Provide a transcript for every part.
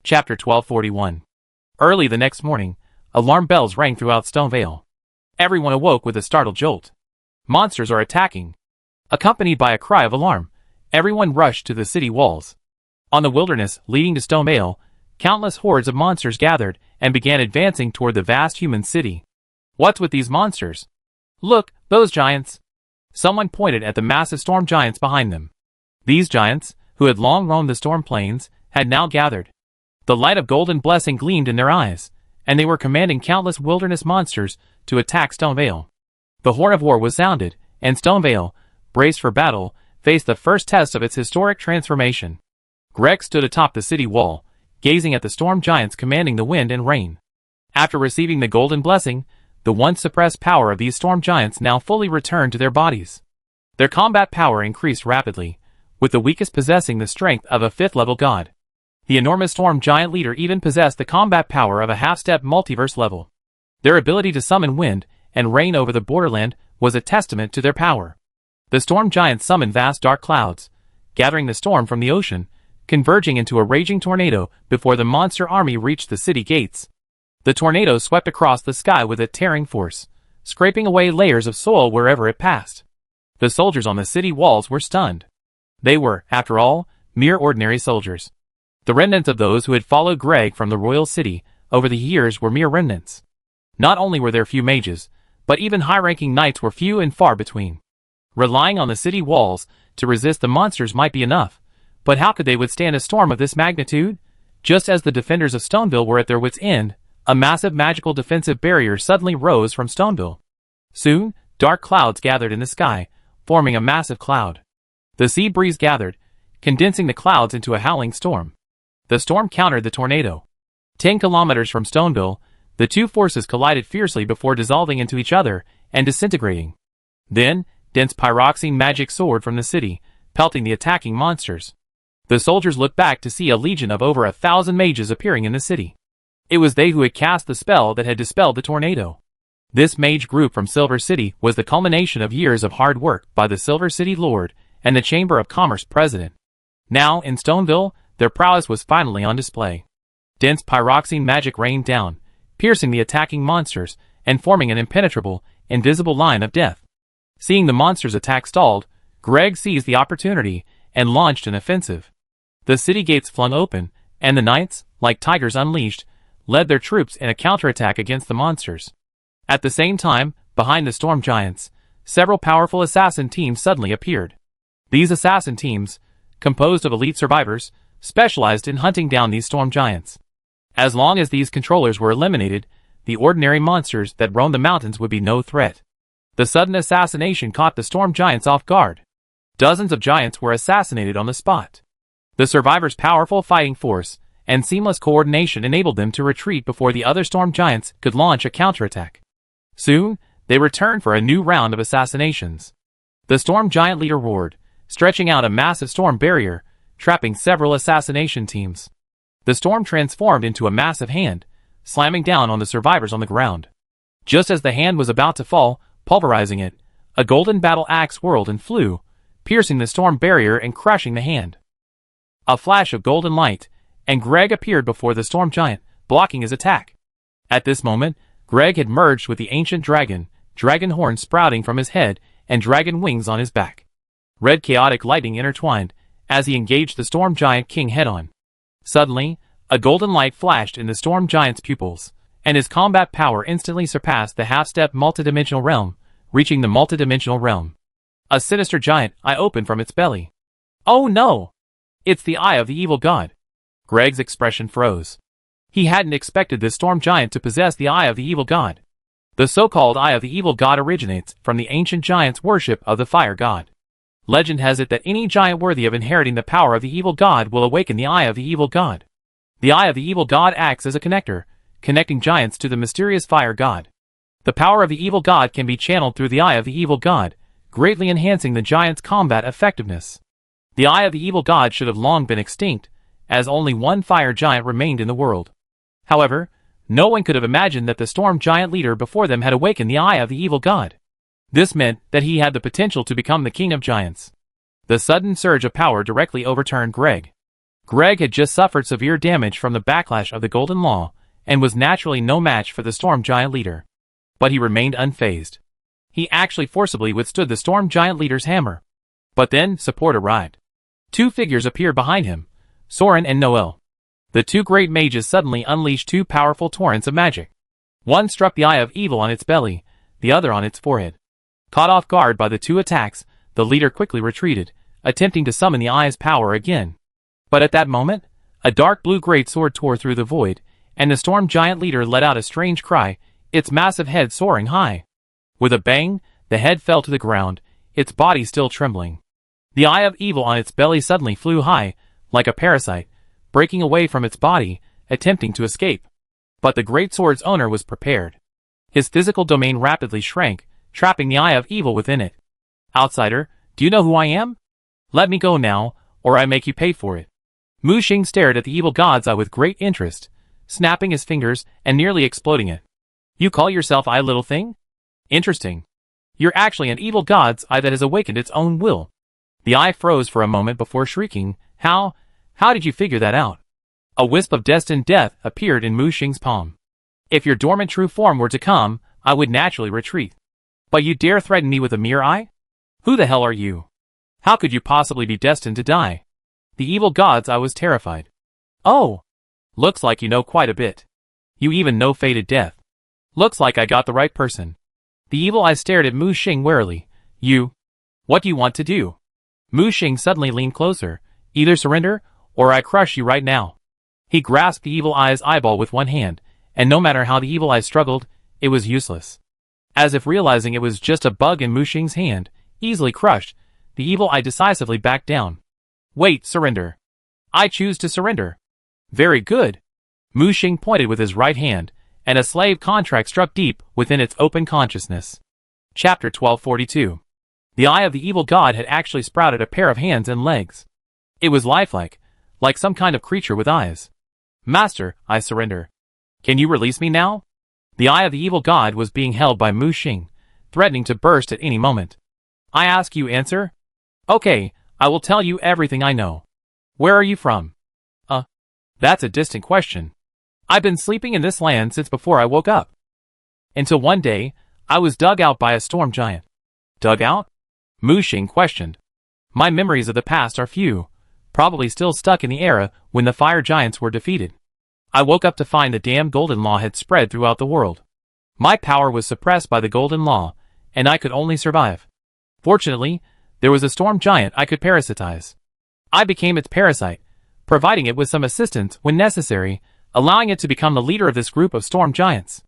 Chapter 1241. Early the next morning, alarm bells rang throughout Stonevale. Everyone awoke with a startled jolt. Monsters are attacking. Accompanied by a cry of alarm, everyone rushed to the city walls. On the wilderness leading to Stonevale, countless hordes of monsters gathered and began advancing toward the vast human city. What's with these monsters? Look, those giants! Someone pointed at the massive storm giants behind them. These giants, who had long roamed the storm plains, had now gathered. The light of golden blessing gleamed in their eyes, and they were commanding countless wilderness monsters to attack Stonevale. The horn of war was sounded, and Stonevale, braced for battle, faced the first test of its historic transformation. Greg stood atop the city wall, gazing at the storm giants commanding the wind and rain. After receiving the golden blessing, the once suppressed power of these storm giants now fully returned to their bodies. Their combat power increased rapidly, with the weakest possessing the strength of a 5th-level god. The enormous storm giant leader even possessed the combat power of a half-step multiverse level. Their ability to summon wind and rain over the borderland was a testament to their power. The storm giants summoned vast dark clouds, gathering the storm from the ocean, converging into a raging tornado before the monster army reached the city gates. The tornado swept across the sky with a tearing force, scraping away layers of soil wherever it passed. The soldiers on the city walls were stunned. They were, after all, mere ordinary soldiers. The remnants of those who had followed Greg from the royal city over the years were mere remnants. Not only were there few mages, but even high-ranking knights were few and far between. Relying on the city walls to resist the monsters might be enough, but how could they withstand a storm of this magnitude? Just as the defenders of Stoneville were at their wits' end, a massive magical defensive barrier suddenly rose from Stoneville. Soon, dark clouds gathered in the sky, forming a massive cloud. The sea breeze gathered, condensing the clouds into a howling storm. The storm countered the tornado. 10 kilometers from Stoneville, the two forces collided fiercely before dissolving into each other and disintegrating. Then, dense pyroxene magic soared from the city, pelting the attacking monsters. The soldiers looked back to see a legion of over 1,000 mages appearing in the city. It was they who had cast the spell that had dispelled the tornado. This mage group from Silver City was the culmination of years of hard work by the Silver City Lord and the Chamber of Commerce President. Now, in Stoneville, their prowess was finally on display. Dense pyroxene magic rained down, piercing the attacking monsters and forming an impenetrable, invisible line of death. Seeing the monsters' attack stalled, Greg seized the opportunity and launched an offensive. The city gates flung open, and the knights, like tigers unleashed, led their troops in a counterattack against the monsters. At the same time, behind the storm giants, several powerful assassin teams suddenly appeared. These assassin teams, composed of elite survivors, specialized in hunting down these storm giants. As long as these controllers were eliminated, the ordinary monsters that roamed the mountains would be no threat. The sudden assassination caught the storm giants off guard. Dozens of giants were assassinated on the spot. The survivors' powerful fighting force and seamless coordination enabled them to retreat before the other storm giants could launch a counterattack. Soon, they returned for a new round of assassinations. The storm giant leader roared, stretching out a massive storm barrier, trapping several assassination teams. The storm transformed into a massive hand, slamming down on the survivors on the ground. Just as the hand was about to fall, pulverizing it, a golden battle axe whirled and flew, piercing the storm barrier and crushing the hand. A flash of golden light, and Greg appeared before the storm giant, blocking his attack. At this moment, Greg had merged with the ancient dragon, dragon horns sprouting from his head and dragon wings on his back. Red chaotic lightning intertwined as he engaged the storm giant king head-on. Suddenly, a golden light flashed in the storm giant's pupils, and his combat power instantly surpassed the half-step multidimensional realm, reaching the multidimensional realm. A sinister giant eye opened from its belly. Oh no! It's the eye of the evil god. Greg's expression froze. He hadn't expected this storm giant to possess the eye of the evil god. The so-called eye of the evil god originates from the ancient giant's worship of the fire god. Legend has it that any giant worthy of inheriting the power of the evil god will awaken the eye of the evil god. The eye of the evil god acts as a connector, connecting giants to the mysterious fire god. The power of the evil god can be channeled through the eye of the evil god, greatly enhancing the giant's combat effectiveness. The eye of the evil god should have long been extinct, as only one fire giant remained in the world. However, no one could have imagined that the storm giant leader before them had awakened the eye of the evil god. This meant that he had the potential to become the king of giants. The sudden surge of power directly overturned Greg. Greg had just suffered severe damage from the backlash of the Golden Law, and was naturally no match for the Storm Giant leader. But he remained unfazed. He actually forcibly withstood the Storm Giant leader's hammer. But then, support arrived. Two figures appeared behind him, Soren and Noel. The two great mages suddenly unleashed two powerful torrents of magic. One struck the Eye of Evil on its belly, the other on its forehead. Caught off guard by the two attacks, the leader quickly retreated, attempting to summon the Eye's power again. But at that moment, a dark blue greatsword tore through the void, and the Storm Giant leader let out a strange cry, its massive head soaring high. With a bang, the head fell to the ground, its body still trembling. The Eye of Evil on its belly suddenly flew high, like a parasite, breaking away from its body, attempting to escape. But the greatsword's owner was prepared. His physical domain rapidly shrank, trapping the Eye of Evil within it. Outsider, do you know who I am? Let me go now, or I make you pay for it. Mu Xing stared at the evil god's eye with great interest, snapping his fingers and nearly exploding it. You call yourself I little thing? Interesting. You're actually an evil god's eye that has awakened its own will. The eye froze for a moment before shrieking, How did you figure that out? A wisp of destined death appeared in Mu Xing's palm. If your dormant true form were to come, I would naturally retreat. But you dare threaten me with a mere eye? Who the hell are you? How could you possibly be destined to die? The evil god's eye was terrified. Oh! Looks like you know quite a bit. You even know fated death. Looks like I got the right person. The evil eye stared at Mu Xing warily. What do you want to do? Mu Xing suddenly leaned closer. Either surrender, or I crush you right now. He grasped the evil eye's eyeball with one hand, and no matter how the evil eye struggled, it was useless. As if realizing it was just a bug in Mu Xing's hand, easily crushed, the evil eye decisively backed down. Wait, surrender. I choose to surrender. Very good. Mu Xing pointed with his right hand, and a slave contract struck deep within its open consciousness. Chapter 1242. The eye of the evil god had actually sprouted a pair of hands and legs. It was lifelike, like some kind of creature with eyes. Master, I surrender. Can you release me now? The eye of the evil god was being held by Mu Xing, threatening to burst at any moment. I ask you answer? Okay, I will tell you everything I know. Where are you from? That's a distant question. I've been sleeping in this land since before I woke up. Until one day, I was dug out by a storm giant. Dug out? Mu Xing questioned. My memories of the past are few, probably still stuck in the era when the fire giants were defeated. I woke up to find the damn Golden Law had spread throughout the world. My power was suppressed by the Golden Law, and I could only survive. Fortunately, there was a storm giant I could parasitize. I became its parasite, providing it with some assistance when necessary, allowing it to become the leader of this group of storm giants.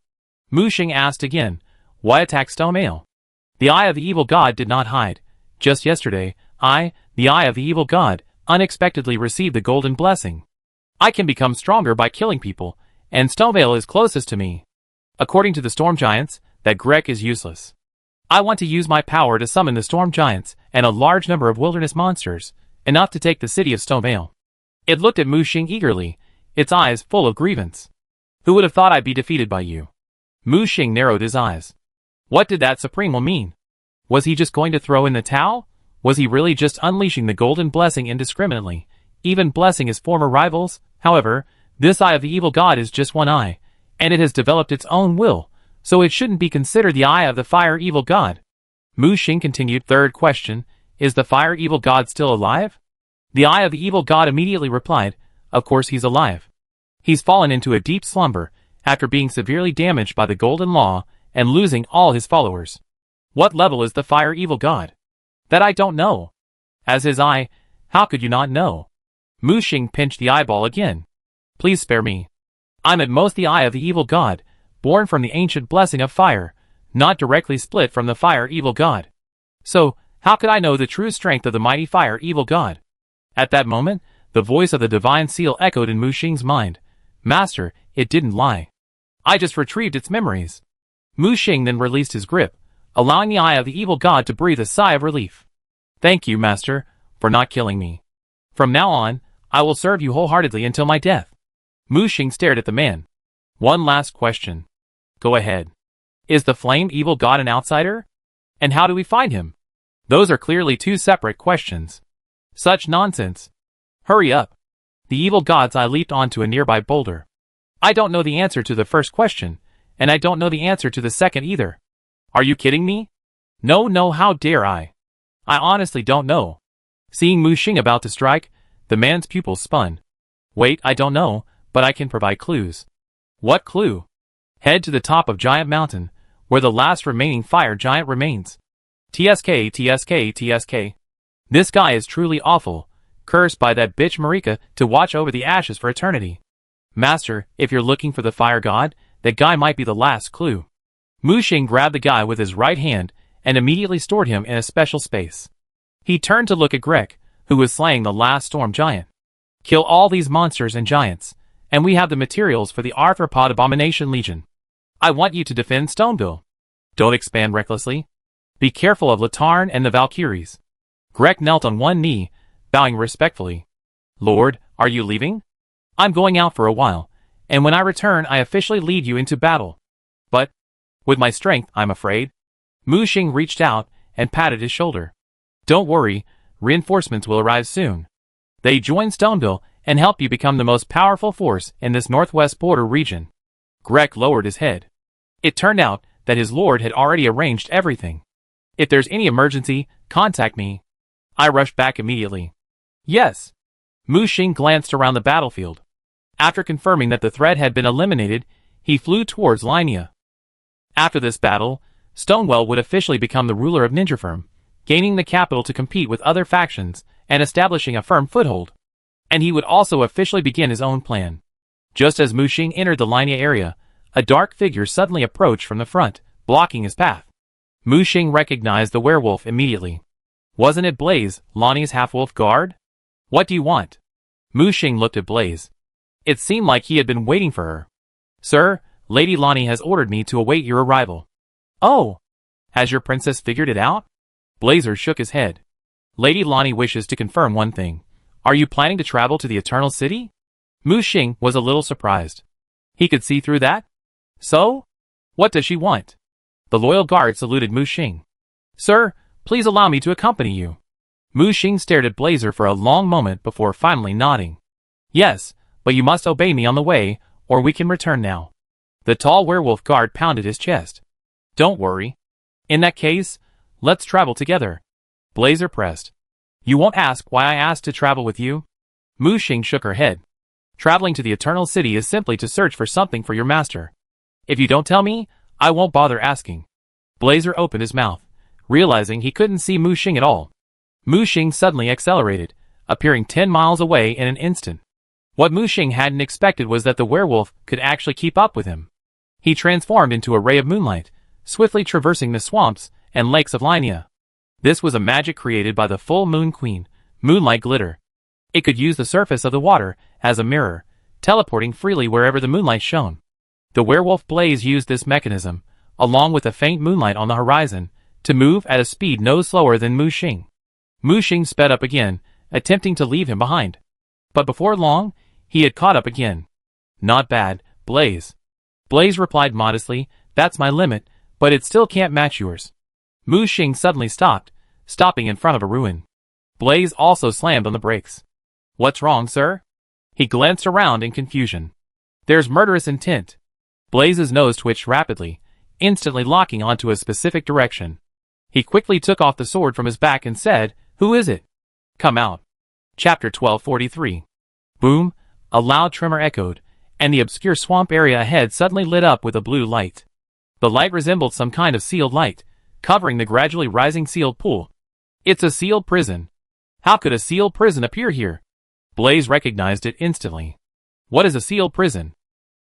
Mu Xing asked again, why attack Stone Mail? The eye of the evil god did not hide. Just yesterday, the eye of the evil god, unexpectedly received the golden blessing. I can become stronger by killing people, and Stonevale is closest to me. According to the storm giants, that Greg is useless. I want to use my power to summon the storm giants and a large number of wilderness monsters, enough to take the city of Stonevale. It looked at Mu Xing eagerly, its eyes full of grievance. Who would have thought I'd be defeated by you? Mu Xing narrowed his eyes. What did that supremo mean? Was he just going to throw in the towel? Was he really just unleashing the golden blessing indiscriminately, even blessing his former rivals? However, this eye of the evil god is just one eye, and it has developed its own will, so it shouldn't be considered the eye of the fire evil god. Mu Xing continued. Third question, is the fire evil god still alive? The eye of the evil god immediately replied, of course he's alive. He's fallen into a deep slumber, after being severely damaged by the Golden Law, and losing all his followers. What level is the fire evil god? That I don't know. As his eye, how could you not know? Mu Xing pinched the eyeball again. Please spare me. I'm at most the eye of the evil god, born from the ancient blessing of fire, not directly split from the fire evil god. So, how could I know the true strength of the mighty fire evil god? At that moment, the voice of the divine seal echoed in Mu Xing's mind. Master, it didn't lie. I just retrieved its memories. Mu Xing then released his grip, allowing the eye of the evil god to breathe a sigh of relief. Thank you, Master, for not killing me. From now on, I will serve you wholeheartedly until my death. Mu Xing stared at the man. One last question. Go ahead. Is the flame evil god an outsider? And how do we find him? Those are clearly two separate questions. Such nonsense. Hurry up. the evil god's eye leaped onto a nearby boulder. I don't know the answer to the first question, and I don't know the answer to the second either. Are you kidding me? No, how dare I? I honestly don't know. Seeing Mu Xing about to strike, the man's pupils spun. Wait, I don't know, but I can provide clues. What clue? Head to the top of Giant Mountain, where the last remaining fire giant remains. TSK. This guy is truly awful, cursed by that bitch Marika to watch over the ashes for eternity. Master, if you're looking for the fire god, that guy might be the last clue. Mu Xing grabbed the guy with his right hand and immediately stored him in a special space. He turned to look at Greg, who was slaying the last storm giant. Kill all these monsters and giants, and we have the materials for the Arthropod Abomination Legion. I want you to defend Stoneville. Don't expand recklessly. Be careful of Latarn and the Valkyries. Greg knelt on one knee, bowing respectfully. Lord, are you leaving? I'm going out for a while, and when I return I officially lead you into battle. But, with my strength, I'm afraid. Mu Xing reached out and patted his shoulder. Don't worry, reinforcements will arrive soon. They join Stoneville and help you become the most powerful force in this northwest border region. Greg lowered his head. It turned out that his lord had already arranged everything. If there's any emergency, contact me. I rushed back immediately. Yes. Mu Xing glanced around the battlefield. After confirming that the threat had been eliminated, he flew towards Linnea. After this battle, Stonewell would officially become the ruler of Ninjafirm, gaining the capital to compete with other factions and establishing a firm foothold. And he would also officially begin his own plan. Just as Mu Xing entered the Linnea area, a dark figure suddenly approached from the front, blocking his path. Mu Xing recognized the werewolf immediately. Wasn't it Blaze, Lonnie's half-wolf guard? What do you want? Mu Xing looked at Blaze. It seemed like he had been waiting for her. Sir, Lady Lonnie has ordered me to await your arrival. Oh! Has your princess figured it out? Blazer shook his head. Lady Lonnie wishes to confirm one thing. Are you planning to travel to the Eternal City? Mu Xing was a little surprised. He could see through that? So? What does she want? The loyal guard saluted Mu Xing. Sir, please allow me to accompany you. Mu Xing stared at Blazer for a long moment before finally nodding. Yes, but you must obey me on the way, or we can return now. The tall werewolf guard pounded his chest. Don't worry. In that case, let's travel together. Blazer pressed. You won't ask why I asked to travel with you? Mu Xing shook her head. Traveling to the Eternal City is simply to search for something for your master. If you don't tell me, I won't bother asking. Blazer opened his mouth, realizing he couldn't see Mu Xing at all. Mu Xing suddenly accelerated, appearing 10 miles away in an instant. What Mu Xing hadn't expected was that the werewolf could actually keep up with him. He transformed into a ray of moonlight, swiftly traversing the swamps and lakes of Linnea. This was a magic created by the full moon queen, Moonlight Glitter. It could use the surface of the water as a mirror, teleporting freely wherever the moonlight shone. The werewolf Blaze used this mechanism, along with the faint moonlight on the horizon, to move at a speed no slower than Mu Xing. Mu Xing sped up again, attempting to leave him behind. But before long, he had caught up again. Not bad, Blaze. Blaze replied modestly, that's my limit, but it still can't match yours. Mu Xing suddenly stopped, stopping in front of a ruin. Blaze also slammed on the brakes. What's wrong, sir? He glanced around in confusion. There's murderous intent. Blaze's nose twitched rapidly, instantly locking onto a specific direction. He quickly took off the sword from his back and said, Who is it? Come out. Chapter 1243. Boom, a loud tremor echoed, and the obscure swamp area ahead suddenly lit up with a blue light. The light resembled some kind of sealed light, covering the gradually rising sealed pool. It's a sealed prison. How could a sealed prison appear here? Blaze recognized it instantly. What is a sealed prison?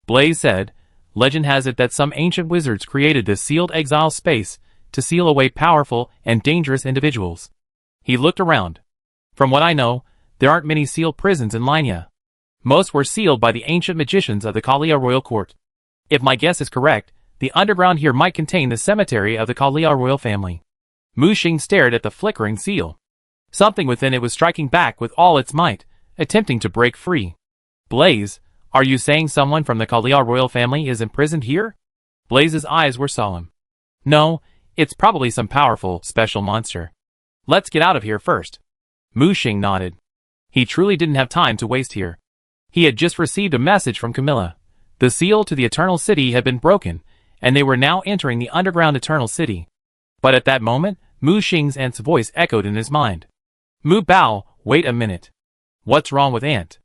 Blaze said, Legend has it that some ancient wizards created this sealed exile space to seal away powerful and dangerous individuals. He looked around. From what I know, there aren't many sealed prisons in Linnea. Most were sealed by the ancient magicians of the Kalia royal court. If my guess is correct, the underground here might contain the cemetery of the Kalia royal family. Mu Xing stared at the flickering seal. Something within it was striking back with all its might, attempting to break free. Blaze, are you saying someone from the Kalia royal family is imprisoned here? Blaze's eyes were solemn. No, it's probably some powerful, special monster. Let's get out of here first. Mu Xing nodded. He truly didn't have time to waste here. He had just received a message from Camilla. The seal to the Eternal City had been broken, and they were now entering the underground Eternal City. But at that moment, Mu Xing's aunt's voice echoed in his mind. Mu Bao, wait a minute. What's wrong with Aunt?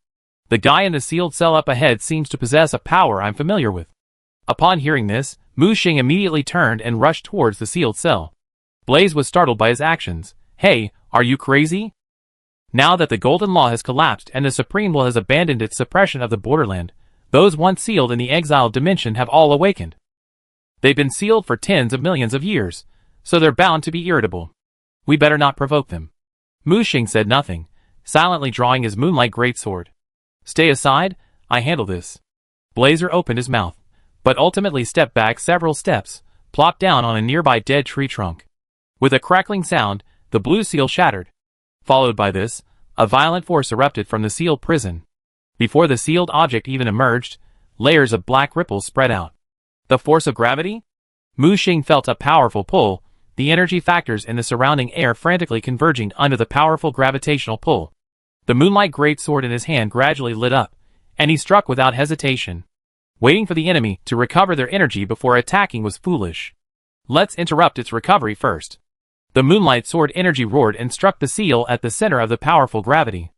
The guy in the sealed cell up ahead seems to possess a power I'm familiar with. Upon hearing this, Mu Xing immediately turned and rushed towards the sealed cell. Blaze was startled by his actions. Hey, are you crazy? Now that the Golden Law has collapsed and the Supreme Will has abandoned its suppression of the borderland, those once sealed in the exiled dimension have all awakened. They've been sealed for tens of millions of years, so they're bound to be irritable. We better not provoke them. Mu Xing said nothing, silently drawing his moonlight greatsword. Stay aside, I handle this. Blazer opened his mouth, but ultimately stepped back several steps, plopped down on a nearby dead tree trunk. With a crackling sound, the blue seal shattered. Followed by this, a violent force erupted from the sealed prison. Before the sealed object even emerged, layers of black ripples spread out. The force of gravity? Mu Xing felt a powerful pull, the energy factors in the surrounding air frantically converging under the powerful gravitational pull. The moonlight greatsword in his hand gradually lit up, and he struck without hesitation. Waiting for the enemy to recover their energy before attacking was foolish. Let's interrupt its recovery first. The moonlight sword energy roared and struck the seal at the center of the powerful gravity.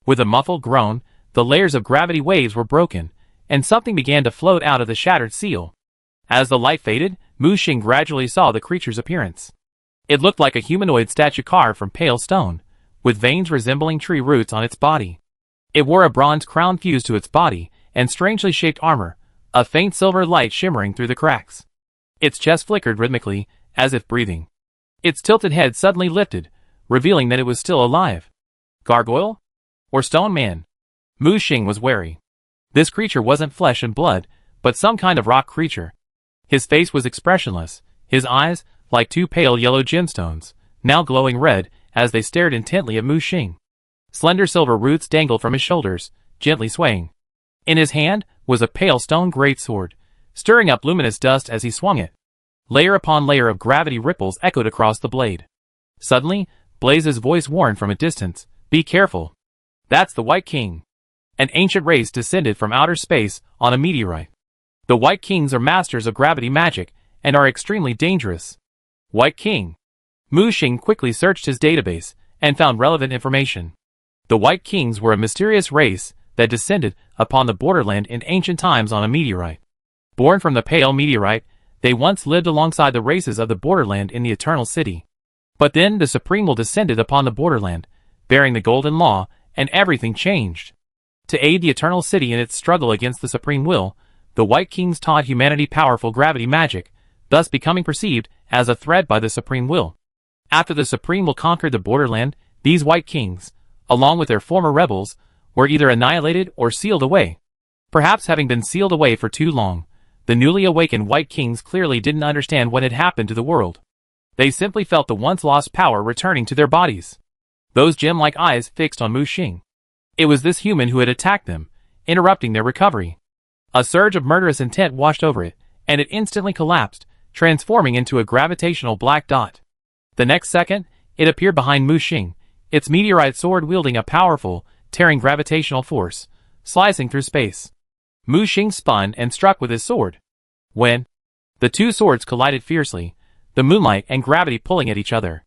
With a muffled groan, the layers of gravity waves were broken, and something began to float out of the shattered seal. As the light faded, Mu Xing gradually saw the creature's appearance. It looked like a humanoid statue carved from pale stone, with veins resembling tree roots on its body. It wore a bronze crown fused to its body, and strangely shaped armor, a faint silver light shimmering through the cracks. Its chest flickered rhythmically, as if breathing. Its tilted head suddenly lifted, revealing that it was still alive. Gargoyle? Or stone man? Mu Xing was wary. This creature wasn't flesh and blood, but some kind of rock creature. His face was expressionless, his eyes, like two pale yellow gemstones, now glowing red, as they stared intently at Mu Xing. Slender silver roots dangled from his shoulders, gently swaying. In his hand was a pale stone greatsword, stirring up luminous dust as he swung it. Layer upon layer of gravity ripples echoed across the blade. Suddenly, Blaze's voice warned from a distance, "Be careful. That's the White King." An ancient race descended from outer space on a meteorite. The White Kings are masters of gravity magic and are extremely dangerous. White King. Mu Xing quickly searched his database and found relevant information. The White Kings were a mysterious race that descended upon the borderland in ancient times on a meteorite. Born from the pale meteorite, they once lived alongside the races of the borderland in the Eternal City. But then the Supreme Will descended upon the borderland, bearing the Golden Law, and everything changed. To aid the Eternal City in its struggle against the Supreme Will, the White Kings taught humanity powerful gravity magic, thus becoming perceived as a threat by the Supreme Will. After the Supreme Will conquered the borderland, these White Kings, along with their former rebels, were either annihilated or sealed away. Perhaps having been sealed away for too long, the newly awakened White Kings clearly didn't understand what had happened to the world. They simply felt the once lost power returning to their bodies. Those gem-like eyes fixed on Mu Xing. It was this human who had attacked them, interrupting their recovery. A surge of murderous intent washed over it, and it instantly collapsed, transforming into a gravitational black dot. The next second, it appeared behind Mu Xing, its meteorite sword wielding a powerful, tearing gravitational force, slicing through space. Mu Xing spun and struck with his sword. When the two swords collided fiercely, the moonlight and gravity pulling at each other,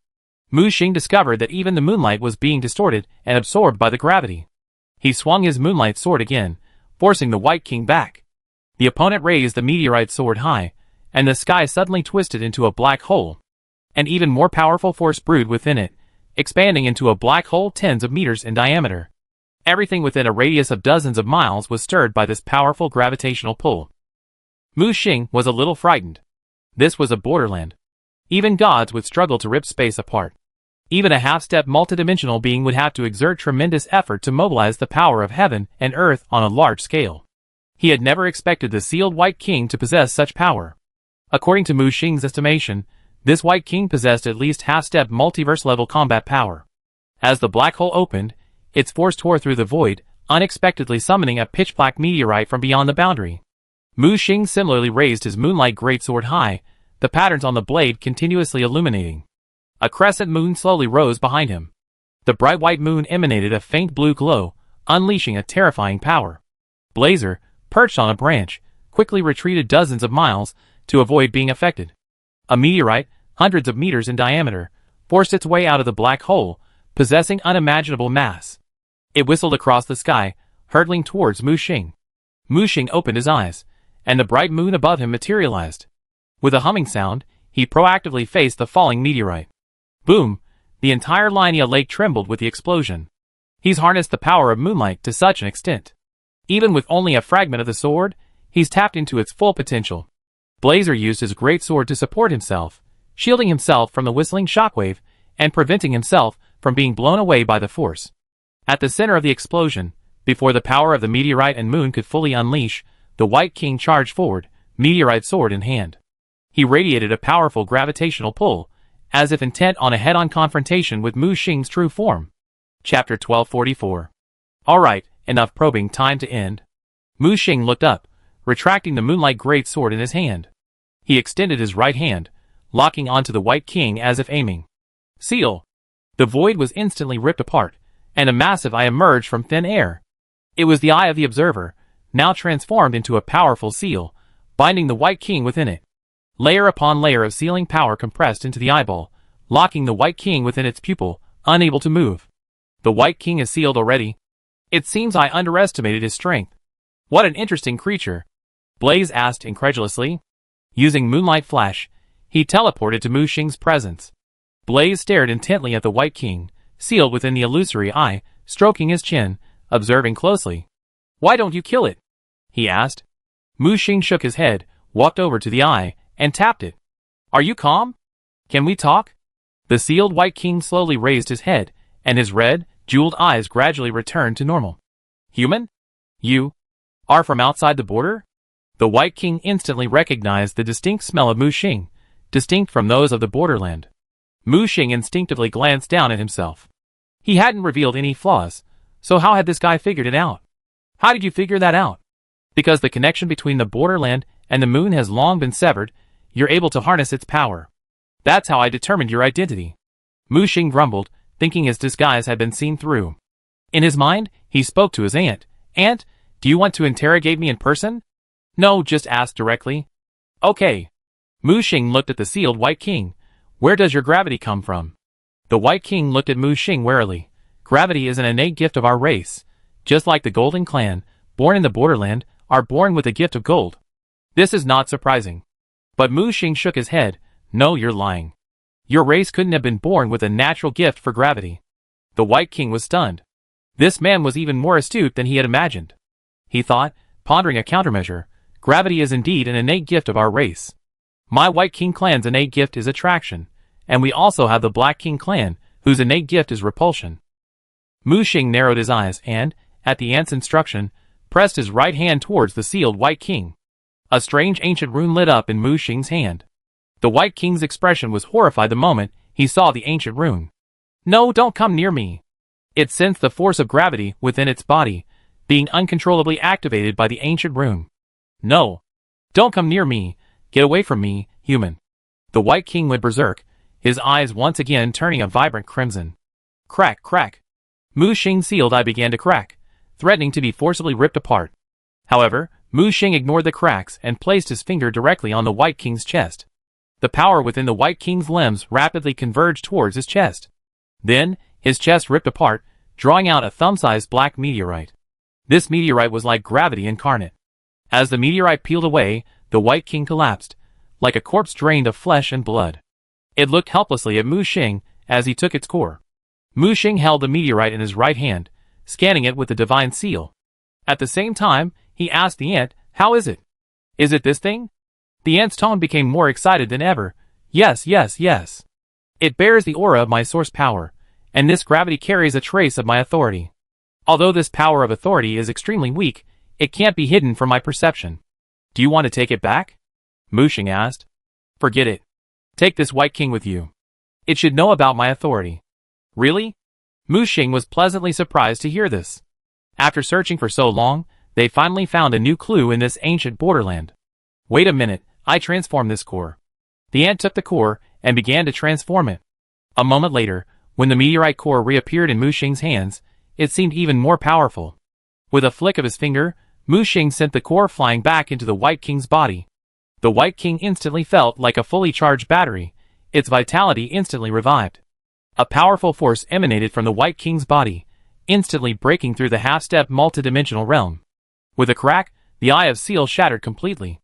Mu Xing discovered that even the moonlight was being distorted and absorbed by the gravity. He swung his moonlight sword again, forcing the White King back. The opponent raised the meteorite sword high, and the sky suddenly twisted into a black hole. An even more powerful force brewed within it, expanding into a black hole tens of meters in diameter. Everything within a radius of dozens of miles was stirred by this powerful gravitational pull. Mu Xing was a little frightened. This was a borderland. Even gods would struggle to rip space apart. Even a half-step multidimensional being would have to exert tremendous effort to mobilize the power of heaven and earth on a large scale. He had never expected the sealed White King to possess such power. According to Mu Xing's estimation, this White King possessed at least half-step multiverse-level combat power. As the black hole opened, its force tore through the void, unexpectedly summoning a pitch-black meteorite from beyond the boundary. Mu Xing similarly raised his moonlight greatsword high, the patterns on the blade continuously illuminating. A crescent moon slowly rose behind him. The bright white moon emanated a faint blue glow, unleashing a terrifying power. Blazer, perched on a branch, quickly retreated dozens of miles to avoid being affected. A meteorite, hundreds of meters in diameter, forced its way out of the black hole, possessing unimaginable mass. It whistled across the sky, hurtling towards Mu Xing. Mu Xing opened his eyes, and the bright moon above him materialized. With a humming sound, he proactively faced the falling meteorite. Boom! The entire Linnea Lake trembled with the explosion. He's harnessed the power of moonlight to such an extent. Even with only a fragment of the sword, he's tapped into its full potential. Blazer used his great sword to support himself, shielding himself from the whistling shockwave and preventing himself from being blown away by the force. At the center of the explosion, before the power of the meteorite and moon could fully unleash, the White King charged forward, meteorite sword in hand. He radiated a powerful gravitational pull, as if intent on a head-on confrontation with Mu Xing's true form. Chapter 1244. Alright, enough probing, time to end. Mu Xing looked up, retracting the moonlight great sword in his hand. He extended his right hand, locking onto the White King as if aiming. Seal! The void was instantly ripped apart, and a massive eye emerged from thin air. It was the eye of the observer, now transformed into a powerful seal, binding the White King within it. Layer upon layer of sealing power compressed into the eyeball, locking the White King within its pupil, unable to move. The White King is sealed already? It seems I underestimated his strength. What an interesting creature, Blaze asked incredulously. Using Moonlight Flash, he teleported to Mu Xing's presence. Blaze stared intently at the White King, sealed within the illusory eye, stroking his chin, observing closely. Why don't you kill it? He asked. Mu Xing shook his head, walked over to the eye, and tapped it. Are you calm? Can we talk? The sealed White King slowly raised his head, and his red, jeweled eyes gradually returned to normal. Human? You are from outside the border? The White King instantly recognized the distinct smell of Mu Xing, distinct from those of the borderland. Mu Xing instinctively glanced down at himself. He hadn't revealed any flaws, so how had this guy figured it out? How did you figure that out? Because the connection between the borderland and the moon has long been severed, you're able to harness its power. That's how I determined your identity. Mu Xing grumbled, thinking his disguise had been seen through. In his mind, he spoke to his aunt. Aunt, do you want to interrogate me in person? No, just ask directly. Okay. Mu Xing looked at the sealed White King. Where does your gravity come from? The White King looked at Mu Xing warily. Gravity is an innate gift of our race. Just like the Golden Clan, born in the borderland, are born with a gift of gold. This is not surprising. But Mu Xing shook his head. No, you're lying. Your race couldn't have been born with a natural gift for gravity. The White King was stunned. This man was even more astute than he had imagined. He thought, pondering a countermeasure, gravity is indeed an innate gift of our race. My White King clan's innate gift is attraction, and we also have the Black King clan, whose innate gift is repulsion. Mu Xing narrowed his eyes and, at the aunt's instruction, pressed his right hand towards the sealed White King. A strange ancient rune lit up in Mu Xing's hand. The White King's expression was horrified the moment he saw the ancient rune. No, don't come near me. It sensed the force of gravity within its body, being uncontrollably activated by the ancient rune. No. Don't come near me. Get away from me, human. The White King went berserk, his eyes once again turning a vibrant crimson. Crack, crack. Mu Xing's sealed eye began to crack, threatening to be forcibly ripped apart. However, Mu Xing ignored the cracks and placed his finger directly on the White King's chest. The power within the White King's limbs rapidly converged towards his chest. Then, his chest ripped apart, drawing out a thumb-sized black meteorite. This meteorite was like gravity incarnate. As the meteorite peeled away, the White King collapsed, like a corpse drained of flesh and blood. It looked helplessly at Mu Xing as he took its core. Mu Xing held the meteorite in his right hand, scanning it with the divine seal. At the same time, he asked the ant, how is it? Is it this thing? The ant's tone became more excited than ever. Yes, yes, yes. It bears the aura of my source power, and this gravity carries a trace of my authority. Although this power of authority is extremely weak, it can't be hidden from my perception. Do you want to take it back? Mu Xing asked. Forget it. Take this White King with you. It should know about my authority. Really? Mu Xing was pleasantly surprised to hear this. After searching for so long, they finally found a new clue in this ancient borderland. Wait a minute, I transformed this core. The ant took the core and began to transform it. A moment later, when the meteorite core reappeared in Mu Xing's hands, it seemed even more powerful. With a flick of his finger, Mu Xing sent the core flying back into the White King's body. The White King instantly felt like a fully charged battery. Its vitality instantly revived. A powerful force emanated from the White King's body, instantly breaking through the half-step multidimensional realm. With a crack, the Eye of Seal shattered completely.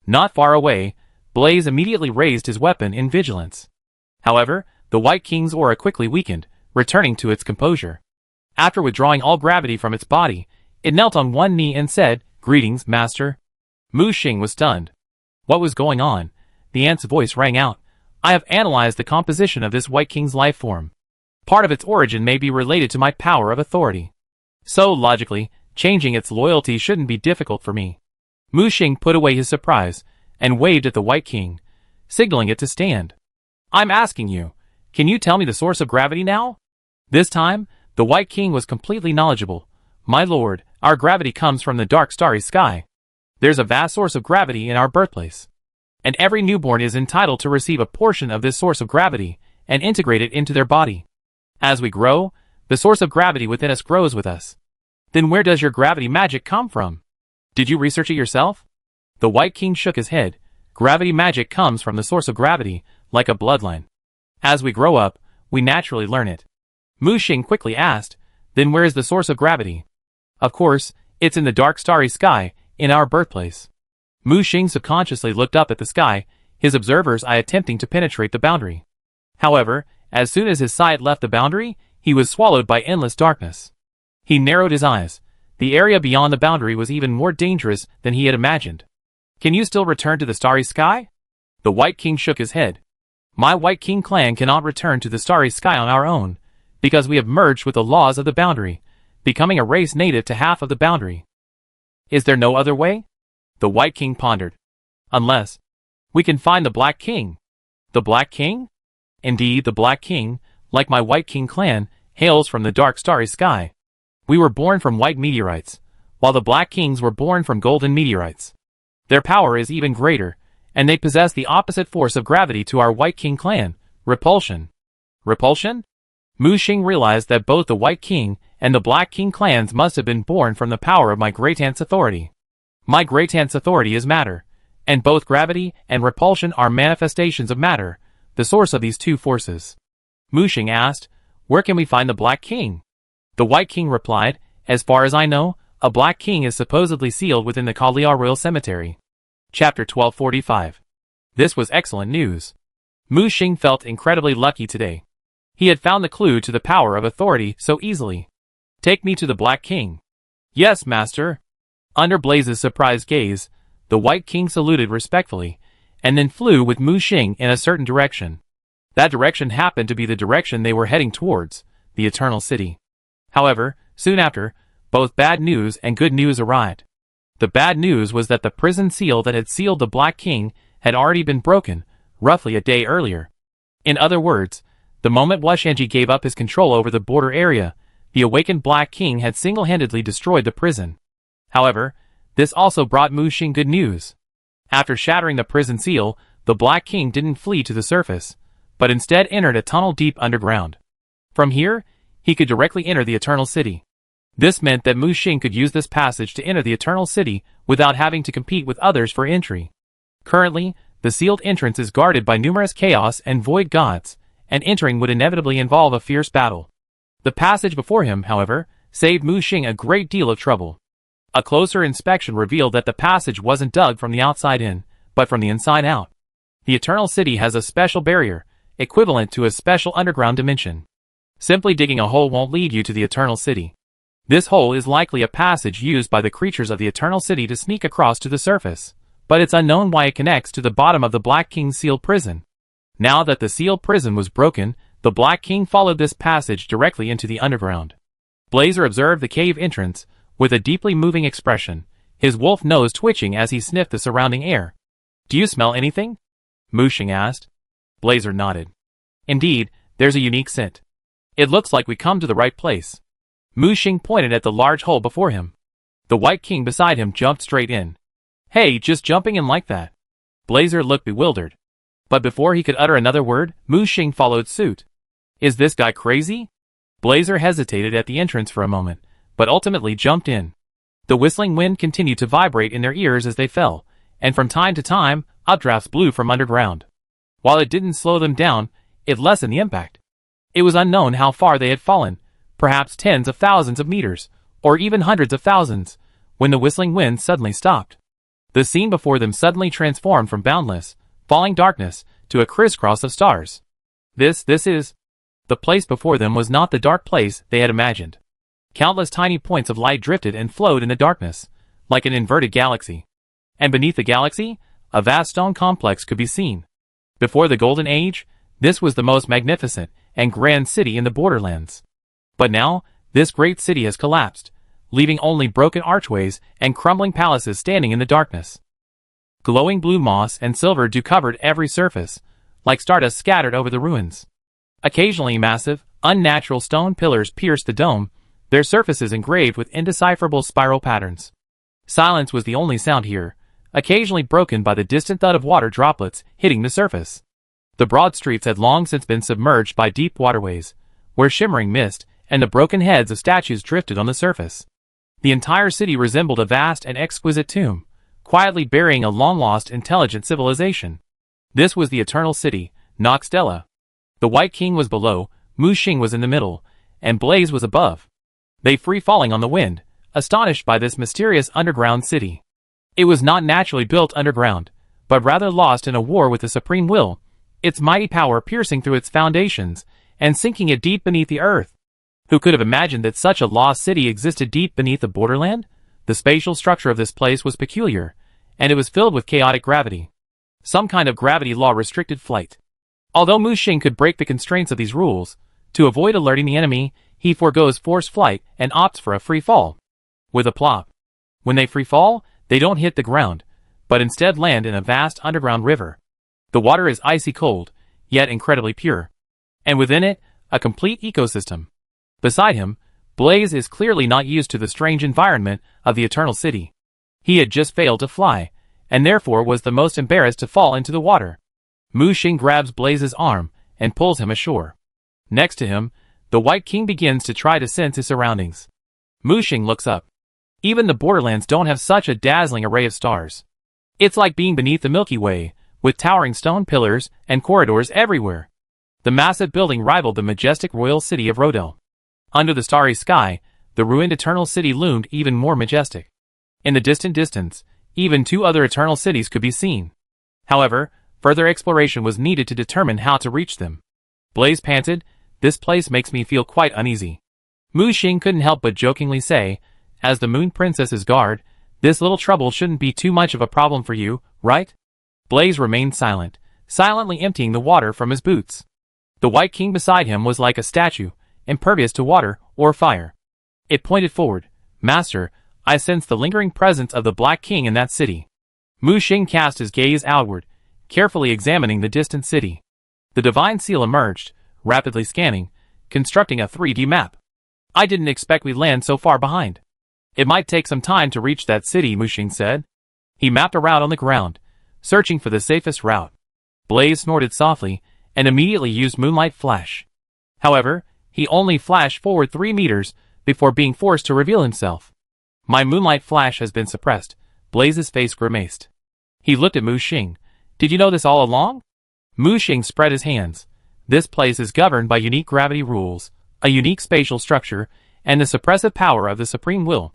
Not far away, Blaze immediately raised his weapon in vigilance. However, the White King's aura quickly weakened, returning to its composure. After withdrawing all gravity from its body, it knelt on one knee and said, "Greetings, Master." Mu Xing was stunned. What was going on? The ant's voice rang out. I have analyzed the composition of this White King's life form. Part of its origin may be related to my power of authority. So, logically, changing its loyalty shouldn't be difficult for me. Mu Xing put away his surprise, and waved at the White King, signaling it to stand. I'm asking you, can you tell me the source of gravity now? This time, the White King was completely knowledgeable. My lord, our gravity comes from the dark starry sky. There's a vast source of gravity in our birthplace. And every newborn is entitled to receive a portion of this source of gravity and integrate it into their body. As we grow, the source of gravity within us grows with us. Then where does your gravity magic come from? Did you research it yourself? The White King shook his head. Gravity magic comes from the source of gravity, like a bloodline. As we grow up, we naturally learn it. Mu Xing quickly asked, then where is the source of gravity? Of course, it's in the dark starry sky, in our birthplace. Mu Xing subconsciously looked up at the sky, his observer's eye attempting to penetrate the boundary. However, as soon as his sight left the boundary, he was swallowed by endless darkness. He narrowed his eyes. The area beyond the boundary was even more dangerous than he had imagined. Can you still return to the starry sky? The White King shook his head. My White King clan cannot return to the starry sky on our own, because we have merged with the laws of the boundary, becoming a race native to half of the boundary. Is there no other way? The White King pondered. Unless we can find the Black King. The Black King? Indeed, the Black King, like my White King clan, hails from the dark starry sky. We were born from white meteorites, while the Black Kings were born from golden meteorites. Their power is even greater, and they possess the opposite force of gravity to our White King clan, repulsion. Repulsion? Mu Xing realized that both the White King and the Black King clans must have been born from the power of my great-aunt's authority. My great-aunt's authority is matter, and both gravity and repulsion are manifestations of matter, the source of these two forces. Mu Xing asked, where can we find the Black King? The White King replied, as far as I know, a Black King is supposedly sealed within the Kalia Royal Cemetery. Chapter 1245. This was excellent news. Mu Xing felt incredibly lucky today. He had found the clue to the power of authority so easily. Take me to the Black King. Yes, master. Under Blaze's surprised gaze, the White King saluted respectfully, and then flew with Mu Xing in a certain direction. That direction happened to be the direction they were heading towards, the Eternal City. However, soon after, both bad news and good news arrived. The bad news was that the prison seal that had sealed the Black King had already been broken, roughly a day earlier. In other words, the moment Washanji gave up his control over the border area, the awakened Black King had single-handedly destroyed the prison. However, this also brought Mu Xing good news. After shattering the prison seal, the Black King didn't flee to the surface, but instead entered a tunnel deep underground. From here, he could directly enter the Eternal City. This meant that Mu Xing could use this passage to enter the Eternal City without having to compete with others for entry. Currently, the sealed entrance is guarded by numerous chaos and void gods, and entering would inevitably involve a fierce battle. The passage before him, however, saved Mu Xing a great deal of trouble. A closer inspection revealed that the passage wasn't dug from the outside in, but from the inside out. The Eternal City has a special barrier, equivalent to a special underground dimension. Simply digging a hole won't lead you to the Eternal City. This hole is likely a passage used by the creatures of the Eternal City to sneak across to the surface, but it's unknown why it connects to the bottom of the Black King's sealed prison. Now that the sealed prison was broken, the Black King followed this passage directly into the underground. Blazer observed the cave entrance with a deeply moving expression, his wolf nose twitching as he sniffed the surrounding air. Do you smell anything? Mu Xing asked. Blazer nodded. Indeed, there's a unique scent. It looks like we come to the right place. Mu Xing pointed at the large hole before him. The White King beside him jumped straight in. Hey, just jumping in like that. Blazer looked bewildered. But before he could utter another word, Mu Xing followed suit. Is this guy crazy? Blazer hesitated at the entrance for a moment, but ultimately jumped in. The whistling wind continued to vibrate in their ears as they fell, and from time to time, updrafts blew from underground. While it didn't slow them down, it lessened the impact. It was unknown how far they had fallen, perhaps tens of thousands of meters, or even hundreds of thousands, when the whistling wind suddenly stopped. The scene before them suddenly transformed from boundless, falling darkness to a crisscross of stars. This is... The place before them was not the dark place they had imagined. Countless tiny points of light drifted and flowed in the darkness, like an inverted galaxy. And beneath the galaxy, a vast stone complex could be seen. Before the Golden Age, this was the most magnificent and grand city in the borderlands. But now, this great city has collapsed, leaving only broken archways and crumbling palaces standing in the darkness. Glowing blue moss and silver dew covered every surface, like stardust scattered over the ruins. Occasionally massive, unnatural stone pillars pierced the dome, their surfaces engraved with indecipherable spiral patterns. Silence was the only sound here, occasionally broken by the distant thud of water droplets hitting the surface. The broad streets had long since been submerged by deep waterways, where shimmering mist and the broken heads of statues drifted on the surface. The entire city resembled a vast and exquisite tomb, quietly burying a long-lost intelligent civilization. This was the Eternal City, Noxtella. The White King was below, Mu Xing was in the middle, and Blaze was above. They free-falling on the wind, astonished by this mysterious underground city. It was not naturally built underground, but rather lost in a war with the Supreme Will, its mighty power piercing through its foundations and sinking it deep beneath the earth. Who could have imagined that such a lost city existed deep beneath the borderland? The spatial structure of this place was peculiar, and it was filled with chaotic gravity. Some kind of gravity law restricted flight. Although Mu Xing could break the constraints of these rules, to avoid alerting the enemy, he forgoes forced flight and opts for a free fall. With a plop. When they free fall, they don't hit the ground, but instead land in a vast underground river. The water is icy cold, yet incredibly pure. And within it, a complete ecosystem. Beside him, Blaze is clearly not used to the strange environment of the Eternal City. He had just failed to fly, and therefore was the most embarrassed to fall into the water. Mu Xing grabs Blaze's arm and pulls him ashore. Next to him, the White King begins to try to sense his surroundings. Mu Xing looks up. Even the borderlands don't have such a dazzling array of stars. It's like being beneath the Milky Way, with towering stone pillars and corridors everywhere. The massive building rivaled the majestic royal city of Rodel. Under the starry sky, the ruined Eternal City loomed even more majestic. In the distant distance, even two other Eternal Cities could be seen. However, further exploration was needed to determine how to reach them. Blaze panted, "This place makes me feel quite uneasy." Mu Xing couldn't help but jokingly say, "As the Moon Princess's guard, this little trouble shouldn't be too much of a problem for you, right?" Blaze remained silent, silently emptying the water from his boots. The White King beside him was like a statue, impervious to water or fire. It pointed forward. "Master, I sense the lingering presence of the Black King in that city." Mu Xing cast his gaze outward, carefully examining the distant city. The divine seal emerged, rapidly scanning, constructing a 3D map. "I didn't expect we'd land so far behind. It might take some time to reach that city," Mu Xing said. He mapped a route on the ground, searching for the safest route. Blaze snorted softly, and immediately used Moonlight Flash. However, he only flashed forward 3 meters, before being forced to reveal himself. "My Moonlight Flash has been suppressed," Blaze's face grimaced. He looked at Mu Xing. "Did you know this all along?" Mu Xing spread his hands. "This place is governed by unique gravity rules, a unique spatial structure, and the suppressive power of the Supreme Will.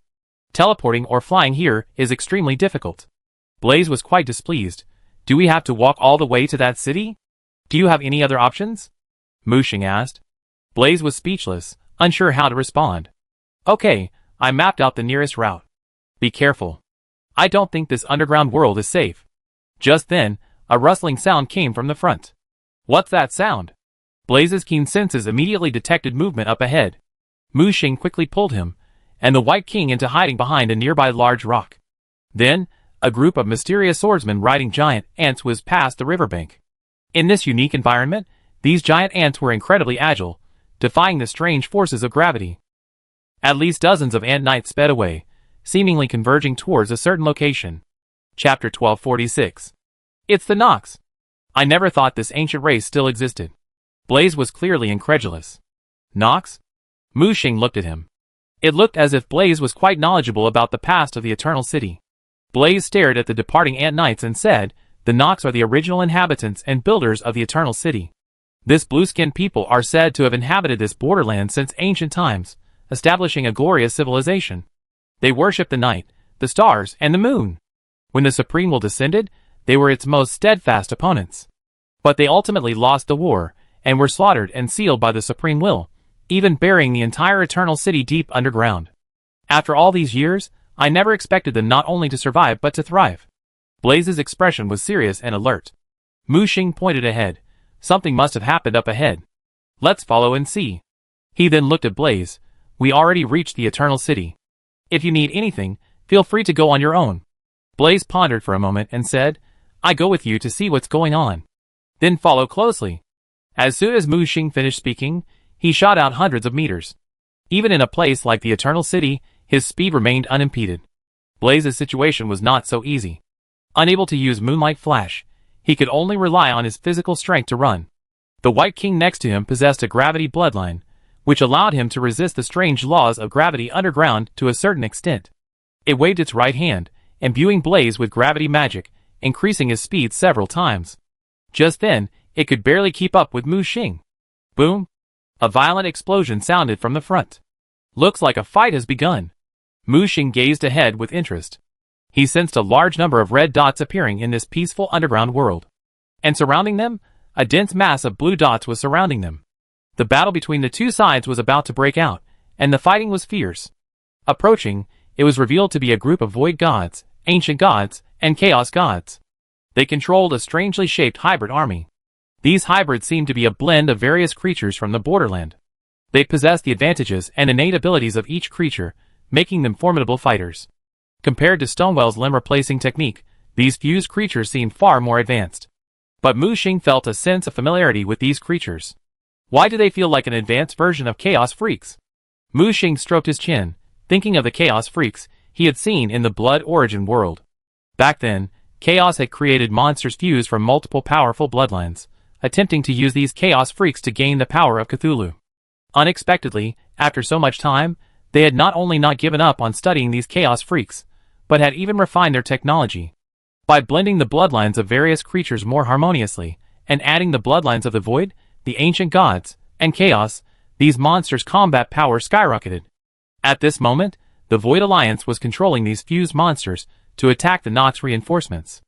Teleporting or flying here is extremely difficult." Blaze was quite displeased. "Do we have to walk all the way to that city? Do you have any other options?" Mu Xing asked. Blaze was speechless, unsure how to respond. "Okay, I mapped out the nearest route. Be careful. I don't think this underground world is safe." Just then, a rustling sound came from the front. "What's that sound?" Blaze's keen senses immediately detected movement up ahead. Mu Xing quickly pulled him, and the White King into hiding behind a nearby large rock. Then, a group of mysterious swordsmen riding giant ants whizzed past the riverbank. In this unique environment, these giant ants were incredibly agile, defying the strange forces of gravity. At least dozens of ant knights sped away, seemingly converging towards a certain location. Chapter 1246. It's the Nox. I never thought this ancient race still existed. Blaze was clearly incredulous. Nox? Mu Xing looked at him. It looked as if Blaze was quite knowledgeable about the past of the Eternal City. Blaze stared at the departing Ant Knights and said, "The Nox are the original inhabitants and builders of the Eternal City. This blue-skinned people are said to have inhabited this borderland since ancient times, establishing a glorious civilization. They worship the night, the stars, and the moon. When the Supreme Will descended, they were its most steadfast opponents. But they ultimately lost the war, and were slaughtered and sealed by the Supreme Will, even burying the entire Eternal City deep underground. After all these years, I never expected them not only to survive but to thrive." Blaze's expression was serious and alert. Mu Xing pointed ahead. Something must have happened up ahead. "Let's follow and see." He then looked at Blaze. "We already reached the Eternal City. If you need anything, feel free to go on your own." Blaze pondered for a moment and said, "I go with you to see what's going on. Then follow closely." As soon as Mu Xing finished speaking, he shot out hundreds of meters. Even in a place like the Eternal City, his speed remained unimpeded. Blaze's situation was not so easy. Unable to use Moonlight Flash, he could only rely on his physical strength to run. The White King next to him possessed a gravity bloodline, which allowed him to resist the strange laws of gravity underground to a certain extent. It waved its right hand, imbuing Blaze with gravity magic, increasing his speed several times. Just then, it could barely keep up with Mu Xing. Boom! A violent explosion sounded from the front. "Looks like a fight has begun." Mu Xing gazed ahead with interest. He sensed a large number of red dots appearing in this peaceful underground world. And surrounding them, a dense mass of blue dots was surrounding them. The battle between the two sides was about to break out, and the fighting was fierce. Approaching, it was revealed to be a group of void gods, ancient gods, and chaos gods. They controlled a strangely shaped hybrid army. These hybrids seemed to be a blend of various creatures from the borderland. They possessed the advantages and innate abilities of each creature, making them formidable fighters. Compared to Stonewell's limb-replacing technique, these fused creatures seemed far more advanced. But Mu Xing felt a sense of familiarity with these creatures. Why do they feel like an advanced version of Chaos Freaks? Mu Xing stroked his chin, thinking of the Chaos Freaks he had seen in the Blood Origin world. Back then, Chaos had created monsters fused from multiple powerful bloodlines, attempting to use these Chaos Freaks to gain the power of Cthulhu. Unexpectedly, after so much time, they had not only not given up on studying these Chaos Freaks, but had even refined their technology. By blending the bloodlines of various creatures more harmoniously, and adding the bloodlines of the Void, the Ancient Gods, and Chaos, these monsters' combat power skyrocketed. At this moment, the Void Alliance was controlling these fused monsters to attack the Nox reinforcements.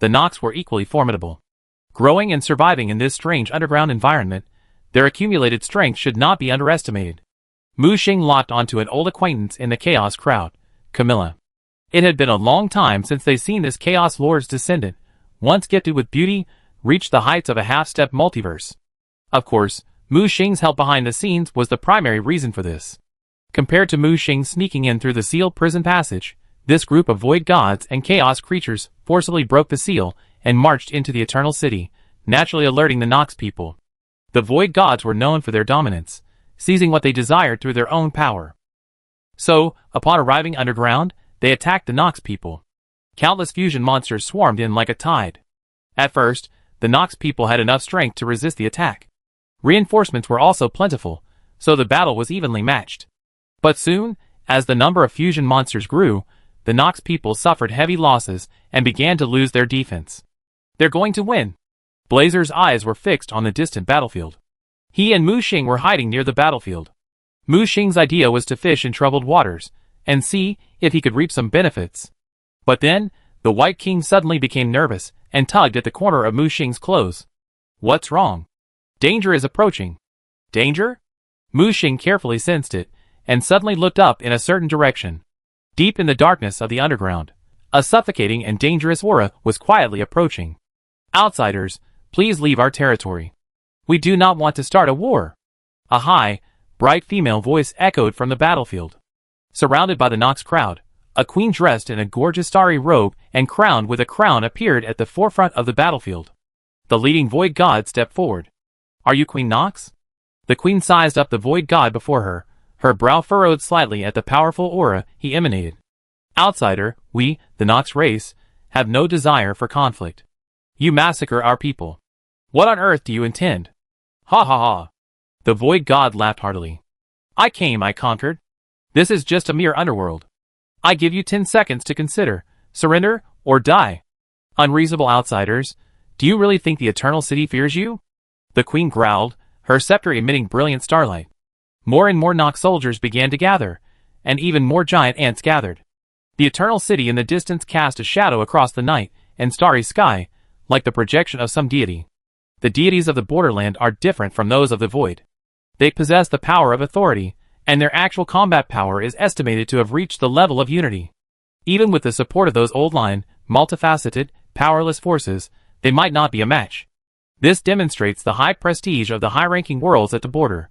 The Nox were equally formidable. Growing and surviving in this strange underground environment, their accumulated strength should not be underestimated. Mu Xing locked onto an old acquaintance in the Chaos crowd, Camilla. It had been a long time since they'd seen this Chaos Lord's descendant, once gifted with beauty, reach the heights of a half-step multiverse. Of course, Mu Xing's help behind the scenes was the primary reason for this. Compared to Mu Xing sneaking in through the sealed prison passage, this group of void gods and chaos creatures forcibly broke the seal and marched into the Eternal City, naturally alerting the Nox people. The void gods were known for their dominance, seizing what they desired through their own power. So, upon arriving underground, they attacked the Nox people. Countless fusion monsters swarmed in like a tide. At first, the Nox people had enough strength to resist the attack. Reinforcements were also plentiful, so the battle was evenly matched. But soon, as the number of fusion monsters grew, the Nox people suffered heavy losses and began to lose their defense. "They're going to win." Blazer's eyes were fixed on the distant battlefield. He and Mu Xing were hiding near the battlefield. Mu Xing's idea was to fish in troubled waters, and see if he could reap some benefits. But then, the White King suddenly became nervous and tugged at the corner of Mu Xing's clothes. "What's wrong?" "Danger is approaching." "Danger?" Mu Xing carefully sensed it, and suddenly looked up in a certain direction. Deep in the darkness of the underground, a suffocating and dangerous aura was quietly approaching. "Outsiders, please leave our territory. We do not want to start a war." A high, bright female voice echoed from the battlefield. Surrounded by the Nox crowd, a queen dressed in a gorgeous starry robe and crowned with a crown appeared at the forefront of the battlefield. The leading void god stepped forward. "Are you Queen Nox?" The queen sized up the void god before her, her brow furrowed slightly at the powerful aura he emanated. "Outsider, we, the Nox race, have no desire for conflict. You massacre our people. What on earth do you intend?" "Ha ha ha." The void god laughed heartily. "I came, I conquered. This is just a mere underworld. I give you 10 seconds to consider. Surrender, or die. Unreasonable outsiders, do you really think the Eternal City fears you? The queen growled, her scepter emitting brilliant starlight. More and more Nox soldiers began to gather, and even more giant ants gathered. The Eternal City in the distance cast a shadow across the night and starry sky, like the projection of some deity. The deities of the borderland are different from those of the void. They possess the power of authority, and their actual combat power is estimated to have reached the level of unity. Even with the support of those old-line, multifaceted, powerless forces, they might not be a match. This demonstrates the high prestige of the high-ranking worlds at the border.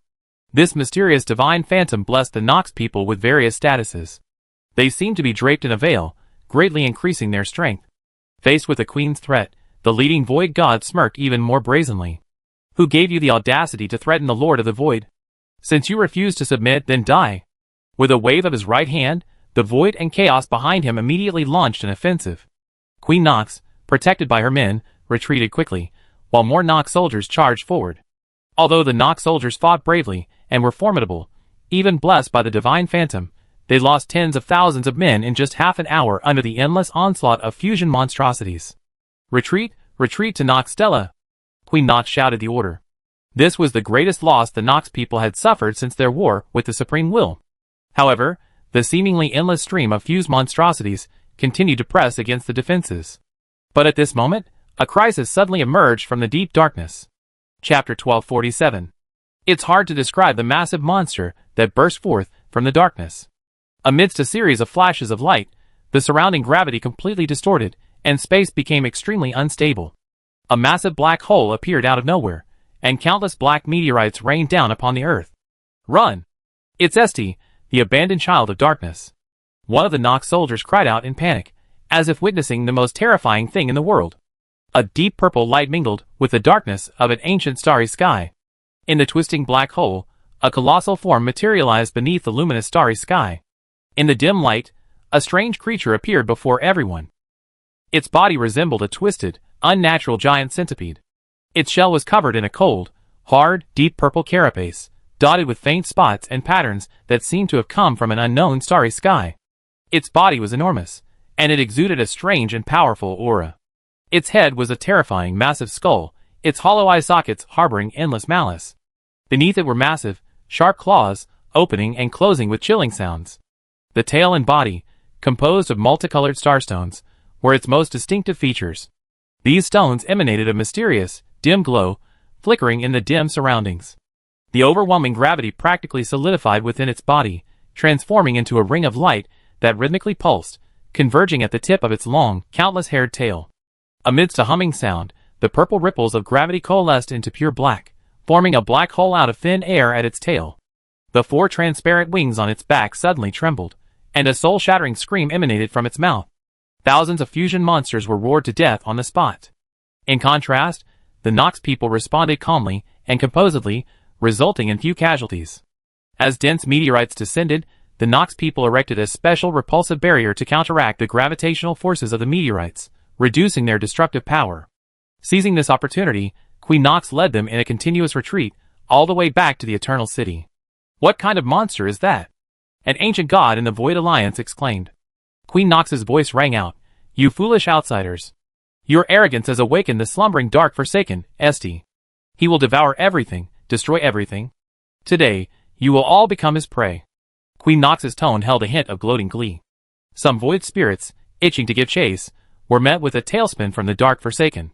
This mysterious divine phantom blessed the Nox people with various statuses. They seemed to be draped in a veil, greatly increasing their strength. Faced with the queen's threat, the leading void god smirked even more brazenly. Who gave you the audacity to threaten the Lord of the Void? Since you refuse to submit, then die. With a wave of his right hand, the void and chaos behind him immediately launched an offensive. Queen Nox, protected by her men, retreated quickly, while more Nox soldiers charged forward. Although the Nox soldiers fought bravely and were formidable, even blessed by the divine phantom, they lost tens of thousands of men in just half an hour under the endless onslaught of fusion monstrosities. Retreat, retreat to Nox Stella! Queen Nox shouted the order. This was the greatest loss the Nox people had suffered since their war with the Supreme Will. However, the seemingly endless stream of fused monstrosities continued to press against the defenses. But at this moment, a crisis suddenly emerged from the deep darkness. Chapter 1247. It's hard to describe the massive monster that burst forth from the darkness. Amidst a series of flashes of light, the surrounding gravity completely distorted, and space became extremely unstable. A massive black hole appeared out of nowhere, and countless black meteorites rained down upon the earth. Run! It's Esti, the abandoned child of darkness. One of the Nox soldiers cried out in panic, as if witnessing the most terrifying thing in the world. A deep purple light mingled with the darkness of an ancient starry sky. In the twisting black hole, a colossal form materialized beneath the luminous starry sky. In the dim light, a strange creature appeared before everyone. Its body resembled a twisted, unnatural giant centipede. Its shell was covered in a cold, hard, deep purple carapace, dotted with faint spots and patterns that seemed to have come from an unknown starry sky. Its body was enormous, and it exuded a strange and powerful aura. Its head was a terrifying, massive skull, its hollow eye sockets harboring endless malice. Beneath it were massive, sharp claws, opening and closing with chilling sounds. The tail and body, composed of multicolored starstones, were its most distinctive features. These stones emanated a mysterious, dim glow, flickering in the dim surroundings. The overwhelming gravity practically solidified within its body, transforming into a ring of light that rhythmically pulsed, converging at the tip of its long, countless-haired tail. Amidst a humming sound, the purple ripples of gravity coalesced into pure black, forming a black hole out of thin air at its tail. The four transparent wings on its back suddenly trembled, and a soul-shattering scream emanated from its mouth. Thousands of fusion monsters were roared to death on the spot. In contrast, the Nox people responded calmly and composedly, resulting in few casualties. As dense meteorites descended, the Nox people erected a special repulsive barrier to counteract the gravitational forces of the meteorites, reducing their destructive power. Seizing this opportunity, Queen Nox led them in a continuous retreat, all the way back to the Eternal City. "What kind of monster is that?" an ancient god in the Void Alliance exclaimed. Queen Nox's voice rang out, "You foolish outsiders. Your arrogance has awakened the slumbering dark Forsaken, Esti. He will devour everything, destroy everything. Today, you will all become his prey." Queen Nox's tone held a hint of gloating glee. Some void spirits, itching to give chase, were met with a tailspin from the dark Forsaken.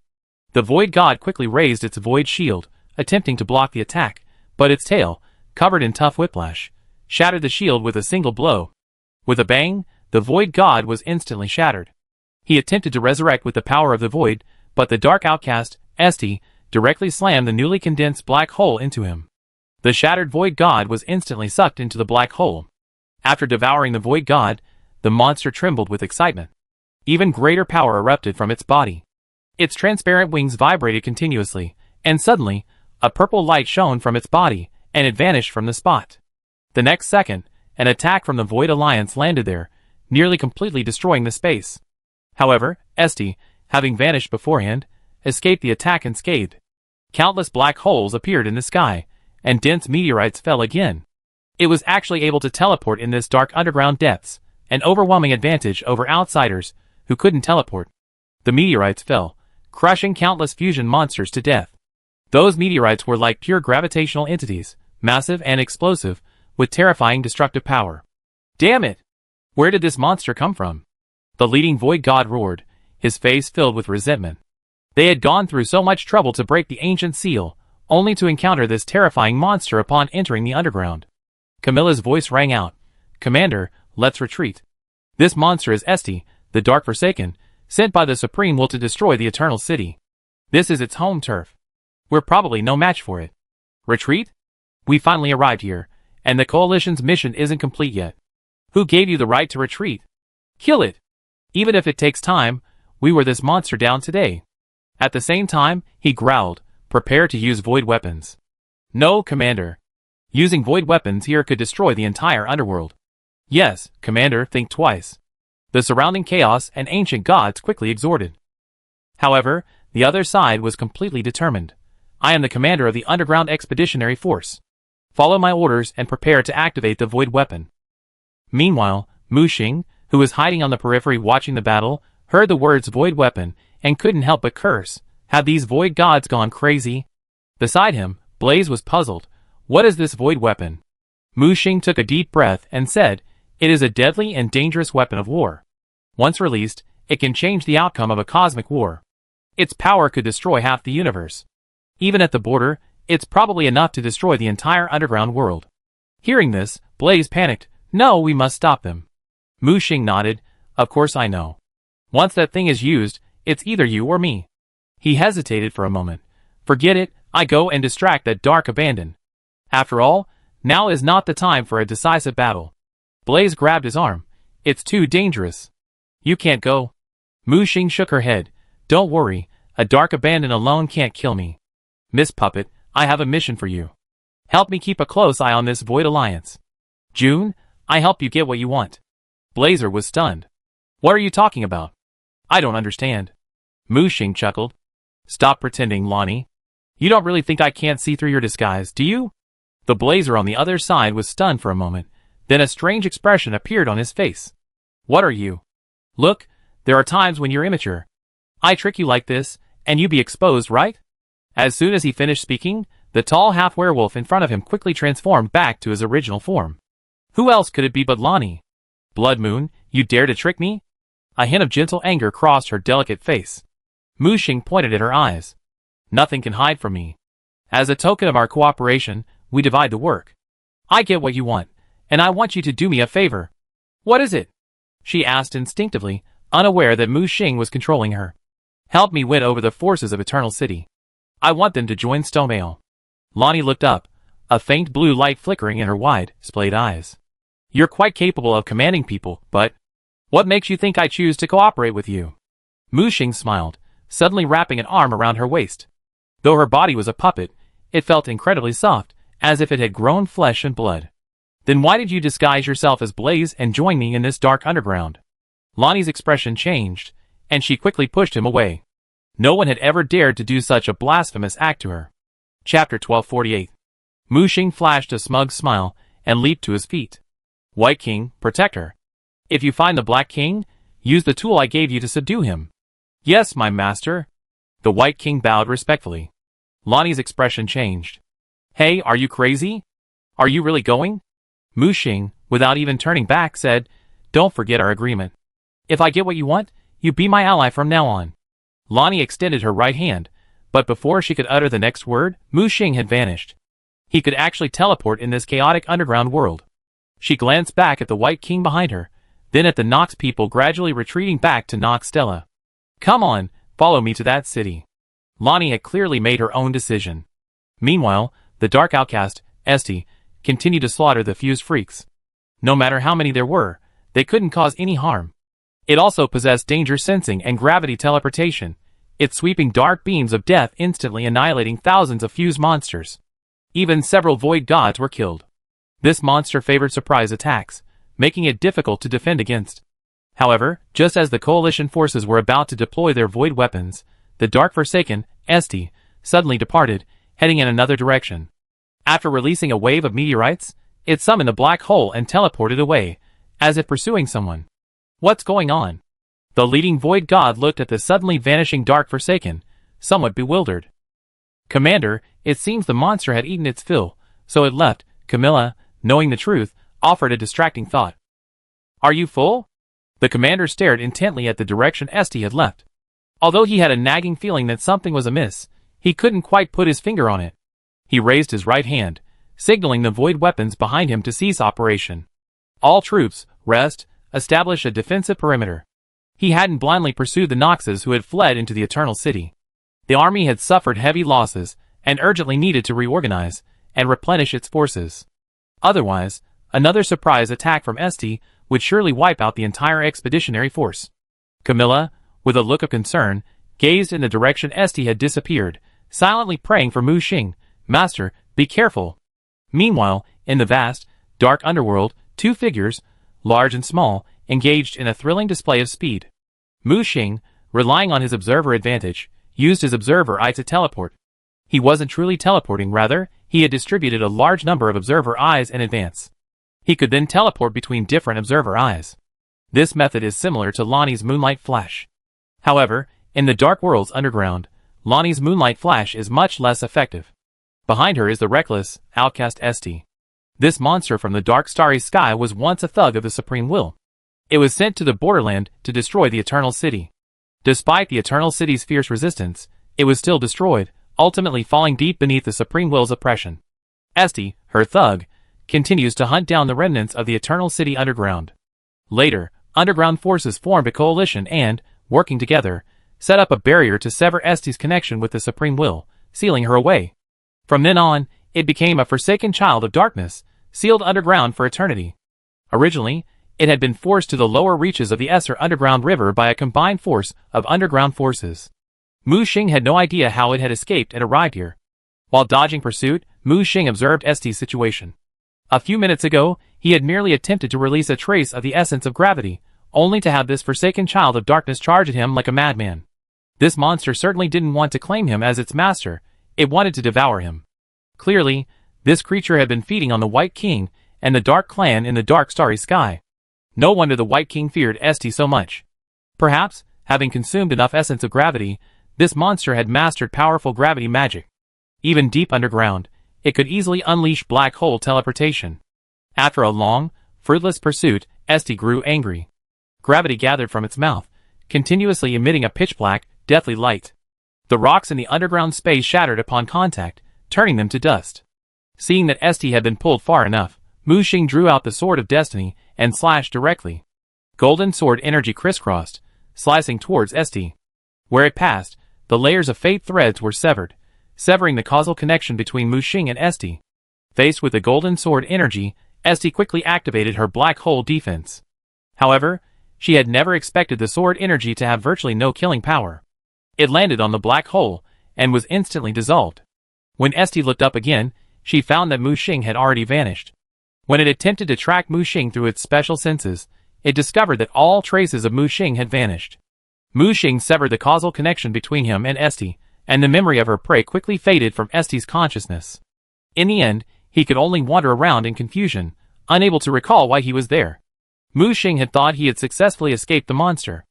The void god quickly raised its void shield, attempting to block the attack, but its tail, covered in tough whiplash, shattered the shield with a single blow. With a bang, the void god was instantly shattered. He attempted to resurrect with the power of the void, but the dark outcast, Esti, directly slammed the newly condensed black hole into him. The shattered void god was instantly sucked into the black hole. After devouring the void god, the monster trembled with excitement. Even greater power erupted from its body. Its transparent wings vibrated continuously, and suddenly, a purple light shone from its body, and it vanished from the spot. The next second, an attack from the Void Alliance landed there, nearly completely destroying the space. However, Esti, having vanished beforehand, escaped the attack unscathed. Countless black holes appeared in the sky, and dense meteorites fell again. It was actually able to teleport in this dark underground depths, an overwhelming advantage over outsiders who couldn't teleport. The meteorites fell, crushing countless fusion monsters to death. Those meteorites were like pure gravitational entities, massive and explosive, with terrifying destructive power. Damn it! Where did this monster come from? The leading void god roared, his face filled with resentment. They had gone through so much trouble to break the ancient seal, only to encounter this terrifying monster upon entering the underground. Camilla's voice rang out. Commander, let's retreat. This monster is Esti, the Dark Forsaken, sent by the Supreme Will to destroy the Eternal City. This is its home turf. We're probably no match for it. Retreat? We finally arrived here, and the Coalition's mission isn't complete yet. Who gave you the right to retreat? Kill it! Even if it takes time, we were this monster down today. At the same time, he growled, prepare to use void weapons. No, Commander. Using void weapons here could destroy the entire underworld. Yes, Commander, think twice. The surrounding chaos and ancient gods quickly exhorted. However, the other side was completely determined. I am the commander of the Underground Expeditionary Force. Follow my orders and prepare to activate the void weapon. Meanwhile, Mu Xing, who was hiding on the periphery watching the battle, heard the words void weapon and couldn't help but curse. Have these void gods gone crazy? Beside him, Blaze was puzzled. What is this void weapon? Mu Xing took a deep breath and said, it is a deadly and dangerous weapon of war. Once released, it can change the outcome of a cosmic war. Its power could destroy half the universe. Even at the border, it's probably enough to destroy the entire underground world. Hearing this, Blaze panicked. No, we must stop them. Mu Xing nodded. Of course I know. Once that thing is used, it's either you or me. He hesitated for a moment. Forget it, I go and distract that dark abandon. After all, now is not the time for a decisive battle. Blaze grabbed his arm. It's too dangerous. You can't go. Mu Xing shook her head. Don't worry, a dark abandon alone can't kill me. Miss Puppet, I have a mission for you. Help me keep a close eye on this Void Alliance. June, I help you get what you want. Blazer was stunned. What are you talking about? I don't understand. Mu Xing chuckled. Stop pretending, Lonnie. You don't really think I can't see through your disguise, do you? The Blazer on the other side was stunned for a moment, then a strange expression appeared on his face. What are you? Look, there are times when you're immature. I trick you like this, and you be exposed, right? As soon as he finished speaking, the tall half-werewolf in front of him quickly transformed back to his original form. Who else could it be but Lonnie? Blood Moon, you dare to trick me? A hint of gentle anger crossed her delicate face. Mu Xing pointed at her eyes. Nothing can hide from me. As a token of our cooperation, we divide the work. I get what you want, and I want you to do me a favor. What is it? She asked instinctively, unaware that Mu Xing was controlling her. Help me win over the forces of Eternal City. I want them to join Stonemail. Lonnie looked up, a faint blue light flickering in her wide, splayed eyes. You're quite capable of commanding people, but what makes you think I choose to cooperate with you? Mu Xing smiled, suddenly wrapping an arm around her waist. Though her body was a puppet, it felt incredibly soft, as if it had grown flesh and blood. Then why did you disguise yourself as Blaze and join me in this dark underground? Lonnie's expression changed, and she quickly pushed him away. No one had ever dared to do such a blasphemous act to her. Chapter 1248. Mu Xing flashed a smug smile and leaped to his feet. White King, protect her. If you find the Black King, use the tool I gave you to subdue him. Yes, my master. The White King bowed respectfully. Lonnie's expression changed. Hey, are you crazy? Are you really going? Mu Xing, without even turning back, said, Don't forget our agreement. If I get what you want, you be my ally from now on. Lonnie extended her right hand, but before she could utter the next word, Mu Xing had vanished. He could actually teleport in this chaotic underground world. She glanced back at the White King behind her, then at the Nox people gradually retreating back to Nox Stella. Come on, follow me to that city. Lonnie had clearly made her own decision. Meanwhile, the Dark Outcast, Esti, continued to slaughter the fused freaks. No matter how many there were, they couldn't cause any harm. It also possessed danger sensing and gravity teleportation, its sweeping dark beams of death instantly annihilating thousands of fused monsters. Even several void gods were killed. This monster favored surprise attacks, making it difficult to defend against. However, just as the coalition forces were about to deploy their void weapons, the Dark Forsaken, Esti, suddenly departed, heading in another direction. After releasing a wave of meteorites, It summoned the black hole and teleported away, as if pursuing someone. What's going on? The leading void god looked at the suddenly vanishing Dark Forsaken, somewhat bewildered. Commander, it seems the monster had eaten its fill, so it left. Camilla, knowing the truth, offered a distracting thought. Are you full? The commander stared intently at the direction Esty had left. Although he had a nagging feeling that something was amiss, he couldn't quite put his finger on it. He raised his right hand, signaling the void weapons behind him to cease operation. All troops, rest, establish a defensive perimeter. He hadn't blindly pursued the Noxes who had fled into the Eternal City. The army had suffered heavy losses and urgently needed to reorganize and replenish its forces. Otherwise, another surprise attack from Esty would surely wipe out the entire expeditionary force. Camilla, with a look of concern, gazed in the direction Esty had disappeared, silently praying for Mu Xing. Master, be careful. Meanwhile, in the vast, dark underworld, two figures, large and small, engaged in a thrilling display of speed. Mu Xing, relying on his observer advantage, used his observer eye to teleport. He wasn't truly teleporting, rather, he had distributed a large number of observer eyes in advance. He could then teleport between different observer eyes. This method is similar to Lonnie's Moonlight Flash. However, in the Dark World's underground, Lonnie's Moonlight Flash is much less effective. Behind her is the reckless, outcast Esty. This monster from the dark starry sky was once a thug of the Supreme Will. It was sent to the borderland to destroy the Eternal City. Despite the Eternal City's fierce resistance, it was still destroyed, ultimately falling deep beneath the Supreme Will's oppression. Esty, her thug, continues to hunt down the remnants of the Eternal City underground. Later, underground forces formed a coalition and, working together, set up a barrier to sever Esty's connection with the Supreme Will, sealing her away. From then on, it became a forsaken child of darkness, sealed underground for eternity. Originally, it had been forced to the lower reaches of the Esser underground river by a combined force of underground forces. Mu Xing had no idea how it had escaped and arrived here. While dodging pursuit, Mu Xing observed Esty's situation. A few minutes ago, he had merely attempted to release a trace of the essence of gravity, only to have this forsaken child of darkness charge at him like a madman. This monster certainly didn't want to claim him as its master, it wanted to devour him. Clearly, this creature had been feeding on the White King and the Dark Clan in the dark starry sky. No wonder the White King feared Esty so much. Perhaps, having consumed enough essence of gravity, this monster had mastered powerful gravity magic. Even deep underground, it could easily unleash black hole teleportation. After a long, fruitless pursuit, Esty grew angry. Gravity gathered from its mouth, continuously emitting a pitch-black, deathly light. The rocks in the underground space shattered upon contact, turning them to dust. Seeing that Esty had been pulled far enough, Mu Xing drew out the Sword of Destiny and slashed directly. Golden sword energy crisscrossed, slicing towards Esty. Where it passed, the layers of fate threads were severed, severing the causal connection between Mu Xing and Esty. Faced with the golden sword energy, Esty quickly activated her black hole defense. However, she had never expected the sword energy to have virtually no killing power. It landed on the black hole, and was instantly dissolved. When Esty looked up again, she found that Mu Xing had already vanished. When it attempted to track Mu Xing through its special senses, it discovered that all traces of Mu Xing had vanished. Mu Xing severed the causal connection between him and Esty, and the memory of her prey quickly faded from Esty's consciousness. In the end, he could only wander around in confusion, unable to recall why he was there. Mu Xing had thought he had successfully escaped the monster.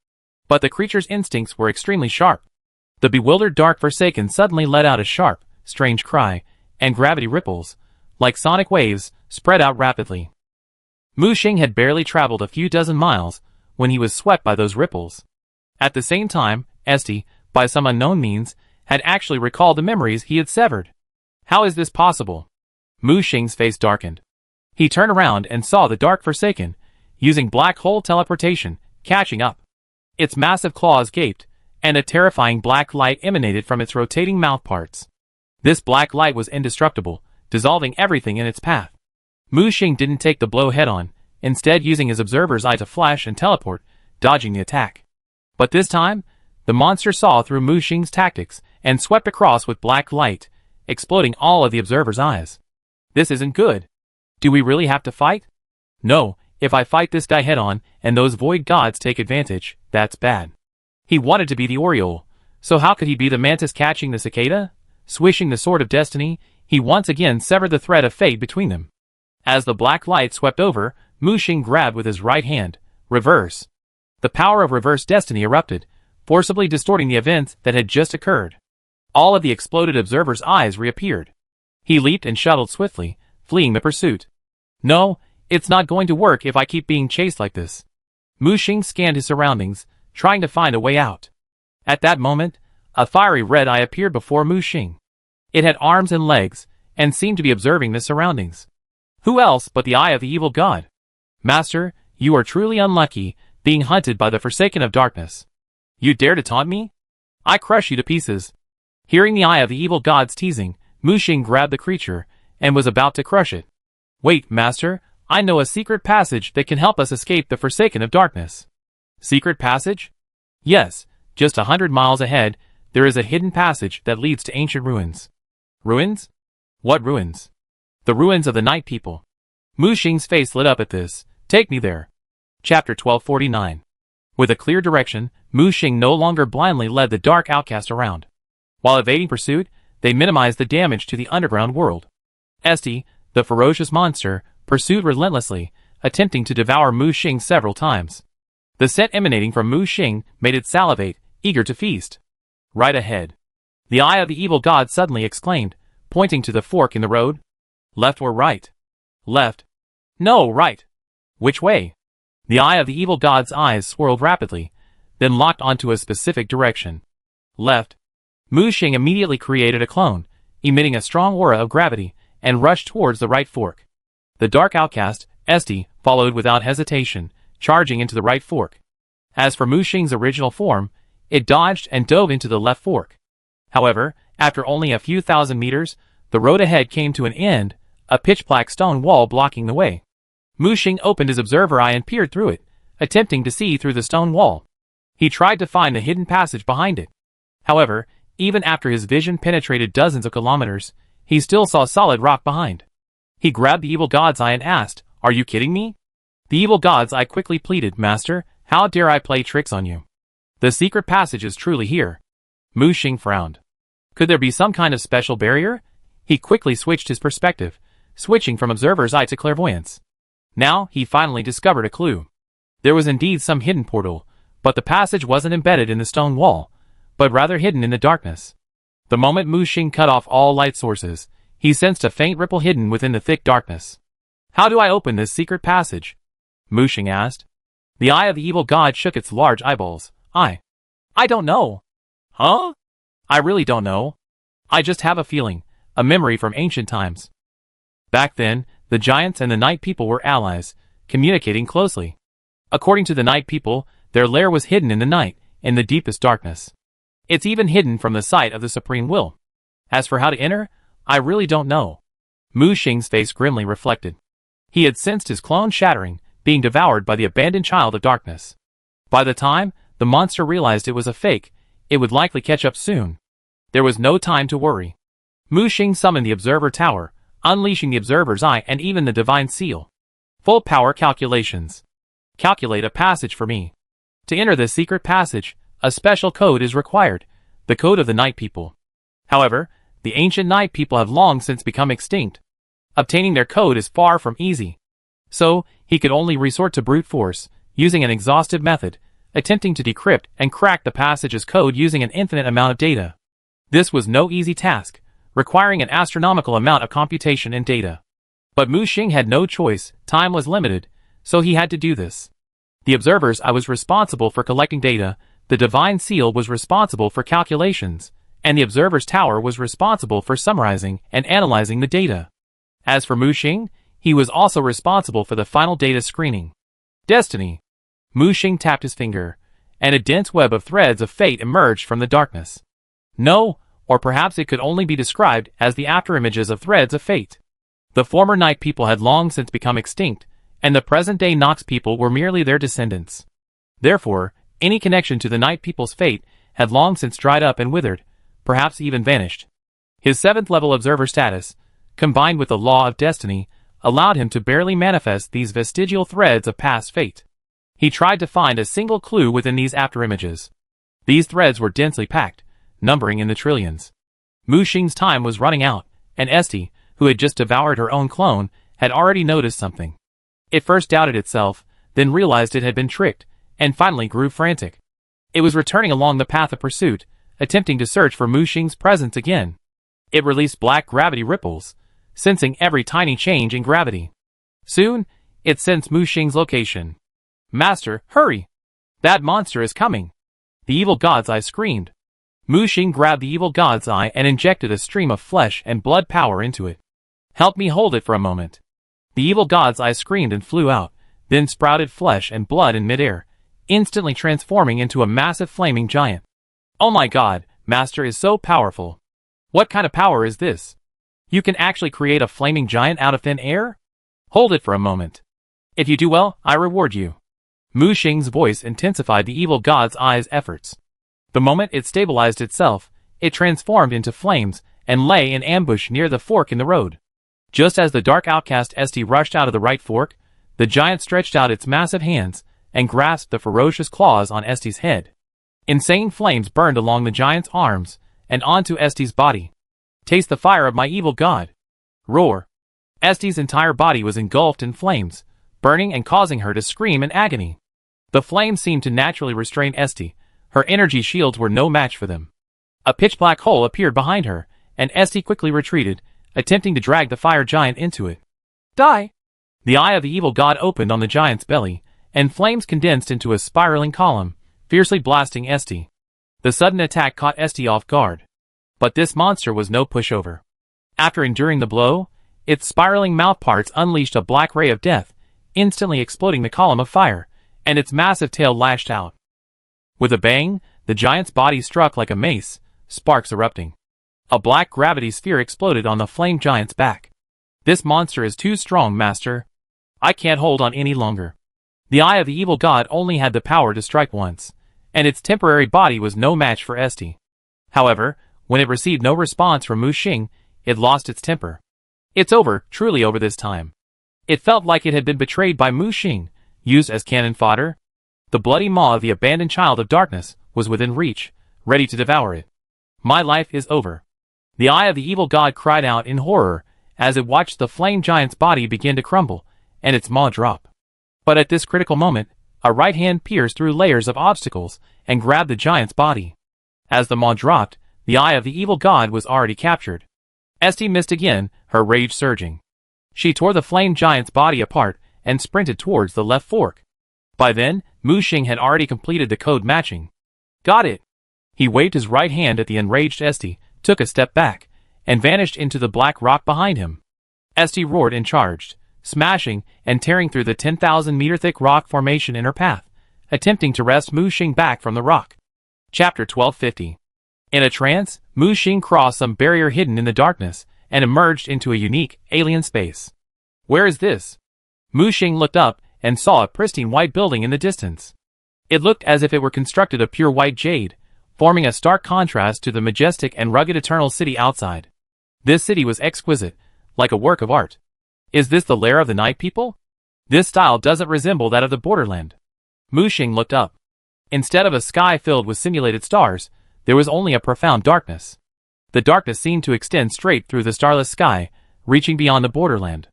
But the creature's instincts were extremely sharp. The bewildered Dark Forsaken suddenly let out a sharp, strange cry, and gravity ripples, like sonic waves, spread out rapidly. Mu Xing had barely traveled a few dozen miles when he was swept by those ripples. At the same time, Esty, by some unknown means, had actually recalled the memories he had severed. How is this possible? Mu Xing's face darkened. He turned around and saw the Dark Forsaken, using black hole teleportation, catching up. Its massive claws gaped, and a terrifying black light emanated from its rotating mouthparts. This black light was indestructible, dissolving everything in its path. Mu Xing didn't take the blow head-on, instead using his observer's eye to flash and teleport, dodging the attack. But this time, the monster saw through Mu Xing's tactics and swept across with black light, exploding all of the observer's eyes. This isn't good. Do we really have to fight? No, if I fight this guy head-on and those void gods take advantage, that's bad. He wanted to be the Oriole, so how could he be the mantis catching the cicada? Swishing the Sword of Destiny, he once again severed the thread of fate between them. As the black light swept over, Muxing grabbed with his right hand. Reverse. The power of reverse destiny erupted, forcibly distorting the events that had just occurred. All of the exploded observer's eyes reappeared. He leaped and shuttled swiftly, fleeing the pursuit. No, it's not going to work if I keep being chased like this. Muxing scanned his surroundings, trying to find a way out. At that moment, a fiery red eye appeared before Muxing. It had arms and legs, and seemed to be observing the surroundings. Who else but the eye of the evil god? Master, you are truly unlucky, being hunted by the Forsaken of Darkness. You dare to taunt me? I crush you to pieces. Hearing the eye of the evil god's teasing, Muxing grabbed the creature, and was about to crush it. Wait, Master, I know a secret passage that can help us escape the Forsaken of Darkness. Secret passage? Yes, just 100 miles ahead, there is a hidden passage that leads to ancient ruins. Ruins? What ruins? The ruins of the Night People. Muxing's face lit up at this. Take me there. Chapter 1249. With a clear direction, Muxing no longer blindly led the dark outcast around. While evading pursuit, they minimized the damage to the underground world. Esti, the ferocious monster, pursued relentlessly, attempting to devour Muxing several times. The scent emanating from Muxing made it salivate, eager to feast. Right ahead. The eye of the evil god suddenly exclaimed, pointing to the fork in the road. Left or right? Left. No, right. Which way? The eye of the evil god's eyes swirled rapidly, then locked onto a specific direction. Left. Muxing immediately created a clone, emitting a strong aura of gravity, and rushed towards the right fork. The dark outcast, Esti, followed without hesitation, charging into the right fork. As for Muxing's original form, it dodged and dove into the left fork. However, after only a few thousand meters, the road ahead came to an end, a pitch-black stone wall blocking the way. Muxing opened his observer eye and peered through it, attempting to see through the stone wall. He tried to find the hidden passage behind it. However, even after his vision penetrated dozens of kilometers, he still saw solid rock behind. He grabbed the evil god's eye and asked, "Are you kidding me?" The evil god's eye quickly pleaded, "Master, how dare I play tricks on you? The secret passage is truly here." Muxing frowned. Could there be some kind of special barrier? He quickly switched his perspective, switching from observer's eye to clairvoyance. Now, he finally discovered a clue. There was indeed some hidden portal, but the passage wasn't embedded in the stone wall, but rather hidden in the darkness. The moment Muxing cut off all light sources, he sensed a faint ripple hidden within the thick darkness. How do I open this secret passage? Muxing asked. The eye of the evil god shook its large eyeballs. I don't know. Huh? I really don't know. I just have a feeling, a memory from ancient times. Back then, the giants and the Night People were allies, communicating closely. According to the Night People, their lair was hidden in the night, in the deepest darkness. It's even hidden from the sight of the Supreme Will. As for how to enter, I really don't know. Muxing's face grimly reflected. He had sensed his clone shattering, being devoured by the abandoned child of darkness. By the time the monster realized it was a fake, it would likely catch up soon. There was no time to worry. Muxing summoned the Observer Tower, unleashing the Observer's Eye and even the Divine Seal. Full power calculations. Calculate a passage for me. To enter this secret passage, a special code is required, the code of the Night People. However, the ancient Night People have long since become extinct. Obtaining their code is far from easy. So, he could only resort to brute force, using an exhaustive method, attempting to decrypt and crack the passage's code using an infinite amount of data. This was no easy task, requiring an astronomical amount of computation and data. But Muxing had no choice, time was limited, so he had to do this. The Observer's Eye was responsible for collecting data, the Divine Seal was responsible for calculations, and the Observer's Tower was responsible for summarizing and analyzing the data. As for Muxing, he was also responsible for the final data screening. Destiny. Muxing tapped his finger, and a dense web of threads of fate emerged from the darkness. No, or perhaps it could only be described as the afterimages of threads of fate. The former Night People had long since become extinct, and the present-day Nox people were merely their descendants. Therefore, any connection to the Night People's fate had long since dried up and withered, perhaps even vanished. His 7th-level observer status, combined with the law of destiny, allowed him to barely manifest these vestigial threads of past fate. He tried to find a single clue within these afterimages. These threads were densely packed, numbering in the trillions. Muxing's time was running out, and Esti, who had just devoured her own clone, had already noticed something. It first doubted itself, then realized it had been tricked, and finally grew frantic. It was returning along the path of pursuit, attempting to search for Mu Xing's presence again. It released black gravity ripples, sensing every tiny change in gravity. Soon, it sensed Mu Xing's location. "Master, hurry! That monster is coming!" The evil god's eye screamed. Mu Xing grabbed the evil god's eye and injected a stream of flesh and blood power into it. "Help me hold it for a moment." The evil god's eye screamed and flew out, then sprouted flesh and blood in midair, instantly transforming into a massive flaming giant. "Oh my god, Master is so powerful. What kind of power is this? You can actually create a flaming giant out of thin air? Hold it for a moment. If you do well, I reward you." Mu Xing's voice intensified the evil god's eye's efforts. The moment it stabilized itself, it transformed into flames and lay in ambush near the fork in the road. Just as the dark outcast Esti rushed out of the right fork, the giant stretched out its massive hands and grasped the ferocious claws on Esti's head. Insane flames burned along the giant's arms and onto Esti's body. "Taste the fire of my evil god!" Roar! Esti's entire body was engulfed in flames, burning and causing her to scream in agony. The flames seemed to naturally restrain Esti. Her energy shields were no match for them. A pitch-black hole appeared behind her, and Esti quickly retreated, attempting to drag the fire giant into it. "Die!" The eye of the evil god opened on the giant's belly, and flames condensed into a spiraling column, fiercely blasting Esti. The sudden attack caught Esti off guard. But this monster was no pushover. After enduring the blow, its spiraling mouthparts unleashed a black ray of death, instantly exploding the column of fire, and its massive tail lashed out. With a bang, the giant's body struck like a mace, sparks erupting. A black gravity sphere exploded on the flame giant's back. "This monster is too strong, Master. I can't hold on any longer." The eye of the evil god only had the power to strike once, and its temporary body was no match for Esti. However, when it received no response from Mu Xing, it lost its temper. "It's over, truly over this time." It felt like it had been betrayed by Mu Xing, used as cannon fodder. The bloody maw of the abandoned child of darkness was within reach, ready to devour it. "My life is over." The eye of the evil god cried out in horror as it watched the flame giant's body begin to crumble and its maw drop. But at this critical moment, a right hand pierced through layers of obstacles and grabbed the giant's body. As the maw dropped, the eye of the evil god was already captured. Esti missed again, her rage surging. She tore the flame giant's body apart and sprinted towards the left fork. By then, Mu Xing had already completed the code matching. "Got it!" He waved his right hand at the enraged Esti, took a step back, and vanished into the black rock behind him. Esti roared and charged, smashing and tearing through the 10,000-meter-thick rock formation in her path, attempting to wrest Mu Xing back from the rock. Chapter 1250. In a trance, Mu Xing crossed some barrier hidden in the darkness and emerged into a unique, alien space. "Where is this?" Mu Xing looked up and saw a pristine white building in the distance. It looked as if it were constructed of pure white jade, forming a stark contrast to the majestic and rugged eternal city outside. This city was exquisite, like a work of art. "Is this the lair of the Night People? This style doesn't resemble that of the borderland." Mu Xing looked up. Instead of a sky filled with simulated stars, there was only a profound darkness. The darkness seemed to extend straight through the starless sky, reaching beyond the borderland.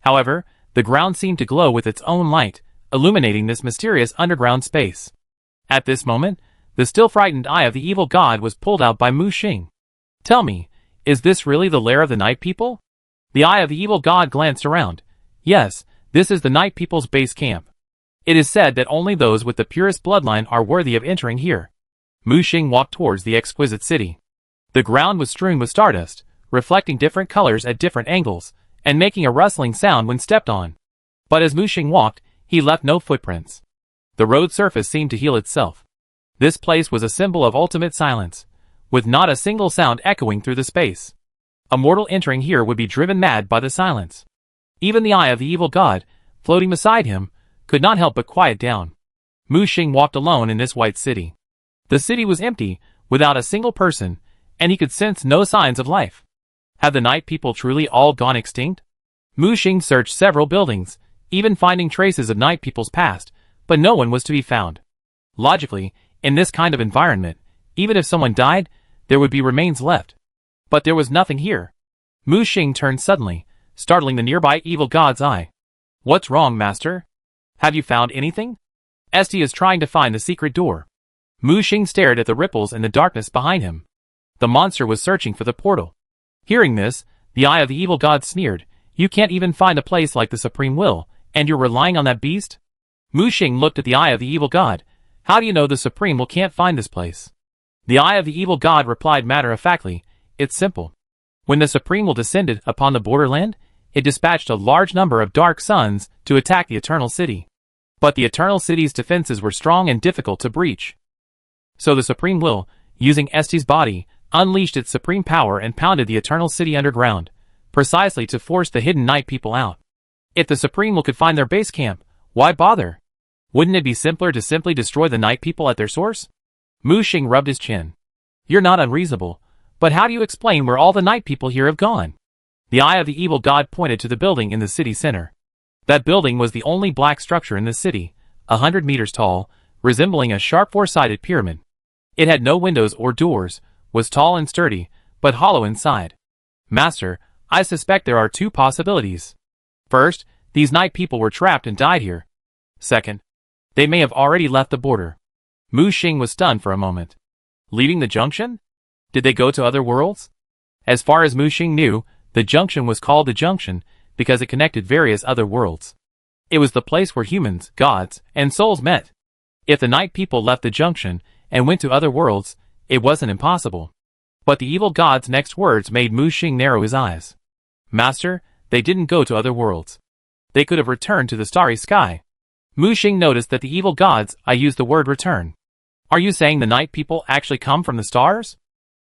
However, the ground seemed to glow with its own light, illuminating this mysterious underground space. At this moment, the still frightened eye of the evil god was pulled out by Mu Xing. "Tell me, is this really the lair of the Night People?" The eye of the evil god glanced around. "Yes, this is the Night People's base camp. It is said that only those with the purest bloodline are worthy of entering here." Mu Xing walked towards the exquisite city. The ground was strewn with stardust, reflecting different colors at different angles, and making a rustling sound when stepped on. But as Mu Xing walked, he left no footprints. The road surface seemed to heal itself. This place was a symbol of ultimate silence, with not a single sound echoing through the space. A mortal entering here would be driven mad by the silence. Even the eye of the evil god, floating beside him, could not help but quiet down. Mu Xing walked alone in this white city. The city was empty, without a single person, and he could sense no signs of life. Had the Night People truly all gone extinct? Mu Xing searched several buildings, even finding traces of Night People's past, but no one was to be found. Logically, in this kind of environment, even if someone died, there would be remains left. But there was nothing here. Mu Xing turned suddenly, startling the nearby evil god's eye. What's wrong, master? Have you found anything? Esti is trying to find the secret door. Mu Xing stared at the ripples in the darkness behind him. The monster was searching for the portal. Hearing this, the eye of the evil god sneered. You can't even find a place like the Supreme Will, and you're relying on that beast? Mu Xing looked at the eye of the evil god. How do you know the Supreme Will can't find this place? The eye of the evil god replied matter-of-factly, it's simple. When the Supreme Will descended upon the borderland, it dispatched a large number of dark suns to attack the Eternal City. But the Eternal City's defenses were strong and difficult to breach. So the Supreme Will, using Esti's body, unleashed its supreme power and pounded the Eternal City underground, precisely to force the hidden Night People out. If the Supreme Will could find their base camp, why bother? Wouldn't it be simpler to simply destroy the Night People at their source? Mu Xing rubbed his chin. You're not unreasonable, but how do you explain where all the Night People here have gone? The eye of the evil god pointed to the building in the city center. That building was the only black structure in the city, 100 meters tall, resembling a sharp four-sided pyramid. It had no windows or doors, was tall and sturdy, but hollow inside. Master, I suspect there are two possibilities. First, these Night People were trapped and died here. Second, they may have already left the border. Mu Xing was stunned for a moment. Leaving the junction? Did they go to other worlds? As far as Mu Xing knew, the junction was called the junction because it connected various other worlds. It was the place where humans, gods, and souls met. If the Night People left the junction and went to other worlds, it wasn't impossible. But the evil god's next words made Mu Xing narrow his eyes. Master, they didn't go to other worlds. They could have returned to the starry sky. Mu Xing noticed that the evil gods, I used the word return. Are you saying the Night People actually come from the stars?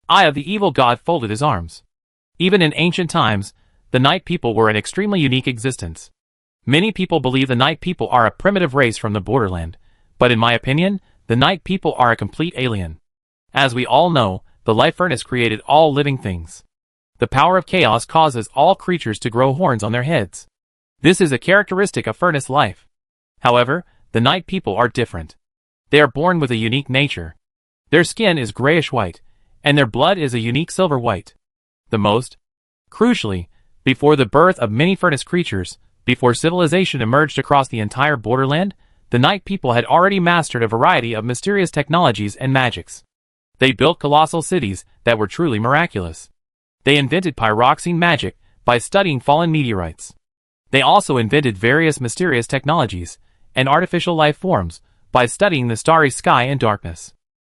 Eye of the evil god folded his arms. Even in ancient times, the Night People were an extremely unique existence. Many people believe the Night People are a primitive race from the borderland, but in my opinion, the Night People are a complete alien. As we all know, the life furnace created all living things. The power of chaos causes all creatures to grow horns on their heads. This is a characteristic of furnace life. However, the Night People are different. They are born with a unique nature. Their skin is grayish-white, and their blood is a unique silver-white. Crucially, before the birth of many furnace creatures, before civilization emerged across the entire borderland, the Night People had already mastered a variety of mysterious technologies and magics. They built colossal cities that were truly miraculous. They invented pyroxene magic by studying fallen meteorites. They also invented various mysterious technologies and artificial life forms by studying the starry sky and darkness.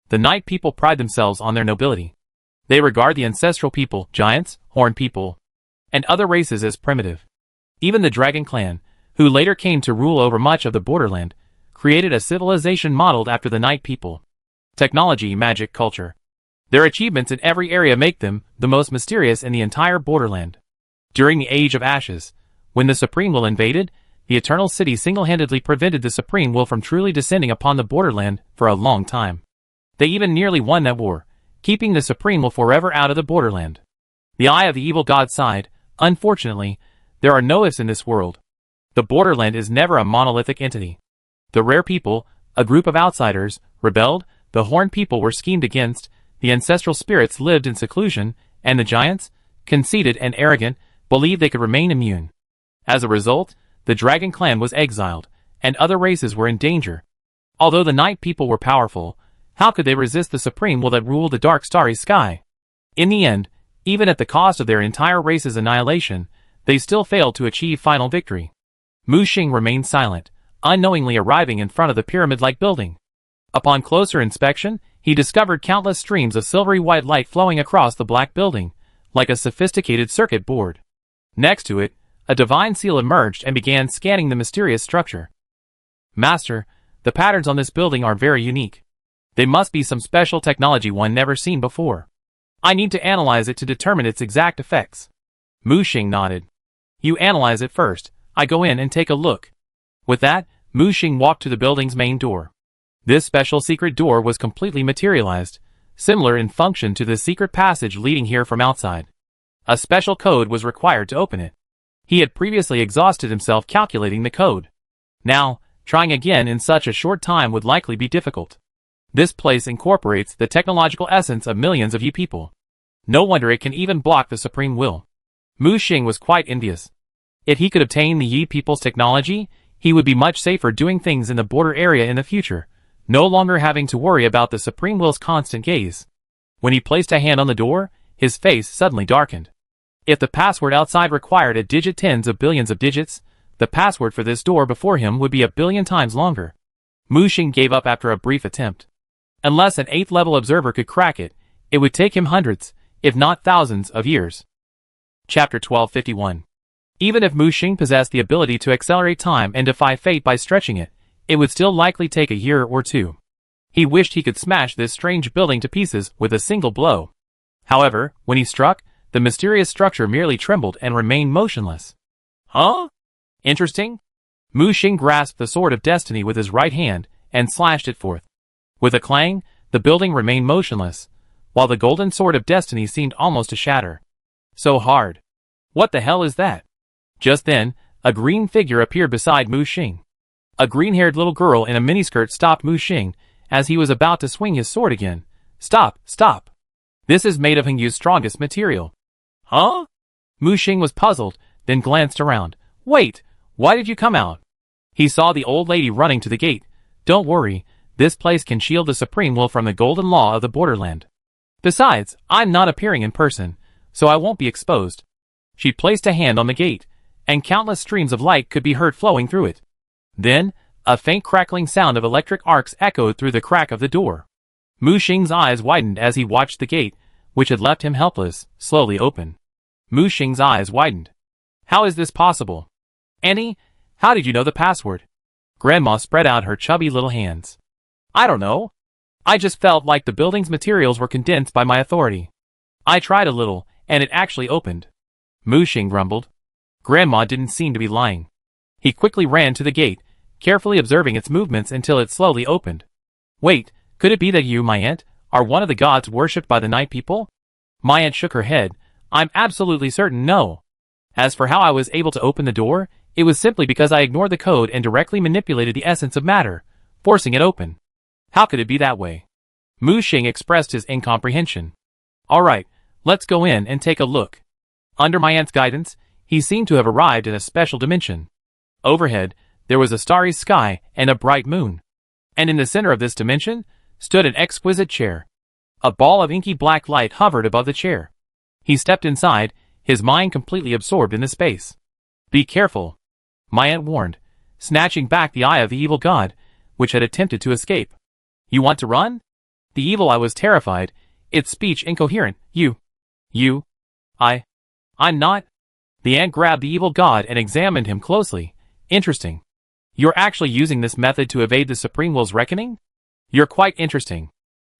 The Night People pride themselves on their nobility. They regard the ancestral people, giants, horned people, and other races as primitive. Even the Dragon Clan, who later came to rule over much of the borderland, created a civilization modeled after the Night People. Technology, magic, culture. Their achievements in every area make them the most mysterious in the entire borderland. During the Age of Ashes, when the Supreme Will invaded, the Eternal City single-handedly prevented the Supreme Will from truly descending upon the borderland for a long time. They even nearly won that war, keeping the Supreme Will forever out of the borderland. The eye of the evil god sighed. Unfortunately, there are no ifs in this world. The borderland is never a monolithic entity. The rare people, a group of outsiders, rebelled, the horned people were schemed against, the ancestral spirits lived in seclusion, and the giants, conceited and arrogant, believed they could remain immune. As a result, the Dragon Clan was exiled, and other races were in danger. Although the Night People were powerful, how could they resist the Supreme Will that ruled the dark starry sky? In the end, even at the cost of their entire race's annihilation, they still failed to achieve final victory. Mu Xing remained silent, unknowingly arriving in front of the pyramid-like building. Upon closer inspection, he discovered countless streams of silvery white light flowing across the black building, like a sophisticated circuit board. Next to it, a divine seal emerged and began scanning the mysterious structure. Master, the patterns on this building are very unique. They must be some special technology one never seen before. I need to analyze it to determine its exact effects. Mu Xing nodded. You analyze it first. I go in and take a look. With that, Mu Xing walked to the building's main door. This special secret door was completely materialized, similar in function to the secret passage leading here from outside. A special code was required to open it. He had previously exhausted himself calculating the code. Now, trying again in such a short time would likely be difficult. This place incorporates the technological essence of millions of you people. No wonder it can even block the Supreme Will. Mu Xing was quite envious. If he could obtain the Yi people's technology, he would be much safer doing things in the border area in the future, no longer having to worry about the Supreme Will's constant gaze. When he placed a hand on the door, his face suddenly darkened. If the password outside required a digit tens of billions of digits, the password for this door before him would be a billion times longer. Mu Xing gave up after a brief attempt. Unless an 8th level observer could crack it, it would take him hundreds, if not thousands, of years. Chapter 1251. Even if Mu Xing possessed the ability to accelerate time and defy fate by stretching it, it would still likely take a year or two. He wished he could smash this strange building to pieces with a single blow. However, when he struck, the mysterious structure merely trembled and remained motionless. Huh? Interesting? Mu Xing grasped the Sword of Destiny with his right hand and slashed it forth. With a clang, the building remained motionless, while the golden Sword of Destiny seemed almost to shatter. So hard. What the hell is that? Just then, a green figure appeared beside Mu Xing. A green-haired little girl in a miniskirt stopped Mu Xing as he was about to swing his sword again. Stop, stop. This is made of Hengyu's strongest material. Huh? Mu Xing was puzzled, then glanced around. Wait, why did you come out? He saw the old lady running to the gate. Don't worry, this place can shield the Supreme Will from the golden law of the borderland. Besides, I'm not appearing in person, so I won't be exposed. She placed a hand on the gate, and countless streams of light could be heard flowing through it. Then, a faint crackling sound of electric arcs echoed through the crack of the door. Mu Xing's eyes widened as he watched the gate, which had left him helpless, slowly open. Mu Xing's eyes widened. How is this possible? Auntie, how did you know the password? Grandma spread out her chubby little hands. I don't know. I just felt like the building's materials were condensed by my authority. I tried a little, and it actually opened. Mu Xing grumbled. Grandma didn't seem to be lying. He quickly ran to the gate, carefully observing its movements until it slowly opened. Wait, could it be that you, my aunt, are one of the gods worshipped by the night people? My aunt shook her head. I'm absolutely certain no. As for how I was able to open the door, it was simply because I ignored the code and directly manipulated the essence of matter, forcing it open. How could it be that way? Mu Xing expressed his incomprehension. Alright, let's go in and take a look. Under my aunt's guidance, he seemed to have arrived in a special dimension. Overhead, there was a starry sky and a bright moon. And in the center of this dimension, stood an exquisite chair. A ball of inky black light hovered above the chair. He stepped inside, his mind completely absorbed in the space. Be careful, my aunt warned, snatching back the eye of the evil god, which had attempted to escape. You want to run? The evil eye was terrified, its speech incoherent. I'm not. The aunt grabbed the evil god and examined him closely. Interesting. You're actually using this method to evade the Supreme Will's reckoning? You're quite interesting.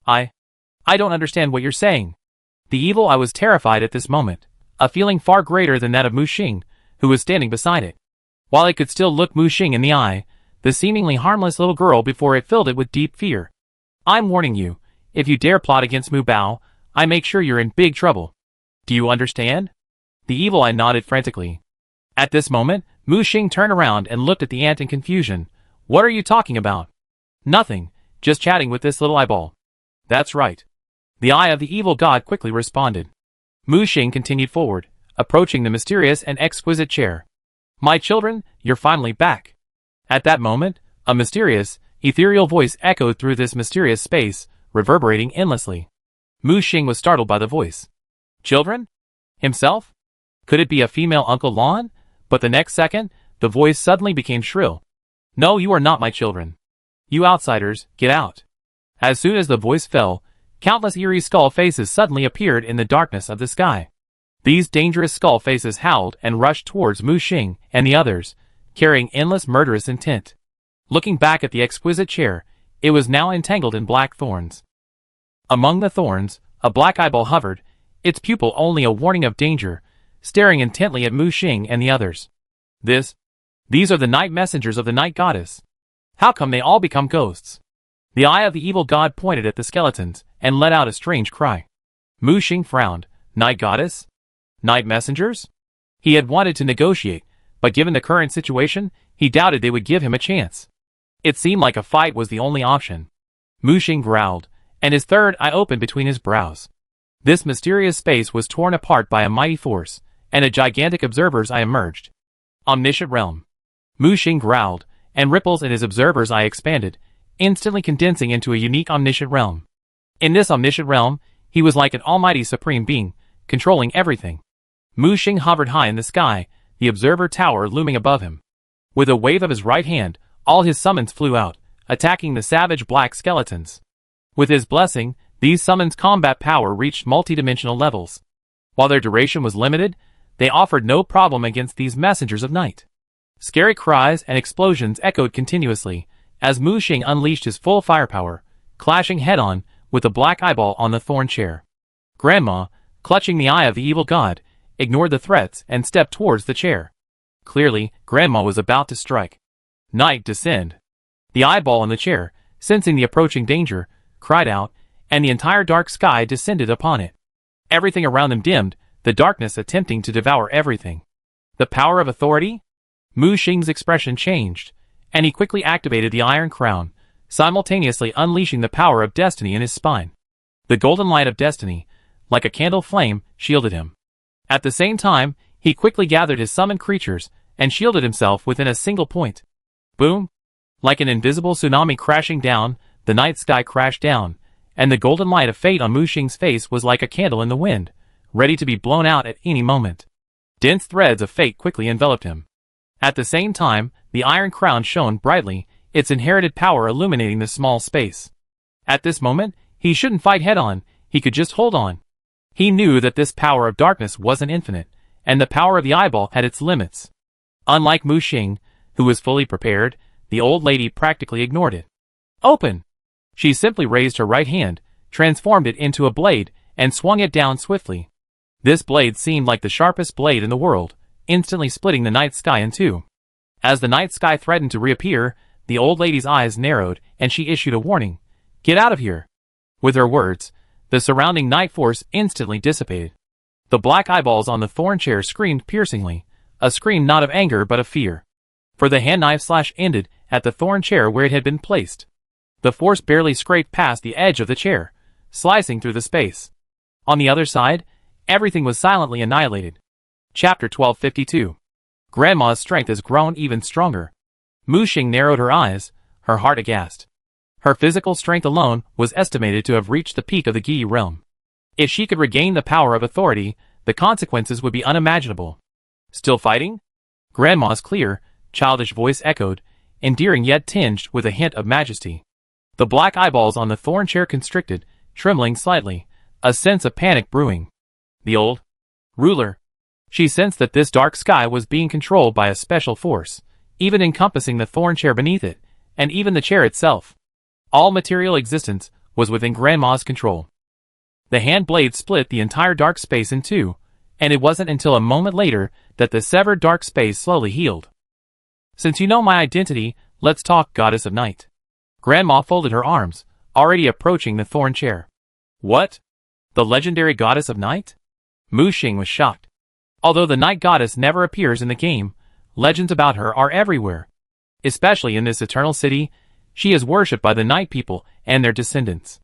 I don't understand what you're saying. The evil eye was terrified at this moment, a feeling far greater than that of Mu Xing, who was standing beside it. While it could still look Mu Xing in the eye, the seemingly harmless little girl before it filled it with deep fear. I'm warning you, if you dare plot against Mu Bao, I make sure you're in big trouble. Do you understand? The evil eye nodded frantically. At this moment, Mu Xing turned around and looked at the aunt in confusion. What are you talking about? Nothing, just chatting with this little eyeball. That's right. The eye of the evil god quickly responded. Mu Xing continued forward, approaching the mysterious and exquisite chair. My children, you're finally back. At that moment, a mysterious, ethereal voice echoed through this mysterious space, reverberating endlessly. Mu Xing was startled by the voice. Children? Himself? Could it be a female Uncle Lon? But the next second, the voice suddenly became shrill. No, you are not my children. You outsiders, get out. As soon as the voice fell, countless eerie skull faces suddenly appeared in the darkness of the sky. These dangerous skull faces howled and rushed towards Mu Xing and the others, carrying endless murderous intent. Looking back at the exquisite chair, it was now entangled in black thorns. Among the thorns, a black eyeball hovered, its pupil only a warning of danger, staring intently at Mu Xing and the others. These are the night messengers of the night goddess. How come they all become ghosts? The eye of the evil god pointed at the skeletons and let out a strange cry. Mu Xing frowned. Night goddess? Night messengers? He had wanted to negotiate, but given the current situation, he doubted they would give him a chance. It seemed like a fight was the only option. Mu Xing growled, and his third eye opened between his brows. This mysterious space was torn apart by a mighty force, and a gigantic observer's eye emerged. Omniscient realm. Mu Xing growled, and ripples in his observer's eye expanded, instantly condensing into a unique omniscient realm. In this omniscient realm, he was like an almighty supreme being, controlling everything. Mu Xing hovered high in the sky, the observer tower looming above him. With a wave of his right hand, all his summons flew out, attacking the savage black skeletons. With his blessing, these summons' combat power reached multidimensional levels. While their duration was limited, they offered no problem against these messengers of night. Scary cries and explosions echoed continuously, as Mu Xing unleashed his full firepower, clashing head-on with the black eyeball on the thorn chair. Grandma, clutching the eye of the evil god, ignored the threats and stepped towards the chair. Clearly, Grandma was about to strike. Night descend. The eyeball in the chair, sensing the approaching danger, cried out, and the entire dark sky descended upon it. Everything around them dimmed, the darkness attempting to devour everything. The power of authority? Mu Xing's expression changed, and he quickly activated the Iron Crown, simultaneously unleashing the power of destiny in his spine. The golden light of destiny, like a candle flame, shielded him. At the same time, he quickly gathered his summoned creatures and shielded himself within a single point. Boom! Like an invisible tsunami crashing down, the night sky crashed down, and the golden light of fate on Mu Xing's face was like a candle in the wind, ready to be blown out at any moment. Dense threads of fate quickly enveloped him. At the same time, the Iron Crown shone brightly, its inherited power illuminating the small space. At this moment, he shouldn't fight head-on, he could just hold on. He knew that this power of darkness wasn't infinite, and the power of the eyeball had its limits. Unlike Mu Xing, who was fully prepared, the old lady practically ignored it. Open! She simply raised her right hand, transformed it into a blade, and swung it down swiftly. This blade seemed like the sharpest blade in the world, instantly splitting the night sky in two. As the night sky threatened to reappear, the old lady's eyes narrowed, and she issued a warning. Get out of here! With her words, the surrounding night force instantly dissipated. The black eyeballs on the thorn chair screamed piercingly, a scream not of anger but of fear. For the hand knife slash ended at the thorn chair where it had been placed. The force barely scraped past the edge of the chair, slicing through the space. On the other side, everything was silently annihilated. Chapter 1252. Grandma's strength has grown even stronger. Mu Xing narrowed her eyes, her heart aghast. Her physical strength alone was estimated to have reached the peak of the Gi realm. If she could regain the power of authority, the consequences would be unimaginable. Still fighting? Grandma's clear, childish voice echoed, endearing yet tinged with a hint of majesty. The black eyeballs on the thorn chair constricted, trembling slightly, a sense of panic brewing. The old ruler. She sensed that this dark sky was being controlled by a special force, even encompassing the thorn chair beneath it, and even the chair itself. All material existence was within Grandma's control. The hand blade split the entire dark space in two, and it wasn't until a moment later that the severed dark space slowly healed. Since you know my identity, let's talk, Goddess of Night. Grandma folded her arms, already approaching the thorn chair. What? The legendary Goddess of Night? Mu Xing was shocked. Although the Night Goddess never appears in the game, legends about her are everywhere. Especially in this eternal city, she is worshipped by the Night people and their descendants.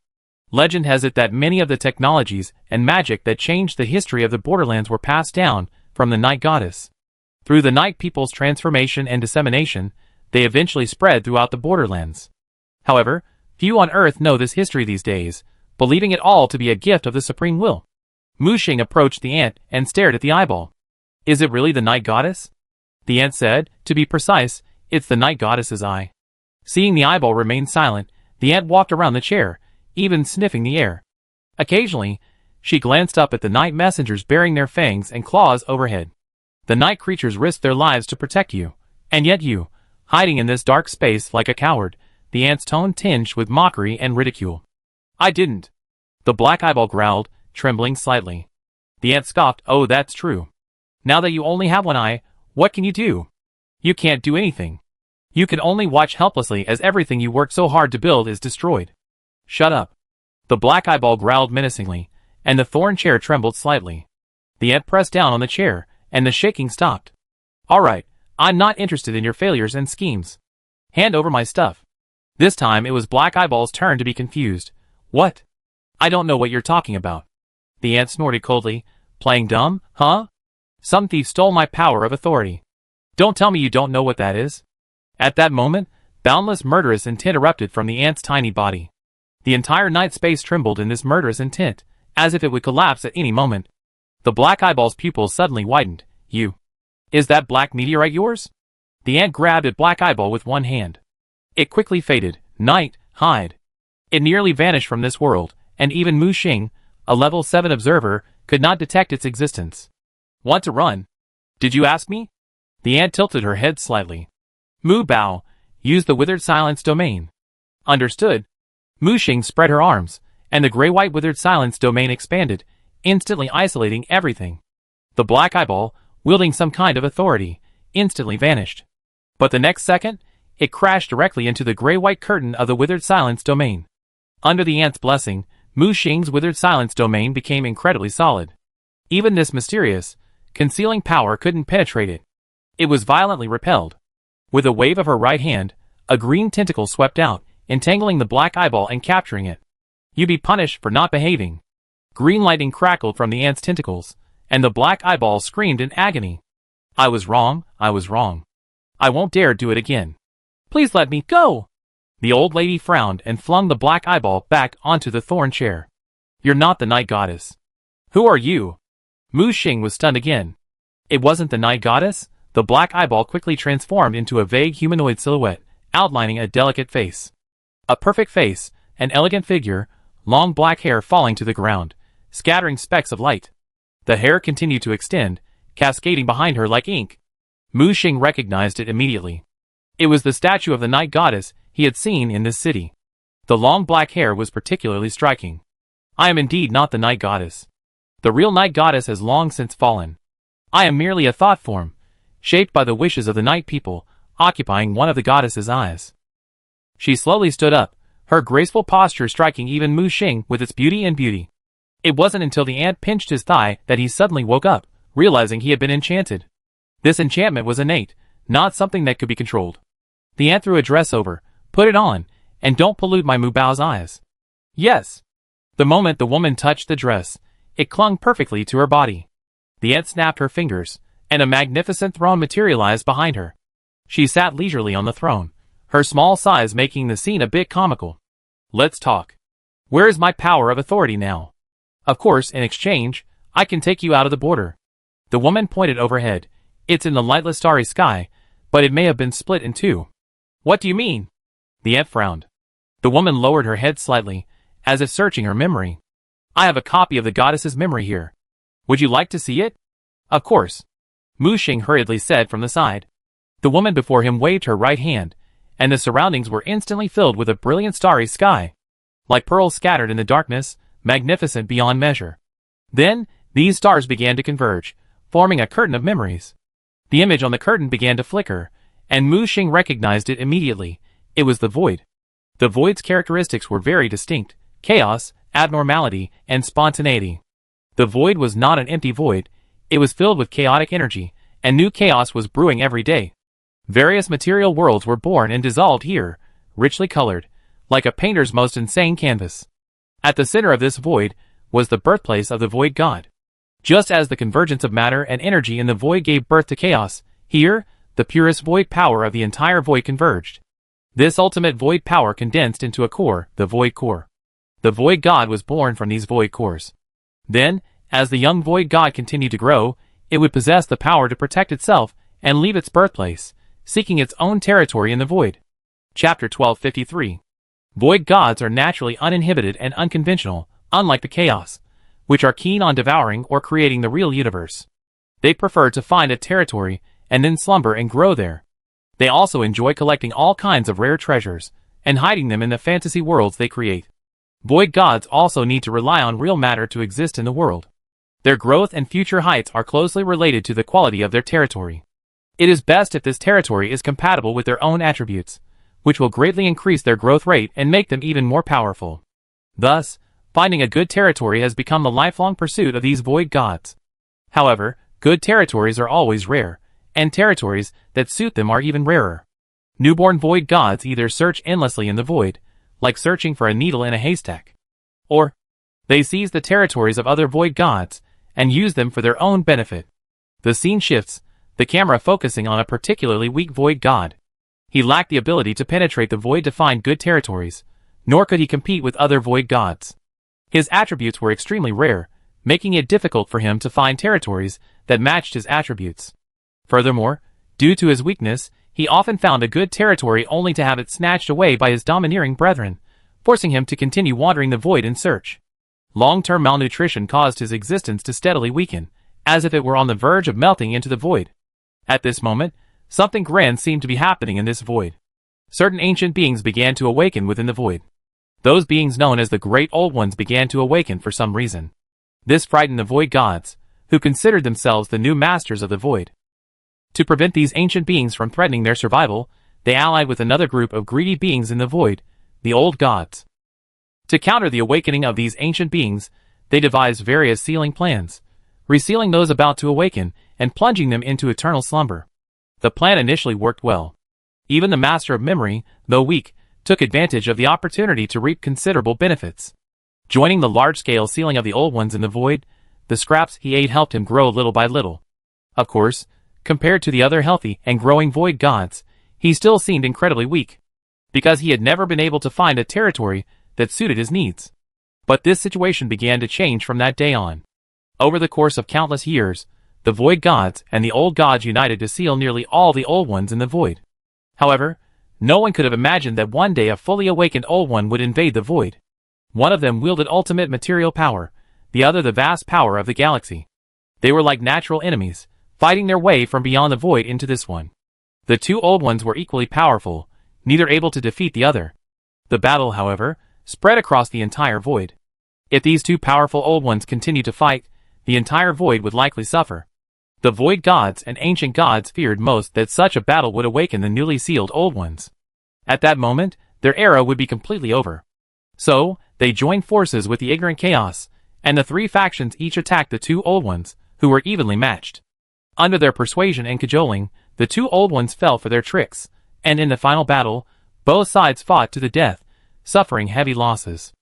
Legend has it that many of the technologies and magic that changed the history of the Borderlands were passed down from the Night Goddess. Through the Night people's transformation and dissemination, they eventually spread throughout the Borderlands. However, few on Earth know this history these days, believing it all to be a gift of the Supreme Will. Mu Xing approached the ant and stared at the eyeball. Is it really the Night Goddess? The ant said, to be precise, it's the Night Goddess's eye. Seeing the eyeball remain silent, the ant walked around the chair, even sniffing the air. Occasionally, she glanced up at the night messengers bearing their fangs and claws overhead. The night creatures risked their lives to protect you, and yet you, hiding in this dark space like a coward, the ant's tone tinged with mockery and ridicule. I didn't. The black eyeball growled, trembling slightly. The ant scoffed, oh, that's true. Now that you only have one eye, what can you do? You can't do anything. You can only watch helplessly as everything you worked so hard to build is destroyed. Shut up. The black eyeball growled menacingly, and the thorn chair trembled slightly. The ant pressed down on the chair, and the shaking stopped. All right, I'm not interested in your failures and schemes. Hand over my stuff. This time it was Black Eyeball's turn to be confused. What? I don't know what you're talking about. The ant snorted coldly. Playing dumb, huh? Some thief stole my power of authority. Don't tell me you don't know what that is. At that moment, boundless murderous intent erupted from the ant's tiny body. The entire night space trembled in this murderous intent, as if it would collapse at any moment. The black eyeball's pupils suddenly widened. Is that black meteorite yours? The ant grabbed at black eyeball with one hand. It quickly faded. Night, hide. It nearly vanished from this world, and even Mu Xing, a level 7 observer, could not detect its existence. Want to run? Did you ask me? The ant tilted her head slightly. Mu Bao, use the withered silence domain. Understood. Mu Xing spread her arms, and the gray-white withered silence domain expanded, instantly isolating everything. The black eyeball, wielding some kind of authority, instantly vanished. But the next second, it crashed directly into the gray-white curtain of the withered silence domain. Under the ant's blessing, Mu Xing's withered silence domain became incredibly solid. Even this mysterious, concealing power couldn't penetrate it. It was violently repelled. With a wave of her right hand, a green tentacle swept out, entangling the black eyeball and capturing it. You be punished for not behaving. Green lightning crackled from the ant's tentacles, and the black eyeball screamed in agony. I was wrong, I was wrong. I won't dare do it again. Please let me go. The old lady frowned and flung the black eyeball back onto the thorn chair. You're not the night goddess. Who are you? Mu Xing was stunned again. It wasn't the night goddess. The black eyeball quickly transformed into a vague humanoid silhouette, outlining a delicate face. A perfect face, an elegant figure, long black hair falling to the ground, scattering specks of light. The hair continued to extend, cascading behind her like ink. Mu Xing recognized it immediately. It was the statue of the night goddess he had seen in this city. The long black hair was particularly striking. I am indeed not the night goddess. The real night goddess has long since fallen. I am merely a thought form, shaped by the wishes of the night people, occupying one of the goddess's eyes. She slowly stood up, her graceful posture striking even Mu Xing with its beauty and beauty. It wasn't until the ant pinched his thigh that he suddenly woke up, realizing he had been enchanted. This enchantment was innate, not something that could be controlled. The ant threw a dress over, put it on, and don't pollute my Mu Bao's eyes. Yes. The moment the woman touched the dress, it clung perfectly to her body. The ant snapped her fingers, and a magnificent throne materialized behind her. She sat leisurely on the throne, her small size making the scene a bit comical. Let's talk. Where is my power of authority now? Of course, in exchange, I can take you out of the border. The woman pointed overhead. It's in the lightless starry sky, but it may have been split in two. What do you mean? The ant frowned. The woman lowered her head slightly, as if searching her memory. I have a copy of the goddess's memory here. Would you like to see it? Of course. Mu Xing hurriedly said from the side. The woman before him waved her right hand, and the surroundings were instantly filled with a brilliant starry sky. Like pearls scattered in the darkness, magnificent beyond measure. Then, these stars began to converge, forming a curtain of memories. The image on the curtain began to flicker, and Mu Xing recognized it immediately. It was the void. The void's characteristics were very distinct: chaos, abnormality, and spontaneity. The void was not an empty void. It was filled with chaotic energy, and new chaos was brewing every day. Various material worlds were born and dissolved here, richly colored, like a painter's most insane canvas. At the center of this void was the birthplace of the void god. Just as the convergence of matter and energy in the void gave birth to chaos, here, the purest void power of the entire void converged. This ultimate void power condensed into a core, the void core. The void god was born from these void cores. Then, as the young void god continued to grow, it would possess the power to protect itself and leave its birthplace, seeking its own territory in the void. Chapter 1253. Void gods are naturally uninhibited and unconventional, unlike the chaos, which are keen on devouring or creating the real universe. They prefer to find a territory and then slumber and grow there. They also enjoy collecting all kinds of rare treasures and hiding them in the fantasy worlds they create. Void gods also need to rely on real matter to exist in the world. Their growth and future heights are closely related to the quality of their territory. It is best if this territory is compatible with their own attributes, which will greatly increase their growth rate and make them even more powerful. Thus, finding a good territory has become the lifelong pursuit of these void gods. However, good territories are always rare, and territories that suit them are even rarer. Newborn void gods either search endlessly in the void, like searching for a needle in a haystack, or they seize the territories of other void gods and use them for their own benefit. The scene shifts. the camera focusing on a particularly weak void god. He lacked the ability to penetrate the void to find good territories, nor could he compete with other void gods. His attributes were extremely rare, making it difficult for him to find territories that matched his attributes. Furthermore, due to his weakness, he often found a good territory only to have it snatched away by his domineering brethren, forcing him to continue wandering the void in search. Long-term malnutrition caused his existence to steadily weaken, as if it were on the verge of melting into the void. At this moment, something grand seemed to be happening in this void. Certain ancient beings began to awaken within the void. Those beings known as the Great Old Ones began to awaken for some reason. This frightened the void gods, who considered themselves the new masters of the void. To prevent these ancient beings from threatening their survival, they allied with another group of greedy beings in the void, the old gods. To counter the awakening of these ancient beings, they devised various sealing plans, resealing those about to awaken and plunging them into eternal slumber. The plan initially worked well. Even the Master of Memory, though weak, took advantage of the opportunity to reap considerable benefits. Joining the large-scale sealing of the old ones in the void, the scraps he ate helped him grow little by little. Of course, compared to the other healthy and growing void gods, he still seemed incredibly weak, because he had never been able to find a territory that suited his needs. But this situation began to change from that day on. Over the course of countless years, the void gods and the old gods united to seal nearly all the old ones in the void. However, no one could have imagined that one day a fully awakened old one would invade the void. One of them wielded ultimate material power, the other the vast power of the galaxy. They were like natural enemies, fighting their way from beyond the void into this one. The two old ones were equally powerful, neither able to defeat the other. The battle, however, spread across the entire void. If these two powerful old ones continued to fight, the entire void would likely suffer. The void gods and ancient gods feared most that such a battle would awaken the newly sealed old ones. At that moment, their era would be completely over. So, they joined forces with the ignorant chaos, and the three factions each attacked the two old ones, who were evenly matched. Under their persuasion and cajoling, the two old ones fell for their tricks, and in the final battle, both sides fought to the death, suffering heavy losses.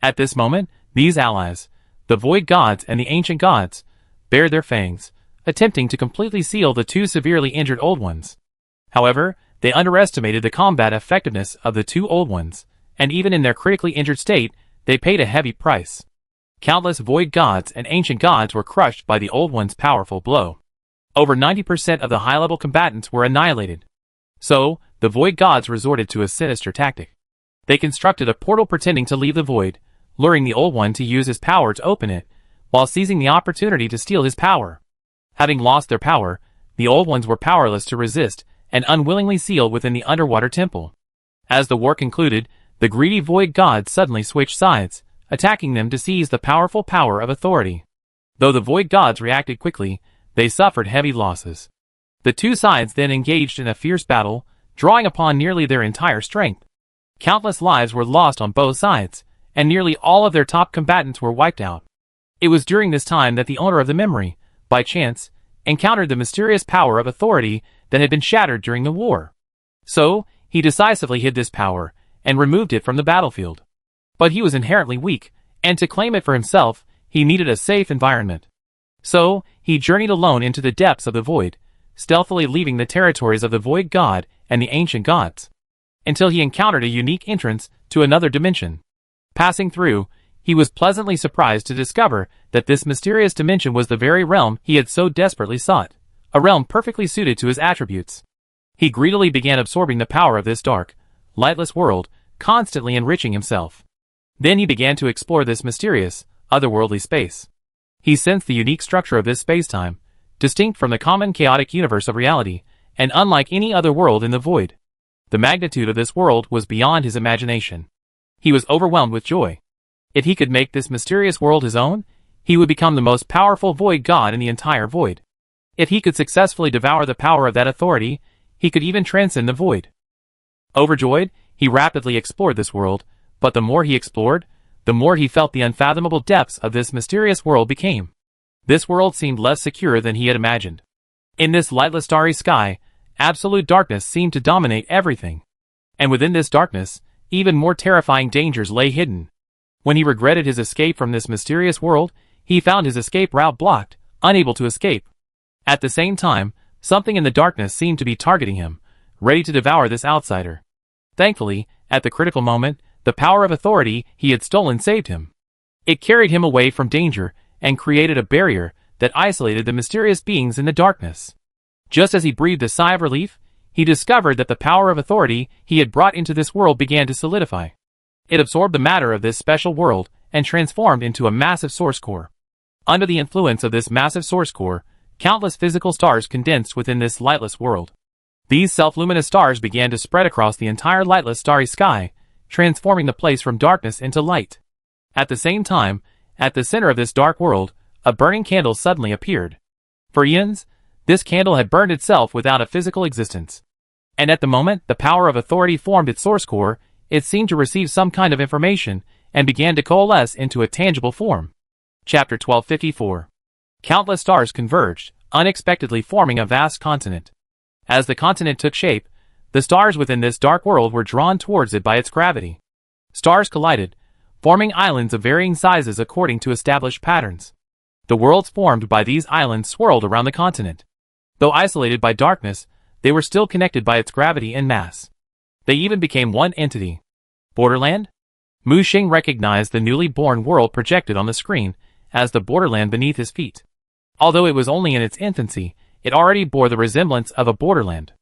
At this moment, these allies, the void gods and the ancient gods, bared their fangs, attempting to completely seal the two severely injured old ones. However, they underestimated the combat effectiveness of the two old ones, and even in their critically injured state, they paid a heavy price. Countless void gods and ancient gods were crushed by the old one's powerful blow. Over 90% of the high-level combatants were annihilated. So, the void gods resorted to a sinister tactic. They constructed a portal pretending to leave the void, luring the old one to use his power to open it, while seizing the opportunity to steal his power. Having lost their power, the old ones were powerless to resist and unwillingly sealed within the underwater temple. As the war concluded, the greedy void gods suddenly switched sides, attacking them to seize the powerful power of authority. Though the void gods reacted quickly, they suffered heavy losses. The two sides then engaged in a fierce battle, drawing upon nearly their entire strength. Countless lives were lost on both sides, and nearly all of their top combatants were wiped out. It was during this time that the owner of the memory, by chance, encountered the mysterious power of authority that had been shattered during the war. So, he decisively hid this power, and removed it from the battlefield. But he was inherently weak, and to claim it for himself, he needed a safe environment. So, he journeyed alone into the depths of the void, stealthily leaving the territories of the void god and the ancient gods, until he encountered a unique entrance to another dimension. Passing through, he was pleasantly surprised to discover that this mysterious dimension was the very realm he had so desperately sought, a realm perfectly suited to his attributes. He greedily began absorbing the power of this dark, lightless world, constantly enriching himself. Then he began to explore this mysterious, otherworldly space. He sensed the unique structure of this space-time, distinct from the common chaotic universe of reality, and unlike any other world in the void. The magnitude of this world was beyond his imagination. He was overwhelmed with joy. If he could make this mysterious world his own, he would become the most powerful void god in the entire void. If he could successfully devour the power of that authority, he could even transcend the void. Overjoyed, he rapidly explored this world, but the more he explored, the more he felt the unfathomable depths of this mysterious world became. This world seemed less secure than he had imagined. In this lightless starry sky, absolute darkness seemed to dominate everything. And within this darkness, even more terrifying dangers lay hidden. When he regretted his escape from this mysterious world, he found his escape route blocked, unable to escape. At the same time, Something in the darkness seemed to be targeting him, ready to devour this outsider. Thankfully, at the critical moment, the power of authority he had stolen saved him. It carried him away from danger and created a barrier that isolated the mysterious beings in the darkness. Just as he breathed a sigh of relief, he discovered that the power of authority he had brought into this world began to solidify. It absorbed the matter of this special world and transformed into a massive source core. Under the influence of this massive source core, countless physical stars condensed within this lightless world. These self-luminous stars began to spread across the entire lightless starry sky, transforming the place from darkness into light. At the same time, at the center of this dark world, a burning candle suddenly appeared. For eons, this candle had burned itself without a physical existence. And at the moment the power of authority formed its source core, it seemed to receive some kind of information and began to coalesce into a tangible form. Chapter 1254. Countless stars converged, unexpectedly forming a vast continent. As the continent took shape, the stars within this dark world were drawn towards it by its gravity. Stars collided, forming islands of varying sizes according to established patterns. The worlds formed by these islands swirled around the continent. Though isolated by darkness, they were still connected by its gravity and mass. They even became one entity. Borderland? Mu Xing recognized the newly born world projected on the screen as the borderland beneath his feet. Although it was only in its infancy, it already bore the resemblance of a borderland.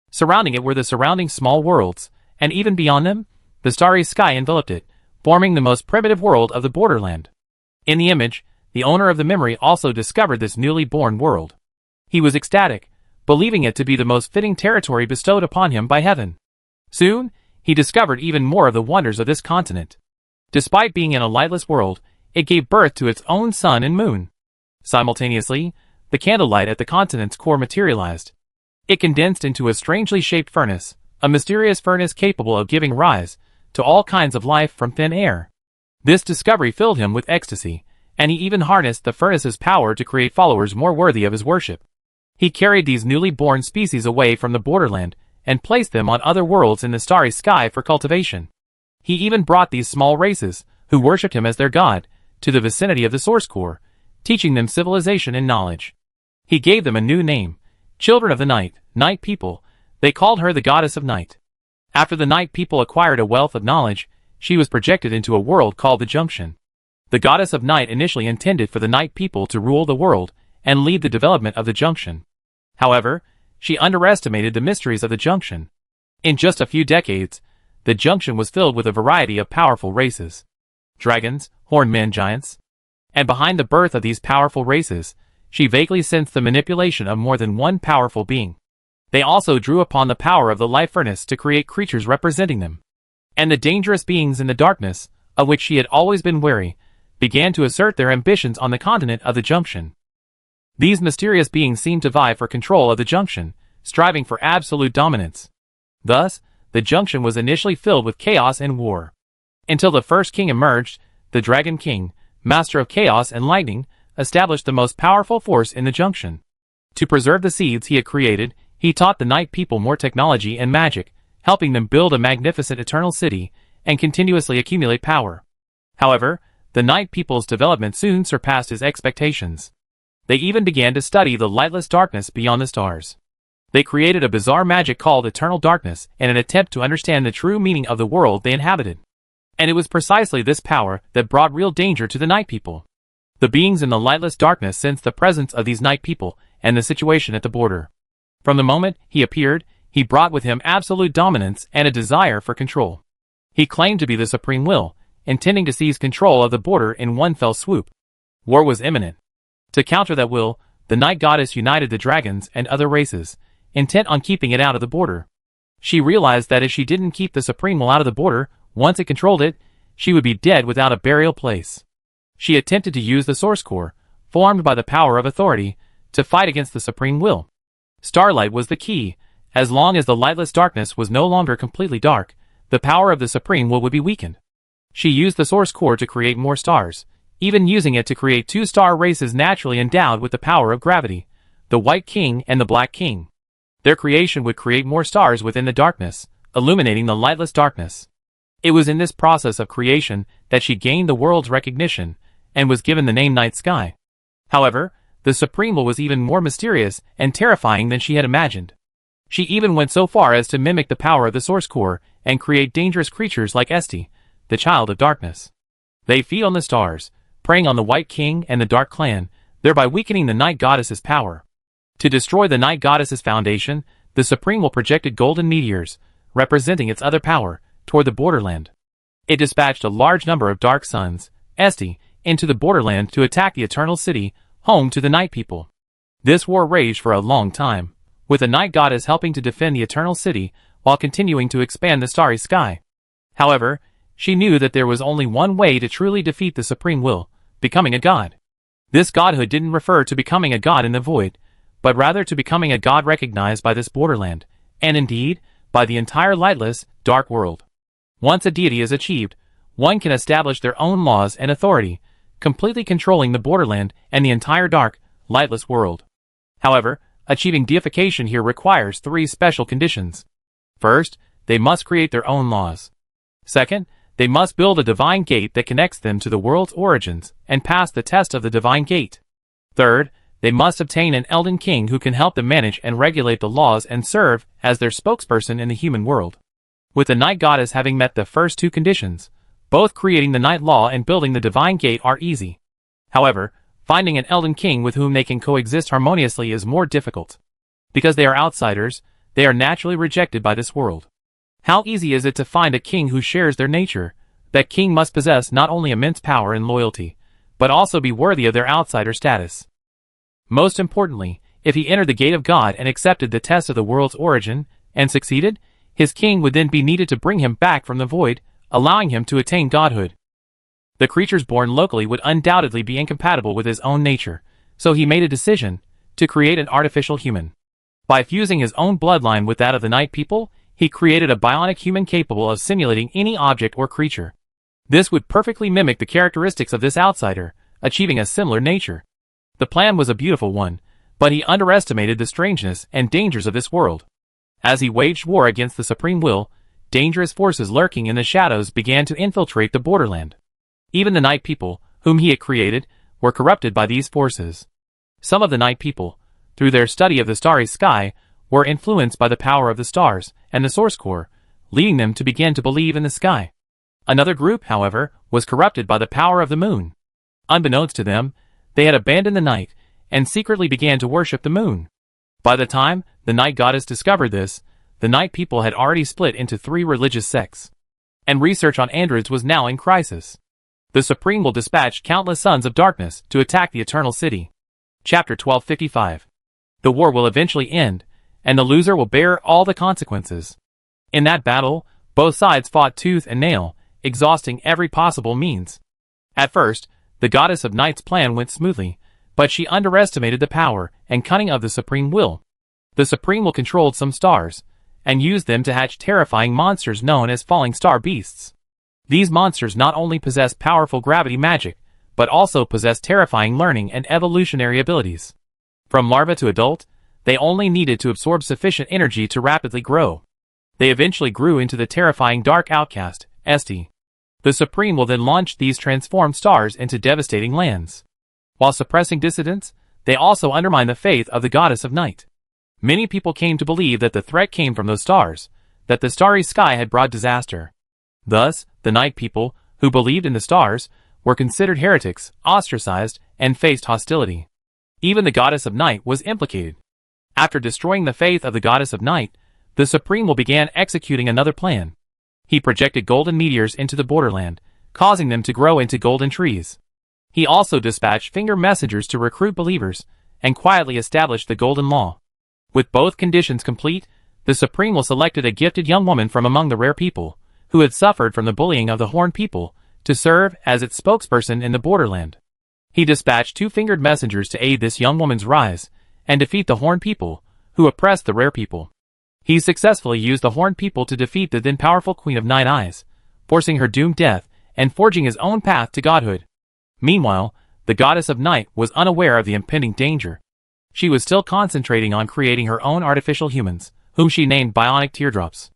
Surrounding it were the surrounding small worlds, and even beyond them, the starry sky enveloped it, forming the most primitive world of the borderland. In the image, the owner of the memory also discovered this newly born world. He was ecstatic, believing it to be the most fitting territory bestowed upon him by heaven. Soon, he discovered even more of the wonders of this continent. Despite being in a lightless world, it gave birth to its own sun and moon. Simultaneously, the candlelight at the continent's core materialized. It condensed into a strangely shaped furnace, a mysterious furnace capable of giving rise to all kinds of life from thin air. This discovery filled him with ecstasy, and he even harnessed the furnace's power to create followers more worthy of his worship. He carried these newly born species away from the borderland and placed them on other worlds in the starry sky for cultivation. He even brought these small races, who worshipped him as their god, to the vicinity of the source core, teaching them civilization and knowledge. He gave them a new name, Children of the Night, Night People. They called her the Goddess of Night. After the Night People acquired a wealth of knowledge, she was projected into a world called the Junction. The Goddess of Night initially intended for the Night People to rule the world and lead the development of the Junction. However, she underestimated the mysteries of the Junction. In just a few decades, the Junction was filled with a variety of powerful races. Dragons, horned men giants. And behind the birth of these powerful races, she vaguely sensed the manipulation of more than one powerful being. They also drew upon the power of the life furnace to create creatures representing them. And the dangerous beings in the darkness, of which she had always been wary, began to assert their ambitions on the continent of the Junction. These mysterious beings seemed to vie for control of the Junction, striving for absolute dominance. Thus, the Junction was initially filled with chaos and war. Until the first king emerged, the Dragon King, master of chaos and lightning, established the most powerful force in the Junction. To preserve the seeds he had created, he taught the Night People more technology and magic, helping them build a magnificent eternal city and continuously accumulate power. However, the Night People's development soon surpassed his expectations. They even began to study the lightless darkness beyond the stars. They created a bizarre magic called eternal darkness in an attempt to understand the true meaning of the world they inhabited. And it was precisely this power that brought real danger to the Night People. The beings in the lightless darkness sensed the presence of these Night People and the situation at the border. From the moment he appeared, he brought with him absolute dominance and a desire for control. He claimed to be the supreme will, intending to seize control of the border in one fell swoop. War was imminent. To counter that will, the Night Goddess united the dragons and other races, intent on keeping it out of the border. She realized that if she didn't keep the supreme will out of the border, once it controlled it, she would be dead without a burial place. She attempted to use the source core, formed by the power of authority, to fight against the supreme will. Starlight was the key. As long as the lightless darkness was no longer completely dark, the power of the supreme will would be weakened. She used the source core to create more stars, even using it to create two star races naturally endowed with the power of gravity, the White King and the Black King. Their creation would create more stars within the darkness, illuminating the lightless darkness. It was in this process of creation that she gained the world's recognition, and was given the name Night Sky. However, the Supreme Will was even more mysterious and terrifying than she had imagined. She even went so far as to mimic the power of the Source Core and create dangerous creatures like Esti, the Child of Darkness. They feed on the stars, preying on the White King and the Dark Clan, thereby weakening the Night Goddess's power. To destroy the Night Goddess's foundation, the Supreme Will projected golden meteors, representing its other power, toward the borderland. It dispatched a large number of dark suns, Esti, into the borderland to attack the Eternal City, home to the Night People. This war raged for a long time, with the Night Goddess helping to defend the Eternal City while continuing to expand the starry sky. However, she knew that there was only one way to truly defeat the Supreme Will, becoming a god. This godhood didn't refer to becoming a god in the void, but rather to becoming a god recognized by this borderland, and indeed, by the entire lightless, dark world. Once a deity is achieved, one can establish their own laws and authority, completely controlling the borderland and the entire dark, lightless world. However, achieving deification here requires 3 special conditions. First, they must create their own laws. Second, they must build a divine gate that connects them to the world's origins and pass the test of the divine gate. Third, they must obtain an Elden King who can help them manage and regulate the laws and serve as their spokesperson in the human world. With the Night Goddess having met the first 2 conditions, both creating the Night Law and building the divine gate are easy. However, finding an Elden King with whom they can coexist harmoniously is more difficult. Because they are outsiders, they are naturally rejected by this world. How easy is it to find a king who shares their nature? That king must possess not only immense power and loyalty, but also be worthy of their outsider status. Most importantly, if he entered the gate of God and accepted the test of the world's origin, and succeeded, his king would then be needed to bring him back from the void, allowing him to attain godhood. The creatures born locally would undoubtedly be incompatible with his own nature, so he made a decision to create an artificial human. By fusing his own bloodline with that of the Night People, he created a bionic human capable of simulating any object or creature. This would perfectly mimic the characteristics of this outsider, achieving a similar nature. The plan was a beautiful one, but he underestimated the strangeness and dangers of this world. As he waged war against the Supreme Will, dangerous forces lurking in the shadows began to infiltrate the borderland. Even the Night People, whom he had created, were corrupted by these forces. Some of the Night People, through their study of the starry sky, were influenced by the power of the stars and the Source Core, leading them to begin to believe in the sky. Another group, however, was corrupted by the power of the moon. Unbeknownst to them, they had abandoned the night and secretly began to worship the moon. By the time the Night Goddess discovered this, the Night People had already split into 3 religious sects, and research on androids was now in crisis. The Supreme will dispatch countless sons of darkness to attack the Eternal City. Chapter 1255. The war will eventually end, and the loser will bear all the consequences. In that battle, both sides fought tooth and nail, exhausting every possible means. At first, the Goddess of Night's plan went smoothly, but she underestimated the power and cunning of the Supreme Will. The Supreme Will controlled some stars, and used them to hatch terrifying monsters known as falling star beasts. These monsters not only possess powerful gravity magic, but also possess terrifying learning and evolutionary abilities. From larva to adult, they only needed to absorb sufficient energy to rapidly grow. They eventually grew into the terrifying dark outcast, Esti. The Supreme will then launch these transformed stars into devastating lands. While suppressing dissidents, they also undermine the faith of the Goddess of Night. Many people came to believe that the threat came from those stars, that the starry sky had brought disaster. Thus, the Night People, who believed in the stars, were considered heretics, ostracized, and faced hostility. Even the Goddess of Night was implicated. After destroying the faith of the Goddess of Night, the Supreme will began executing another plan. He projected golden meteors into the borderland, causing them to grow into golden trees. He also dispatched finger messengers to recruit believers, and quietly established the Golden Law. With both conditions complete, the Supreme will selected a gifted young woman from among the rare people, who had suffered from the bullying of the Horned People, to serve as its spokesperson in the borderland. He dispatched 2 fingered messengers to aid this young woman's rise, and defeat the Horned People, who oppressed the rare people. He successfully used the Horned People to defeat the then powerful Queen of Night Eyes, forcing her doomed death, and forging his own path to godhood. Meanwhile, the Goddess of Night was unaware of the impending danger. She was still concentrating on creating her own artificial humans, whom she named Bionic Teardrops.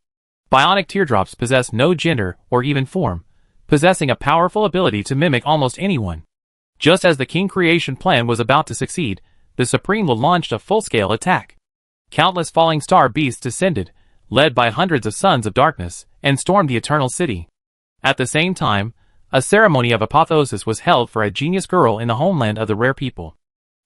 Bionic Teardrops possess no gender or even form, possessing a powerful ability to mimic almost anyone. Just as the King creation plan was about to succeed, the Supreme Will launched a full-scale attack. Countless falling star beasts descended, led by hundreds of sons of darkness, and stormed the Eternal City. At the same time, a ceremony of apotheosis was held for a genius girl in the homeland of the rare people.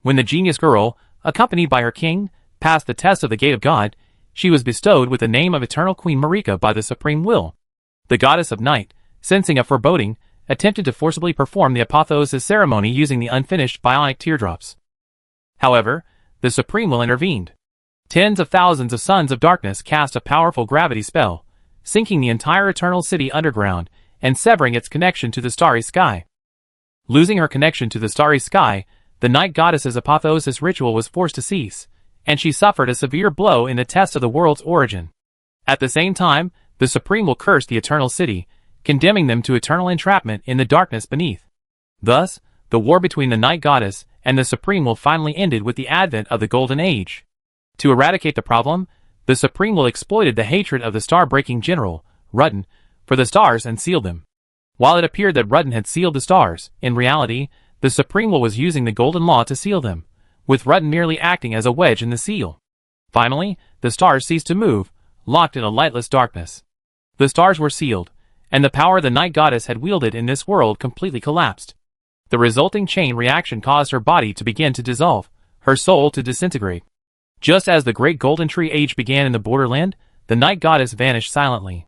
When the genius girl, accompanied by her king, passed the test of the Gate of God, she was bestowed with the name of Eternal Queen Marika by the Supreme Will. The goddess of night, sensing a foreboding, attempted to forcibly perform the apotheosis ceremony using the unfinished bionic teardrops. However, the Supreme Will intervened. Tens of thousands of sons of darkness cast a powerful gravity spell, sinking the entire Eternal City underground and severing its connection to the starry sky. Losing her connection to the starry sky, the night goddess's apotheosis ritual was forced to cease, and she suffered a severe blow in the test of the world's origin. At the same time, the Supreme Will cursed the Eternal City, condemning them to eternal entrapment in the darkness beneath. Thus, the war between the Night Goddess and the Supreme Will finally ended with the advent of the Golden Age. To eradicate the problem, the Supreme Will exploited the hatred of the star-breaking general, Rudden, for the stars and sealed them. While it appeared that Rudden had sealed the stars, in reality, the Supreme Will was using the Golden Law to seal them, with Rudden merely acting as a wedge in the seal. Finally, the stars ceased to move, locked in a lightless darkness. The stars were sealed, and the power the Night Goddess had wielded in this world completely collapsed. The resulting chain reaction caused her body to begin to dissolve, her soul to disintegrate. Just as the Great Golden Tree Age began in the Borderland, the Night Goddess vanished silently.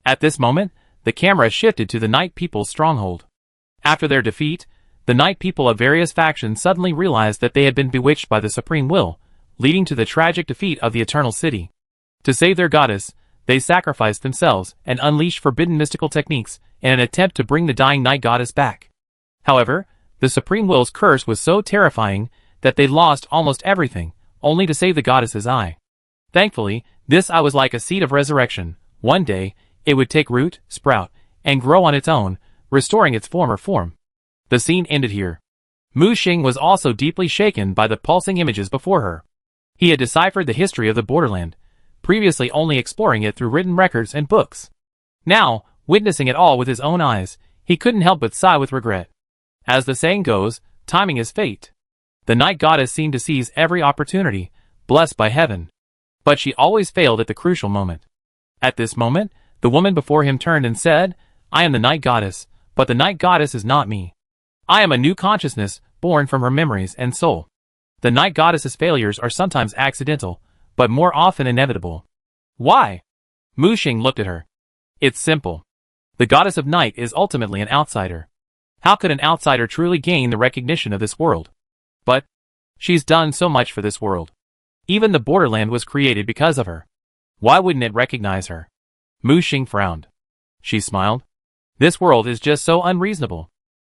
At this moment, the camera shifted to the Night People's stronghold. After their defeat, the Night People of various factions suddenly realized that they had been bewitched by the Supreme Will, leading to the tragic defeat of the Eternal City. To save their goddess, they sacrificed themselves and unleashed forbidden mystical techniques in an attempt to bring the dying Night Goddess back. However, the Supreme Will's curse was so terrifying that they lost almost everything, only to save the goddess's eye. Thankfully, this eye was like a seed of resurrection. One day, it would take root, sprout, and grow on its own, restoring its former form. The scene ended here. Mu Xing was also deeply shaken by the pulsing images before her. He had deciphered the history of the Borderland, previously only exploring it through written records and books. Now, witnessing it all with his own eyes, he couldn't help but sigh with regret. As the saying goes, timing is fate. The Night Goddess seemed to seize every opportunity, blessed by heaven. But she always failed at the crucial moment. At this moment, the woman before him turned and said, "I am the Night Goddess, but the Night Goddess is not me. I am a new consciousness, born from her memories and soul. The Night Goddess's failures are sometimes accidental, but more often inevitable." "Why?" Mu Xing looked at her. "It's simple. The Goddess of Night is ultimately an outsider. How could an outsider truly gain the recognition of this world? But she's done so much for this world. Even the Borderland was created because of her. Why wouldn't it recognize her?" Mu Xing frowned. She smiled. "This world is just so unreasonable.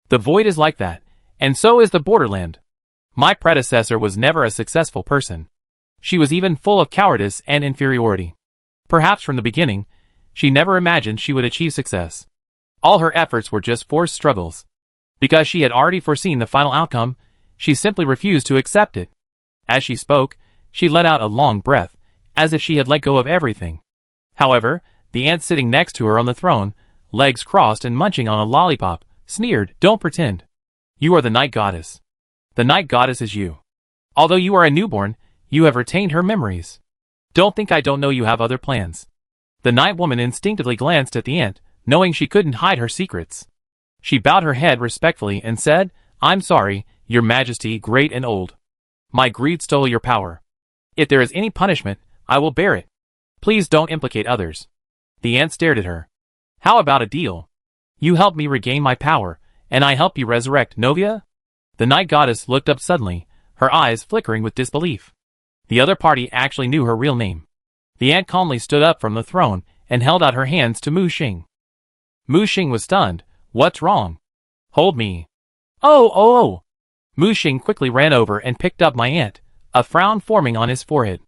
The Void is like that, and so is the Borderland. My predecessor was never a successful person. She was even full of cowardice and inferiority. Perhaps from the beginning, she never imagined she would achieve success. All her efforts were just forced struggles. Because she had already foreseen the final outcome, she simply refused to accept it." As she spoke, she let out a long breath, as if she had let go of everything. However, the ant sitting next to her on the throne, legs crossed and munching on a lollipop, sneered, "Don't pretend. You are the Night Goddess. The Night Goddess is you. Although you are a newborn, you have retained her memories. Don't think I don't know you have other plans." The Night Woman instinctively glanced at the ant, knowing she couldn't hide her secrets. She bowed her head respectfully and said, "I'm sorry, Your Majesty, great and old. My greed stole your power. If there is any punishment, I will bear it. Please don't implicate others." The ant stared at her. "How about a deal? You help me regain my power, and I help you resurrect Novia?" The Night Goddess looked up suddenly, her eyes flickering with disbelief. The other party actually knew her real name. The ant calmly stood up from the throne and held out her hands to Mu Xing. Mu Xing was stunned. "What's wrong?" "Hold me." Oh! Mu Xing quickly ran over and picked up my ant, a frown forming on his forehead.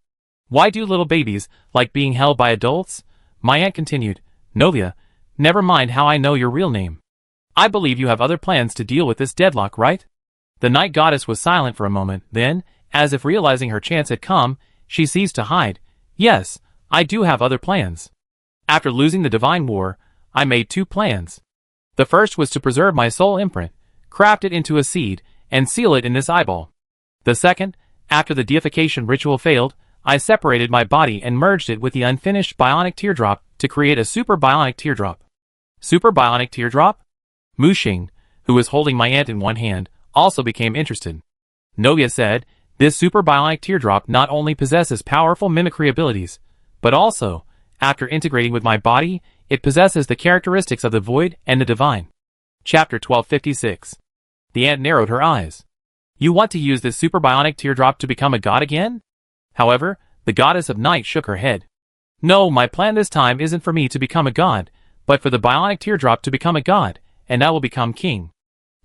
"Why do little babies like being held by adults?" My aunt continued. "Novia, never mind how I know your real name. I believe you have other plans to deal with this deadlock, right?" The Night Goddess was silent for a moment, then, as if realizing her chance had come, she ceased to hide. "Yes, I do have other plans. After losing the Divine War, I made 2 plans. The first was to preserve my soul imprint, craft it into a seed, and seal it in this eyeball. The second, After the deification ritual failed, I separated my body and merged it with the unfinished bionic teardrop to create a super bionic teardrop. Super bionic teardrop? Mu Xing, who was holding my ant in one hand, also became interested. Novia said, this super bionic teardrop not only possesses powerful mimicry abilities, but also, after integrating with my body, it possesses the characteristics of the void and the divine. Chapter 1256. The ant narrowed her eyes. You want to use this super bionic teardrop to become a god again? However, the goddess of night shook her head. No, my plan this time isn't for me to become a god, but for the bionic teardrop to become a god, and I will become king.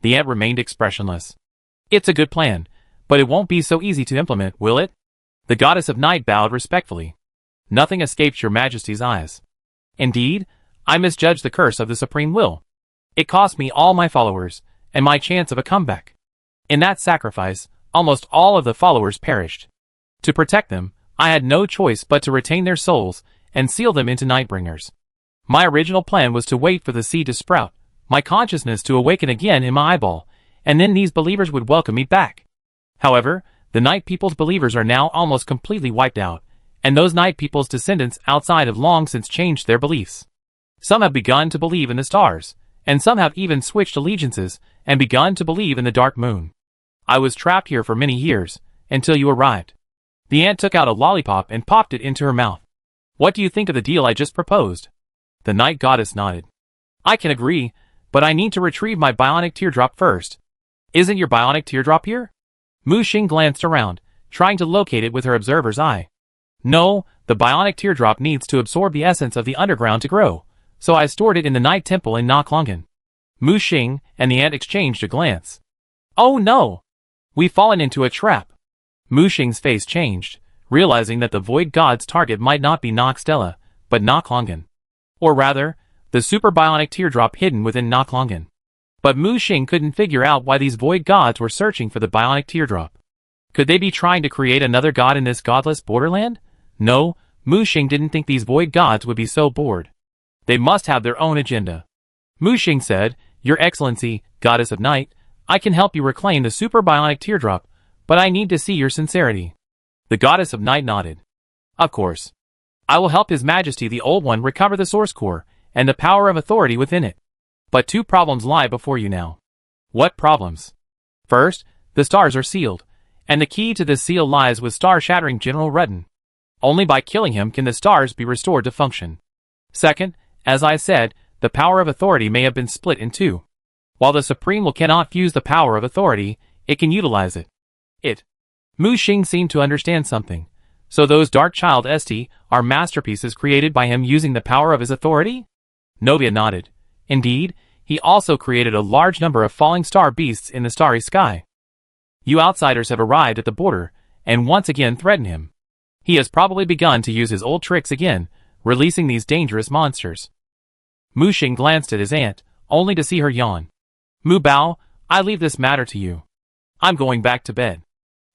The ant remained expressionless. It's a good plan, but it won't be so easy to implement, will it? The goddess of night bowed respectfully. Nothing escapes your majesty's eyes. Indeed, I misjudged the curse of the supreme will. It cost me all my followers, and my chance of a comeback. In that sacrifice, almost all of the followers perished. To protect them, I had no choice but to retain their souls and seal them into Nightbringers. My original plan was to wait for the seed to sprout, my consciousness to awaken again in my eyeball, and then these believers would welcome me back. However, the Night People's believers are now almost completely wiped out, and those Night People's descendants outside have long since changed their beliefs. Some have begun to believe in the stars, and some have even switched allegiances and begun to believe in the dark moon. I was trapped here for many years, until you arrived. The ant took out a lollipop and popped it into her mouth. What do you think of the deal I just proposed? The night goddess nodded. I can agree, but I need to retrieve my bionic teardrop first. Isn't your bionic teardrop here? Mu Xing glanced around, trying to locate it with her observer's eye. No, the bionic teardrop needs to absorb the essence of the underground to grow, so I stored it in the night temple in Naklungen. Mu Xing and the ant exchanged a glance. Oh no! We've fallen into a trap. Mu Xing's face changed, realizing that the void god's target might not be Noxtella, but Naklungen. Or rather, the super bionic teardrop hidden within Naklungen. But Mu Xing couldn't figure out why these void gods were searching for the bionic teardrop. Could they be trying to create another god in this godless borderland? No, Mu Xing didn't think these void gods would be so bored. They must have their own agenda. Mu Xing said, Your Excellency, Goddess of Night, I can help you reclaim the super bionic teardrop, but I need to see your sincerity. The Goddess of Night nodded. Of course. I will help His Majesty the Old One recover the source core, and the power of authority within it. But two problems lie before you now. What problems? First, the stars are sealed, and the key to this seal lies with star-shattering General Rudden. Only by killing him can the stars be restored to function. Second, as I said, the power of authority may have been split in two. While the Supreme Will cannot fuse the power of authority, it can utilize it. Mu Xing seemed to understand something. So those Dark Child St are masterpieces created by him using the power of his authority? Novia nodded. Indeed, he also created a large number of falling star beasts in the starry sky. You outsiders have arrived at the border, and once again threaten him. He has probably begun to use his old tricks again, releasing these dangerous monsters. Mu Xing glanced at his aunt, only to see her yawn. Mu Bao, I leave this matter to you. I'm going back to bed.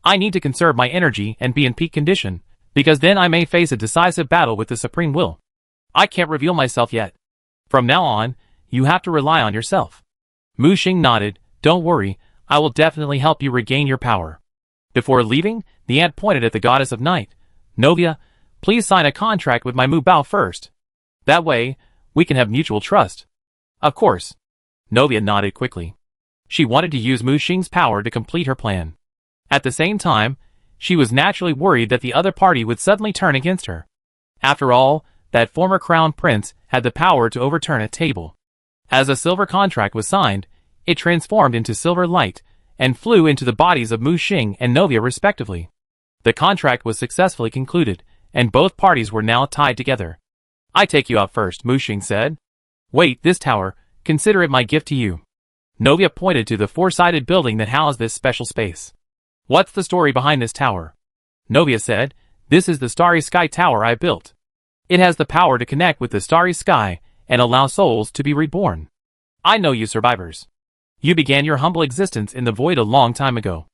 I need to conserve my energy and be in peak condition, because then I may face a decisive battle with the Supreme Will. I can't reveal myself yet. From now on, you have to rely on yourself. Mu Xing nodded. Don't worry, I will definitely help you regain your power. Before leaving, the ant pointed at the Goddess of Night. Novia, please sign a contract with my Mu Bao first. That way, we can have mutual trust. Of course. Novia nodded quickly. She wanted to use Mu Xing's power to complete her plan. At the same time, she was naturally worried that the other party would suddenly turn against her. After all, that former crown prince had the power to overturn a table. As a silver contract was signed, it transformed into silver light and flew into the bodies of Mu Xing and Novia respectively. The contract was successfully concluded, and both parties were now tied together. I take you out first, Mu Xing said. Wait, this tower, consider it my gift to you. Novia pointed to the four-sided building that housed this special space. What's the story behind this tower? Novia said, This is the Starry Sky Tower I built. It has the power to connect with the starry sky and allow souls to be reborn. I know you survivors. You began your humble existence in the void a long time ago.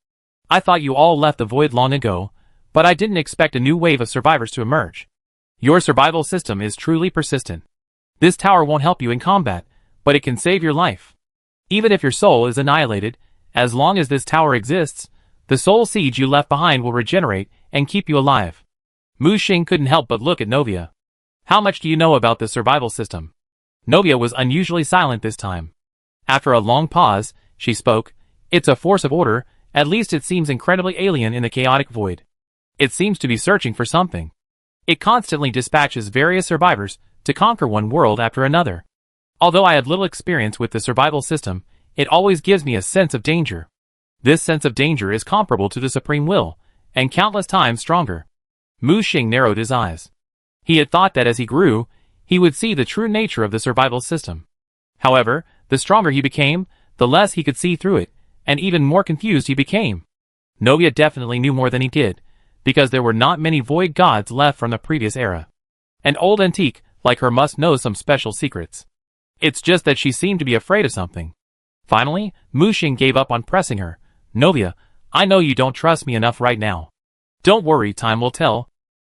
I thought you all left the void long ago, but I didn't expect a new wave of survivors to emerge. Your survival system is truly persistent. This tower won't help you in combat, but it can save your life. Even if your soul is annihilated, as long as this tower exists, The soul seeds you left behind will regenerate and keep you alive. Mu Xing couldn't help but look at Novia. How much do you know about the survival system? Novia was unusually silent this time. After a long pause, she spoke. It's a force of order, at least it seems incredibly alien in the chaotic void. It seems to be searching for something. It constantly dispatches various survivors to conquer one world after another. Although I had little experience with the survival system, it always gives me a sense of danger. This sense of danger is comparable to the supreme will, and countless times stronger. Mu Xing narrowed his eyes. He had thought that as he grew, he would see the true nature of the survival system. However, the stronger he became, the less he could see through it, and even more confused he became. Novia definitely knew more than he did, because there were not many void gods left from the previous era. An old antique like her must know some special secrets. It's just that she seemed to be afraid of something. Finally, Mu Xing gave up on pressing her. Novia, I know you don't trust me enough right now. Don't worry, time will tell.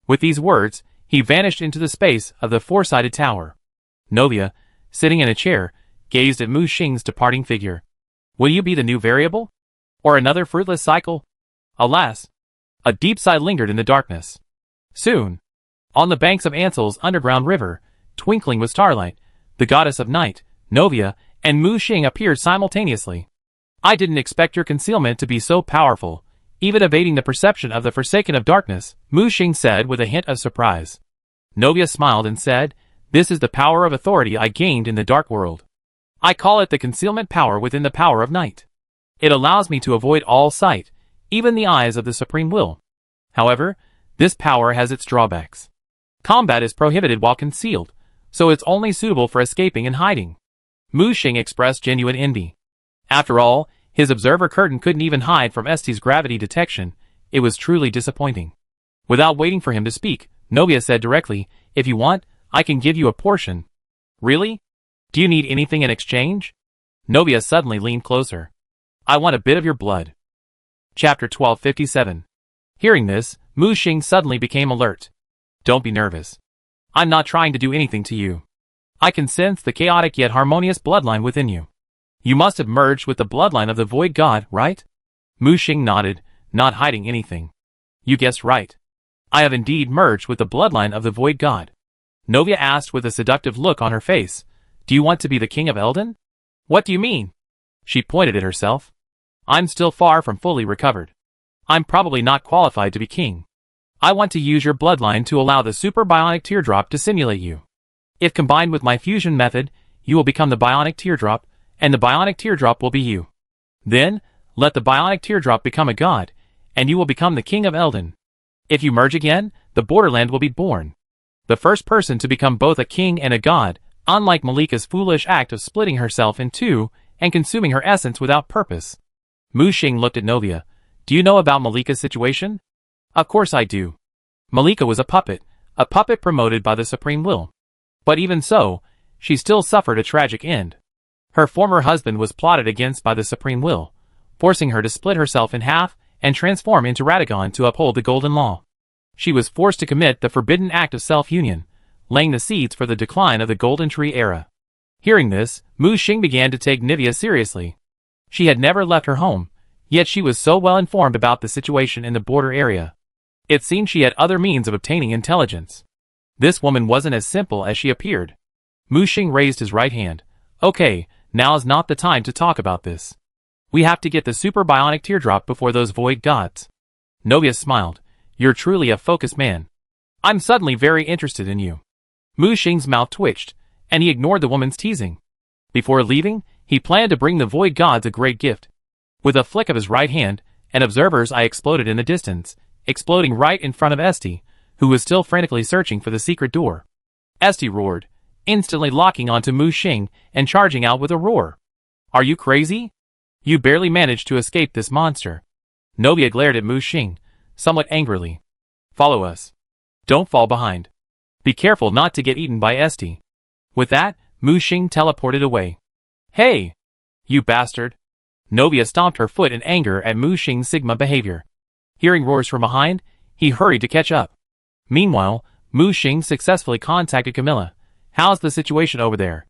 With these words, he vanished into the space of the four-sided tower. Novia, sitting in a chair, gazed at Mu Xing's departing figure. Will you be the new variable? Or another fruitless cycle? Alas! A deep sigh lingered in the darkness. Soon, on the banks of Ansel's underground river, twinkling with starlight, the goddess of night, Novia, and Mu Xing appeared simultaneously. I didn't expect your concealment to be so powerful, even evading the perception of the Forsaken of Darkness, Mu Xing said with a hint of surprise. Novia smiled and said, This is the power of authority I gained in the dark world. I call it the concealment power within the power of night. It allows me to avoid all sight, even the eyes of the Supreme Will. However, this power has its drawbacks. Combat is prohibited while concealed, so it's only suitable for escaping and hiding. Mu Xing expressed genuine envy. After all, his observer curtain couldn't even hide from Este's gravity detection. It was truly disappointing. Without waiting for him to speak, Novia said directly, If you want, I can give you a portion. Really? Do you need anything in exchange? Novia suddenly leaned closer. I want a bit of your blood. Chapter 1257. Hearing this, Mu Xing suddenly became alert. Don't be nervous. I'm not trying to do anything to you. I can sense the chaotic yet harmonious bloodline within you. You must have merged with the bloodline of the Void God, right? Mu Xing nodded, not hiding anything. You guessed right. I have indeed merged with the bloodline of the Void God. Novia asked with a seductive look on her face. Do you want to be the king of Eldon? What do you mean? She pointed at herself. I'm still far from fully recovered. I'm probably not qualified to be king. I want to use your bloodline to allow the super bionic teardrop to simulate you. If combined with my fusion method, you will become the bionic teardrop, and the bionic teardrop will be you. Then, let the bionic teardrop become a god, and you will become the king of Eldon. If you merge again, the borderland will be born. The first person to become both a king and a god, unlike Malika's foolish act of splitting herself in two and consuming her essence without purpose. Mu Xing looked at Novia. Do you know about Malika's situation? Of course I do. Malika was a puppet promoted by the Supreme Will. But even so, she still suffered a tragic end. Her former husband was plotted against by the Supreme Will, forcing her to split herself in half and transform into Radagon to uphold the Golden Law. She was forced to commit the forbidden act of self-union, laying the seeds for the decline of the Golden Tree era. Hearing this, Mu Xing began to take Novia seriously. She had never left her home, yet she was so well informed about the situation in the border area. It seemed she had other means of obtaining intelligence. This woman wasn't as simple as she appeared. Mu Xing raised his right hand. Okay, now's not the time to talk about this. We have to get the super bionic teardrop before those void gods. Novia smiled. You're truly a focused man. I'm suddenly very interested in you. Mu Xing's mouth twitched, and he ignored the woman's teasing. Before leaving, he planned to bring the void gods a great gift. With a flick of his right hand, an observer's eye exploded in the distance, exploding right in front of Este, who was still frantically searching for the secret door. Este roared, instantly locking onto Mu Xing and charging out with a roar. Are you crazy? You barely managed to escape this monster. Novia glared at Mu Xing, somewhat angrily. Follow us. Don't fall behind. Be careful not to get eaten by Este. With that, Mu Xing teleported away. Hey! You bastard! Novia stomped her foot in anger at Mu Xing's Sigma behavior. Hearing roars from behind, he hurried to catch up. Meanwhile, Mu Xing successfully contacted Camilla. How's the situation over there?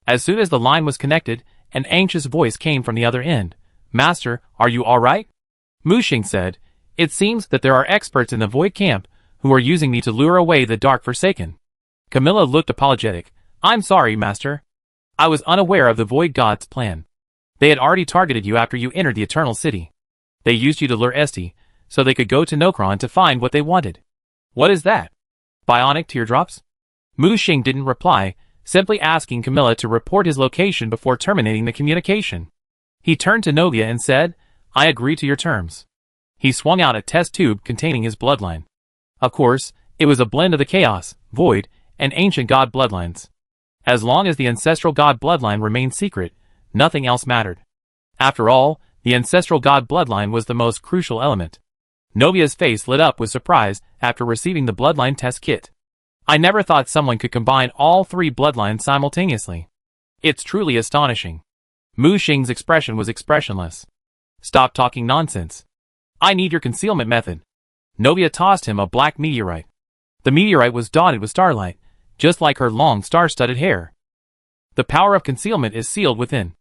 As soon as the line was connected, an anxious voice came from the other end. Master, are you alright? Mu Xing said, "It seems that there are experts in the Void Camp who are using me to lure away the Dark Forsaken." Camilla looked apologetic. "I'm sorry, Master. I was unaware of the Void God's plan. They had already targeted you after you entered the Eternal City. They used you to lure Esti, so they could go to Nokron to find what they wanted." "What is that? Bionic teardrops?" Mu Xing didn't reply, simply asking Camilla to report his location before terminating the communication. He turned to Novia and said, "I agree to your terms." He swung out a test tube containing his bloodline. Of course, it was a blend of the Chaos, Void, and Ancient God bloodlines. As long as the Ancestral God bloodline remained secret, nothing else mattered. After all, the Ancestral God bloodline was the most crucial element. Novia's face lit up with surprise after receiving the bloodline test kit. "I never thought someone could combine all three bloodlines simultaneously. It's truly astonishing." Mu Xing's expression was expressionless. "Stop talking nonsense. I need your concealment method." Novia tossed him a black meteorite. The meteorite was dotted with starlight, just like her long star-studded hair. "The power of concealment is sealed within.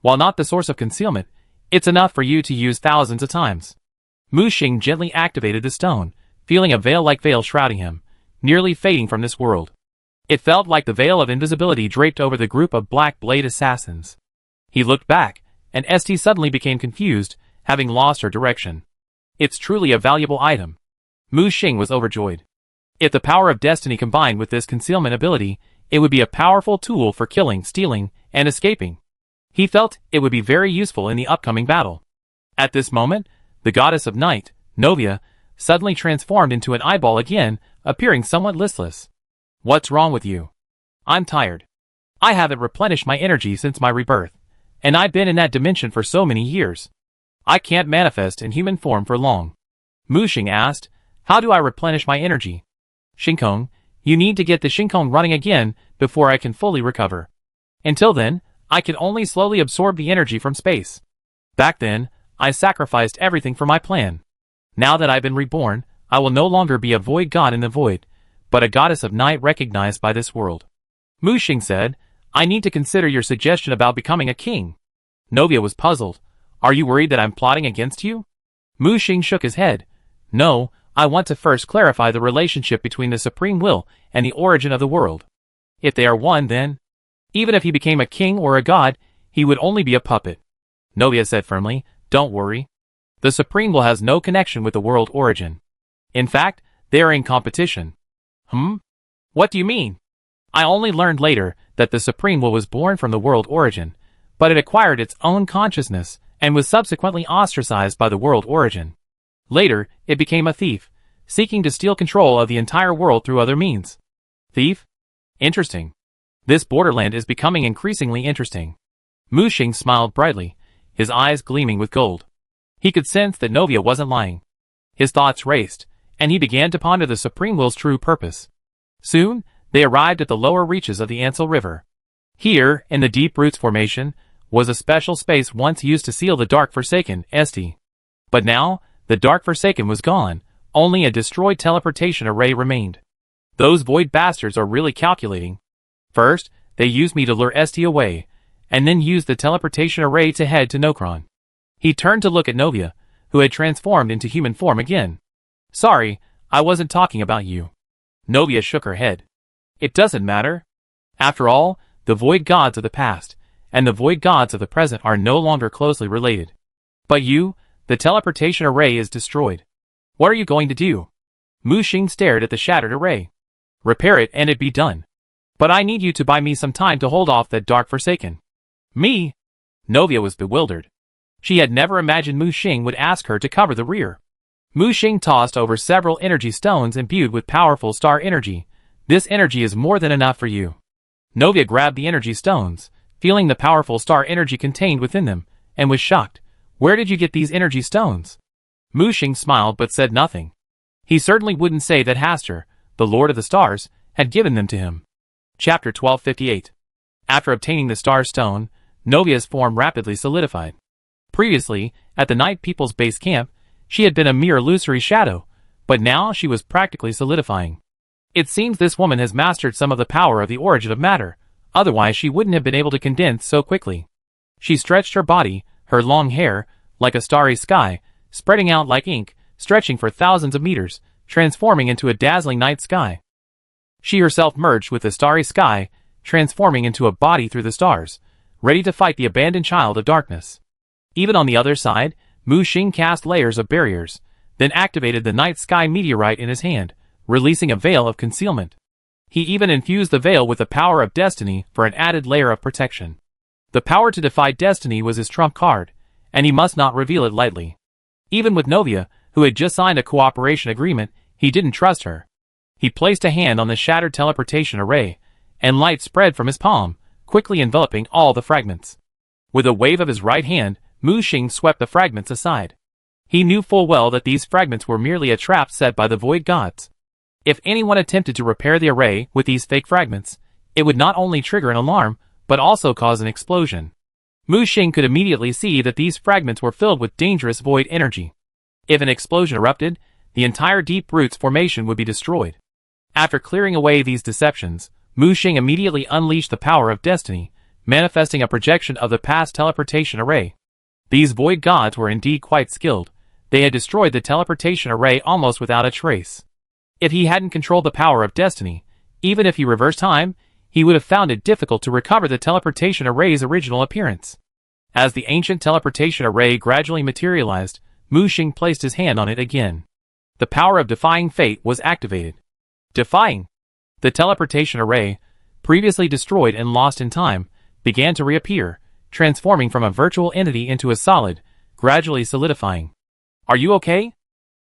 While not the source of concealment, it's enough for you to use thousands of times." Mu Xing gently activated the stone, feeling a veil-like veil shrouding him, nearly fading from this world. It felt like the veil of invisibility draped over the group of Black Blade assassins. He looked back, and Esti suddenly became confused, having lost her direction. "It's truly a valuable item." Mu Xing was overjoyed. If the power of destiny combined with this concealment ability, it would be a powerful tool for killing, stealing, and escaping. He felt it would be very useful in the upcoming battle. At this moment, the goddess of night, Novia, suddenly transformed into an eyeball again, appearing somewhat listless. "What's wrong with you?" "I'm tired. I haven't replenished my energy since my rebirth, and I've been in that dimension for so many years. I can't manifest in human form for long." Mu Xing asked, "How do I replenish my energy?" "Shinkong, you need to get the Shinkong running again before I can fully recover. Until then, I can only slowly absorb the energy from space. Back then, I sacrificed everything for my plan. Now that I've been reborn, I will no longer be a void god in the void, but a goddess of night recognized by this world." Mu Xing said, "I need to consider your suggestion about becoming a king." Novia was puzzled. "Are you worried that I'm plotting against you?" Mu Xing shook his head. "No, I want to first clarify the relationship between the supreme will and the origin of the world. If they are one, then, even if he became a king or a god, he would only be a puppet." Novia said firmly, "Don't worry. The supreme will has no connection with the world origin. In fact, they are in competition." What do you mean?" "I only learned later that the supreme will was born from the world origin, but it acquired its own consciousness and was subsequently ostracized by the world origin. Later, it became a thief, seeking to steal control of the entire world through other means." "Thief? Interesting. This borderland is becoming increasingly interesting." Mu Xing smiled brightly, his eyes gleaming with gold. He could sense that Novia wasn't lying. His thoughts raced, and he began to ponder the Supreme Will's true purpose. Soon, they arrived at the lower reaches of the Ansel River. Here, in the Deep Roots Formation, was a special space once used to seal the Dark Forsaken, Esti. But now, the Dark Forsaken was gone, only a destroyed teleportation array remained. Those void bastards are really calculating. First, they used me to lure Esti away, and then used the teleportation array to head to Nokron. He turned to look at Novia, who had transformed into human form again. "Sorry, I wasn't talking about you." Novia shook her head. "It doesn't matter. After all, the void gods of the past, and the void gods of the present are no longer closely related. But you, the teleportation array is destroyed. What are you going to do?" Mu Xing stared at the shattered array. "Repair it and it be done. But I need you to buy me some time to hold off that Dark Forsaken." "Me?" Novia was bewildered. She had never imagined Mu Xing would ask her to cover the rear. Mu Xing tossed over several energy stones imbued with powerful star energy. "This energy is more than enough for you." Novia grabbed the energy stones, feeling the powerful star energy contained within them, and was shocked. "Where did you get these energy stones?" Mu Xing smiled but said nothing. He certainly wouldn't say that Hastur, the Lord of the Stars, had given them to him. Chapter 1258. After obtaining the Star Stone, Novia's form rapidly solidified. Previously, at the Night People's base camp, she had been a mere illusory shadow, but now she was practically solidifying. It seems this woman has mastered some of the power of the origin of matter, otherwise she wouldn't have been able to condense so quickly. She stretched her body, her long hair, like a starry sky, spreading out like ink, stretching for thousands of meters, transforming into a dazzling night sky. She herself merged with the starry sky, transforming into a body through the stars, ready to fight the abandoned child of darkness. Even on the other side, Mu Xing cast layers of barriers, then activated the night sky meteorite in his hand, releasing a veil of concealment. He even infused the veil with the power of destiny for an added layer of protection. The power to defy destiny was his trump card, and he must not reveal it lightly. Even with Novia, who had just signed a cooperation agreement, he didn't trust her. He placed a hand on the shattered teleportation array, and light spread from his palm, quickly enveloping all the fragments. With a wave of his right hand, Mu Xing swept the fragments aside. He knew full well that these fragments were merely a trap set by the void gods. If anyone attempted to repair the array with these fake fragments, it would not only trigger an alarm, but also cause an explosion. Mu Xing could immediately see that these fragments were filled with dangerous void energy. If an explosion erupted, the entire Deep Roots formation would be destroyed. After clearing away these deceptions, Mu Xing immediately unleashed the power of destiny, manifesting a projection of the past teleportation array. These void gods were indeed quite skilled. They had destroyed the teleportation array almost without a trace. If he hadn't controlled the power of destiny, even if he reversed time, he would have found it difficult to recover the teleportation array's original appearance. As the ancient teleportation array gradually materialized, Mu Xing placed his hand on it again. The power of defying fate was activated. Defying! The teleportation array, previously destroyed and lost in time, began to reappear, transforming from a virtual entity into a solid, gradually solidifying. "Are you okay?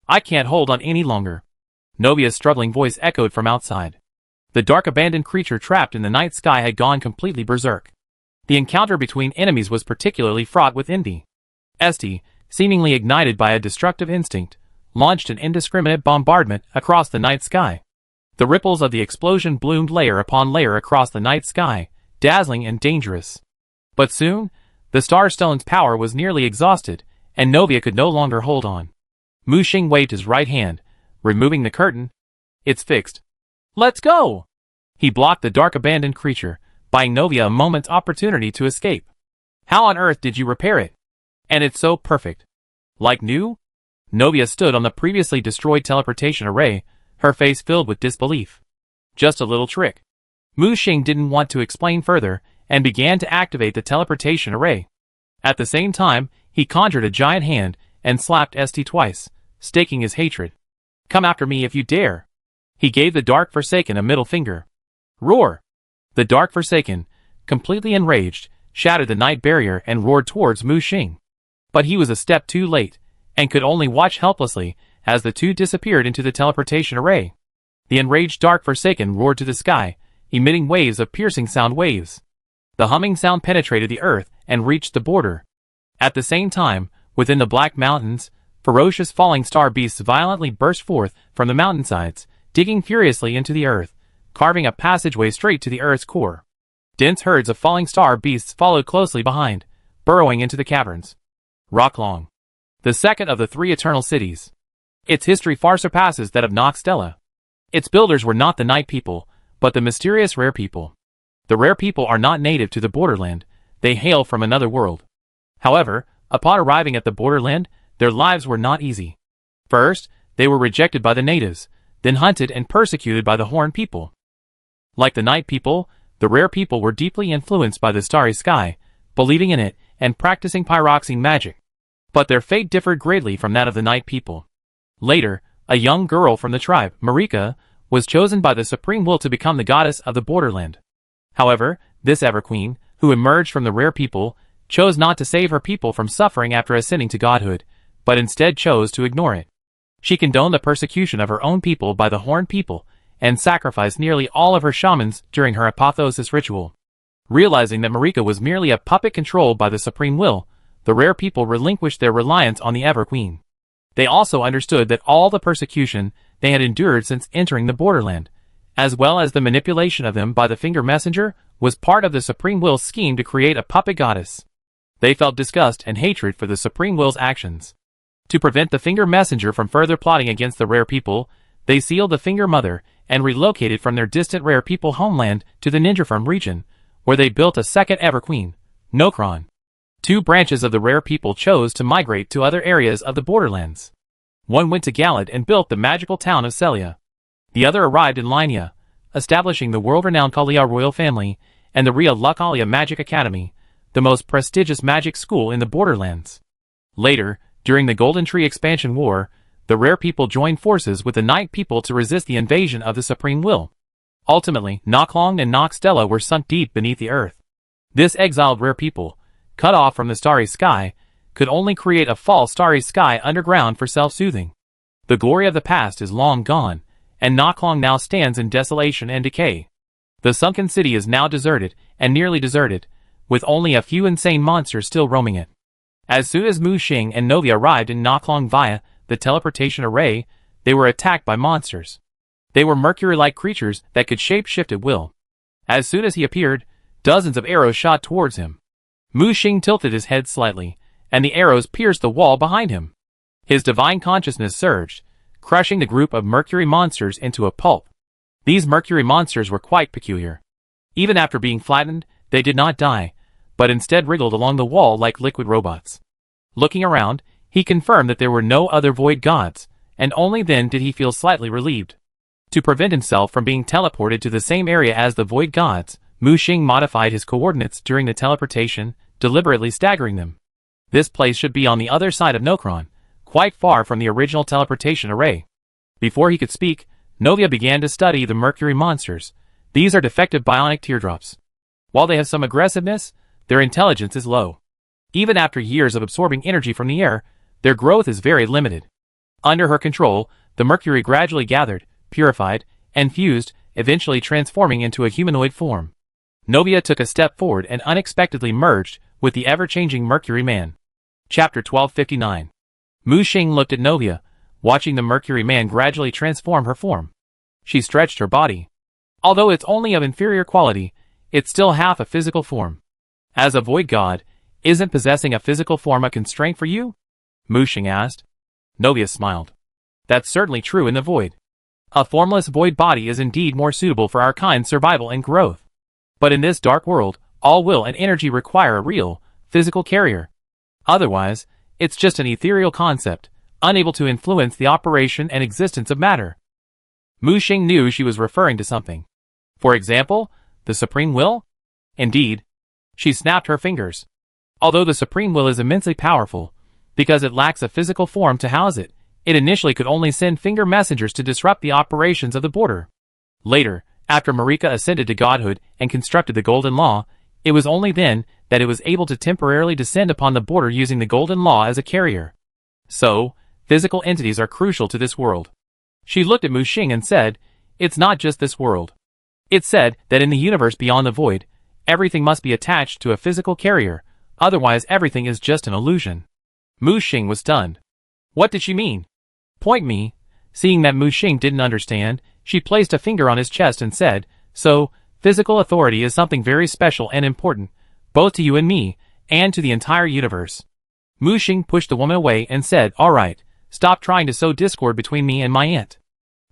I can't hold on any longer." Novia's struggling voice echoed from outside. The dark abandoned creature trapped in the night sky had gone completely berserk. The encounter between enemies was particularly fraught with envy. Esti, seemingly ignited by a destructive instinct, launched an indiscriminate bombardment across the night sky. The ripples of the explosion bloomed layer upon layer across the night sky, dazzling and dangerous. But soon, the Starstone's power was nearly exhausted, and Novia could no longer hold on. Mu Xing waved his right hand, removing the curtain. "It's fixed. Let's go!" He blocked the dark abandoned creature, buying Novia a moment's opportunity to escape. "How on earth did you repair it? And it's so perfect. Like new?" Novia stood on the previously destroyed teleportation array, her face filled with disbelief. "Just a little trick." Mu Xing didn't want to explain further, and began to activate the teleportation array. At the same time, he conjured a giant hand, and slapped Esti twice, staking his hatred. "Come after me if you dare." He gave the Dark Forsaken a middle finger. "Roar!" The Dark Forsaken, completely enraged, shattered the night barrier and roared towards Mu Xing. But he was a step too late, and could only watch helplessly as the two disappeared into the teleportation array. The enraged Dark Forsaken roared to the sky, emitting waves of piercing sound waves. The humming sound penetrated the earth and reached the border. At the same time, within the Black Mountains, ferocious falling star beasts violently burst forth from the mountainsides, digging furiously into the earth, carving a passageway straight to the earth's core. Dense herds of falling star beasts followed closely behind, burrowing into the caverns. Rocklong, the second of the three eternal cities. Its history far surpasses that of Noxtella. Its builders were not the Night People, but the mysterious Rare People. The Rare People are not native to the borderland, they hail from another world. However, upon arriving at the borderland, their lives were not easy. First, they were rejected by the natives, then hunted and persecuted by the Horn People. Like the Night People, the Rare People were deeply influenced by the starry sky, believing in it and practicing pyroxene magic. But their fate differed greatly from that of the Night People. Later, a young girl from the tribe, Marika, was chosen by the Supreme Will to become the goddess of the borderland. However, this Everqueen, who emerged from the Rare People, chose not to save her people from suffering after ascending to godhood, but instead chose to ignore it. She condoned the persecution of her own people by the Horn People, and sacrificed nearly all of her shamans during her apotheosis ritual. Realizing that Marika was merely a puppet controlled by the Supreme Will, the Rare People relinquished their reliance on the Everqueen. They also understood that all the persecution they had endured since entering the borderland, as well as the manipulation of them by the Finger Messenger, was part of the Supreme Will's scheme to create a puppet goddess. They felt disgust and hatred for the Supreme Will's actions. To prevent the Finger Messenger from further plotting against the Rare People, they sealed the Finger Mother and relocated from their distant Rare People homeland to the Ninjaform region, where they built a second Everqueen, Nokron. Two branches of the rare people chose to migrate to other areas of the borderlands. One went to Galad and built the magical town of Celia. The other arrived in Linia, establishing the world-renowned Kalia royal family and the Ria Lucalia Magic Academy, the most prestigious magic school in the borderlands. Later, during the Golden Tree Expansion War, the rare people joined forces with the Night people to resist the invasion of the Supreme Will. Ultimately, Noklong and Noxtella were sunk deep beneath the earth. This exiled rare people, cut off from the starry sky, could only create a false starry sky underground for self-soothing. The glory of the past is long gone, and Noklong now stands in desolation and decay. The sunken city is now deserted, and nearly deserted, with only a few insane monsters still roaming it. As soon as Mu Xing and Novia arrived in Noklong via the teleportation array, they were attacked by monsters. They were mercury-like creatures that could shape-shift at will. As soon as he appeared, dozens of arrows shot towards him. Mu Xing tilted his head slightly, and the arrows pierced the wall behind him. His divine consciousness surged, crushing the group of mercury monsters into a pulp. These mercury monsters were quite peculiar. Even after being flattened, they did not die, but instead wriggled along the wall like liquid robots. Looking around, he confirmed that there were no other void gods, and only then did he feel slightly relieved. To prevent himself from being teleported to the same area as the void gods, Mu Xing modified his coordinates during the teleportation, deliberately staggering them. This place should be on the other side of Nokron, quite far from the original teleportation array. Before he could speak, Novia began to study the mercury monsters. These are defective bionic teardrops. While they have some aggressiveness, their intelligence is low. Even after years of absorbing energy from the air, their growth is very limited. Under her control, the mercury gradually gathered, purified, and fused, eventually transforming into a humanoid form. Novia took a step forward and unexpectedly merged with the ever-changing Mercury Man. Chapter 1259. Mu Xing looked at Novia, watching the Mercury Man gradually transform her form. She stretched her body. Although it's only of inferior quality, it's still half a physical form. As a void god, isn't possessing a physical form a constraint for you? Mu Xing asked. Novia smiled. That's certainly true in the void. A formless void body is indeed more suitable for our kind's survival and growth. But in this dark world, all will and energy require a real, physical carrier. Otherwise, it's just an ethereal concept, unable to influence the operation and existence of matter. Mu Xing knew she was referring to something. For example, the Supreme Will? Indeed. She snapped her fingers. Although the Supreme Will is immensely powerful, because it lacks a physical form to house it, it initially could only send finger messengers to disrupt the operations of the border. Later, after Marika ascended to godhood and constructed the Golden Law, it was only then that it was able to temporarily descend upon the border using the Golden Law as a carrier. So, physical entities are crucial to this world. She looked at Mu Xing and said, it's not just this world. It said that in the universe beyond the void, everything must be attached to a physical carrier, otherwise everything is just an illusion. Mu Xing was stunned. What did she mean? Point me. Seeing that Mu Xing didn't understand, she placed a finger on his chest and said, so, physical authority is something very special and important, both to you and me, and to the entire universe. Mu Xing pushed the woman away and said, alright, stop trying to sow discord between me and my aunt.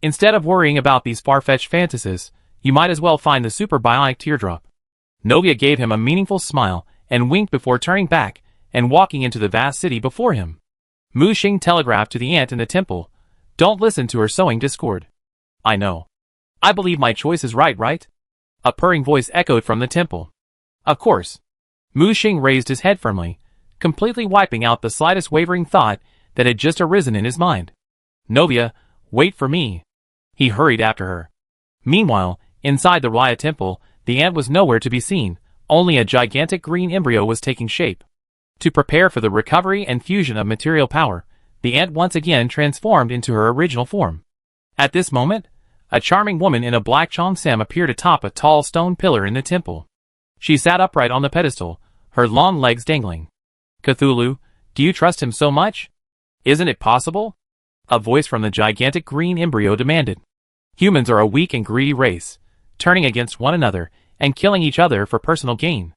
Instead of worrying about these far-fetched fantasies, you might as well find the super bionic teardrop. Novia gave him a meaningful smile and winked before turning back and walking into the vast city before him. Mu Xing telegraphed to the ant in the temple, don't listen to her sowing discord. I know. I believe my choice is right? A purring voice echoed from the temple. Of course. Mu Xing raised his head firmly, completely wiping out the slightest wavering thought that had just arisen in his mind. Novia, wait for me. He hurried after her. Meanwhile, inside the Raya temple, the ant was nowhere to be seen, only a gigantic green embryo was taking shape. To prepare for the recovery and fusion of material power, the ant once again transformed into her original form. At this moment, a charming woman in a black cheongsam appeared atop a tall stone pillar in the temple. She sat upright on the pedestal, her long legs dangling. Cthulhu, do you trust him so much? Isn't it possible? A voice from the gigantic green embryo demanded. Humans are a weak and greedy race, turning against one another and killing each other for personal gain.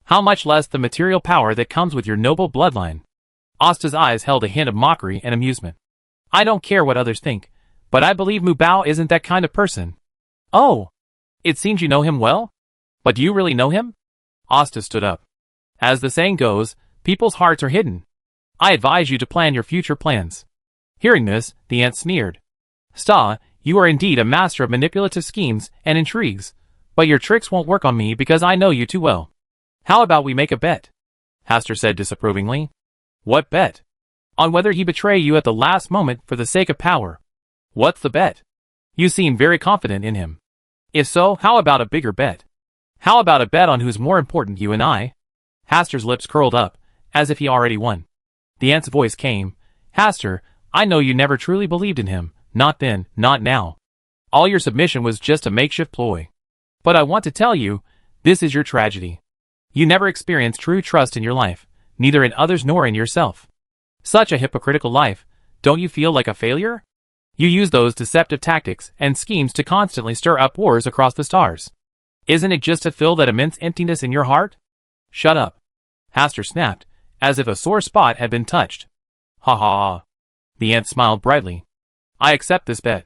How much less the material power that comes with your noble bloodline? Asta's eyes held a hint of mockery and amusement. I don't care what others think, but I believe Mu Bao isn't that kind of person. Oh, it seems you know him well? But do you really know him? Asta stood up. As the saying goes, People's hearts are hidden. I advise you to plan your future plans. Hearing this, the ant sneered. Sta, you are indeed a master of manipulative schemes and intrigues, but your tricks won't work on me because I know you too well. How about we make a bet? Hastur said disapprovingly. What bet? On whether he betray you at the last moment for the sake of power. What's the bet? You seem very confident in him. If so, how about a bigger bet? How about a bet on who's more important, you and I? Hastur's lips curled up, as if he already won. The ant's voice came. Hastur, I know you never truly believed in him, not then, not now. All your submission was just a makeshift ploy. But I want to tell you, this is your tragedy. You never experienced true trust in your life, neither in others nor in yourself. Such a hypocritical life, don't you feel like a failure? You use those deceptive tactics and schemes to constantly stir up wars across the stars. Isn't it just to fill that immense emptiness in your heart? Shut up. Hastur snapped, as if a sore spot had been touched. Ha ha ha. The ant smiled brightly. I accept this bet.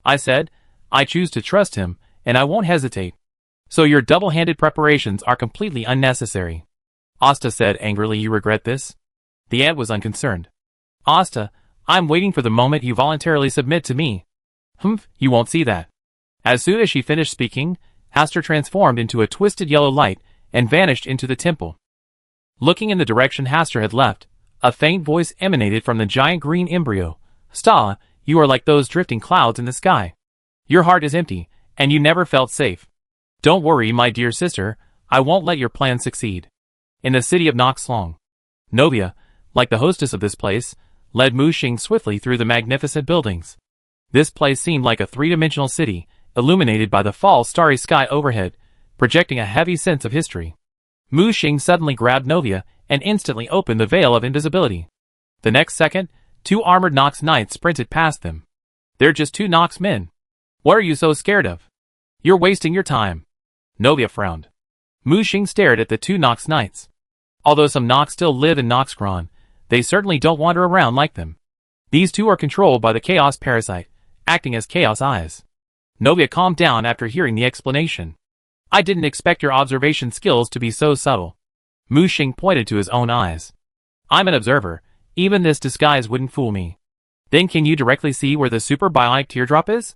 I said, I choose to trust him, and I won't hesitate. So your double-handed preparations are completely unnecessary. Asta said angrily, you regret this? The ant was unconcerned. Asta, I'm waiting for the moment you voluntarily submit to me. Humph, you won't see that. As soon as she finished speaking, Hastur transformed into a twisted yellow light and vanished into the temple. Looking in the direction Hastur had left, a faint voice emanated from the giant green embryo. Sta, you are like those drifting clouds in the sky. Your heart is empty, and you never felt safe. Don't worry, my dear sister, I won't let your plan succeed. In the city of Noxlong, Novia, like the hostess of this place, led Mu Xing swiftly through the magnificent buildings. This place seemed like a three-dimensional city, illuminated by the fall starry sky overhead, projecting a heavy sense of history. Mu Xing suddenly grabbed Novia and instantly opened the veil of invisibility. The next second, two armored Nox knights sprinted past them. They're just two Nox men. What are you so scared of? You're wasting your time. Novia frowned. Mu Xing stared at the two Nox knights. Although some Nox still live in Noxcron, they certainly don't wander around like them. These two are controlled by the Chaos Parasite, acting as Chaos Eyes. Novia calmed down after hearing the explanation. I didn't expect your observation skills to be so subtle. Mu Xing pointed to his own eyes. I'm an observer. Even this disguise wouldn't fool me. Then can you directly see where the super bionic teardrop is?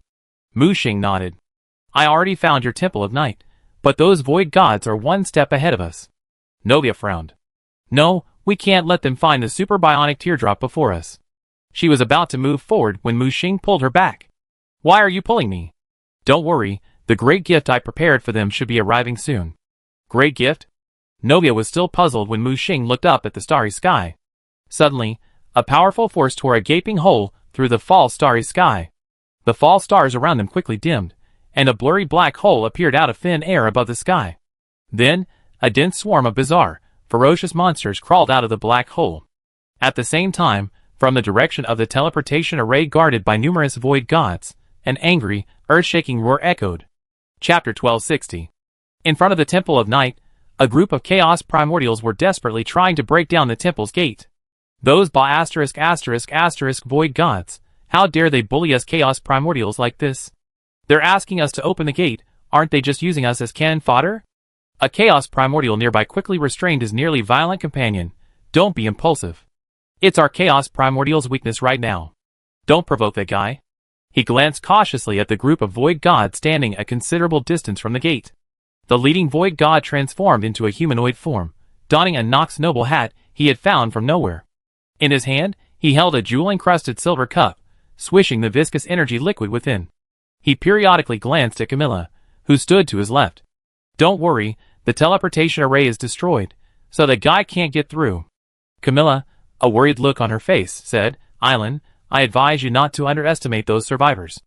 Mu Xing nodded. I already found your Temple of Night, but those void gods are one step ahead of us. Novia frowned. No, we can't let them find the super bionic teardrop before us. She was about to move forward when Mu Xing pulled her back. Why are you pulling me? Don't worry, the great gift I prepared for them should be arriving soon. Great gift? Novia was still puzzled when Mu Xing looked up at the starry sky. Suddenly, a powerful force tore a gaping hole through the false starry sky. The false stars around them quickly dimmed, and a blurry black hole appeared out of thin air above the sky. Then, a dense swarm of bizarre, ferocious monsters crawled out of the black hole. At the same time, from the direction of the teleportation array guarded by numerous void gods, an angry, earth-shaking roar echoed. Chapter 1260. In front of the Temple of Night, a group of Chaos Primordials were desperately trying to break down the temple's gate. Those void gods, how dare they bully us Chaos Primordials like this? They're asking us to open the gate, aren't they just using us as cannon fodder? A Chaos Primordial nearby quickly restrained his nearly violent companion. Don't be impulsive. It's our Chaos Primordial's weakness right now. Don't provoke that guy. He glanced cautiously at the group of void gods standing a considerable distance from the gate. The leading void god transformed into a humanoid form, donning a Nox noble hat he had found from nowhere. In his hand, he held a jewel-encrusted silver cup, swishing the viscous energy liquid within. He periodically glanced at Camilla, who stood to his left. Don't worry, the teleportation array is destroyed, so the guy can't get through. Camilla, a worried look on her face, said, Island, I advise you not to underestimate those survivors.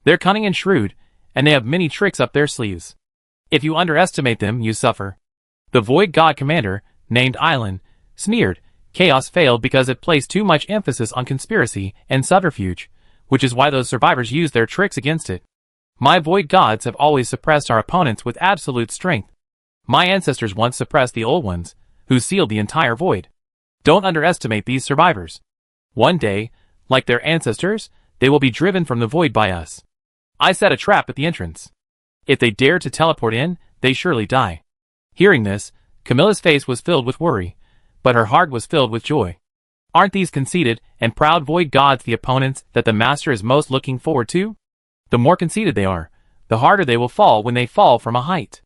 They're cunning and shrewd, and they have many tricks up their sleeves. If you underestimate them, you suffer. The Void God Commander, named Island, sneered. Chaos failed because it placed too much emphasis on conspiracy and subterfuge, which is why those survivors used their tricks against it. My Void Gods have always suppressed our opponents with absolute strength. My ancestors once suppressed the old ones, who sealed the entire void. Don't underestimate these survivors. One day, like their ancestors, they will be driven from the void by us. I set a trap at the entrance. If they dare to teleport in, they surely die. Hearing this, Camilla's face was filled with worry, but her heart was filled with joy. Aren't these conceited and proud void gods the opponents that the master is most looking forward to? The more conceited they are, the harder they will fall when they fall from a height.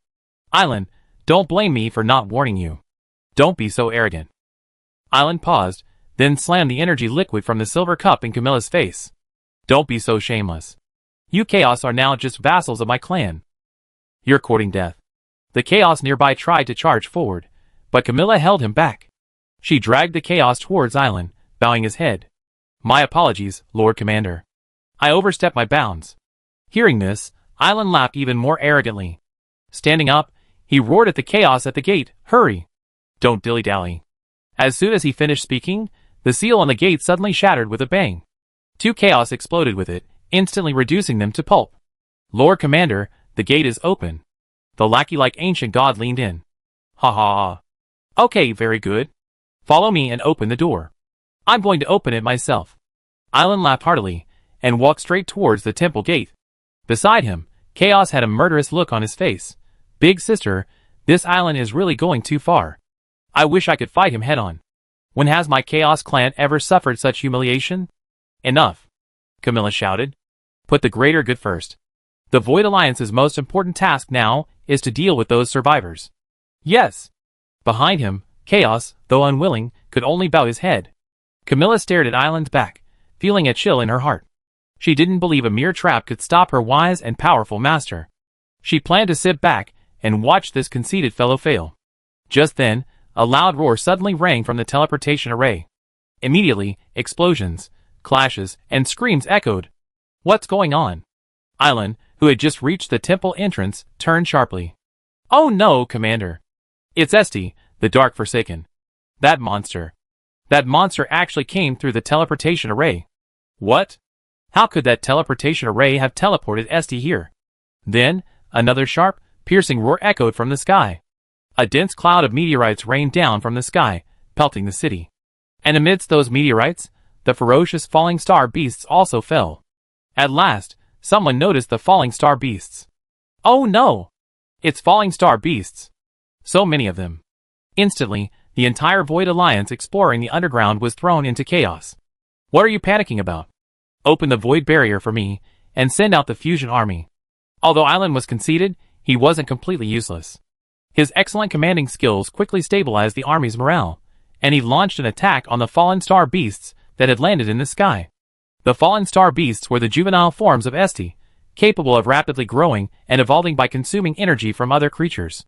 Island, don't blame me for not warning you. Don't be so arrogant. Island paused, then slammed the energy liquid from the silver cup in Camilla's face. Don't be so shameless. You Chaos are now just vassals of my clan. You're courting death. The Chaos nearby tried to charge forward, but Camilla held him back. She dragged the Chaos towards Island, bowing his head. My apologies, Lord Commander. I overstepped my bounds. Hearing this, Island laughed even more arrogantly. Standing up, he roared at the Chaos at the gate, hurry! Don't dilly-dally. As soon as he finished speaking, the seal on the gate suddenly shattered with a bang. 2 Chaos exploded with it, instantly reducing them to pulp. Lord Commander, the gate is open. The lackey-like ancient god leaned in. Ha ha ha. Okay, very good. Follow me and open the door. I'm going to open it myself. Island laughed heartily, and walked straight towards the temple gate. Beside him, Chaos had a murderous look on his face. Big sister, this Island is really going too far. I wish I could fight him head-on. When has my Chaos clan ever suffered such humiliation? Enough, Camilla shouted. Put the greater good first. The Void Alliance's most important task now is to deal with those survivors. Yes. Behind him, Chaos, though unwilling, could only bow his head. Camilla stared at Island's back, feeling a chill in her heart. She didn't believe a mere trap could stop her wise and powerful master. She planned to sit back and watch this conceited fellow fail. Just then, a loud roar suddenly rang from the teleportation array. Immediately, explosions, clashes, and screams echoed. What's going on? Island, who had just reached the temple entrance, turned sharply. Oh no, Commander. It's Esti, the Dark Forsaken. That monster. That monster actually came through the teleportation array. What? How could that teleportation array have teleported Esti here? Then, another sharp, piercing roar echoed from the sky. A dense cloud of meteorites rained down from the sky, pelting the city. And amidst those meteorites, the ferocious falling star beasts also fell. At last, someone noticed the falling star beasts. Oh no! It's falling star beasts. So many of them. Instantly, the entire Void Alliance exploring the underground was thrown into chaos. What are you panicking about? Open the Void Barrier for me, and send out the Fusion Army. Although Island was conceited, he wasn't completely useless. His excellent commanding skills quickly stabilized the army's morale, and he launched an attack on the fallen star beasts that had landed in the sky. The fallen star beasts were the juvenile forms of Esti, capable of rapidly growing and evolving by consuming energy from other creatures.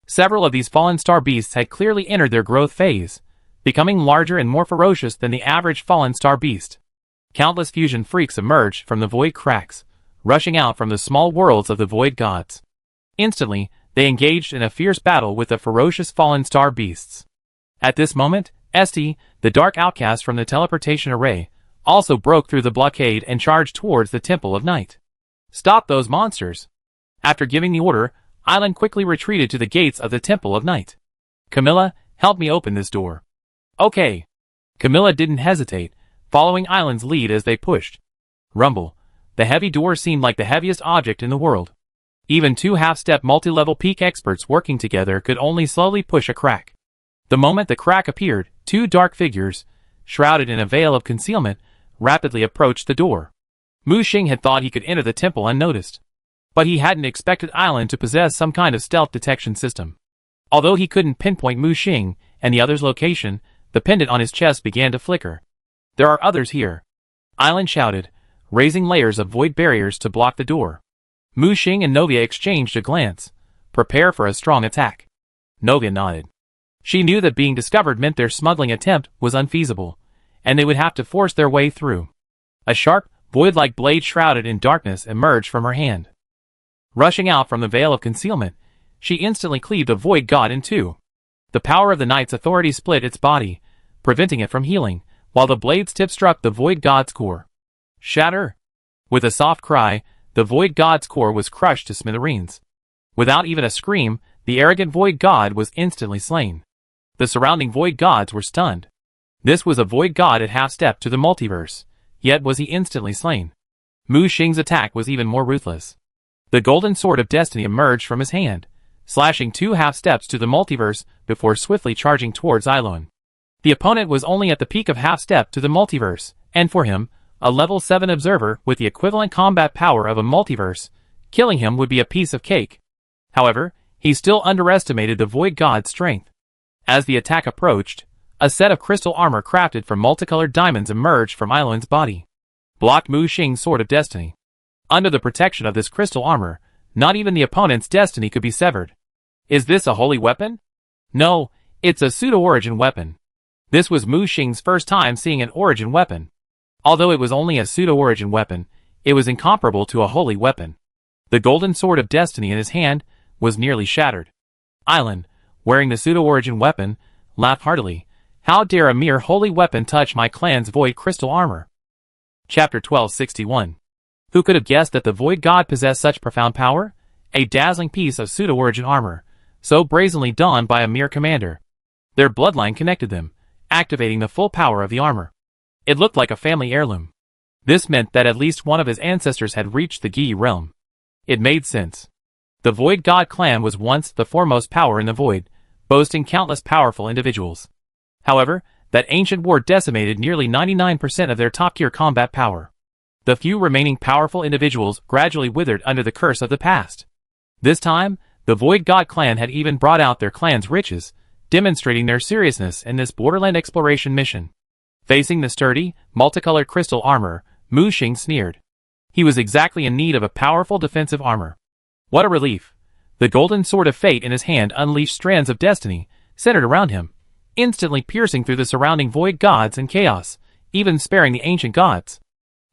Several of these fallen star beasts had clearly entered their growth phase, becoming larger and more ferocious than the average fallen star beast. Countless fusion freaks emerged from the void cracks, rushing out from the small worlds of the void gods. Instantly, they engaged in a fierce battle with the ferocious fallen star beasts. At this moment, Esti, the dark outcast from the teleportation array, also broke through the blockade and charged towards the Temple of Night. Stop those monsters! After giving the order, Island quickly retreated to the gates of the Temple of Night. Camilla, help me open this door. Okay. Camilla didn't hesitate, following Island's lead as they pushed. Rumble. The heavy door seemed like the heaviest object in the world. Even 2 half-step multi-level peak experts working together could only slowly push a crack. The moment the crack appeared, 2 dark figures, shrouded in a veil of concealment, rapidly approached the door. Mu Xing had thought he could enter the temple unnoticed. But he hadn't expected Island to possess some kind of stealth detection system. Although he couldn't pinpoint Mu Xing and the other's location, the pendant on his chest began to flicker. There are others here. Island shouted, raising layers of void barriers to block the door. Mu Xing and Novia exchanged a glance. Prepare for a strong attack. Novia nodded. She knew that being discovered meant their smuggling attempt was unfeasible, and they would have to force their way through. A sharp, void-like blade shrouded in darkness emerged from her hand. Rushing out from the veil of concealment, she instantly cleaved a void god in 2. The power of the Knight's authority split its body, preventing it from healing, while the blade's tip struck the void god's core. Shatter! With a soft cry, the void god's core was crushed to smithereens. Without even a scream, the arrogant void god was instantly slain. The surrounding void gods were stunned. This was a void god at half-step to the multiverse, yet was he instantly slain. Mu Xing's attack was even more ruthless. The golden sword of destiny emerged from his hand, slashing 2 half-steps to the multiverse before swiftly charging towards Ilon. The opponent was only at the peak of half-step to the multiverse, and for him, a level 7 observer with the equivalent combat power of a multiverse, killing him would be a piece of cake. However, he still underestimated the Void God's strength. As the attack approached, a set of crystal armor crafted from multicolored diamonds emerged from Iloan's body, blocked Mu Xing's Sword of Destiny. Under the protection of this crystal armor, not even the opponent's destiny could be severed. Is this a holy weapon? No, it's a pseudo-origin weapon. This was Mu Xing's first time seeing an origin weapon. Although it was only a pseudo-origin weapon, it was incomparable to a holy weapon. The golden Sword of Destiny in his hand was nearly shattered. Ilan, wearing the pseudo-origin weapon, laughed heartily. How dare a mere holy weapon touch my clan's void crystal armor? Chapter 1261. Who could have guessed that the Void God possessed such profound power? A dazzling piece of pseudo-origin armor, so brazenly donned by a mere commander. Their bloodline connected them, activating the full power of the armor. It looked like a family heirloom. This meant that at least one of his ancestors had reached the Gi realm. It made sense. The Void God clan was once the foremost power in the Void, boasting countless powerful individuals. However, that ancient war decimated nearly 99% of their top-tier combat power. The few remaining powerful individuals gradually withered under the curse of the past. This time, the Void God clan had even brought out their clan's riches, demonstrating their seriousness in this borderland exploration mission. Facing the sturdy, multicolored crystal armor, Mu Xing sneered. He was exactly in need of a powerful defensive armor. What a relief! The golden sword of fate in his hand unleashed strands of destiny, centered around him, instantly piercing through the surrounding void gods and chaos, even sparing the ancient gods.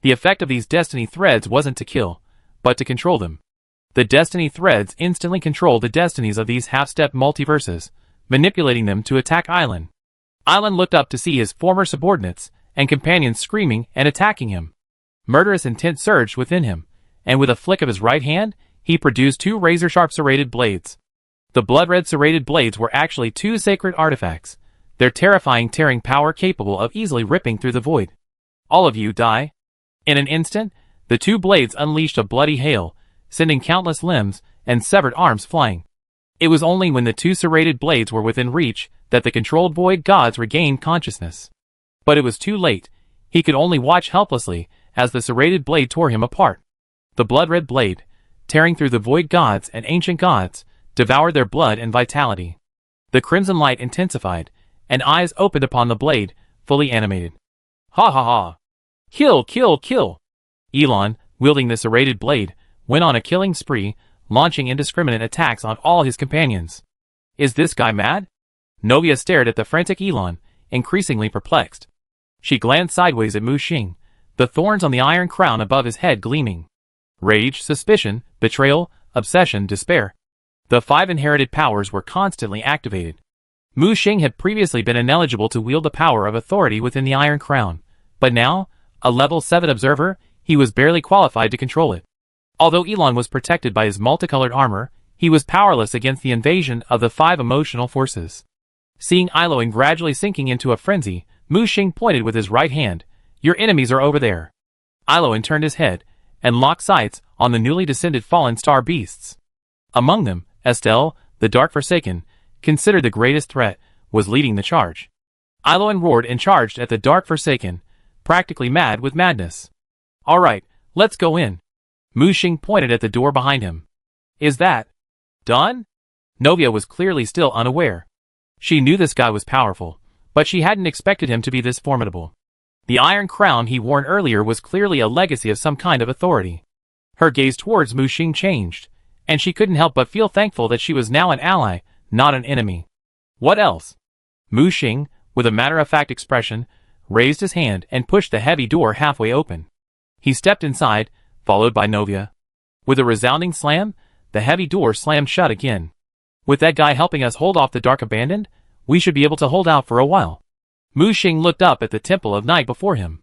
The effect of these destiny threads wasn't to kill, but to control them. The destiny threads instantly controlled the destinies of these half-step multiverses, manipulating them to attack Ilan. Ilan looked up to see his former subordinates and companions screaming and attacking him. Murderous intent surged within him, and with a flick of his right hand, he produced 2 razor-sharp serrated blades. The blood-red serrated blades were actually 2 sacred artifacts, their terrifying tearing power capable of easily ripping through the void. All of you die. In an instant, the 2 blades unleashed a bloody hail, sending countless limbs and severed arms flying. It was only when the 2 serrated blades were within reach that the controlled void gods regained consciousness. But it was too late. He could only watch helplessly as the serrated blade tore him apart. The blood-red blade, tearing through the void gods and ancient gods, devoured their blood and vitality. The crimson light intensified, and eyes opened upon the blade, fully animated. Ha ha ha! Kill, kill, kill! Ilan, wielding the serrated blade, went on a killing spree, launching indiscriminate attacks on all his companions. Is this guy mad? Novia stared at the frantic Ilan, increasingly perplexed. She glanced sideways at Mu Xing, the thorns on the iron crown above his head gleaming. Rage, suspicion, betrayal, obsession, despair. The 5 inherited powers were constantly activated. Mu Xing had previously been ineligible to wield the power of authority within the Iron Crown, but now, a level 7 observer, he was barely qualified to control it. Although Ilan was protected by his multicolored armor, he was powerless against the invasion of the 5 emotional forces. Seeing Iloan gradually sinking into a frenzy, Mu Xing pointed with his right hand. Your enemies are over there. Iloan turned his head, and locked sights on the newly descended fallen star beasts. Among them, Estelle, the Dark Forsaken, considered the greatest threat, was leading the charge. Iloan roared and charged at the Dark Forsaken, practically mad with madness. All right, let's go in. Mu Xing pointed at the door behind him. Is that done? Novia was clearly still unaware. She knew this guy was powerful, but she hadn't expected him to be this formidable. The iron crown he worn earlier was clearly a legacy of some kind of authority. Her gaze towards Mu Xing changed, and she couldn't help but feel thankful that she was now an ally, not an enemy. What else? Mu Xing, with a matter-of-fact expression, raised his hand and pushed the heavy door halfway open. He stepped inside, followed by Novia. With a resounding slam, the heavy door slammed shut again. With that guy helping us hold off the Dark Abandoned, we should be able to hold out for a while. Mu Xing looked up at the Temple of Night before him.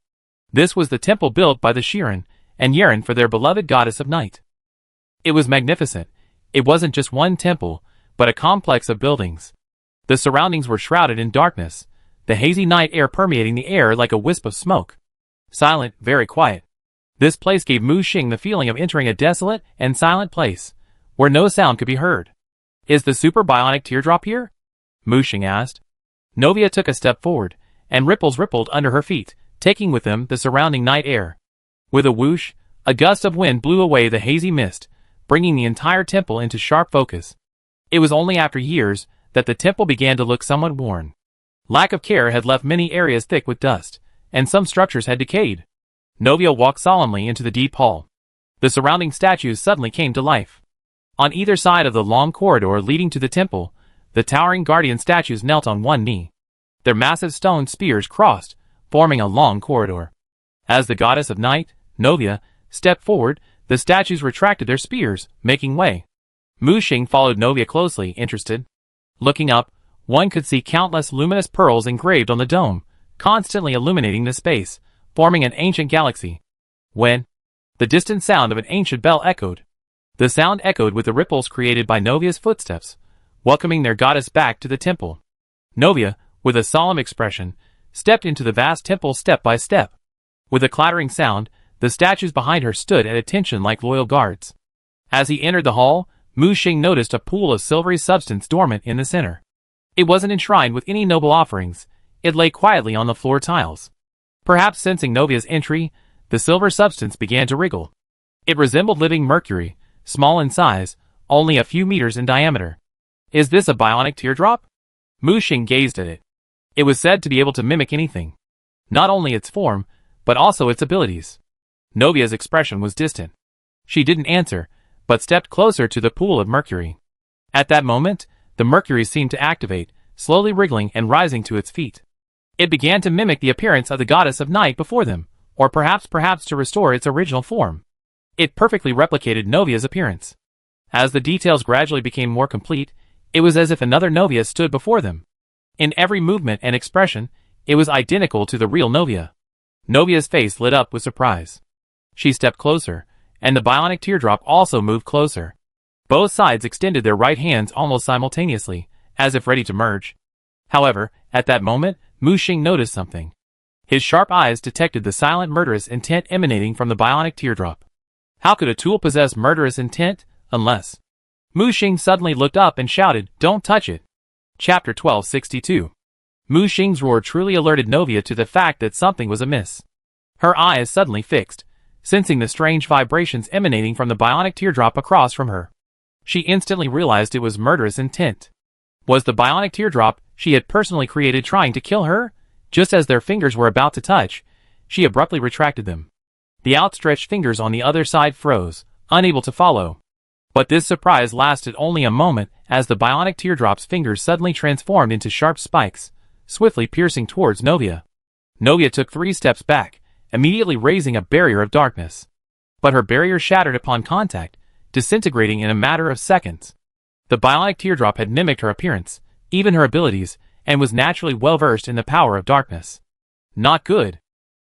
This was the temple built by the Shirin and Yeren for their beloved goddess of night. It was magnificent. It wasn't just one temple, but a complex of buildings. The surroundings were shrouded in darkness, the hazy night air permeating the air like a wisp of smoke. Silent, very quiet. This place gave Mu Xing the feeling of entering a desolate and silent place, where no sound could be heard. Is the super bionic teardrop here? Mu Xing asked. Novia took a step forward, and ripples rippled under her feet, taking with them the surrounding night air. With a whoosh, a gust of wind blew away the hazy mist, bringing the entire temple into sharp focus. It was only after years that the temple began to look somewhat worn. Lack of care had left many areas thick with dust, and some structures had decayed. Novia walked solemnly into the deep hall. The surrounding statues suddenly came to life. On either side of the long corridor leading to the temple, the towering guardian statues knelt on one knee. Their massive stone spears crossed, forming a long corridor. As the goddess of night, Novia, stepped forward, the statues retracted their spears, making way. Mu Xing followed Novia closely, interested. Looking up, one could see countless luminous pearls engraved on the dome, constantly illuminating the space, forming an ancient galaxy. When the distant sound of an ancient bell echoed. The sound echoed with the ripples created by Novia's footsteps, welcoming their goddess back to the temple. Novia, with a solemn expression, stepped into the vast temple step by step. With a clattering sound, the statues behind her stood at attention like loyal guards. As he entered the hall, Mu Xing noticed a pool of silvery substance dormant in the center. It wasn't enshrined with any noble offerings, it lay quietly on the floor tiles. Perhaps sensing Novia's entry, the silver substance began to wriggle. It resembled living mercury, small in size, only a few meters in diameter. Is this a bionic teardrop? Mu Xing gazed at it. It was said to be able to mimic anything. Not only its form, but also its abilities. Novia's expression was distant. She didn't answer, but stepped closer to the pool of mercury. At that moment, the mercury seemed to activate, slowly wriggling and rising to its feet. It began to mimic the appearance of the goddess of night before them, or perhaps to restore its original form. It perfectly replicated Novia's appearance. As the details gradually became more complete, it was as if another Novia stood before them. In every movement and expression, it was identical to the real Novia. Novia's face lit up with surprise. She stepped closer, and the bionic teardrop also moved closer. Both sides extended their right hands almost simultaneously, as if ready to merge. However, at that moment, Mu Xing noticed something. His sharp eyes detected the silent murderous intent emanating from the bionic teardrop. How could a tool possess murderous intent, unless... Mu Xing suddenly looked up and shouted, "Don't touch it!" Chapter 1262. Mu Xing's roar truly alerted Novia to the fact that something was amiss. Her eyes suddenly fixed, sensing the strange vibrations emanating from the bionic teardrop across from her. She instantly realized it was murderous intent. Was the bionic teardrop she had personally created trying to kill her? Just as their fingers were about to touch, she abruptly retracted them. The outstretched fingers on the other side froze, unable to follow. But this surprise lasted only a moment as the bionic teardrop's fingers suddenly transformed into sharp spikes, swiftly piercing towards Novia. Novia took 3 steps back, immediately raising a barrier of darkness. But her barrier shattered upon contact, disintegrating in a matter of seconds. The bionic teardrop had mimicked her appearance, even her abilities, and was naturally well versed in the power of darkness. Not good.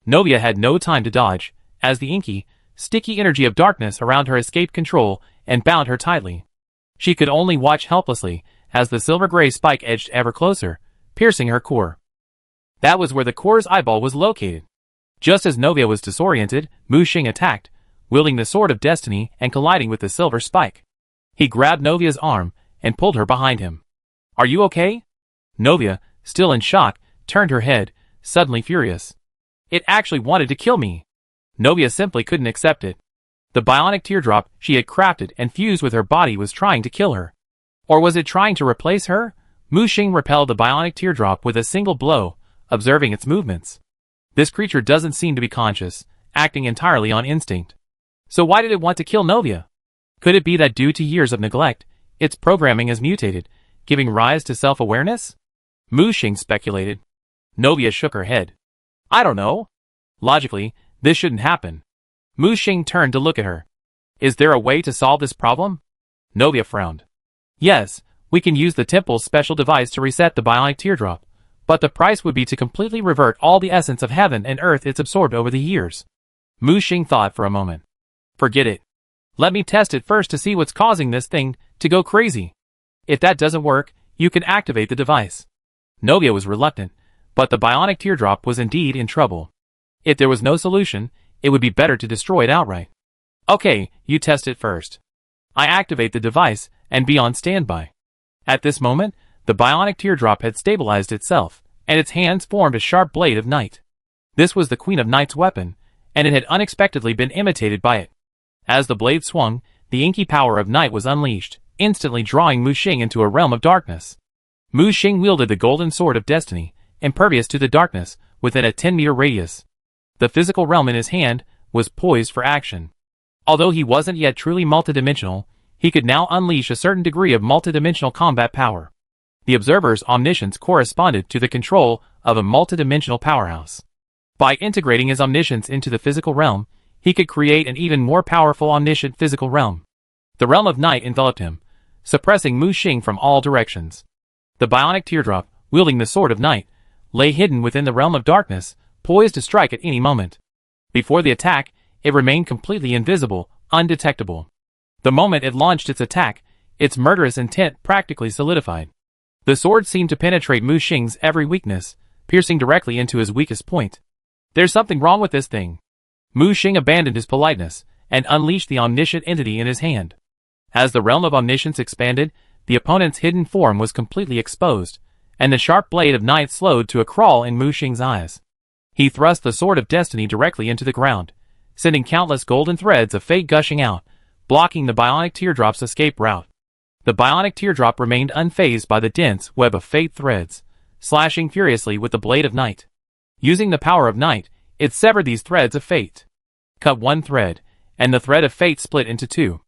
Novia had no time to dodge, as the inky, sticky energy of darkness around her escaped control and bound her tightly. She could only watch helplessly as the silver-gray spike edged ever closer, piercing her core. That was where the core's eyeball was located. Just as Novia was disoriented, Mu Xing attacked, wielding the sword of destiny and colliding with the silver spike. He grabbed Novia's arm and pulled her behind him. "Are you okay?" Novia, still in shock, turned her head, suddenly furious. "It actually wanted to kill me." Novia simply couldn't accept it. The bionic teardrop she had crafted and fused with her body was trying to kill her. Or was it trying to replace her? Mu Xing repelled the bionic teardrop with a single blow, observing its movements. This creature doesn't seem to be conscious, acting entirely on instinct. So why did it want to kill Novia? Could it be that due to years of neglect, its programming has mutated, giving rise to self-awareness? Mu Xing speculated. Novia shook her head. "I don't know. Logically, this shouldn't happen." Mu Xing turned to look at her. "Is there a way to solve this problem?" Novia frowned. "Yes, we can use the temple's special device to reset the bionic teardrop, but the price would be to completely revert all the essence of heaven and earth it's absorbed over the years." Mu Xing thought for a moment. "Forget it. Let me test it first to see what's causing this thing to go crazy. If that doesn't work, you can activate the device." Novia was reluctant, but the bionic teardrop was indeed in trouble. If there was no solution, it would be better to destroy it outright. "Okay, you test it first. I activate the device and be on standby." At this moment, The bionic teardrop had stabilized itself, and its hands formed a sharp blade of night. This was the Queen of Night's weapon, and it had unexpectedly been imitated by it. As the blade swung, the inky power of night was unleashed, instantly drawing Mu Xing into a realm of darkness. Mu Xing wielded the golden sword of destiny, impervious to the darkness, within a 10-meter radius. The physical realm in his hand was poised for action. Although he wasn't yet truly multidimensional, he could now unleash a certain degree of multidimensional combat power. The observer's omniscience corresponded to the control of a multidimensional powerhouse. By integrating his omniscience into the physical realm, he could create an even more powerful omniscient physical realm. The realm of night enveloped him, suppressing Mu Xing from all directions. The bionic teardrop, wielding the sword of night, lay hidden within the realm of darkness, poised to strike at any moment. Before the attack, it remained completely invisible, undetectable. The moment it launched its attack, its murderous intent practically solidified. The sword seemed to penetrate Mu Xing's every weakness, piercing directly into his weakest point. There's something wrong with this thing. Mu Xing abandoned his politeness, and unleashed the omniscient entity in his hand. As the realm of omniscience expanded, the opponent's hidden form was completely exposed, and the sharp blade of night slowed to a crawl in Mu Xing's eyes. He thrust the sword of destiny directly into the ground, sending countless golden threads of fate gushing out, blocking the bionic teardrop's escape route. The bionic teardrop remained unfazed by the dense web of fate threads, slashing furiously with the blade of night. Using the power of night, it severed these threads of fate. Cut one thread, and the thread of fate split into two.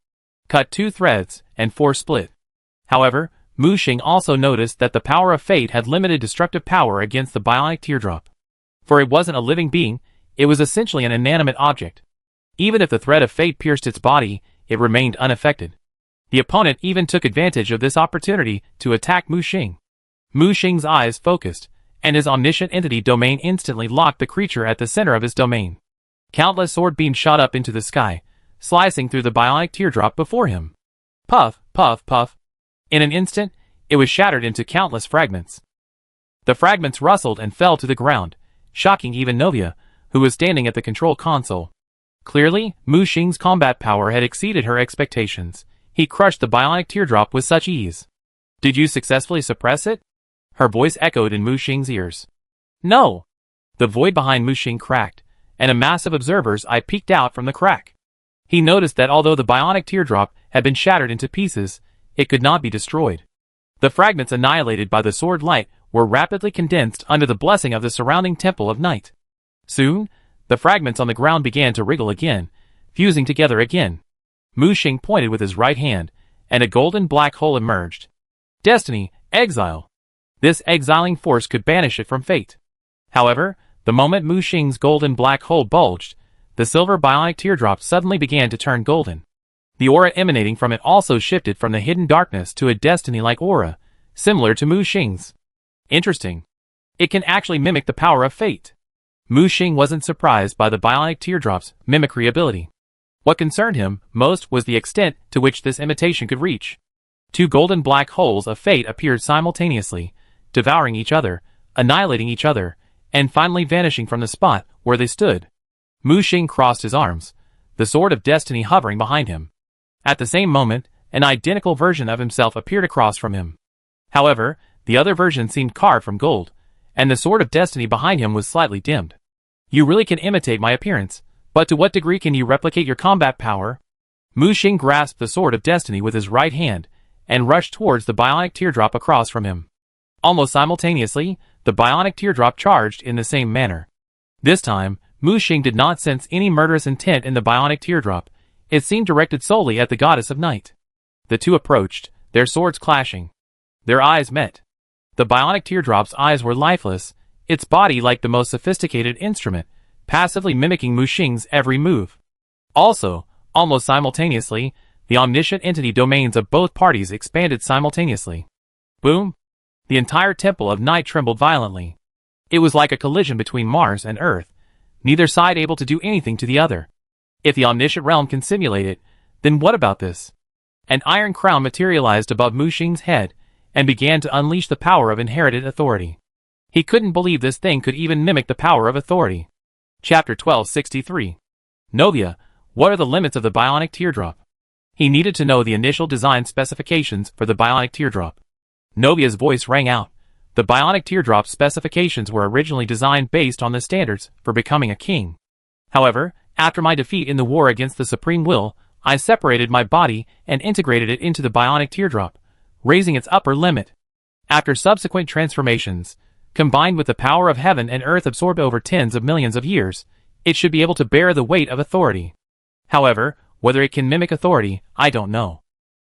Cut two threads, and four split. However, Mu Xing also noticed that the power of fate had limited destructive power against the bionic teardrop. For it wasn't a living being, it was essentially an inanimate object. Even if the thread of fate pierced its body, it remained unaffected. The opponent even took advantage of this opportunity to attack Mu Xing. Mu Xing's eyes focused, and his omniscient entity domain instantly locked the creature at the center of his domain. Countless sword beams shot up into the sky, slicing through the bionic teardrop before him. Puff, puff, puff. In an instant, it was shattered into countless fragments. The fragments rustled and fell to the ground, shocking even Novia, who was standing at the control console. Clearly, Mu Xing's combat power had exceeded her expectations. He crushed the bionic teardrop with such ease. Did you successfully suppress it? Her voice echoed in Mu Xing's ears. No! The void behind Mu Xing cracked, and a mass of observers' eye peeked out from the crack. He noticed that although the bionic teardrop had been shattered into pieces, it could not be destroyed. The fragments annihilated by the sword light were rapidly condensed under the blessing of the surrounding temple of night. Soon, the fragments on the ground began to wriggle again, fusing together again. Mu Xing pointed with his right hand, and a golden black hole emerged. Destiny, exile. This exiling force could banish it from fate. However, the moment Mu Xing's golden black hole bulged, the silver bionic teardrop suddenly began to turn golden. The aura emanating from it also shifted from the hidden darkness to a destiny-like aura, similar to Mu Xing's. Interesting. It can actually mimic the power of fate. Mu Xing wasn't surprised by the bionic teardrop's mimicry ability. What concerned him most was the extent to which this imitation could reach. Two golden black holes of fate appeared simultaneously, devouring each other, annihilating each other, and finally vanishing from the spot where they stood. Mu Xing crossed his arms, the sword of destiny hovering behind him. At the same moment, an identical version of himself appeared across from him. However, the other version seemed carved from gold, and the sword of destiny behind him was slightly dimmed. You really can imitate my appearance, but to what degree can you replicate your combat power? Mu Xing grasped the sword of destiny with his right hand, and rushed towards the bionic teardrop across from him. Almost simultaneously, the bionic teardrop charged in the same manner. This time, Mu Xing did not sense any murderous intent in the bionic teardrop. It seemed directed solely at the goddess of night. The two approached, their swords clashing. Their eyes met. The bionic teardrop's eyes were lifeless, its body like the most sophisticated instrument, passively mimicking Mu Xing's every move. Also, almost simultaneously, the omniscient entity domains of both parties expanded simultaneously. Boom! The entire temple of night trembled violently. It was like a collision between Mars and Earth, neither side able to do anything to the other. If the omniscient realm can simulate it, then what about this? An iron crown materialized above Mu Xing's head, and began to unleash the power of inherited authority. He couldn't believe this thing could even mimic the power of authority. Chapter 1263. Novia, what are the limits of the bionic teardrop? He needed to know the initial design specifications for the bionic teardrop. Novia's voice rang out. The bionic teardrop specifications were originally designed based on the standards for becoming a king. However, after my defeat in the war against the Supreme Will, I separated my body and integrated it into the bionic teardrop, raising its upper limit. After subsequent transformations, combined with the power of heaven and earth absorbed over tens of millions of years, it should be able to bear the weight of authority. However, whether it can mimic authority, I don't know.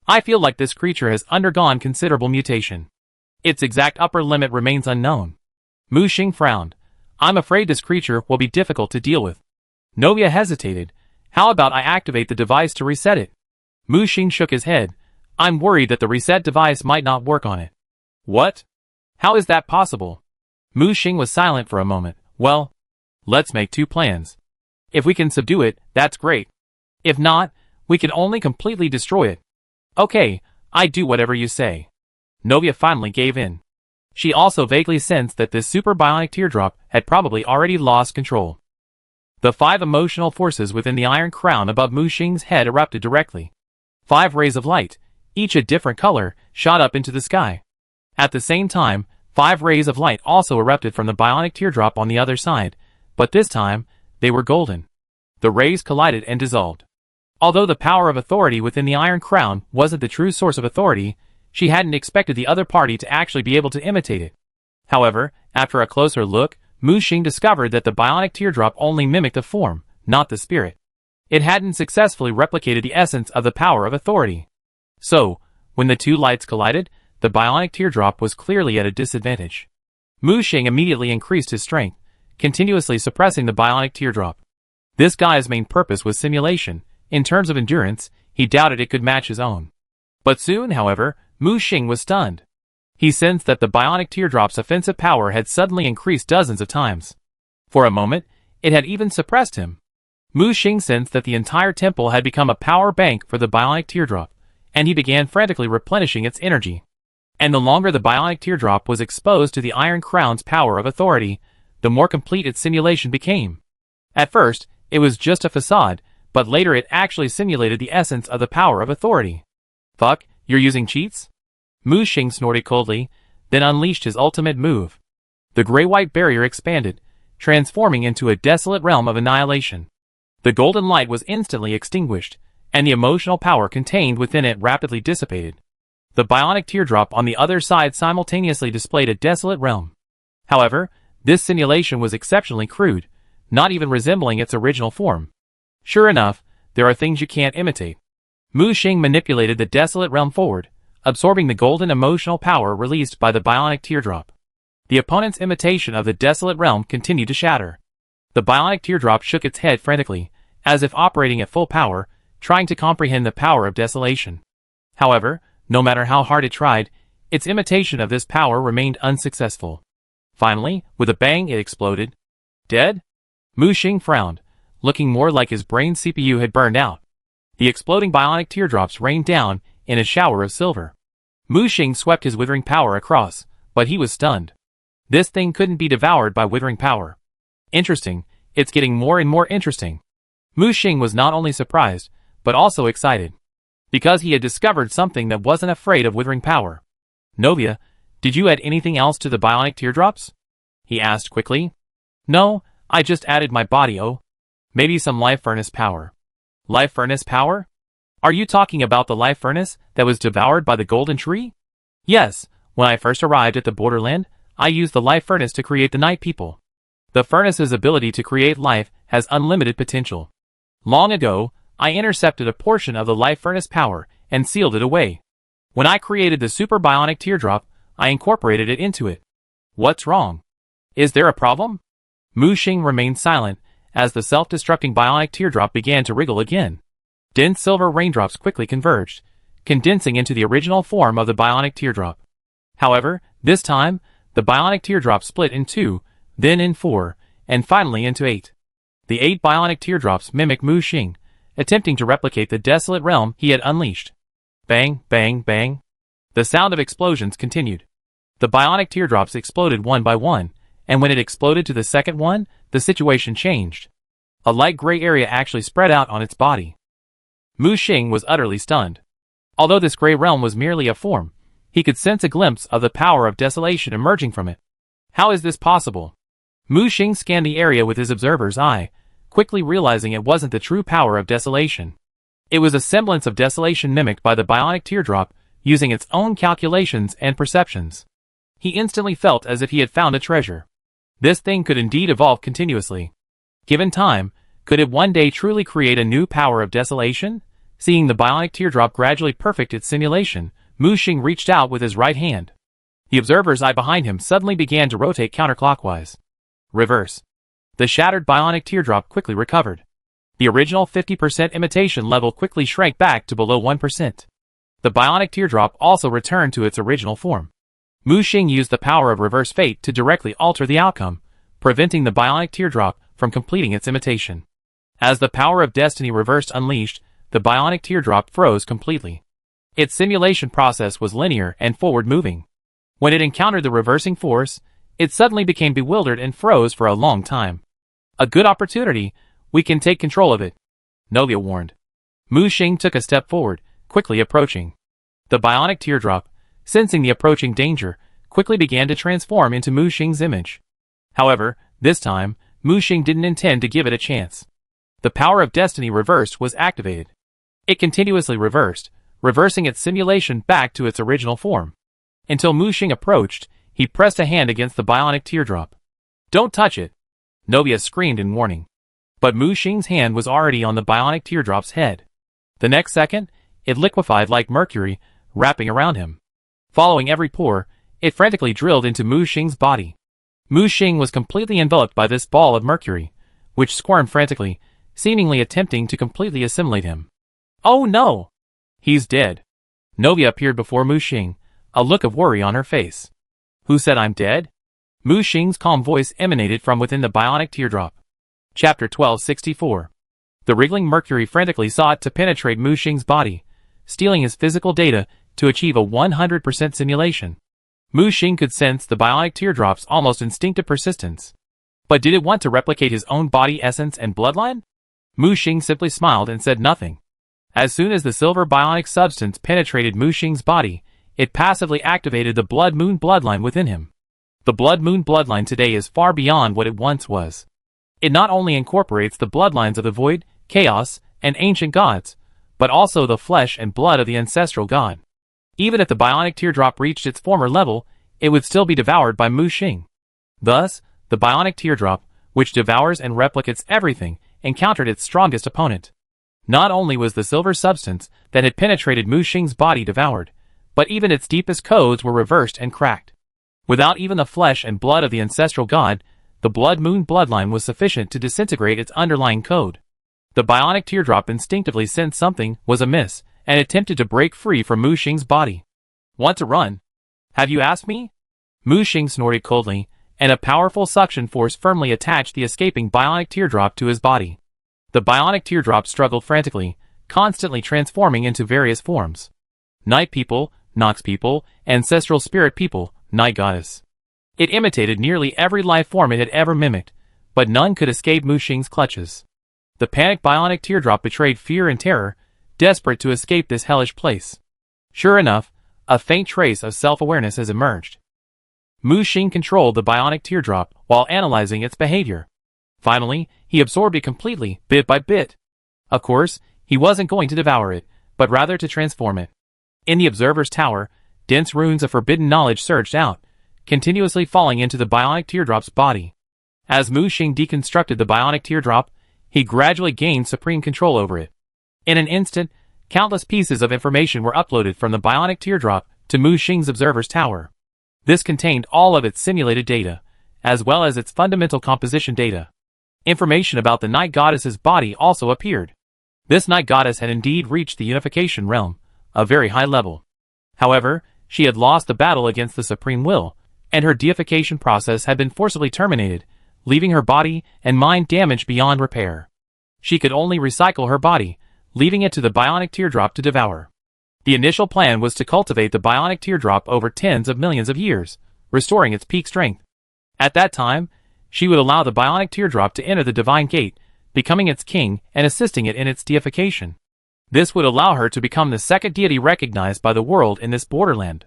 I feel like this creature has undergone considerable mutation. Its exact upper limit remains unknown. Mu Xing frowned. I'm afraid this creature will be difficult to deal with. Novia hesitated. How about I activate the device to reset it? Mu Xing shook his head. I'm worried that the reset device might not work on it. What? How is that possible? Mu Xing was silent for a moment. Well, let's make two plans. If we can subdue it, that's great. If not, we can only completely destroy it. Okay, I do whatever you say. Novia finally gave in. She also vaguely sensed that this super bionic teardrop had probably already lost control. The 5 emotional forces within the iron crown above Mu Xing's head erupted directly. 5 rays of light, each a different color, shot up into the sky. At the same time, 5 rays of light also erupted from the bionic teardrop on the other side, but this time, they were golden. The rays collided and dissolved. Although the power of authority within the iron crown wasn't the true source of authority, she hadn't expected the other party to actually be able to imitate it. However, after a closer look, Mu Xing discovered that the bionic teardrop only mimicked the form, not the spirit. It hadn't successfully replicated the essence of the power of authority. So, when the two lights collided, the bionic teardrop was clearly at a disadvantage. Mu Xing immediately increased his strength, continuously suppressing the bionic teardrop. This guy's main purpose was simulation. In terms of endurance, he doubted it could match his own. But soon, however, Mu Xing was stunned. He sensed that the bionic teardrop's offensive power had suddenly increased dozens of times. For a moment, it had even suppressed him. Mu Xing sensed that the entire temple had become a power bank for the bionic teardrop, and he began frantically replenishing its energy. And the longer the bionic teardrop was exposed to the Iron Crown's power of authority, the more complete its simulation became. At first, it was just a facade, but later it actually simulated the essence of the power of authority. Fuck, you're using cheats? Mu Xing snorted coldly, then unleashed his ultimate move. The gray-white barrier expanded, transforming into a desolate realm of annihilation. The golden light was instantly extinguished, and the emotional power contained within it rapidly dissipated. The bionic teardrop on the other side simultaneously displayed a desolate realm. However, this simulation was exceptionally crude, not even resembling its original form. Sure enough, there are things you can't imitate. Mu Xing manipulated the desolate realm forward, absorbing the golden emotional power released by the bionic teardrop. The opponent's imitation of the desolate realm continued to shatter. The bionic teardrop shook its head frantically, as if operating at full power, trying to comprehend the power of desolation. However, no matter how hard it tried, its imitation of this power remained unsuccessful. Finally, with a bang, it exploded. Dead? Mu Xing frowned, looking more like his brain CPU had burned out. The exploding bionic teardrops rained down in a shower of silver. Mu Xing swept his withering power across, but he was stunned. This thing couldn't be devoured by withering power. Interesting, it's getting more and more interesting. Mu Xing was not only surprised, but also excited. Because he had discovered something that wasn't afraid of withering power. Novia, did you add anything else to the bionic teardrops? He asked quickly. No, I just added my body. Oh, maybe some life furnace power. Life furnace power? Are you talking about the life furnace that was devoured by the golden tree? Yes, when I first arrived at the borderland, I used the life furnace to create the night people. The furnace's ability to create life has unlimited potential. Long ago, I intercepted a portion of the life furnace power and sealed it away. When I created the super bionic teardrop, I incorporated it into it. What's wrong? Is there a problem? Mu Xing remained silent as the self-destructing bionic teardrop began to wriggle again. Dense silver raindrops quickly converged, condensing into the original form of the bionic teardrop. However, this time, the bionic teardrop split in 2, then in 4, and finally into 8. The 8 bionic teardrops mimicked Mu Xing, attempting to replicate the desolate realm he had unleashed. Bang, bang, bang. The sound of explosions continued. The bionic teardrops exploded one by one, and when it exploded to the second one, the situation changed. A light gray area actually spread out on its body. Mu Xing was utterly stunned. Although this gray realm was merely a form, he He could sense a glimpse of the power of desolation emerging from it. How is this possible? Mu Xing scanned the area with his observer's eye, quickly realizing it wasn't the true power of desolation. It was a semblance of desolation mimicked by the bionic teardrop, using its own calculations and perceptions. He instantly felt as if he had found a treasure. This thing could indeed evolve continuously. Given time, could it one day truly create a new power of desolation? Seeing the bionic teardrop gradually perfect its simulation, Mu Xing reached out with his right hand. The observer's eye behind him suddenly began to rotate counterclockwise. Reverse. The shattered bionic teardrop quickly recovered. The original 50% imitation level quickly shrank back to below 1%. The bionic teardrop also returned to its original form. Mu Xing used the power of reverse fate to directly alter the outcome, preventing the bionic teardrop from completing its imitation. As the power of destiny reversed unleashed, the bionic teardrop froze completely. Its simulation process was linear and forward-moving. When it encountered the reversing force, it suddenly became bewildered and froze for a long time. A good opportunity, we can take control of it, Novia warned. Mu Xing took a step forward, quickly approaching. The bionic teardrop, sensing the approaching danger, quickly began to transform into Mu Xing's image. However, this time, Mu Xing didn't intend to give it a chance. The power of destiny reversed was activated. It continuously reversed, reversing its simulation back to its original form. Until Mu Xing approached, he pressed a hand against the bionic teardrop. "Don't touch it!" Novia screamed in warning. But Mu Xing's hand was already on the bionic teardrop's head. The next second, it liquefied like mercury, wrapping around him. Following every pore, it frantically drilled into Mu Xing's body. Mu Xing was completely enveloped by this ball of mercury, which squirmed frantically, seemingly attempting to completely assimilate him. "Oh no! He's dead." Novia appeared before Mu Xing, a look of worry on her face. "Who said I'm dead?" Mu Xing's calm voice emanated from within the bionic teardrop. Chapter 1264. The wriggling mercury frantically sought to penetrate Mu Xing's body, stealing his physical data to achieve a 100% simulation. Mu Xing could sense the bionic teardrop's almost instinctive persistence. But did it want to replicate his own body essence and bloodline? Mu Xing simply smiled and said nothing. As soon as the silver bionic substance penetrated Mu Xing's body, it passively activated the Blood Moon bloodline within him. The Blood Moon bloodline today is far beyond what it once was. It not only incorporates the bloodlines of the Void, Chaos, and Ancient Gods, but also the flesh and blood of the Ancestral God. Even if the bionic teardrop reached its former level, it would still be devoured by Mu Xing. Thus, the bionic teardrop, which devours and replicates everything, encountered its strongest opponent. Not only was the silver substance that had penetrated Mu Xing's body devoured, but even its deepest codes were reversed and cracked. Without even the flesh and blood of the Ancestral God, the Blood Moon bloodline was sufficient to disintegrate its underlying code. The bionic teardrop instinctively sensed something was amiss, and attempted to break free from Mu Xing's body. "Want to run? Have you asked me?" Mu Xing snorted coldly, and a powerful suction force firmly attached the escaping bionic teardrop to his body. The bionic teardrop struggled frantically, constantly transforming into various forms. Night people, Nox people, ancestral spirit people, Night goddess. It imitated nearly every life form it had ever mimicked, but none could escape Mu Xing's clutches. The panicked bionic teardrop betrayed fear and terror, desperate to escape this hellish place. Sure enough, a faint trace of self-awareness has emerged. Mu Xing controlled the bionic teardrop while analyzing its behavior. Finally, he absorbed it completely, bit by bit. Of course, he wasn't going to devour it, but rather to transform it. In the observer's tower, dense runes of forbidden knowledge surged out, continuously falling into the bionic teardrop's body. As Mu Xing deconstructed the bionic teardrop, he gradually gained supreme control over it. In an instant, countless pieces of information were uploaded from the bionic teardrop to Mu Xing's observer's tower. This contained all of its simulated data, as well as its fundamental composition data. Information about the Night Goddess's body also appeared. This Night Goddess had indeed reached the unification realm, a very high level. However, she had lost the battle against the Supreme Will, and her deification process had been forcibly terminated, leaving her body and mind damaged beyond repair. She could only recycle her body, leaving it to the bionic teardrop to devour. The initial plan was to cultivate the bionic teardrop over tens of millions of years, restoring its peak strength. At that time, she would allow the bionic teardrop to enter the divine gate, becoming its king and assisting it in its deification. This would allow her to become the second deity recognized by the world in this borderland.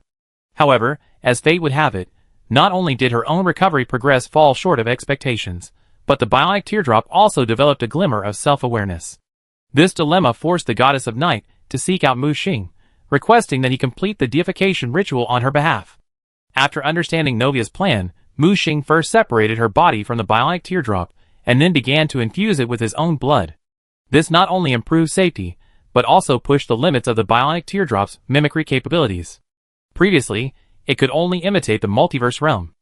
However, as fate would have it, not only did her own recovery progress fall short of expectations, but the bionic teardrop also developed a glimmer of self-awareness. This dilemma forced the goddess of night to seek out Mu Xing, requesting that he complete the deification ritual on her behalf. After understanding Novia's plan, Mu Xing first separated her body from the bionic teardrop, and then began to infuse it with his own blood. This not only improved safety, but also pushed the limits of the bionic teardrop's mimicry capabilities. Previously, it could only imitate the multiverse realm.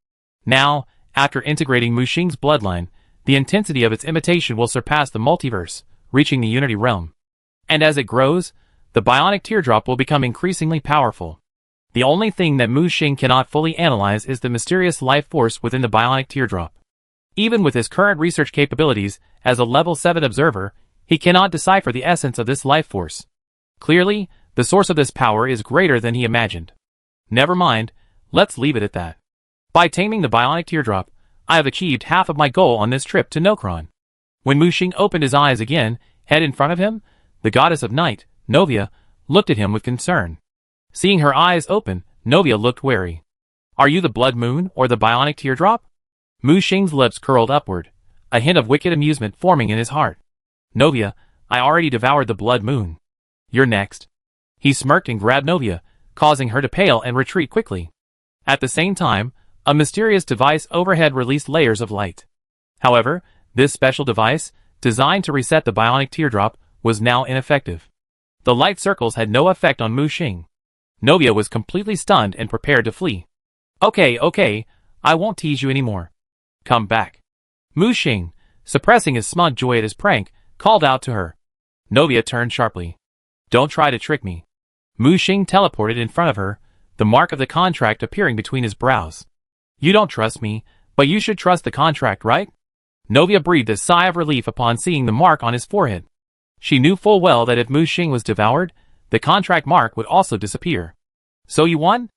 Now, after integrating Mu Xing's bloodline, the intensity of its imitation will surpass the multiverse, reaching the Unity realm. And as it grows, the bionic teardrop will become increasingly powerful. The only thing that Mu Xing cannot fully analyze is the mysterious life force within the bionic teardrop. Even with his current research capabilities as a level 7 observer, he cannot decipher the essence of this life force. Clearly, the source of this power is greater than he imagined. Never mind, let's leave it at that. By taming the bionic teardrop, I have achieved half of my goal on this trip to Nokron. When Mu Xing opened his eyes again, head in front of him, the goddess of night, Novia, looked at him with concern. Seeing her eyes open, Novia looked wary. Are you the blood moon or the bionic teardrop? Mu Xing's lips curled upward, a hint of wicked amusement forming in his heart. Novia, I already devoured the blood moon. You're next. He smirked and grabbed Novia, causing her to pale and retreat quickly. At the same time, a mysterious device overhead released layers of light. However, this special device, designed to reset the bionic teardrop, was now ineffective. The light circles had no effect on Mu Xing. Novia was completely stunned and prepared to flee. Okay, I won't tease you anymore. Come back. Mu Xing, suppressing his smug joy at his prank, called out to her. Novia turned sharply. Don't try to trick me. Mu Xing teleported in front of her, the mark of the contract appearing between his brows. You don't trust me, but you should trust the contract, right? Novia breathed a sigh of relief upon seeing the mark on his forehead. She knew full well that if Mu Xing was devoured, the contract mark would also disappear. So you won?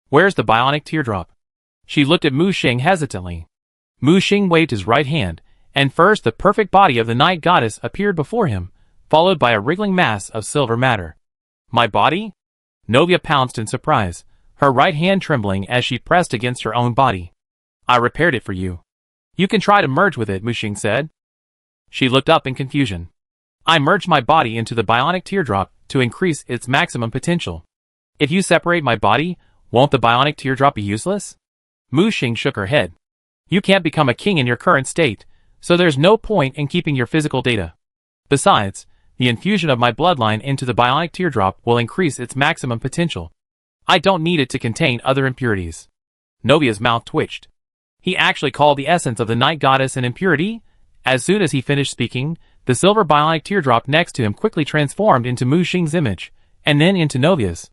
Where's the bionic teardrop? She looked at Mu Xing hesitantly. Mu Xing waved his right hand, and first the perfect body of the night goddess appeared before him, followed by a wriggling mass of silver matter. My body? Novia pounced in surprise, her right hand trembling as she pressed against her own body. I repaired it for you. You can try to merge with it, Mu Xing said. She looked up in confusion. I merged my body into the bionic teardrop to increase its maximum potential. If you separate my body, won't the bionic teardrop be useless? Mu Xing shook her head. You can't become a king in your current state, so there's no point in keeping your physical data. Besides, the infusion of my bloodline into the bionic teardrop will increase its maximum potential. I don't need it to contain other impurities. Novia's mouth twitched. He actually called the essence of the night goddess an impurity? As soon as he finished speaking, the silver bionic teardrop next to him quickly transformed into Mu Xing's image, and then into Novia's.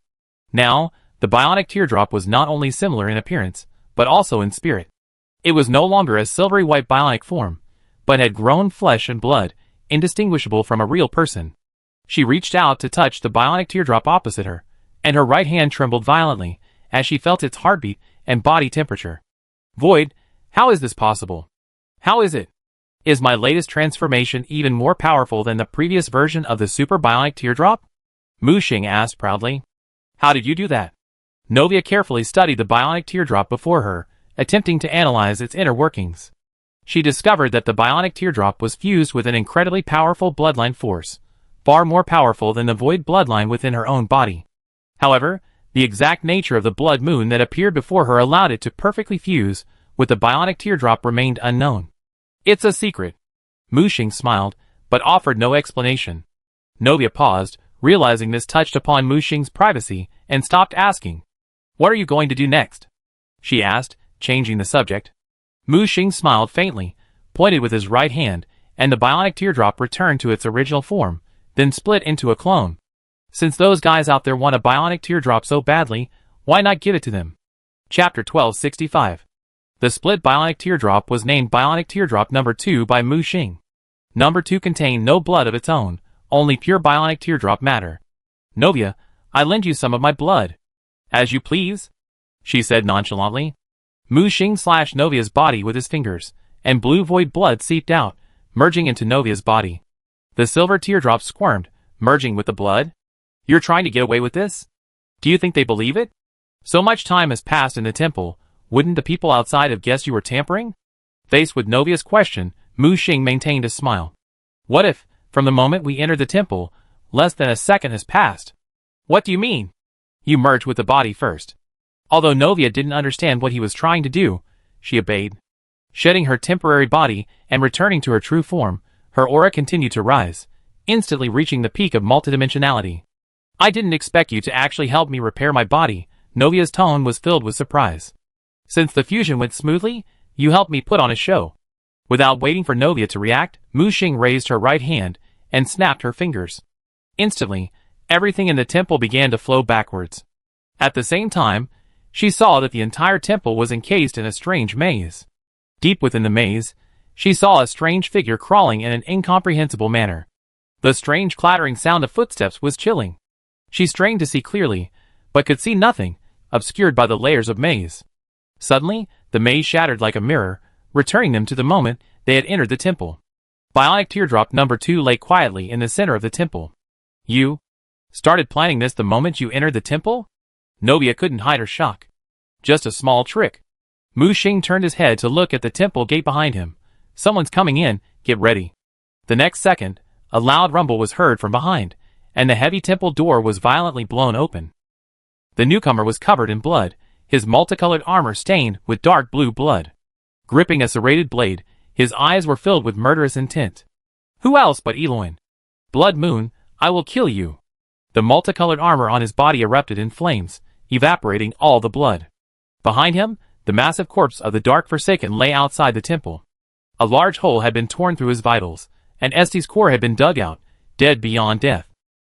Now, the bionic teardrop was not only similar in appearance, but also in spirit. It was no longer a silvery white bionic form, but had grown flesh and blood, indistinguishable from a real person. She reached out to touch the bionic teardrop opposite her, and her right hand trembled violently as she felt its heartbeat and body temperature. Void, how is this possible? How is it? Is my latest transformation even more powerful than the previous version of the super bionic teardrop? Mu Xing asked proudly. How did you do that? Novia carefully studied the bionic teardrop before her, attempting to analyze its inner workings. She discovered that the bionic teardrop was fused with an incredibly powerful bloodline force, far more powerful than the void bloodline within her own body. However, the exact nature of the blood moon that appeared before her allowed it to perfectly fuse with the bionic teardrop remained unknown. It's a secret. Mu Xing smiled, but offered no explanation. Novia paused, realizing this touched upon Mu Xing's privacy, and stopped asking. What are you going to do next? She asked, changing the subject. Mu Xing smiled faintly, pointed with his right hand, and the bionic teardrop returned to its original form, then split into a clone. Since those guys out there want a bionic teardrop so badly, why not give it to them? Chapter 1265. The split bionic teardrop was named Bionic Teardrop Number 2 by Mu Xing. Number 2 contained no blood of its own, only pure bionic teardrop matter. Novia, I lend you some of my blood. As you please, she said nonchalantly. Mu Xing slashed Novia's body with his fingers, and blue void blood seeped out, merging into Novia's body. The silver teardrop squirmed, merging with the blood. You're trying to get away with this? Do you think they believe it? So much time has passed in the temple, wouldn't the people outside have guessed you were tampering? Faced with Novia's question, Mu Xing maintained a smile. What if, from the moment we entered the temple, less than a second has passed? What do you mean? You merged with the body first. Although Novia didn't understand what he was trying to do, she obeyed. Shedding her temporary body and returning to her true form, her aura continued to rise, instantly reaching the peak of multidimensionality. I didn't expect you to actually help me repair my body. Novia's tone was filled with surprise. Since the fusion went smoothly, you helped me put on a show. Without waiting for Novia to react, Mu Xing raised her right hand and snapped her fingers. Instantly, everything in the temple began to flow backwards. At the same time, she saw that the entire temple was encased in a strange maze. Deep within the maze, she saw a strange figure crawling in an incomprehensible manner. The strange clattering sound of footsteps was chilling. She strained to see clearly, but could see nothing, obscured by the layers of maze. Suddenly, the maze shattered like a mirror, returning them to the moment they had entered the temple. Bionic Teardrop number 2 lay quietly in the center of the temple. You started planning this the moment you entered the temple? Novia couldn't hide her shock. Just a small trick. Mu Xing turned his head to look at the temple gate behind him. Someone's coming in, get ready. The next second, a loud rumble was heard from behind, and the heavy temple door was violently blown open. The newcomer was covered in blood, his multicolored armor stained with dark blue blood. Gripping a serrated blade, his eyes were filled with murderous intent. Who else but Eloin? Blood Moon, I will kill you. The multicolored armor on his body erupted in flames, evaporating all the blood. Behind him, the massive corpse of the Dark Forsaken lay outside the temple. A large hole had been torn through his vitals, and Este's core had been dug out, dead beyond death.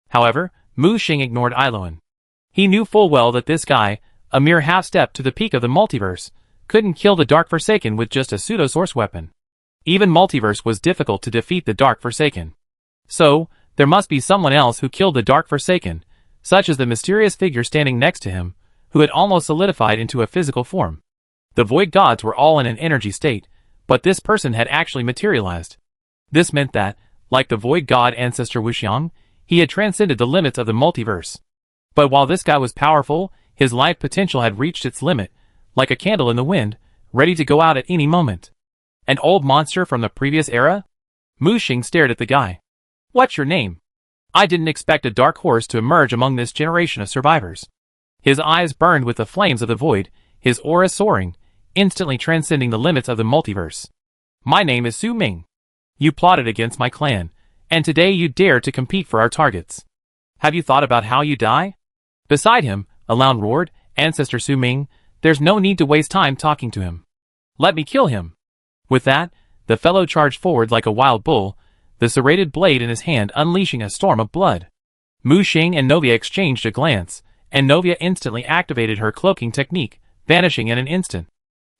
However, Mu Xing ignored Eloin. He knew full well that this guy, a mere half-step to the peak of the multiverse, couldn't kill the Dark Forsaken with just a pseudo-source weapon. Even multiverse was difficult to defeat the Dark Forsaken. So, there must be someone else who killed the Dark Forsaken, such as the mysterious figure standing next to him, who had almost solidified into a physical form. The Void Gods were all in an energy state, but this person had actually materialized. This meant that, like the Void God ancestor Wuxiang, he had transcended the limits of the multiverse. But while this guy was powerful, his life potential had reached its limit, like a candle in the wind, ready to go out at any moment. An old monster from the previous era? Mu Xing stared at the guy. What's your name? I didn't expect a dark horse to emerge among this generation of survivors. His eyes burned with the flames of the void, his aura soaring, instantly transcending the limits of the multiverse. My name is Su Ming. You plotted against my clan, and today you dare to compete for our targets. Have you thought about how you die? Beside him, Alaun roared, Ancestor Su Ming, there's no need to waste time talking to him. Let me kill him. With that, the fellow charged forward like a wild bull, the serrated blade in his hand unleashing a storm of blood. Mu Xing and Novia exchanged a glance, and Novia instantly activated her cloaking technique, vanishing in an instant.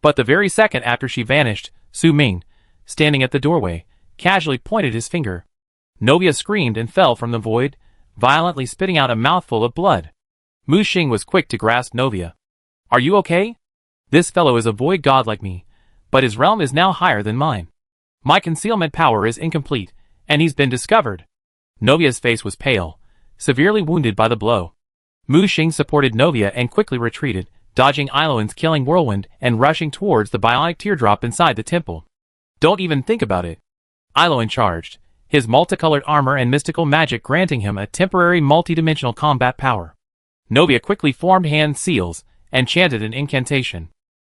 But the very second after she vanished, Su Ming, standing at the doorway, casually pointed his finger. Novia screamed and fell from the void, violently spitting out a mouthful of blood. Mu Xing was quick to grasp Novia. Are you okay? This fellow is a void god like me, but his realm is now higher than mine. My concealment power is incomplete, and he's been discovered. Novia's face was pale, severely wounded by the blow. Mu Xing supported Novia and quickly retreated, dodging Eloin's killing whirlwind and rushing towards the bionic teardrop inside the temple. Don't even think about it. Eloin charged, his multicolored armor and mystical magic granting him a temporary multidimensional combat power. Novia quickly formed hand seals and chanted an incantation.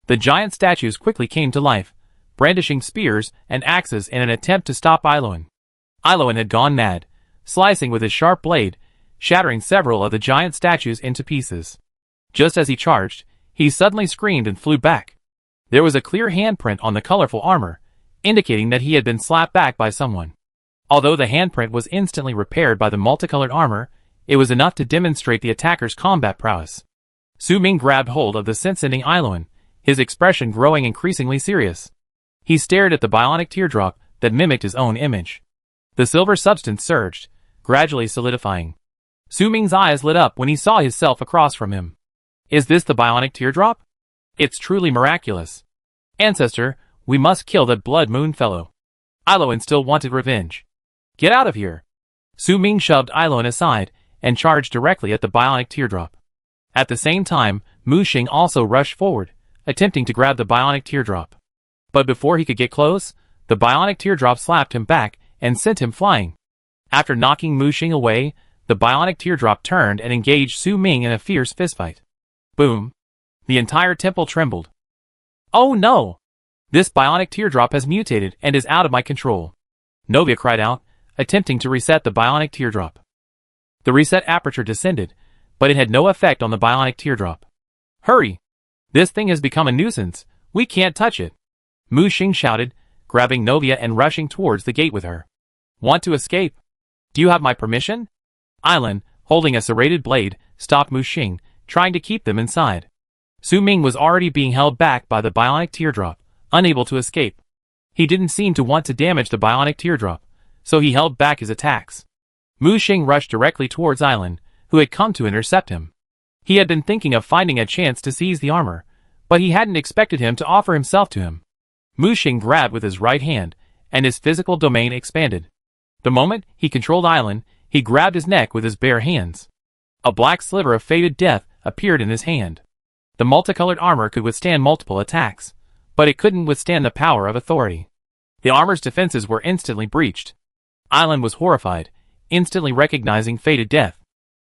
The giant statues quickly came to life, brandishing spears and axes in an attempt to stop Eloin. Eloin had gone mad, slicing with his sharp blade, shattering several of the giant statues into pieces. Just as he charged, he suddenly screamed and flew back. There was a clear handprint on the colorful armor, indicating that he had been slapped back by someone. Although the handprint was instantly repaired by the multicolored armor, it was enough to demonstrate the attacker's combat prowess. Su Ming grabbed hold of the sense-ending Eloin, his expression growing increasingly serious. He stared at the bionic teardrop that mimicked his own image. The silver substance surged, gradually solidifying. Su Ming's eyes lit up when he saw himself across from him. Is this the bionic teardrop? It's truly miraculous. Ancestor, we must kill that Blood Moon fellow. Eloin still wanted revenge. Get out of here. Su Ming shoved Eloin aside and charged directly at the bionic teardrop. At the same time, Mu Xing also rushed forward, attempting to grab the bionic teardrop. But before he could get close, the bionic teardrop slapped him back and sent him flying. After knocking Mu Xing away, the bionic teardrop turned and engaged Su Ming in a fierce fistfight. Boom! The entire temple trembled. Oh no! This bionic teardrop has mutated and is out of my control. Novia cried out, attempting to reset the bionic teardrop. The reset aperture descended, but it had no effect on the bionic teardrop. Hurry! This thing has become a nuisance. We can't touch it. Mu Xing shouted, grabbing Novia and rushing towards the gate with her. Want to escape? Do you have my permission? Ailan, holding a serrated blade, stopped Mu Xing, trying to keep them inside. Su Ming was already being held back by the bionic teardrop, unable to escape. He didn't seem to want to damage the bionic teardrop, so he held back his attacks. Mu Xing rushed directly towards Ailan, who had come to intercept him. He had been thinking of finding a chance to seize the armor, but he hadn't expected him to offer himself to him. Mu Xing grabbed with his right hand, and his physical domain expanded. The moment he controlled Ailan, he grabbed his neck with his bare hands. A black sliver of fated death appeared in his hand. The multicolored armor could withstand multiple attacks, but it couldn't withstand the power of authority. The armor's defenses were instantly breached. Ailan was horrified, instantly recognizing fated death.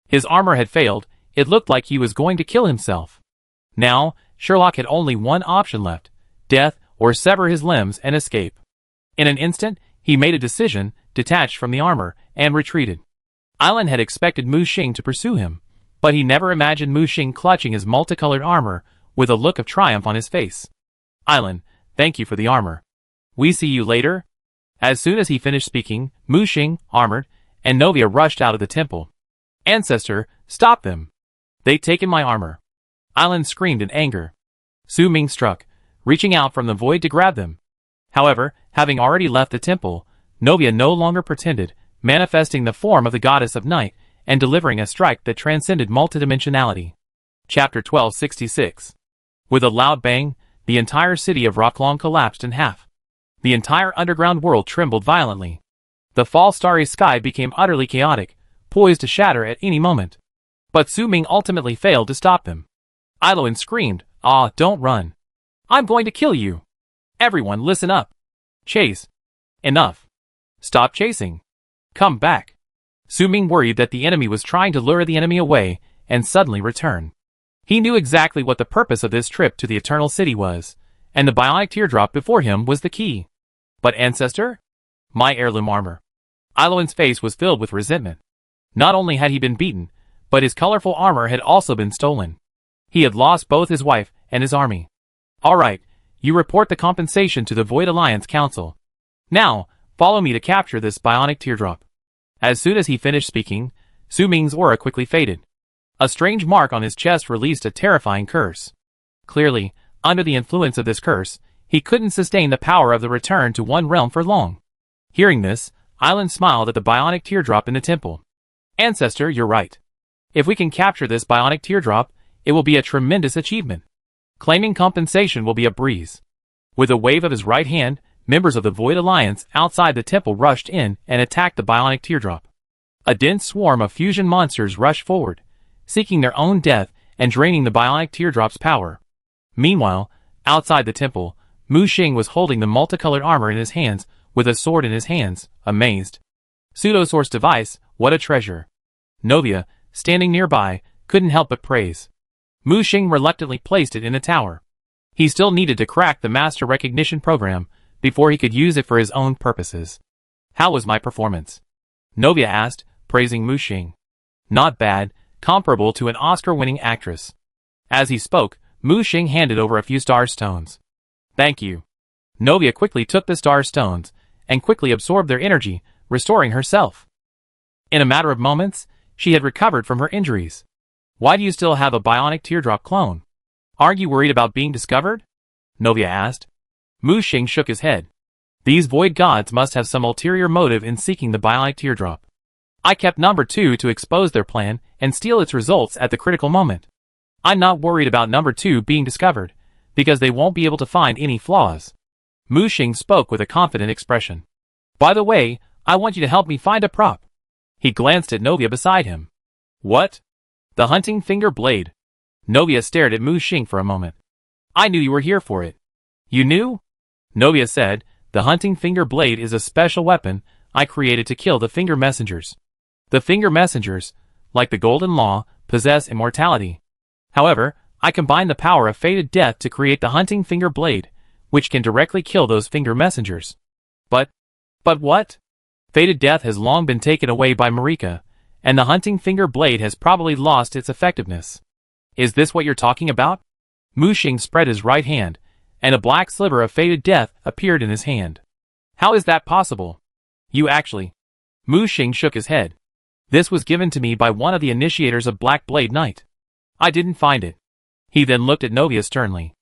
His armor had failed. It looked like he was going to kill himself. Now, Sherlock had only one option left: death or sever his limbs and escape. In an instant, he made a decision, detached from the armor, and retreated. Ailan had expected Mu Xing to pursue him, but he never imagined Mu Xing clutching his multicolored armor with a look of triumph on his face. Ailan, thank you for the armor. We see you later? As soon as he finished speaking, Mu Xing, armored, and Novia rushed out of the temple. Ancestor, stop them! They've taken my armor. Ailan screamed in anger. Su Ming struck, reaching out from the void to grab them. However, having already left the temple, Novia no longer pretended, manifesting the form of the goddess of night and delivering a strike that transcended multidimensionality. Chapter 1266. With a loud bang, the entire city of Rocklong collapsed in half. The entire underground world trembled violently. The fall starry sky became utterly chaotic, poised to shatter at any moment. But Su Ming ultimately failed to stop them. Ailan screamed, "Ah, don't run. I'm going to kill you. Everyone listen up. Chase. Enough. Stop chasing. Come back." Su Ming worried that the enemy was trying to lure the enemy away and suddenly return. He knew exactly what the purpose of this trip to the Eternal City was, and the bionic teardrop before him was the key. But Ancestor? My heirloom armor. Ailan's face was filled with resentment. Not only had he been beaten, but his colorful armor had also been stolen. He had lost both his wife and his army. All right, you report the compensation to the Void Alliance Council. Now, follow me to capture this bionic teardrop. As soon as he finished speaking, Su Ming's aura quickly faded. A strange mark on his chest released a terrifying curse. Clearly, under the influence of this curse, he couldn't sustain the power of the return to one realm for long. Hearing this, Ailan smiled at the bionic teardrop in the temple. Ancestor, you're right. If we can capture this bionic teardrop, it will be a tremendous achievement. Claiming compensation will be a breeze. With a wave of his right hand, members of the Void Alliance outside the temple rushed in and attacked the bionic teardrop. A dense swarm of fusion monsters rushed forward, seeking their own death and draining the bionic teardrop's power. Meanwhile, outside the temple, Mu Xing was holding the multicolored armor in his hands with a sword in his hands, amazed. Pseudo-source device, what a treasure. Novia, standing nearby, couldn't help but praise. Mu Xing reluctantly placed it in a tower. He still needed to crack the master recognition program before he could use it for his own purposes. How was my performance? Novia asked, praising Mu Xing. Not bad, comparable to an Oscar-winning actress. As he spoke, Mu Xing handed over a few star stones. Thank you. Novia quickly took the star stones and quickly absorbed their energy, restoring herself. In a matter of moments, she had recovered from her injuries. Why do you still have a bionic teardrop clone? Aren't you worried about being discovered? Novia asked. Mu Xing shook his head. These void gods must have some ulterior motive in seeking the bionic teardrop. I kept number 2 to expose their plan and steal its results at the critical moment. I'm not worried about number 2 being discovered, because they won't be able to find any flaws. Mu Xing spoke with a confident expression. By the way, I want you to help me find a prop. He glanced at Novia beside him. What? The hunting finger blade. Novia stared at Mu Xing for a moment. I knew you were here for it. You knew? Novia said, the hunting finger blade is a special weapon I created to kill the finger messengers. The finger messengers, like the Golden Law, possess immortality. However, I combine the power of fated death to create the hunting finger blade, which can directly kill those finger messengers. But what? Fated death has long been taken away by Marika, and the hunting finger blade has probably lost its effectiveness. Is this what you're talking about? Mu Xing spread his right hand, and a black sliver of fated death appeared in his hand. How is that possible? You actually... Mu Xing shook his head. This was given to me by one of the initiators of Black Blade Night. I didn't find it. He then looked at Novia sternly.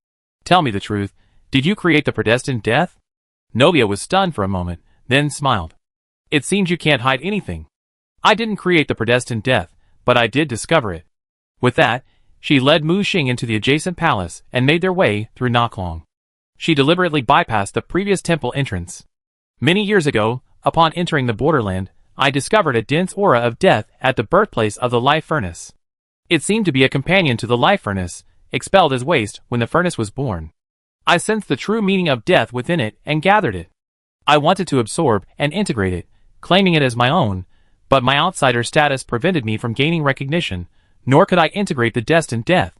Tell me the truth, did you create the predestined death? Novia was stunned for a moment, then smiled. It seems you can't hide anything. I didn't create the predestined death, but I did discover it. With that, she led Mu Xing into the adjacent palace and made their way through Naklong. She deliberately bypassed the previous temple entrance. Many years ago, upon entering the borderland, I discovered a dense aura of death at the birthplace of the life furnace. It seemed to be a companion to the life furnace, expelled as waste when the furnace was born. I sensed the true meaning of death within it and gathered it. I wanted to absorb and integrate it, claiming it as my own, but my outsider status prevented me from gaining recognition, nor could I integrate the destined death.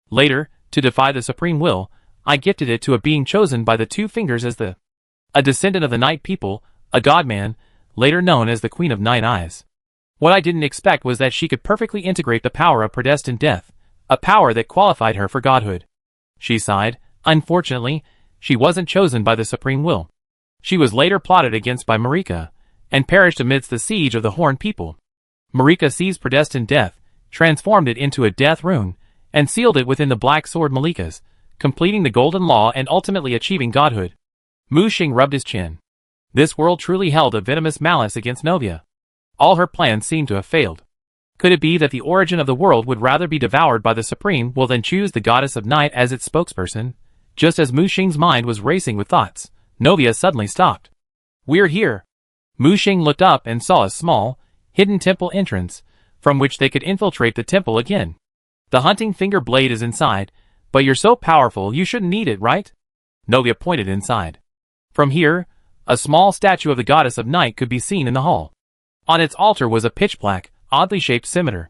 Later, to defy the supreme will, I gifted it to a being chosen by the two fingers as a descendant of the Night People, a godman, later known as the Queen of Night Eyes. What I didn't expect was that she could perfectly integrate the power of predestined death, a power that qualified her for godhood. She sighed. Unfortunately, she wasn't chosen by the supreme will. She was later plotted against by Marika, and perished amidst the siege of the Horned People. Marika seized predestined death, transformed it into a death rune, and sealed it within the Black Sword Malikas, completing the Golden Law and ultimately achieving godhood. Mu Xing rubbed his chin. This world truly held a venomous malice against Novia. All her plans seemed to have failed. Could it be that the origin of the world would rather be devoured by the Supreme will than choose the Goddess of Night as its spokesperson? Just as Mu Xing's mind was racing with thoughts, Novia suddenly stopped. We're here. Mu Xing looked up and saw a small, hidden temple entrance, from which they could infiltrate the temple again. The hunting finger blade is inside, but you're so powerful you shouldn't need it, right? Novia pointed inside. From here, a small statue of the Goddess of Night could be seen in the hall. On its altar was a pitch-black, oddly shaped scimitar.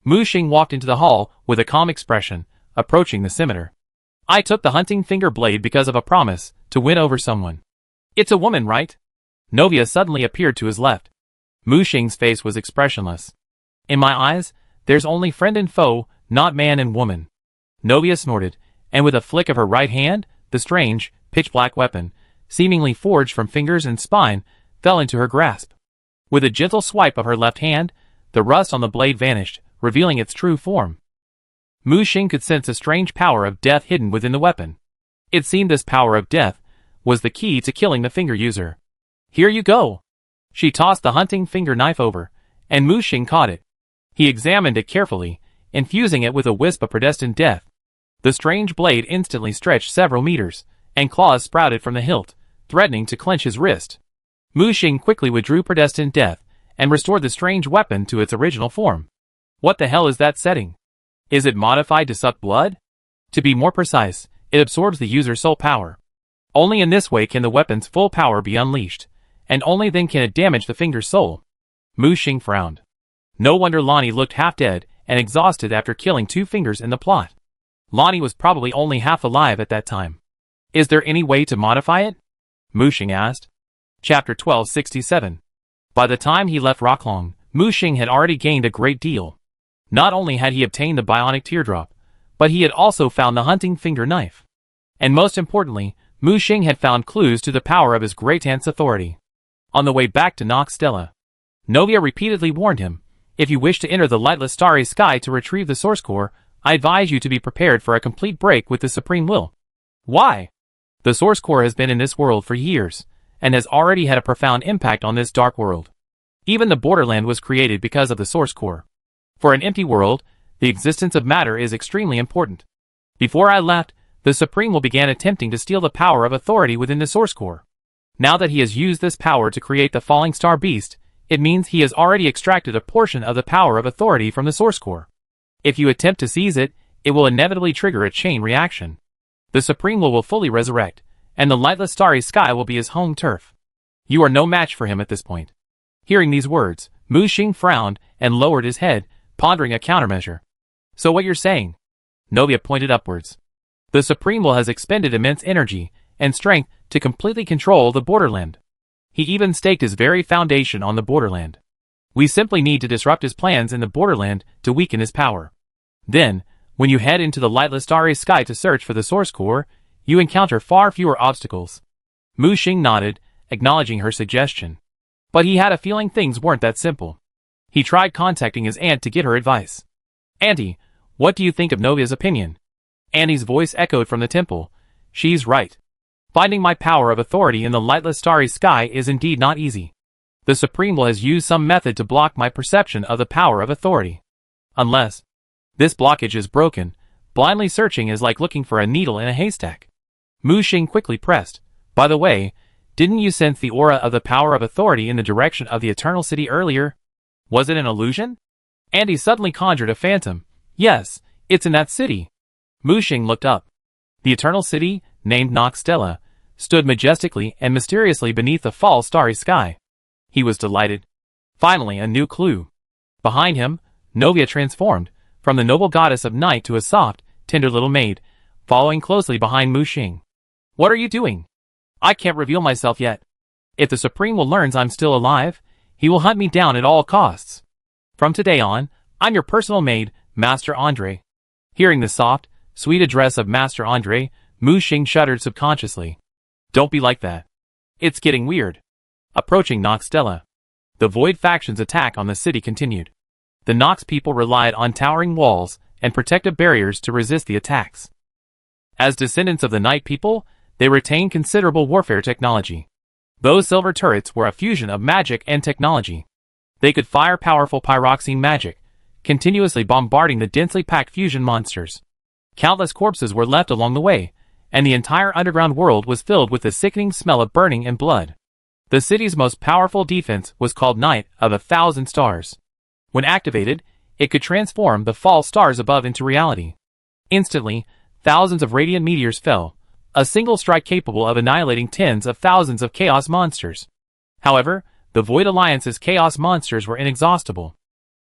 Mu Xing walked into the hall with a calm expression, approaching the scimitar. I took the hunting finger blade because of a promise to win over someone. It's a woman, right? Novia suddenly appeared to his left. Mu Xing's face was expressionless. In my eyes, there's only friend and foe, not man and woman. Novia snorted, and with a flick of her right hand, the strange, pitch-black weapon, seemingly forged from fingers and spine, fell into her grasp. With a gentle swipe of her left hand, the rust on the blade vanished, revealing its true form. Mu Xing could sense a strange power of death hidden within the weapon. It seemed this power of death was the key to killing the finger user. Here you go. She tossed the hunting finger knife over, and Mu Xing caught it. He examined it carefully, infusing it with a wisp of predestined death. The strange blade instantly stretched several meters, and claws sprouted from the hilt, threatening to clench his wrist. Mu Xing quickly withdrew predestined death, and restored the strange weapon to its original form. What the hell is that setting? Is it modified to suck blood? To be more precise, it absorbs the user's soul power. Only in this way can the weapon's full power be unleashed, and only then can it damage the finger's soul. Mu Xing frowned. No wonder Lonnie looked half dead and exhausted after killing two fingers in the plot. Lonnie was probably only half alive at that time. Is there any way to modify it? Mu Xing asked. Chapter 1267. By the time he left Rocklong, Mu Xing had already gained a great deal. Not only had he obtained the bionic teardrop, but he had also found the hunting finger knife. And most importantly, Mu Xing had found clues to the power of his great aunt's authority. On the way back to Nox Stella, Novia repeatedly warned him, if you wish to enter the lightless starry sky to retrieve the source core, I advise you to be prepared for a complete break with the Supreme Will. Why? The source core has been in this world for years, and has already had a profound impact on this dark world. Even the borderland was created because of the source core. For an empty world, the existence of matter is extremely important. Before I left, the Supreme Will began attempting to steal the power of authority within the source core. Now that he has used this power to create the falling star beast, it means he has already extracted a portion of the power of authority from the source core. If you attempt to seize it, it will inevitably trigger a chain reaction. The Supreme will fully resurrect, and the lightless starry sky will be his home turf. You are no match for him at this point. Hearing these words, Mu Xing frowned and lowered his head, pondering a countermeasure. So what you're saying? Novia pointed upwards. The Supreme Will has expended immense energy and strength to completely control the borderland. He even staked his very foundation on the borderland. We simply need to disrupt his plans in the borderland to weaken his power. Then, when you head into the lightless starry sky to search for the source core, you encounter far fewer obstacles. Mu Xing nodded, acknowledging her suggestion. But he had a feeling things weren't that simple. He tried contacting his aunt to get her advice. "Auntie, what do you think of Novia's opinion?" Annie's voice echoed from the temple. "She's right. Finding my power of authority in the lightless starry sky is indeed not easy. The Supreme Will has used some method to block my perception of the power of authority. Unless this blockage is broken, blindly searching is like looking for a needle in a haystack." Mu Xing quickly pressed. "By the way, didn't you sense the aura of the power of authority in the direction of the Eternal City earlier? Was it an illusion?" Andy suddenly conjured a phantom. "Yes, it's in that city." Mu Xing looked up. The Eternal City, named Noxtella, stood majestically and mysteriously beneath the fall starry sky. He was delighted. Finally, a new clue. Behind him, Novia transformed, from the noble goddess of night to a soft, tender little maid, following closely behind Mu Xing. "What are you doing? I can't reveal myself yet. If the Supreme Will learns I'm still alive, he will hunt me down at all costs. From today on, I'm your personal maid, Master Andre." Hearing the soft, sweet address of Master Andre, Mu Xing shuddered subconsciously. "Don't be like that. It's getting weird." Approaching Noxtella, the Void faction's attack on the city continued. The Nox people relied on towering walls and protective barriers to resist the attacks. As descendants of the Night people, they retained considerable warfare technology. Those silver turrets were a fusion of magic and technology. They could fire powerful pyroxene magic, continuously bombarding the densely packed fusion monsters. Countless corpses were left along the way, and the entire underground world was filled with the sickening smell of burning and blood. The city's most powerful defense was called Night of 1,000 Stars. When activated, it could transform the false stars above into reality. Instantly, thousands of radiant meteors fell, a single strike capable of annihilating tens of thousands of chaos monsters. However, the Void Alliance's chaos monsters were inexhaustible.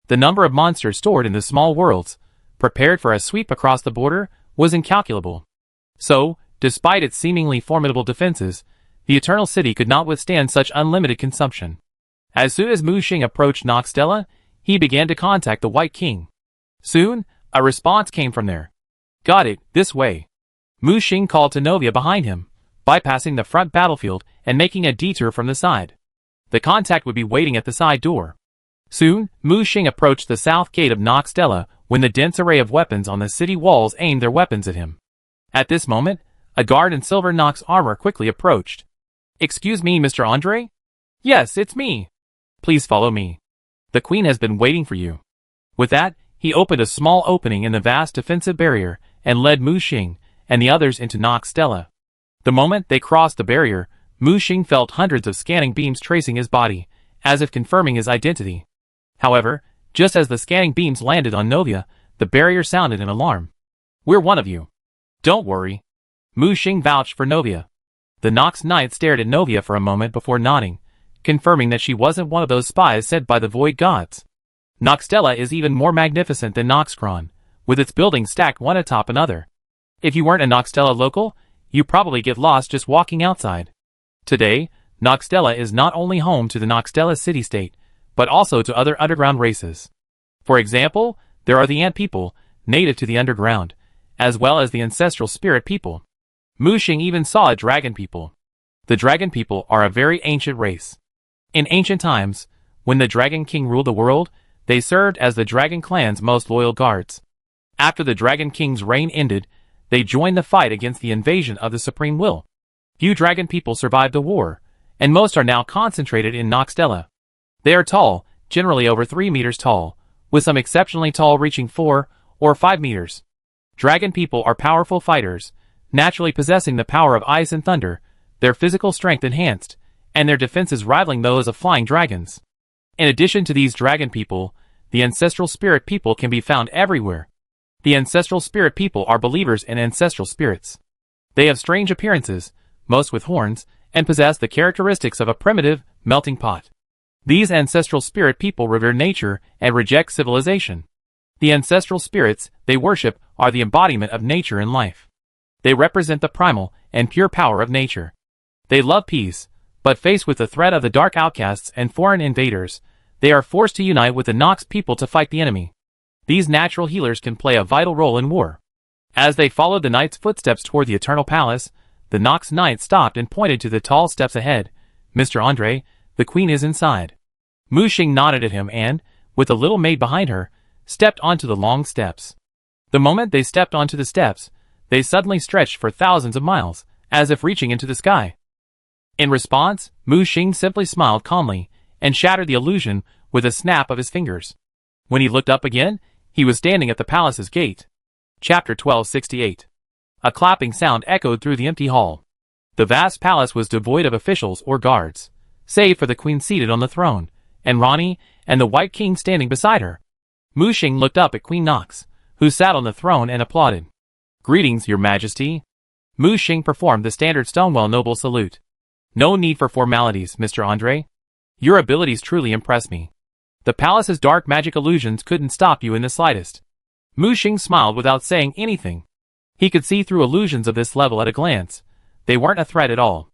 The number of monsters stored in the small worlds, prepared for a sweep across the border, was incalculable. So, despite its seemingly formidable defenses, the Eternal City could not withstand such unlimited consumption. As soon as Mu Xing approached Noxtella, he began to contact the White King. Soon, a response came from there. "Got it, this way." Mu Xing called to Novia behind him, bypassing the front battlefield and making a detour from the side. The contact would be waiting at the side door. Soon, Mu Xing approached the south gate of Noxtella when the dense array of weapons on the city walls aimed their weapons at him. At this moment, a guard in silver Nox armor quickly approached. "Excuse me, Mr. Andre?" "Yes, it's me." "Please follow me. The Queen has been waiting for you." With that, he opened a small opening in the vast defensive barrier and led Mu Xing and the others into Noxtella. The moment they crossed the barrier, Mu Xing felt hundreds of scanning beams tracing his body, as if confirming his identity. However, just as the scanning beams landed on Novia, the barrier sounded an alarm. "We're one of you. Don't worry." Mu Xing vouched for Novia. The Nox Knight stared at Novia for a moment before nodding, confirming that she wasn't one of those spies sent by the Void Gods. Noxtella is even more magnificent than Noxcron, with its buildings stacked one atop another. If you weren't a Noxtella local, you probably get lost just walking outside. Today, Noxtella is not only home to the Noxtella city-state, but also to other underground races. For example, there are the Ant people, native to the underground, as well as the ancestral spirit people. Mu Xing even saw a dragon people. The dragon people are a very ancient race. In ancient times, when the Dragon King ruled the world, they served as the Dragon Clan's most loyal guards. After the Dragon King's reign ended, they joined the fight against the invasion of the Supreme Will. Few dragon people survived the war, and most are now concentrated in Noxtella. They are tall, generally over 3 meters tall, with some exceptionally tall reaching 4 or 5 meters. Dragon people are powerful fighters, naturally possessing the power of ice and thunder, their physical strength enhanced, and their defenses rivaling those of flying dragons. In addition to these dragon people, the ancestral spirit people can be found everywhere. The ancestral spirit people are believers in ancestral spirits. They have strange appearances, most with horns, and possess the characteristics of a primitive, melting pot. These ancestral spirit people revere nature and reject civilization. The ancestral spirits they worship are the embodiment of nature and life. They represent the primal and pure power of nature. They love peace, but faced with the threat of the dark outcasts and foreign invaders, they are forced to unite with the Nox people to fight the enemy. These natural healers can play a vital role in war. As they followed the knight's footsteps toward the Eternal Palace, the Nox knight stopped and pointed to the tall steps ahead. "Mr. Andre, the queen is inside." Mu Xing nodded at him and, with the little maid behind her, stepped onto the long steps. The moment they stepped onto the steps, they suddenly stretched for thousands of miles, as if reaching into the sky. In response, Mu Xing simply smiled calmly and shattered the illusion with a snap of his fingers. When he looked up again, he was standing at the palace's gate. Chapter 1268. A clapping sound echoed through the empty hall. The vast palace was devoid of officials or guards, save for the queen seated on the throne, and Rani and the White King standing beside her. Mu Xing looked up at Queen Nox, who sat on the throne and applauded. "Greetings, your majesty." Mu Xing performed the standard Stonewall noble salute. "No need for formalities, Mr. Andre. Your abilities truly impress me. The palace's dark magic illusions couldn't stop you in the slightest." Mu Xing smiled without saying anything. He could see through illusions of this level at a glance. They weren't a threat at all.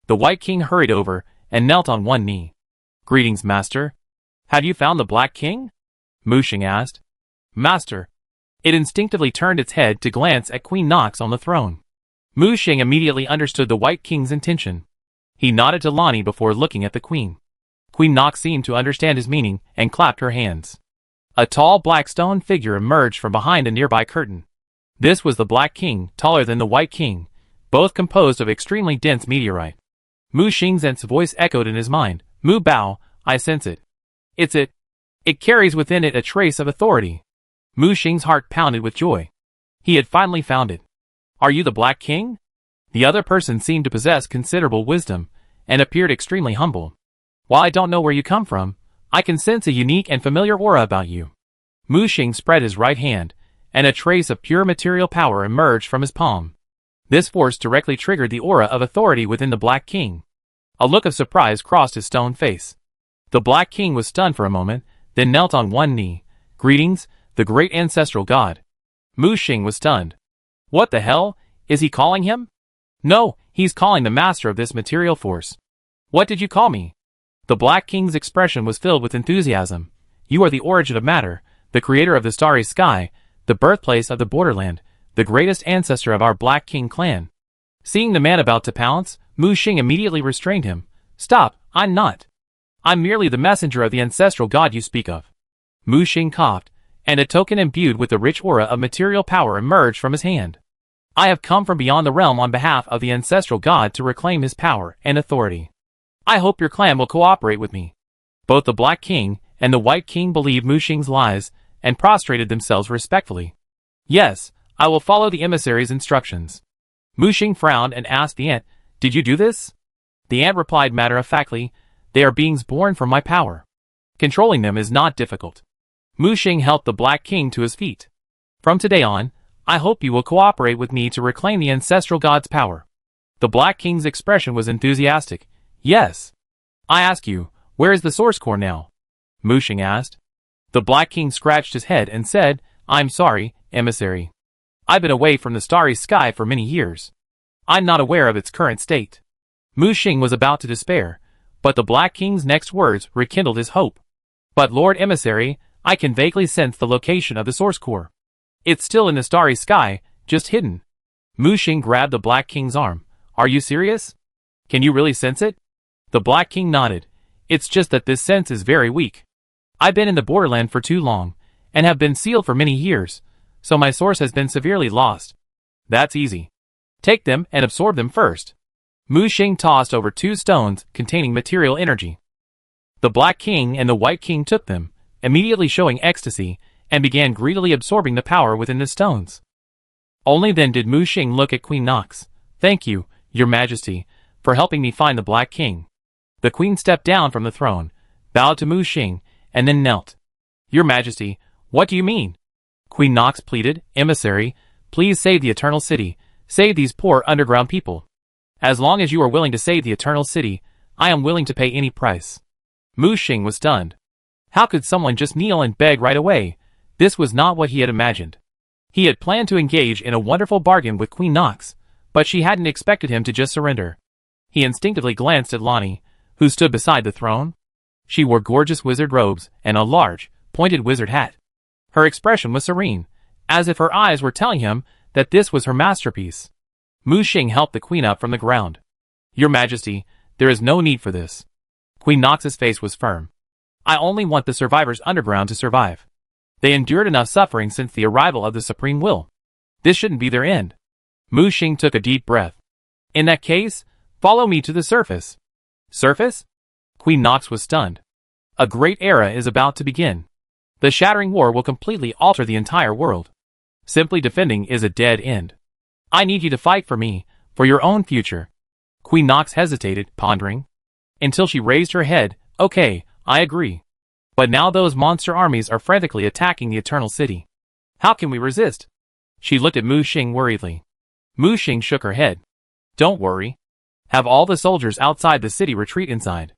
The White King hurried over and knelt on one knee. "Greetings, master. Have you found the Black King?" Mu Xing asked. "Master." It instinctively turned its head to glance at Queen Nox on the throne. Mu Xing immediately understood the White King's intention. He nodded to Lonnie before looking at the queen. Queen Nox seemed to understand his meaning and clapped her hands. A tall black stone figure emerged from behind a nearby curtain. This was the Black King, taller than the White King, both composed of extremely dense meteorite. Mu Xing's voice echoed in his mind. "Mu Bao, I sense it. It's it. It carries within it a trace of authority." Mu Xing's heart pounded with joy. He had finally found it. "Are you the Black King?" The other person seemed to possess considerable wisdom, and appeared extremely humble. "While I don't know where you come from, I can sense a unique and familiar aura about you." Mu Xing spread his right hand, and a trace of pure material power emerged from his palm. This force directly triggered the aura of authority within the Black King. A look of surprise crossed his stone face. The Black King was stunned for a moment, then knelt on one knee. "Greetings, the great ancestral god." Mu Xing was stunned. What the hell? Is he calling him? No, he's calling the master of this material force. "What did you call me?" The Black King's expression was filled with enthusiasm. "You are the origin of matter, the creator of the starry sky, the birthplace of the borderland, the greatest ancestor of our Black King clan." Seeing the man about to pounce, Mu Xing immediately restrained him. "Stop, I'm not. I'm merely the messenger of the ancestral god you speak of." Mu Xing coughed, and a token imbued with the rich aura of material power emerged from his hand. "I have come from beyond the realm on behalf of the ancestral god to reclaim his power and authority. I hope your clan will cooperate with me." Both the Black King and the White King believed Mu Xing's lies, and prostrated themselves respectfully. "Yes, I will follow the emissary's instructions." Mu Xing frowned and asked the ant, "Did you do this?" The ant replied matter-of-factly, "They are beings born from my power. Controlling them is not difficult." Mu Xing helped the Black King to his feet. "From today on, I hope you will cooperate with me to reclaim the ancestral god's power." The Black King's expression was enthusiastic. "Yes. I ask you, where is the source core now?" Mu Xing asked. The Black King scratched his head and said, "I'm sorry, emissary. I've been away from the starry sky for many years. I'm not aware of its current state." Mu Xing was about to despair, but the Black King's next words rekindled his hope. "But Lord Emissary, I can vaguely sense the location of the source core. It's still in the starry sky, just hidden." Mu Xing grabbed the Black King's arm. "Are you serious? Can you really sense it?" The Black King nodded. "It's just that this sense is very weak. I've been in the borderland for too long, and have been sealed for many years, so my source has been severely lost." "That's easy. Take them and absorb them first." Mu Xing tossed over 2 stones containing material energy. The Black King and the White King took them, immediately showing ecstasy, and began greedily absorbing the power within the stones. Only then did Mu Xing look at Queen Nox. "Thank you, your majesty, for helping me find the Black King." The queen stepped down from the throne, bowed to Mu Xing, and then knelt. "Your majesty, what do you mean?" Queen Nox pleaded, "Emissary, please save the Eternal City. Save these poor underground people. As long as you are willing to save the Eternal City, I am willing to pay any price." Mu Xing was stunned. How could someone just kneel and beg right away? This was not what he had imagined. He had planned to engage in a wonderful bargain with Queen Nox, but she hadn't expected him to just surrender. He instinctively glanced at Lonnie, who stood beside the throne. She wore gorgeous wizard robes and a large, pointed wizard hat. Her expression was serene, as if her eyes were telling him that this was her masterpiece. Mu Xing helped the queen up from the ground. "Your Majesty, there is no need for this." Queen Nox's face was firm. "I only want the survivors underground to survive. They endured enough suffering since the arrival of the Supreme Will. This shouldn't be their end." Mu Xing took a deep breath. "In that case, follow me to the surface." "Surface?" Queen Nox was stunned. "A great era is about to begin. The shattering war will completely alter the entire world. Simply defending is a dead end. I need you to fight for me, for your own future." Queen Nox hesitated, pondering. Until she raised her head. "Okay, I agree. But now those monster armies are frantically attacking the Eternal City. How can we resist?" She looked at Mu Xing worriedly. Mu Xing shook her head. "Don't worry. Have all the soldiers outside the city retreat inside.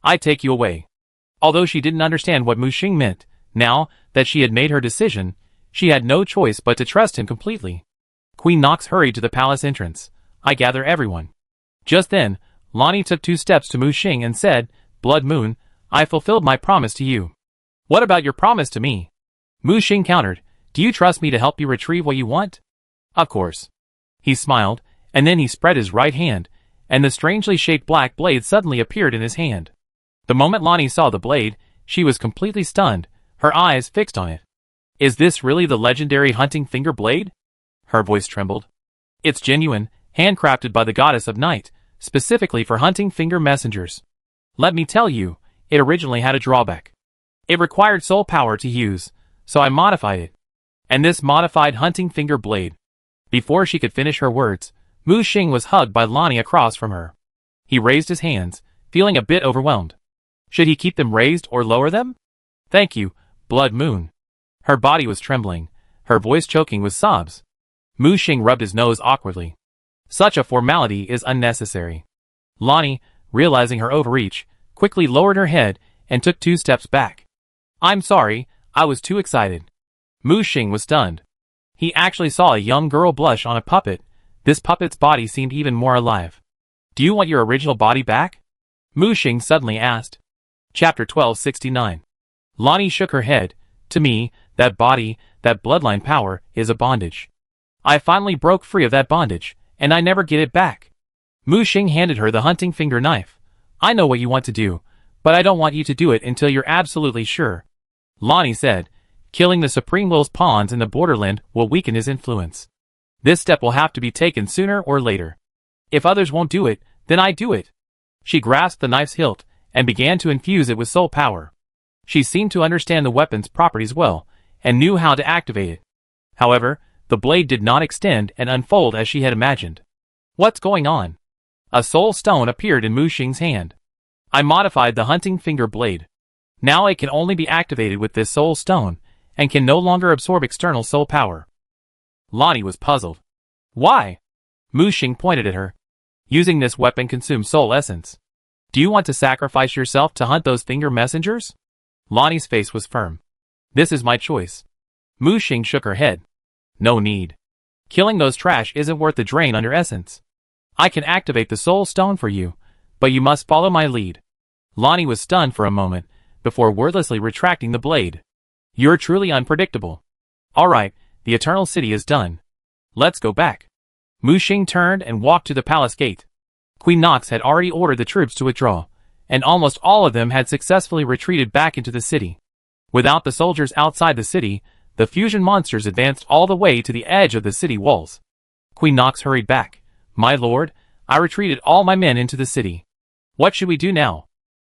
I take you away." Although she didn't understand what Mu Xing meant, now that she had made her decision, she had no choice but to trust him completely. Queen Nox hurried to the palace entrance. "I gather everyone." Just then, Lonnie took 2 steps to Mu Xing and said, "Blood Moon, I fulfilled my promise to you. What about your promise to me?" Mu Xing countered, "Do you trust me to help you retrieve what you want?" "Of course." He smiled, and then he spread his right hand, and the strangely shaped black blade suddenly appeared in his hand. The moment Lonnie saw the blade, she was completely stunned, her eyes fixed on it. "Is this really the legendary hunting finger blade?" Her voice trembled. "It's genuine, handcrafted by the goddess of night, specifically for hunting finger messengers. Let me tell you, it originally had a drawback. It required soul power to use, so I modified it. And this modified hunting finger blade." Before she could finish her words, Mu Xing was hugged by Lonnie across from her. He raised his hands, feeling a bit overwhelmed. Should he keep them raised or lower them? "Thank you, Blood Moon." Her body was trembling, her voice choking with sobs. Mu Xing rubbed his nose awkwardly. Such a formality is unnecessary. Lonnie, realizing her overreach, quickly lowered her head and took 2 steps back. "I'm sorry, I was too excited." Mu Xing was stunned. He actually saw a young girl blush on a puppet. This puppet's body seemed even more alive. "Do you want your original body back?" Mu Xing suddenly asked. Chapter 1269. Lonnie shook her head. "To me, that body, that bloodline power, is a bondage. I finally broke free of that bondage, and I never get it back." Mu Xing handed her the hunting finger knife. "I know what you want to do, but I don't want you to do it until you're absolutely sure." Lonnie said, "Killing the Supreme Will's pawns in the borderland will weaken his influence. This step will have to be taken sooner or later. If others won't do it, then I do it." She grasped the knife's hilt and began to infuse it with soul power. She seemed to understand the weapon's properties well, and knew how to activate it. However, the blade did not extend and unfold as she had imagined. "What's going on?" A soul stone appeared in Mu Xing's hand. "I modified the hunting finger blade. Now it can only be activated with this soul stone, and can no longer absorb external soul power." Lonnie was puzzled. "Why?" Mu Xing pointed at her. "Using this weapon consumes soul essence. Do you want to sacrifice yourself to hunt those finger messengers?" Lonnie's face was firm. "This is my choice." Mu Xing shook her head. "No need. Killing those trash isn't worth the drain on your essence. I can activate the soul stone for you, but you must follow my lead." Lonnie was stunned for a moment, before wordlessly retracting the blade. "You're truly unpredictable. All right, the Eternal City is done. Let's go back." Mu Xing turned and walked to the palace gate. Queen Nox had already ordered the troops to withdraw, and almost all of them had successfully retreated back into the city. Without the soldiers outside the city, the fusion monsters advanced all the way to the edge of the city walls. Queen Nox hurried back. "My lord, I retreated all my men into the city. What should we do now?"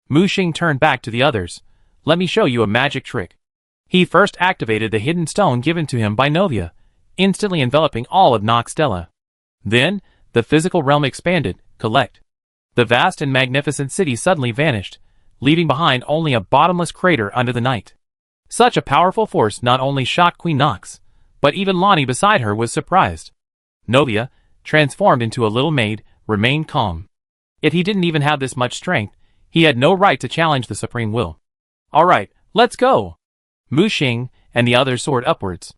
Mu Xing turned back to the others. "Let me show you a magic trick." He first activated the hidden stone given to him by Novia, instantly enveloping all of Noxtella. Then, the physical realm expanded. Collect. The vast and magnificent city suddenly vanished, leaving behind only a bottomless crater under the night. Such a powerful force not only shocked Queen Nox, But even Lonnie beside her was surprised. Novia, transformed into a little maid, remained calm. Yet he didn't even have this much strength. He had no right to challenge the supreme will. "All right, let's go." Mu Xing and the others soared upwards.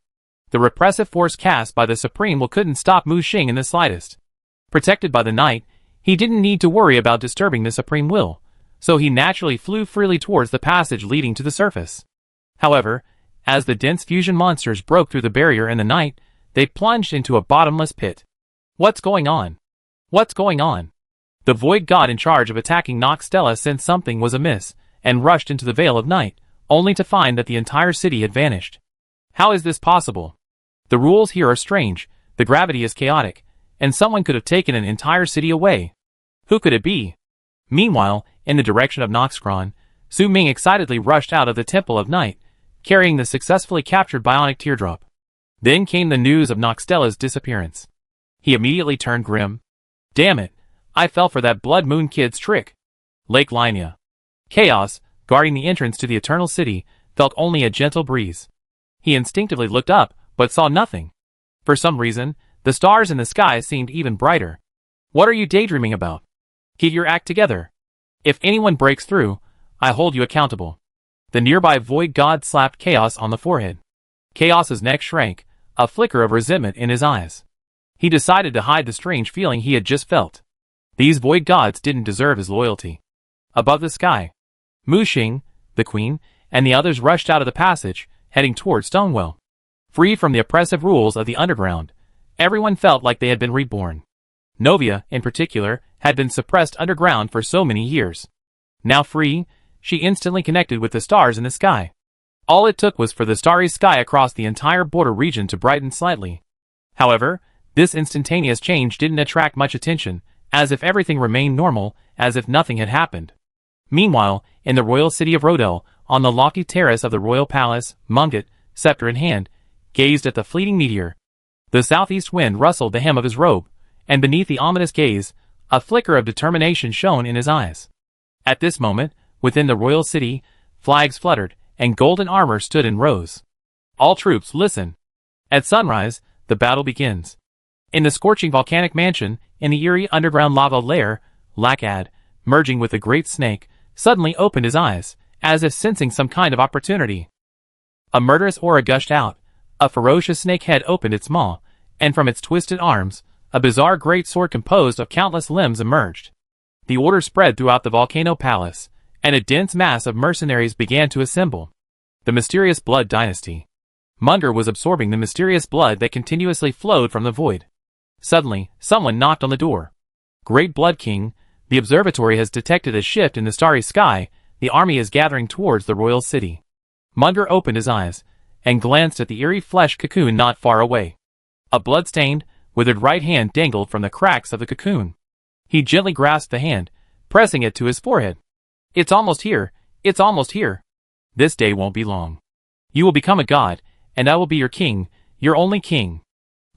The repressive force cast by the supreme will couldn't stop Mu Xing in the slightest. Protected by the night, he didn't need to worry about disturbing the supreme will, so he naturally flew freely towards the passage leading to the surface. However, as the dense fusion monsters broke through the barrier in the night, they plunged into a bottomless pit. What's going on? What's going on? The void god in charge of attacking Noxtella sensed something was amiss, and rushed into the veil of night, only to find that the entire city had vanished. How is this possible? The rules here are strange, the gravity is chaotic, and someone could have taken an entire city away. Who could it be? Meanwhile, in the direction of Noxcron, Su Ming excitedly rushed out of the Temple of Night, carrying the successfully captured bionic teardrop. Then came the news of Noxtella's disappearance. He immediately turned grim. Damn it, I fell for that Blood Moon kid's trick. Lake Linia. Chaos, guarding the entrance to the Eternal City, felt only a gentle breeze. He instinctively looked up, but saw nothing. For some reason, the stars in the sky seemed even brighter. What are you daydreaming about? Get your act together. If anyone breaks through, I hold you accountable. The nearby void god slapped Chaos on the forehead. Chaos's neck shrank, a flicker of resentment in his eyes. He decided to hide the strange feeling he had just felt. These void gods didn't deserve his loyalty. Above the sky, Mu Xing, the queen, and the others rushed out of the passage, heading toward Stonewell. Free from the oppressive rules of the underground, everyone felt like they had been reborn. Novia, in particular, had been suppressed underground for so many years. Now free, she instantly connected with the stars in the sky. All it took was for the starry sky across the entire border region to brighten slightly. However, this instantaneous change didn't attract much attention, as if everything remained normal, as if nothing had happened. Meanwhile, in the royal city of Rodel, on the lofty terrace of the royal palace, Munget, scepter in hand, gazed at the fleeting meteor. The southeast wind rustled the hem of his robe, and beneath the ominous gaze, a flicker of determination shone in his eyes. At this moment, within the royal city, flags fluttered, and golden armor stood in rows. All troops, listen. At sunrise, the battle begins. In the scorching volcanic mansion, in the eerie underground lava lair, Lakad, merging with the great snake, suddenly opened his eyes, as if sensing some kind of opportunity. A murderous aura gushed out, a ferocious snake head opened its maw, and from its twisted arms, a bizarre great sword composed of countless limbs emerged. The order spread throughout the volcano palace, and a dense mass of mercenaries began to assemble. The mysterious blood dynasty. Munger was absorbing the mysterious blood that continuously flowed from the void. Suddenly, someone knocked on the door. Great Blood King, the observatory has detected a shift in the starry sky, the army is gathering towards the royal city. Munger opened his eyes, and glanced at the eerie flesh cocoon not far away. A blood-stained, withered right hand dangled from the cracks of the cocoon. He gently grasped the hand, pressing it to his forehead. It's almost here, it's almost here. This day won't be long. You will become a god, and I will be your king, your only king.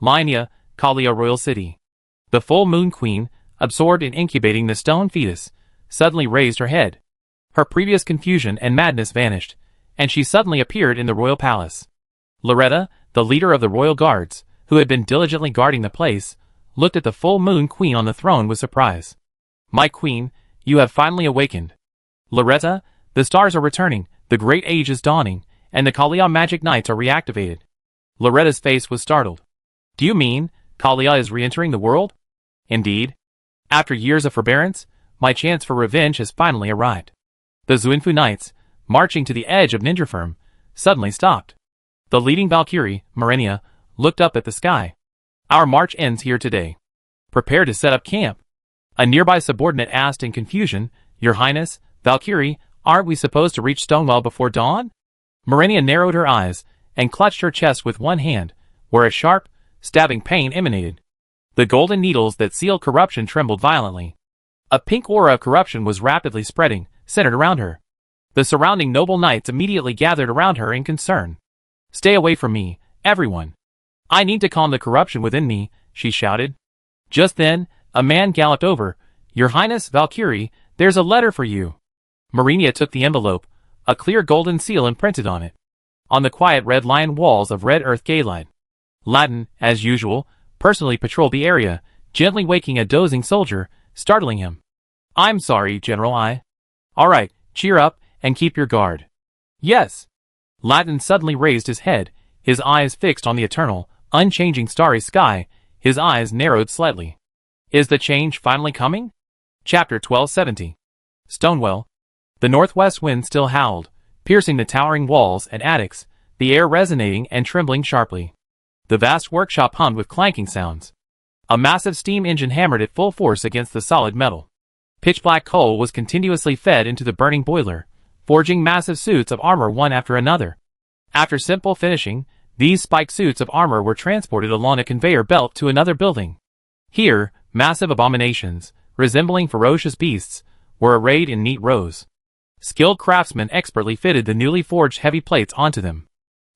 Linia, Kalia Royal City. The full moon queen, absorbed in incubating the stone fetus, suddenly raised her head. Her previous confusion and madness vanished, and she suddenly appeared in the royal palace. Loretta, the leader of the royal guards, who had been diligently guarding the place, looked at the full moon queen on the throne with surprise. My queen, you have finally awakened. Loretta, the stars are returning, the great age is dawning, and the Kalia magic knights are reactivated. Loretta's face was startled. Do you mean, Kalia is re-entering the world? Indeed. After years of forbearance, my chance for revenge has finally arrived. The Zuinfu Knights, marching to the edge of Ninjafirm, suddenly stopped. The leading Valkyrie, Marenia, looked up at the sky. Our march ends here today. Prepare to set up camp. A nearby subordinate asked in confusion, Your Highness, Valkyrie, aren't we supposed to reach Stonewell before dawn? Marenia narrowed her eyes, and clutched her chest with one hand, where a sharp, stabbing pain emanated. The golden needles that sealed corruption trembled violently. A pink aura of corruption was rapidly spreading, centered around her. The surrounding noble knights immediately gathered around her in concern. Stay away from me, everyone. I need to calm the corruption within me, she shouted. Just then, a man galloped over. Your Highness Valkyrie, there's a letter for you. Marenia took the envelope, a clear golden seal imprinted on it. On the quiet red lion walls of red earth Galide, Latin, as usual, personally patrolled the area, gently waking a dozing soldier, startling him. "I'm sorry, General I." "All right, cheer up, and keep your guard." "Yes." Latin suddenly raised his head, his eyes fixed on the eternal, unchanging starry sky, his eyes narrowed slightly. "Is the change finally coming?" Chapter 1270. Stonewell. The northwest wind still howled, piercing the towering walls and attics, the air resonating and trembling sharply. The vast workshop hummed with clanking sounds. A massive steam engine hammered at full force against the solid metal. Pitch-black coal was continuously fed into the burning boiler, forging massive suits of armor one after another. After simple finishing, these spiked suits of armor were transported along a conveyor belt to another building. Here, massive abominations, resembling ferocious beasts, were arrayed in neat rows. Skilled craftsmen expertly fitted the newly forged heavy plates onto them.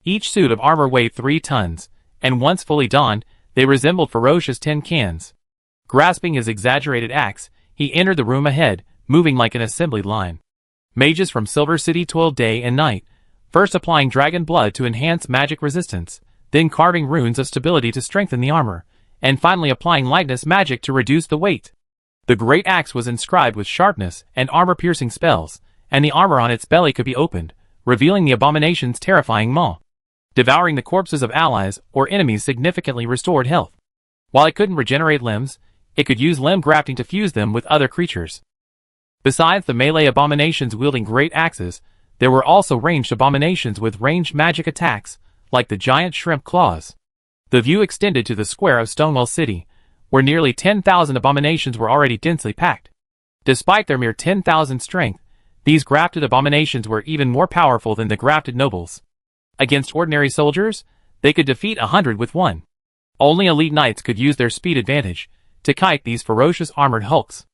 Each suit of armor weighed 3 tons, and once fully donned, they resembled ferocious tin cans. Grasping his exaggerated axe, he entered the room ahead, moving like an assembly line. Mages from Silver City toiled day and night, first applying dragon blood to enhance magic resistance, then carving runes of stability to strengthen the armor, and finally applying lightness magic to reduce the weight. The great axe was inscribed with sharpness and armor-piercing spells, and the armor on its belly could be opened, revealing the abomination's terrifying maw. Devouring the corpses of allies or enemies significantly restored health. While it couldn't regenerate limbs, it could use limb grafting to fuse them with other creatures. Besides the melee abominations wielding great axes, there were also ranged abominations with ranged magic attacks, like the giant shrimp claws. The view extended to the square of Stonewell City, where nearly 10,000 abominations were already densely packed. Despite their mere 10,000 strength, these grafted abominations were even more powerful than the grafted nobles. Against ordinary soldiers, they could defeat 100 with one. Only elite knights could use their speed advantage to kite these ferocious armored hulks.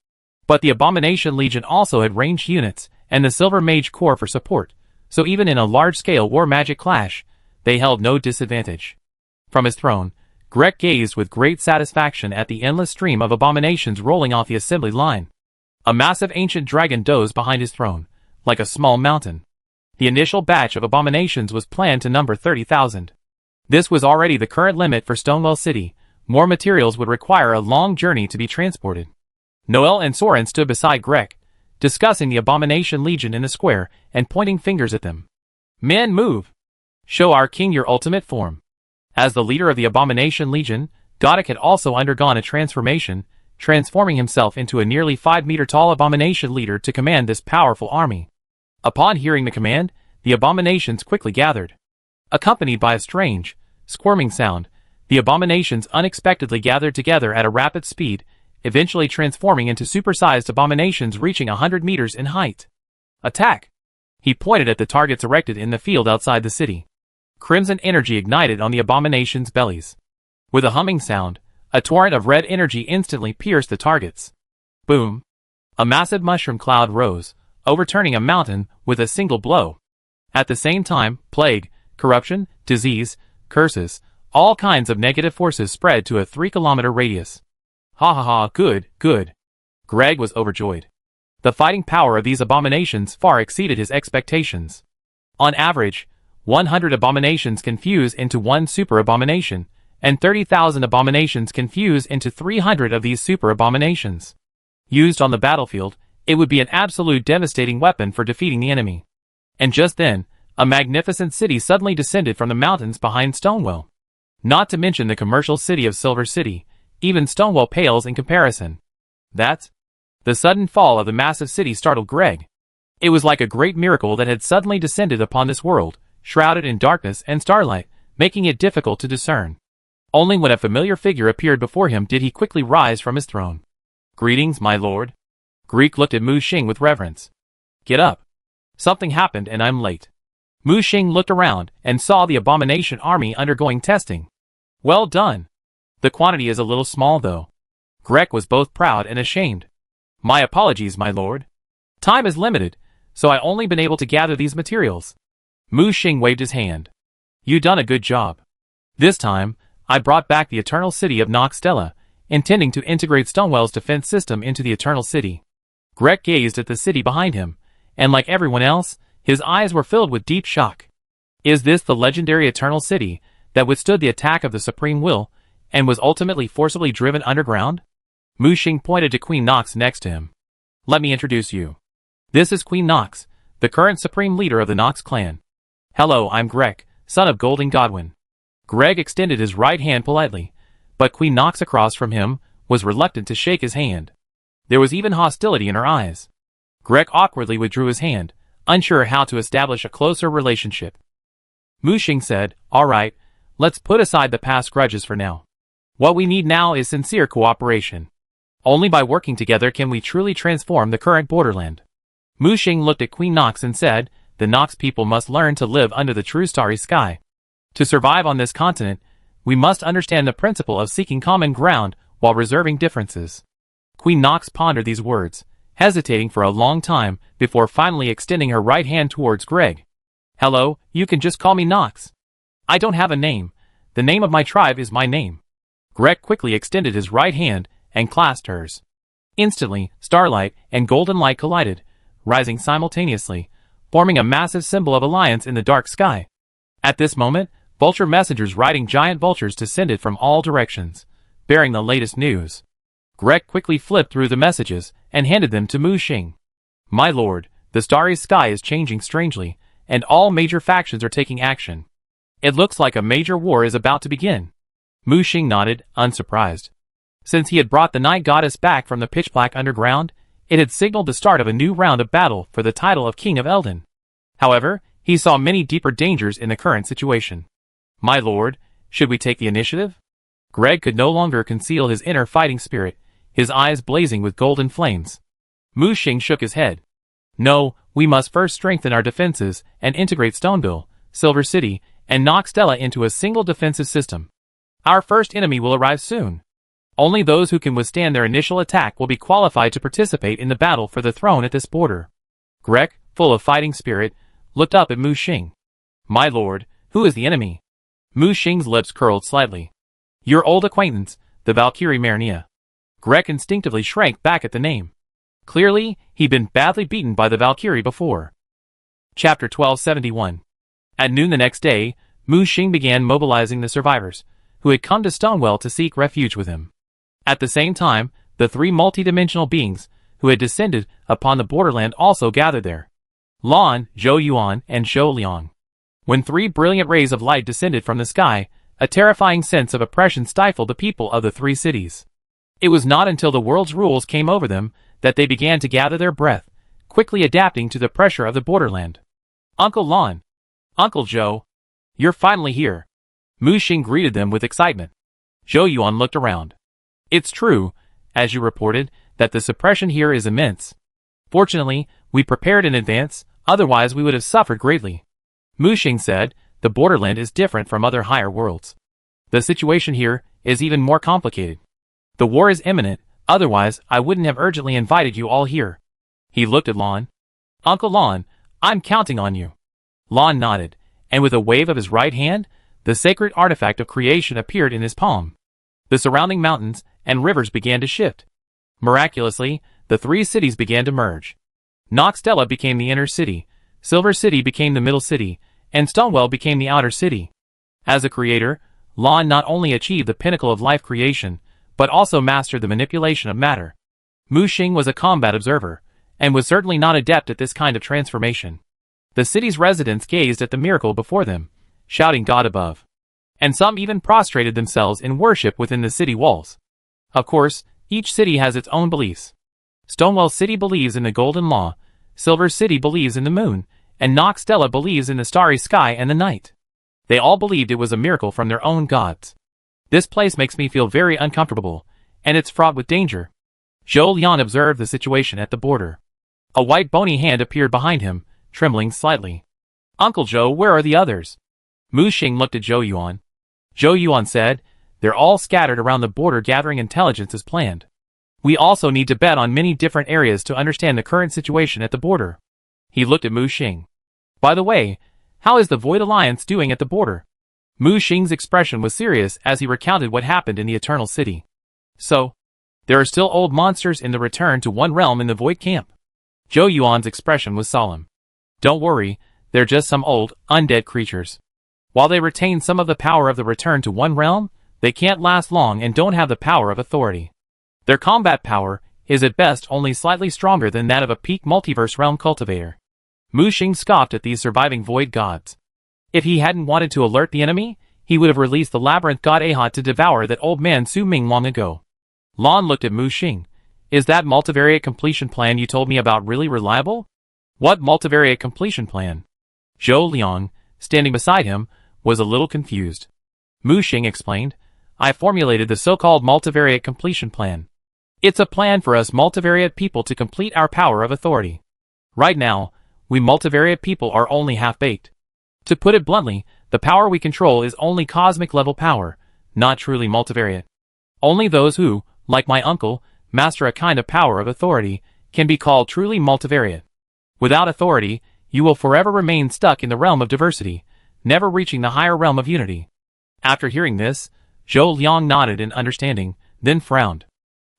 But the Abomination Legion also had ranged units and the Silver Mage Corps for support, so even in a large-scale war magic clash, they held no disadvantage. From his throne, Grek gazed with great satisfaction at the endless stream of abominations rolling off the assembly line. A massive ancient dragon dozed behind his throne, like a small mountain. The initial batch of abominations was planned to number 30,000. This was already the current limit for Stonewell City. More materials would require a long journey to be transported. Noel and Soren stood beside Grek, discussing the Abomination Legion in the square and pointing fingers at them. "Men, move! Show our king your ultimate form." As the leader of the Abomination Legion, Godok had also undergone a transformation, transforming himself into a nearly 5-meter-tall abomination leader to command this powerful army. Upon hearing the command, the abominations quickly gathered. Accompanied by a strange, squirming sound, the abominations unexpectedly gathered together at a rapid speed, eventually transforming into supersized abominations reaching 100 meters in height. "Attack!" He pointed at the targets erected in the field outside the city. Crimson energy ignited on the abominations' bellies. With a humming sound, a torrent of red energy instantly pierced the targets. Boom! A massive mushroom cloud rose, overturning a mountain with a single blow. At the same time, plague, corruption, disease, curses, all kinds of negative forces spread to a 3-kilometer radius. "Ha ha ha, good, good." Greg was overjoyed. The fighting power of these abominations far exceeded his expectations. On average, 100 abominations can fuse into one super abomination, and 30,000 abominations can fuse into 300 of these super abominations. Used on the battlefield, it would be an absolute devastating weapon for defeating the enemy. And just then, a magnificent city suddenly descended from the mountains behind Stonewell. Not to mention the commercial city of Silver City, even Stonewell pales in comparison. The sudden fall of the massive city startled Greg. It was like a great miracle that had suddenly descended upon this world, shrouded in darkness and starlight, making it difficult to discern. Only when a familiar figure appeared before him did he quickly rise from his throne. "Greetings, my lord." Greek looked at Mu Xing with reverence. "Get up. Something happened and I'm late." Mu Xing looked around and saw the abomination army undergoing testing. "Well done. The quantity is a little small though." Grek was both proud and ashamed. "My apologies, my lord. Time is limited, so I only been able to gather these materials." Mu Xing waved his hand. "You done a good job. This time, I brought back the Eternal City of Nox Stella, intending to integrate Stonewell's defense system into the Eternal City." Grek gazed at the city behind him, and like everyone else, his eyes were filled with deep shock. "Is this the legendary Eternal City that withstood the attack of the Supreme Will, and was ultimately forcibly driven underground? Mu Xing pointed to Queen Nox next to him. Let me introduce you. This is Queen Nox, the current supreme leader of the Nox clan. Hello, I'm Greg, son of Golden Godwin. Greg extended his right hand politely, but Queen Nox across from him was reluctant to shake his hand. There was even hostility in her eyes. Greg awkwardly withdrew his hand, unsure how to establish a closer relationship. Mu Xing said, "All right, let's put aside the past grudges for now. What we need now is sincere cooperation. Only by working together can we truly transform the current borderland." Mu Xing looked at Queen Nox and said, "The Nox people must learn to live under the true starry sky. To survive on this continent, we must understand the principle of seeking common ground while reserving differences." Queen Nox pondered these words, hesitating for a long time before finally extending her right hand towards Greg. "Hello, you can just call me Nox. I don't have a name. The name of my tribe is my name." Greg quickly extended his right hand and clasped hers. Instantly, starlight and golden light collided, rising simultaneously, forming a massive symbol of alliance in the dark sky. At this moment, vulture messengers riding giant vultures descended from all directions, bearing the latest news. Greg quickly flipped through the messages and handed them to Mu Xing. "My lord, the starry sky is changing strangely, and all major factions are taking action. It looks like a major war is about to begin." Mu Xing nodded, unsurprised. Since he had brought the night goddess back from the pitch-black underground, it had signaled the start of a new round of battle for the title of King of Eldon. However, he saw many deeper dangers in the current situation. "My lord, should we take the initiative?" Greg could no longer conceal his inner fighting spirit, his eyes blazing with golden flames. Mu Xing shook his head. "No, we must first strengthen our defenses and integrate Stoneville, Silver City, and Noxtella into a single defensive system. Our first enemy will arrive soon. Only those who can withstand their initial attack will be qualified to participate in the battle for the throne at this border." Greg, full of fighting spirit, looked up at Mu Xing. "My lord, who is the enemy?" Mu Xing's lips curled slightly. "Your old acquaintance, the Valkyrie Marnia." Greg instinctively shrank back at the name. Clearly, he'd been badly beaten by the Valkyrie before. Chapter 1271. At noon the next day, Mu Xing began mobilizing the survivors, who had come to Stonewell to seek refuge with him. At the same time, the three multidimensional beings who had descended upon the borderland also gathered there. Lan, Zhou Yuan, and Zhou Liang. When three brilliant rays of light descended from the sky, a terrifying sense of oppression stifled the people of the three cities. It was not until the world's rules came over them that they began to gather their breath, quickly adapting to the pressure of the borderland. "Uncle Lan! Uncle Zhou! You're finally here!" Mu Xing greeted them with excitement. Zhou Yuan looked around. "It's true, as you reported, that the suppression here is immense. Fortunately, we prepared in advance, otherwise we would have suffered greatly." Mu Xing said, "The borderland is different from other higher worlds. The situation here is even more complicated. The war is imminent, otherwise I wouldn't have urgently invited you all here." He looked at Lan. "Uncle Lan, I'm counting on you." Lan nodded, and with a wave of his right hand, the sacred artifact of creation appeared in his palm. The surrounding mountains and rivers began to shift. Miraculously, the three cities began to merge. Noxtella became the inner city, Silver City became the middle city, and Stonewell became the outer city. As a creator, Lan not only achieved the pinnacle of life creation, but also mastered the manipulation of matter. Mu Xing was a combat observer, and was certainly not adept at this kind of transformation. The city's residents gazed at the miracle before them, shouting God above. And some even prostrated themselves in worship within the city walls. Of course, each city has its own beliefs. Stonewell City believes in the Golden Law, Silver City believes in the moon, and Noxtella believes in the starry sky and the night. They all believed it was a miracle from their own gods. "This place makes me feel very uncomfortable, and it's fraught with danger." Zhou Liang observed the situation at the border. A white bony hand appeared behind him, trembling slightly. "Uncle Zhou, where are the others?" Mu Xing looked at Zhou Yuan. Zhou Yuan said, "They're all scattered around the border gathering intelligence as planned. We also need to bet on many different areas to understand the current situation at the border." He looked at Mu Xing. "By the way, how is the Void Alliance doing at the border?" Mu Xing's expression was serious as he recounted what happened in the Eternal City. "So, there are still old monsters in the Return to One Realm in the Void Camp?" Zhou Yuan's expression was solemn. "Don't worry, they're just some old, undead creatures. While they retain some of the power of the return to one realm, they can't last long and don't have the power of authority. Their combat power is at best only slightly stronger than that of a peak multiverse realm cultivator. Mu Xing scoffed at these surviving void gods. If he hadn't wanted to alert the enemy, he would have released the labyrinth god Ahot to devour that old man Su Ming long ago. Lan looked at Mu Xing. Is that multivariate completion plan you told me about really reliable? What multivariate completion plan? Zhou Liang, standing beside him, was a little confused. Mu Xing explained, I formulated the so-called multivariate completion plan. It's a plan for us multivariate people to complete our power of authority. Right now, we multivariate people are only half-baked. To put it bluntly, the power we control is only cosmic-level power, not truly multivariate. Only those who, like my uncle, master a kind of power of authority, can be called truly multivariate. Without authority, you will forever remain stuck in the realm of diversity, never reaching the higher realm of unity. After hearing this, Zhou Liang nodded in understanding, then frowned.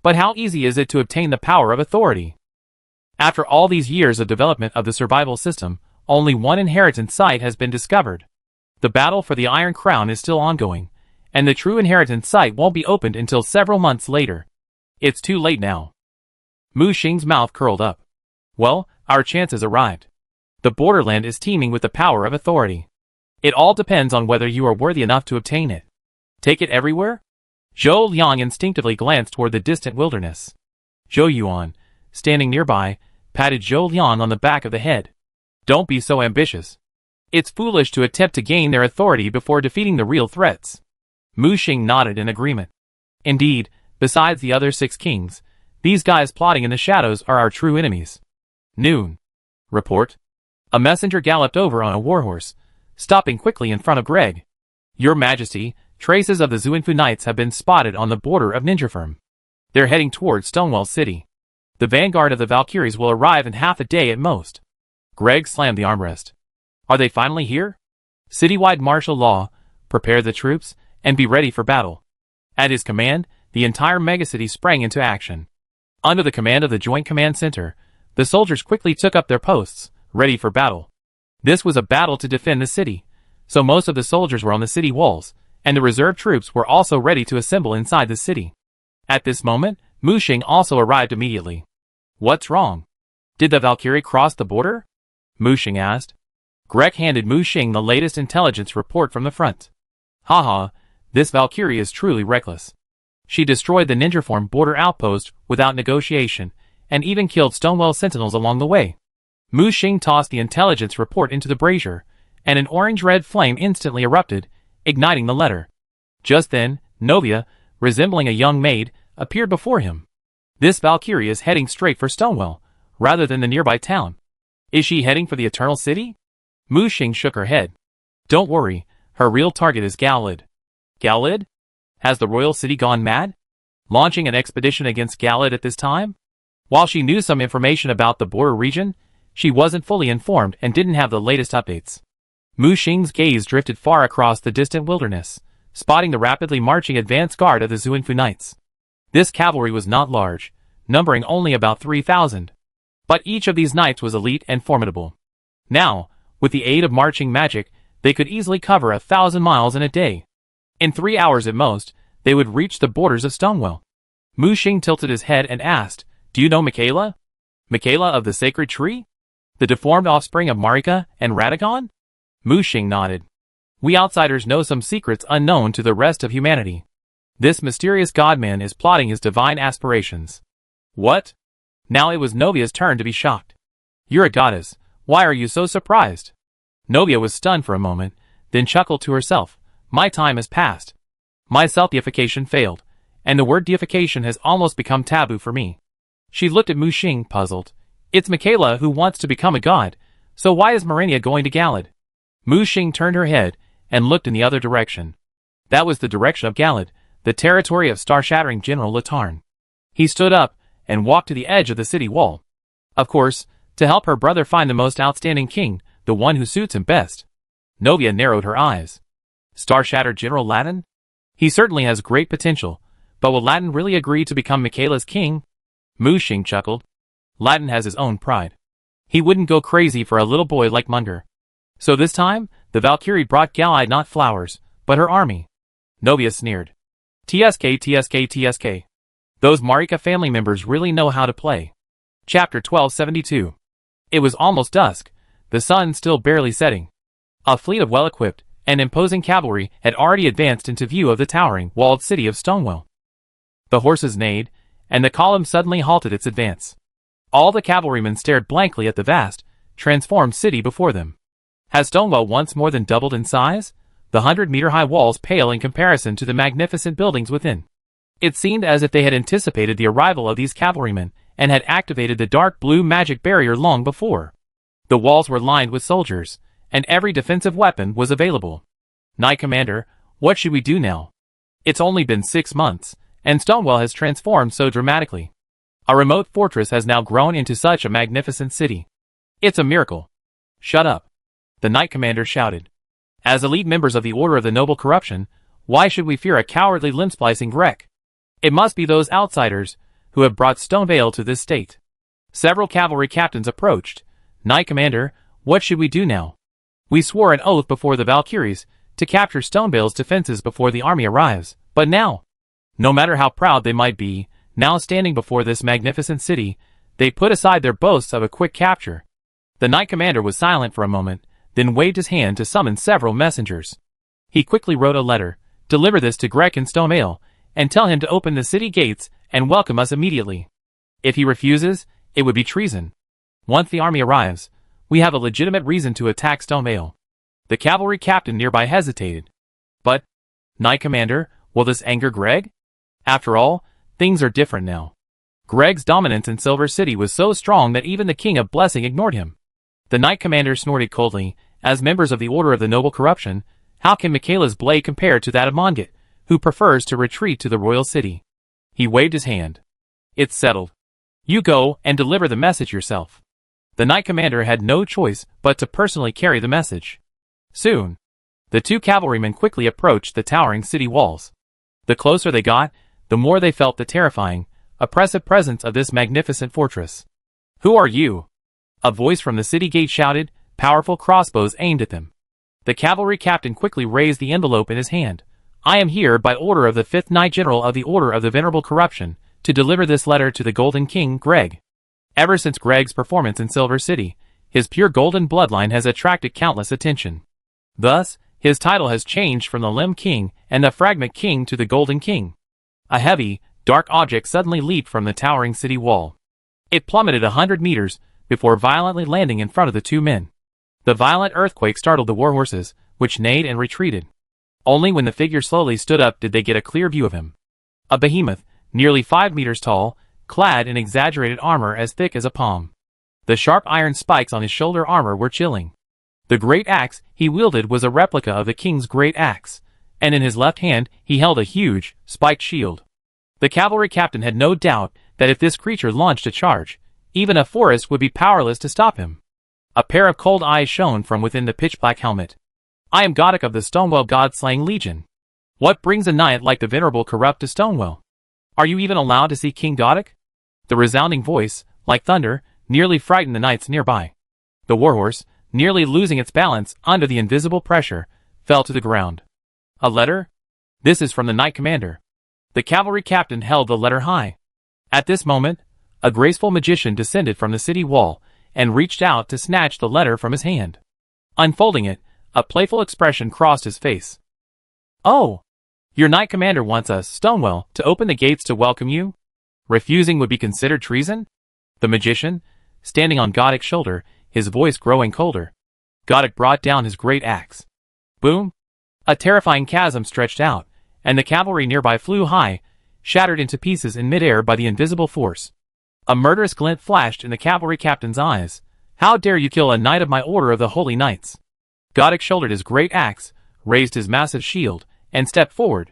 But how easy is it to obtain the power of authority? After all these years of development of the survival system, only one inheritance site has been discovered. The battle for the Iron Crown is still ongoing, and the true inheritance site won't be opened until several months later. It's too late now. Mu Xing's mouth curled up. Well, our chance has arrived. The borderland is teeming with the power of authority. It all depends on whether you are worthy enough to obtain it. Take it everywhere? Zhou Liang instinctively glanced toward the distant wilderness. Zhou Yuan, standing nearby, patted Zhou Liang on the back of the head. Don't be so ambitious. It's foolish to attempt to gain their authority before defeating the real threats. Mu Xing nodded in agreement. Indeed, besides the other 6 kings, these guys plotting in the shadows are our true enemies. Noon. Report. A messenger galloped over on a warhorse, stopping quickly in front of Greg. Your Majesty, traces of the Zuanfu Knights have been spotted on the border of Ninjafirm. They're heading towards Stonewall City. The vanguard of the Valkyries will arrive in half a day at most. Greg slammed the armrest. Are they finally here? Citywide martial law, prepare the troops, and be ready for battle. At his command, the entire megacity sprang into action. Under the command of the Joint Command Center, the soldiers quickly took up their posts, ready for battle. This was a battle to defend the city, so most of the soldiers were on the city walls, and the reserve troops were also ready to assemble inside the city. At this moment, Mu Xing also arrived immediately. What's wrong? Did the Valkyrie cross the border? Mu Xing asked. Greg handed Mu Xing the latest intelligence report from the front. Haha, this Valkyrie is truly reckless. She destroyed the Ninjaform border outpost without negotiation, and even killed Stonewall sentinels along the way. Mu Xing tossed the intelligence report into the brazier, and an orange-red flame instantly erupted, igniting the letter. Just then, Novia, resembling a young maid, appeared before him. This Valkyrie is heading straight for Stonewall, rather than the nearby town. Is she heading for the Eternal City? Mu Xing shook her head. Don't worry, her real target is Galid. Galid? Has the royal city gone mad? Launching an expedition against Galid at this time? While she knew some information about the border region, she wasn't fully informed and didn't have the latest updates. Mu Xing's gaze drifted far across the distant wilderness, spotting the rapidly marching advance guard of the Zuanfu Knights. This cavalry was not large, numbering only about 3,000. But each of these knights was elite and formidable. Now, with the aid of marching magic, they could easily cover 1,000 miles in a day. In 3 hours at most, they would reach the borders of Stonewall. Mu Xing tilted his head and asked, Do you know Michaela? Michaela of the Sacred Tree? The deformed offspring of Marika and Radagon? Mu Xing nodded. We outsiders know some secrets unknown to the rest of humanity. This mysterious godman is plotting his divine aspirations. What? Now it was Novia's turn to be shocked. You're a goddess. Why are you so surprised? Novia was stunned for a moment, then chuckled to herself. My time has passed. My self-deification failed, and the word deification has almost become taboo for me. She looked at Mu Xing, puzzled. It's Michaela who wants to become a god, so why is Marenia going to Galid? Mu Xing turned her head and looked in the other direction. That was the direction of Galid, the territory of star-shattering General Latarn. He stood up and walked to the edge of the city wall. Of course, to help her brother find the most outstanding king, the one who suits him best. Novia narrowed her eyes. Star-shattered General Latin? He certainly has great potential, but will Latin really agree to become Michaela's king? Mu Xing chuckled. Latin has his own pride. He wouldn't go crazy for a little boy like Munger. So this time, the Valkyrie brought Galai not flowers, but her army. Novia sneered. TSK TSK TSK. Those Marika family members really know how to play. Chapter 1272. It was almost dusk, the sun still barely setting. A fleet of well-equipped and imposing cavalry had already advanced into view of the towering, walled city of Stonewell. The horses neighed, and the column suddenly halted its advance. All the cavalrymen stared blankly at the vast, transformed city before them. Has Stonewell once more than doubled in size? The 100-meter-high walls pale in comparison to the magnificent buildings within. It seemed as if they had anticipated the arrival of these cavalrymen and had activated the dark blue magic barrier long before. The walls were lined with soldiers, and every defensive weapon was available. Knight Commander, what should we do now? It's only been 6 months, and Stonewell has transformed so dramatically. A remote fortress has now grown into such a magnificent city. It's a miracle. Shut up. The Knight Commander shouted. As elite members of the Order of the Noble Corruption, why should we fear a cowardly limb-splicing Grek? It must be those outsiders who have brought Stonevale to this state. Several cavalry captains approached. Knight Commander, what should we do now? We swore an oath before the Valkyries to capture Stonevale's defenses before the army arrives, but now, no matter how proud they might be, now standing before this magnificent city, they put aside their boasts of a quick capture. The Knight Commander was silent for a moment, then waved his hand to summon several messengers. He quickly wrote a letter, deliver this to Grek in Stonevale, and tell him to open the city gates and welcome us immediately. If he refuses, it would be treason. Once the army arrives, we have a legitimate reason to attack Stonevale. The cavalry captain nearby hesitated. But, Knight Commander, will this anger Greg? After all, things are different now. Greg's dominance in Silver City was so strong that even the King of Blessing ignored him. The Knight Commander snorted coldly. As members of the Order of the Noble Corruption, how can Michaela's blade compare to that of Monget, who prefers to retreat to the royal city? He waved his hand. It's settled. You go and deliver the message yourself. The Knight Commander had no choice but to personally carry the message. Soon, the two cavalrymen quickly approached the towering city walls. The closer they got, the more they felt the terrifying, oppressive presence of this magnificent fortress. Who are you? A voice from the city gate shouted, powerful crossbows aimed at them. The cavalry captain quickly raised the envelope in his hand. I am here by order of the 5th Knight General of the Order of the Venerable Corruption, to deliver this letter to the Golden King, Greg. Ever since Greg's performance in Silver City, his pure golden bloodline has attracted countless attention. Thus, his title has changed from the Limb King and the Fragment King to the Golden King. A heavy, dark object suddenly leaped from the towering city wall. It plummeted 100 meters before violently landing in front of the two men. The violent earthquake startled the warhorses, which neighed and retreated. Only when the figure slowly stood up did they get a clear view of him. A behemoth, nearly 5 meters tall, clad in exaggerated armor as thick as a palm. The sharp iron spikes on his shoulder armor were chilling. The great axe he wielded was a replica of the king's great axe, and in his left hand he held a huge, spiked shield. The cavalry captain had no doubt that if this creature launched a charge, even a forest would be powerless to stop him. A pair of cold eyes shone from within the pitch-black helmet. I am Goddick of the Stonewell God-slaying Legion. What brings a knight like the Venerable Corrupt to Stonewell? Are you even allowed to see King Goddick? The resounding voice, like thunder, nearly frightened the knights nearby. The warhorse, nearly losing its balance under the invisible pressure, fell to the ground. A letter? This is from the Knight Commander. The cavalry captain held the letter high. At this moment, a graceful magician descended from the city wall and reached out to snatch the letter from his hand. Unfolding it, a playful expression crossed his face. Oh! Your Knight Commander wants us, Stonewell, to open the gates to welcome you? Refusing would be considered treason? The magician, standing on Goddick's shoulder, his voice growing colder. Goddick brought down his great axe. Boom! A terrifying chasm stretched out, and the cavalry nearby flew high, shattered into pieces in midair by the invisible force. A murderous glint flashed in the cavalry captain's eyes. How dare you kill a knight of my Order of the Holy Knights? Goddick shouldered his great axe, raised his massive shield, and stepped forward.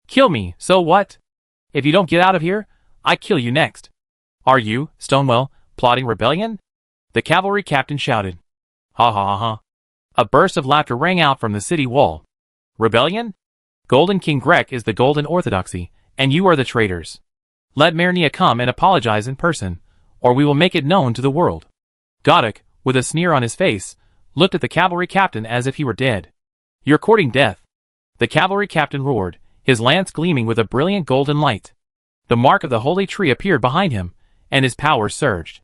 Kill me, so what? If you don't get out of here, I kill you next. Are you, Stonewell, plotting rebellion? The cavalry captain shouted. Ha ha ha ha. A burst of laughter rang out from the city wall. Rebellion? Golden King Grek is the Golden Orthodoxy, and you are the traitors. Let Marnia come and apologize in person, or we will make it known to the world. Goddick, with a sneer on his face, looked at the cavalry captain as if he were dead. "You're courting death," the cavalry captain roared, his lance gleaming with a brilliant golden light. The mark of the holy tree appeared behind him, and his powers surged.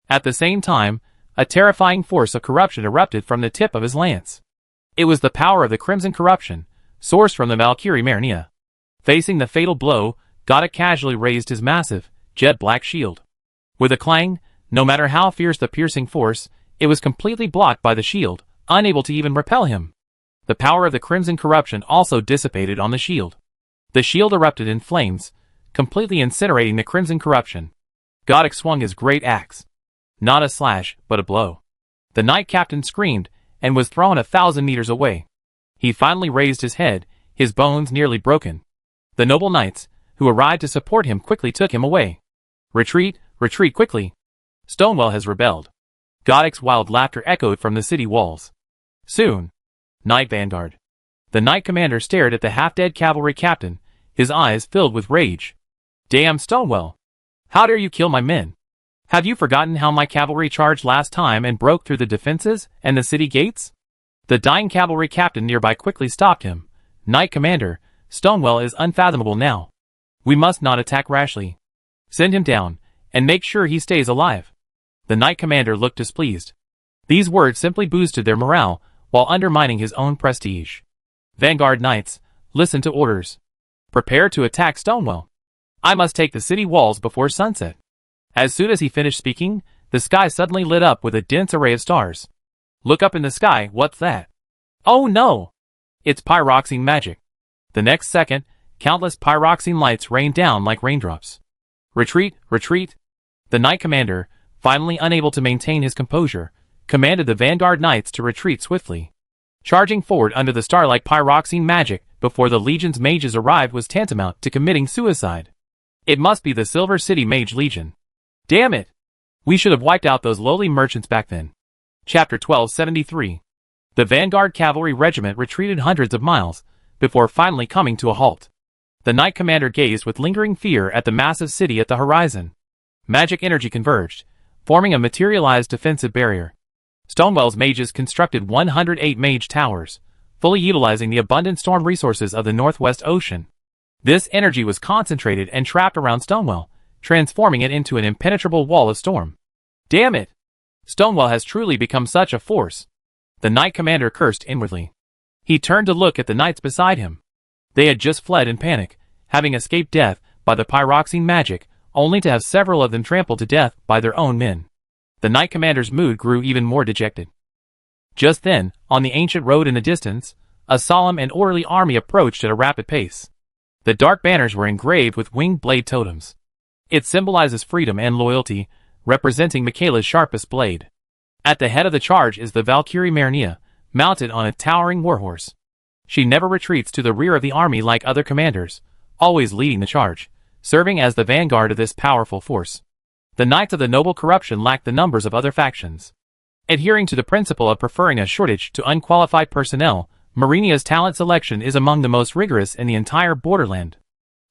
At the same time, a terrifying force of corruption erupted from the tip of his lance. It was the power of the crimson corruption, sourced from the Valkyrie Marnia. Facing the fatal blow, Godok casually raised his massive, jet-black shield. With a clang, no matter how fierce the piercing force, it was completely blocked by the shield, unable to even repel him. The power of the crimson corruption also dissipated on the shield. The shield erupted in flames, completely incinerating the crimson corruption. Godok swung his great axe. Not a slash, but a blow. The knight captain screamed, and was thrown 1,000 meters away. He finally raised his head, his bones nearly broken. The noble knights, who arrived to support him, quickly took him away. "Retreat, retreat quickly. Stonewall has rebelled." Godok's wild laughter echoed from the city walls. Soon. Knight Vanguard. The knight commander stared at the half-dead cavalry captain, his eyes filled with rage. "Damn Stonewall! How dare you kill my men? Have you forgotten how my cavalry charged last time and broke through the defenses and the city gates?" The dying cavalry captain nearby quickly stopped him. "Knight commander, Stonewall is unfathomable now. We must not attack rashly. Send him down, and make sure he stays alive." The knight commander looked displeased. These words simply boosted their morale, while undermining his own prestige. "Vanguard knights, listen to orders. Prepare to attack Stonewall. I must take the city walls before sunset." As soon as he finished speaking, the sky suddenly lit up with a dense array of stars. "Look up in the sky, what's that?" "Oh no! It's pyroxene magic." The next second, countless pyroxene lights rained down like raindrops. "Retreat, retreat!" The knight commander, finally unable to maintain his composure, commanded the vanguard knights to retreat swiftly. Charging forward under the star-like pyroxene magic before the Legion's mages arrived was tantamount to committing suicide. It must be the Silver City Mage Legion. Damn it! We should have wiped out those lowly merchants back then. Chapter 1273. The Vanguard Cavalry Regiment retreated hundreds of miles, before finally coming to a halt. The knight commander gazed with lingering fear at the massive city at the horizon. Magic energy converged, forming a materialized defensive barrier. Stonewall's mages constructed 108 mage towers, fully utilizing the abundant storm resources of the Northwest Ocean. This energy was concentrated and trapped around Stonewall, transforming it into an impenetrable wall of storm. Damn it! Stonewall has truly become such a force. The knight commander cursed inwardly. He turned to look at the knights beside him. They had just fled in panic, having escaped death by the pyroxene magic, only to have several of them trampled to death by their own men. The knight commander's mood grew even more dejected. Just then, on the ancient road in the distance, a solemn and orderly army approached at a rapid pace. The dark banners were engraved with winged blade totems. It symbolizes freedom and loyalty, representing Michaela's sharpest blade. At the head of the charge is the Valkyrie Marnia, mounted on a towering warhorse. She never retreats to the rear of the army like other commanders, always leading the charge, serving as the vanguard of this powerful force. The Knights of the Noble Corruption lack the numbers of other factions. Adhering to the principle of preferring a shortage to unqualified personnel, Marinia's talent selection is among the most rigorous in the entire borderland.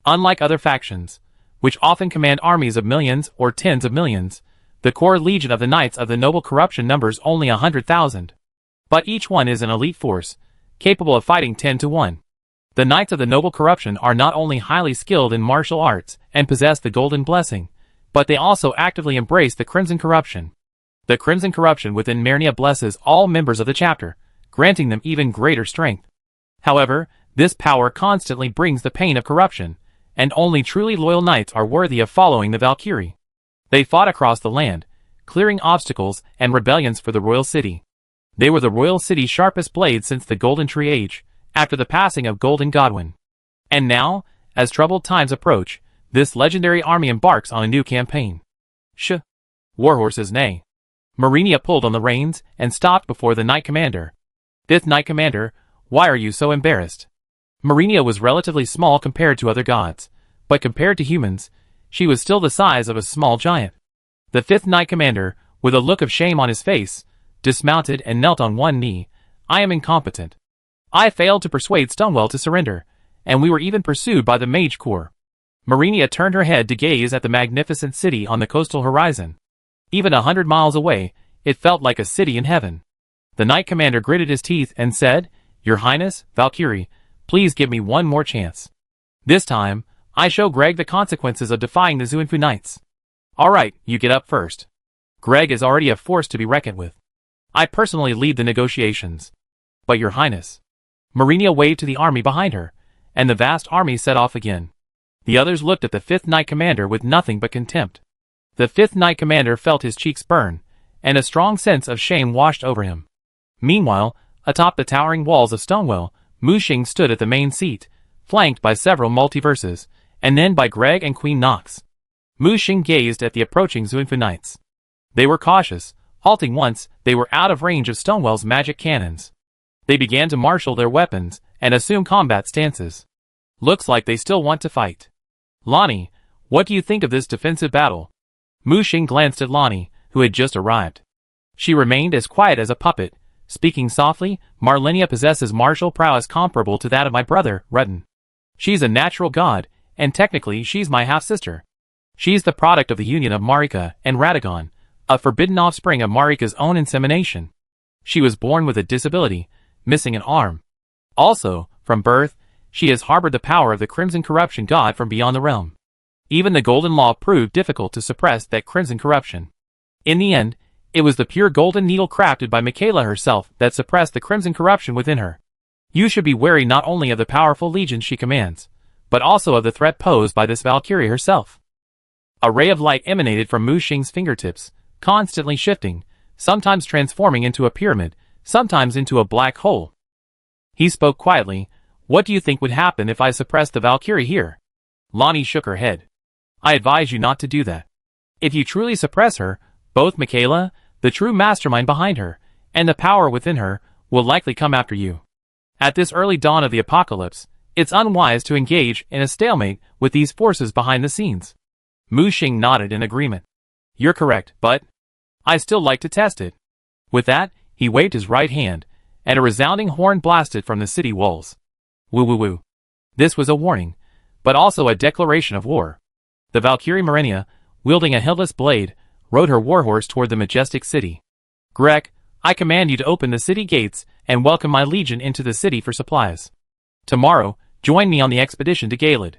Unlike other factions, which often command armies of millions or tens of millions, the core legion of the Knights of the Noble Corruption numbers only 100,000. But each one is an elite force, capable of fighting 10 to 1. The Knights of the Noble Corruption are not only highly skilled in martial arts and possess the Golden Blessing, but they also actively embrace the Crimson Corruption. The Crimson Corruption within Marnia blesses all members of the chapter, granting them even greater strength. However, this power constantly brings the pain of corruption, and only truly loyal knights are worthy of following the Valkyrie. They fought across the land, clearing obstacles and rebellions for the royal city. They were the royal city's sharpest blade since the Golden Tree Age, after the passing of Golden Godwin. And now, as troubled times approach, this legendary army embarks on a new campaign. Warhorses neigh. Marinia pulled on the reins and stopped before the knight commander. "Fifth knight commander, why are you so embarrassed?" Marinia was relatively small compared to other gods, but compared to humans, she was still the size of a small giant. The fifth knight commander, with a look of shame on his face, dismounted and knelt on one knee. "I am incompetent. I failed to persuade Stonewall to surrender, and we were even pursued by the Mage Corps." Marinia turned her head to gaze at the magnificent city on the coastal horizon. Even 100 miles away, it felt like a city in heaven. The knight commander gritted his teeth and said, "Your Highness, Valkyrie, please give me one more chance. This time, I show Greg the consequences of defying the Zuinfu Knights." "Alright, you get up first. Greg is already a force to be reckoned with. I personally lead the negotiations." "But Your Highness." Marinia waved to the army behind her, and the vast army set off again. The others looked at the 5th Knight Commander with nothing but contempt. The 5th Knight Commander felt his cheeks burn, and a strong sense of shame washed over him. Meanwhile, atop the towering walls of Stonewell, Mu Xing stood at the main seat, flanked by several multiverses, and then by Greg and Queen Nox. Mu Xing gazed at the approaching Zuinfu Knights. They were cautious, halting once they were out of range of Stonewell's magic cannons. They began to marshal their weapons and assume combat stances. "Looks like they still want to fight. Lonnie, what do you think of this defensive battle?" Mu Xing glanced at Lonnie, who had just arrived. She remained as quiet as a puppet, speaking softly. "Marlenia possesses martial prowess comparable to that of my brother, Rutten. She's a natural god, and technically she's my half-sister. She's the product of the union of Marika and Radagon, a forbidden offspring of Marika's own insemination. She was born with a disability, missing an arm. Also, from birth, she has harbored the power of the Crimson Corruption god from beyond the realm. Even the Golden Law proved difficult to suppress that crimson corruption. In the end, it was the pure golden needle crafted by Michaela herself that suppressed the crimson corruption within her. You should be wary not only of the powerful legions she commands, but also of the threat posed by this Valkyrie herself." A ray of light emanated from Mu Xing's fingertips, constantly shifting, sometimes transforming into a pyramid, sometimes into a black hole. He spoke quietly. "What do you think would happen if I suppressed the Valkyrie here?" Lonnie shook her head. "I advise you not to do that. If you truly suppress her, both Michaela, the true mastermind behind her, and the power within her, will likely come after you. At this early dawn of the apocalypse, it's unwise to engage in a stalemate with these forces behind the scenes." Mu Xing nodded in agreement. "You're correct, but I still like to test it." With that, he waved his right hand, and a resounding horn blasted from the city walls. Woo woo woo. This was a warning, but also a declaration of war. The Valkyrie Marinia, wielding a headless blade, rode her warhorse toward the majestic city. "Greg, I command you to open the city gates and welcome my legion into the city for supplies. Tomorrow, join me on the expedition to Galad."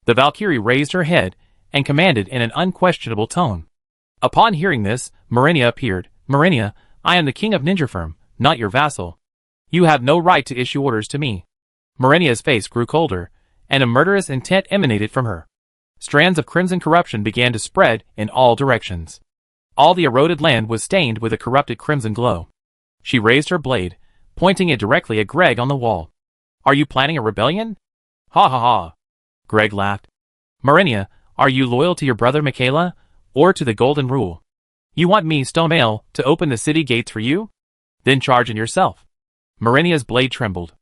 The Valkyrie raised her head and commanded in an unquestionable tone. Upon hearing this, Marinia appeared. "Marinia, I am the king of Ninjafirm, not your vassal. You have no right to issue orders to me." Marinia's face grew colder, and a murderous intent emanated from her. Strands of crimson corruption began to spread in all directions. All the eroded land was stained with a corrupted crimson glow. She raised her blade, pointing it directly at Greg on the wall. "Are you planning a rebellion?" "Ha ha ha." Greg laughed. "Marinia, are you loyal to your brother Michaela, or to the Golden Rule? You want me, Stoneale, to open the city gates for you? Then charge in yourself." Marinia's blade trembled.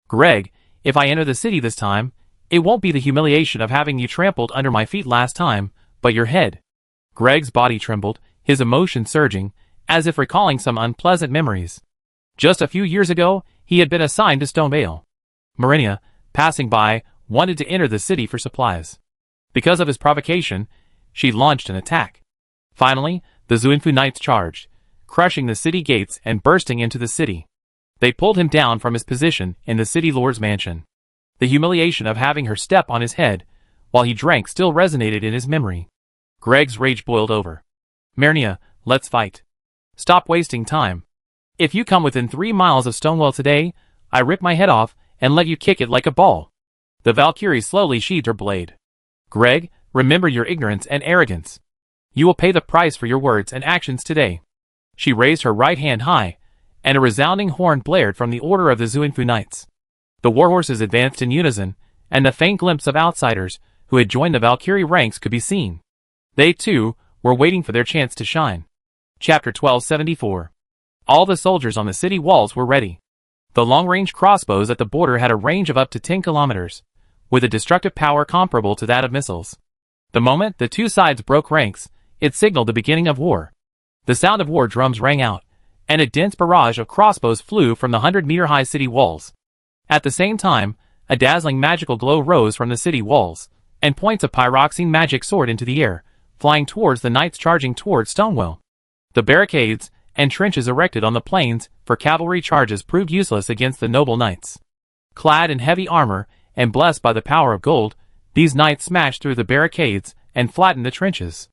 "Greg, if I enter the city this time, it won't be the humiliation of having you trampled under my feet last time, but your head." Greg's body trembled, his emotion surging, as if recalling some unpleasant memories. Just a few years ago, he had been assigned to Stonevale. Marinia, passing by, wanted to enter the city for supplies. Because of his provocation, she launched an attack. Finally, the Zuinfu Knights charged, crushing the city gates and bursting into the city. They pulled him down from his position in the city lord's mansion. The humiliation of having her step on his head, while he drank, still resonated in his memory. Greg's rage boiled over. "Marinia, let's fight. Stop wasting time. If you come within 3 miles of Stonewell today, I rip my head off and let you kick it like a ball." The Valkyrie slowly sheathed her blade. "Greg, remember your ignorance and arrogance. You will pay the price for your words and actions today." She raised her right hand high, and a resounding horn blared from the order of the Zuinfu Knights. The warhorses advanced in unison, and the faint glimpse of outsiders who had joined the Valkyrie ranks could be seen. They, too, were waiting for their chance to shine. Chapter 1274. All the soldiers on the city walls were ready. The long-range crossbows at the border had a range of up to 10 kilometers, with a destructive power comparable to that of missiles. The moment the two sides broke ranks, it signaled the beginning of war. The sound of war drums rang out, and a dense barrage of crossbows flew from the 100-meter-high city walls. At the same time, a dazzling magical glow rose from the city walls, and points of pyroxene magic soared into the air, flying towards the knights charging towards Stonewell. The barricades and trenches erected on the plains for cavalry charges proved useless against the noble knights. Clad in heavy armor and blessed by the power of gold, these knights smashed through the barricades and flattened the trenches.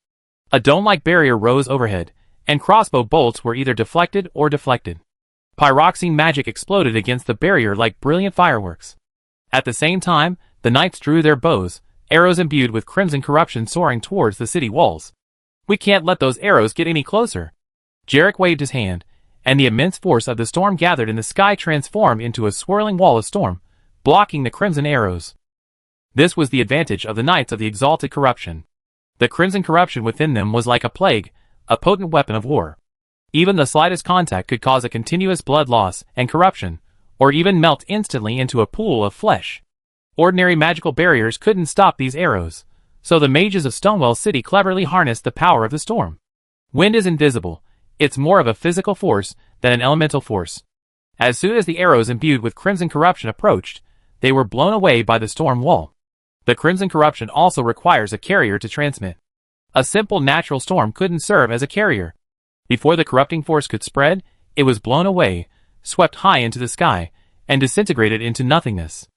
A dome-like barrier rose overhead, and crossbow bolts were either deflected or deflected. Pyroxene magic exploded against the barrier like brilliant fireworks. At the same time, the knights drew their bows, arrows imbued with crimson corruption soaring towards the city walls. "We can't let those arrows get any closer." Jarek waved his hand, and the immense force of the storm gathered in the sky transformed into a swirling wall of storm, blocking the crimson arrows. This was the advantage of the Knights of the Exalted Corruption. The crimson corruption within them was like a plague, a potent weapon of war. Even the slightest contact could cause a continuous blood loss and corruption, or even melt instantly into a pool of flesh. Ordinary magical barriers couldn't stop these arrows, so the mages of Stonewall City cleverly harnessed the power of the storm. Wind is invisible. It's more of a physical force than an elemental force. As soon as the arrows imbued with crimson corruption approached, they were blown away by the storm wall. The crimson corruption also requires a carrier to transmit. A simple natural storm couldn't serve as a carrier. Before the corrupting force could spread, it was blown away, swept high into the sky, and disintegrated into nothingness.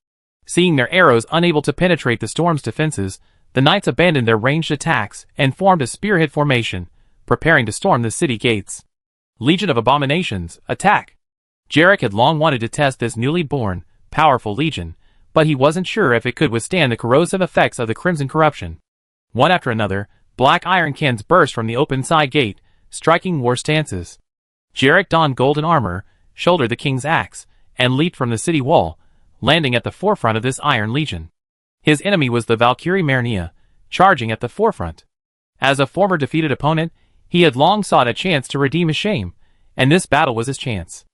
Seeing their arrows unable to penetrate the storm's defenses, the knights abandoned their ranged attacks and formed a spearhead formation, preparing to storm the city gates. Legion of Abominations, attack! Jarek had long wanted to test this newly born, powerful legion, but he wasn't sure if it could withstand the corrosive effects of the crimson corruption. One after another, black iron cans burst from the open side gate, striking war stances. Jarek donned golden armor, shouldered the king's axe, and leaped from the city wall, landing at the forefront of this iron legion. His enemy was the Valkyrie Marnia, charging at the forefront. As a former defeated opponent, he had long sought a chance to redeem his shame, and this battle was his chance.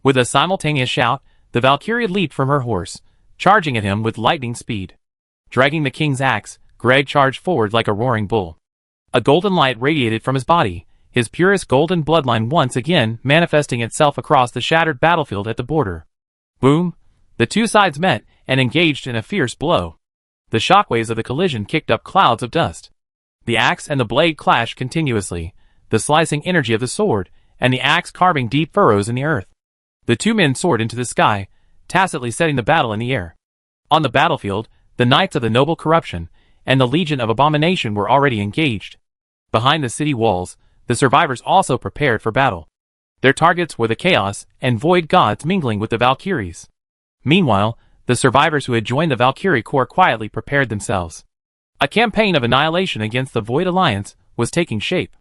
With a simultaneous shout, the Valkyrie leaped from her horse, charging at him with lightning speed. Dragging the king's axe, Greg charged forward like a roaring bull. A golden light radiated from his body, his purest golden bloodline once again manifesting itself across the shattered battlefield at the border. Boom! The two sides met and engaged in a fierce blow. The shockwaves of the collision kicked up clouds of dust. The axe and the blade clashed continuously, the slicing energy of the sword, and the axe carving deep furrows in the earth. The two men soared into the sky, tacitly setting the battle in the air. On the battlefield, the Knights of the Noble Corruption and the Legion of Abomination were already engaged. Behind the city walls, the survivors also prepared for battle. Their targets were the Chaos and Void Gods mingling with the Valkyries. Meanwhile, the survivors who had joined the Valkyrie Corps quietly prepared themselves. A campaign of annihilation against the Void Alliance was taking shape.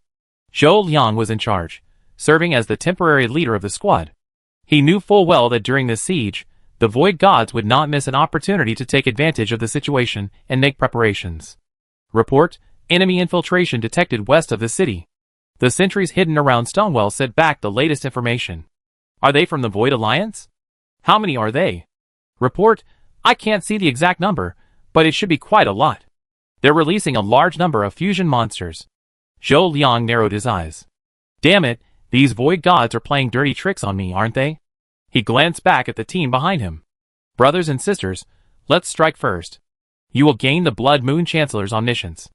Zhou Liang was in charge, serving as the temporary leader of the squad. He knew full well that during this siege, the Void Gods would not miss an opportunity to take advantage of the situation and make preparations. Report: enemy infiltration detected west of the city. The sentries hidden around Stonewall sent back the latest information. Are they from the Void Alliance? How many are they? Report: I can't see the exact number, but it should be quite a lot. They're releasing a large number of fusion monsters. Zhou Liang narrowed his eyes. Damn it, these Void Gods are playing dirty tricks on me, aren't they? He glanced back at the team behind him. Brothers and sisters, let's strike first. You will gain the Blood Moon Chancellor's omniscience.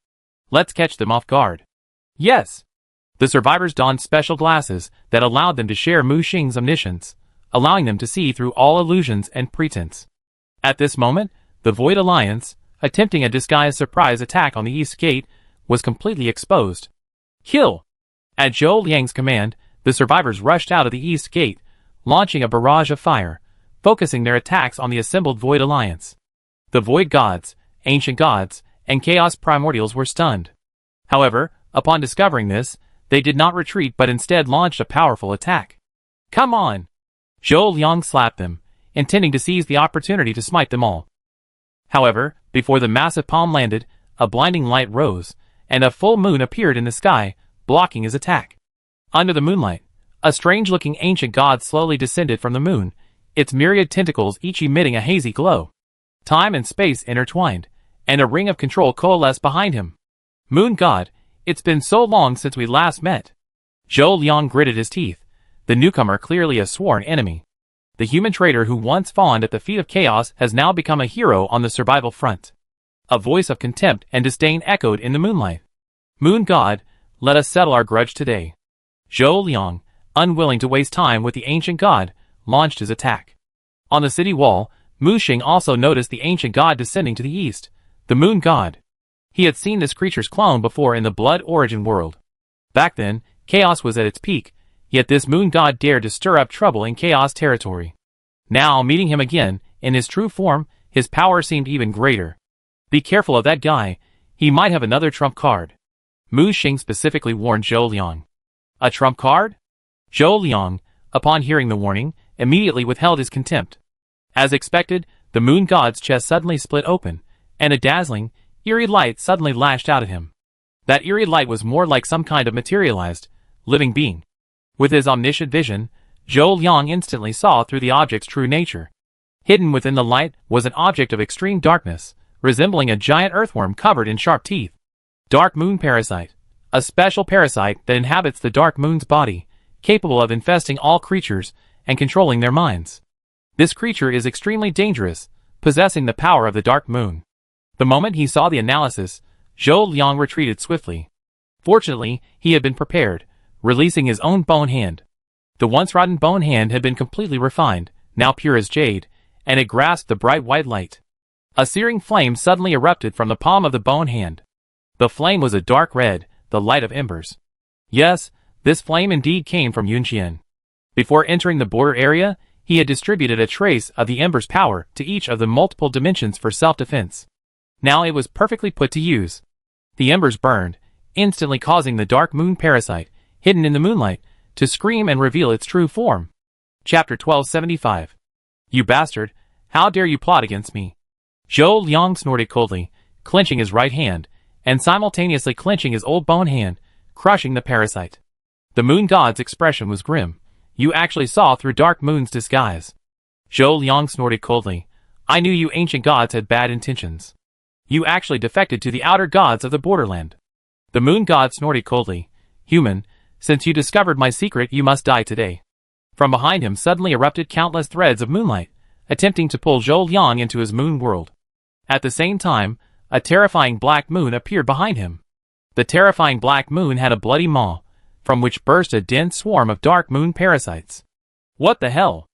Let's catch them off guard. Yes! The survivors donned special glasses that allowed them to share Mu Xing's omniscience, allowing them to see through all illusions and pretense. At this moment, the Void Alliance, attempting a disguised surprise attack on the East Gate, was completely exposed. Kill! At Zhou Liang's command, the survivors rushed out of the East Gate, launching a barrage of fire, focusing their attacks on the assembled Void Alliance. The Void Gods, Ancient Gods, and Chaos Primordials were stunned. However, upon discovering this, they did not retreat but instead launched a powerful attack. Come on! Zhou Liang slapped them, intending to seize the opportunity to smite them all. However, before the massive palm landed, a blinding light rose, and a full moon appeared in the sky, blocking his attack. Under the moonlight, a strange-looking ancient god slowly descended from the moon, its myriad tentacles each emitting a hazy glow. Time and space intertwined, and a ring of control coalesced behind him. Moon God, it's been so long since we last met. Zhou Liang gritted his teeth, the newcomer clearly a sworn enemy. The human traitor who once fawned at the feet of chaos has now become a hero on the survival front. A voice of contempt and disdain echoed in the moonlight. Moon God, let us settle our grudge today. Zhou Liang, unwilling to waste time with the ancient god, launched his attack. On the city wall, Mu Xing also noticed the ancient god descending to the east, the moon god. He had seen this creature's clone before in the Blood Origin world. Back then, chaos was at its peak, yet this moon god dared to stir up trouble in chaos territory. Now, meeting him again, in his true form, his power seemed even greater. Be careful of that guy, he might have another trump card. Mu Xing specifically warned Zhou Liang. A trump card? Zhou Liang, upon hearing the warning, immediately withheld his contempt. As expected, the moon god's chest suddenly split open, and a dazzling, eerie light suddenly lashed out at him. That eerie light was more like some kind of materialized, living being. With his omniscient vision, Zhou Liang instantly saw through the object's true nature. Hidden within the light was an object of extreme darkness, resembling a giant earthworm covered in sharp teeth. Dark Moon Parasite. A special parasite that inhabits the Dark Moon's body, capable of infesting all creatures and controlling their minds. This creature is extremely dangerous, possessing the power of the Dark Moon. The moment he saw the analysis, Zhou Liang retreated swiftly. Fortunately, he had been prepared, releasing his own bone hand. The once rotten bone hand had been completely refined, now pure as jade, and it grasped the bright white light. A searing flame suddenly erupted from the palm of the bone hand. The flame was a dark red, the light of embers. Yes, this flame indeed came from Yunqian. Before entering the border area, he had distributed a trace of the ember's power to each of the multiple dimensions for self-defense. Now it was perfectly put to use. The embers burned, instantly causing the Dark Moon Parasite, hidden in the moonlight, to scream and reveal its true form. Chapter 1275. You bastard, how dare you plot against me? Zhou Liang snorted coldly, clenching his right hand, and simultaneously clenching his old bone hand, crushing the parasite. The moon god's expression was grim. You actually saw through Dark Moon's disguise. Zhou Liang snorted coldly. I knew you ancient gods had bad intentions. You actually defected to the outer gods of the borderland. The moon god snorted coldly. Human, since you discovered my secret, you must die today. From behind him suddenly erupted countless threads of moonlight, attempting to pull Zhou Liang into his moon world. At the same time, a terrifying black moon appeared behind him. The terrifying black moon had a bloody maw, from which burst a dense swarm of Dark Moon parasites. What the hell?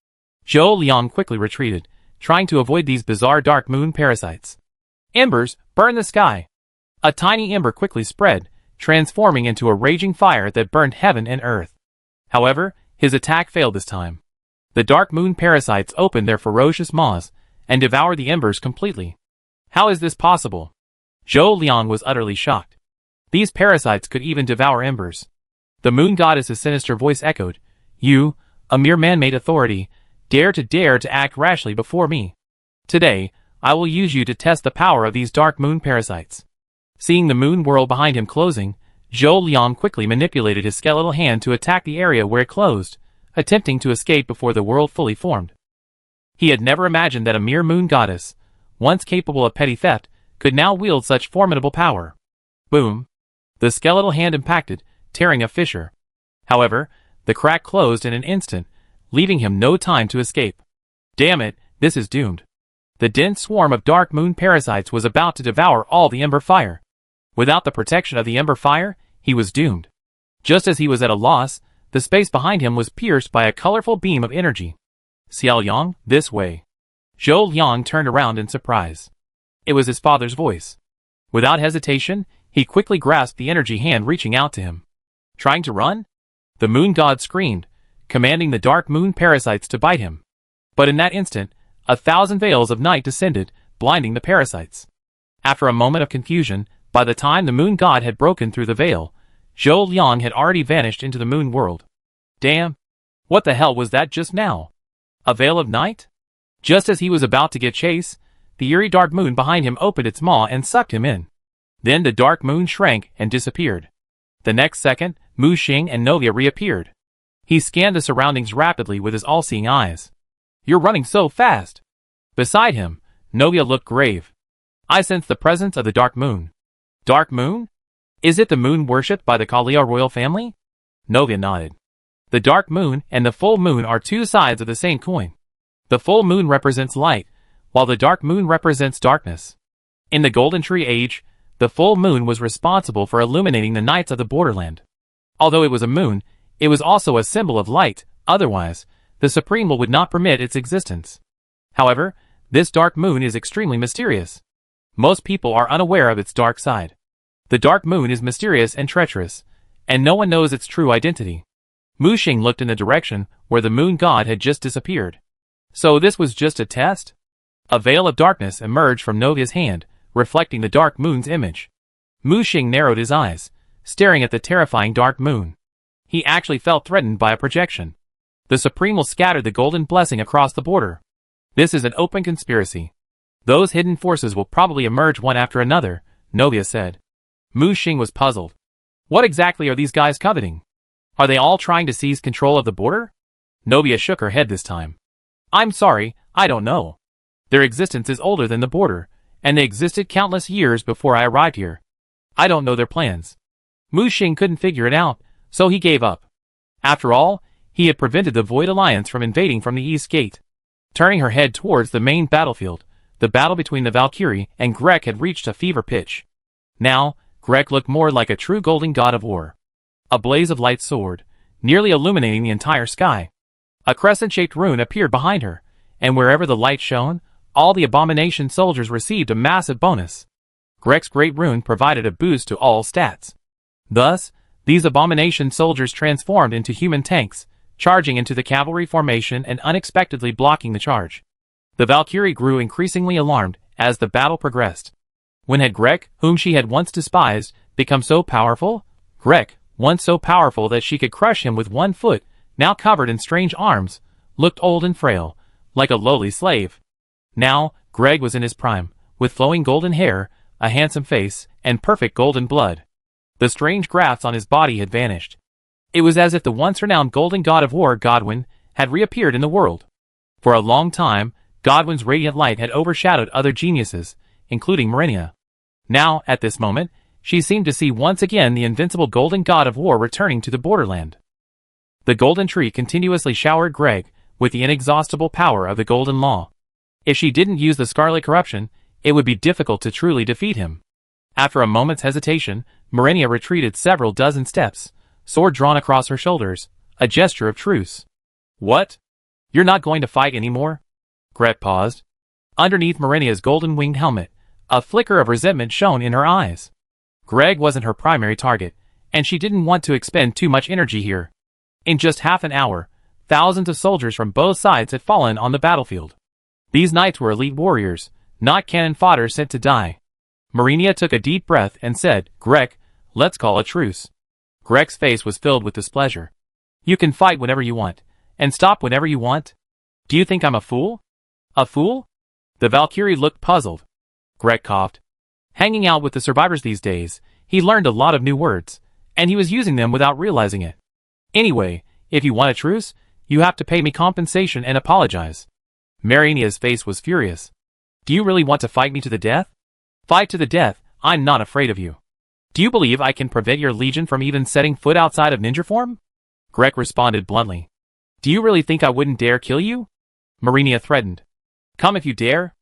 Zhou Liang quickly retreated, trying to avoid these bizarre Dark Moon parasites. Embers, burn the sky! A tiny ember quickly spread, transforming into a raging fire that burned heaven and earth. However, his attack failed this time. The Dark Moon parasites opened their ferocious maws and devoured the embers completely. How is this possible? Zhou Liang was utterly shocked. These parasites could even devour embers. The moon goddess's sinister voice echoed, You, a mere man-made authority, dare to act rashly before me. Today, I will use you to test the power of these Dark Moon parasites. Seeing the moon world behind him closing, Zhou Liang quickly manipulated his skeletal hand to attack the area where it closed, attempting to escape before the world fully formed. He had never imagined that a mere moon goddess, once capable of petty theft, could now wield such formidable power. Boom! The skeletal hand impacted, tearing a fissure. However, the crack closed in an instant, leaving him no time to escape. Damn it, this is doomed. The dense swarm of Dark Moon parasites was about to devour all the ember fire. Without the protection of the ember fire, he was doomed. Just as he was at a loss, the space behind him was pierced by a colorful beam of energy. Xiao Yang, this way. Zhou Liang turned around in surprise. It was his father's voice. Without hesitation, he quickly grasped the energy hand reaching out to him. Trying to run? The moon god screamed, commanding the Dark Moon parasites to bite him. But in that instant, 1,000 veils of night descended, blinding the parasites. After a moment of confusion, by the time the moon god had broken through the veil, Zhou Liang had already vanished into the moon world. Damn! What the hell was that just now? A veil of night? Just as he was about to give chase, the eerie dark moon behind him opened its maw and sucked him in. Then the dark moon shrank and disappeared. The next second, Mu Xing and Novia reappeared. He scanned the surroundings rapidly with his all-seeing eyes. You're running so fast! Beside him, Novia looked grave. I sense the presence of the dark moon. Dark moon? Is it the moon worshipped by the Kalia royal family? Novia nodded. The dark moon and the full moon are two sides of the same coin. The full moon represents light, while the dark moon represents darkness. In the Golden Tree Age, the full moon was responsible for illuminating the nights of the borderland. Although it was a moon, It was also a symbol of light, otherwise, the Supreme Will would not permit its existence. However, this dark moon is extremely mysterious. Most people are unaware of its dark side. The dark moon is mysterious and treacherous, and no one knows its true identity. Mu Xing looked in the direction where the moon god had just disappeared. So this was just a test? A veil of darkness emerged from Novia's hand, reflecting the dark moon's image. Mu Xing narrowed his eyes, staring at the terrifying dark moon. He actually felt threatened by a projection. The Supreme Will scattered the golden blessing across the border. This is an open conspiracy. Those hidden forces will probably emerge one after another, Novia said. Mu Xing was puzzled. What exactly are these guys coveting? Are they all trying to seize control of the border? Novia shook her head this time. I'm sorry, I don't know. Their existence is older than the border, and they existed countless years before I arrived here. I don't know their plans. Mu Xing couldn't figure it out, so he gave up. After all, he had prevented the Void Alliance from invading from the East Gate. Turning her head towards the main battlefield, the battle between the Valkyrie and Grek had reached a fever pitch. Now, Grek looked more like a true golden god of war. A blaze of light soared, nearly illuminating the entire sky. A crescent-shaped rune appeared behind her, and wherever the light shone, all the Abomination soldiers received a massive bonus. Grek's great rune provided a boost to all stats. Thus, these Abomination soldiers transformed into human tanks, charging into the cavalry formation and unexpectedly blocking the charge. The Valkyrie grew increasingly alarmed as the battle progressed. When had Grek, whom she had once despised, become so powerful? Grek, once so powerful that she could crush him with one foot, now covered in strange arms, looked old and frail, like a lowly slave. Now, Greg was in his prime, with flowing golden hair, a handsome face, and perfect golden blood. The strange grafts on his body had vanished. It was as if the once-renowned golden god of war, Godwin, had reappeared in the world. For a long time, Godwin's radiant light had overshadowed other geniuses, including Marinia. Now, at this moment, she seemed to see once again the invincible golden god of war returning to the borderland. The golden tree continuously showered Greg with the inexhaustible power of the golden law. If she didn't use the scarlet corruption, it would be difficult to truly defeat him. After a moment's hesitation, Marinia retreated several dozen steps, sword drawn across her shoulders, a gesture of truce. What? You're not going to fight anymore? Greg paused. Underneath Marinia's golden-winged helmet, a flicker of resentment shone in her eyes. Greg wasn't her primary target, and she didn't want to expend too much energy here. In just half an hour, thousands of soldiers from both sides had fallen on the battlefield. These knights were elite warriors, not cannon fodder sent to die. Marinia took a deep breath and said, Greg, let's call a truce. Greg's face was filled with displeasure. You can fight whenever you want, and stop whenever you want? Do you think I'm a fool? A fool? The Valkyrie looked puzzled. Greg coughed. Hanging out with the survivors these days, he learned a lot of new words, and he was using them without realizing it. Anyway, if you want a truce, you have to pay me compensation and apologize. Marinia's face was furious. Do you really want to fight me to the death? Fight to the death, I'm not afraid of you. Do you believe I can prevent your legion from even setting foot outside of ninja form? Greg responded bluntly. Do you really think I wouldn't dare kill you? Marinia threatened. Come if you dare.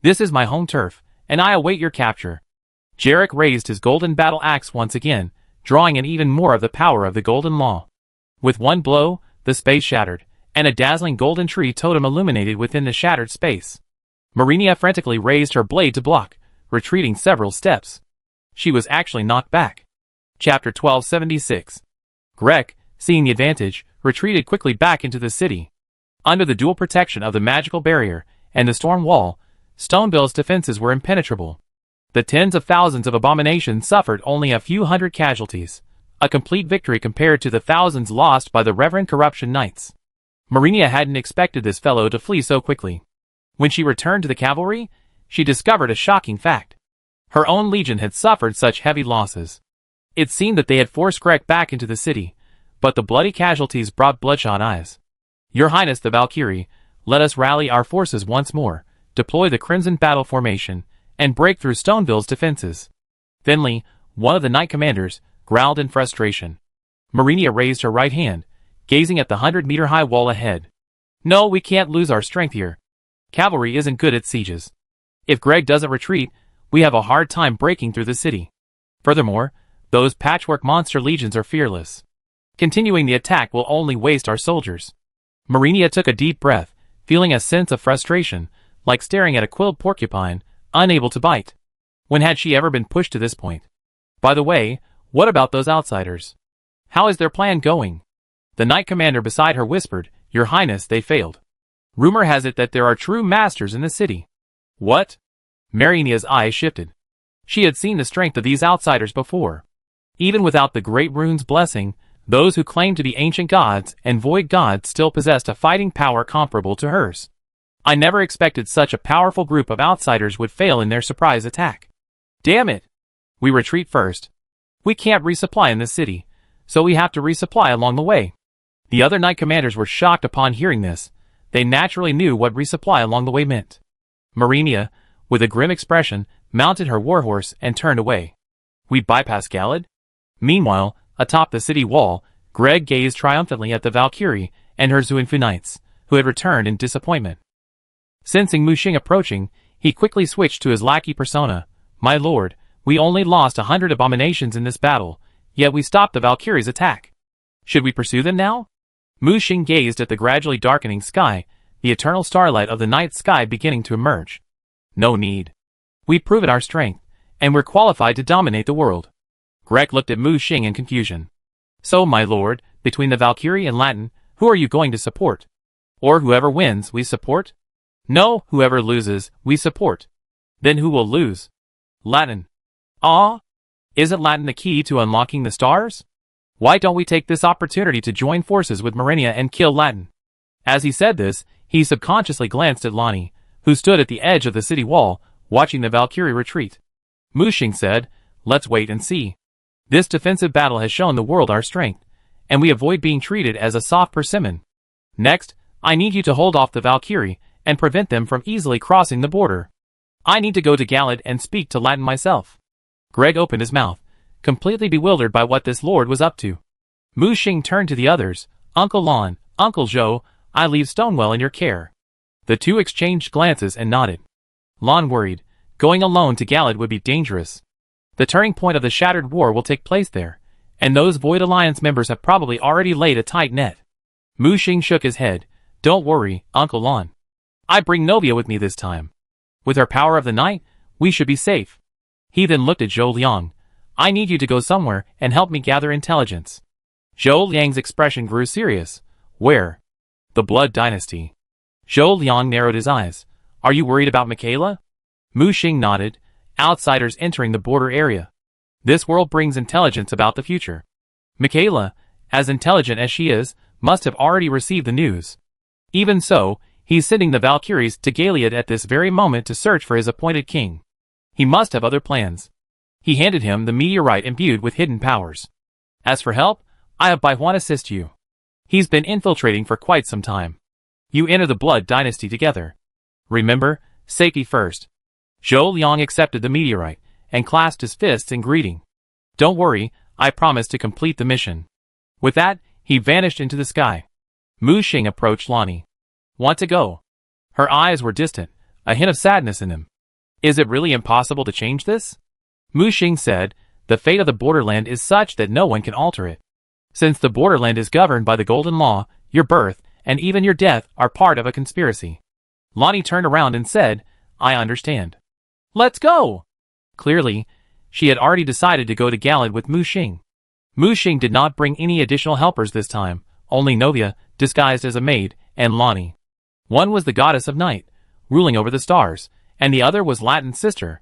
This is my home turf, and I await your capture. Jarek raised his golden battle axe once again, drawing in even more of the power of the golden law. With one blow, the space shattered, and a dazzling golden tree totem illuminated within the shattered space. Marinia frantically raised her blade to block, retreating several steps. She was actually knocked back. Chapter 1276. Grek, seeing the advantage, retreated quickly back into the city. Under the dual protection of the magical barrier and the storm wall, Stoneville's defenses were impenetrable. The tens of thousands of abominations suffered only a few hundred casualties, a complete victory compared to the thousands lost by the Reverend Corruption Knights. Marinia hadn't expected this fellow to flee so quickly. When she returned to the cavalry, she discovered a shocking fact. Her own legion had suffered such heavy losses. It seemed that they had forced Grek back into the city, but the bloody casualties brought bloodshot eyes. Your Highness the Valkyrie, let us rally our forces once more, deploy the Crimson Battle Formation, and break through Stoneville's defenses. Finley, one of the knight commanders, growled in frustration. Marinia raised her right hand, gazing at the 100-meter-high wall ahead. No, we can't lose our strength here. Cavalry isn't good at sieges. If Greg doesn't retreat, we have a hard time breaking through the city. Furthermore, those patchwork monster legions are fearless. Continuing the attack will only waste our soldiers. Marinia took a deep breath, feeling a sense of frustration, like staring at a quilled porcupine, unable to bite. When had she ever been pushed to this point? By the way, what about those outsiders? How is their plan going? The knight commander beside her whispered, Your Highness, they failed. Rumor has it that there are true masters in the city. What? Marinia's eyes shifted. She had seen the strength of these outsiders before. Even without the Great Rune's blessing, those who claimed to be ancient gods and void gods still possessed a fighting power comparable to hers. I never expected such a powerful group of outsiders would fail in their surprise attack. Damn it! We retreat first. We can't resupply in this city, so we have to resupply along the way. The other knight commanders were shocked upon hearing this. They naturally knew what resupply along the way meant. Marinia, with a grim expression, mounted her warhorse and turned away. We bypass Galad? Meanwhile, atop the city wall, Greg gazed triumphantly at the Valkyrie and her Zuinfu knights, who had returned in disappointment. Sensing Mu Xing approaching, he quickly switched to his lackey persona. My lord, we only lost 100 abominations in this battle, yet we stopped the Valkyrie's attack. Should we pursue them now? Mu Xing gazed at the gradually darkening sky, the eternal starlight of the night sky beginning to emerge. No need. We've proven our strength, and we're qualified to dominate the world. Greg looked at Mu Xing in confusion. So, my lord, between the Valkyrie and Latin, who are you going to support? Or whoever wins, we support? No, whoever loses, we support. Then who will lose? Latin. Ah? Isn't Latin the key to unlocking the stars? Why don't we take this opportunity to join forces with Marinia and kill Latin? As he said this, he subconsciously glanced at Lonnie, who stood at the edge of the city wall, watching the Valkyrie retreat. Mu Xing said, Let's wait and see. This defensive battle has shown the world our strength, and we avoid being treated as a soft persimmon. Next, I need you to hold off the Valkyrie and prevent them from easily crossing the border. I need to go to Galad and speak to Latin myself. Greg opened his mouth, completely bewildered by what this lord was up to. Mu Xing turned to the others. Uncle Lon, Uncle Zhou, I leave Stonewell in your care. The two exchanged glances and nodded. Lon worried. Going alone to Galad would be dangerous. The turning point of the Shattered War will take place there, and those Void Alliance members have probably already laid a tight net. Mu Xing shook his head. Don't worry, Uncle Lon. I bring Novia with me this time. With her power of the night, we should be safe. He then looked at Zhou Liang. I need you to go somewhere and help me gather intelligence. Zhou Liang's expression grew serious. Where? The Blood Dynasty. Zhou Liang narrowed his eyes. Are you worried about Michaela? Mu Xing nodded. Outsiders entering the border area. This world brings intelligence about the future. Michaela, as intelligent as she is, must have already received the news. Even so, he's sending the Valkyries to Galad at this very moment to search for his appointed king. He must have other plans. He handed him the meteorite imbued with hidden powers. As for help, I have Baihuan assist you. He's been infiltrating for quite some time. You enter the Blood Dynasty together. Remember, safety first. Zhou Liang accepted the meteorite and clasped his fists in greeting. Don't worry, I promise to complete the mission. With that, he vanished into the sky. Mu Xing approached Lonnie. Want to go? Her eyes were distant, a hint of sadness in them. Is it really impossible to change this? Mu Xing said, the fate of the borderland is such that no one can alter it. Since the borderland is governed by the golden law, your birth, and even your death are part of a conspiracy. Lonnie turned around and said, I understand. Let's go! Clearly, she had already decided to go to Galad with Mu Xing. Mu Xing did not bring any additional helpers this time, only Novia, disguised as a maid, and Lonnie. One was the goddess of night, ruling over the stars, and the other was Latin's sister.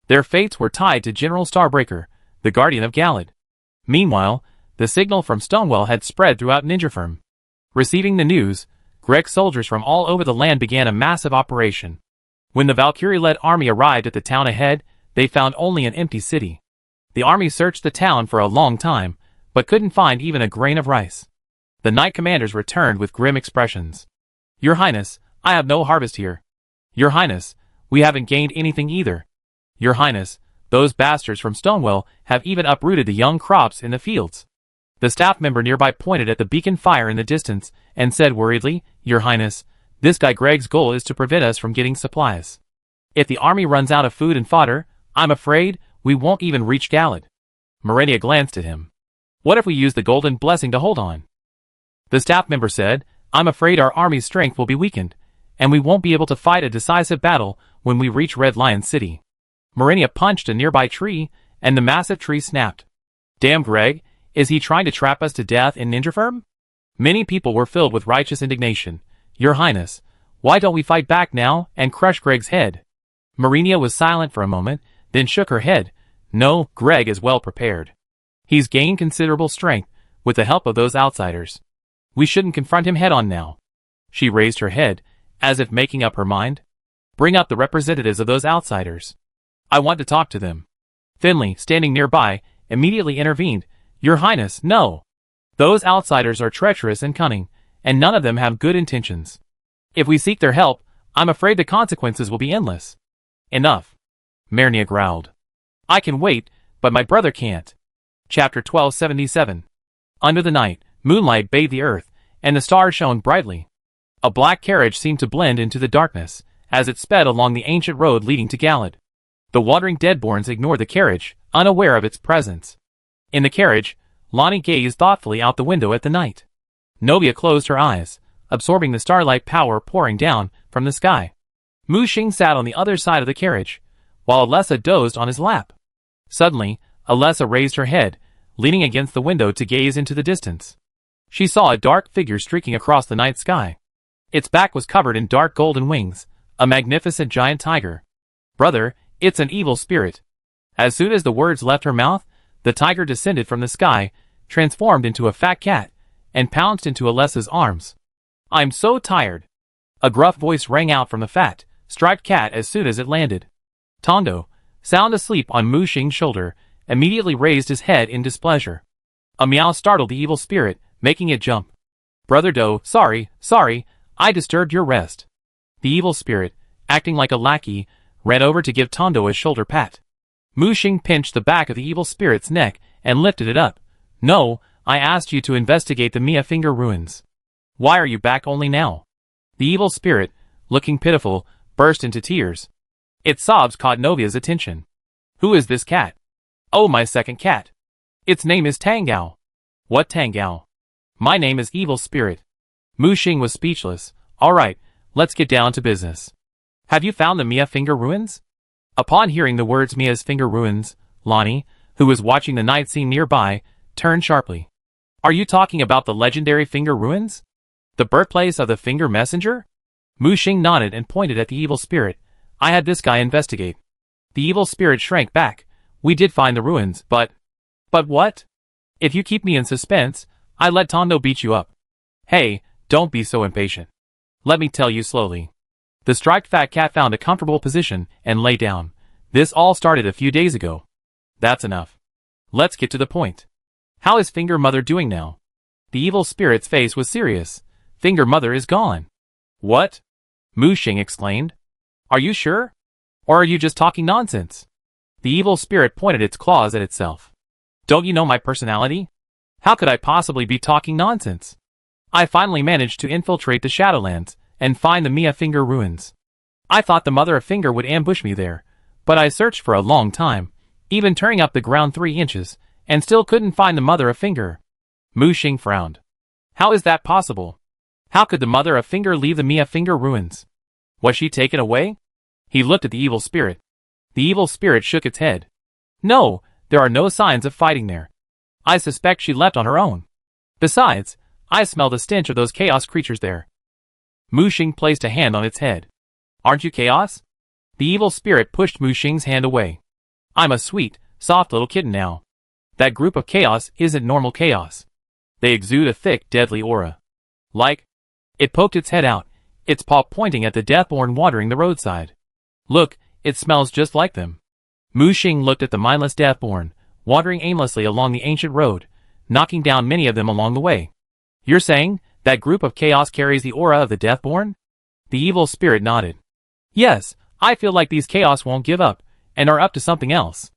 Their fates were tied to General Starbreaker, the guardian of Galad. Meanwhile, the signal from Stonewell had spread throughout Ninjafirm. Receiving the news, Greg's soldiers from all over the land began a massive operation. When the Valkyrie-led army arrived at the town ahead, they found only an empty city. The army searched the town for a long time, but couldn't find even a grain of rice. The knight commanders returned with grim expressions. Your Highness, I have no harvest here. Your Highness, we haven't gained anything either. Your Highness, those bastards from Stonewell have even uprooted the young crops in the fields. The staff member nearby pointed at the beacon fire in the distance and said worriedly, Your Highness, this guy Greg's goal is to prevent us from getting supplies. If the army runs out of food and fodder, I'm afraid we won't even reach Galad. Marinia glanced at him. What if we use the golden blessing to hold on? The staff member said, I'm afraid our army's strength will be weakened, and we won't be able to fight a decisive battle when we reach Red Lion City. Marinia punched a nearby tree, and the massive tree snapped. Damn, Greg, is he trying to trap us to death in Ninja Firm? Many people were filled with righteous indignation. Your Highness, why don't we fight back now and crush Greg's head? Marinia was silent for a moment, then shook her head. No, Greg is well prepared. He's gained considerable strength with the help of those outsiders. We shouldn't confront him head on now. She raised her head, as if making up her mind. Bring up the representatives of those outsiders. I want to talk to them. Finley, standing nearby, immediately intervened. Your Highness, no. Those outsiders are treacherous and cunning, and none of them have good intentions. If we seek their help, I'm afraid the consequences will be endless. Enough. Marinia growled. I can wait, but my brother can't. Chapter 1277. Under the night, moonlight bathed the earth, and the stars shone brightly. A black carriage seemed to blend into the darkness, as it sped along the ancient road leading to Galad. The wandering Deadborns ignored the carriage, unaware of its presence. In the carriage, Lonnie gazed thoughtfully out the window at the night. Novia closed her eyes, absorbing the starlight power pouring down from the sky. Mu Xing sat on the other side of the carriage, while Alessa dozed on his lap. Suddenly, Alessa raised her head, leaning against the window to gaze into the distance. She saw a dark figure streaking across the night sky. Its back was covered in dark golden wings, a magnificent giant tiger. Brother, it's an evil spirit. As soon as the words left her mouth, the tiger descended from the sky, transformed into a fat cat, and pounced into Alessa's arms. I'm so tired. A gruff voice rang out from the fat, striped cat as soon as it landed. Tondo, sound asleep on Mu Xing's shoulder, immediately raised his head in displeasure. A meow startled the evil spirit, making it jump. Brother Do, sorry, I disturbed your rest. The evil spirit, acting like a lackey, ran over to give Tondo a shoulder pat. Mu Xing pinched the back of the evil spirit's neck and lifted it up. No, I asked you to investigate the Mia Finger ruins. Why are you back only now? The evil spirit, looking pitiful, burst into tears. Its sobs caught Novia's attention. Who is this cat? Oh, my second cat. Its name is Tangao. What Tangao? My name is Evil Spirit. Mu Xing was speechless. All right, let's get down to business. Have you found the Mia Finger ruins? Upon hearing the words Mia's Finger ruins, Lonnie, who was watching the night scene nearby, turned sharply. Are you talking about the legendary Finger ruins? The birthplace of the Finger Messenger? Mu Xing nodded and pointed at the evil spirit. I had this guy investigate. The evil spirit shrank back. We did find the ruins, but what? If you keep me in suspense, I let Tondo beat you up. Hey, don't be so impatient. Let me tell you slowly. The striped fat cat found a comfortable position and lay down. This all started a few days ago. That's enough. Let's get to the point. How is Finger Mother doing now? The evil spirit's face was serious. Finger Mother is gone. What? Mu Xing exclaimed. Are you sure? Or are you just talking nonsense? The evil spirit pointed its claws at itself. Don't you know my personality? How could I possibly be talking nonsense? I finally managed to infiltrate the Shadowlands and find the Mia Finger ruins. I thought the Mother of Finger would ambush me there, but I searched for a long time, even turning up the ground 3 inches, and still couldn't find the Mother of Finger. Mu Xing frowned. How is that possible? How could the Mother of Finger leave the Mia Finger ruins? Was she taken away? He looked at the evil spirit. The evil spirit shook its head. No, there are no signs of fighting there. I suspect she left on her own. Besides, I smell the stench of those chaos creatures there. Mu Xing placed a hand on its head. Aren't you chaos? The evil spirit pushed Mu Xing's hand away. I'm a sweet, soft little kitten now. That group of chaos isn't normal chaos. They exude a thick, deadly aura. Like? It poked its head out, its paw pointing at the Deathborn wandering the roadside. Look, it smells just like them. Mu Xing looked at the mindless Deathborn, wandering aimlessly along the ancient road, knocking down many of them along the way. You're saying that group of chaos carries the aura of the Deathborn? The evil spirit nodded. Yes, I feel like these chaos won't give up, and are up to something else.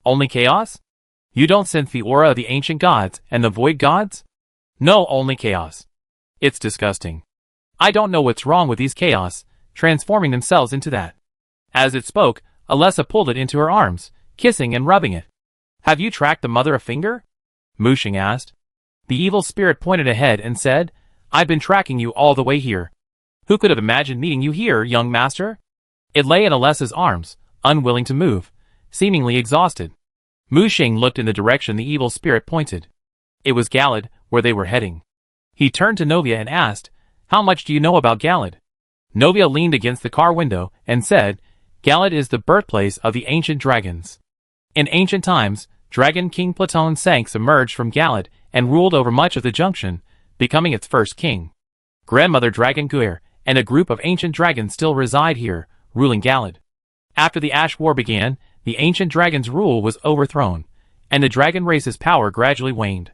Only chaos? You don't sense the aura of the ancient gods and the void gods? No, only chaos. It's disgusting. I don't know what's wrong with these chaos, transforming themselves into that. As it spoke, Alessa pulled it into her arms, kissing and rubbing it. Have you tracked the Mother of Finger? Mushing asked. The evil spirit pointed ahead and said, I've been tracking you all the way here. Who could have imagined meeting you here, young master? It lay in Alessa's arms, unwilling to move, seemingly exhausted. Mushing looked in the direction the evil spirit pointed. It was Galad, where they were heading. He turned to Novia and asked, How much do you know about Galad? Novia leaned against the car window and said, Galad is the birthplace of the ancient dragons. In ancient times, Dragon King Platon Sanks emerged from Galad and ruled over much of the Junction, becoming its first king. Grandmother Dragon Guir and a group of ancient dragons still reside here, ruling Galad. After the Ash War began, the ancient dragon's rule was overthrown, and the dragon race's power gradually waned.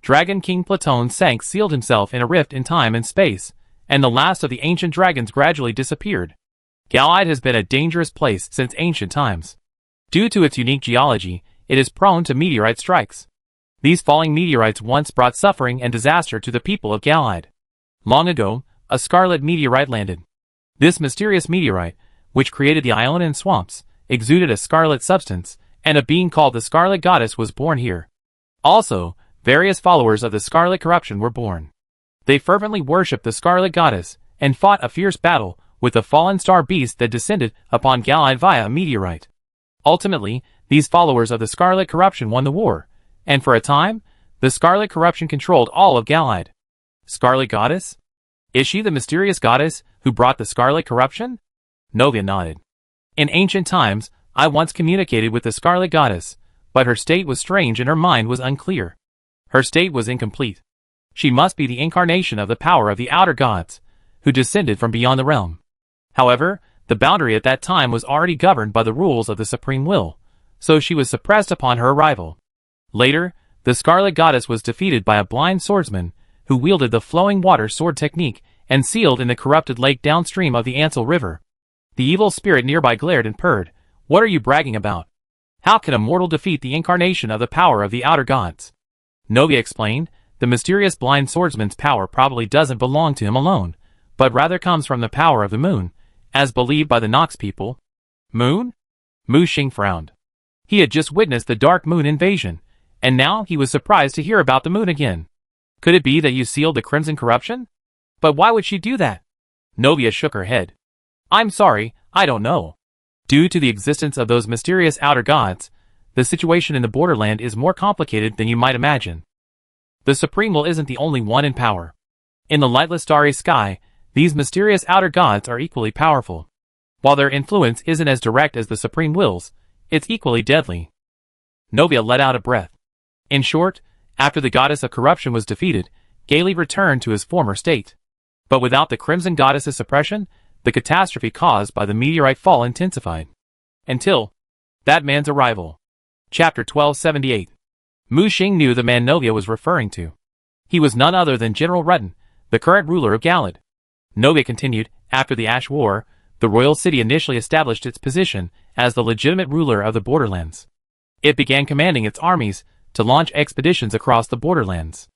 Dragon King Platon Sanks sealed himself in a rift in time and space, and the last of the ancient dragons gradually disappeared. Galad has been a dangerous place since ancient times. Due to its unique geology, it is prone to meteorite strikes. These falling meteorites once brought suffering and disaster to the people of Galad. Long ago, a scarlet meteorite landed. This mysterious meteorite, which created the Ionian swamps, exuded a scarlet substance, and a being called the Scarlet Goddess was born here. Also, various followers of the Scarlet Corruption were born. They fervently worshipped the Scarlet Goddess, and fought a fierce battle with the fallen star beast that descended upon Galad via a meteorite. Ultimately, these followers of the Scarlet Corruption won the war, and for a time, the Scarlet Corruption controlled all of Galad. Scarlet Goddess? Is she the mysterious goddess who brought the Scarlet Corruption? Novia nodded. In ancient times, I once communicated with the Scarlet Goddess, but her state was strange and her mind was unclear. Her state was incomplete. She must be the incarnation of the power of the outer gods, who descended from beyond the realm. However, the boundary at that time was already governed by the rules of the Supreme Will, so she was suppressed upon her arrival. Later, the Scarlet Goddess was defeated by a blind swordsman, who wielded the flowing water sword technique and sealed in the corrupted lake downstream of the Ansel River. The evil spirit nearby glared and purred, What are you bragging about? How can a mortal defeat the incarnation of the power of the outer gods? Novia explained, The mysterious blind swordsman's power probably doesn't belong to him alone, but rather comes from the power of the moon, as believed by the Nox people. Moon? Mushing frowned. He had just witnessed the Dark Moon invasion, and now he was surprised to hear about the moon again. Could it be that you sealed the Crimson Corruption? But why would she do that? Novia shook her head. I'm sorry, I don't know. Due to the existence of those mysterious outer gods, the situation in the borderland is more complicated than you might imagine. The Supreme Will isn't the only one in power. In the lightless starry sky, these mysterious outer gods are equally powerful. While their influence isn't as direct as the Supreme Will's, it's equally deadly. Novia let out a breath. In short, after the Goddess of Corruption was defeated, Galad returned to his former state. But without the Crimson Goddess's suppression, the catastrophe caused by the meteorite fall intensified. Until that man's arrival. Chapter 1278. Mushing knew the man Novia was referring to. He was none other than General Rutten, the current ruler of Galad. Novia continued, After the Ash War, the royal city initially established its position as the legitimate ruler of the borderlands. It began commanding its armies to launch expeditions across the borderlands.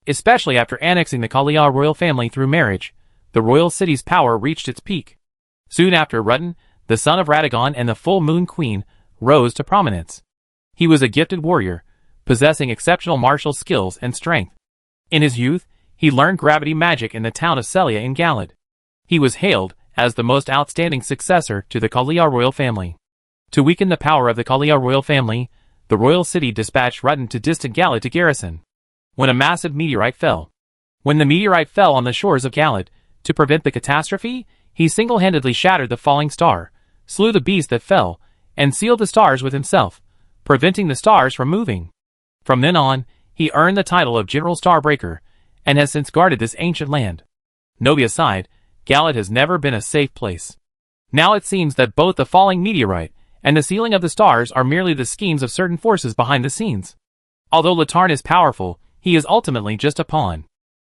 Especially after annexing the Kalia royal family through marriage, the royal city's power reached its peak. Soon after, Rutten, the son of Radagon and the Full Moon Queen, rose to prominence. He was a gifted warrior, possessing exceptional martial skills and strength. In his youth, he learned gravity magic in the town of Celia in Galad. He was hailed as the most outstanding successor to the Kalia royal family. To weaken the power of the Kalia royal family, the royal city dispatched Rutten to distant Galad to garrison. When a massive meteorite fell. When the meteorite fell on the shores of Galad, to prevent the catastrophe, he single-handedly shattered the falling star, slew the beast that fell, and sealed the stars with himself, preventing the stars from moving. From then on, he earned the title of General Starbreaker, and has since guarded this ancient land. Novia sighed, Galad has never been a safe place. Now it seems that both the falling meteorite and the sealing of the stars are merely the schemes of certain forces behind the scenes. Although Latarn is powerful, he is ultimately just a pawn.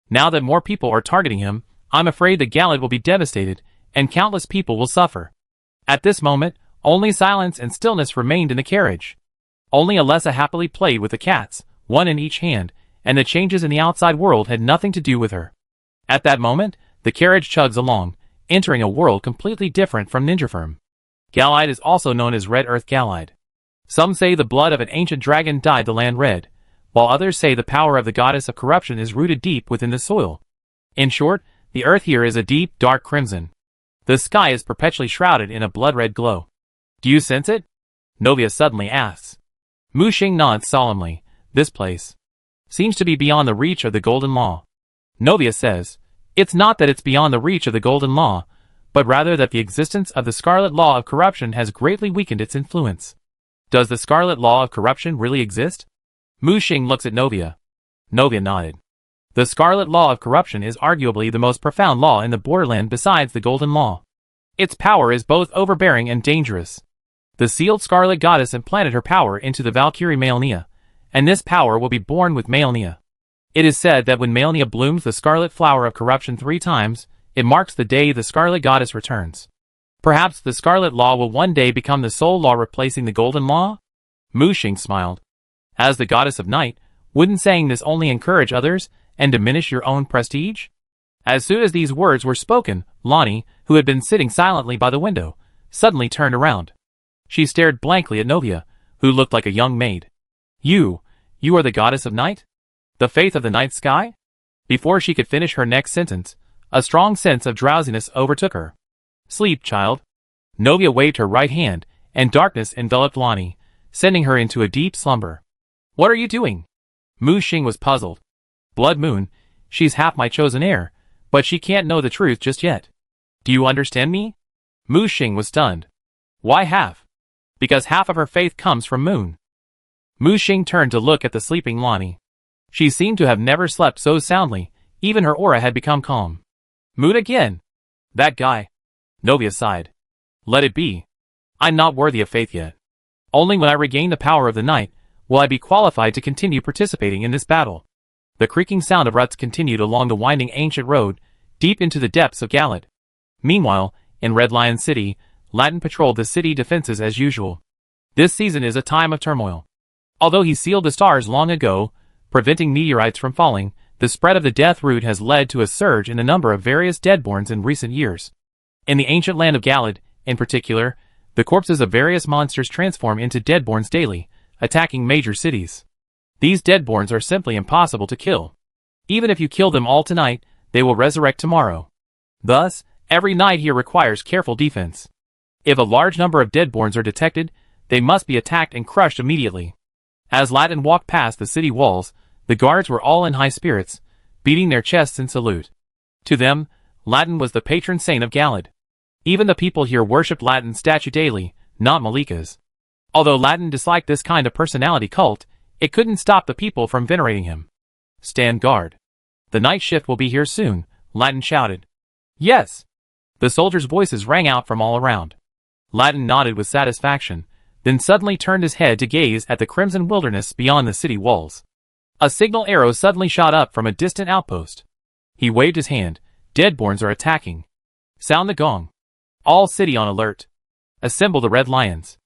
Now that more people are targeting him, I'm afraid that Galad will be devastated, and countless people will suffer. At this moment, only silence and stillness remained in the carriage. Only Alessa happily played with the cats, one in each hand, and the changes in the outside world had nothing to do with her. At that moment, the carriage chugs along, entering a world completely different from Ninjafirm. Galad is also known as Red Earth Galad. Some say the blood of an ancient dragon dyed the land red, while others say the power of the goddess of corruption is rooted deep within the soil. In short, the earth here is a deep, dark crimson. The sky is perpetually shrouded in a blood-red glow. Do you sense it? Novia suddenly asks. Mu Xing nods solemnly. This place seems to be beyond the reach of the golden law. Novia says, it's not that it's beyond the reach of the golden law, but rather that the existence of the scarlet law of corruption has greatly weakened its influence. Does the scarlet law of corruption really exist? Mu Xing looks at Novia. Novia nodded. The scarlet law of corruption is arguably the most profound law in the borderland besides the golden law. Its power is both overbearing and dangerous. The sealed scarlet goddess implanted her power into the Valkyrie Maelnia, and this power will be born with Maelnia. It is said that when Maelnia blooms the scarlet flower of corruption 3 times, it marks the day the scarlet goddess returns. Perhaps the scarlet law will one day become the sole law replacing the golden law? Mu Xing smiled. As the goddess of night, wouldn't saying this only encourage others and diminish your own prestige? As soon as these words were spoken, Lonnie, who had been sitting silently by the window, suddenly turned around. She stared blankly at Novia, who looked like a young maid. You are the goddess of night? The faith of the night sky? Before she could finish her next sentence, a strong sense of drowsiness overtook her. Sleep, child. Novia waved her right hand, and darkness enveloped Lonnie, sending her into a deep slumber. What are you doing? Mu Xing was puzzled. Blood Moon, she's half my chosen heir, but she can't know the truth just yet. Do you understand me? Mu Xing was stunned. Why half? Because half of her faith comes from Moon. Mu Xing turned to look at the sleeping Lonnie. She seemed to have never slept so soundly, even her aura had become calm. Moon again? That guy. Novia sighed. Let it be. I'm not worthy of faith yet. Only when I regain the power of the night will I be qualified to continue participating in this battle. The creaking sound of ruts continued along the winding ancient road, deep into the depths of Galad. Meanwhile, in Red Lion City, Latin patrolled the city defenses as usual. This season is a time of turmoil. Although he sealed the stars long ago, preventing meteorites from falling, the spread of the death root has led to a surge in the number of various deadborns in recent years. In the ancient land of Galad, in particular, the corpses of various monsters transform into deadborns daily, attacking major cities. These deadborns are simply impossible to kill. Even if you kill them all tonight, they will resurrect tomorrow. Thus, every night here requires careful defense. If a large number of deadborns are detected, they must be attacked and crushed immediately. As Latin walked past the city walls, the guards were all in high spirits, beating their chests in salute. To them, Latin was the patron saint of Galad. Even the people here worshipped Latin's statue daily, not Malika's. Although Latin disliked this kind of personality cult, it couldn't stop the people from venerating him. Stand guard. The night shift will be here soon, Latin shouted. Yes. The soldiers' voices rang out from all around. Latin nodded with satisfaction, then suddenly turned his head to gaze at the crimson wilderness beyond the city walls. A signal arrow suddenly shot up from a distant outpost. He waved his hand. Deadborns are attacking. Sound the gong. All city on alert. Assemble the Red Lions.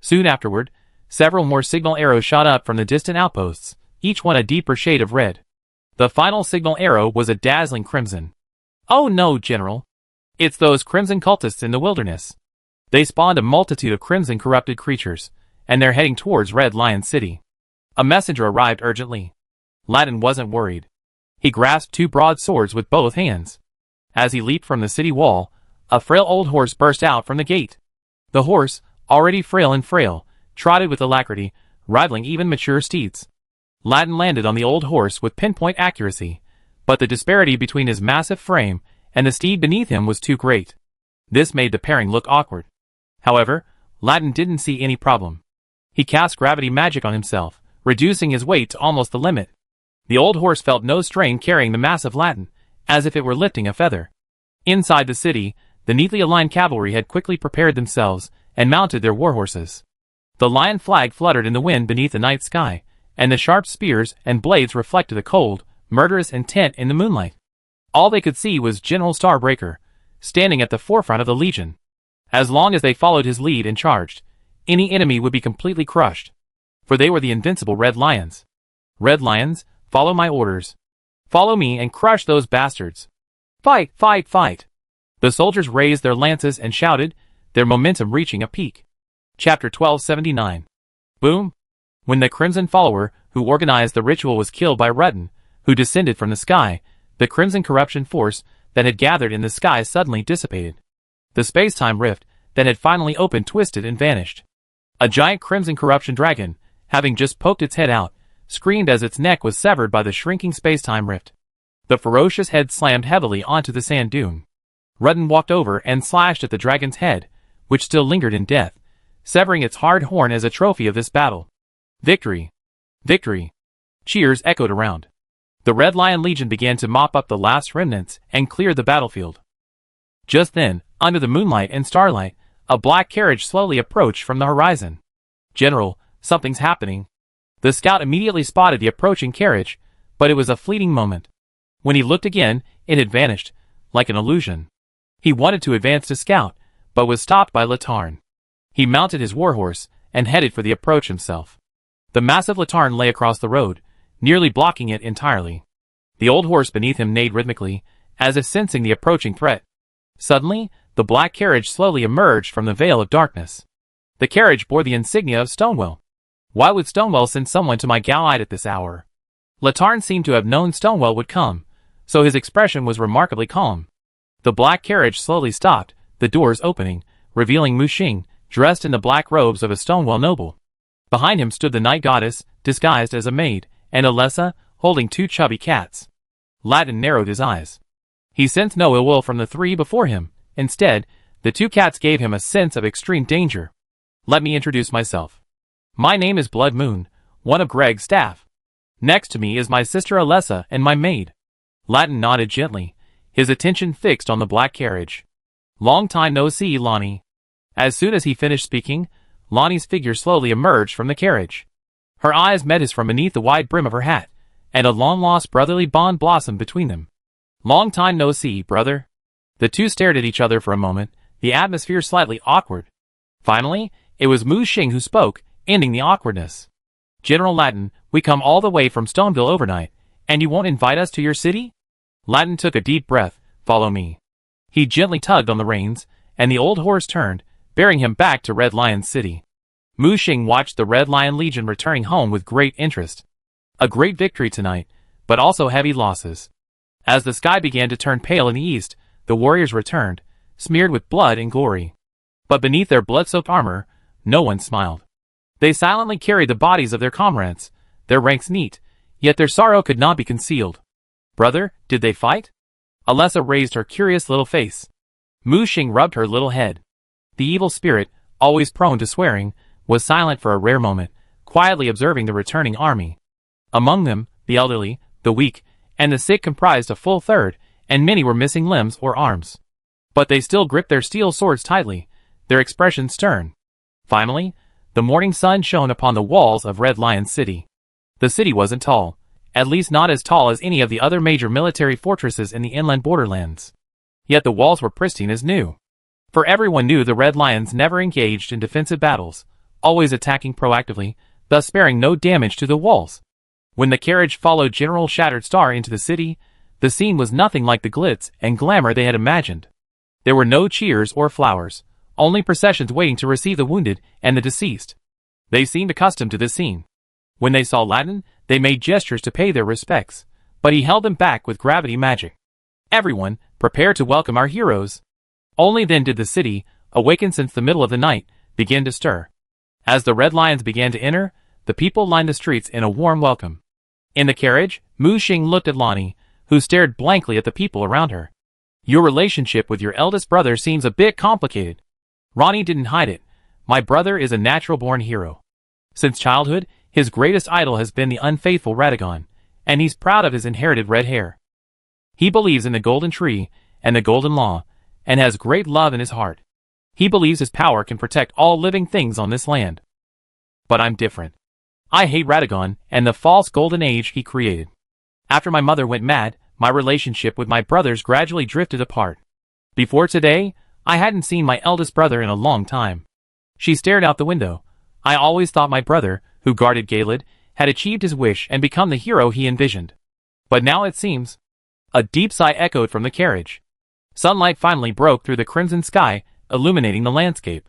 Soon afterward, several more signal arrows shot up from the distant outposts, each one a deeper shade of red. The final signal arrow was a dazzling crimson. Oh no, General. It's those crimson cultists in the wilderness. They spawned a multitude of crimson corrupted creatures, and they're heading towards Red Lion City. A messenger arrived urgently. Latin wasn't worried. He grasped 2 broadswords with both hands. As he leaped from the city wall, a frail old horse burst out from the gate. The horse, already frail and frail, trotted with alacrity, rivaling even mature steeds. Latin landed on the old horse with pinpoint accuracy, but the disparity between his massive frame and the steed beneath him was too great. This made the pairing look awkward. However, Latin didn't see any problem. He cast gravity magic on himself, reducing his weight to almost the limit. The old horse felt no strain carrying the massive Latin, as if it were lifting a feather. Inside the city, the neatly aligned cavalry had quickly prepared themselves and mounted their warhorses. The lion flag fluttered in the wind beneath the night sky, and the sharp spears and blades reflected the cold, murderous intent in the moonlight. All they could see was General Starbreaker, standing at the forefront of the legion. As long as they followed his lead and charged, any enemy would be completely crushed. For they were the invincible Red Lions. Red Lions, follow my orders. Follow me and crush those bastards. Fight, fight, fight. The soldiers raised their lances and shouted, their momentum reaching a peak. Chapter 1279. Boom. When the Crimson Follower, who organized the ritual, was killed by Rudden, who descended from the sky. The crimson corruption force that had gathered in the sky suddenly dissipated. The space-time rift that had finally opened twisted and vanished. A giant crimson corruption dragon, having just poked its head out, screamed as its neck was severed by the shrinking space-time rift. The ferocious head slammed heavily onto the sand dune. Rudden walked over and slashed at the dragon's head, which still lingered in death, severing its hard horn as a trophy of this battle. Victory! Victory! Cheers echoed around. The Red Lion Legion began to mop up the last remnants and clear the battlefield. Just then, under the moonlight and starlight, a black carriage slowly approached from the horizon. "General, something's happening." The scout immediately spotted the approaching carriage, but it was a fleeting moment. When he looked again, it had vanished, like an illusion. He wanted to advance to scout, but was stopped by Latarn. He mounted his warhorse and headed for the approach himself. The massive Latarn lay across the road, nearly blocking it entirely. The old horse beneath him neighed rhythmically, as if sensing the approaching threat. Suddenly, the black carriage slowly emerged from the veil of darkness. The carriage bore the insignia of Stonewell. Why would Stonewell send someone to my gallite at this hour? Latarn seemed to have known Stonewell would come, so his expression was remarkably calm. The black carriage slowly stopped, the doors opening, revealing Muxing, dressed in the black robes of a Stonewell noble. Behind him stood the night goddess, disguised as a maid, and Alessa, holding two chubby cats. Latin narrowed his eyes. He sensed no ill will from the three before him. Instead, the two cats gave him a sense of extreme danger. "Let me introduce myself. My name is Blood Moon, one of Greg's staff. Next to me is my sister Alessa and my maid." Latin nodded gently, his attention fixed on the black carriage. "Long time no see, Lonnie." As soon as he finished speaking, Lonnie's figure slowly emerged from the carriage. Her eyes met his from beneath the wide brim of her hat, and a long-lost brotherly bond blossomed between them. "Long time no see, brother." The two stared at each other for a moment, the atmosphere slightly awkward. Finally, it was Muxing who spoke, ending the awkwardness. "General Latin, we come all the way from Stoneville overnight, and you won't invite us to your city?" Latin took a deep breath. "Follow me." He gently tugged on the reins, and the old horse turned, bearing him back to Red Lion City. Muxing watched the Red Lion Legion returning home with great interest. A great victory tonight, but also heavy losses. As the sky began to turn pale in the east, the warriors returned, smeared with blood and glory. But beneath their blood-soaked armor, no one smiled. They silently carried the bodies of their comrades, their ranks neat, yet their sorrow could not be concealed. "Brother, did they fight?" Alessa raised her curious little face. Muxing rubbed her little head. The evil spirit, always prone to swearing, was silent for a rare moment, quietly observing the returning army. Among them, the elderly, the weak, and the sick comprised a full third, and many were missing limbs or arms. But they still gripped their steel swords tightly, their expression stern. Finally, the morning sun shone upon the walls of Red Lion City. The city wasn't tall, at least not as tall as any of the other major military fortresses in the inland borderlands. Yet the walls were pristine as new. For everyone knew the Red Lions never engaged in defensive battles, always attacking proactively, thus sparing no damage to the walls. When the carriage followed General Shattered Star into the city, the scene was nothing like the glitz and glamour they had imagined. There were no cheers or flowers, only processions waiting to receive the wounded and the deceased. They seemed accustomed to this scene. When they saw Latin, they made gestures to pay their respects, but he held them back with gravity magic. "Everyone, prepare to welcome our heroes." Only then did the city, awakened since the middle of the night, begin to stir. As the Red Lions began to enter, the people lined the streets in a warm welcome. In the carriage, Muxing looked at Lonnie, who stared blankly at the people around her. "Your relationship with your eldest brother seems a bit complicated." Ronnie didn't hide it. "My brother is a natural-born hero. Since childhood, his greatest idol has been the unfaithful Radagon, and he's proud of his inherited red hair. He believes in the Golden Tree and the Golden Law, and has great love in his heart. He believes his power can protect all living things on this land. But I'm different. I hate Radagon and the false Golden Age he created. After my mother went mad, my relationship with my brothers gradually drifted apart. Before today, I hadn't seen my eldest brother in a long time." She stared out the window. "I always thought my brother, who guarded Galed, had achieved his wish and become the hero he envisioned. But now it seems..." A deep sigh echoed from the carriage. Sunlight finally broke through the crimson sky, illuminating the landscape.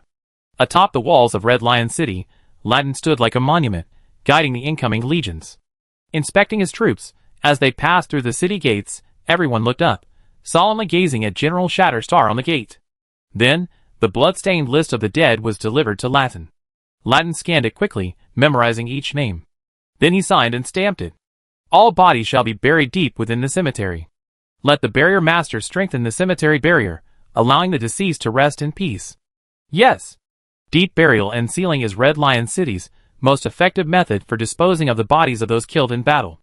Atop the walls of Red Lion City, Latin stood like a monument, guiding the incoming legions. Inspecting his troops, as they passed through the city gates, everyone looked up, solemnly gazing at General Shatterstar on the gate. Then, the blood-stained list of the dead was delivered to Latin. Latin scanned it quickly, memorizing each name. Then he signed and stamped it. All bodies shall be buried deep within the cemetery. Let the barrier master strengthen the cemetery barrier, allowing the deceased to rest in peace. Yes! Deep burial and sealing is Red Lion City's most effective method for disposing of the bodies of those killed in battle.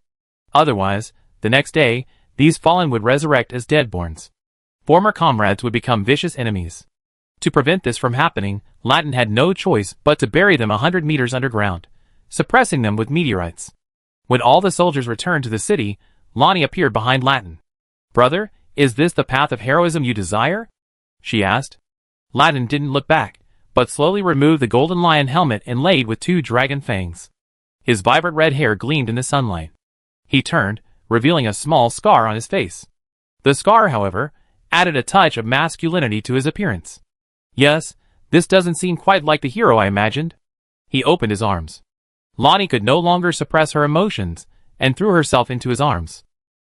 Otherwise, the next day, these fallen would resurrect as deadborns. Former comrades would become vicious enemies. To prevent this from happening, Latin had no choice but to bury them 100 meters underground, suppressing them with meteorites. When all the soldiers returned to the city, Lonnie appeared behind Latin. "Brother, is this the path of heroism you desire?" she asked. Latin didn't look back, but slowly removed the golden lion helmet inlaid with 2 dragon fangs. His vibrant red hair gleamed in the sunlight. He turned, revealing a small scar on his face. The scar, however, added a touch of masculinity to his appearance. "Yes, this doesn't seem quite like the hero I imagined." He opened his arms. Lonnie could no longer suppress her emotions, and threw herself into his arms.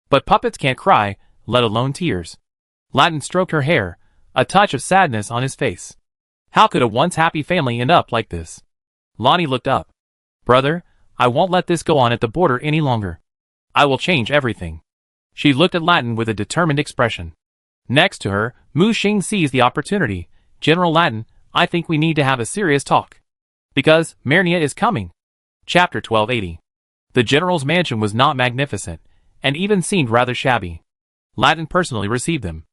But puppets can't cry, let alone tears. Latin stroked her hair, a touch of sadness on his face. How could a once happy family end up like this? Lonnie looked up. "Brother, I won't let this go on at the border any longer. I will change everything." She looked at Latin with a determined expression. Next to her, Mu Xing seized the opportunity. "General Latin, I think we need to have a serious talk. Because Marnia is coming." Chapter 1280. The general's mansion was not magnificent, and even seemed rather shabby. Latin personally received them.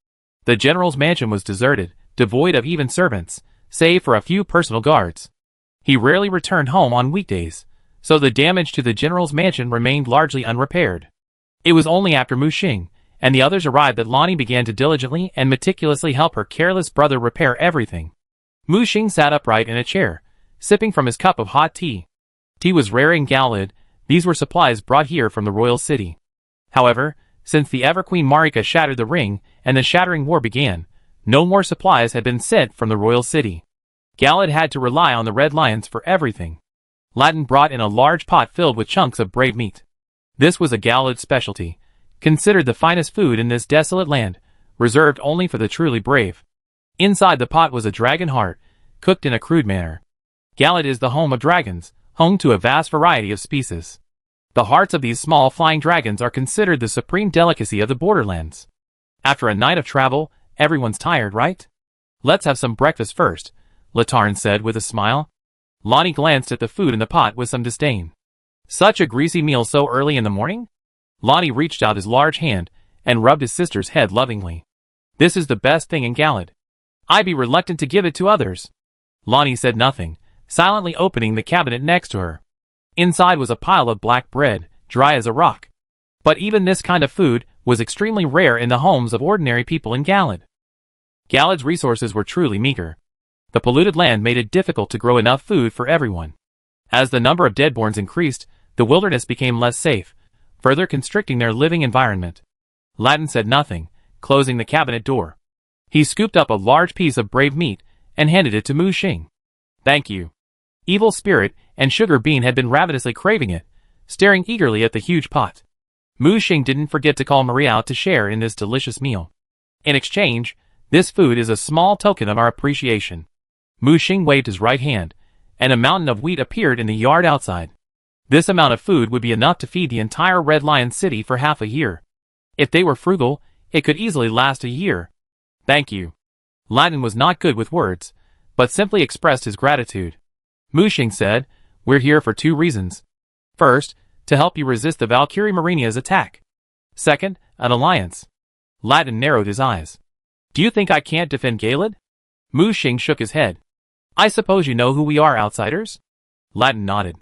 The general's mansion was deserted, devoid of even servants, save for a few personal guards. He rarely returned home on weekdays, so the damage to the general's mansion remained largely unrepaired. It was only after Mu Xing and the others arrived that Lonnie began to diligently and meticulously help her careless brother repair everything. Mu Xing sat upright in a chair, sipping from his cup of hot tea. Tea was rare in Galad. These were supplies brought here from the royal city. However, since the Everqueen Marika shattered the ring and the Shattering War began, no more supplies had been sent from the royal city. Galad had to rely on the Red Lions for everything. Latin brought in a large pot filled with chunks of brave meat. This was a Galad specialty, considered the finest food in this desolate land, reserved only for the truly brave. Inside the pot was a dragon heart, cooked in a crude manner. Galad is the home of dragons, home to a vast variety of species. The hearts of these small flying dragons are considered the supreme delicacy of the borderlands. After a night of travel, everyone's tired, right? "Let's have some breakfast first," Latarn said with a smile. Lonnie glanced at the food in the pot with some disdain. "Such a greasy meal so early in the morning?" Lonnie reached out his large hand and rubbed his sister's head lovingly. "This is the best thing in Galad. I'd be reluctant to give it to others." Lonnie said nothing, silently opening the cabinet next to her. Inside was a pile of black bread, dry as a rock. But even this kind of food was extremely rare in the homes of ordinary people in Galad. Galad's resources were truly meager. The polluted land made it difficult to grow enough food for everyone. As the number of deadborns increased, the wilderness became less safe, further constricting their living environment. Latin said nothing, closing the cabinet door. He scooped up a large piece of brave meat and handed it to Mu Xing. "Thank you." Evil Spirit and Sugar Bean had been ravenously craving it, staring eagerly at the huge pot. Mu Xing didn't forget to call Maria out to share in this delicious meal. "In exchange, this food is a small token of our appreciation." Mu Xing waved his right hand, and a mountain of wheat appeared in the yard outside. This amount of food would be enough to feed the entire Red Lion City for half a year. If they were frugal, it could easily last a year. "Thank you." Latin was not good with words, but simply expressed his gratitude. Mu Xing said, "We're here for 2 reasons. First, to help you resist the Valkyrie Marinia's attack. Second, an alliance." Latin narrowed his eyes. "Do you think I can't defend Galad?" Mu Xing shook his head. "I suppose you know who we are, outsiders?" Latin nodded.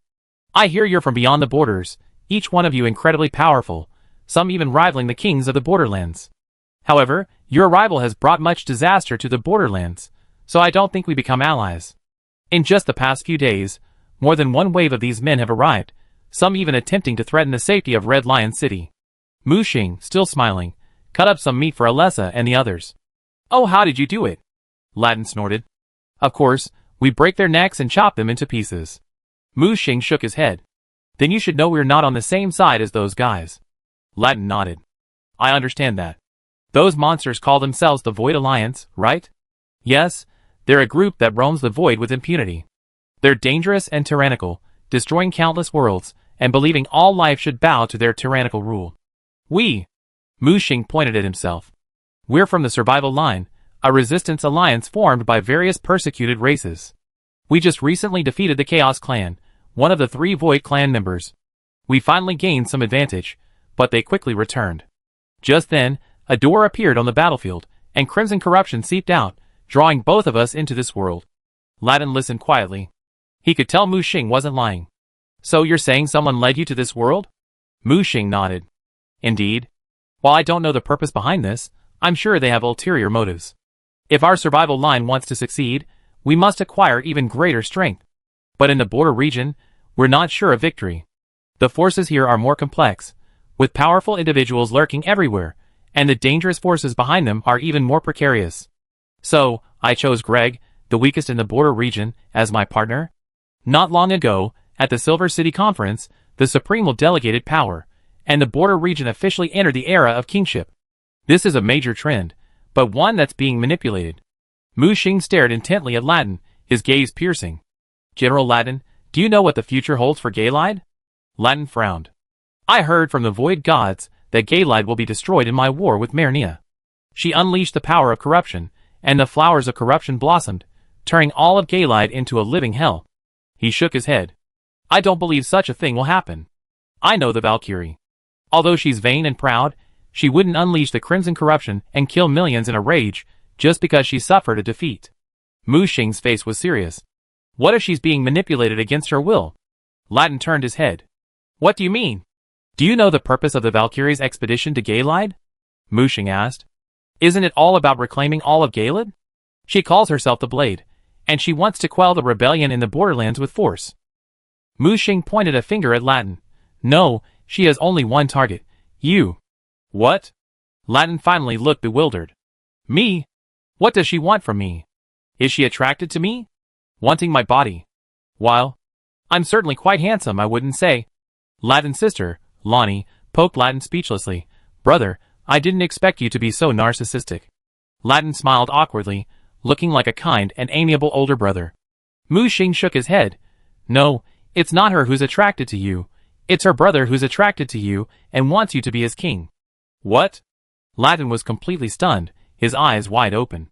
"I hear you're from beyond the borders, each one of you incredibly powerful, some even rivaling the kings of the borderlands. However, your arrival has brought much disaster to the borderlands, so I don't think we become allies. In just the past few days, more than one wave of these men have arrived, some even attempting to threaten the safety of Red Lion City." Mu Xing, still smiling, cut up some meat for Alessa and the others. "Oh, how did you do it?" Latin snorted. "Of course, we break their necks and chop them into pieces." Mu Xing shook his head. Then you should know we're not on the same side as those guys. Latin nodded. I understand that. Those monsters call themselves the Void Alliance, right? Yes, they're a group that roams the void with impunity. They're dangerous and tyrannical, destroying countless worlds, and believing all life should bow to their tyrannical rule. Mu Xing pointed at himself. We're from the Survival Line, a resistance alliance formed by various persecuted races. We just recently defeated the Chaos Clan, one of the 3 Void Clan members. We finally gained some advantage, but they quickly returned. Just then, a door appeared on the battlefield, and crimson corruption seeped out, drawing both of us into this world. Latin listened quietly. He could tell Mu Xing wasn't lying. So you're saying someone led you to this world? Mu Xing nodded. Indeed. While I don't know the purpose behind this, I'm sure they have ulterior motives. If our survival line wants to succeed, we must acquire even greater strength. But in the border region, we're not sure of victory. The forces here are more complex, with powerful individuals lurking everywhere, and the dangerous forces behind them are even more precarious. So, I chose Greg, the weakest in the border region, as my partner. Not long ago, at the Silver City Conference, the Supreme will delegated power, and the border region officially entered the era of kingship. This is a major trend, but one that's being manipulated. Mu Xing stared intently at Latin, his gaze piercing. General Latin, do you know what the future holds for Gaylide? Latin frowned. I heard from the Void Gods that Gaylide will be destroyed in my war with Marnia. She unleashed the power of corruption, and the flowers of corruption blossomed, turning all of Gaylide into a living hell. He shook his head. I don't believe such a thing will happen. I know the Valkyrie. Although she's vain and proud, she wouldn't unleash the crimson corruption and kill millions in a rage just because she suffered a defeat. Mu Xing's face was serious. What if she's being manipulated against her will? Latin turned his head. What do you mean? Do you know the purpose of the Valkyrie's expedition to Gaylide? Mu Xing asked. Isn't it all about reclaiming all of Gaylid? She calls herself the Blade, and she wants to quell the rebellion in the borderlands with force. Mu Xing pointed a finger at Latin. No, she has only one target. You. What? Latin finally looked bewildered. Me? What does she want from me? Is she attracted to me? Wanting my body? While I'm certainly quite handsome, I wouldn't say. Latin's sister, Lonnie, poked Latin speechlessly. Brother, I didn't expect you to be so narcissistic. Latin smiled awkwardly, looking like a kind and amiable older brother. Mu Xing shook his head. No, it's not her who's attracted to you. It's her brother who's attracted to you and wants you to be his king. What? Latin was completely stunned, his eyes wide open.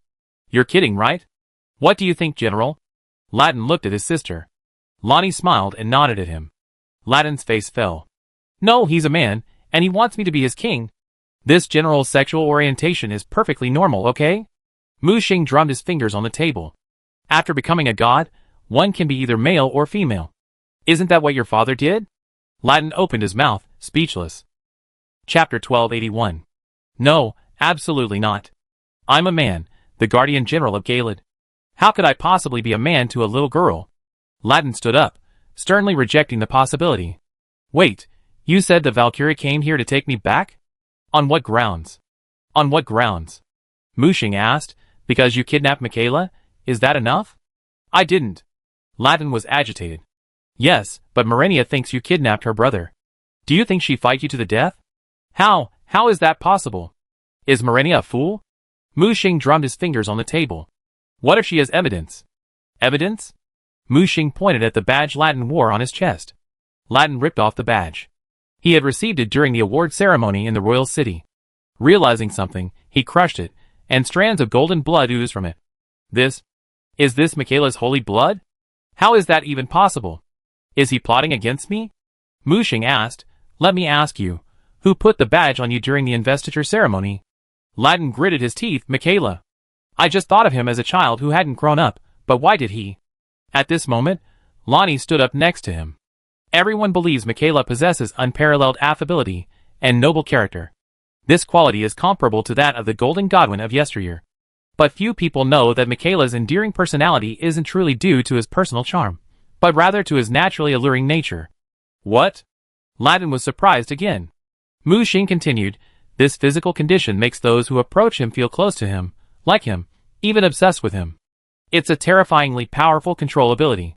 You're kidding, right? What do you think, General? Latin looked at his sister. Lonnie smiled and nodded at him. Latin's face fell. No, he's a man, and he wants me to be his king. This general's sexual orientation is perfectly normal, okay? Mu Xing drummed his fingers on the table. After becoming a god, one can be either male or female. Isn't that what your father did? Latin opened his mouth, speechless. Chapter 1281. No, absolutely not. I'm a man, the guardian general of Gaylid. How could I possibly be a man to a little girl? Latin stood up, sternly rejecting the possibility. Wait, you said the Valkyrie came here to take me back? On what grounds? On what grounds? Mu Xing asked. Because you kidnapped Michaela? Is that enough? I didn't. Latin was agitated. Yes, but Marenia thinks you kidnapped her brother. Do you think she'd fight you to the death? How is that possible? Is Marenia a fool? Mu Xing drummed his fingers on the table. What if she has evidence? Evidence? Mu Xing pointed at the badge Latin wore on his chest. Latin ripped off the badge. He had received it during the award ceremony in the royal city. Realizing something, he crushed it, and strands of golden blood oozed from it. Is this Michaela's holy blood? How is that even possible? Is he plotting against me? Mu Xing asked. Let me ask you, who put the badge on you during the investiture ceremony? Latin gritted his teeth. Michaela. I just thought of him as a child who hadn't grown up, but why did he? At this moment, Lonnie stood up next to him. Everyone believes Michaela possesses unparalleled affability and noble character. This quality is comparable to that of the Golden Godwin of yesteryear. But few people know that Michaela's endearing personality isn't truly due to his personal charm, but rather to his naturally alluring nature. What? Latin was surprised again. Mu Xing continued, this physical condition makes those who approach him feel close to him, like him, even obsessed with him. It's a terrifyingly powerful control ability.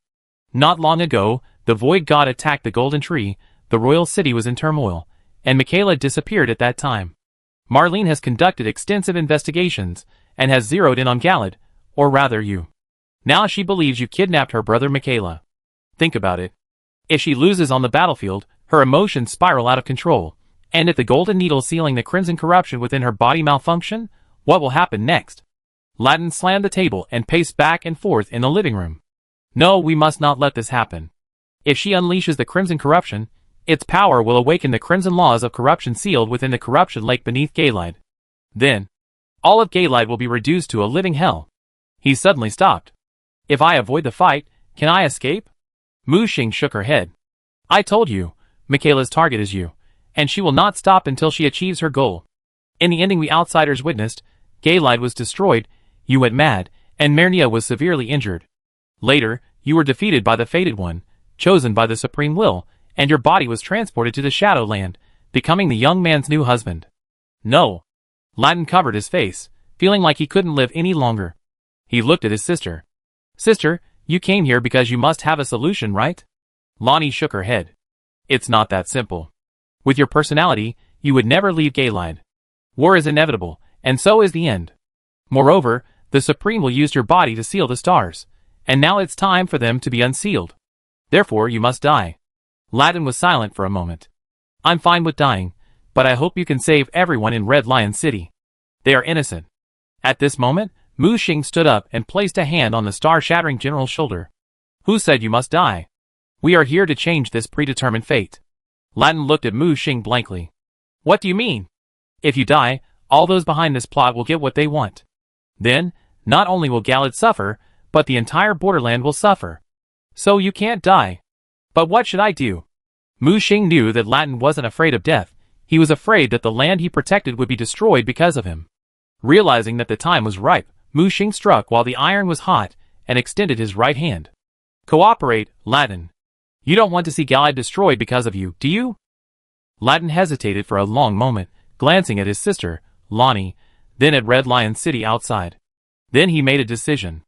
Not long ago, the void god attacked the golden tree, the royal city was in turmoil, and Michaela disappeared at that time. Marlene has conducted extensive investigations, and has zeroed in on Galad, or rather you. Now she believes you kidnapped her brother Michaela. Think about it. If she loses on the battlefield, her emotions spiral out of control, and if the golden needle sealing the crimson corruption within her body malfunction, what will happen next? Latin slammed the table and paced back and forth in the living room. No, we must not let this happen. If she unleashes the crimson corruption, its power will awaken the crimson laws of corruption sealed within the corruption lake beneath Galad. Then, all of Galad will be reduced to a living hell. He suddenly stopped. If I avoid the fight, can I escape? Mu Xing shook her head. I told you, Michaela's target is you, and she will not stop until she achieves her goal. In the ending we outsiders witnessed, Galad was destroyed, you went mad, and Mernia was severely injured. Later, you were defeated by the Fated One, chosen by the Supreme Will, and your body was transported to the Shadowland, becoming the young man's new husband. No. Latin covered his face, feeling like he couldn't live any longer. He looked at his sister. Sister, you came here because you must have a solution, right? Lonnie shook her head. It's not that simple. With your personality, you would never leave Galad. War is inevitable, and so is the end. Moreover, the Supreme will use your body to seal the stars, and now it's time for them to be unsealed. Therefore you must die. Latin was silent for a moment. I'm fine with dying, but I hope you can save everyone in Red Lion City. They are innocent. At this moment, Mu Xing stood up and placed a hand on the star-shattering general's shoulder. Who said you must die? We are here to change this predetermined fate. Latin looked at Mu Xing blankly. What do you mean? If you die, all those behind this plot will get what they want. Then, not only will Galad suffer, but the entire borderland will suffer. So you can't die. But what should I do? Mu Xing knew that Latin wasn't afraid of death. He was afraid that the land he protected would be destroyed because of him. Realizing that the time was ripe, Mu Xing struck while the iron was hot, and extended his right hand. Cooperate, Latin. You don't want to see Galad destroyed because of you, do you? Latin hesitated for a long moment, glancing at his sister, Lonnie, then at Red Lion City outside. Then he made a decision.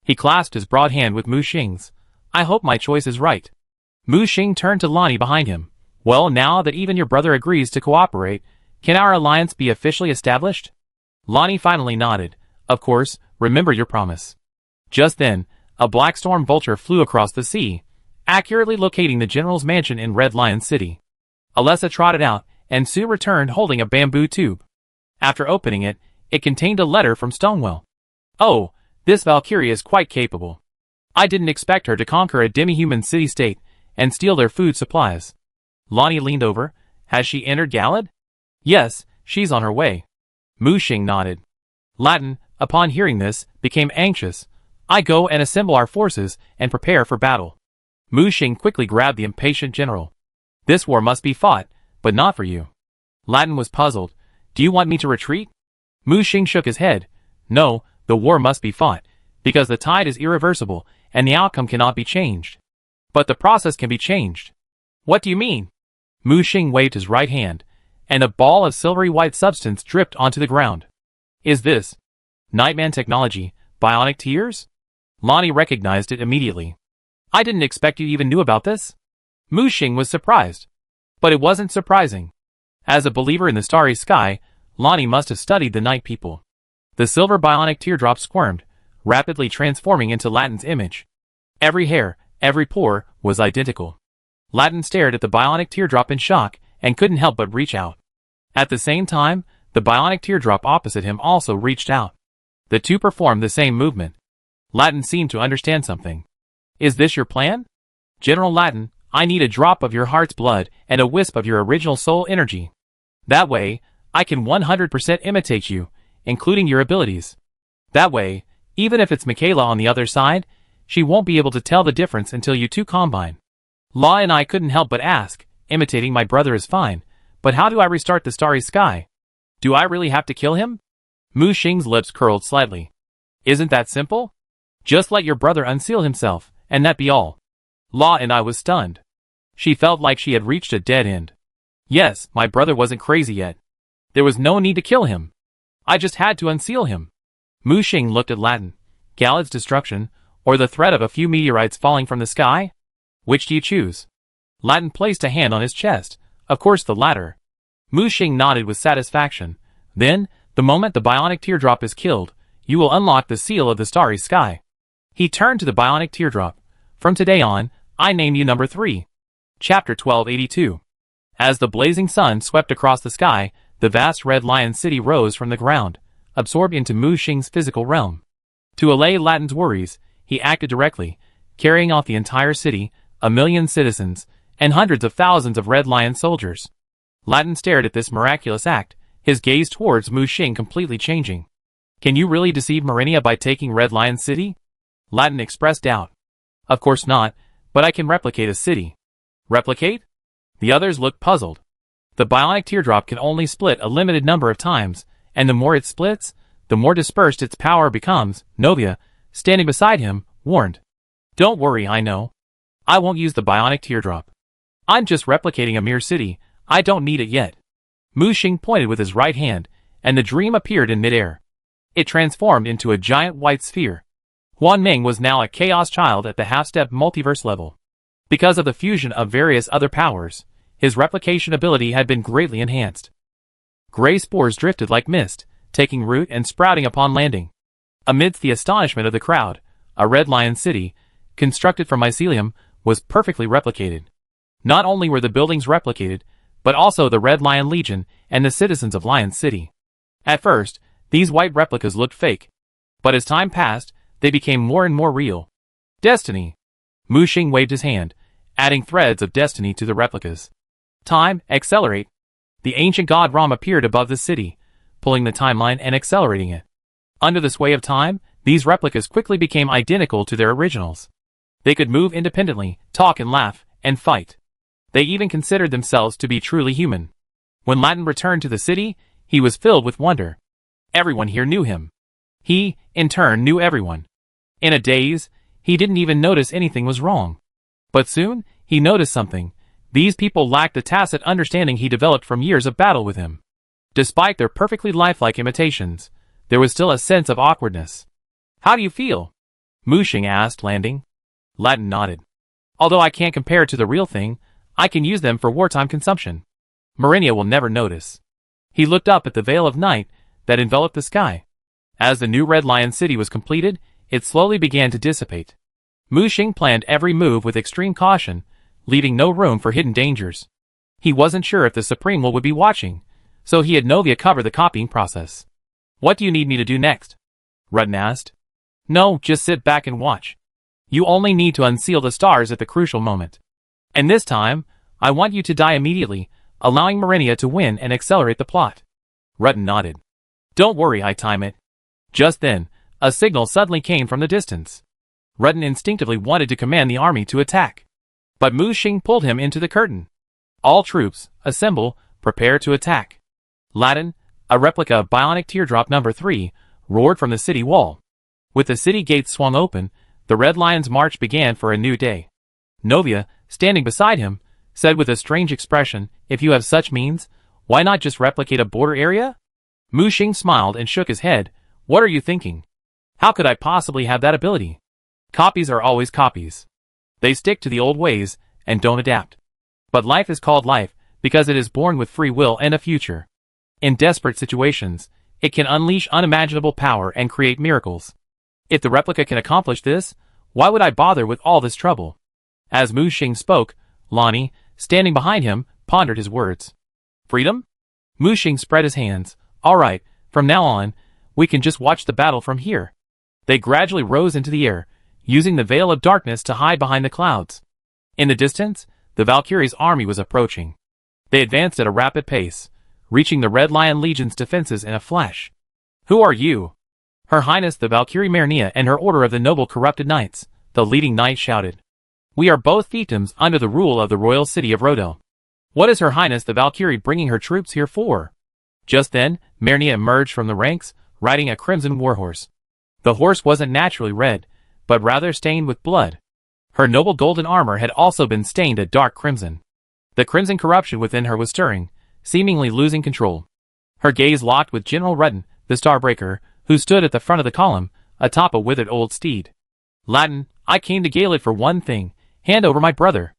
He clasped his broad hand with Mu Xing's. I hope my choice is right. Mu Xing turned to Lonnie behind him. Well, now that even your brother agrees to cooperate, can our alliance be officially established? Lonnie finally nodded. Of course, remember your promise. Just then, a black storm vulture flew across the sea, accurately locating the general's mansion in Red Lion City. Alessa trotted out, and Sue returned holding a bamboo tube. After opening it, it contained a letter from Stonewell. Oh, this Valkyrie is quite capable. I didn't expect her to conquer a demi-human city-state and steal their food supplies. Lonnie leaned over. Has she entered Galad? Yes, she's on her way. Mu Xing nodded. Latin, upon hearing this, became anxious. I go and assemble our forces and prepare for battle. Mu Xing quickly grabbed the impatient general. This war must be fought, but not for you. Latin was puzzled. Do you want me to retreat? Mu Xing shook his head. No, the war must be fought, because the tide is irreversible, and the outcome cannot be changed. But the process can be changed. What do you mean? Mu Xing waved his right hand, and a ball of silvery white substance dripped onto the ground. Is this Nightman technology, bionic tears? Lonnie recognized it immediately. I didn't expect you even knew about this. Mu Xing was surprised. But it wasn't surprising. As a believer in the starry sky, Lonnie must have studied the night people. The silver bionic teardrop squirmed, rapidly transforming into Latin's image. Every hair, every pore, was identical. Latin stared at the bionic teardrop in shock, and couldn't help but reach out. At the same time, the bionic teardrop opposite him also reached out. The two performed the same movement. Latin seemed to understand something. Is this your plan? General Latin, I need a drop of your heart's blood and a wisp of your original soul energy. That way, I can 100% imitate you, including your abilities. That way, even if it's Michaela on the other side, she won't be able to tell the difference until you two combine. Law and I couldn't help but ask, imitating my brother is fine, but how do I restart the starry sky? Do I really have to kill him? Mu Xing's lips curled slightly. Isn't that simple? Just let your brother unseal himself, and that be all. Law and I was stunned. She felt like she had reached a dead end. Yes, my brother wasn't crazy yet. There was no need to kill him. I just had to unseal him. Mu Xing looked at Latin. Galad's destruction, or the threat of a few meteorites falling from the sky? Which do you choose? Latin placed a hand on his chest. Of course the latter. Mu Xing nodded with satisfaction. Then, the moment the bionic teardrop is killed, you will unlock the seal of the starry sky. He turned to the bionic teardrop. From today on, I name you number 3. Chapter 1282. As the blazing sun swept across the sky, the vast red lion city rose from the ground, absorbed into Mu Xing's physical realm. To allay Latin's worries, he acted directly, carrying off the entire city, 1,000,000 citizens, and hundreds of thousands of red lion soldiers. Latin stared at this miraculous act, his gaze towards Mu Xing completely changing. Can you really deceive Marinia by taking Red Lion City? Latin expressed doubt. Of course not, but I can replicate a city. Replicate? The others looked puzzled. The bionic teardrop can only split a limited number of times, and the more it splits, the more dispersed its power becomes. Novia, standing beside him, warned. Don't worry, I know. I won't use the bionic teardrop. I'm just replicating a mere city, I don't need it yet. Mu Xing pointed with his right hand, and the dream appeared in midair. It transformed into a giant white sphere. Huan Ming was now a chaos child at the half-step multiverse level. Because of the fusion of various other powers, his replication ability had been greatly enhanced. Gray spores drifted like mist, taking root and sprouting upon landing. Amidst the astonishment of the crowd, a red lion city, constructed from mycelium, was perfectly replicated. Not only were the buildings replicated, but also the Red Lion Legion and the citizens of Lion City. At first, these white replicas looked fake, but as time passed, they became more and more real. Destiny. Mu Xing waved his hand, adding threads of destiny to the replicas. Time, accelerate. The ancient god Ram appeared above the city, pulling the timeline and accelerating it. Under the sway of time, these replicas quickly became identical to their originals. They could move independently, talk and laugh, and fight. They even considered themselves to be truly human. When Latin returned to the city, he was filled with wonder. Everyone here knew him. He, in turn, knew everyone. In a daze, he didn't even notice anything was wrong. But soon, he noticed something. These people lacked the tacit understanding he developed from years of battle with him. Despite their perfectly lifelike imitations, there was still a sense of awkwardness. How do you feel? Mu Xing asked, landing. Latin nodded. Although I can't compare to the real thing, I can use them for wartime consumption. Marinia will never notice. He looked up at the veil of night that enveloped the sky. As the new Red Lion City was completed, it slowly began to dissipate. Mu Xing planned every move with extreme caution, leaving no room for hidden dangers. He wasn't sure if the Supreme Will would be watching, so he had Novia cover the copying process. What do you need me to do next? Rutten asked. No, just sit back and watch. You only need to unseal the stars at the crucial moment. And this time, I want you to die immediately, allowing Marinia to win and accelerate the plot. Rutten nodded. Don't worry, I time it. Just then, a signal suddenly came from the distance. Rutten instinctively wanted to command the army to attack. But Mu Xing pulled him into the curtain. All troops, assemble, prepare to attack. Latin, a replica of bionic teardrop number 3, roared from the city wall. With the city gates swung open, the Red Lion's march began for a new day. Novia, standing beside him, said with a strange expression, if you have such means, why not just replicate a border area? Mu Xing smiled and shook his head. What are you thinking? How could I possibly have that ability? Copies are always copies. They stick to the old ways and don't adapt. But life is called life because it is born with free will and a future. In desperate situations, it can unleash unimaginable power and create miracles. If the replica can accomplish this, why would I bother with all this trouble? As Mu Xing spoke, Lonnie, standing behind him, pondered his words. Freedom? Mu Xing spread his hands. All right, from now on, we can just watch the battle from here. They gradually rose into the air, using the veil of darkness to hide behind the clouds. In the distance, the Valkyrie's army was approaching. They advanced at a rapid pace, reaching the Red Lion Legion's defenses in a flash. Who are you? Her Highness the Valkyrie Marinia and her Order of the Noble Corrupted Knights, the leading knight shouted. We are both fiefdoms under the rule of the royal city of Rodel. What is Her Highness the Valkyrie bringing her troops here for? Just then, Marinia emerged from the ranks, riding a crimson warhorse. The horse wasn't naturally red, but rather stained with blood. Her noble golden armor had also been stained a dark crimson. The crimson corruption within her was stirring, seemingly losing control. Her gaze locked with General Rutten, the Starbreaker, who stood at the front of the column, atop a withered old steed. Latin, I came to Gaelid for one thing, Hand over my brother.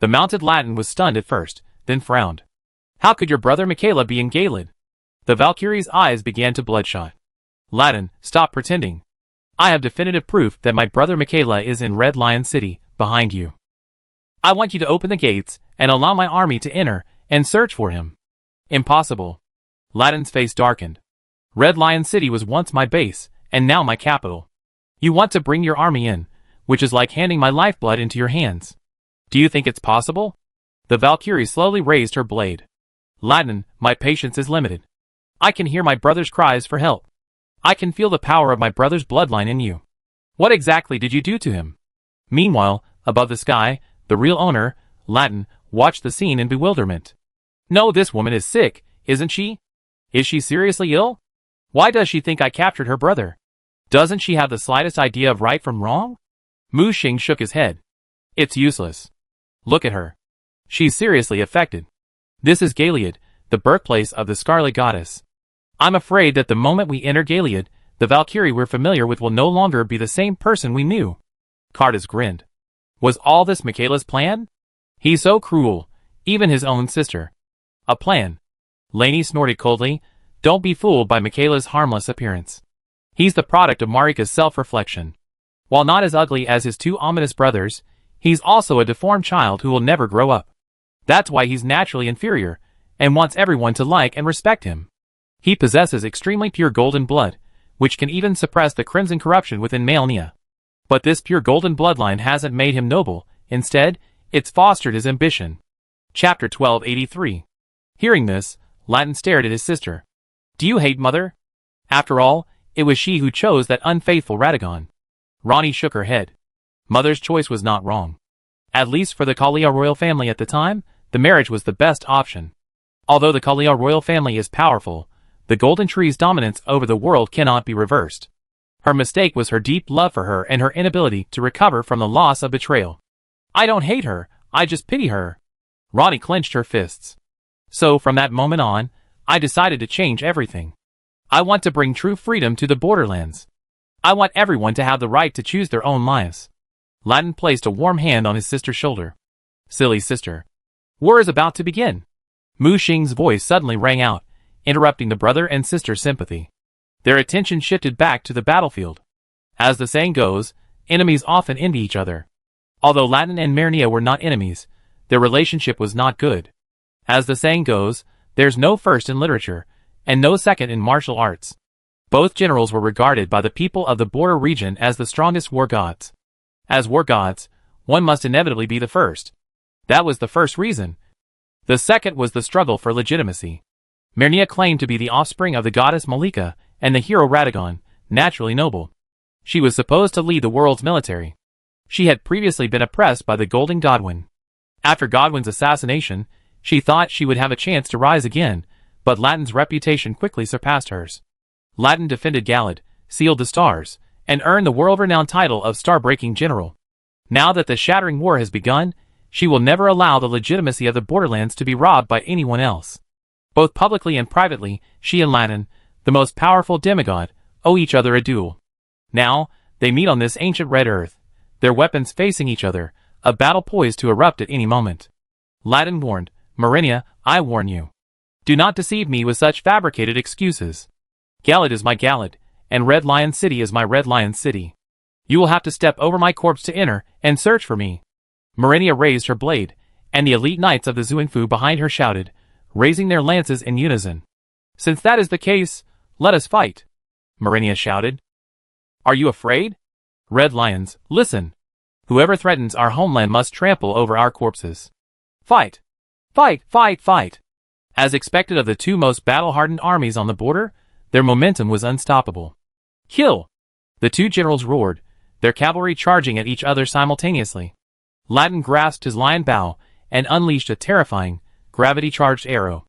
The mounted Latin was stunned at first, then frowned. How could your brother Michaela be in Galad? The Valkyrie's eyes began to bloodshot. Latin, stop pretending. I have definitive proof that my brother Michaela is in Red Lion City, behind you. I want you to open the gates and allow my army to enter and search for him. Impossible. Latin's face darkened. Red Lion City was once my base, and now my capital. You want to bring your army in, which is like handing my lifeblood into your hands. Do you think it's possible? The Valkyrie slowly raised her blade. Latin, my patience is limited. I can hear my brother's cries for help. I can feel the power of my brother's bloodline in you. What exactly did you do to him? Meanwhile, above the sky, the real owner, Latin, watched the scene in bewilderment. No, this woman is sick, isn't she? Is she seriously ill? Why does she think I captured her brother? Doesn't she have the slightest idea of right from wrong? Mu Xing shook his head. It's useless. Look at her. She's seriously affected. This is Galad, the birthplace of the Scarlet Goddess. I'm afraid that the moment we enter Galad, the Valkyrie we're familiar with will no longer be the same person we knew. Kardas grinned. Was all this Michaela's plan? He's so cruel, even his own sister. A plan. Lainey snorted coldly. Don't be fooled by Michaela's harmless appearance. He's the product of Marika's self-reflection. While not as ugly as his two ominous brothers, he's also a deformed child who will never grow up. That's why he's naturally inferior, and wants everyone to like and respect him. He possesses extremely pure golden blood, which can even suppress the crimson corruption within male Nia. But this pure golden bloodline hasn't made him noble, instead, it's fostered his ambition. Chapter 1283. Hearing this, Latin stared at his sister. Do you hate mother? After all, it was she who chose that unfaithful Radagon. Ronnie shook her head. Mother's choice was not wrong. At least for the Kalia royal family at the time, the marriage was the best option. Although the Kalia royal family is powerful, the Golden Tree's dominance over the world cannot be reversed. Her mistake was her deep love for her and her inability to recover from the loss of betrayal. I don't hate her, I just pity her. Ronnie clenched her fists. So from that moment on, I decided to change everything. I want to bring true freedom to the borderlands. I want everyone to have the right to choose their own lives. Latin placed a warm hand on his sister's shoulder. Silly sister. War is about to begin. Mu Xing's voice suddenly rang out, interrupting the brother and sister sympathy. Their attention shifted back to the battlefield. As the saying goes, enemies often envy each other. Although Latin and Marnia were not enemies, their relationship was not good. As the saying goes, there's no first in literature, and no second in martial arts. Both generals were regarded by the people of the border region as the strongest war gods. As war gods, one must inevitably be the first. That was the first reason. The second was the struggle for legitimacy. Marnia claimed to be the offspring of the goddess Malika and the hero Radagon, naturally noble. She was supposed to lead the world's military. She had previously been oppressed by the Golden Godwin. After Godwin's assassination, she thought she would have a chance to rise again, but Latin's reputation quickly surpassed hers. Latin defended Galad, sealed the stars, and earned the world-renowned title of Star-Breaking General. Now that the shattering war has begun, she will never allow the legitimacy of the borderlands to be robbed by anyone else. Both publicly and privately, she and Latin, the most powerful demigod, owe each other a duel. Now, they meet on this ancient red earth, their weapons facing each other, a battle poised to erupt at any moment. Latin warned, Marina, I warn you. Do not deceive me with such fabricated excuses. Galad is my Galad, and Red Lion City is my Red Lion City. You will have to step over my corpse to enter and search for me. Marina raised her blade, and the elite knights of the Xuanfu behind her shouted, raising their lances in unison. Since that is the case, let us fight. Marina shouted. Are you afraid? Red Lions, listen. Whoever threatens our homeland must trample over our corpses. Fight! Fight! Fight! Fight! As expected of the two most battle-hardened armies on the border, their momentum was unstoppable. Kill! The two generals roared, their cavalry charging at each other simultaneously. Latin grasped his lion bow and unleashed a terrifying, gravity-charged arrow.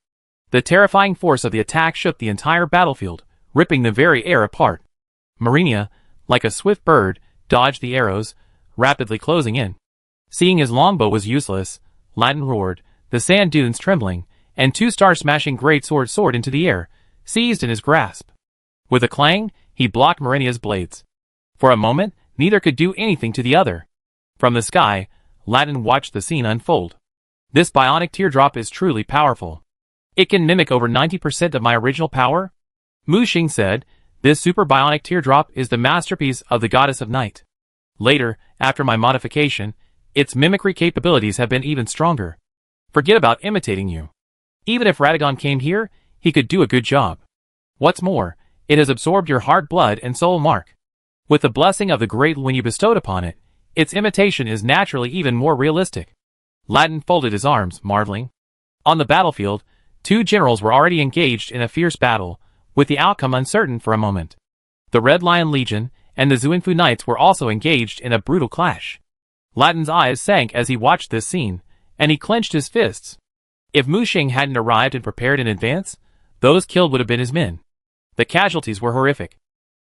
The terrifying force of the attack shook the entire battlefield, ripping the very air apart. Marina, like a swift bird, dodged the arrows, rapidly closing in. Seeing his longbow was useless, Latin roared, the sand dunes trembling, and two star-smashing great swords soared into the air, seized in his grasp. With a clang, he blocked Marinia's blades. For a moment, neither could do anything to the other. From the sky, Latin watched the scene unfold. This bionic teardrop is truly powerful. It can mimic over 90% of my original power? Mu Xing said, this super bionic teardrop is the masterpiece of the goddess of night. Later, after my modification, its mimicry capabilities have been even stronger. Forget about imitating you. Even if Radagon came here, he could do a good job. What's more, it has absorbed your heart, blood, and soul mark. With the blessing of the great when you bestowed upon it, its imitation is naturally even more realistic. Latin folded his arms, marveling. On the battlefield, two generals were already engaged in a fierce battle, with the outcome uncertain for a moment. The Red Lion Legion and the Xuanfu Knights were also engaged in a brutal clash. Latin's eyes sank as he watched this scene, and he clenched his fists. If Mu Xing hadn't arrived and prepared in advance, those killed would have been his men. The casualties were horrific.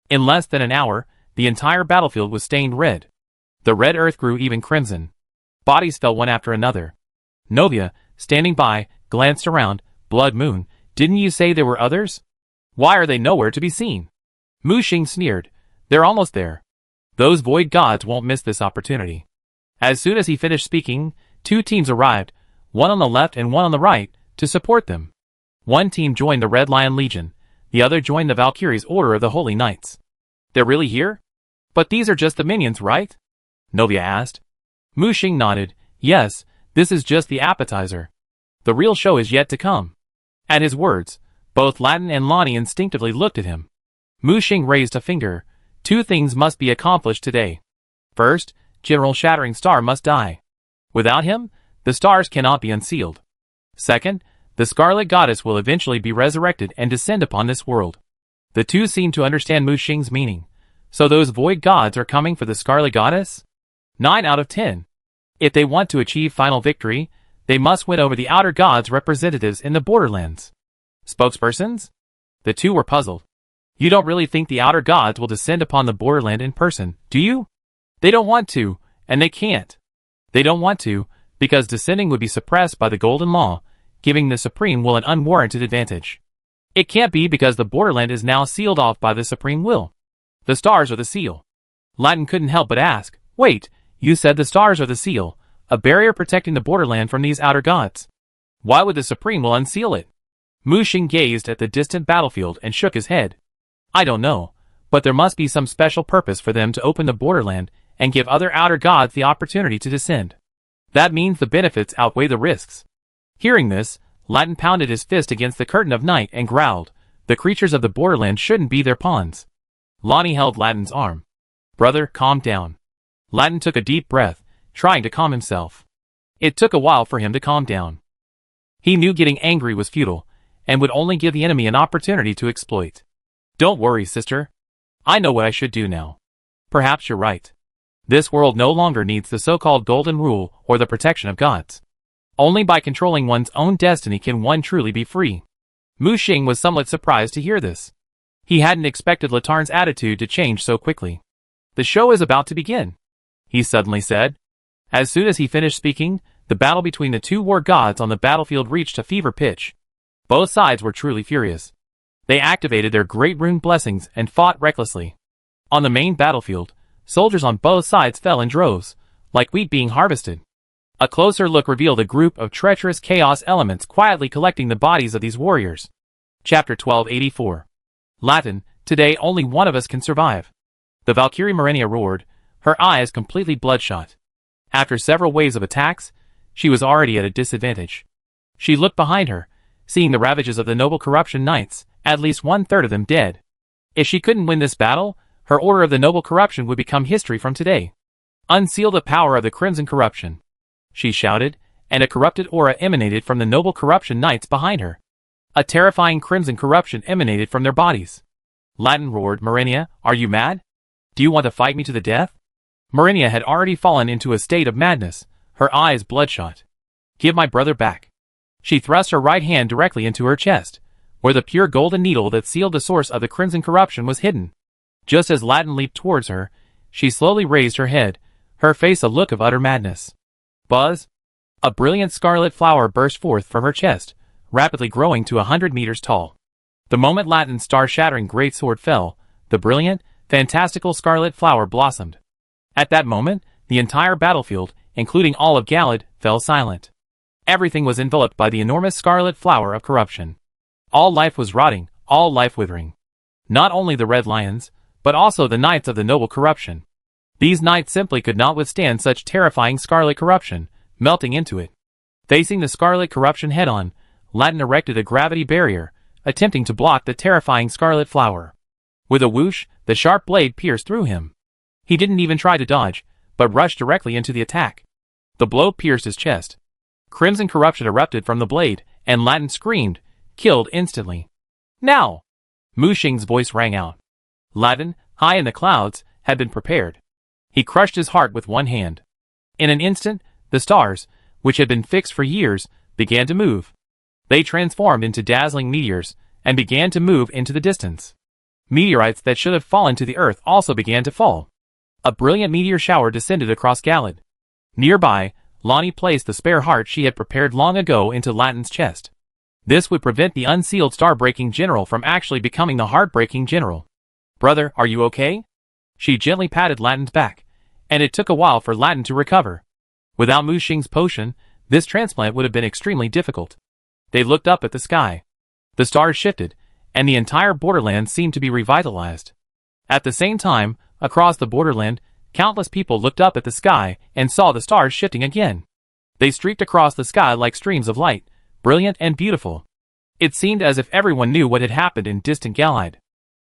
In less than an hour, the entire battlefield was stained red. The red earth grew even crimson. Bodies fell one after another. Novia, standing by, glanced around. Blood Moon, didn't you say there were others? Why are they nowhere to be seen? Mu Xing sneered. They're almost there. Those void gods won't miss this opportunity. As soon as he finished speaking, two teams arrived, one on the left and one on the right, to support them. One team joined the Red Lion Legion, the other joined the Valkyrie's Order of the Holy Knights. They're really here? But these are just the minions, right? Novia asked. Mu Xing nodded. Yes, this is just the appetizer. The real show is yet to come. At his words, both Latin and Lonnie instinctively looked at him. Mu Xing raised a finger. Two things must be accomplished today. First, General Shattering Star must die. Without him, the stars cannot be unsealed. Second, the Scarlet Goddess will eventually be resurrected and descend upon this world. The two seem to understand Mu Xing's meaning. So those void gods are coming for the Scarlet Goddess? 9 out of 10. If they want to achieve final victory, they must win over the outer gods' representatives in the borderlands. Spokespersons? The two were puzzled. You don't really think the outer gods will descend upon the borderland in person, do you? They don't want to, and they can't. They don't want to, because descending would be suppressed by the Golden Law, giving the Supreme Will an unwarranted advantage. It can't be because the borderland is now sealed off by the Supreme Will. The stars are the seal. Latin couldn't help but ask, wait, you said the stars are the seal, a barrier protecting the borderland from these outer gods. Why would the Supreme Will unseal it? Mu Xing gazed at the distant battlefield and shook his head. I don't know, but there must be some special purpose for them to open the borderland and give other outer gods the opportunity to descend. That means the benefits outweigh the risks. Hearing this, Latin pounded his fist against the curtain of night and growled, the creatures of the borderland shouldn't be their pawns. Lonnie held Latin's arm. Brother, calm down. Latin took a deep breath, trying to calm himself. It took a while for him to calm down. He knew getting angry was futile, and would only give the enemy an opportunity to exploit. Don't worry, sister. I know what I should do now. Perhaps you're right. This world no longer needs the so-called golden rule or the protection of gods. Only by controlling one's own destiny can one truly be free. Mu Xing was somewhat surprised to hear this. He hadn't expected Latarn's attitude to change so quickly. The show is about to begin, he suddenly said. As soon as he finished speaking, the battle between the two war gods on the battlefield reached a fever pitch. Both sides were truly furious. They activated their great rune blessings and fought recklessly. On the main battlefield, soldiers on both sides fell in droves, like wheat being harvested. A closer look revealed a group of treacherous chaos elements quietly collecting the bodies of these warriors. Chapter 1284. Latin, today only one of us can survive. The Valkyrie Marenia roared, her eyes completely bloodshot. After several waves of attacks, she was already at a disadvantage. She looked behind her, seeing the ravages of the noble corruption knights, at least 1/3 of them dead. If she couldn't win this battle, her order of the noble corruption would become history from today. Unseal the power of the crimson corruption, she shouted, and a corrupted aura emanated from the noble corruption knights behind her. A terrifying crimson corruption emanated from their bodies. Latin roared, Marenia, are you mad? Do you want to fight me to the death? Marenia had already fallen into a state of madness, her eyes bloodshot. Give my brother back. She thrust her right hand directly into her chest, where the pure golden needle that sealed the source of the crimson corruption was hidden. Just as Latin leaped towards her, she slowly raised her head, her face a look of utter madness. Buzz! A brilliant scarlet flower burst forth from her chest, rapidly growing to 100 meters tall. The moment Latin's star-shattering greatsword fell, the brilliant, fantastical scarlet flower blossomed. At that moment, the entire battlefield, including all of Galad, fell silent. Everything was enveloped by the enormous scarlet flower of corruption. All life was rotting, all life withering. Not only the Red Lions, but also the Knights of the Noble Corruption. These knights simply could not withstand such terrifying scarlet corruption, melting into it. Facing the scarlet corruption head-on, Latin erected a gravity barrier, attempting to block the terrifying scarlet flower. With a whoosh, the sharp blade pierced through him. He didn't even try to dodge, but rushed directly into the attack. The blow pierced his chest. Crimson corruption erupted from the blade, and Latin screamed, killed instantly. Now! Mu Xing's voice rang out. Latin, high in the clouds, had been prepared. He crushed his heart with one hand. In an instant, the stars, which had been fixed for years, began to move. They transformed into dazzling meteors, and began to move into the distance. Meteorites that should have fallen to the earth also began to fall. A brilliant meteor shower descended across Galad. Nearby, Lonnie placed the spare heart she had prepared long ago into Latin's chest. This would prevent the unsealed star-breaking general from actually becoming the heart-breaking general. Brother, are you okay? She gently patted Latin's back, and it took a while for Latin to recover. Without Mu Xing's potion, this transplant would have been extremely difficult. They looked up at the sky. The stars shifted, and the entire borderland seemed to be revitalized. At the same time, across the borderland, countless people looked up at the sky and saw the stars shifting again. They streaked across the sky like streams of light, brilliant and beautiful. It seemed as if everyone knew what had happened in distant Galad.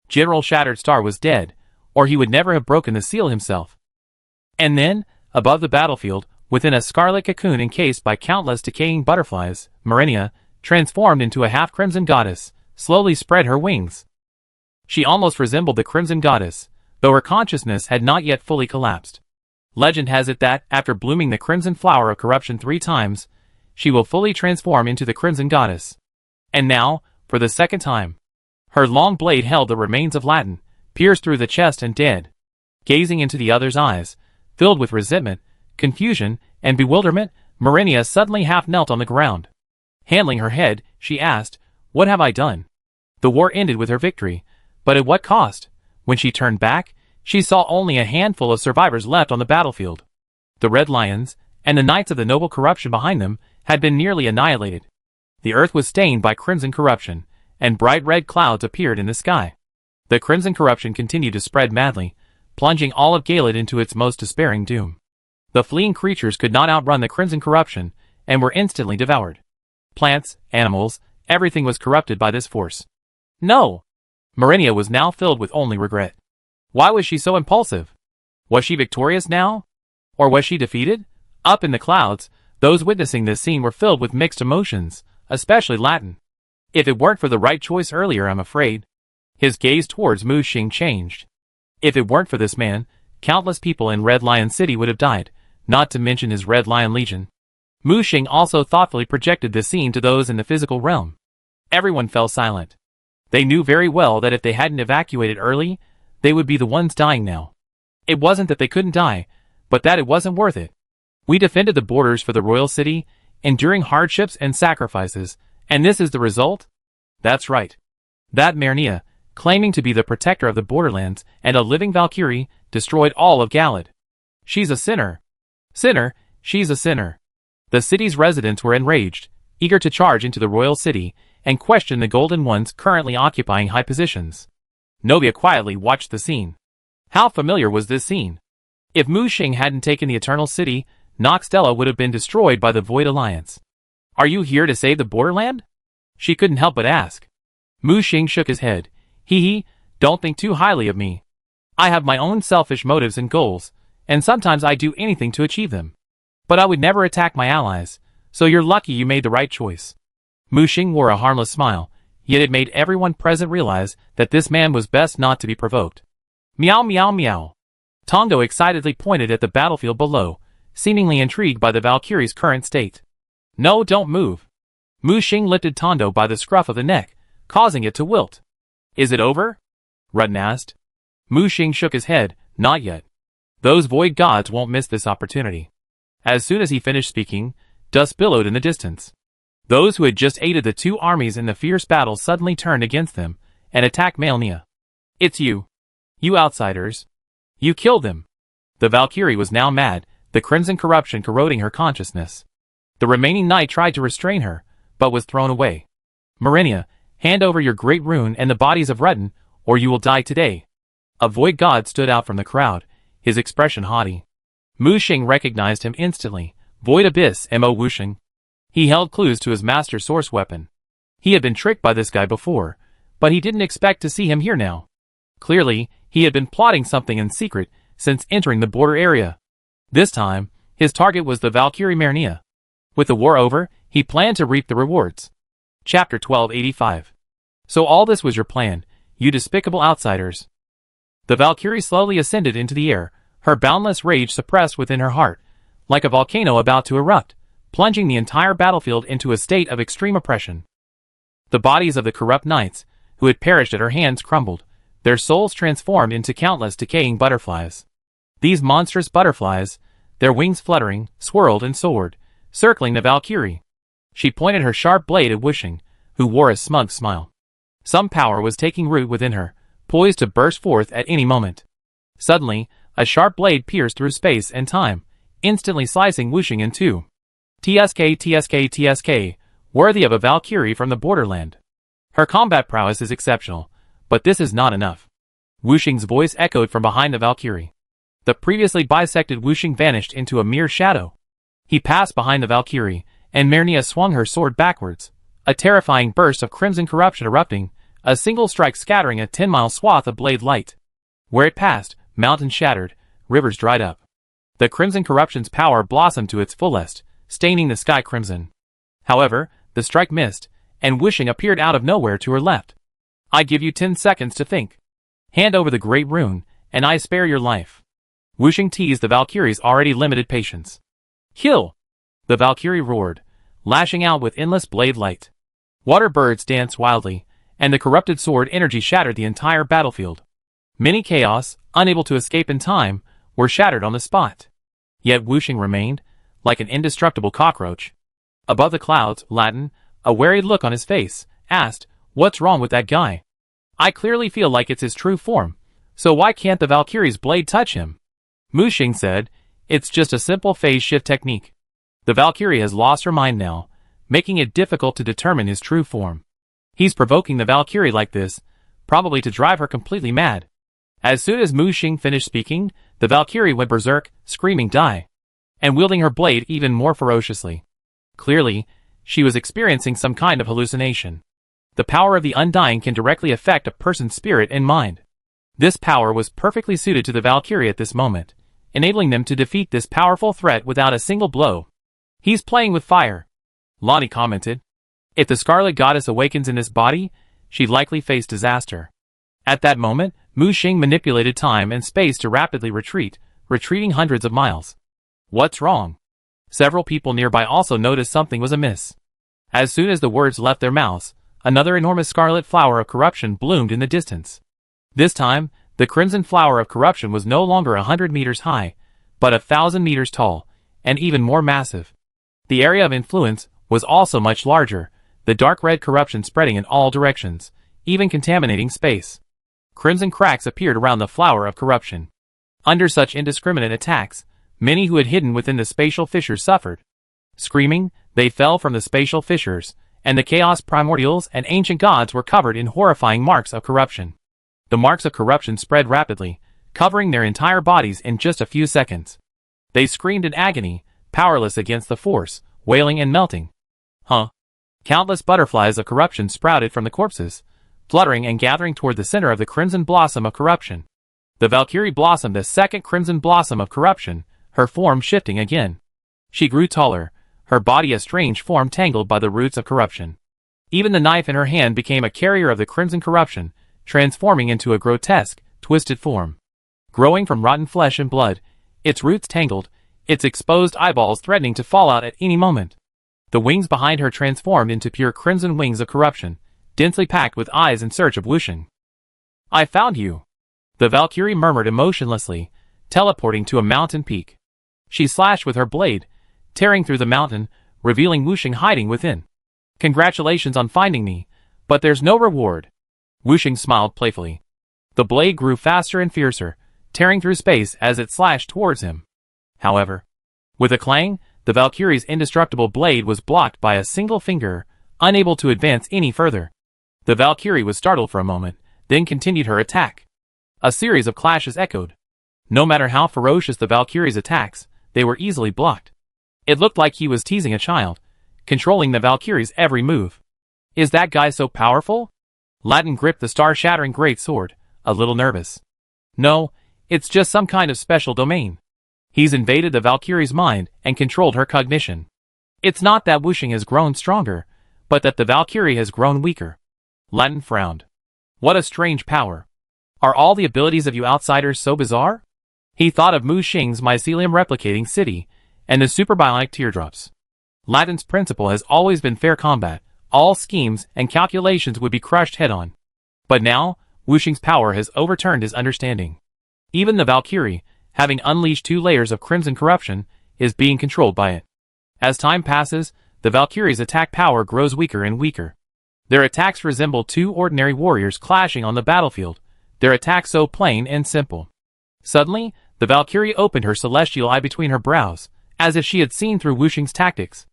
General Shattered Star was dead, or he would never have broken the seal himself. And then, above the battlefield, within a scarlet cocoon encased by countless decaying butterflies, Marenia, transformed into a half-crimson goddess, slowly spread her wings. She almost resembled the Crimson Goddess, though her consciousness had not yet fully collapsed. Legend has it that, after blooming the crimson flower of corruption 3 times, she will fully transform into the Crimson Goddess. And now, for the second time, her long blade held the remains of Latin, pierced through the chest and dead. Gazing into the other's eyes, filled with resentment, confusion, and bewilderment, Marenia suddenly half knelt on the ground. Handling her head, she asked, "What have I done?" The war ended with her victory, but at what cost? When she turned back, she saw only a handful of survivors left on the battlefield. The Red Lions, and the Knights of the Noble Corruption behind them, had been nearly annihilated. The earth was stained by crimson corruption, and bright red clouds appeared in the sky. The crimson corruption continued to spread madly, plunging all of Galad into its most despairing doom. The fleeing creatures could not outrun the crimson corruption, and were instantly devoured. Plants, animals, everything was corrupted by this force. No! Marenia was now filled with only regret. Why was she so impulsive? Was she victorious now? Or was she defeated? Up in the clouds, those witnessing this scene were filled with mixed emotions, especially Latin. If it weren't for the right choice earlier, I'm afraid. His gaze towards Mu Xing changed. If it weren't for this man, countless people in Red Lion City would have died, not to mention his Red Lion Legion. Mu Xing also thoughtfully projected this scene to those in the physical realm. Everyone fell silent. They knew very well that if they hadn't evacuated early, they would be the ones dying now. It wasn't that they couldn't die, but that it wasn't worth it. We defended the borders for the royal city, enduring hardships and sacrifices, and this is the result? That's right. That Marenia, claiming to be the protector of the borderlands and a living Valkyrie, destroyed all of Galad. She's a sinner. Sinner, she's a sinner. The city's residents were enraged, eager to charge into the royal city and question the Golden Ones currently occupying high positions. Novia quietly watched the scene. How familiar was this scene? If Mu Xing hadn't taken the Eternal City, Noxtella would have been destroyed by the Void Alliance. Are you here to save the borderland? She couldn't help but ask. Mu Xing shook his head. Hee, don't think too highly of me. I have my own selfish motives and goals, and sometimes I do anything to achieve them. But I would never attack my allies, so you're lucky you made the right choice. Mu Xing wore a harmless smile, yet it made everyone present realize that this man was best not to be provoked. Meow meow meow. Tondo excitedly pointed at the battlefield below, seemingly intrigued by the Valkyrie's current state. No, don't move. Mu Xing lifted Tondo by the scruff of the neck, causing it to wilt. Is it over? Rudden asked. Mu Xing shook his head, not yet. Those void gods won't miss this opportunity. As soon as he finished speaking, dust billowed in the distance. Those who had just aided the two armies in the fierce battle suddenly turned against them and attacked Malnia. It's you. You outsiders. You killed them. The Valkyrie was now mad, the crimson corruption corroding her consciousness. The remaining knight tried to restrain her, but was thrown away. Marinia, hand over your great rune and the bodies of Redden, or you will die today. A void god stood out from the crowd, his expression haughty. Mu Xing recognized him instantly. Void Abyss Mo Wuxing. He held clues to his master source weapon. He had been tricked by this guy before, but he didn't expect to see him here now. Clearly, he had been plotting something in secret since entering the border area. This time, his target was the Valkyrie Marinia. With the war over, he planned to reap the rewards. Chapter 1285. So all this was your plan, you despicable outsiders. The Valkyrie slowly ascended into the air, her boundless rage suppressed within her heart, like a volcano about to erupt, plunging the entire battlefield into a state of extreme oppression. The bodies of the corrupt knights, who had perished at her hands, crumbled, their souls transformed into countless decaying butterflies. These monstrous butterflies, their wings fluttering, swirled and soared, circling the Valkyrie. She pointed her sharp blade at Wuxing, who wore a smug smile. Some power was taking root within her, poised to burst forth at any moment. Suddenly, a sharp blade pierced through space and time, instantly slicing Wuxing in two. TSK, worthy of a Valkyrie from the borderland. Her combat prowess is exceptional, but this is not enough. Wuxing's voice echoed from behind the Valkyrie. The previously bisected Wuxing vanished into a mere shadow. He passed behind the Valkyrie, and Marinia swung her sword backwards, a terrifying burst of crimson corruption erupting, a single strike scattering a 10-mile swath of blade light. Where it passed, mountains shattered, rivers dried up. The crimson corruption's power blossomed to its fullest, staining the sky crimson. However, the strike missed, and Wuxing appeared out of nowhere to her left. I give you 10 seconds to think. Hand over the great rune, and I spare your life. Wuxing teased the Valkyrie's already limited patience. Kill! The Valkyrie roared, lashing out with endless blade light. Water birds danced wildly, and the corrupted sword energy shattered the entire battlefield. Many chaos, unable to escape in time, were shattered on the spot. Yet Wuxing remained, like an indestructible cockroach. Above the clouds, Latin, a wary look on his face, asked, "What's wrong with that guy? I clearly feel like it's his true form, so why can't the Valkyrie's blade touch him?" Mu Xing said, "It's just a simple phase shift technique. The Valkyrie has lost her mind now, making it difficult to determine his true form. He's provoking the Valkyrie like this, probably to drive her completely mad." As soon as Mu Xing finished speaking, the Valkyrie went berserk, screaming "Die!" and wielding her blade even more ferociously. Clearly, she was experiencing some kind of hallucination. The power of the Undying can directly affect a person's spirit and mind. This power was perfectly suited to the Valkyrie at this moment, enabling them to defeat this powerful threat without a single blow. "He's playing with fire," Lonnie commented. "If the Scarlet Goddess awakens in this body, she'd likely face disaster." At that moment, Mu Xing manipulated time and space to rapidly retreating hundreds of miles. "What's wrong?" Several people nearby also noticed something was amiss. As soon as the words left their mouths, another enormous scarlet flower of corruption bloomed in the distance. This time, the crimson flower of corruption was no longer 100 meters high, but 1,000 meters tall, and even more massive. The area of influence was also much larger, the dark red corruption spreading in all directions, even contaminating space. Crimson cracks appeared around the flower of corruption. Under such indiscriminate attacks, many who had hidden within the spatial fissures suffered. Screaming, they fell from the spatial fissures, and the chaos primordials and ancient gods were covered in horrifying marks of corruption. The marks of corruption spread rapidly, covering their entire bodies in just a few seconds. They screamed in agony, powerless against the force, wailing and melting. Countless butterflies of corruption sprouted from the corpses, fluttering and gathering toward the center of the crimson blossom of corruption. The Valkyrie blossomed the second crimson blossom of corruption, her form shifting again. She grew taller, her body a strange form tangled by the roots of corruption. Even the knife in her hand became a carrier of the crimson corruption, transforming into a grotesque, twisted form. Growing from rotten flesh and blood, its roots tangled, its exposed eyeballs threatening to fall out at any moment. The wings behind her transformed into pure crimson wings of corruption, densely packed with eyes in search of Wuxing. "I found you," the Valkyrie murmured emotionlessly, teleporting to a mountain peak. She slashed with her blade, tearing through the mountain, revealing Wuxing hiding within. "Congratulations on finding me, but there's no reward." Wuxing smiled playfully. The blade grew faster and fiercer, tearing through space as it slashed towards him. However, With a clang, the Valkyrie's indestructible blade was blocked by a single finger, unable to advance any further. The Valkyrie was startled for a moment, then continued her attack. A series of clashes echoed. No matter how ferocious the Valkyrie's attacks, they were easily blocked. It looked like he was teasing a child, controlling the Valkyrie's every move. Is that guy so powerful? Latin gripped the star-shattering great sword, a little nervous. No, it's just some kind of special domain. He's invaded the Valkyrie's mind and controlled her cognition. It's not that Wuxing has grown stronger, but that the Valkyrie has grown weaker. Latin frowned. What a strange power. Are all the abilities of you outsiders so bizarre? He thought of Mu Xing's mycelium replicating city, and the superbionic teardrops. Latin's principle has always been fair combat. All schemes and calculations would be crushed head-on. But now, Wuxing's power has overturned his understanding. Even the Valkyrie, having unleashed 2 layers of crimson corruption, is being controlled by it. As time passes, the Valkyrie's attack power grows weaker and weaker. Their attacks resemble 2 ordinary warriors clashing on the battlefield, their attacks so plain and simple. Suddenly, the Valkyrie opened her celestial eye between her brows, as if she had seen through Wuxing's tactics.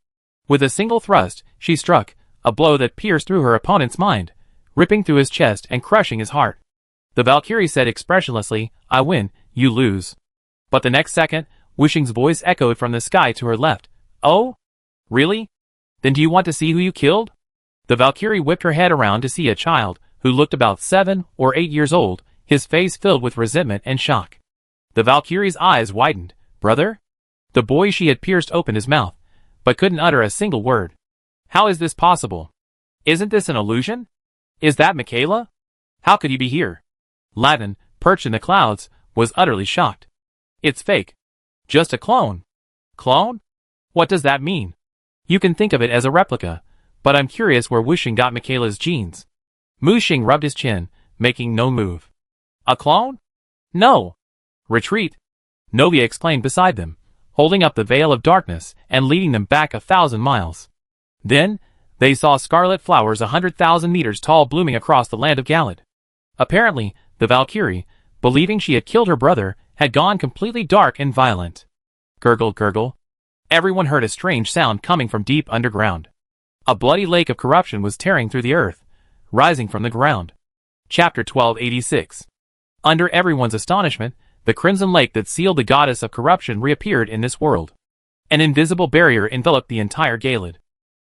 With a single thrust, she struck, a blow that pierced through her opponent's mind, ripping through his chest and crushing his heart. The Valkyrie said expressionlessly, "I win, you lose." But the next second, Wuxing's voice echoed from the sky to her left. "Oh? Really? Then do you want to see who you killed?" The Valkyrie whipped her head around to see a child, who looked about 7 or 8 years old, his face filled with resentment and shock. The Valkyrie's eyes widened. "Brother?" The boy she had pierced opened his mouth, but couldn't utter a single word. "How is this possible? Isn't this an illusion? Is that Michaela? How could you be here?" Latin, perched in the clouds, was utterly shocked. "It's fake. Just a clone." "Clone? What does that mean?" "You can think of it as a replica, but I'm curious where Wuxing got Michaela's genes." Mu Xing rubbed his chin, making no move. "A clone? No. Retreat," Novia exclaimed beside them, holding up the veil of darkness and leading them back 1,000 miles. Then, they saw scarlet flowers 100,000 meters tall blooming across the land of Galad. Apparently, the Valkyrie, believing she had killed her brother, had gone completely dark and violent. Gurgle, gurgle. Everyone heard a strange sound coming from deep underground. A bloody lake of corruption was tearing through the earth, rising from the ground. Chapter 1286. Under everyone's astonishment, the crimson lake that sealed the goddess of corruption reappeared in this world. An invisible barrier enveloped the entire Galad.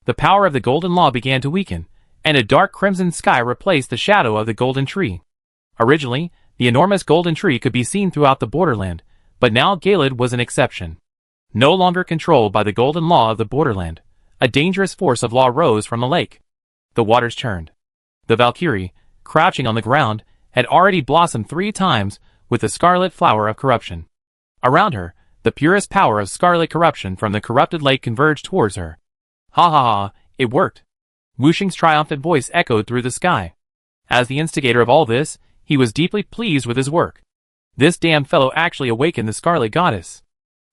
The power of the golden law began to weaken, and a dark crimson sky replaced the shadow of the golden tree. Originally, the enormous golden tree could be seen throughout the borderland, but now Galad was an exception. No longer controlled by the golden law of the borderland, a dangerous force of law rose from the lake. The waters churned. The Valkyrie, crouching on the ground, had already blossomed 3 times with the scarlet flower of corruption. Around her, the purest power of scarlet corruption from the corrupted lake converged towards her. Ha ha ha, it worked. Wuxing's triumphant voice echoed through the sky. As the instigator of all this, he was deeply pleased with his work. This damn fellow actually awakened the Scarlet Goddess.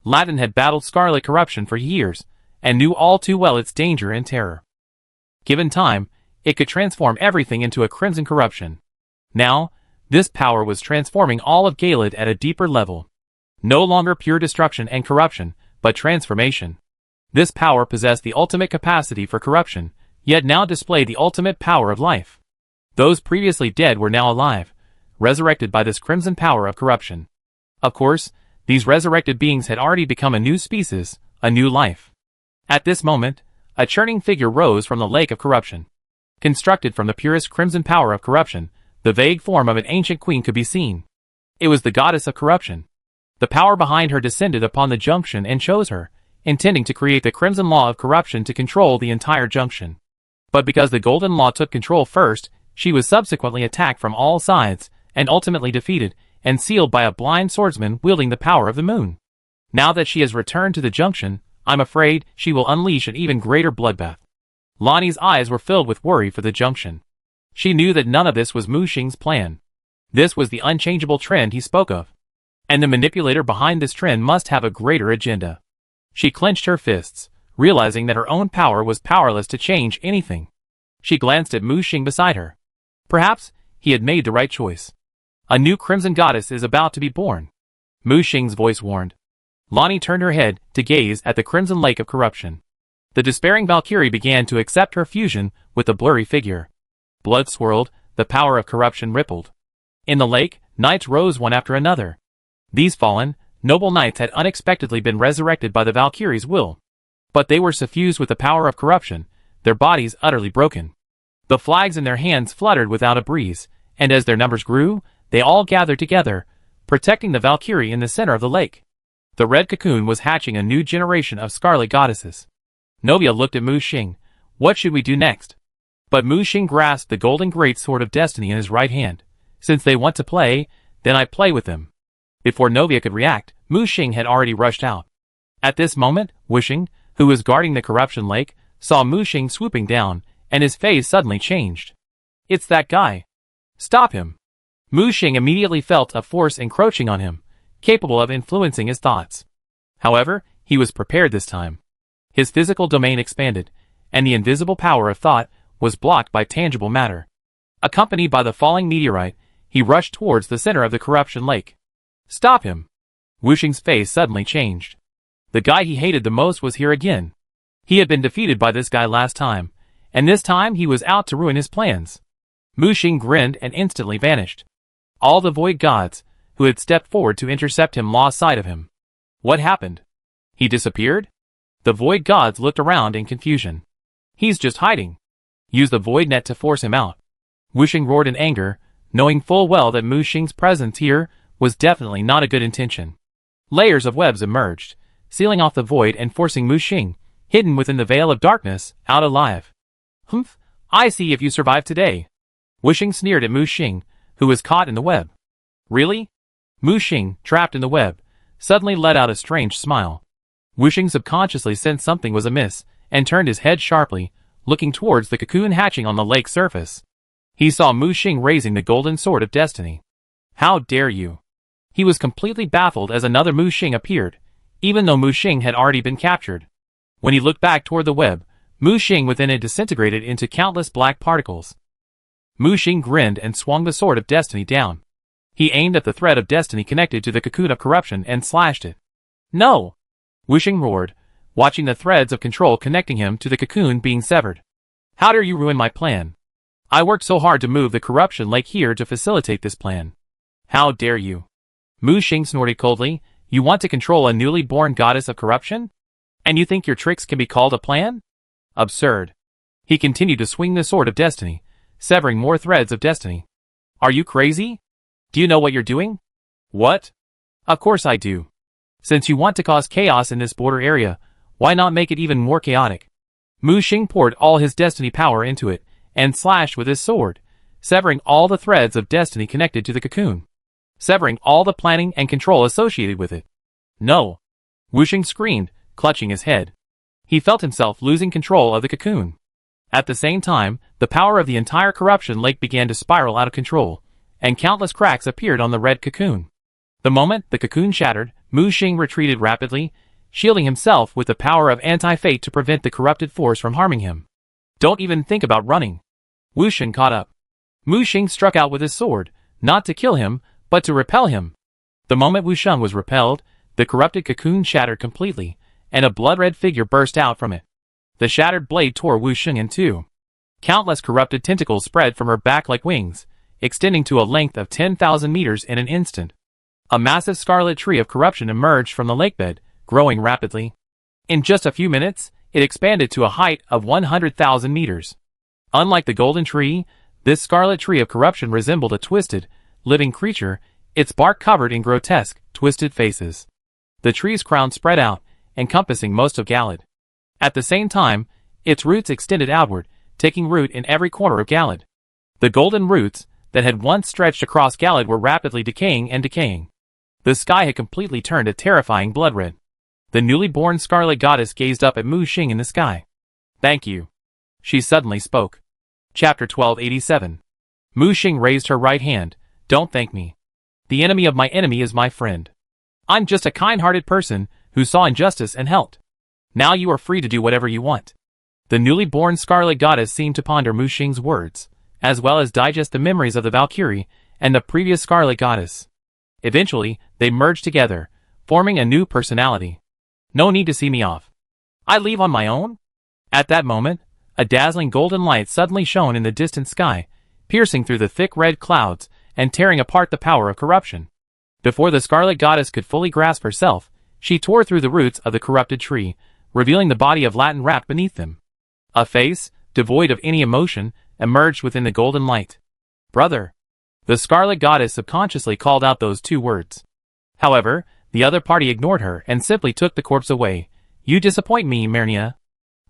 Latin had battled scarlet corruption for years, and knew all too well its danger and terror. Given time, it could transform everything into a crimson corruption. Now, this power was transforming all of Galad at a deeper level. No longer pure destruction and corruption, but transformation. This power possessed the ultimate capacity for corruption, yet now displayed the ultimate power of life. Those previously dead were now alive, resurrected by this crimson power of corruption. Of course, these resurrected beings had already become a new species, a new life. At this moment, a churning figure rose from the lake of corruption. Constructed from the purest crimson power of corruption, the vague form of an ancient queen could be seen. It was the goddess of corruption. The power behind her descended upon the junction and chose her, intending to create the crimson law of corruption to control the entire junction. But because the golden law took control first, she was subsequently attacked from all sides, and ultimately defeated, and sealed by a blind swordsman wielding the power of the moon. Now that she has returned to the junction, I'm afraid she will unleash an even greater bloodbath. Lonnie's eyes were filled with worry for the junction. She knew that none of this was Mu Xing's plan. This was the unchangeable trend he spoke of. And the manipulator behind this trend must have a greater agenda. She clenched her fists, realizing that her own power was powerless to change anything. She glanced at Mu Xing beside her. Perhaps he had made the right choice. A new crimson goddess is about to be born. Mu Xing's voice warned. Lonnie turned her head to gaze at the crimson lake of corruption. The despairing Valkyrie began to accept her fusion with the blurry figure. Blood swirled, the power of corruption rippled. In the lake, knights rose one after another. These fallen, noble knights had unexpectedly been resurrected by the Valkyrie's will. But they were suffused with the power of corruption, their bodies utterly broken. The flags in their hands fluttered without a breeze, and as their numbers grew, they all gathered together, protecting the Valkyrie in the center of the lake. The red cocoon was hatching a new generation of scarlet goddesses. Novia looked at Mu Xing. What should we do next? But Mu Xing grasped the golden great sword of destiny in his right hand. Since they want to play, then I play with them. Before Novia could react, Mu Xing had already rushed out. At this moment, Wuxing, who was guarding the corruption lake, saw Mu Xing swooping down, and his face suddenly changed. It's that guy. Stop him. Mu Xing immediately felt a force encroaching on him, capable of influencing his thoughts. However, he was prepared this time. His physical domain expanded, and the invisible power of thought was blocked by tangible matter. Accompanied by the falling meteorite, he rushed towards the center of the corruption lake. Stop him. Wuxing's face suddenly changed. The guy he hated the most was here again. He had been defeated by this guy last time, and this time he was out to ruin his plans. Mu Xing grinned and instantly vanished. All the void gods, who had stepped forward to intercept him, lost sight of him. What happened? He disappeared? The void gods looked around in confusion. He's just hiding. Use the void net to force him out. Wuxing roared in anger, knowing full well that Mu Xing's presence here was definitely not a good intention. Layers of webs emerged, sealing off the void and forcing Mu Xing, hidden within the veil of darkness, out alive. Humph, I see if you survive today. Wuxing sneered at Mu Xing, who was caught in the web. Really? Mu Xing, trapped in the web, suddenly let out a strange smile. Wuxing subconsciously sensed something was amiss, and turned his head sharply, looking towards the cocoon hatching on the lake surface. He saw Mu Xing raising the golden sword of destiny. How dare you? He was completely baffled as another Mu Xing appeared, even though Mu Xing had already been captured. When he looked back toward the web, Mu Xing within it disintegrated into countless black particles. Mu Xing grinned and swung the sword of destiny down. He aimed at the thread of destiny connected to the cocoon of corruption and slashed it. No! Wuxing roared, watching the threads of control connecting him to the cocoon being severed. How dare you ruin my plan? I worked so hard to move the corruption lake here to facilitate this plan. How dare you? Mu Xing snorted coldly. You want to control a newly born goddess of corruption? And you think your tricks can be called a plan? Absurd. He continued to swing the sword of destiny, severing more threads of destiny. Are you crazy? Do you know what you're doing? What? Of course I do. Since you want to cause chaos in this border area, why not make it even more chaotic? Mu Xing poured all his destiny power into it, and slashed with his sword, severing all the threads of destiny connected to the cocoon. Severing all the planning and control associated with it. No! Wuxing screamed, clutching his head. He felt himself losing control of the cocoon. At the same time, the power of the entire corruption lake began to spiral out of control, and countless cracks appeared on the red cocoon. The moment the cocoon shattered, Mu Xing retreated rapidly, shielding himself with the power of anti-fate to prevent the corrupted force from harming him. Don't even think about running. Wuxing caught up. Mu Xing struck out with his sword, not to kill him, but to repel him. The moment Wuxing was repelled, the corrupted cocoon shattered completely, and a blood-red figure burst out from it. The shattered blade tore Wuxing in two. Countless corrupted tentacles spread from her back like wings, extending to a length of 10,000 meters in an instant. A massive scarlet tree of corruption emerged from the lakebed, growing rapidly. In just a few minutes, it expanded to a height of 100,000 meters. Unlike the golden tree, this scarlet tree of corruption resembled a twisted, living creature, its bark covered in grotesque, twisted faces. The tree's crown spread out, encompassing most of Galad. At the same time, its roots extended outward, taking root in every corner of Galad. The golden roots that had once stretched across Galad were rapidly decaying and decaying. The sky had completely turned a terrifying blood red. The newly born scarlet goddess gazed up at Mu Xing in the sky. Thank you. She suddenly spoke. Chapter 1287. Mu Xing raised her right hand. Don't thank me. The enemy of my enemy is my friend. I'm just a kind-hearted person who saw injustice and helped. Now you are free to do whatever you want. The newly born scarlet goddess seemed to ponder Mu Xing's words, as well as digest the memories of the Valkyrie and the previous scarlet goddess. Eventually, they merged together, forming a new personality. No need to see me off. I leave on my own? At that moment, a dazzling golden light suddenly shone in the distant sky, piercing through the thick red clouds and tearing apart the power of corruption. Before the Scarlet Goddess could fully grasp herself, she tore through the roots of the corrupted tree, revealing the body of Latin wrapped beneath them. A face, devoid of any emotion, emerged within the golden light. Brother. The Scarlet Goddess subconsciously called out those two words. However, the other party ignored her and simply took the corpse away. You disappoint me, Marnia.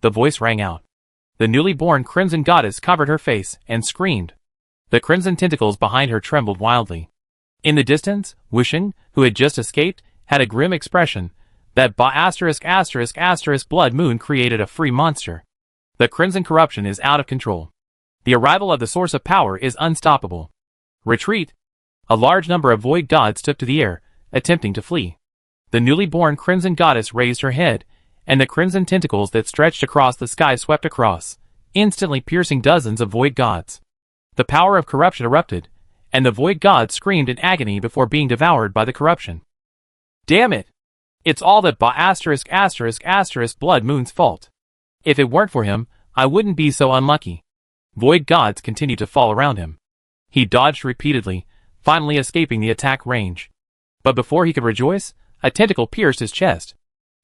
The voice rang out. The newly born Crimson Goddess covered her face and screamed. The crimson tentacles behind her trembled wildly. In the distance, Wushing, who had just escaped, had a grim expression. That blood moon created a free monster. The crimson corruption is out of control. The arrival of the source of power is unstoppable. Retreat! A large number of void gods took to the air, attempting to flee. The newly born Crimson Goddess raised her head, and the crimson tentacles that stretched across the sky swept across, instantly piercing dozens of void gods. The power of corruption erupted, and the void gods screamed in agony before being devoured by the corruption. Damn it! It's all that blood moon's fault. If it weren't for him, I wouldn't be so unlucky. Void gods continued to fall around him. He dodged repeatedly, finally escaping the attack range. But before he could rejoice, a tentacle pierced his chest.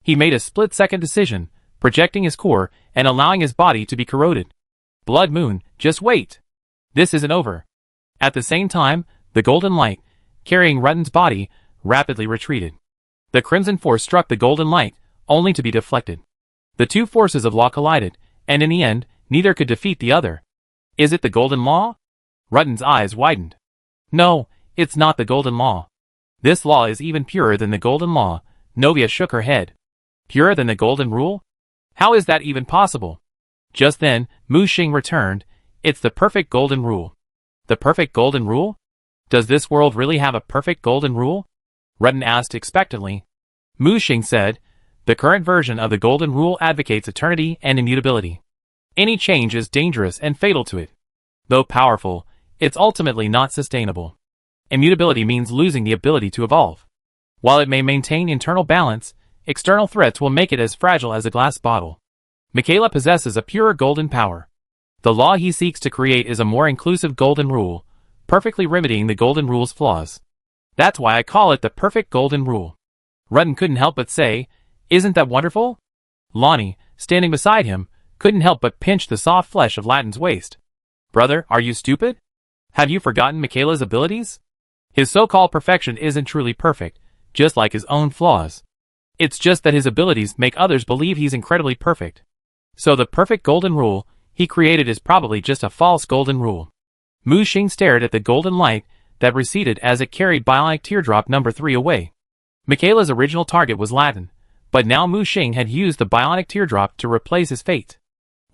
He made a split-second decision, projecting his core and allowing his body to be corroded. Blood moon, just wait! This isn't over. At the same time, the golden light, carrying Rutten's body, rapidly retreated. The crimson force struck the golden light, only to be deflected. The two forces of law collided, and in the end, neither could defeat the other. Is it the golden law? Rutten's eyes widened. No, it's not the golden law. This law is even purer than the golden law. Novia shook her head. Purer than the golden rule? How is that even possible? Just then, Mu Xing returned. It's the perfect golden rule. The perfect golden rule? Does this world really have a perfect golden rule? Rutten asked expectantly. Mu Xing said, the current version of the golden rule advocates eternity and immutability. Any change is dangerous and fatal to it. Though powerful, it's ultimately not sustainable. Immutability means losing the ability to evolve. While it may maintain internal balance, external threats will make it as fragile as a glass bottle. Michaela possesses a pure golden power. The law he seeks to create is a more inclusive golden rule, perfectly remedying the golden rule's flaws. That's why I call it the perfect golden rule. Rutten couldn't help but say, isn't that wonderful? Lonnie, standing beside him, couldn't help but pinch the soft flesh of Latin's waist. Brother, are you stupid? Have you forgotten Michaela's abilities? His so-called perfection isn't truly perfect, just like his own flaws. It's just that his abilities make others believe he's incredibly perfect. So the perfect golden rule he created is probably just a false golden rule. Mu Xing stared at the golden light that receded as it carried bionic teardrop number 3 away. Michaela's original target was Latin, but now Mu Xing had used the bionic teardrop to replace his fate.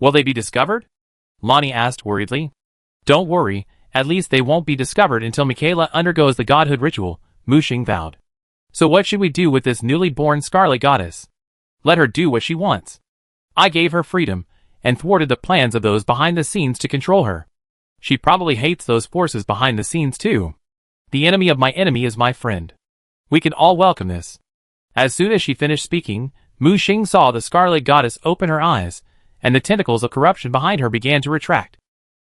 Will they be discovered? Lonnie asked worriedly. Don't worry, at least they won't be discovered until Michaela undergoes the godhood ritual, Mu Xing vowed. So what should we do with this newly born Scarlet Goddess? Let her do what she wants. I gave her freedom, and thwarted the plans of those behind the scenes to control her. She probably hates those forces behind the scenes too. The enemy of my enemy is my friend. We can all welcome this. As soon as she finished speaking, Mu Xing saw the Scarlet Goddess open her eyes, and the tentacles of corruption behind her began to retract.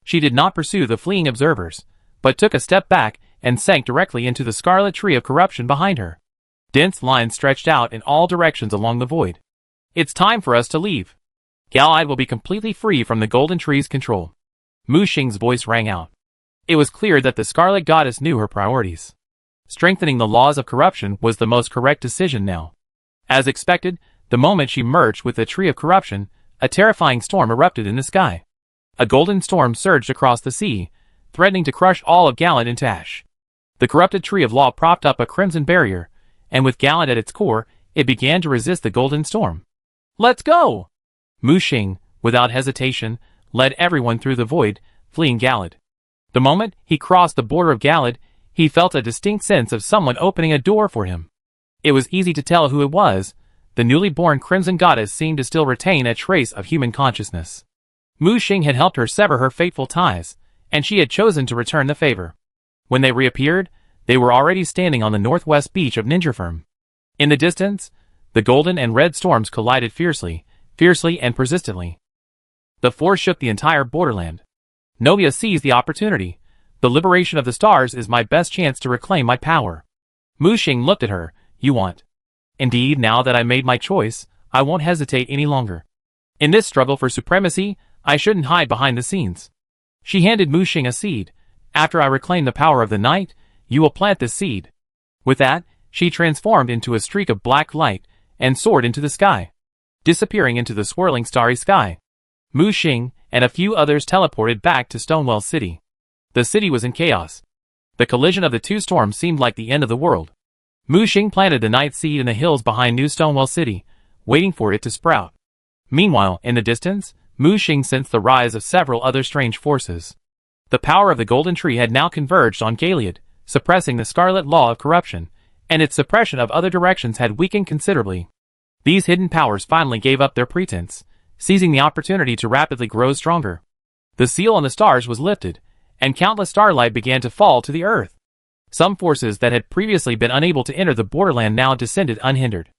She did not pursue the fleeing observers, but took a step back and sank directly into the scarlet tree of corruption behind her. Dense lines stretched out in all directions along the void. It's time for us to leave. Galide will be completely free from the golden tree's control. Mu Xing's voice rang out. It was clear that the Scarlet Goddess knew her priorities. Strengthening the laws of corruption was the most correct decision now. As expected, the moment she merged with the tree of corruption, a terrifying storm erupted in the sky. A golden storm surged across the sea, threatening to crush all of Galad into ash. The corrupted tree of law propped up a crimson barrier, and with Galad at its core, it began to resist the golden storm. Let's go! Mu Xing, without hesitation, led everyone through the void, fleeing Galad. The moment he crossed the border of Galad, he felt a distinct sense of someone opening a door for him. It was easy to tell who it was. The newly born Crimson Goddess seemed to still retain a trace of human consciousness. Mu Xing had helped her sever her fateful ties, and she had chosen to return the favor. When they reappeared, they were already standing on the northwest beach of Ninjafirm. In the distance, the golden and red storms collided fiercely and persistently. The force shook the entire borderland. Novia seized the opportunity. The liberation of the stars is my best chance to reclaim my power. Mu Xing looked at her. You want? Indeed, now that I made my choice, I won't hesitate any longer. In this struggle for supremacy, I shouldn't hide behind the scenes. She handed Mu Xing a seed. After I reclaim the power of the night, you will plant this seed. With that, she transformed into a streak of black light and soared into the sky, disappearing into the swirling starry sky. Mu Xing and a few others teleported back to Stonewall City. The city was in chaos. The collision of the two storms seemed like the end of the world. Mu Xing planted the night seed in the hills behind New Stonewall City, waiting for it to sprout. Meanwhile, in the distance, Mu Xing sensed the rise of several other strange forces. The power of the Golden Tree had now converged on Gilead, suppressing the Scarlet Law of Corruption, and its suppression of other directions had weakened considerably. These hidden powers finally gave up their pretense, seizing the opportunity to rapidly grow stronger. The seal on the stars was lifted, and countless starlight began to fall to the earth. Some forces that had previously been unable to enter the borderland now descended unhindered.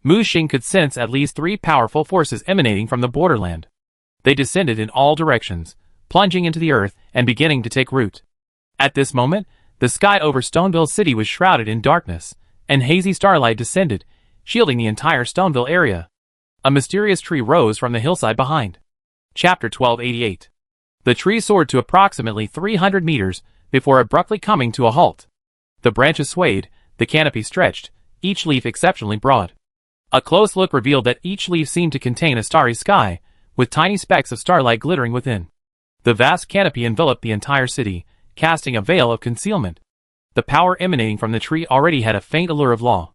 Mu Xing could sense at least 3 powerful forces emanating from the borderland. They descended in all directions, plunging into the earth and beginning to take root. At this moment, the sky over Stoneville City was shrouded in darkness, and hazy starlight descended, shielding the entire Stoneville area. A mysterious tree rose from the hillside behind. Chapter 1288. The tree soared to approximately 300 meters before abruptly coming to a halt. The branches swayed, the canopy stretched, each leaf exceptionally broad. A close look revealed that each leaf seemed to contain a starry sky, with tiny specks of starlight glittering within. The vast canopy enveloped the entire city, casting a veil of concealment. The power emanating from the tree already had a faint allure of law.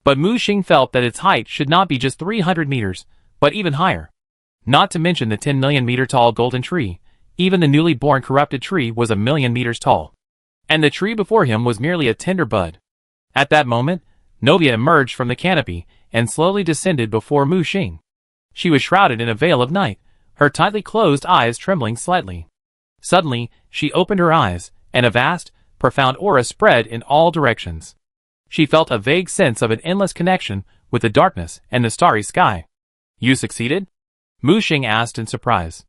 But Mu Xing felt that its height should not be just 300 meters, but even higher. Not to mention the 10 million meter tall golden tree, even the newly born corrupted tree was 1 million meters tall. And the tree before him was merely a tender bud. At that moment, Novia emerged from the canopy and slowly descended before Mu Xing. She was shrouded in a veil of night, her tightly closed eyes trembling slightly. Suddenly, she opened her eyes, and a vast, profound aura spread in all directions. She felt a vague sense of an endless connection with the darkness and the starry sky. You succeeded? Mu Xing asked in surprise.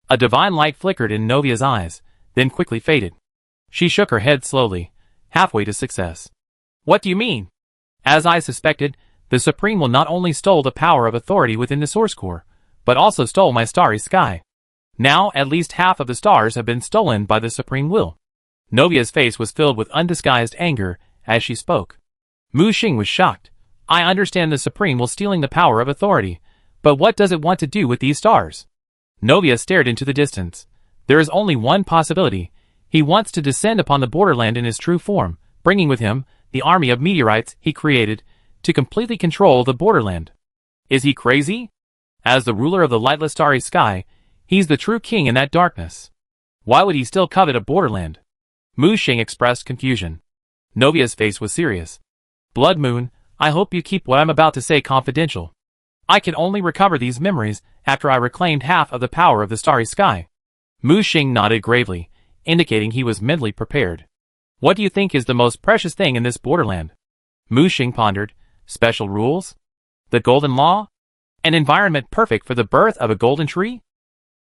A divine light flickered in Novia's eyes, then quickly faded. She shook her head slowly, halfway to success. What do you mean? As I suspected, the Supreme will not only stole the power of authority within the Source Core, but also stole my starry sky. Now, at least half of the stars have been stolen by the Supreme Will. Novia's face was filled with undisguised anger as she spoke. Mu Xing was shocked. I understand the Supreme will stealing the power of authority, but what does it want to do with these stars? Novia stared into the distance. There is only one possibility. He wants to descend upon the borderland in his true form, bringing with him the army of meteorites he created to completely control the borderland. Is he crazy? As the ruler of the lightless starry sky, he's the true king in that darkness. Why would he still covet a borderland? Mu Xing expressed confusion. Novia's face was serious. Blood Moon, I hope you keep what I'm about to say confidential. I can only recover these memories after I reclaimed half of the power of the starry sky. Mu Xing nodded gravely, indicating he was mentally prepared. What do you think is the most precious thing in this borderland? Mu Xing pondered. Special rules? The golden law? An environment perfect for the birth of a golden tree?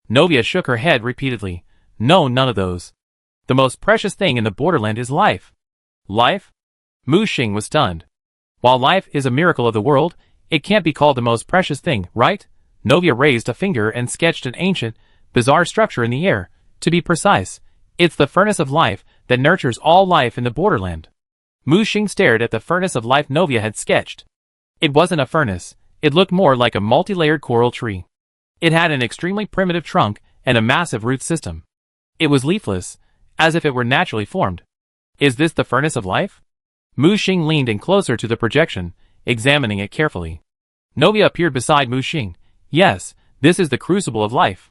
Novia shook her head repeatedly. No, none of those. The most precious thing in the borderland is life. Life? Mu Xing was stunned. While life is a miracle of the world, it can't be called the most precious thing, right? Novia raised a finger and sketched an ancient, bizarre structure in the air. To be precise, it's the furnace of life that nurtures all life in the borderland. Mu Xing stared at the furnace of life Novia had sketched. It wasn't a furnace, it looked more like a multi-layered coral tree. It had an extremely primitive trunk and a massive root system. It was leafless, as if it were naturally formed. Is this the furnace of life? Mu Xing leaned in closer to the projection, examining it carefully. Novia appeared beside Mu Xing. Yes, this is the crucible of life.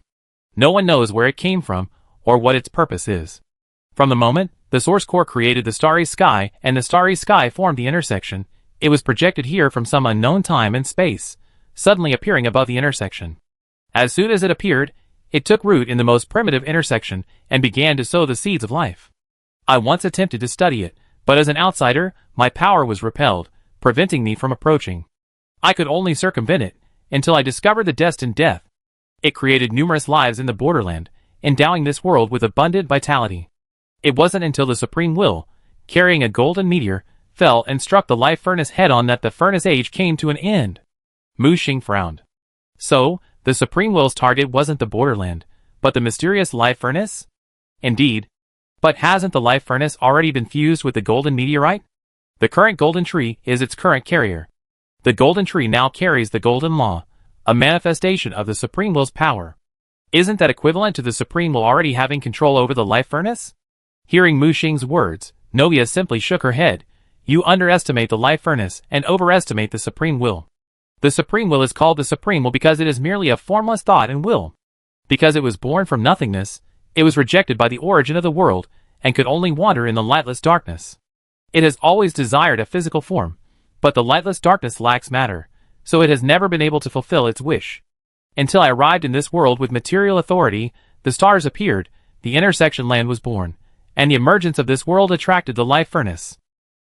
No one knows where it came from, or what its purpose is. From the moment the Source Core created the starry sky and the starry sky formed the intersection, it was projected here from some unknown time and space, suddenly appearing above the intersection. As soon as it appeared, it took root in the most primitive intersection and began to sow the seeds of life. I once attempted to study it, but as an outsider, my power was repelled, preventing me from approaching. I could only circumvent it, until I discovered the destined death. It created numerous lives in the borderland, endowing this world with abundant vitality. It wasn't until the Supreme Will, carrying a golden meteor, fell and struck the life furnace head-on that the furnace age came to an end. Mu Xing frowned. So, the Supreme Will's target wasn't the borderland, but the mysterious life furnace? Indeed. But hasn't the life furnace already been fused with the golden meteorite? The current golden tree is its current carrier. The golden tree now carries the golden law, a manifestation of the Supreme Will's power. Isn't that equivalent to the Supreme Will already having control over the life furnace? Hearing Mu Xing's words, Novia simply shook her head. You underestimate the life furnace and overestimate the Supreme Will. The Supreme Will is called the Supreme Will because it is merely a formless thought and will. Because it was born from nothingness, it was rejected by the origin of the world and could only wander in the lightless darkness. It has always desired a physical form, but the lightless darkness lacks matter, so it has never been able to fulfill its wish. Until I arrived in this world with material authority, the stars appeared, the intersection land was born, and the emergence of this world attracted the life furnace.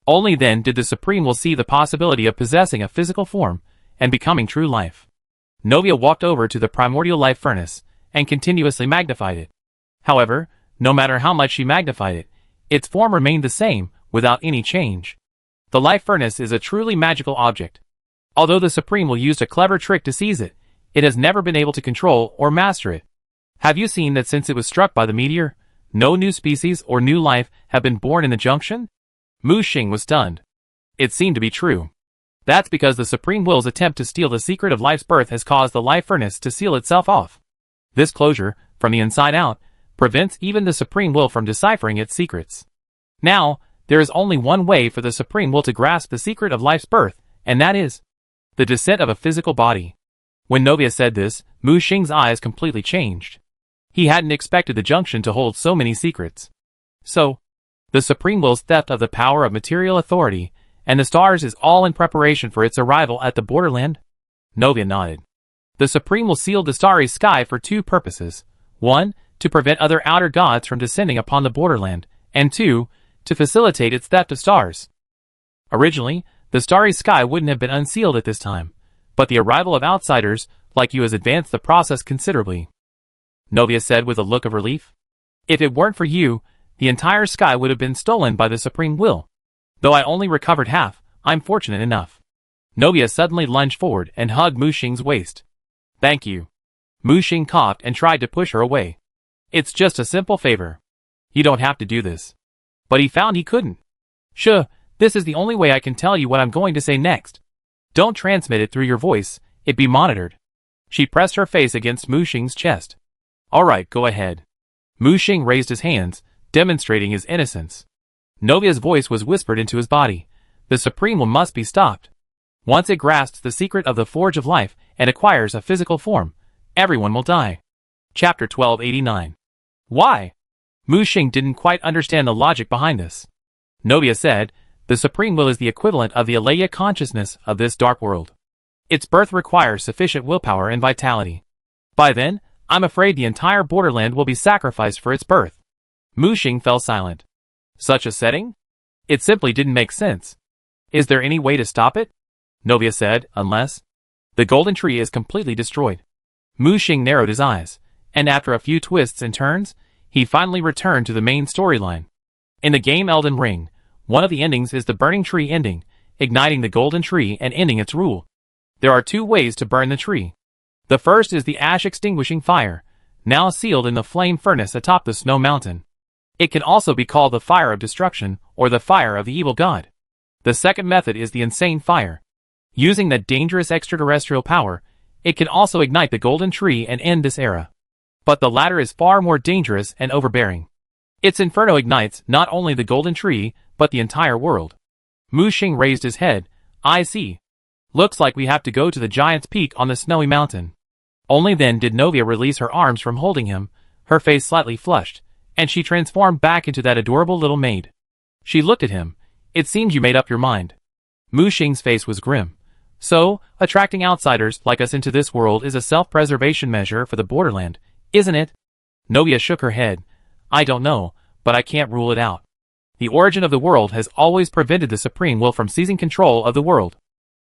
Only then did the Supreme Will see the possibility of possessing a physical form and becoming true life. Novia walked over to the primordial life furnace and continuously magnified it. However, no matter how much she magnified it, its form remained the same, without any change. The life furnace is a truly magical object. Although the Supreme Will used a clever trick to seize it, it has never been able to control or master it. Have you seen that since it was struck by the meteor, no new species or new life have been born in the junction? Mu Xing was stunned. It seemed to be true. That's because the Supreme Will's attempt to steal the secret of life's birth has caused the life furnace to seal itself off. This closure, from the inside out, prevents even the Supreme Will from deciphering its secrets. Now, there is only one way for the Supreme Will to grasp the secret of life's birth, and that is the descent of a physical body. When Novia said this, Mu Xing's eyes completely changed. He hadn't expected the junction to hold so many secrets. So, the Supreme Will's theft of the power of material authority and the stars is all in preparation for its arrival at the borderland? Novia nodded. The Supreme Will sealed the starry sky for two purposes. 1, to prevent other outer gods from descending upon the borderland, and 2, to facilitate its theft of stars. Originally, the starry sky wouldn't have been unsealed at this time, but the arrival of outsiders like you has advanced the process considerably. Novia said with a look of relief. If it weren't for you, the entire sky would have been stolen by the Supreme Will. Though I only recovered half, I'm fortunate enough. Novia suddenly lunged forward and hugged Mu Xing's waist. Thank you. Mu Xing coughed and tried to push her away. It's just a simple favor. You don't have to do this. But he found he couldn't. Sure, this is the only way I can tell you what I'm going to say next. Don't transmit it through your voice, it be monitored. She pressed her face against Mu Xing's chest. Alright, go ahead. Mu Xing raised his hands, demonstrating his innocence. Novia's voice was whispered into his body. The Supreme Will must be stopped. Once it grasps the secret of the Forge of Life and acquires a physical form, everyone will die. Chapter 1289. Why? Mu Xing didn't quite understand the logic behind this. Novia said, the Supreme Will is the equivalent of the Alaya consciousness of this dark world. Its birth requires sufficient willpower and vitality. By then, I'm afraid the entire borderland will be sacrificed for its birth. Mu Xing fell silent. Such a setting? It simply didn't make sense. Is there any way to stop it? Novia said, unless the golden tree is completely destroyed. Mu Xing narrowed his eyes, and after a few twists and turns, he finally returned to the main storyline. In the game Elden Ring, one of the endings is the burning tree ending, igniting the golden tree and ending its rule. There are two ways to burn the tree. The first is the ash-extinguishing fire, now sealed in the flame furnace atop the snow mountain. It can also be called the fire of destruction or the fire of the evil god. The second method is the insane fire. Using that dangerous extraterrestrial power, it can also ignite the golden tree and end this era. But the latter is far more dangerous and overbearing. Its inferno ignites not only the golden tree, but the entire world. Mu Xing raised his head. I see. Looks like we have to go to the giant's peak on the snowy mountain. Only then did Novia release her arms from holding him, her face slightly flushed, and she transformed back into that adorable little maid. She looked at him. It seems you made up your mind. Mu Xing's face was grim. So, attracting outsiders like us into this world is a self-preservation measure for the borderland, isn't it? Novia shook her head. I don't know, but I can't rule it out. The origin of the world has always prevented the supreme will from seizing control of the world.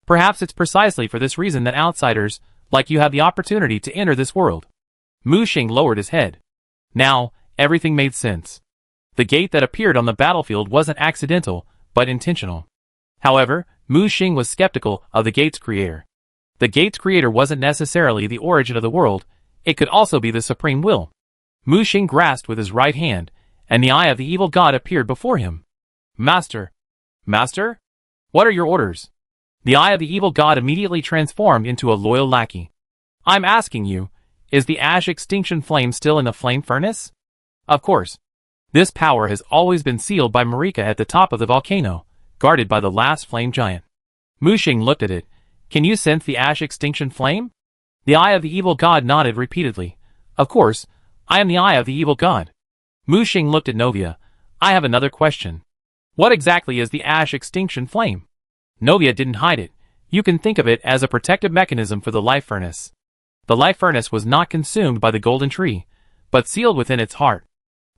Perhaps it's precisely for this reason that outsiders, like you, have the opportunity to enter this world. Mu Xing lowered his head. Now, everything made sense. The gate that appeared on the battlefield wasn't accidental, but intentional. However, Mu Xing was skeptical of the gate's creator. The gate's creator wasn't necessarily the origin of the world, it could also be the supreme will. Mu Xing grasped with his right hand, and the eye of the evil god appeared before him. Master! Master? What are your orders? The eye of the evil god immediately transformed into a loyal lackey. I'm asking you, is the ash extinction flame still in the flame furnace? Of course. This power has always been sealed by Marika at the top of the volcano, guarded by the last flame giant. Mu Xing looked at it. Can you sense the ash extinction flame? The eye of the evil god nodded repeatedly. Of course, I am the eye of the evil god. Mu Xing looked at Novia. I have another question. What exactly is the ash extinction flame? Novia didn't hide it. You can think of it as a protective mechanism for the life furnace. The life furnace was not consumed by the golden tree, but sealed within its heart.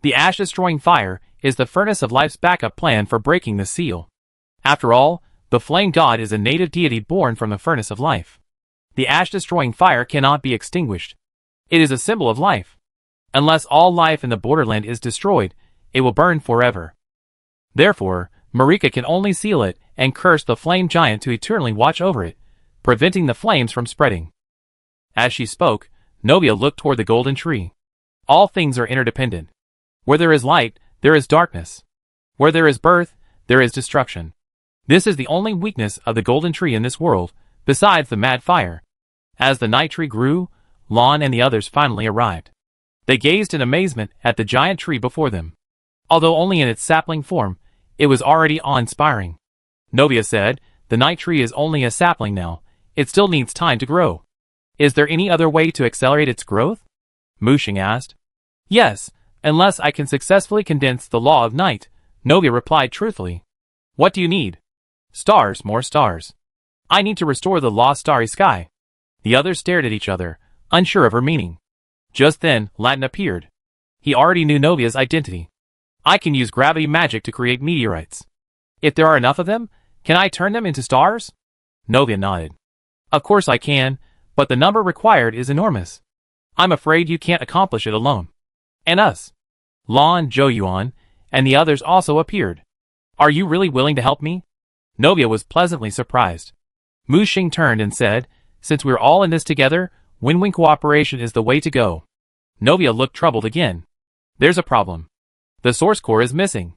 The ash-destroying fire is the furnace of life's backup plan for breaking the seal. After all, the flame god is a native deity born from the furnace of life. The ash-destroying fire cannot be extinguished. It is a symbol of life. Unless all life in the borderland is destroyed, it will burn forever. Therefore, Marika can only seal it and curse the flame giant to eternally watch over it, preventing the flames from spreading. As she spoke, Novia looked toward the golden tree. All things are interdependent. Where there is light, there is darkness. Where there is birth, there is destruction. This is the only weakness of the golden tree in this world, besides the mad fire. As the night tree grew, Lon and the others finally arrived. They gazed in amazement at the giant tree before them. Although only in its sapling form, it was already awe-inspiring. Novia said, the night tree is only a sapling now, it still needs time to grow. Is there any other way to accelerate its growth? Mu Xing asked. Yes, unless I can successfully condense the law of night, Novia replied truthfully. What do you need? Stars, more stars. I need to restore the lost starry sky. The others stared at each other, unsure of her meaning. Just then, Latin appeared. He already knew Novia's identity. I can use gravity magic to create meteorites. If there are enough of them, can I turn them into stars? Novia nodded. Of course I can, but the number required is enormous. I'm afraid you can't accomplish it alone. And us. Lon, Zhou Yuan, and the others also appeared. Are you really willing to help me? Novia was pleasantly surprised. Mu Xing turned and said, since we're all in this together, win-win cooperation is the way to go. Novia looked troubled again. There's a problem. The source core is missing.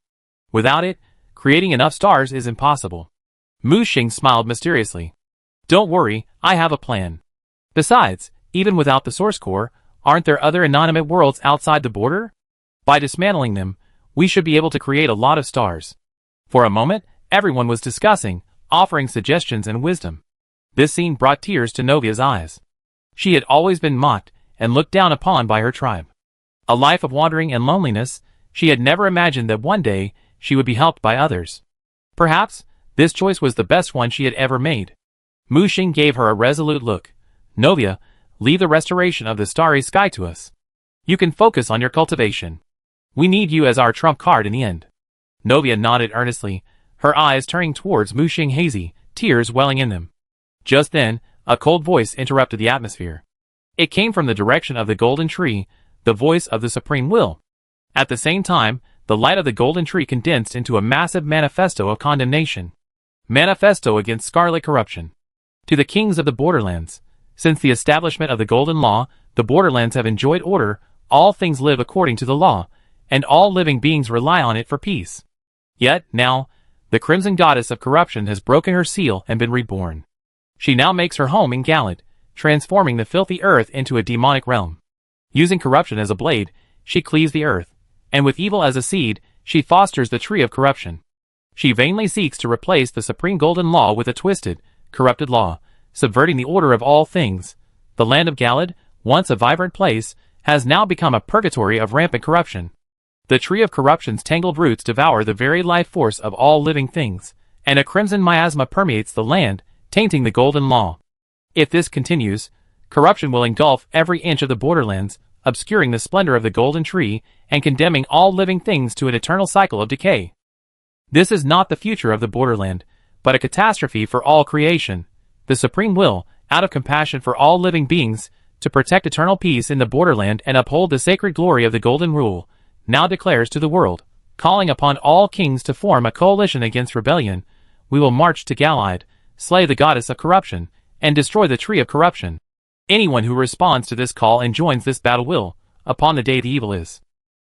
Without it, creating enough stars is impossible. Mu Xing smiled mysteriously. Don't worry, I have a plan. Besides, even without the source core, aren't there other inanimate worlds outside the border? By dismantling them, we should be able to create a lot of stars. For a moment, everyone was discussing, offering suggestions and wisdom. This scene brought tears to Novia's eyes. She had always been mocked and looked down upon by her tribe. A life of wandering and loneliness, she had never imagined that one day she would be helped by others. Perhaps, this choice was the best one she had ever made. Mu Xing gave her a resolute look. Novia, leave the restoration of the starry sky to us. You can focus on your cultivation. We need you as our trump card in the end. Novia nodded earnestly, her eyes turning towards Mu Xing hazy, tears welling in them. Just then, a cold voice interrupted the atmosphere. It came from the direction of the golden tree, the voice of the supreme will. At the same time, the light of the golden tree condensed into a massive manifesto of condemnation. Manifesto against scarlet corruption. To the kings of the borderlands. Since the establishment of the golden law, the borderlands have enjoyed order, all things live according to the law, and all living beings rely on it for peace. Yet, now, the crimson goddess of corruption has broken her seal and been reborn. She now makes her home in Galad, transforming the filthy earth into a demonic realm. Using corruption as a blade, she cleaves the earth, and with evil as a seed, she fosters the tree of corruption. She vainly seeks to replace the supreme golden law with a twisted, corrupted law, subverting the order of all things. The land of Galad, once a vibrant place, has now become a purgatory of rampant corruption. The tree of corruption's tangled roots devour the very life force of all living things, and a crimson miasma permeates the land, tainting the golden law. If this continues, corruption will engulf every inch of the borderlands, obscuring the splendor of the golden tree, and condemning all living things to an eternal cycle of decay. This is not the future of the borderland, but a catastrophe for all creation. The Supreme will, out of compassion for all living beings, to protect eternal peace in the borderland and uphold the sacred glory of the Golden Rule, now declares to the world, calling upon all kings to form a coalition against rebellion. We will march to Galide, slay the goddess of corruption, and destroy the tree of corruption. Anyone who responds to this call and joins this battle will, upon the day the evil is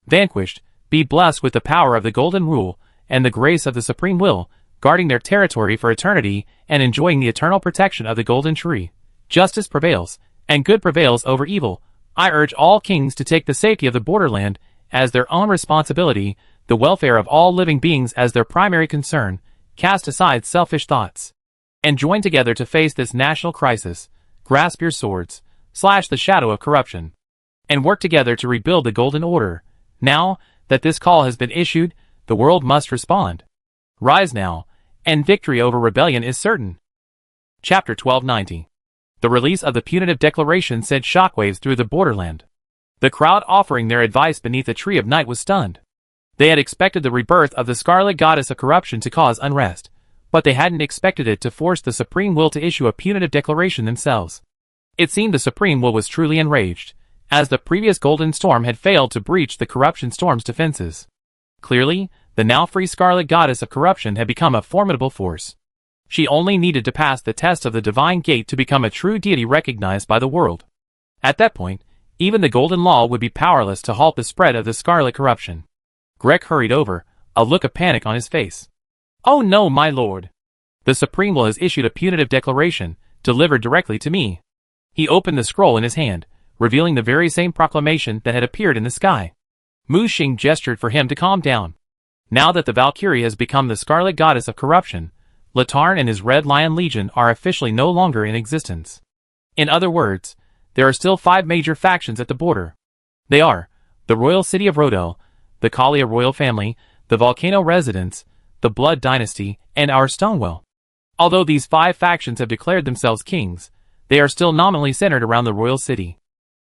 vanquished, be blessed with the power of the Golden Rule and the grace of the Supreme Will, guarding their territory for eternity and enjoying the eternal protection of the Golden Tree. Justice prevails, and good prevails over evil. I urge all kings to take the safety of the borderland as their own responsibility, the welfare of all living beings as their primary concern, cast aside selfish thoughts, and join together to face this national crisis. Grasp your swords, slash the shadow of corruption, and work together to rebuild the Golden Order. Now that this call has been issued, the world must respond. Rise now, and victory over rebellion is certain. Chapter 1290. The release of the punitive declaration sent shockwaves through the borderland. The crowd offering their advice beneath a tree of night was stunned. They had expected the rebirth of the scarlet goddess of corruption to cause unrest, but they hadn't expected it to force the Supreme Will to issue a punitive declaration themselves. It seemed the Supreme Will was truly enraged, as the previous Golden Storm had failed to breach the Corruption Storm's defenses. Clearly, the now free scarlet goddess of corruption had become a formidable force. She only needed to pass the test of the divine gate to become a true deity recognized by the world. At that point, even the Golden Law would be powerless to halt the spread of the scarlet corruption. Greg hurried over, a look of panic on his face. "Oh no, my lord! The Supreme Will has issued a punitive declaration, delivered directly to me." He opened the scroll in his hand, revealing the very same proclamation that had appeared in the sky. Mu Xing gestured for him to calm down. Now that the Valkyrie has become the scarlet goddess of corruption, Latarn and his Red Lion Legion are officially no longer in existence. In other words, there are still 5 major factions at the border. They are the Royal City of Rodel, the Kalia Royal Family, the Volcano Residents, the Blood Dynasty, and our Stonewell. Although these 5 factions have declared themselves kings, they are still nominally centered around the Royal City.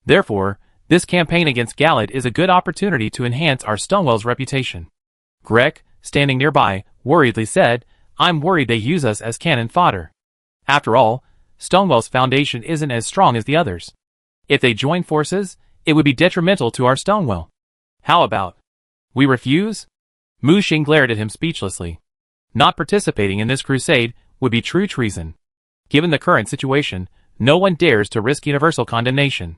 Therefore, this campaign against Galad is a good opportunity to enhance our Stonewell's reputation. Greg, standing nearby, worriedly said, "I'm worried they use us as cannon fodder. After all, Stonewell's foundation isn't as strong as the others. If they join forces, it would be detrimental to our Stonewell. How about we refuse?" Mu Xing glared at him speechlessly. Not participating in this crusade would be true treason. Given the current situation, no one dares to risk universal condemnation.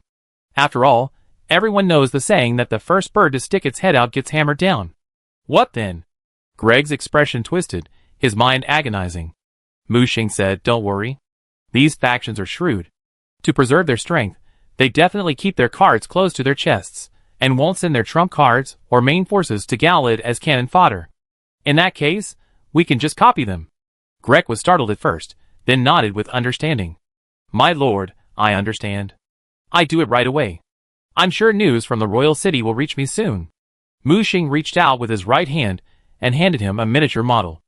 After all, everyone knows the saying that the first bird to stick its head out gets hammered down. What then? Greg's expression twisted, his mind agonizing. Mu Xing said, "Don't worry. These factions are shrewd. To preserve their strength, they definitely keep their cards close to their chests, and won't send their trump cards or main forces to Galad as cannon fodder. In that case, we can just copy them." Greg was startled at first, then nodded with understanding. "My lord, I understand. I do it right away. I'm sure news from the Royal City will reach me soon." Mu Xing reached out with his right hand and handed him a miniature model.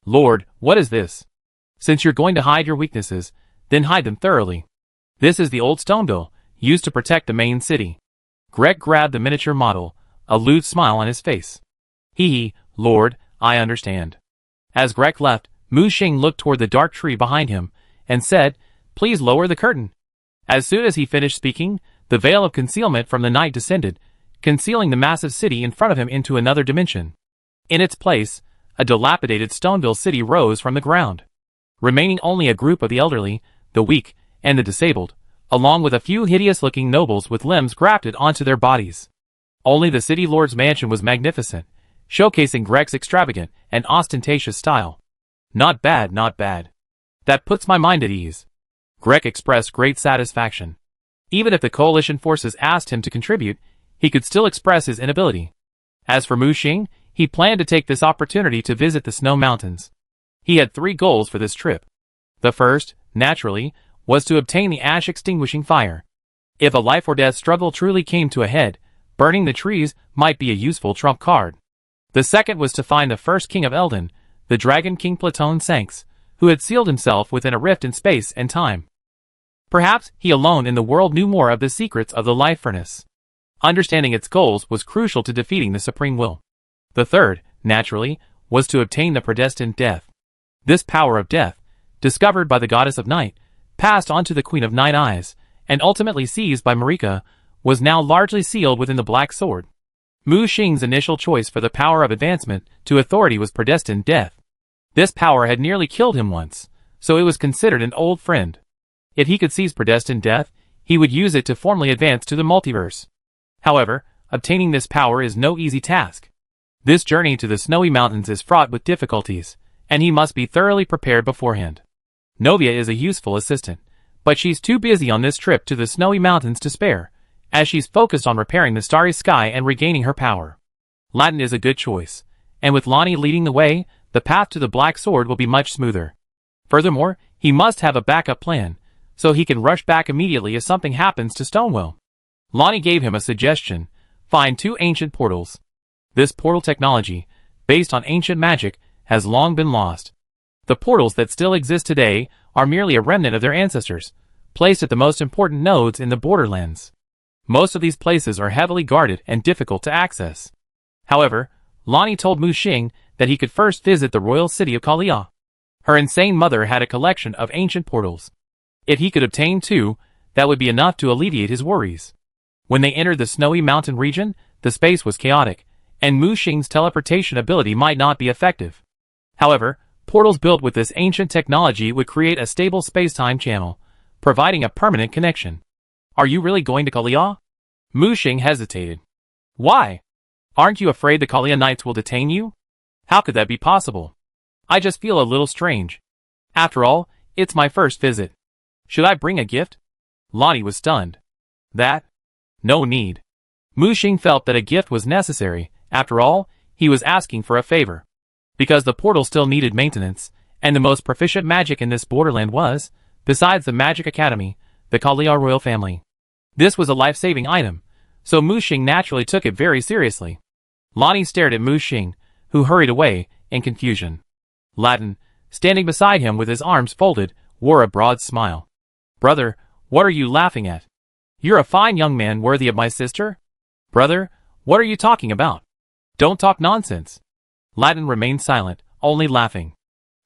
"Lord, what is this? Since you're going to hide your weaknesses, then hide them thoroughly. This is the old stone bill, used to protect the main city." Greg grabbed the miniature model, a lewd smile on his face. "Hee, Lord, I understand." As Greg left, Mu Xing looked toward the dark tree behind him and said, "Please lower the curtain." As soon as he finished speaking, the veil of concealment from the night descended, concealing the massive city in front of him into another dimension. In its place, a dilapidated Stoneville city rose from the ground, remaining only a group of the elderly, the weak, and the disabled, along with a few hideous-looking nobles with limbs grafted onto their bodies. Only the city lord's mansion was magnificent, showcasing Greg's extravagant and ostentatious style. "Not bad, not bad. That puts my mind at ease." Greg expressed great satisfaction. Even if the coalition forces asked him to contribute, he could still express his inability. As for Mu Xing, he planned to take this opportunity to visit the snow mountains. He had 3 goals for this trip. The first, naturally, was to obtain the ash-extinguishing fire. If a life-or-death struggle truly came to a head, burning the trees might be a useful trump card. The second was to find the first king of Eldon, the Dragon King Platon Sanks, who had sealed himself within a rift in space and time. Perhaps he alone in the world knew more of the secrets of the life furnace. Understanding its goals was crucial to defeating the Supreme Will. The third, naturally, was to obtain the predestined death. This power of death, discovered by the goddess of night, passed on to the Queen of Nine Eyes, and ultimately seized by Marika, was now largely sealed within the Black Sword. Mu Xing's initial choice for the power of advancement to authority was predestined death. This power had nearly killed him once, so it was considered an old friend. If he could seize predestined death, he would use it to formally advance to the multiverse. However, obtaining this power is no easy task. This journey to the snowy mountains is fraught with difficulties, and he must be thoroughly prepared beforehand. Novia is a useful assistant, but she's too busy on this trip to the snowy mountains to spare, as she's focused on repairing the starry sky and regaining her power. Latin is a good choice, and with Lonnie leading the way, the path to the Black Sword will be much smoother. Furthermore, he must have a backup plan, so he can rush back immediately if something happens to Stonewell. Lonnie gave him a suggestion: find 2 ancient portals. This portal technology, based on ancient magic, has long been lost. The portals that still exist today are merely a remnant of their ancestors, placed at the most important nodes in the borderlands. Most of these places are heavily guarded and difficult to access. However, Lonnie told Mu Xing that he could first visit the royal city of Kalia. Her insane mother had a collection of ancient portals. If he could obtain 2, that would be enough to alleviate his worries. When they entered the snowy mountain region, the space was chaotic, and Mu Xing's teleportation ability might not be effective. However, portals built with this ancient technology would create a stable space-time channel, providing a permanent connection. Are you really going to Kalia? Mu Xing hesitated. Why? Aren't you afraid the Kalia Knights will detain you? How could that be possible? I just feel a little strange. After all, it's my first visit. Should I bring a gift? Lonnie was stunned. That? No need. Mu Xing felt that a gift was necessary. After all, he was asking for a favor. Because the portal still needed maintenance, and the most proficient magic in this borderland was, besides the Magic Academy, the Kalia royal family. This was a life-saving item, so Mu Xing naturally took it very seriously. Lonnie stared at Mu Xing, who hurried away, in confusion. Latin, standing beside him with his arms folded, wore a broad smile. Brother, what are you laughing at? You're a fine young man worthy of my sister? Brother, what are you talking about? Don't talk nonsense. Latin remained silent, only laughing.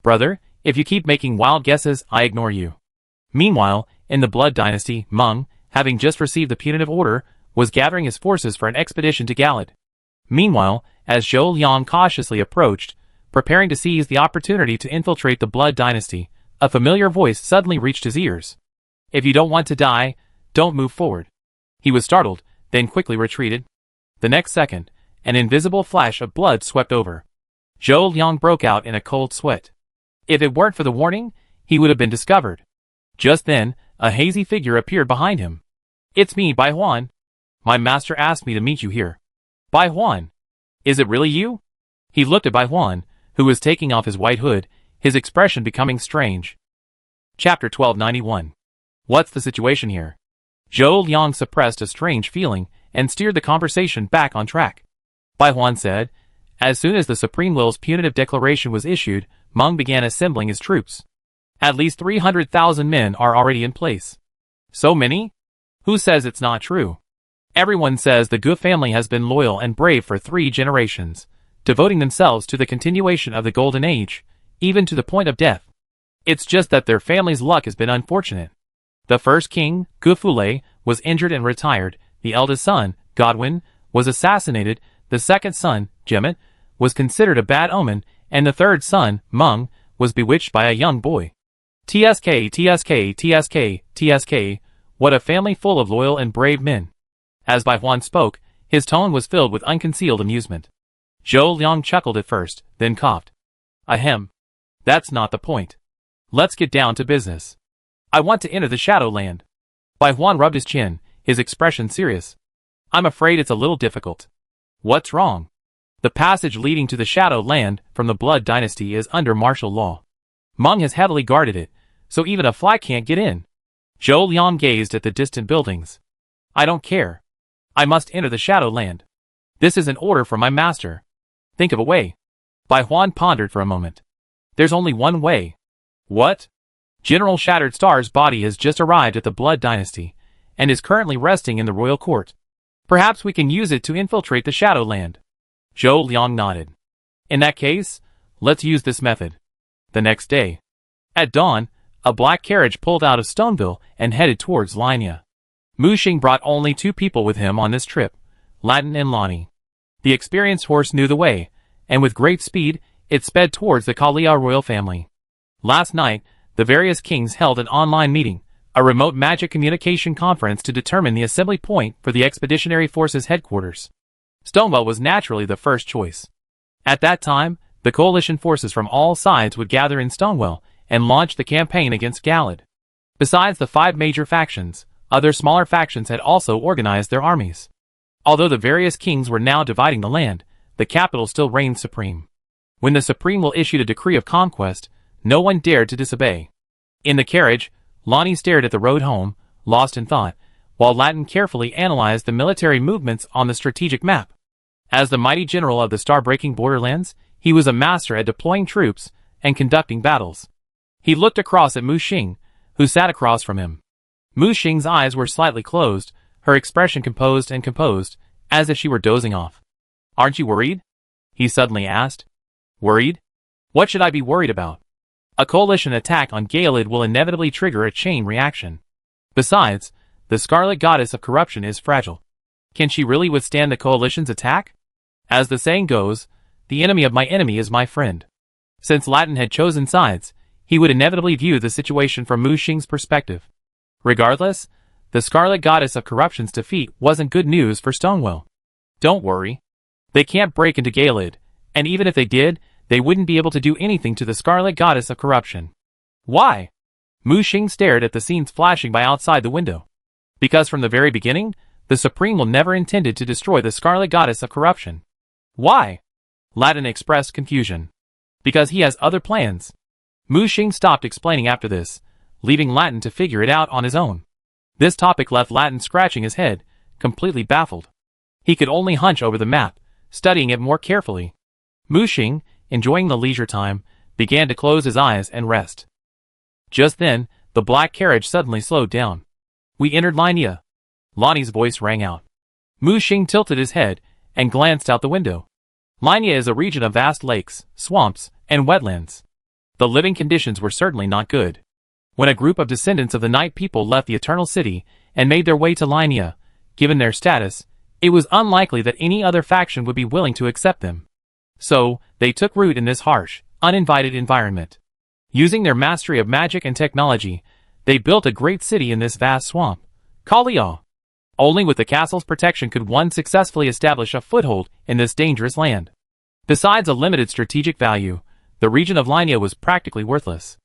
Brother, if you keep making wild guesses, I ignore you. Meanwhile, in the Blood Dynasty, Meng, having just received the punitive order, was gathering his forces for an expedition to Galad. Meanwhile, as Zhou Liang cautiously approached, preparing to seize the opportunity to infiltrate the Blood Dynasty, a familiar voice suddenly reached his ears. If you don't want to die, don't move forward. He was startled, then quickly retreated. The next second, an invisible flash of blood swept over. Zhou Liang broke out in a cold sweat. If it weren't for the warning, he would have been discovered. Just then, a hazy figure appeared behind him. It's me, Bai Huan. My master asked me to meet you here. Bai Huan. Is it really you? He looked at Bai Huan, who was taking off his white hood, his expression becoming strange. Chapter 1291. What's the situation here? Zhou Liang suppressed a strange feeling and steered the conversation back on track. Bai Huan said, as soon as the Supreme Will's punitive declaration was issued, Meng began assembling his troops. At least 300,000 men are already in place. So many? Who says it's not true? Everyone says the Gu family has been loyal and brave for 3 generations, devoting themselves to the continuation of the Golden Age, even to the point of death. It's just that their family's luck has been unfortunate. The first king, Gu Fule, was injured and retired, the eldest son, Godwin, was assassinated, the second son, Jemmet, was considered a bad omen, and the third son, Meng, was bewitched by a young boy. TSK, TSK, TSK, TSK, what a family full of loyal and brave men. As Bai Huan spoke, his tone was filled with unconcealed amusement. Zhou Liang chuckled at first, then coughed. Ahem. That's not the point. Let's get down to business. I want to enter the Shadowland. Bai Huan rubbed his chin, his expression serious. I'm afraid it's a little difficult. What's wrong? The passage leading to the Shadowland from the Blood Dynasty is under martial law. Meng has heavily guarded it, so even a fly can't get in. Zhou Liang gazed at the distant buildings. I don't care. I must enter the Shadowland. This is an order from my master. Think of a way. Bai Huan pondered for a moment. There's only one way. What? General Shattered Star's body has just arrived at the Blood Dynasty, and is currently resting in the royal court. Perhaps we can use it to infiltrate the Shadowland. Zhou Liang nodded. In that case, Let's use this method. The next day, at dawn, a black carriage pulled out of Stoneville and headed towards Linia. Mu Xing brought only 2 people with him on this trip, Latin and Lonnie. The experienced horse knew the way, and with great speed, it sped towards the Kalia royal family. Last night, the various kings held an online meeting, a remote magic communication conference to determine the assembly point for the Expeditionary Forces headquarters. Stonewall was naturally the first choice. At that time, the coalition forces from all sides would gather in Stonewall and launch the campaign against Galad. Besides the 5 major factions, other smaller factions had also organized their armies. Although the various kings were now dividing the land, the capital still reigned supreme. When the Supreme will issued a decree of conquest, no one dared to disobey. In the carriage, Lonnie stared at the road home, lost in thought, while Latin carefully analyzed the military movements on the strategic map. As the mighty general of the star-breaking borderlands, he was a master at deploying troops and conducting battles. He looked across at Mu Xing, who sat across from him. Mu Xing's eyes were slightly closed, her expression composed, as if she were dozing off. "Aren't you worried?" he suddenly asked. "Worried? What should I be worried about? A coalition attack on Galad will inevitably trigger a chain reaction. Besides, the Scarlet Goddess of Corruption is fragile. Can she really withstand the coalition's attack? As the saying goes, the enemy of my enemy is my friend." Since Latin had chosen sides, he would inevitably view the situation from Mu Xing's perspective. Regardless, the Scarlet Goddess of Corruption's defeat wasn't good news for Stonewall. "Don't worry. They can't break into Galad, and even if they did, they wouldn't be able to do anything to the Scarlet Goddess of Corruption." "Why?" Mu Xing stared at the scenes flashing by outside the window. "Because from the very beginning, the Supreme will never intended to destroy the Scarlet Goddess of Corruption." "Why?" Latin expressed confusion. "Because he has other plans." Mu Xing stopped explaining after this, leaving Latin to figure it out on his own. This topic left Latin scratching his head, completely baffled. He could only hunch over the map, studying it more carefully. Mu Xing, enjoying the leisure time, began to close his eyes and rest. Just then, the black carriage suddenly slowed down. "We entered Linia." Lonnie's voice rang out. Mu Xing tilted his head and glanced out the window. Linia is a region of vast lakes, swamps, and wetlands. The living conditions were certainly not good. When a group of descendants of the Night People left the Eternal City and made their way to Linia, given their status, it was unlikely that any other faction would be willing to accept them. So, they took root in this harsh, uninvited environment. Using their mastery of magic and technology, they built a great city in this vast swamp, Kalia. Only with the castle's protection could one successfully establish a foothold in this dangerous land. Besides a limited strategic value, the region of Linia was practically worthless.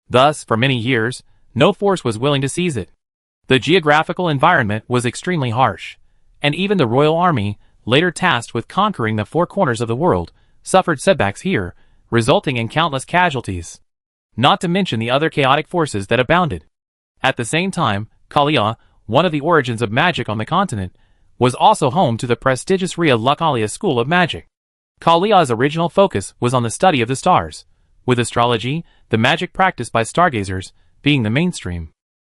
Thus, for many years, no force was willing to seize it. The geographical environment was extremely harsh, and even the royal army, later tasked with conquering the 4 corners of the world, suffered setbacks here, resulting in countless casualties. Not to mention the other chaotic forces that abounded. At the same time, Kalia, one of the origins of magic on the continent, was also home to the prestigious Ria Lucalia School of Magic. Kalia's original focus was on the study of the stars, with astrology, the magic practiced by stargazers, being the mainstream.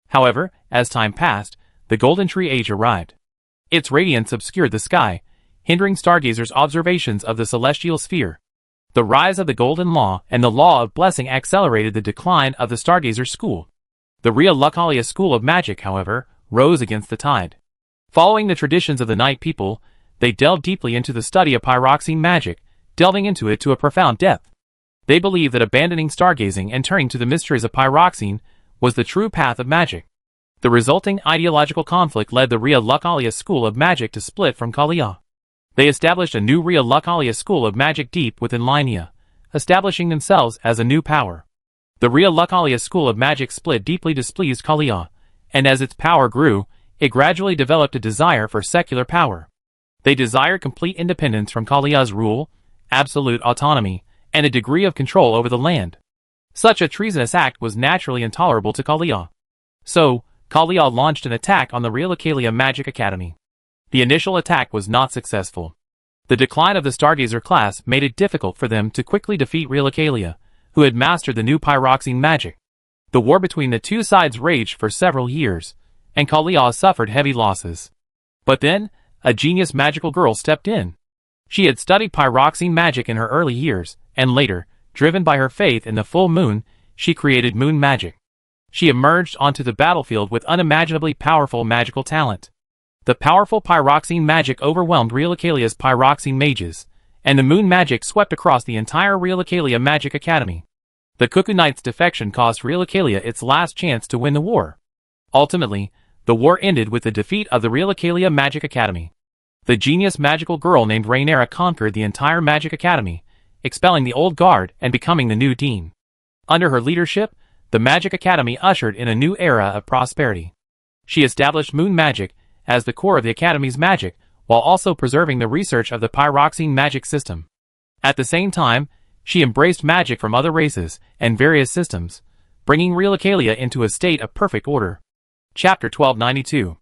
However, as time passed, the Golden Tree Age arrived. Its radiance obscured the sky, hindering stargazers' observations of the celestial sphere. The rise of the Golden Law and the Law of Blessing accelerated the decline of the Stargazer School. The Ria Lucalia School of Magic, however, rose against the tide. Following the traditions of the Night People, they delved deeply into the study of pyroxene magic, delving into it to a profound depth. They believed that abandoning stargazing and turning to the mysteries of pyroxene was the true path of magic. The resulting ideological conflict led the Ria Lucalia School of Magic to split from Kalia. They established a new Ria Lucalia School of Magic deep within Linia, establishing themselves as a new power. The Ria Lucalia School of Magic split deeply displeased Kalia, and as its power grew, it gradually developed a desire for secular power. They desired complete independence from Kalia's rule, absolute autonomy, and a degree of control over the land. Such a treasonous act was naturally intolerable to Kalia. So, Kalia launched an attack on the Ria Lucalia Magic Academy. The initial attack was not successful. The decline of the Stargazer class made it difficult for them to quickly defeat Ria Lucalia, who had mastered the new pyroxene magic. The war between the two sides raged for several years, and Kalia suffered heavy losses. But then, a genius magical girl stepped in. She had studied pyroxene magic in her early years, and later, Driven by her faith in the full moon, she created moon magic. She emerged onto the battlefield with unimaginably powerful magical talent. The powerful pyroxene magic overwhelmed Realicalia's pyroxene mages, and the moon magic swept across the entire Realicalia Magic Academy. The Cuckoo Knight's defection cost Realicalia its last chance to win the war. Ultimately, the war ended with the defeat of the Realicalia Magic Academy. The genius magical girl named Rhaenyra conquered the entire Magic Academy, expelling the old guard and becoming the new dean. Under her leadership, the Magic Academy ushered in a new era of prosperity. She established moon magic as the core of the Academy's magic, while also preserving the research of the pyroxene magic system. At the same time, she embraced magic from other races and various systems, bringing Realicalia into a state of perfect order. Chapter 1292.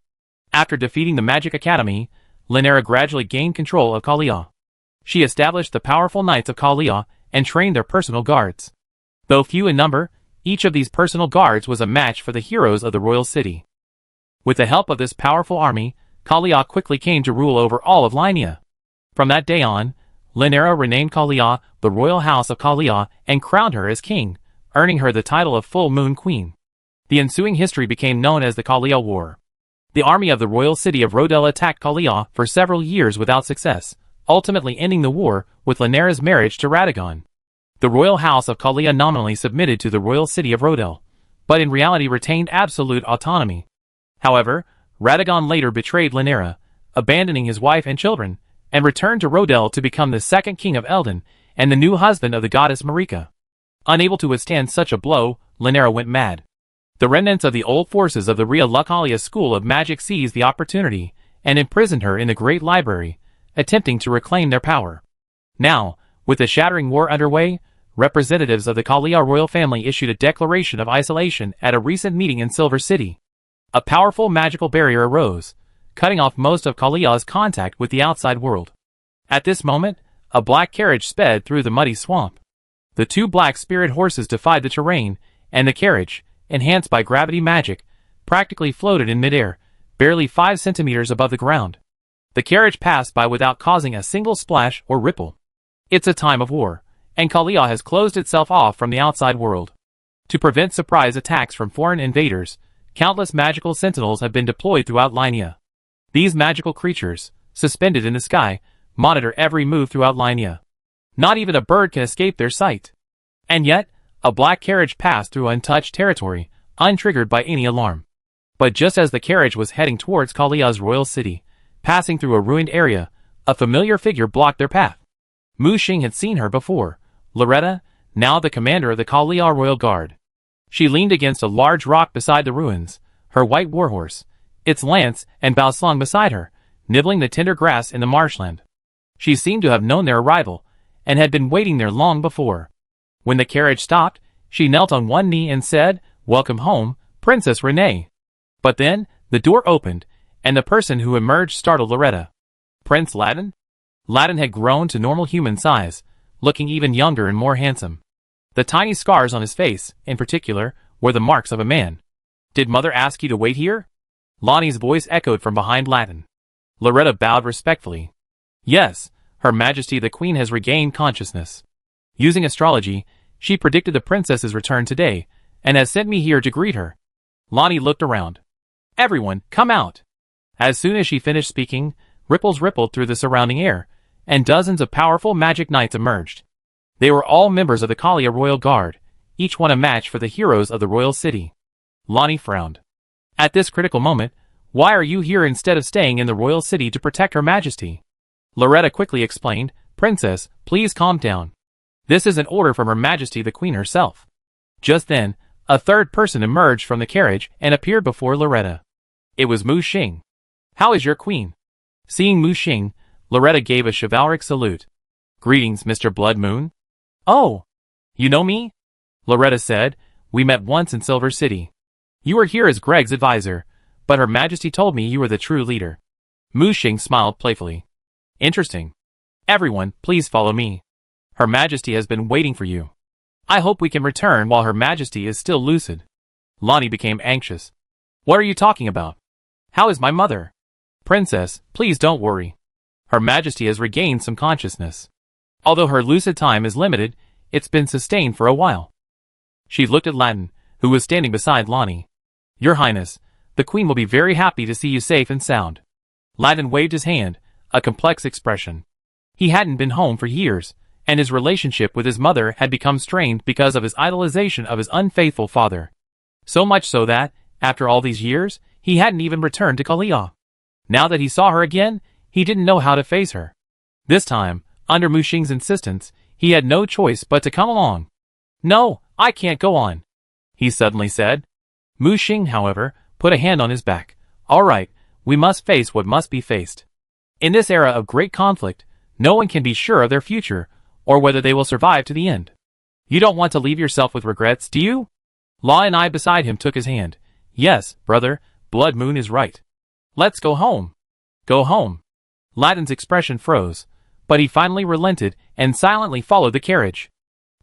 After defeating the Magic Academy, Rhaenyra gradually gained control of Kalia. She established the powerful Knights of Kalia and trained their personal guards. Though few in number, each of these personal guards was a match for the heroes of the royal city. With the help of this powerful army, Kalia quickly came to rule over all of Lynea. From that day on, Rhaenyra renamed Kalia the Royal House of Kalia and crowned her as king, earning her the title of Full Moon Queen. The ensuing history became known as the Kalia War. The army of the royal city of Rodel attacked Kalia for several years without success, ultimately ending the war with Rhaenyra's marriage to Radagon. The royal house of Kalia nominally submitted to the royal city of Rodel, but in reality retained absolute autonomy. However, Radagon later betrayed Rhaenyra, abandoning his wife and children, and returned to Rodel to become the second king of Eldon and the new husband of the goddess Marika. Unable to withstand such a blow, Rhaenyra went mad. The remnants of the old forces of the Realicalia School of Magic seized the opportunity and imprisoned her in the Great Library, attempting to reclaim their power. Now, with the shattering war underway, representatives of the Kalia royal family issued a declaration of isolation at a recent meeting in Silver City. A powerful magical barrier arose, cutting off most of Kalia's contact with the outside world. At this moment, a black carriage sped through the muddy swamp. The two black spirit horses defied the terrain, and the carriage, enhanced by gravity magic, practically floated in midair, barely 5 centimeters above the ground. The carriage passed by without causing a single splash or ripple. It's a time of war, and Kalia has closed itself off from the outside world. To prevent surprise attacks from foreign invaders, countless magical sentinels have been deployed throughout Lynea. These magical creatures, suspended in the sky, monitor every move throughout Lynea. Not even a bird can escape their sight. And yet, a black carriage passed through untouched territory, untriggered by any alarm. But just as the carriage was heading towards Kalia's royal city, passing through a ruined area, a familiar figure blocked their path. Mu Xing had seen her before, Loretta, now the commander of the Kalia Royal Guard. She leaned against a large rock beside the ruins, her white warhorse, its lance and bow slung beside her, nibbling the tender grass in the marshland. She seemed to have known their arrival, and had been waiting there long before. When the carriage stopped, she knelt on one knee and said, "Welcome home, Princess Renee." But then, the door opened, and the person who emerged startled Loretta. Prince Latin? Latin had grown to normal human size, looking even younger and more handsome. The tiny scars on his face, in particular, were the marks of a man. "Did Mother ask you to wait here?" Lonnie's voice echoed from behind Latin. Loretta bowed respectfully. "Yes, Her Majesty the Queen has regained consciousness. Using astrology, she predicted the princess's return today, and has sent me here to greet her." Lonnie looked around. "Everyone, come out!" As soon as she finished speaking, ripples rippled through the surrounding air, and dozens of powerful magic knights emerged. They were all members of the Kalia Royal Guard, each one a match for the heroes of the royal city. Lonnie frowned. "At this critical moment, why are you here instead of staying in the royal city to protect Her Majesty?" Loretta quickly explained, "Princess, please calm down. This is an order from Her Majesty the Queen herself." Just then, a third person emerged from the carriage and appeared before Loretta. It was Mu Xing. "How is your queen?" Seeing Mu Xing, Loretta gave a chivalric salute. "Greetings, Mr. Blood Moon." "Oh, you know me?" Loretta said, "We met once in Silver City. You were here as Greg's advisor, but Her Majesty told me you were the true leader." Mu Xing smiled playfully. "Interesting. Everyone, please follow me. Her Majesty has been waiting for you. I hope we can return while Her Majesty is still lucid." Lonnie became anxious. "What are you talking about? How is my mother?" "Princess, please don't worry. Her Majesty has regained some consciousness. Although her lucid time is limited, it's been sustained for a while. She looked at Latin, who was standing beside Lonnie. Your Highness, the Queen will be very happy to see you safe and sound. Latin waved his hand, a complex expression. He hadn't been home for years, and his relationship with his mother had become strained because of his idolization of his unfaithful father. So much so that, after all these years, he hadn't even returned to Kalia. Now that he saw her again, he didn't know how to face her. This time, under Mu Xing's insistence, he had no choice but to come along. No, I can't go on, he suddenly said. Mu Xing, however, put a hand on his back. All right, we must face what must be faced. In this era of great conflict, no one can be sure of their future, or whether they will survive to the end. You don't want to leave yourself with regrets, do you? Law and I beside him took his hand. Yes, brother, Blood Moon is right. Let's go home. Go home. Latin's expression froze, but he finally relented and silently followed the carriage.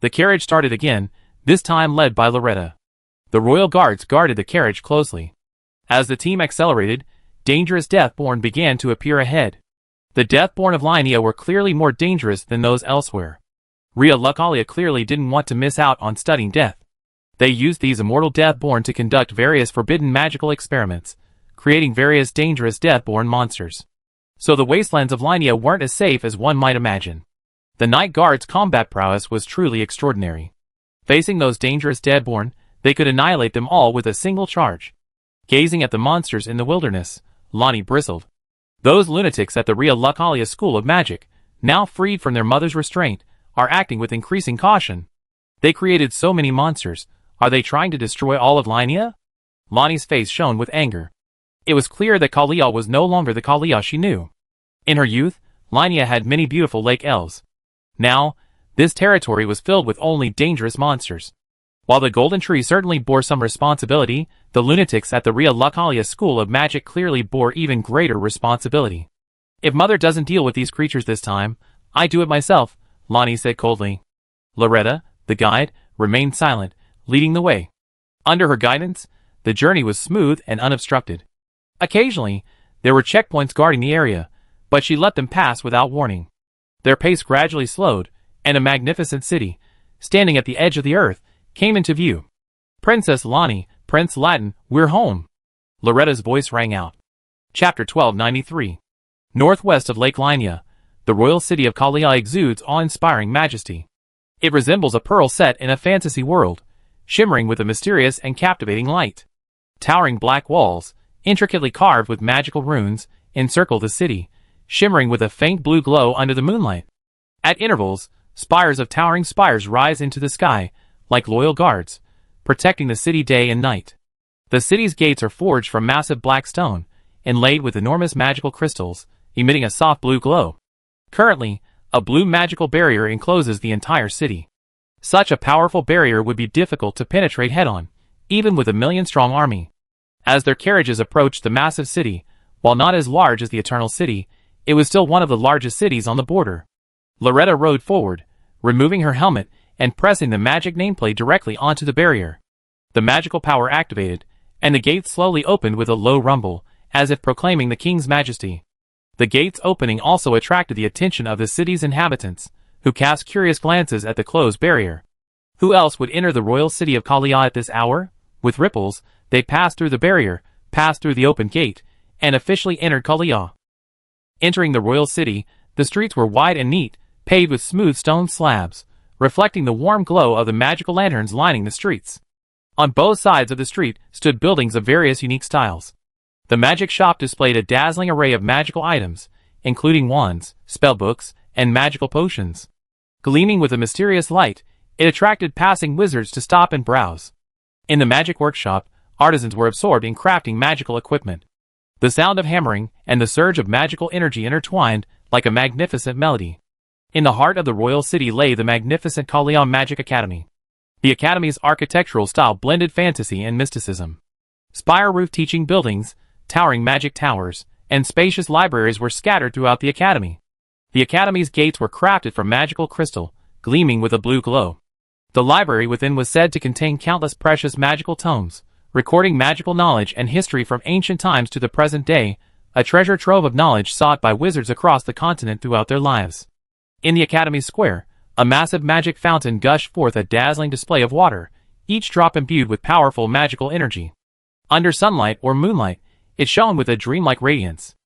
The carriage started again, this time led by Loretta. The royal guards guarded the carriage closely. As the team accelerated, dangerous Deathborn began to appear ahead. The Deathborn of Linnea were clearly more dangerous than those elsewhere. Rhea Lucalia clearly didn't want to miss out on studying death. They used these immortal Deathborn to conduct various forbidden magical experiments, creating various dangerous Deathborn monsters. So the wastelands of Linnea weren't as safe as one might imagine. The Night Guard's combat prowess was truly extraordinary. Facing those dangerous Deathborn, they could annihilate them all with a single charge. Gazing at the monsters in the wilderness, Lonnie bristled. Those lunatics at the Rhea Lucalia School of Magic, now freed from their mother's restraint, are acting with increasing caution. They created so many monsters. Are they trying to destroy all of Linnea? Lonnie's face shone with anger. It was clear that Kalia was no longer the Kalia she knew. In her youth, Linnea had many beautiful lake elves. Now, this territory was filled with only dangerous monsters. While the Golden Tree certainly bore some responsibility, the lunatics at the Rhea Lucalia School of Magic clearly bore even greater responsibility. If Mother doesn't deal with these creatures this time, I do it myself, Lonnie said coldly. Loretta, the guide, remained silent, leading the way. Under her guidance, the journey was smooth and unobstructed. Occasionally, there were checkpoints guarding the area, but she let them pass without warning. Their pace gradually slowed, and a magnificent city, standing at the edge of the earth, came into view. Princess Lonnie, Prince Latin, we're home. Loretta's voice rang out. Chapter 1293. Northwest of Lake Linnea, the royal city of Kalia exudes awe-inspiring majesty. It resembles a pearl set in a fantasy world, shimmering with a mysterious and captivating light. Towering black walls, intricately carved with magical runes, encircle the city, shimmering with a faint blue glow under the moonlight. At intervals, spires of towering spires rise into the sky, like loyal guards, protecting the city day and night. The city's gates are forged from massive black stone, inlaid with enormous magical crystals, emitting a soft blue glow. Currently, a blue magical barrier encloses the entire city. Such a powerful barrier would be difficult to penetrate head-on, even with a million-strong army. As their carriages approached the massive city, while not as large as the Eternal City, it was still one of the largest cities on the border. Loretta rode forward, removing her helmet and pressing the magic nameplate directly onto the barrier. The magical power activated, and the gates slowly opened with a low rumble, as if proclaiming the king's majesty. The gates opening also attracted the attention of the city's inhabitants, who cast curious glances at the closed barrier. Who else would enter the royal city of Kalia at this hour? With ripples, they passed through the barrier, passed through the open gate, and officially entered Kalia. Entering the royal city, the streets were wide and neat, paved with smooth stone slabs, reflecting the warm glow of the magical lanterns lining the streets. On both sides of the street stood buildings of various unique styles. The magic shop displayed a dazzling array of magical items, including wands, spellbooks, and magical potions. Gleaming with a mysterious light, it attracted passing wizards to stop and browse. In the magic workshop, artisans were absorbed in crafting magical equipment. The sound of hammering and the surge of magical energy intertwined like a magnificent melody. In the heart of the royal city lay the magnificent Kalia Magic Academy. The academy's architectural style blended fantasy and mysticism. Spire-roof teaching buildings, towering magic towers, and spacious libraries were scattered throughout the academy. The academy's gates were crafted from magical crystal, gleaming with a blue glow. The library within was said to contain countless precious magical tomes, recording magical knowledge and history from ancient times to the present day, a treasure trove of knowledge sought by wizards across the continent throughout their lives. In the Academy Square, A massive magic fountain gushed forth a dazzling display of water, each drop imbued with powerful magical energy. Under sunlight or moonlight, it shone with a dreamlike radiance.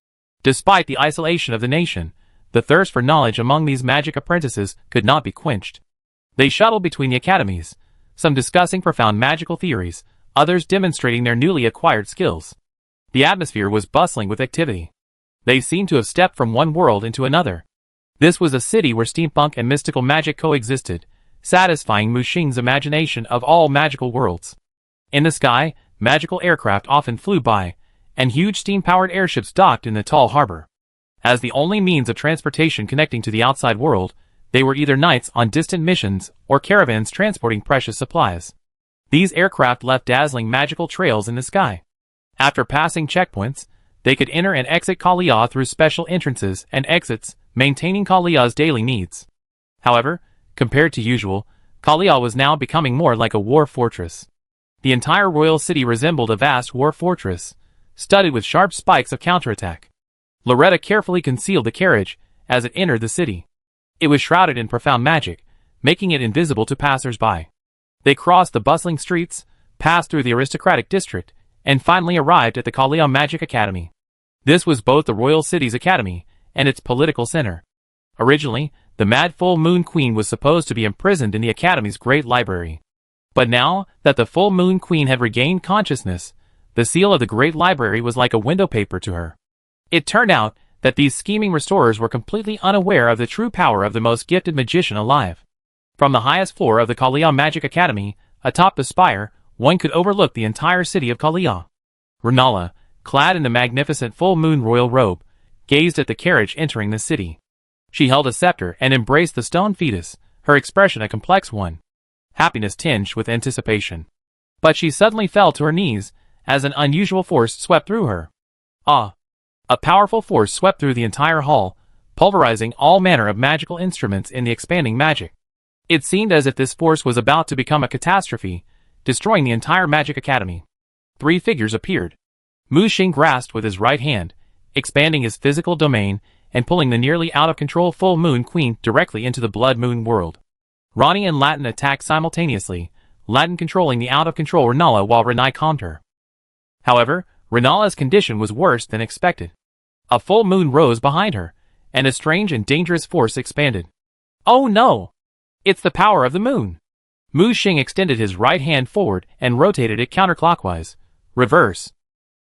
Despite the isolation of the nation, the thirst for knowledge among these magic apprentices could not be quenched. They shuttled between the academies, some discussing profound magical theories, others demonstrating their newly acquired skills. The atmosphere was bustling with activity. They seemed to have stepped from one world into another. This was a city where steampunk and mystical magic coexisted, satisfying Mu Xing's imagination of all magical worlds. In the sky, magical aircraft often flew by, and huge steam-powered airships docked in the tall harbor. As the only means of transportation connecting to the outside world, they were either knights on distant missions or caravans transporting precious supplies. These aircraft left dazzling magical trails in the sky. After passing checkpoints, they could enter and exit Kalia through special entrances and exits, maintaining Kalia's daily needs. However, compared to usual, Kalia was now becoming more like a war fortress. The entire royal city resembled a vast war fortress, studded with sharp spikes of counterattack. Loretta carefully concealed the carriage as it entered the city. It was shrouded in profound magic, making it invisible to passers-by. They crossed the bustling streets, passed through the aristocratic district, and finally arrived at the Kalia Magic Academy. This was both the royal city's academy and its political center. Originally, the Mad Full Moon Queen was supposed to be imprisoned in the academy's great library. But now that the Full Moon Queen had regained consciousness, the seal of the great library was like a window paper to her. It turned out that these scheming restorers were completely unaware of the true power of the most gifted magician alive. From the highest floor of the Kalia Magic Academy, atop the spire, one could overlook the entire city of Kalia. Renala, clad in the magnificent full moon royal robe, gazed at the carriage entering the city. She held a scepter and embraced the stone fetus, her expression a complex one. Happiness tinged with anticipation. But she suddenly fell to her knees, as an unusual force swept through her. Ah! A powerful force swept through the entire hall, pulverizing all manner of magical instruments in the expanding magic. It seemed as if this force was about to become a catastrophe, destroying the entire Magic Academy. 3 figures appeared. Mu Xing grasped with his right hand, expanding his physical domain and pulling the nearly out-of-control Full Moon Queen directly into the Blood Moon world. Ronnie and Latin attacked simultaneously, Latin controlling the out-of-control Renala while Renai calmed her. However, Renala's condition was worse than expected. A full moon rose behind her, and a strange and dangerous force expanded. Oh no! It's the power of the moon! Mu Xing extended his right hand forward and rotated it counterclockwise. Reverse.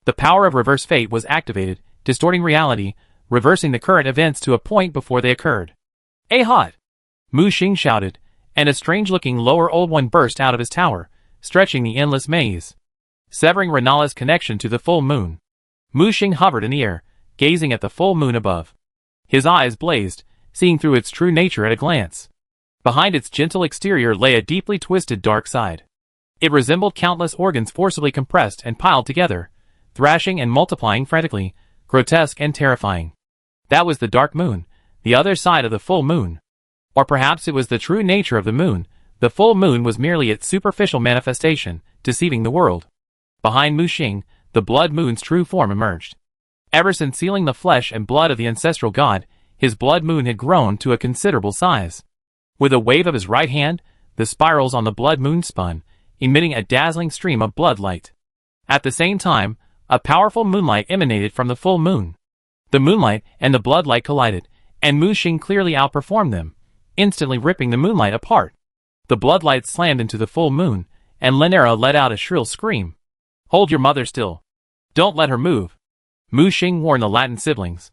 The power of reverse fate was activated, distorting reality, reversing the current events to a point before they occurred. Hot! Mu Xing shouted, and a strange-looking lower old one burst out of his tower, stretching the endless maze, severing Renala's connection to the full moon. Mu Xing hovered in the air, gazing at the full moon above. His eyes blazed, seeing through its true nature at a glance. Behind its gentle exterior lay a deeply twisted dark side. It resembled countless organs forcibly compressed and piled together, thrashing and multiplying frantically, grotesque and terrifying. That was the dark moon, the other side of the full moon. Or perhaps it was the true nature of the moon. The full moon was merely its superficial manifestation, deceiving the world. Behind Mu Xing, the blood moon's true form emerged. Ever since sealing the flesh and blood of the ancestral god, his blood moon had grown to a considerable size. With a wave of his right hand, the spirals on the blood moon spun, emitting a dazzling stream of blood light. At the same time, a powerful moonlight emanated from the full moon. The moonlight and the blood light collided, and Mu Xing clearly outperformed them, instantly ripping the moonlight apart. The blood light slammed into the full moon, and Lenera let out a shrill scream. Hold your mother still. Don't let her move. Mu Xing warned the Latin siblings.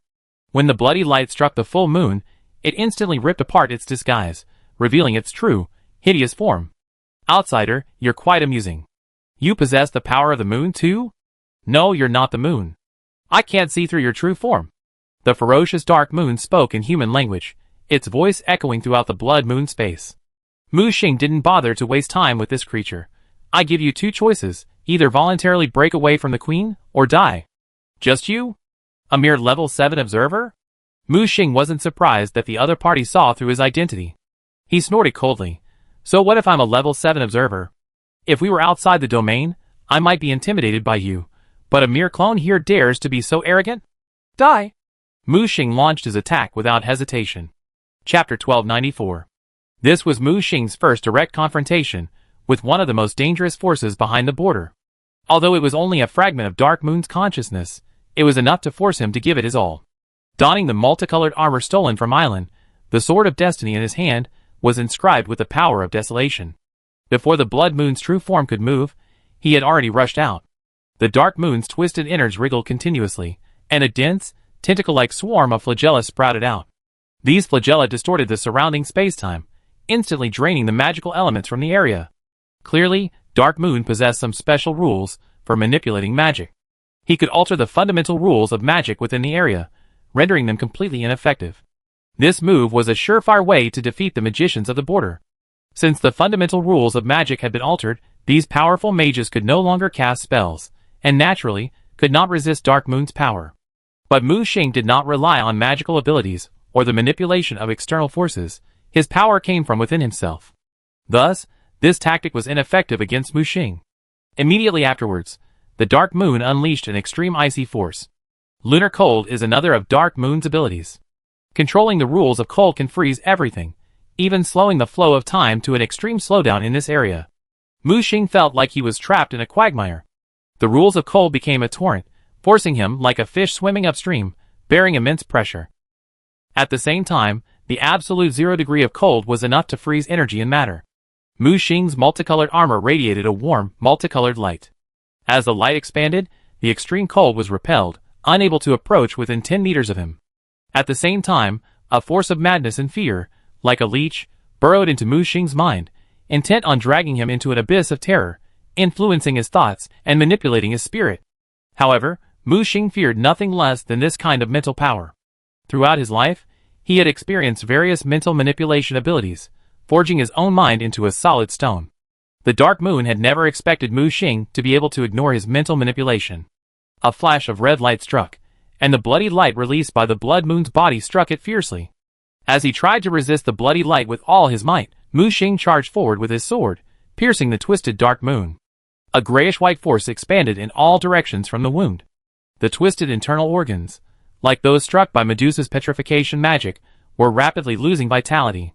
When the bloody light struck the full moon, it instantly ripped apart its disguise, revealing its true, hideous form. Outsider, you're quite amusing. You possess the power of the moon too? No, you're not the moon. I can't see through your true form. The ferocious dark moon spoke in human language, its voice echoing throughout the blood moon space. Mu Xing didn't bother to waste time with this creature. I give you 2 choices, either voluntarily break away from the queen, or die. Just you? A mere level 7 observer? Mu Xing wasn't surprised that the other party saw through his identity. He snorted coldly. So what if I'm a level 7 observer? If we were outside the domain, I might be intimidated by you, but a mere clone here dares to be so arrogant? Die! Mu Xing launched his attack without hesitation. Chapter 1294. This was Mu Xing's first direct confrontation with one of the most dangerous forces behind the border. Although it was only a fragment of Dark Moon's consciousness, it was enough to force him to give it his all. Donning the multicolored armor stolen from Island, the sword of destiny in his hand was inscribed with the power of desolation. Before the Blood Moon's true form could move, he had already rushed out. The Dark Moon's twisted innards wriggled continuously, and a dense, tentacle-like swarm of flagella sprouted out. These flagella distorted the surrounding space-time, instantly draining the magical elements from the area. Clearly, Dark Moon possessed some special rules for manipulating magic. He could alter the fundamental rules of magic within the area, rendering them completely ineffective. This move was a surefire way to defeat the magicians of the border. Since the fundamental rules of magic had been altered, these powerful mages could no longer cast spells, and naturally, could not resist Dark Moon's power. But Mu Xing did not rely on magical abilities or the manipulation of external forces. His power came from within himself. Thus, this tactic was ineffective against Mu Xing. Immediately afterwards, the Dark Moon unleashed an extreme icy force. Lunar Cold is another of Dark Moon's abilities. Controlling the rules of cold can freeze everything, even slowing the flow of time to an extreme slowdown in this area. Mu Xing felt like he was trapped in a quagmire. The rules of cold became a torrent, forcing him like a fish swimming upstream, bearing immense pressure. At the same time, the absolute 0 degree of cold was enough to freeze energy and matter. Mu Xing's multicolored armor radiated a warm, multicolored light. As the light expanded, the extreme cold was repelled, unable to approach within 10 meters of him. At the same time, a force of madness and fear, like a leech, burrowed into Mu Xing's mind, intent on dragging him into an abyss of terror, influencing his thoughts and manipulating his spirit. However, Mu Xing feared nothing less than this kind of mental power. Throughout his life, he had experienced various mental manipulation abilities, forging his own mind into a solid stone. The Dark Moon had never expected Mu Xing to be able to ignore his mental manipulation. A flash of red light struck, and the bloody light released by the Blood Moon's body struck it fiercely. As he tried to resist the bloody light with all his might, Mu Xing charged forward with his sword, piercing the twisted Dark Moon. A grayish-white force expanded in all directions from the wound. The twisted internal organs, like those struck by Medusa's petrification magic, were rapidly losing vitality.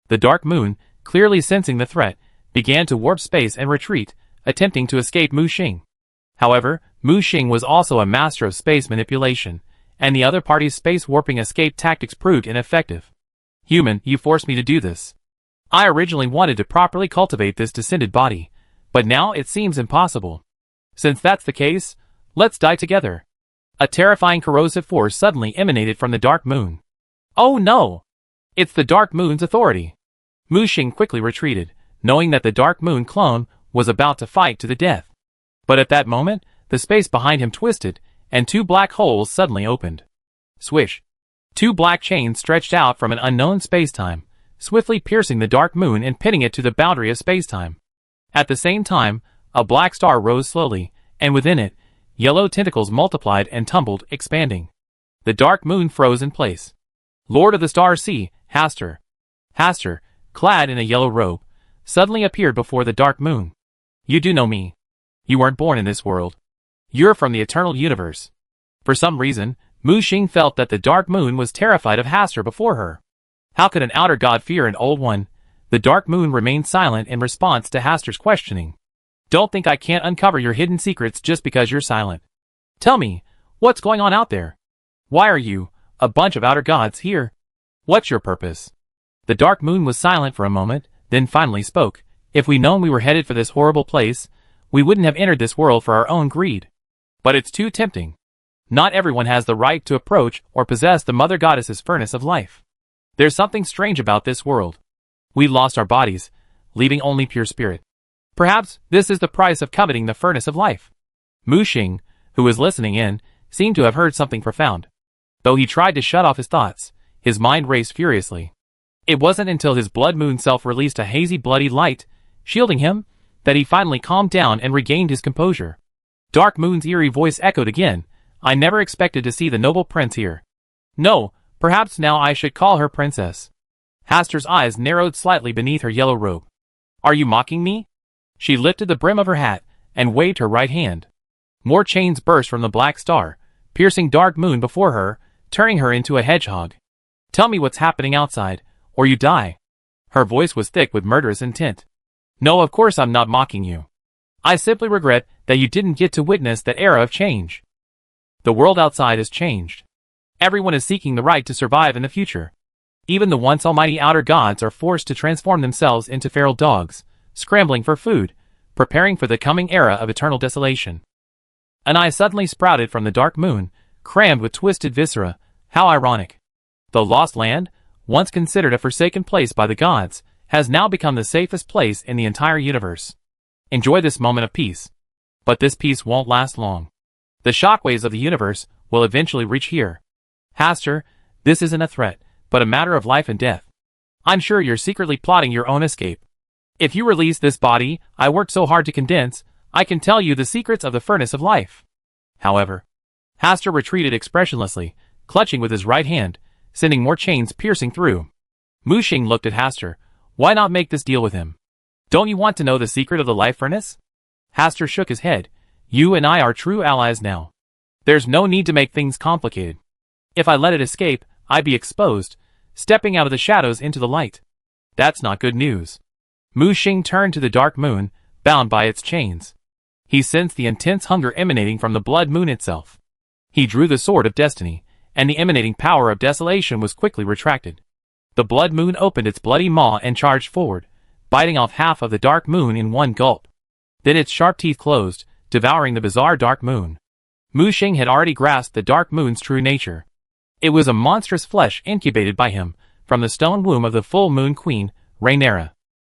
The Dark Moon, clearly sensing the threat, began to warp space and retreat, attempting to escape Mu Xing. However, Mu Xing was also a master of space manipulation, and the other party's space warping escape tactics proved ineffective. Human, you forced me to do this. I originally wanted to properly cultivate this descended body, but now it seems impossible. Since that's the case, let's die together. A terrifying corrosive force suddenly emanated from the Dark Moon. Oh no! It's the Dark Moon's authority. Mu Xing quickly retreated, knowing that the Dark Moon clone was about to fight to the death. But at that moment, the space behind him twisted, and two black holes suddenly opened. Swish! Two black chains stretched out from an unknown spacetime, swiftly piercing the Dark Moon and pinning it to the boundary of spacetime. At the same time, a black star rose slowly, and within it, yellow tentacles multiplied and tumbled, expanding. The Dark Moon froze in place. Lord of the Star Sea, Hastur, clad in a yellow robe, suddenly appeared before the Dark Moon. You do know me. You weren't born in this world. You're from the eternal universe. For some reason, Mu Xing felt that the Dark Moon was terrified of Hastur before her. How could an outer god fear an old one? The Dark Moon remained silent in response to Hastur's questioning. Don't think I can't uncover your hidden secrets just because you're silent. Tell me, what's going on out there? Why are you, a bunch of outer gods, here? What's your purpose? The Dark Moon was silent for a moment, then finally spoke. If we'd known we were headed for this horrible place, we wouldn't have entered this world for our own greed. But it's too tempting. Not everyone has the right to approach or possess the Mother Goddess's furnace of life. There's something strange about this world. We lost our bodies, leaving only pure spirit. Perhaps this is the price of coveting the furnace of life. Mu Xing, who was listening in, seemed to have heard something profound. Though he tried to shut off his thoughts, his mind raced furiously. It wasn't until his Blood Moon self released a hazy bloody light, shielding him, that he finally calmed down and regained his composure. Dark Moon's eerie voice echoed again. I never expected to see the noble prince here. No, perhaps now I should call her princess. Hastur's eyes narrowed slightly beneath her yellow robe. Are you mocking me? She lifted the brim of her hat and waved her right hand. More chains burst from the black star, piercing Dark Moon before her, turning her into a hedgehog. Tell me what's happening outside, or you die. Her voice was thick with murderous intent. No, of course I'm not mocking you. I simply regret that you didn't get to witness that era of change. The world outside has changed. Everyone is seeking the right to survive in the future. Even the once almighty outer gods are forced to transform themselves into feral dogs, scrambling for food, preparing for the coming era of eternal desolation. An eye suddenly sprouted from the dark moon, crammed with twisted viscera. How ironic. The Lost Land, once considered a forsaken place by the gods, has now become the safest place in the entire universe. Enjoy this moment of peace. But this peace won't last long. The shockwaves of the universe will eventually reach here. Hastur, this isn't a threat, but a matter of life and death. I'm sure you're secretly plotting your own escape. If you release this body I worked so hard to condense, I can tell you the secrets of the furnace of life. However, Hastur retreated expressionlessly, clutching with his right hand, sending more chains piercing through. Mu Xing looked at Hastur. Why not make this deal with him? Don't you want to know the secret of the life furnace? Hastur shook his head. You and I are true allies now. There's no need to make things complicated. If I let it escape, I'd be exposed, stepping out of the shadows into the light. That's not good news. Mu Xing turned to the dark moon, bound by its chains. He sensed the intense hunger emanating from the blood moon itself. He drew the sword of destiny, and the emanating power of desolation was quickly retracted. The blood moon opened its bloody maw and charged forward, biting off half of the dark moon in one gulp. Then its sharp teeth closed, devouring the bizarre dark moon. Mu Xing had already grasped the dark moon's true nature. It was a monstrous flesh incubated by him, from the stone womb of the full moon queen, Rhaenyra.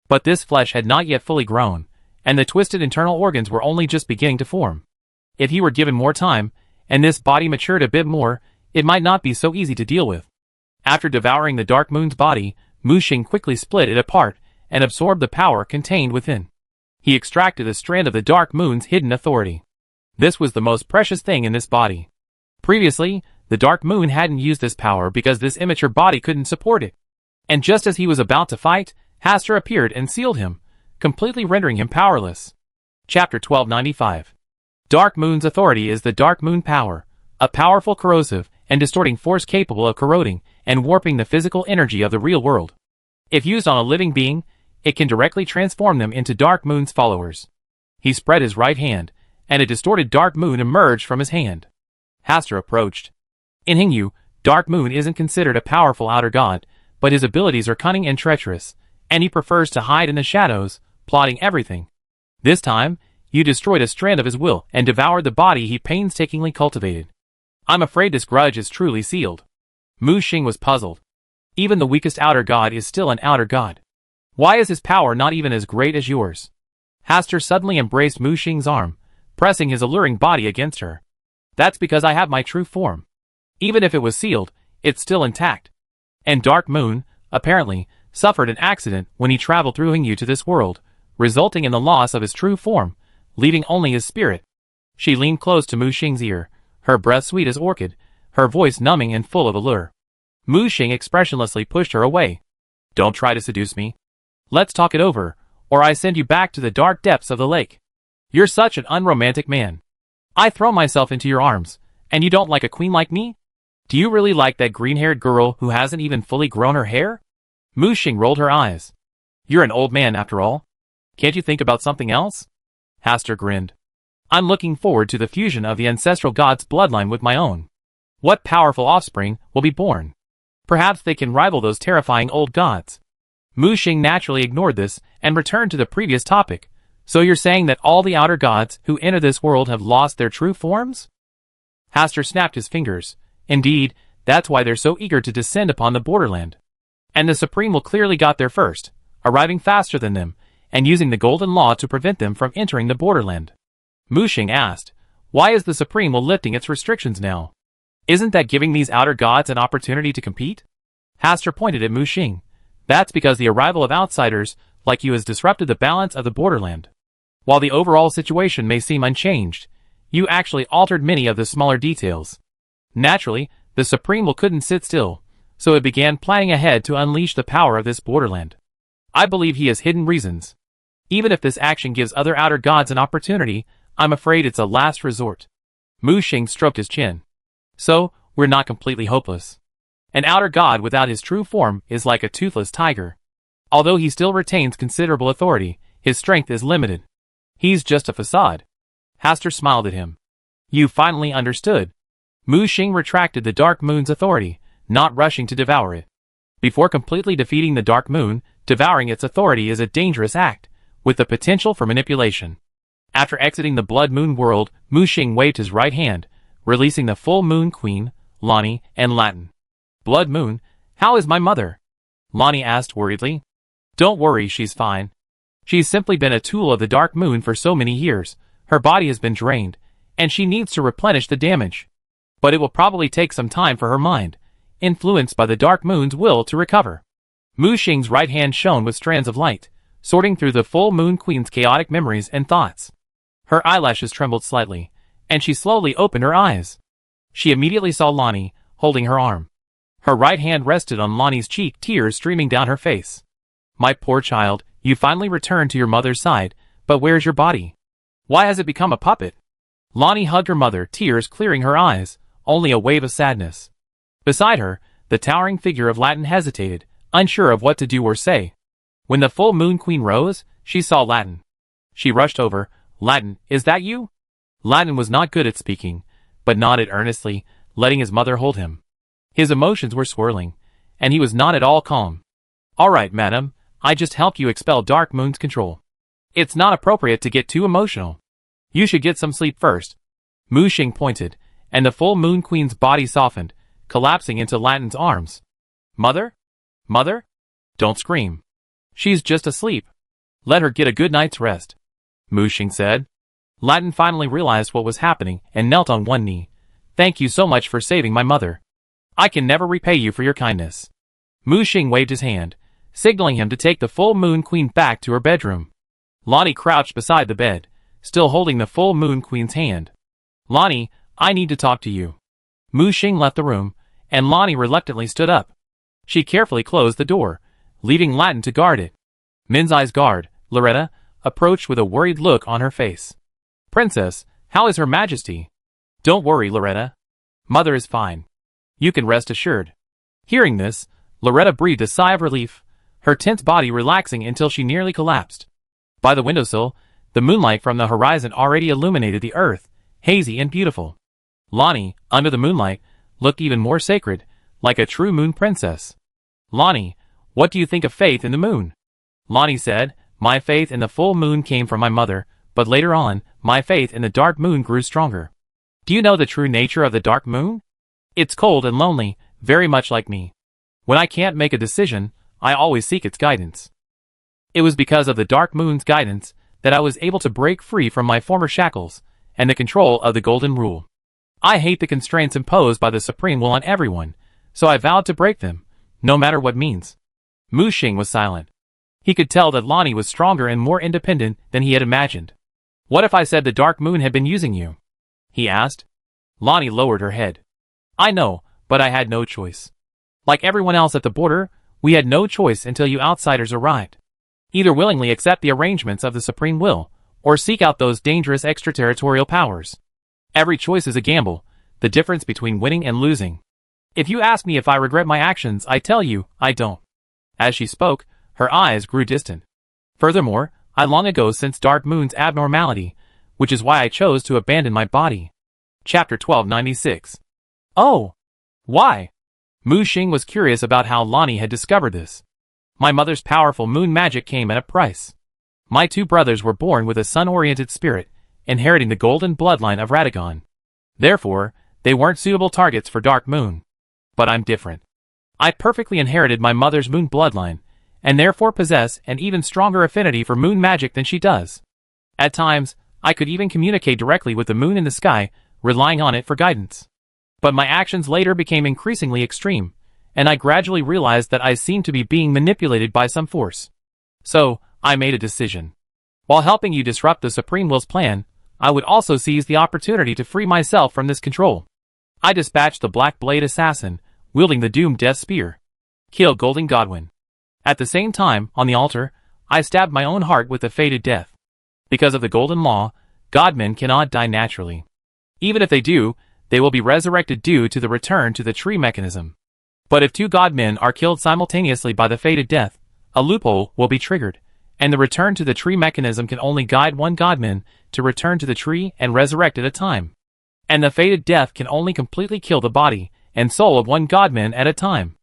But this flesh had not yet fully grown, and the twisted internal organs were only just beginning to form. If he were given more time, and this body matured a bit more, it might not be so easy to deal with. After devouring the dark moon's body, Mu Xing quickly split it apart, and absorbed the power contained within. He extracted a strand of the dark moon's hidden authority. This was the most precious thing in this body. Previously, the dark moon hadn't used this power because this immature body couldn't support it. And just as he was about to fight, Hastur appeared and sealed him, completely rendering him powerless. Chapter 1295. Dark Moon's authority is the Dark Moon power, a powerful corrosive and distorting force capable of corroding and warping the physical energy of the real world. If used on a living being, it can directly transform them into Dark Moon's followers. He spread his right hand, and a distorted Dark Moon emerged from his hand. Hastur approached. In Hingyu, Dark Moon isn't considered a powerful outer god, but his abilities are cunning and treacherous, and he prefers to hide in the shadows, plotting everything. This time, you destroyed a strand of his will and devoured the body he painstakingly cultivated. I'm afraid this grudge is truly sealed. Mu Xing was puzzled. Even the weakest outer god is still an outer god. Why is his power not even as great as yours? Hastur suddenly embraced Mu Xing's arm, pressing his alluring body against her. That's because I have my true form. Even if it was sealed, it's still intact. And Dark Moon, apparently, suffered an accident when he traveled through Hingyu to this world, resulting in the loss of his true form, leaving only his spirit. She leaned close to Mu Xing's ear, her breath sweet as orchid, her voice numbing and full of allure. Mu Xing expressionlessly pushed her away. Don't try to seduce me. Let's talk it over, or I send you back to the dark depths of the lake. You're such an unromantic man. I throw myself into your arms, and you don't like a queen like me? Do you really like that green-haired girl who hasn't even fully grown her hair? Mu Xing rolled her eyes. You're an old man after all. Can't you think about something else? Hastur grinned. I'm looking forward to the fusion of the ancestral god's bloodline with my own. What powerful offspring will be born? Perhaps they can rival those terrifying old gods. Mu Xing naturally ignored this and returned to the previous topic. So you're saying that all the outer gods who enter this world have lost their true forms? Hastur snapped his fingers. Indeed, that's why they're so eager to descend upon the borderland. And the Supreme will clearly got there first, arriving faster than them, and using the golden law to prevent them from entering the borderland. Mu Xing asked, why is the Supreme will lifting its restrictions now? Isn't that giving these outer gods an opportunity to compete? Hastur pointed at Mu Xing. That's because the arrival of outsiders, like you, has disrupted the balance of the borderland. While the overall situation may seem unchanged, you actually altered many of the smaller details. Naturally, the Supreme will couldn't sit still, so it began planning ahead to unleash the power of this borderland. I believe he has hidden reasons. Even if this action gives other outer gods an opportunity, I'm afraid it's a last resort. Mu Xing stroked his chin. So, we're not completely hopeless. An outer god without his true form is like a toothless tiger. Although he still retains considerable authority, his strength is limited. He's just a facade. Haster smiled at him. You finally understood. Mu Xing retracted the Dark Moon's authority, not rushing to devour it. Before completely defeating the Dark Moon, devouring its authority is a dangerous act, with the potential for manipulation. After exiting the Blood Moon world, Mu Xing waved his right hand, releasing the Full Moon Queen, Lonnie, and Latin. Blood Moon, how is my mother? Lonnie asked worriedly. Don't worry, she's fine. She's simply been a tool of the Dark Moon for so many years. Her body has been drained, and she needs to replenish the damage. But it will probably take some time for her mind, influenced by the Dark Moon's will, to recover. Mu Xing's right hand shone with strands of light, sorting through the Full Moon Queen's chaotic memories and thoughts. Her eyelashes trembled slightly, and she slowly opened her eyes. She immediately saw Lonnie, holding her arm. Her right hand rested on Lonnie's cheek, tears streaming down her face. My poor child, you finally returned to your mother's side, but where's your body? Why has it become a puppet? Lonnie hugged her mother, tears clearing her eyes, only a wave of sadness. Beside her, the towering figure of Latin hesitated, unsure of what to do or say. When the Full Moon Queen rose, she saw Latin. She rushed over. Latin, is that you? Latin was not good at speaking, but nodded earnestly, letting his mother hold him. His emotions were swirling, and he was not at all calm. All right, madam, I just helped you expel Dark Moon's control. It's not appropriate to get too emotional. You should get some sleep first. Mu Xing pointed, and the Full Moon Queen's body softened, collapsing into Latin's arms. Mother? Mother? Don't scream. She's just asleep. Let her get a good night's rest, Mu Xing said. Latin finally realized what was happening and knelt on one knee. Thank you so much for saving my mother. I can never repay you for your kindness. Mu Xing waved his hand, signaling him to take the Full Moon Queen back to her bedroom. Lonnie crouched beside the bed, still holding the Full Moon Queen's hand. Lonnie, I need to talk to you. Mu Xing left the room, and Lonnie reluctantly stood up. She carefully closed the door, leaving Latin to guard it. Minzai's guard, Loretta, approached with a worried look on her face. Princess, how is Her Majesty? Don't worry, Loretta. Mother is fine. You can rest assured. Hearing this, Loretta breathed a sigh of relief, her tense body relaxing until she nearly collapsed. By the windowsill, the moonlight from the horizon already illuminated the earth, hazy and beautiful. Lonnie, under the moonlight, looked even more sacred, like a true moon princess. Lonnie, what do you think of faith in the moon? Lonnie said, my faith in the full moon came from my mother, but later on, my faith in the dark moon grew stronger. Do you know the true nature of the dark moon? It's cold and lonely, very much like me. When I can't make a decision, I always seek its guidance. It was because of the dark moon's guidance that I was able to break free from my former shackles and the control of the golden rule. I hate the constraints imposed by the supreme will on everyone, so I vowed to break them, no matter what means. Mu Xing was silent. He could tell that Lonnie was stronger and more independent than he had imagined. What if I said the dark moon had been using you? He asked. Lonnie lowered her head. I know, but I had no choice. Like everyone else at the border, we had no choice until you outsiders arrived. Either willingly accept the arrangements of the supreme will, or seek out those dangerous extraterritorial powers. Every choice is a gamble, the difference between winning and losing. If you ask me if I regret my actions, I tell you, I don't. As she spoke, her eyes grew distant. Furthermore, I long ago sensed Dark Moon's abnormality, which is why I chose to abandon my body. Chapter 1296. Oh! Why? Mu Xing was curious about how Lonnie had discovered this. My mother's powerful moon magic came at a price. My two brothers were born with a sun-oriented spirit, inheriting the golden bloodline of Radagon. Therefore, they weren't suitable targets for Dark Moon. But I'm different. I perfectly inherited my mother's moon bloodline, and therefore possess an even stronger affinity for moon magic than she does. At times, I could even communicate directly with the moon in the sky, relying on it for guidance. But my actions later became increasingly extreme, and I gradually realized that I seemed to be being manipulated by some force. So, I made a decision. While helping you disrupt the Supreme Will's plan, I would also seize the opportunity to free myself from this control. I dispatched the Black Blade Assassin, wielding the doomed Death Spear. Kill Golden Godwin. At the same time, on the altar, I stabbed my own heart with the fated death. Because of the Golden Law, Godmen cannot die naturally. Even if they do, they will be resurrected due to the return to the tree mechanism. But if two Godmen are killed simultaneously by the fated death, a loophole will be triggered, and the return to the tree mechanism can only guide one godman to return to the tree and resurrect at a time. And the fated death can only completely kill the body and soul of one godman at a time.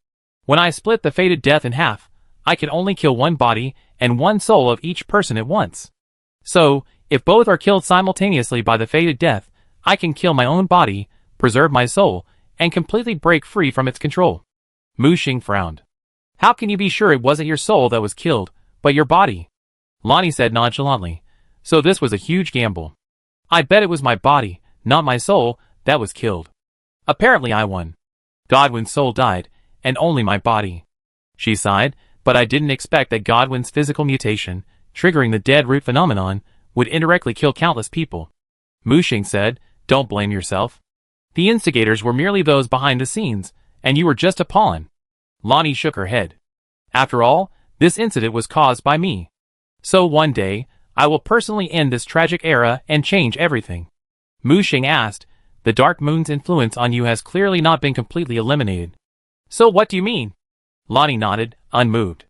When I split the fated death in half, I can only kill one body and one soul of each person at once. So, if both are killed simultaneously by the fated death, I can kill my own body, preserve my soul, and completely break free from its control. Mu Xing frowned. How can you be sure it wasn't your soul that was killed, but your body? Lonnie said nonchalantly. So this was a huge gamble. I bet it was my body, not my soul, that was killed. Apparently I won. Godwin's soul died, and only my body. She sighed, but I didn't expect that Godwin's physical mutation, triggering the dead root phenomenon, would indirectly kill countless people. Mu Xing said, don't blame yourself. The instigators were merely those behind the scenes, and you were just a pawn. Lonnie shook her head. After all, this incident was caused by me. So one day, I will personally end this tragic era and change everything. Mu Xing asked, the Dark Moon's influence on you has clearly not been completely eliminated. So what do you mean? Lonnie nodded, unmoved.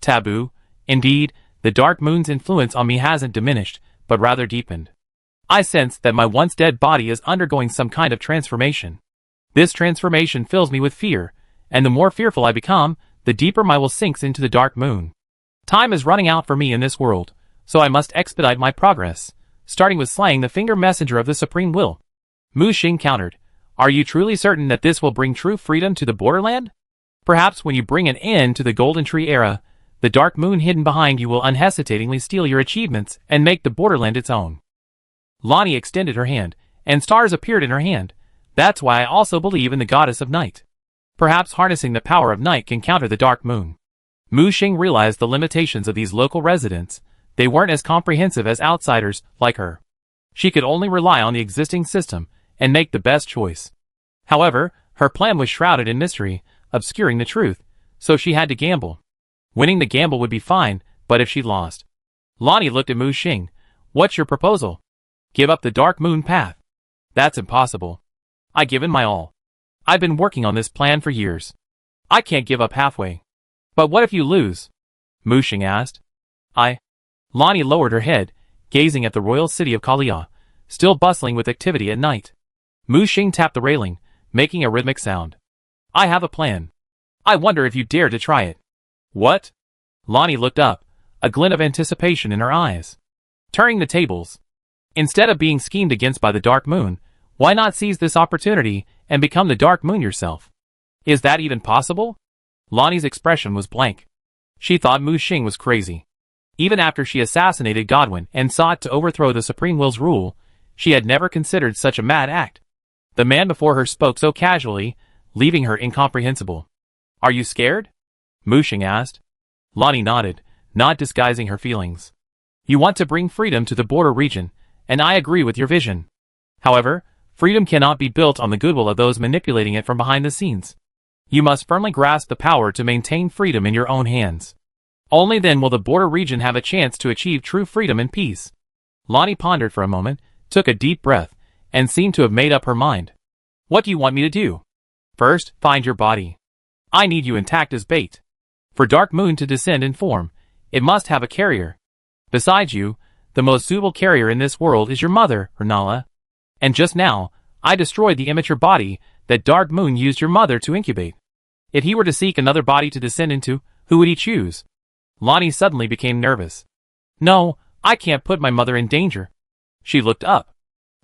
Taboo. Indeed, the Dark Moon's influence on me hasn't diminished, but rather deepened. I sense that my once dead body is undergoing some kind of transformation. This transformation fills me with fear, and the more fearful I become, the deeper my will sinks into the Dark Moon. Time is running out for me in this world, so I must expedite my progress, starting with slaying the finger messenger of the Supreme Will. Mu Xing countered, are you truly certain that this will bring true freedom to the borderland? Perhaps when you bring an end to the Golden Tree era, the Dark Moon hidden behind you will unhesitatingly steal your achievements and make the borderland its own. Lonnie extended her hand, and stars appeared in her hand. That's why I also believe in the goddess of night. Perhaps harnessing the power of night can counter the Dark Moon. Mu Xing realized the limitations of these local residents. They weren't as comprehensive as outsiders like her. She could only rely on the existing system and make the best choice. However, her plan was shrouded in mystery, obscuring the truth, so she had to gamble. Winning the gamble would be fine, but if she lost. Lonnie looked at Mu Xing. What's your proposal? Give up the Dark Moon path. That's impossible. I've given my all. I've been working on this plan for years. I can't give up halfway. But what if you lose? Mu Xing asked. Lonnie lowered her head, gazing at the royal city of Kalia, still bustling with activity at night. Mu Xing tapped the railing, making a rhythmic sound. I have a plan. I wonder if you dare to try it. What? Lonnie looked up, a glint of anticipation in her eyes. Turning the tables. Instead of being schemed against by the Dark Moon, why not seize this opportunity and become the Dark Moon yourself? Is that even possible? Lonnie's expression was blank. She thought Mu Xing was crazy. Even after she assassinated Godwin and sought to overthrow the Supreme Will's rule, she had never considered such a mad act. The man before her spoke so casually, leaving her incomprehensible. Are you scared? Mu Xing asked. Lonnie nodded, not disguising her feelings. You want to bring freedom to the border region, and I agree with your vision. However, freedom cannot be built on the goodwill of those manipulating it from behind the scenes. You must firmly grasp the power to maintain freedom in your own hands. Only then will the border region have a chance to achieve true freedom and peace. Lonnie pondered for a moment, took a deep breath, and seemed to have made up her mind. What do you want me to do? First, find your body. I need you intact as bait. For Dark Moon to descend in form, it must have a carrier. Besides you, the most suitable carrier in this world is your mother, Nala. And just now, I destroyed the immature body that Dark Moon used your mother to incubate. If he were to seek another body to descend into, who would he choose? Lonnie suddenly became nervous. No, I can't put my mother in danger. She looked up.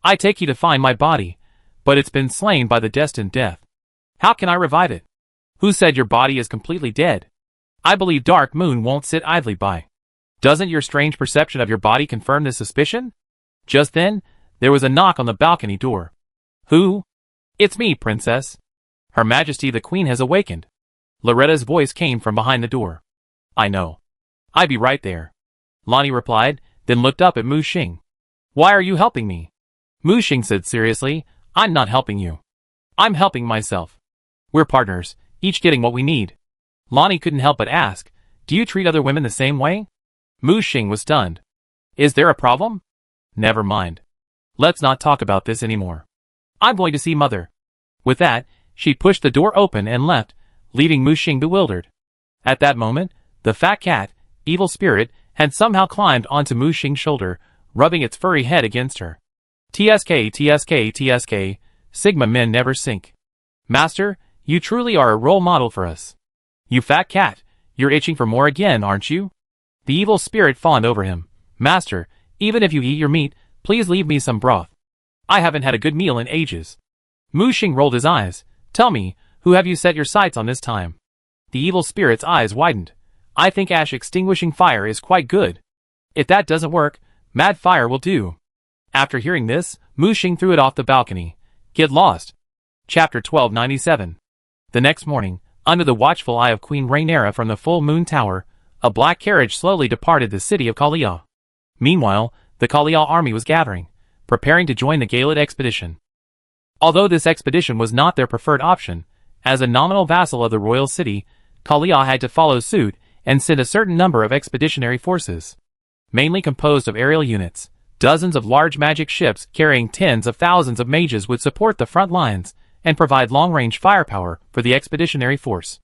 I take you to find my body, but it's been slain by the destined death. How can I revive it? Who said your body is completely dead? I believe Dark Moon won't sit idly by. Doesn't your strange perception of your body confirm this suspicion? Just then, there was a knock on the balcony door. Who? It's me, Princess. Her Majesty the Queen has awakened. Loretta's voice came from behind the door. I know. I'll be right there. Lonnie replied, then looked up at Mu Xing. Why are you helping me? Mu Xing said seriously, I'm not helping you. I'm helping myself. We're partners, each getting what we need. Lonnie couldn't help but ask, do you treat other women the same way? Mu Xing was stunned. Is there a problem? Never mind. Let's not talk about this anymore. I'm going to see Mother. With that, she pushed the door open and left, leaving Mu Xing bewildered. At that moment, The fat cat, evil spirit, had somehow climbed onto Mu Xing's shoulder, rubbing its furry head against her. TSK, TSK, TSK, Sigma men never sink. Master, you truly are a role model for us. You fat cat, you're itching for more again, aren't you? The evil spirit fawned over him. Master, even if you eat your meat, please leave me some broth. I haven't had a good meal in ages. Mu Xing rolled his eyes. Tell me, who have you set your sights on this time? The evil spirit's eyes widened. I think ash extinguishing fire is quite good. If that doesn't work, mad fire will do. After hearing this, Mu Xing threw it off the balcony. Get lost. Chapter 1297. The next morning, under the watchful eye of Queen Rhaenyra from the full moon tower, a black carriage slowly departed the city of Kalia. Meanwhile, the Kalia army was gathering, preparing to join the Galad expedition. Although this expedition was not their preferred option, as a nominal vassal of the royal city, Kalia had to follow suit and send a certain number of expeditionary forces. Mainly composed of aerial units, dozens of large magic ships carrying tens of thousands of mages would support the front lines and provide long-range firepower for the expeditionary force.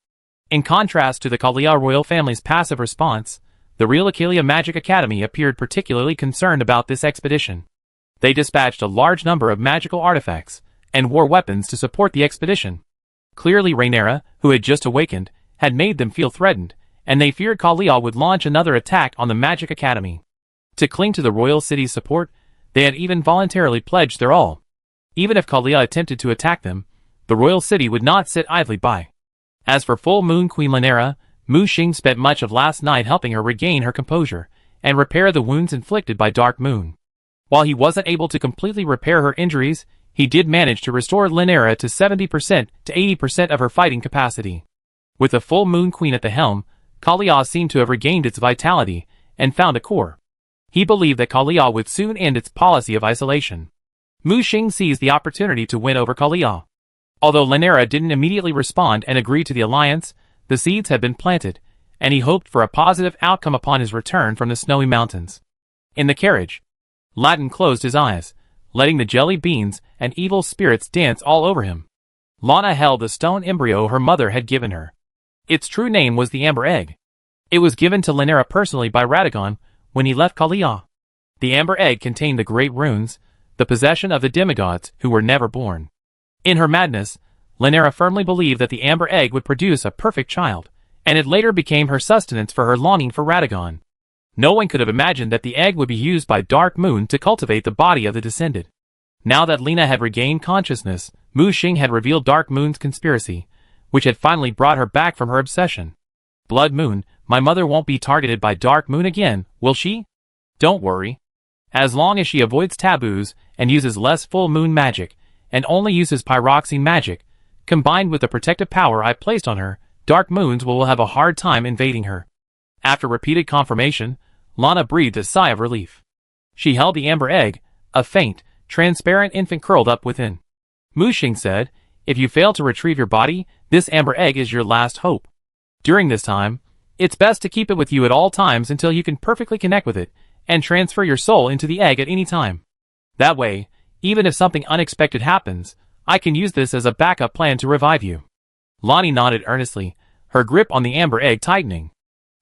In contrast to the Kalia royal family's passive response, the real Akalia Magic Academy appeared particularly concerned about this expedition. They dispatched a large number of magical artifacts and war weapons to support the expedition. Clearly Rhaenyra, who had just awakened, had made them feel threatened, and they feared Kalia would launch another attack on the Magic Academy. To cling to the royal city's support, they had even voluntarily pledged their all. Even if Kalia attempted to attack them, the royal city would not sit idly by. As for full moon Queen Rhaenyra, Mu Xing spent much of last night helping her regain her composure and repair the wounds inflicted by Dark Moon. While he wasn't able to completely repair her injuries, he did manage to restore Rhaenyra to 70% to 80% of her fighting capacity. With the full moon queen at the helm, Kalia seemed to have regained its vitality and found a core. He believed that Kalia would soon end its policy of isolation. Mu Xing seized the opportunity to win over Kalia. Although Rhaenyra didn't immediately respond and agree to the alliance, the seeds had been planted, and he hoped for a positive outcome upon his return from the snowy mountains. In the carriage, Latin closed his eyes, letting the jelly beans and evil spirits dance all over him. Lana held the stone embryo her mother had given her. Its true name was the Amber Egg. It was given to Rhaenyra personally by Radagon when he left Kalia. The Amber Egg contained the great runes, the possession of the demigods who were never born. In her madness, Rhaenyra firmly believed that the Amber Egg would produce a perfect child, and it later became her sustenance for her longing for Radagon. No one could have imagined that the egg would be used by Dark Moon to cultivate the body of the descendant. Now that Lena had regained consciousness, Mu Xing had revealed Dark Moon's conspiracy, which had finally brought her back from her obsession. Blood Moon, my mother won't be targeted by Dark Moon again, will she? Don't worry. As long as she avoids taboos and uses less full moon magic, and only uses pyroxene magic, combined with the protective power I placed on her, Dark Moons will have a hard time invading her. After repeated confirmation, Lana breathed a sigh of relief. She held the Amber Egg, a faint, transparent infant curled up within. Mu Xing said, if you fail to retrieve your body, this Amber Egg is your last hope. During this time, it's best to keep it with you at all times until you can perfectly connect with it, and transfer your soul into the egg at any time. That way, even if something unexpected happens, I can use this as a backup plan to revive you. Lonnie nodded earnestly, her grip on the Amber Egg tightening.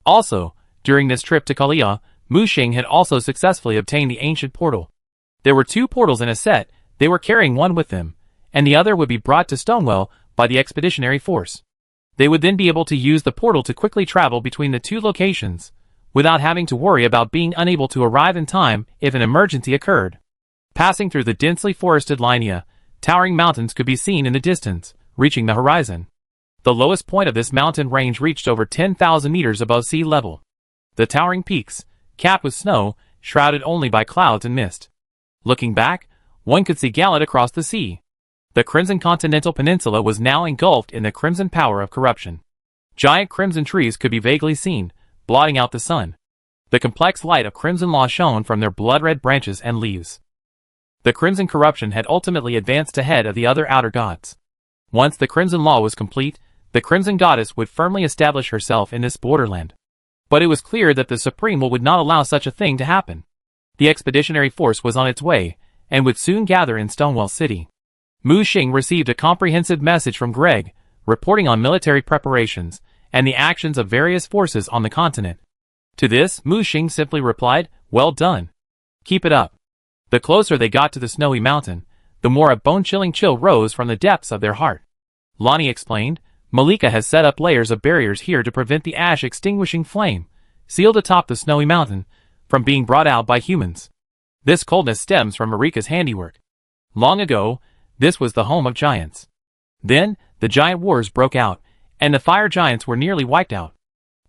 Also, during this trip to Kalia, Mu Xing had also successfully obtained the ancient portal. There were 2 portals in a set, they were carrying one with them, and the other would be brought to Stonewell by the expeditionary force. They would then be able to use the portal to quickly travel between the 2 locations, without having to worry about being unable to arrive in time if an emergency occurred. Passing through the densely forested Linia, towering mountains could be seen in the distance, reaching the horizon. The lowest point of this mountain range reached over 10,000 meters above sea level. The towering peaks, capped with snow, shrouded only by clouds and mist. Looking back, one could see Galad across the sea. The Crimson Continental Peninsula was now engulfed in the crimson power of corruption. Giant crimson trees could be vaguely seen, blotting out the sun. The complex light of crimson law shone from their blood-red branches and leaves. The crimson corruption had ultimately advanced ahead of the other outer gods. Once the crimson law was complete, the crimson goddess would firmly establish herself in this borderland. But it was clear that the Supreme Will would not allow such a thing to happen. The expeditionary force was on its way, and would soon gather in Stonewell City. Mu Xing received a comprehensive message from Greg, reporting on military preparations, and the actions of various forces on the continent. To this, Mu Xing simply replied, "Well done. Keep it up." The closer they got to the snowy mountain, the more a bone-chilling chill rose from the depths of their heart. Lonnie explained, "Malika has set up layers of barriers here to prevent the ash-extinguishing flame, sealed atop the snowy mountain, from being brought out by humans. This coldness stems from Marika's handiwork. Long ago, this was the home of giants. Then, the giant wars broke out, and the fire giants were nearly wiped out.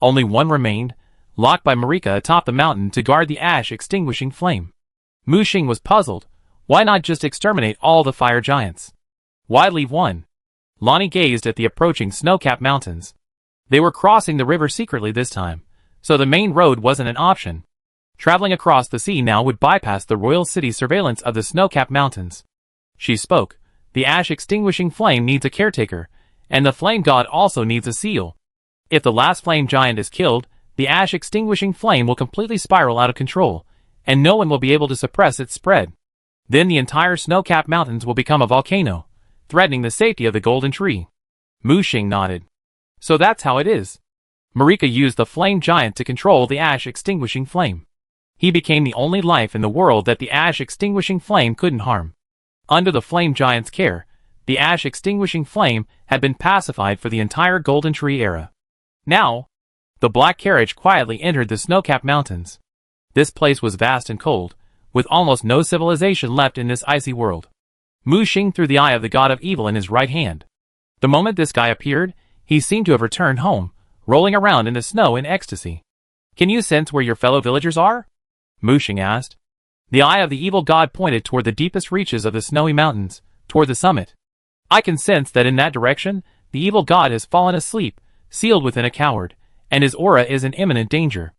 Only one remained, locked by Marika atop the mountain to guard the ash-extinguishing flame." Mu Xing was puzzled. Why not just exterminate all the fire giants? Why leave one? Lonnie gazed at the approaching snow-capped mountains. They were crossing the river secretly this time, so the main road wasn't an option. Traveling across the sea now would bypass the royal city's surveillance of the snow-capped mountains. She spoke, "The ash-extinguishing flame needs a caretaker, and the flame god also needs a seal. If the last flame giant is killed, the ash-extinguishing flame will completely spiral out of control, and no one will be able to suppress its spread. Then the entire snow-capped mountains will become a volcano, threatening the safety of the golden tree." Mu Xing nodded. "So that's how it is." Marika used the flame giant to control the ash-extinguishing flame. He became the only life in the world that the ash-extinguishing flame couldn't harm. Under the flame giant's care, the ash-extinguishing flame had been pacified for the entire golden tree era. Now, the black carriage quietly entered the snow-capped mountains. This place was vast and cold, with almost no civilization left in this icy world. Mu Xing threw the eye of the god of evil in his right hand. The moment this guy appeared, he seemed to have returned home, rolling around in the snow in ecstasy. "Can you sense where your fellow villagers are?" Mu Xing asked. The eye of the evil god pointed toward the deepest reaches of the snowy mountains, toward the summit. "I can sense that in that direction, the evil god has fallen asleep, sealed within a coward, and his aura is in imminent danger."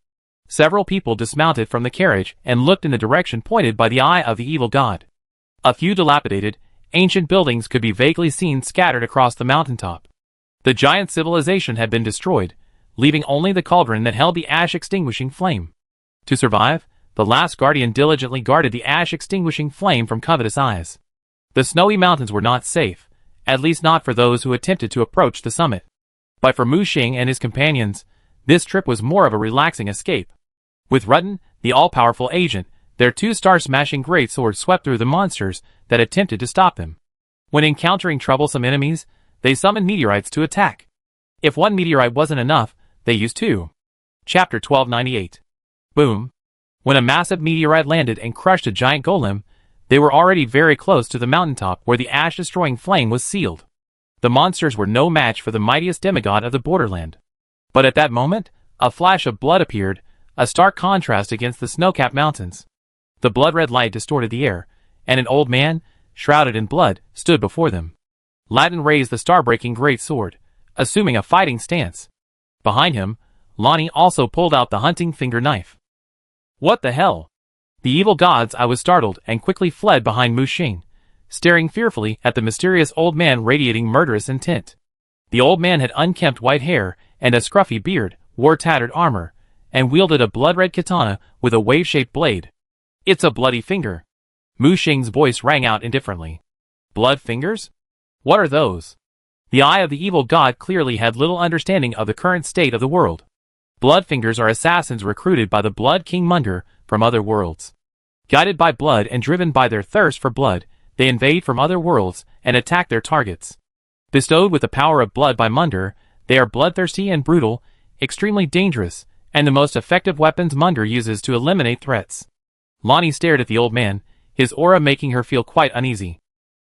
Several people dismounted from the carriage and looked in the direction pointed by the eye of the evil god. A few dilapidated, ancient buildings could be vaguely seen scattered across the mountaintop. The giant civilization had been destroyed, leaving only the cauldron that held the ash-extinguishing flame. To survive, the last guardian diligently guarded the ash-extinguishing flame from covetous eyes. The snowy mountains were not safe, at least not for those who attempted to approach the summit. But for Mu Xing and his companions, this trip was more of a relaxing escape. With Rutten, the all-powerful agent, their two star-smashing greatswords swept through the monsters that attempted to stop them. When encountering troublesome enemies, they summoned meteorites to attack. If one meteorite wasn't enough, they used two. Chapter 1298. Boom. When a massive meteorite landed and crushed a giant golem, they were already very close to the mountaintop where the ash-destroying flame was sealed. The monsters were no match for the mightiest demigod of the borderland. But at that moment, a flash of blood appeared, a stark contrast against the snow-capped mountains. The blood-red light distorted the air, and an old man, shrouded in blood, stood before them. Latin raised the star-breaking great sword, assuming a fighting stance. Behind him, Lonnie also pulled out the hunting finger knife. "What the hell?" The evil gods! I was startled and quickly fled behind Mu Xing, staring fearfully at the mysterious old man radiating murderous intent. The old man had unkempt white hair and a scruffy beard, wore tattered armor, and wielded a blood-red katana with a wave-shaped blade. "It's a bloody finger." Mu Xing's voice rang out indifferently. "Blood fingers? What are those?" The eye of the evil god clearly had little understanding of the current state of the world. Blood fingers are assassins recruited by the Blood King Munder from other worlds. Guided by blood and driven by their thirst for blood, they invade from other worlds and attack their targets. Bestowed with the power of blood by Munder, they are bloodthirsty and brutal, extremely dangerous, and the most effective weapons Munder uses to eliminate threats. Lonnie stared at the old man, his aura making her feel quite uneasy.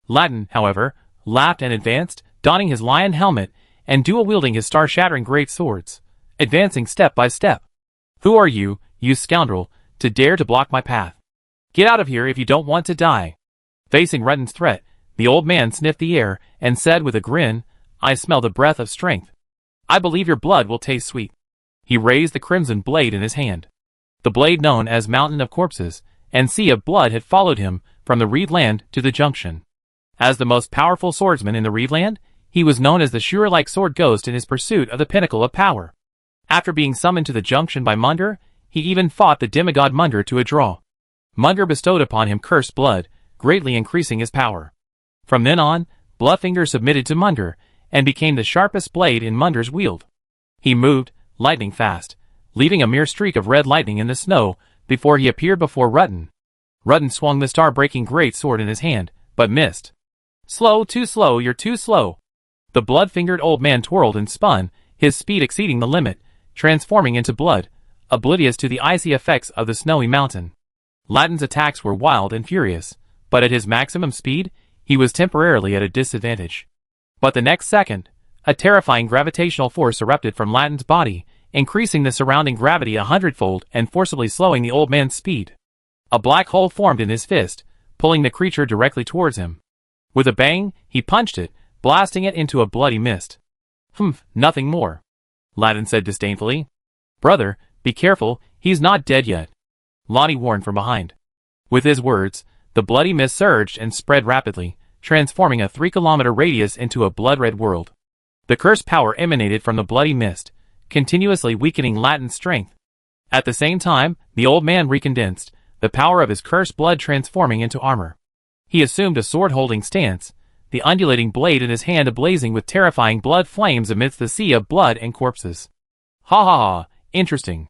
Latin, however, laughed and advanced, donning his lion helmet and dual-wielding his star-shattering great swords, advancing step by step. "Who are you, you scoundrel, to dare to block my path? Get out of here if you don't want to die." Facing Rutten's threat, the old man sniffed the air and said with a grin, "I smell the breath of strength. I believe your blood will taste sweet." He raised the crimson blade in his hand. The blade known as Mountain of Corpses and Sea of Blood had followed him from the Reed Land to the junction. As the most powerful swordsman in the Reed Land, he was known as the Shura-like sword ghost in his pursuit of the pinnacle of power. After being summoned to the junction by Munder, he even fought the demigod Munder to a draw. Munder bestowed upon him cursed blood, greatly increasing his power. From then on, Bloodfinger submitted to Munder, and became the sharpest blade in Munder's wield. He moved, lightning fast, leaving a mere streak of red lightning in the snow before he appeared before Rutten. Rutten swung the star-breaking great sword in his hand, but missed. Slow, too slow, you're too slow. The blood-fingered old man twirled and spun, his speed exceeding the limit, transforming into blood, oblivious to the icy effects of the snowy mountain. Latten's attacks were wild and furious, but at his maximum speed, he was temporarily at a disadvantage. But the next second, a terrifying gravitational force erupted from Latten's body, increasing the surrounding gravity 100-fold and forcibly slowing the old man's speed. A black hole formed in his fist, pulling the creature directly towards him. With a bang, he punched it, blasting it into a bloody mist. Nothing more. Latten said disdainfully. Brother, be careful, he's not dead yet. Lonnie warned from behind. With his words, the bloody mist surged and spread rapidly, transforming a 3-kilometer radius into a blood-red world. The cursed power emanated from the bloody mist, continuously weakening Latten's strength. At the same time, the old man recondensed, the power of his cursed blood transforming into armor. He assumed a sword-holding stance, the undulating blade in his hand ablazing with terrifying blood flames amidst the sea of blood and corpses. Ha ha ha, interesting.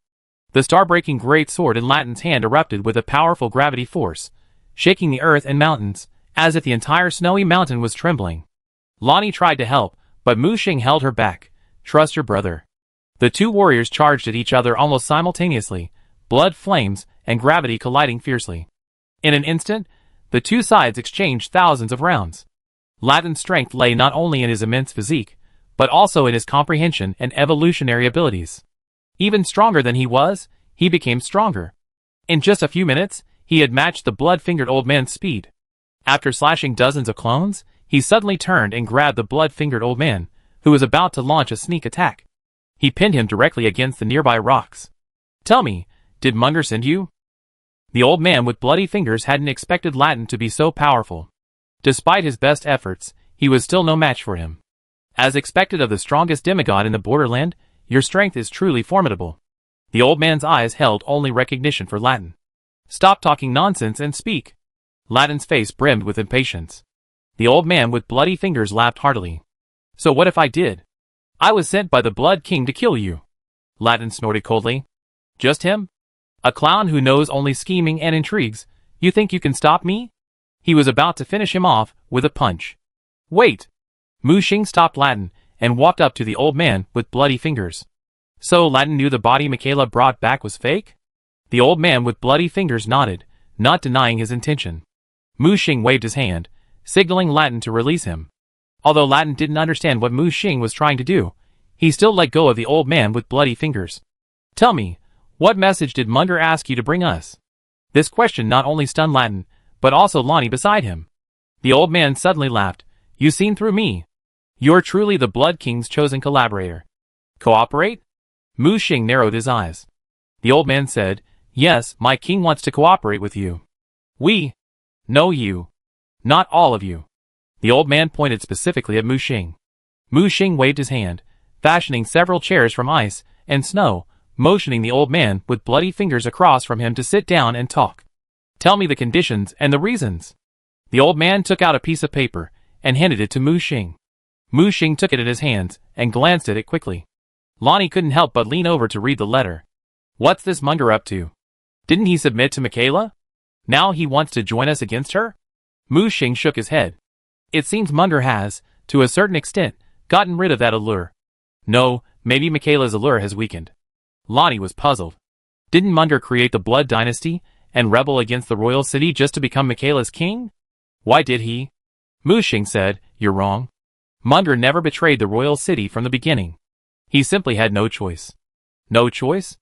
The star-breaking great sword in Latten's hand erupted with a powerful gravity force, shaking the earth and mountains, as if the entire snowy mountain was trembling. Lonnie tried to help, but Mu Xing held her back. Trust your brother. The two warriors charged at each other almost simultaneously, blood flames and gravity colliding fiercely. In an instant, the two sides exchanged thousands of rounds. Latten's strength lay not only in his immense physique, but also in his comprehension and evolutionary abilities. Even stronger than he was, he became stronger. In just a few minutes, he had matched the blood-fingered old man's speed. After slashing dozens of clones, he suddenly turned and grabbed the blood-fingered old man, who was about to launch a sneak attack. He pinned him directly against the nearby rocks. Tell me, did Munger send you? The old man with bloody fingers hadn't expected Latten to be so powerful. Despite his best efforts, he was still no match for him. As expected of the strongest demigod in the borderland, your strength is truly formidable. The old man's eyes held only recognition for Latten. Stop talking nonsense and speak. Latten's face brimmed with impatience. The old man with bloody fingers laughed heartily. So what if I did? I was sent by the Blood King to kill you. Latten snorted coldly. Just him? A clown who knows only scheming and intrigues. You think you can stop me? He was about to finish him off with a punch. Wait! Mu Xing stopped Latten and walked up to the old man with bloody fingers. So Latten knew the body Michaela brought back was fake? The old man with bloody fingers nodded, not denying his intention. Mu Xing waved his hand, signaling Latten to release him. Although Latten didn't understand what Mu Xing was trying to do, he still let go of the old man with bloody fingers. Tell me, what message did Munger ask you to bring us? This question not only stunned Latten, but also Lonnie beside him. The old man suddenly laughed. You seen through me. You're truly the Blood King's chosen collaborator. Cooperate? Mu Xing narrowed his eyes. The old man said, Yes, my king wants to cooperate with you. We? No, you. Not all of you. The old man pointed specifically at Mu Xing. Mu Xing waved his hand, fashioning several chairs from ice and snow, motioning the old man with bloody fingers across from him to sit down and talk. Tell me the conditions and the reasons. The old man took out a piece of paper and handed it to Mu Xing. Mu Xing took it in his hands and glanced at it quickly. Lonnie couldn't help but lean over to read the letter. What's this Munger up to? Didn't he submit to Michaela? Now he wants to join us against her? Mu Xing shook his head. It seems Munger has, to a certain extent, gotten rid of that allure. No, maybe Michaela's allure has weakened. Lonnie was puzzled. Didn't Munger create the Blood Dynasty and rebel against the royal city just to become Michaela's king? Why did he? Mu Xing said, You're wrong. Munger never betrayed the royal city from the beginning. He simply had no choice. No choice?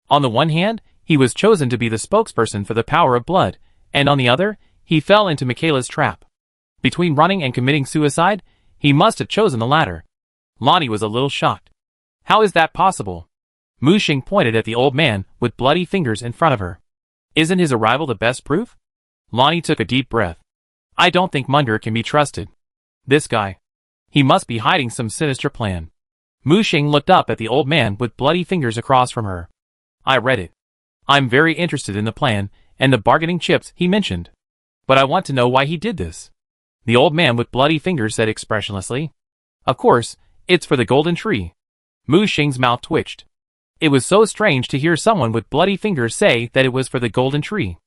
On the one hand, he was chosen to be the spokesperson for the power of blood, and on the other, he fell into Michaela's trap. Between running and committing suicide, he must have chosen the latter. Lonnie was a little shocked. How is that possible? Mu Xing pointed at the old man with bloody fingers in front of her. Isn't his arrival the best proof? Lonnie took a deep breath. I don't think Munger can be trusted. This guy. He must be hiding some sinister plan. Mu Xing looked up at the old man with bloody fingers across from her. I read it. I'm very interested in the plan and the bargaining chips he mentioned. But I want to know why he did this. The old man with bloody fingers said expressionlessly. Of course, it's for the golden tree. Mu Xing's mouth twitched. It was so strange to hear someone with bloody fingers say that it was for the golden tree.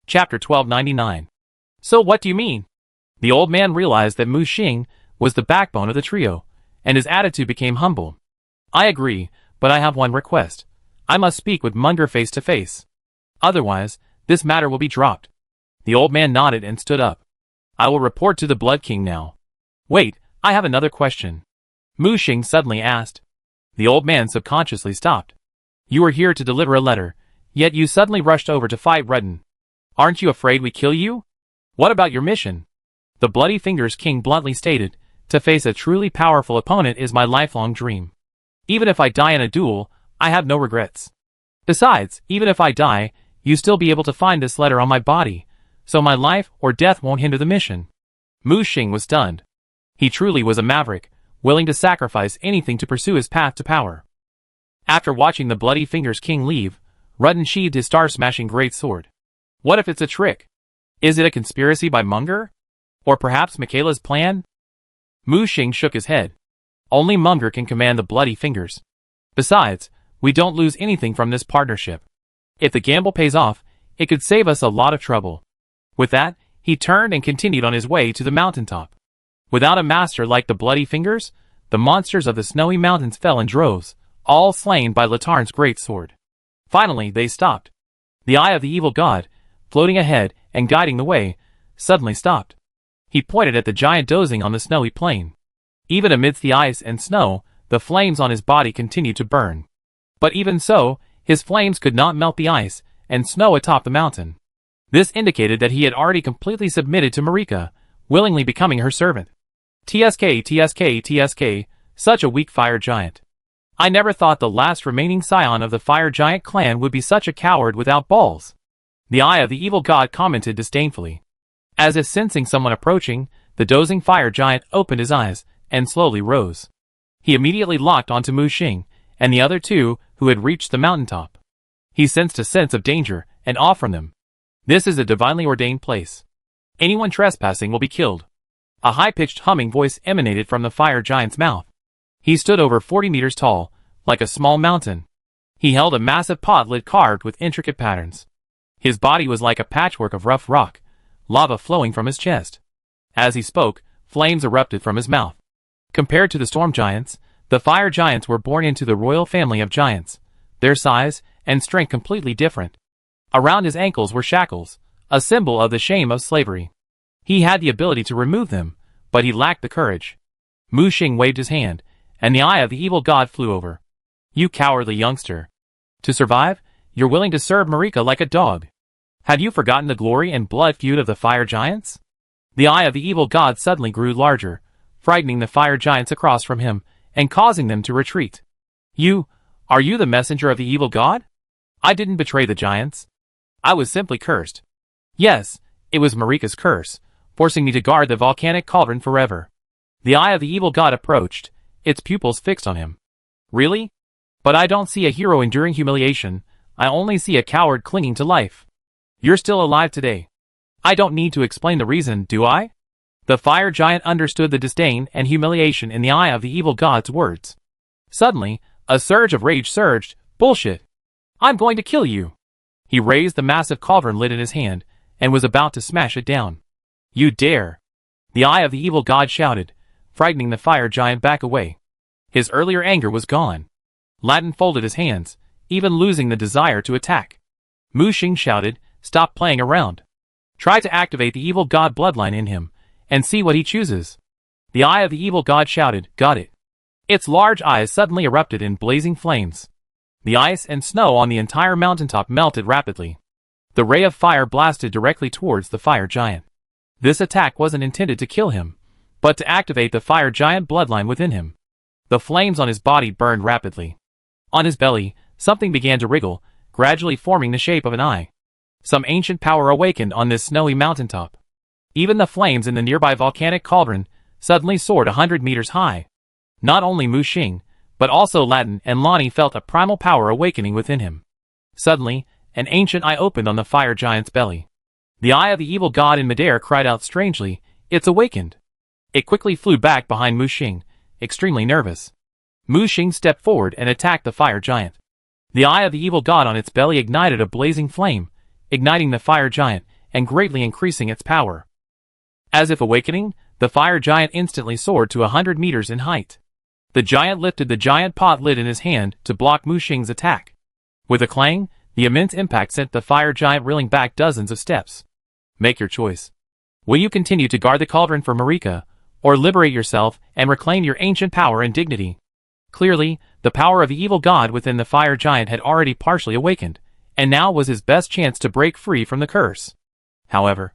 Chapter 1299. So what do you mean? The old man realized that Mu Xing was the backbone of the trio, and his attitude became humble. I agree, but I have one request. I must speak with Munger face to face. Otherwise, this matter will be dropped. The old man nodded and stood up. I will report to the Blood King now. Wait, I have another question. Mu Xing suddenly asked. The old man subconsciously stopped. You were here to deliver a letter, yet you suddenly rushed over to fight Redden. Aren't you afraid we kill you? What about your mission? The Bloody Fingers King bluntly stated, to face a truly powerful opponent is my lifelong dream. Even if I die in a duel, I have no regrets. Besides, even if I die, you still be able to find this letter on my body, so my life or death won't hinder the mission. Mu Xing was stunned. He truly was a maverick, willing to sacrifice anything to pursue his path to power. After watching the Bloody Fingers King leave, Redden sheathed his star-smashing greatsword. What if it's a trick? Is it a conspiracy by Munger? Or perhaps Michaela's plan? Mu Xing shook his head. Only Munger can command the Bloody Fingers. Besides, we don't lose anything from this partnership. If the gamble pays off, it could save us a lot of trouble. With that, he turned and continued on his way to the mountaintop. Without a master like the Bloody Fingers, the monsters of the snowy mountains fell in droves, all slain by Latarn's great sword. Finally, they stopped. The eye of the evil god, floating ahead and guiding the way, suddenly stopped. He pointed at the giant dozing on the snowy plain. Even amidst the ice and snow, the flames on his body continued to burn. But even so, his flames could not melt the ice and snow atop the mountain. This indicated that he had already completely submitted to Marika, willingly becoming her servant. TSK, TSK, TSK, such a weak fire giant. I never thought the last remaining scion of the fire giant clan would be such a coward without balls. The eye of the evil god commented disdainfully. As if sensing someone approaching, the dozing fire giant opened his eyes and slowly rose. He immediately locked onto Mu Xing and the other two who had reached the mountaintop. He sensed a sense of danger and awe from them. This is a divinely ordained place. Anyone trespassing will be killed. A high-pitched humming voice emanated from the fire giant's mouth. He stood over 40 meters tall, like a small mountain. He held a massive pot lid carved with intricate patterns. His body was like a patchwork of rough rock, lava flowing from his chest. As he spoke, flames erupted from his mouth. Compared to the storm giants, the fire giants were born into the royal family of giants, their size and strength completely different. Around his ankles were shackles, a symbol of the shame of slavery. He had the ability to remove them, but he lacked the courage. Mu Xing waved his hand, and the eye of the evil god flew over. You cowardly youngster. To survive, you're willing to serve Marika like a dog. Had you forgotten the glory and blood feud of the fire giants? The eye of the evil god suddenly grew larger, frightening the fire giants across from him, and causing them to retreat. Are you the messenger of the evil god? I didn't betray the giants. I was simply cursed. Yes, it was Marika's curse, forcing me to guard the volcanic cauldron forever. The eye of the evil god approached, its pupils fixed on him. Really? But I don't see a hero enduring humiliation, I only see a coward clinging to life. You're still alive today. I don't need to explain the reason, do I? The fire giant understood the disdain and humiliation in the eye of the evil god's words. Suddenly, a surge of rage surged. Bullshit! I'm going to kill you! He raised the massive cauldron lid in his hand, and was about to smash it down. You dare! The eye of the evil god shouted, frightening the fire giant back away. His earlier anger was gone. Latin folded his hands, even losing the desire to attack. Mu Xing shouted, stop playing around. Try to activate the evil god bloodline in him, and see what he chooses. The eye of the evil god shouted, got it. Its large eyes suddenly erupted in blazing flames. The ice and snow on the entire mountaintop melted rapidly. The ray of fire blasted directly towards the fire giant. This attack wasn't intended to kill him, but to activate the fire giant bloodline within him. The flames on his body burned rapidly. On his belly, something began to wriggle, gradually forming the shape of an eye. Some ancient power awakened on this snowy mountaintop. Even the flames in the nearby volcanic cauldron suddenly soared 100 meters high. Not only Mu Xing, but also Latin and Lonnie felt a primal power awakening within him. Suddenly, an ancient eye opened on the fire giant's belly. The eye of the evil god in midair cried out strangely, it's awakened. It quickly flew back behind Mu Xing, extremely nervous. Mu Xing stepped forward and attacked the fire giant. The eye of the evil god on its belly ignited a blazing flame, igniting the fire giant and greatly increasing its power. As if awakening, the fire giant instantly soared to 100 meters in height. The giant lifted the giant pot lid in his hand to block Mu Xing's attack. With a clang, the immense impact sent the fire giant reeling back dozens of steps. Make your choice. Will you continue to guard the cauldron for Marika, or liberate yourself and reclaim your ancient power and dignity? Clearly, the power of the evil god within the fire giant had already partially awakened, and now was his best chance to break free from the curse. However,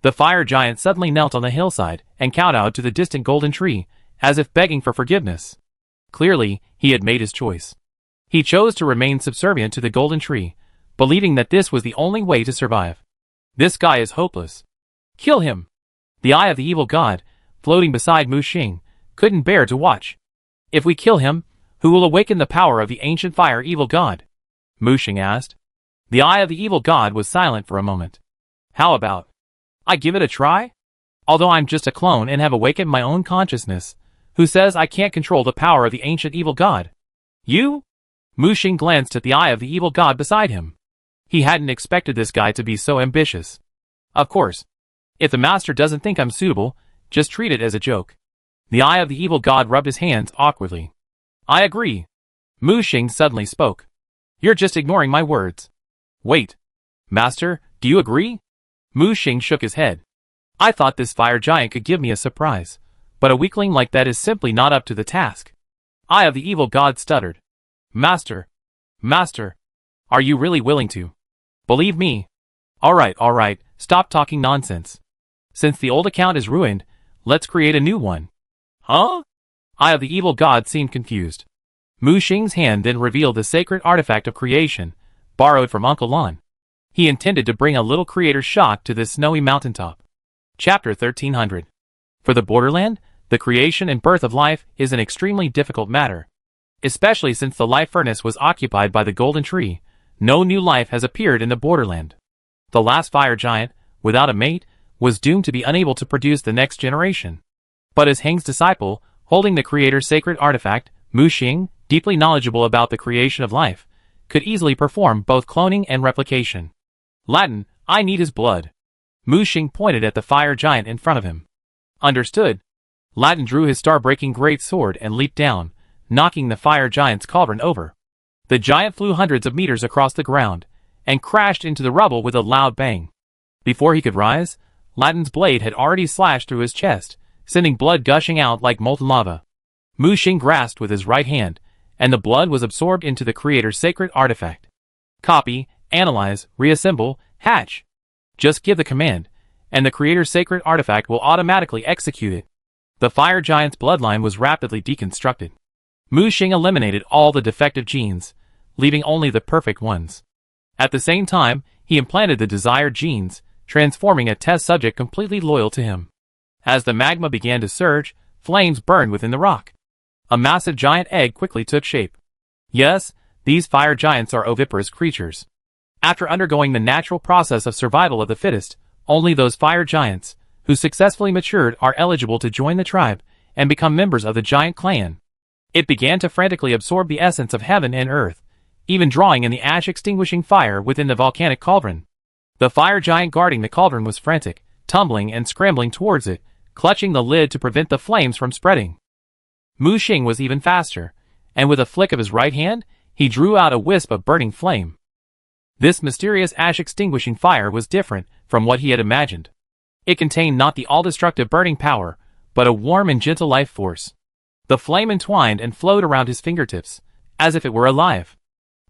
the fire giant suddenly knelt on the hillside and kowtowed to the distant golden tree, as if begging for forgiveness. Clearly, he had made his choice. He chose to remain subservient to the golden tree, believing that this was the only way to survive. This guy is hopeless. Kill him! The eye of the evil god, floating beside Mu Xing, couldn't bear to watch. If we kill him, who will awaken the power of the ancient fire evil god? Mu Xing asked. The eye of the evil god was silent for a moment. How about I give it a try? Although I'm just a clone and have awakened my own consciousness, who says I can't control the power of the ancient evil god? You? Mu Xing glanced at the eye of the evil god beside him. He hadn't expected this guy to be so ambitious. Of course. If the master doesn't think I'm suitable, just treat it as a joke. The eye of the evil god rubbed his hands awkwardly. I agree. Mu Xing suddenly spoke. You're just ignoring my words. Wait. Master, do you agree? Mu Xing shook his head. I thought this fire giant could give me a surprise, but a weakling like that is simply not up to the task. Eye of the evil god stuttered. Master. Master. Are you really willing to? Believe me. Alright, stop talking nonsense. Since the old account is ruined, let's create a new one. Huh? Eye of the evil god seemed confused. Mu Xing's hand then revealed the sacred artifact of creation, borrowed from Uncle Lon. He intended to bring a little creator's shock to this snowy mountaintop. Chapter 1300. For the borderland, the creation and birth of life is an extremely difficult matter. Especially since the life furnace was occupied by the golden tree, no new life has appeared in the borderland. The last fire giant, without a mate, was doomed to be unable to produce the next generation. But as Heng's disciple, holding the creator's sacred artifact, Mu Xing, deeply knowledgeable about the creation of life, could easily perform both cloning and replication. Latin, I need his blood. Mu Xing pointed at the fire giant in front of him. Understood. Latin drew his star-breaking great sword and leaped down, knocking the fire giant's cauldron over. The giant flew hundreds of meters across the ground, and crashed into the rubble with a loud bang. Before he could rise, Latin's blade had already slashed through his chest, sending blood gushing out like molten lava. Mu Xing grasped with his right hand, and the blood was absorbed into the creator's sacred artifact. Copy, analyze, reassemble, hatch. Just give the command, and the creator's sacred artifact will automatically execute it. The fire giant's bloodline was rapidly deconstructed. Mu Xing eliminated all the defective genes, leaving only the perfect ones. At the same time, he implanted the desired genes, transforming a test subject completely loyal to him. As the magma began to surge, flames burned within the rock. A massive giant egg quickly took shape. Yes, these fire giants are oviparous creatures. After undergoing the natural process of survival of the fittest, only those fire giants, who successfully matured, are eligible to join the tribe and become members of the giant clan. It began to frantically absorb the essence of heaven and earth, even drawing in the ash-extinguishing fire within the volcanic cauldron. The fire giant guarding the cauldron was frantic, tumbling and scrambling towards it, clutching the lid to prevent the flames from spreading. Mu Xing was even faster, and with a flick of his right hand, he drew out a wisp of burning flame. This mysterious ash-extinguishing fire was different from what he had imagined. It contained not the all-destructive burning power, but a warm and gentle life force. The flame entwined and flowed around his fingertips, as if it were alive.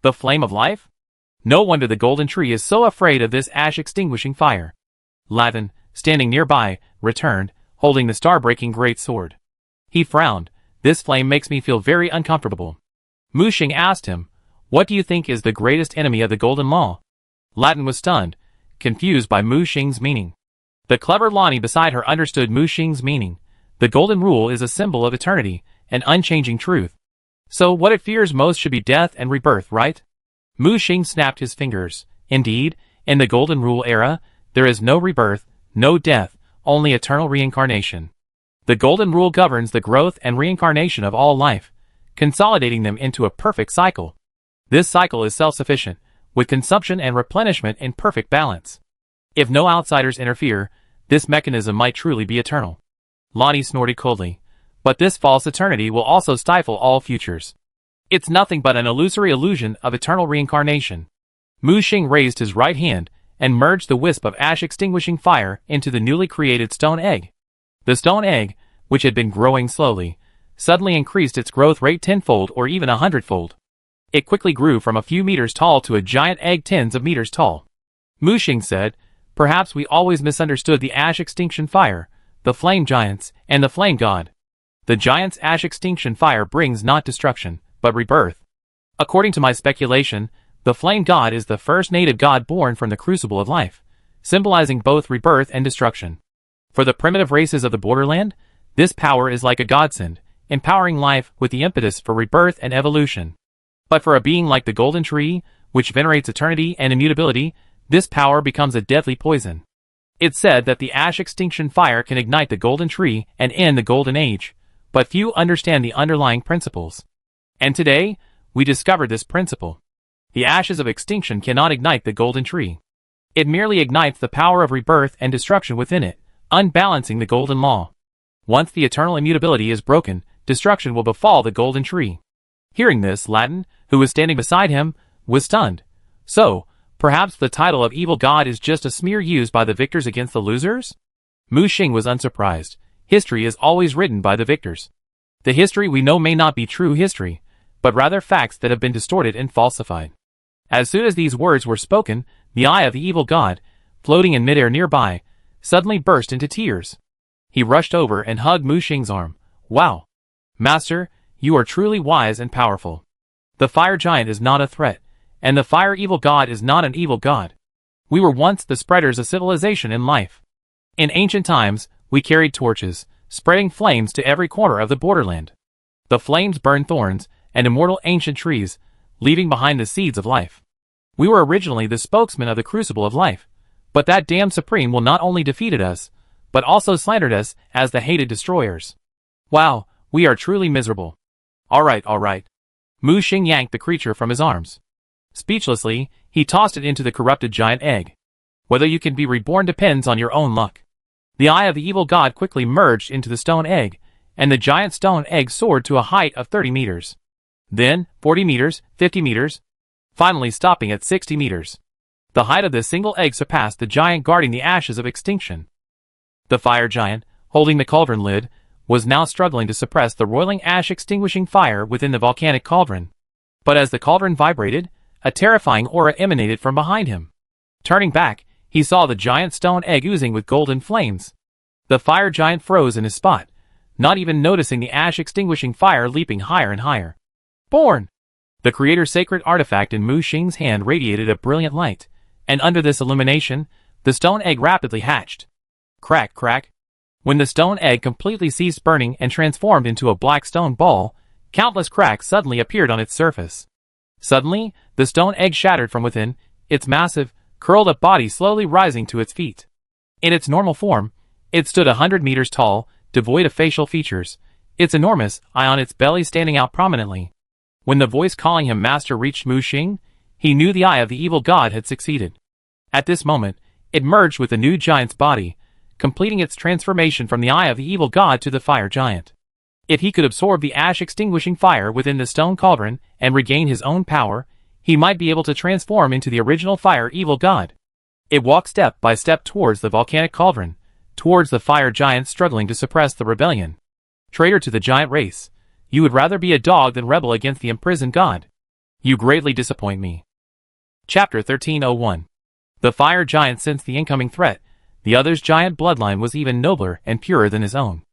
The flame of life? No wonder the golden tree is so afraid of this ash-extinguishing fire. Latin, standing nearby, returned, holding the star-breaking great sword. He frowned. This flame makes me feel very uncomfortable. Mu Xing asked him, what do you think is the greatest enemy of the golden law? Latin was stunned, confused by Mu Xing's meaning. The clever Lonnie beside her understood Mu Xing's meaning. The golden rule is a symbol of eternity, an unchanging truth. So what it fears most should be death and rebirth, right? Mu Xing snapped his fingers. Indeed, in the golden rule era, there is no rebirth, no death, only eternal reincarnation. The golden rule governs the growth and reincarnation of all life, consolidating them into a perfect cycle. This cycle is self-sufficient, with consumption and replenishment in perfect balance. If no outsiders interfere, this mechanism might truly be eternal. Lonnie snorted coldly. But this false eternity will also stifle all futures. It's nothing but an illusory illusion of eternal reincarnation. Mu Xing raised his right hand and merged the wisp of ash-extinguishing fire into the newly created stone egg. The stone egg, which had been growing slowly, suddenly increased its growth rate tenfold or even 100-fold. It quickly grew from a few meters tall to a giant egg tens of meters tall. Mu Xing said, "Perhaps we always misunderstood the ash extinction fire, the flame giants, and the flame god. The giant's ash extinction fire brings not destruction, but rebirth. According to my speculation, the flame god is the first native god born from the crucible of life, symbolizing both rebirth and destruction. For the primitive races of the borderland, this power is like a godsend, empowering life with the impetus for rebirth and evolution. But for a being like the golden tree, which venerates eternity and immutability, this power becomes a deadly poison. It's said that the ash extinction fire can ignite the golden tree and end the golden age, but few understand the underlying principles. And today, we discovered this principle. The ashes of extinction cannot ignite the golden tree. It merely ignites the power of rebirth and destruction within it, unbalancing the golden law. Once the eternal immutability is broken, destruction will befall the golden tree." Hearing this, Latin, who was standing beside him, was stunned. So, perhaps the title of evil god is just a smear used by the victors against the losers? Mu Xing was unsurprised. History is always written by the victors. The history we know may not be true history, but rather facts that have been distorted and falsified. As soon as these words were spoken, the eye of the evil god, floating in midair nearby, suddenly burst into tears. He rushed over and hugged Mu Xing's arm. "Wow! Master, you are truly wise and powerful. The fire giant is not a threat, and the fire evil god is not an evil god. We were once the spreaders of civilization and life. In ancient times, we carried torches, spreading flames to every corner of the borderland. The flames burned thorns and immortal ancient trees, leaving behind the seeds of life. We were originally the spokesmen of the crucible of life, but that damned supreme will not only defeated us, but also slandered us as the hated destroyers. Wow, we are truly miserable. All right. Mu Xing yanked the creature from his arms. Speechlessly, he tossed it into the corrupted giant egg. Whether you can be reborn depends on your own luck. The eye of the evil god quickly merged into the stone egg, and the giant stone egg soared to a height of 30 meters. Then, 40 meters, 50 meters, finally stopping at 60 meters. The height of this single egg surpassed the giant guarding the ashes of extinction. The fire giant, holding the cauldron lid, was now struggling to suppress the roiling ash-extinguishing fire within the volcanic cauldron. But as the cauldron vibrated, a terrifying aura emanated from behind him. Turning back, he saw the giant stone egg oozing with golden flames. The fire giant froze in his spot, not even noticing the ash-extinguishing fire leaping higher and higher. "Born!" The creator's sacred artifact in Mu Xing's hand radiated a brilliant light, and under this illumination, the stone egg rapidly hatched. Crack, crack. When the stone egg completely ceased burning and transformed into a black stone ball, countless cracks suddenly appeared on its surface. Suddenly, the stone egg shattered from within, its massive, curled-up body slowly rising to its feet. In its normal form, it stood 100 meters tall, devoid of facial features, its enormous eye on its belly standing out prominently. When the voice calling him master reached Mu Xing, he knew the eye of the evil god had succeeded. At this moment, it merged with the new giant's body, completing its transformation from the eye of the evil god to the fire giant. If he could absorb the ash-extinguishing fire within the stone cauldron and regain his own power, he might be able to transform into the original fire evil god. It walked step by step towards the volcanic cauldron, towards the fire giant struggling to suppress the rebellion. Traitor to the giant race, you would rather be a dog than rebel against the imprisoned god. You greatly disappoint me. Chapter 1301. The fire giant sensed the incoming threat. The other's giant bloodline was even nobler and purer than his own.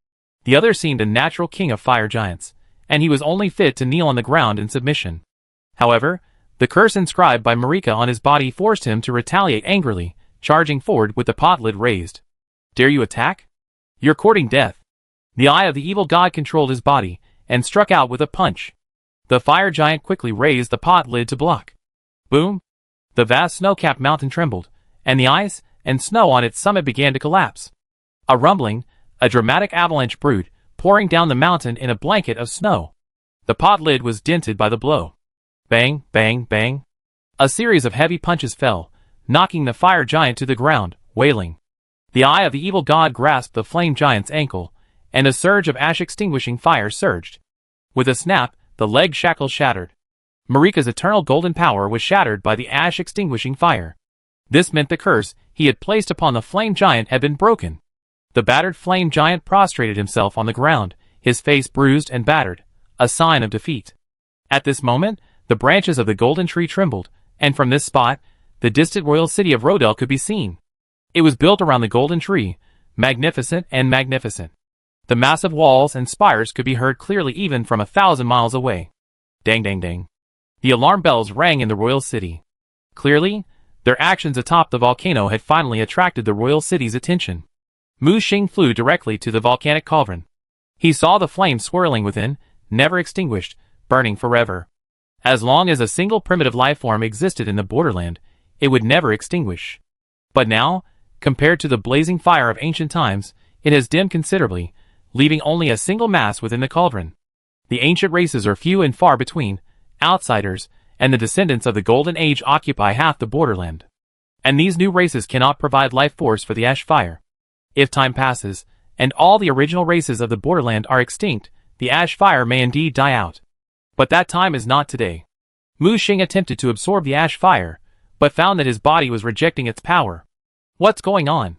The other seemed a natural king of fire giants, and he was only fit to kneel on the ground in submission. However, the curse inscribed by Marika on his body forced him to retaliate angrily, charging forward with the pot lid raised. Dare you attack? You're courting death. The eye of the evil god controlled his body, and struck out with a punch. The fire giant quickly raised the pot lid to block. Boom! The vast snow-capped mountain trembled, and the ice and snow on its summit began to collapse. A rumbling, a dramatic avalanche brewed, pouring down the mountain in a blanket of snow. The pot lid was dented by the blow. Bang, bang, bang. A series of heavy punches fell, knocking the fire giant to the ground, wailing. The eye of the evil god grasped the flame giant's ankle, and a surge of ash-extinguishing fire surged. With a snap, the leg shackle shattered. Marika's eternal golden power was shattered by the ash-extinguishing fire. This meant the curse he had placed upon the flame giant had been broken. The battered flame giant prostrated himself on the ground, his face bruised and battered, a sign of defeat. At this moment, the branches of the golden tree trembled, and from this spot, the distant royal city of Rodel could be seen. It was built around the golden tree, magnificent and magnificent. The massive walls and spires could be heard clearly even from 1,000 miles away. Dang dang dang. The alarm bells rang in the royal city. Clearly, their actions atop the volcano had finally attracted the royal city's attention. Mu Xing flew directly to the volcanic cauldron. He saw the flames swirling within, never extinguished, burning forever. As long as a single primitive life form existed in the borderland, it would never extinguish. But now, compared to the blazing fire of ancient times, it has dimmed considerably, leaving only a single mass within the cauldron. The ancient races are few and far between, outsiders, and the descendants of the Golden Age occupy half the borderland. And these new races cannot provide life force for the ash fire. If time passes, and all the original races of the borderland are extinct, the ash fire may indeed die out. But that time is not today. Mu Xing attempted to absorb the ash fire, but found that his body was rejecting its power. What's going on?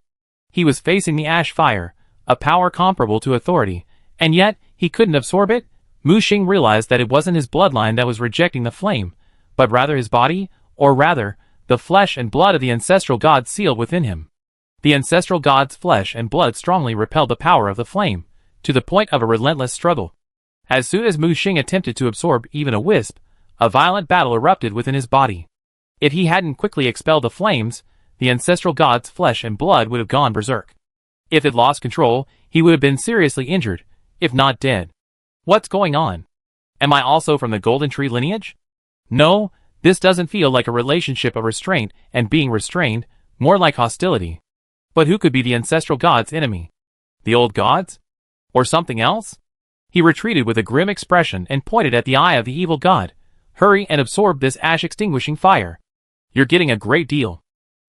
He was facing the ash fire, a power comparable to authority, and yet, he couldn't absorb it? Mu Xing realized that it wasn't his bloodline that was rejecting the flame, but rather his body, or rather, the flesh and blood of the ancestral god sealed within him. The ancestral god's flesh and blood strongly repelled the power of the flame, to the point of a relentless struggle. As soon as Mu Xing attempted to absorb even a wisp, a violent battle erupted within his body. If he hadn't quickly expelled the flames, the ancestral god's flesh and blood would have gone berserk. If it lost control, he would have been seriously injured, if not dead. What's going on? Am I also from the Golden Tree lineage? No, this doesn't feel like a relationship of restraint and being restrained, more like hostility. But who could be the ancestral god's enemy? The old gods? Or something else? He retreated with a grim expression and pointed at the eye of the evil god. Hurry and absorb this ash-extinguishing fire. You're getting a great deal.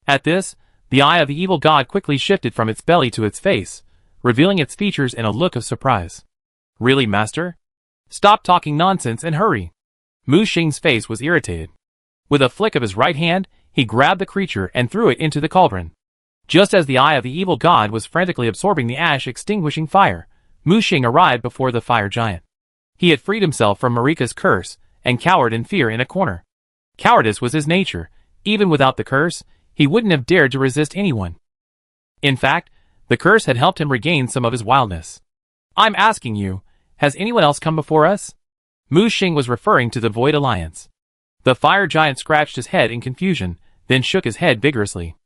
At this, the eye of the evil god quickly shifted from its belly to its face, revealing its features in a look of surprise. Really, master? Stop talking nonsense and hurry. Mu Xing's face was irritated. With a flick of his right hand, he grabbed the creature and threw it into the cauldron. Just as the eye of the evil god was frantically absorbing the ash-extinguishing fire, Mu Xing arrived before the fire giant. He had freed himself from Marika's curse, and cowered in fear in a corner. Cowardice was his nature. Even without the curse, he wouldn't have dared to resist anyone. In fact, the curse had helped him regain some of his wildness. I'm asking you, has anyone else come before us? Mu Xing was referring to the Void Alliance. The fire giant scratched his head in confusion, then shook his head vigorously.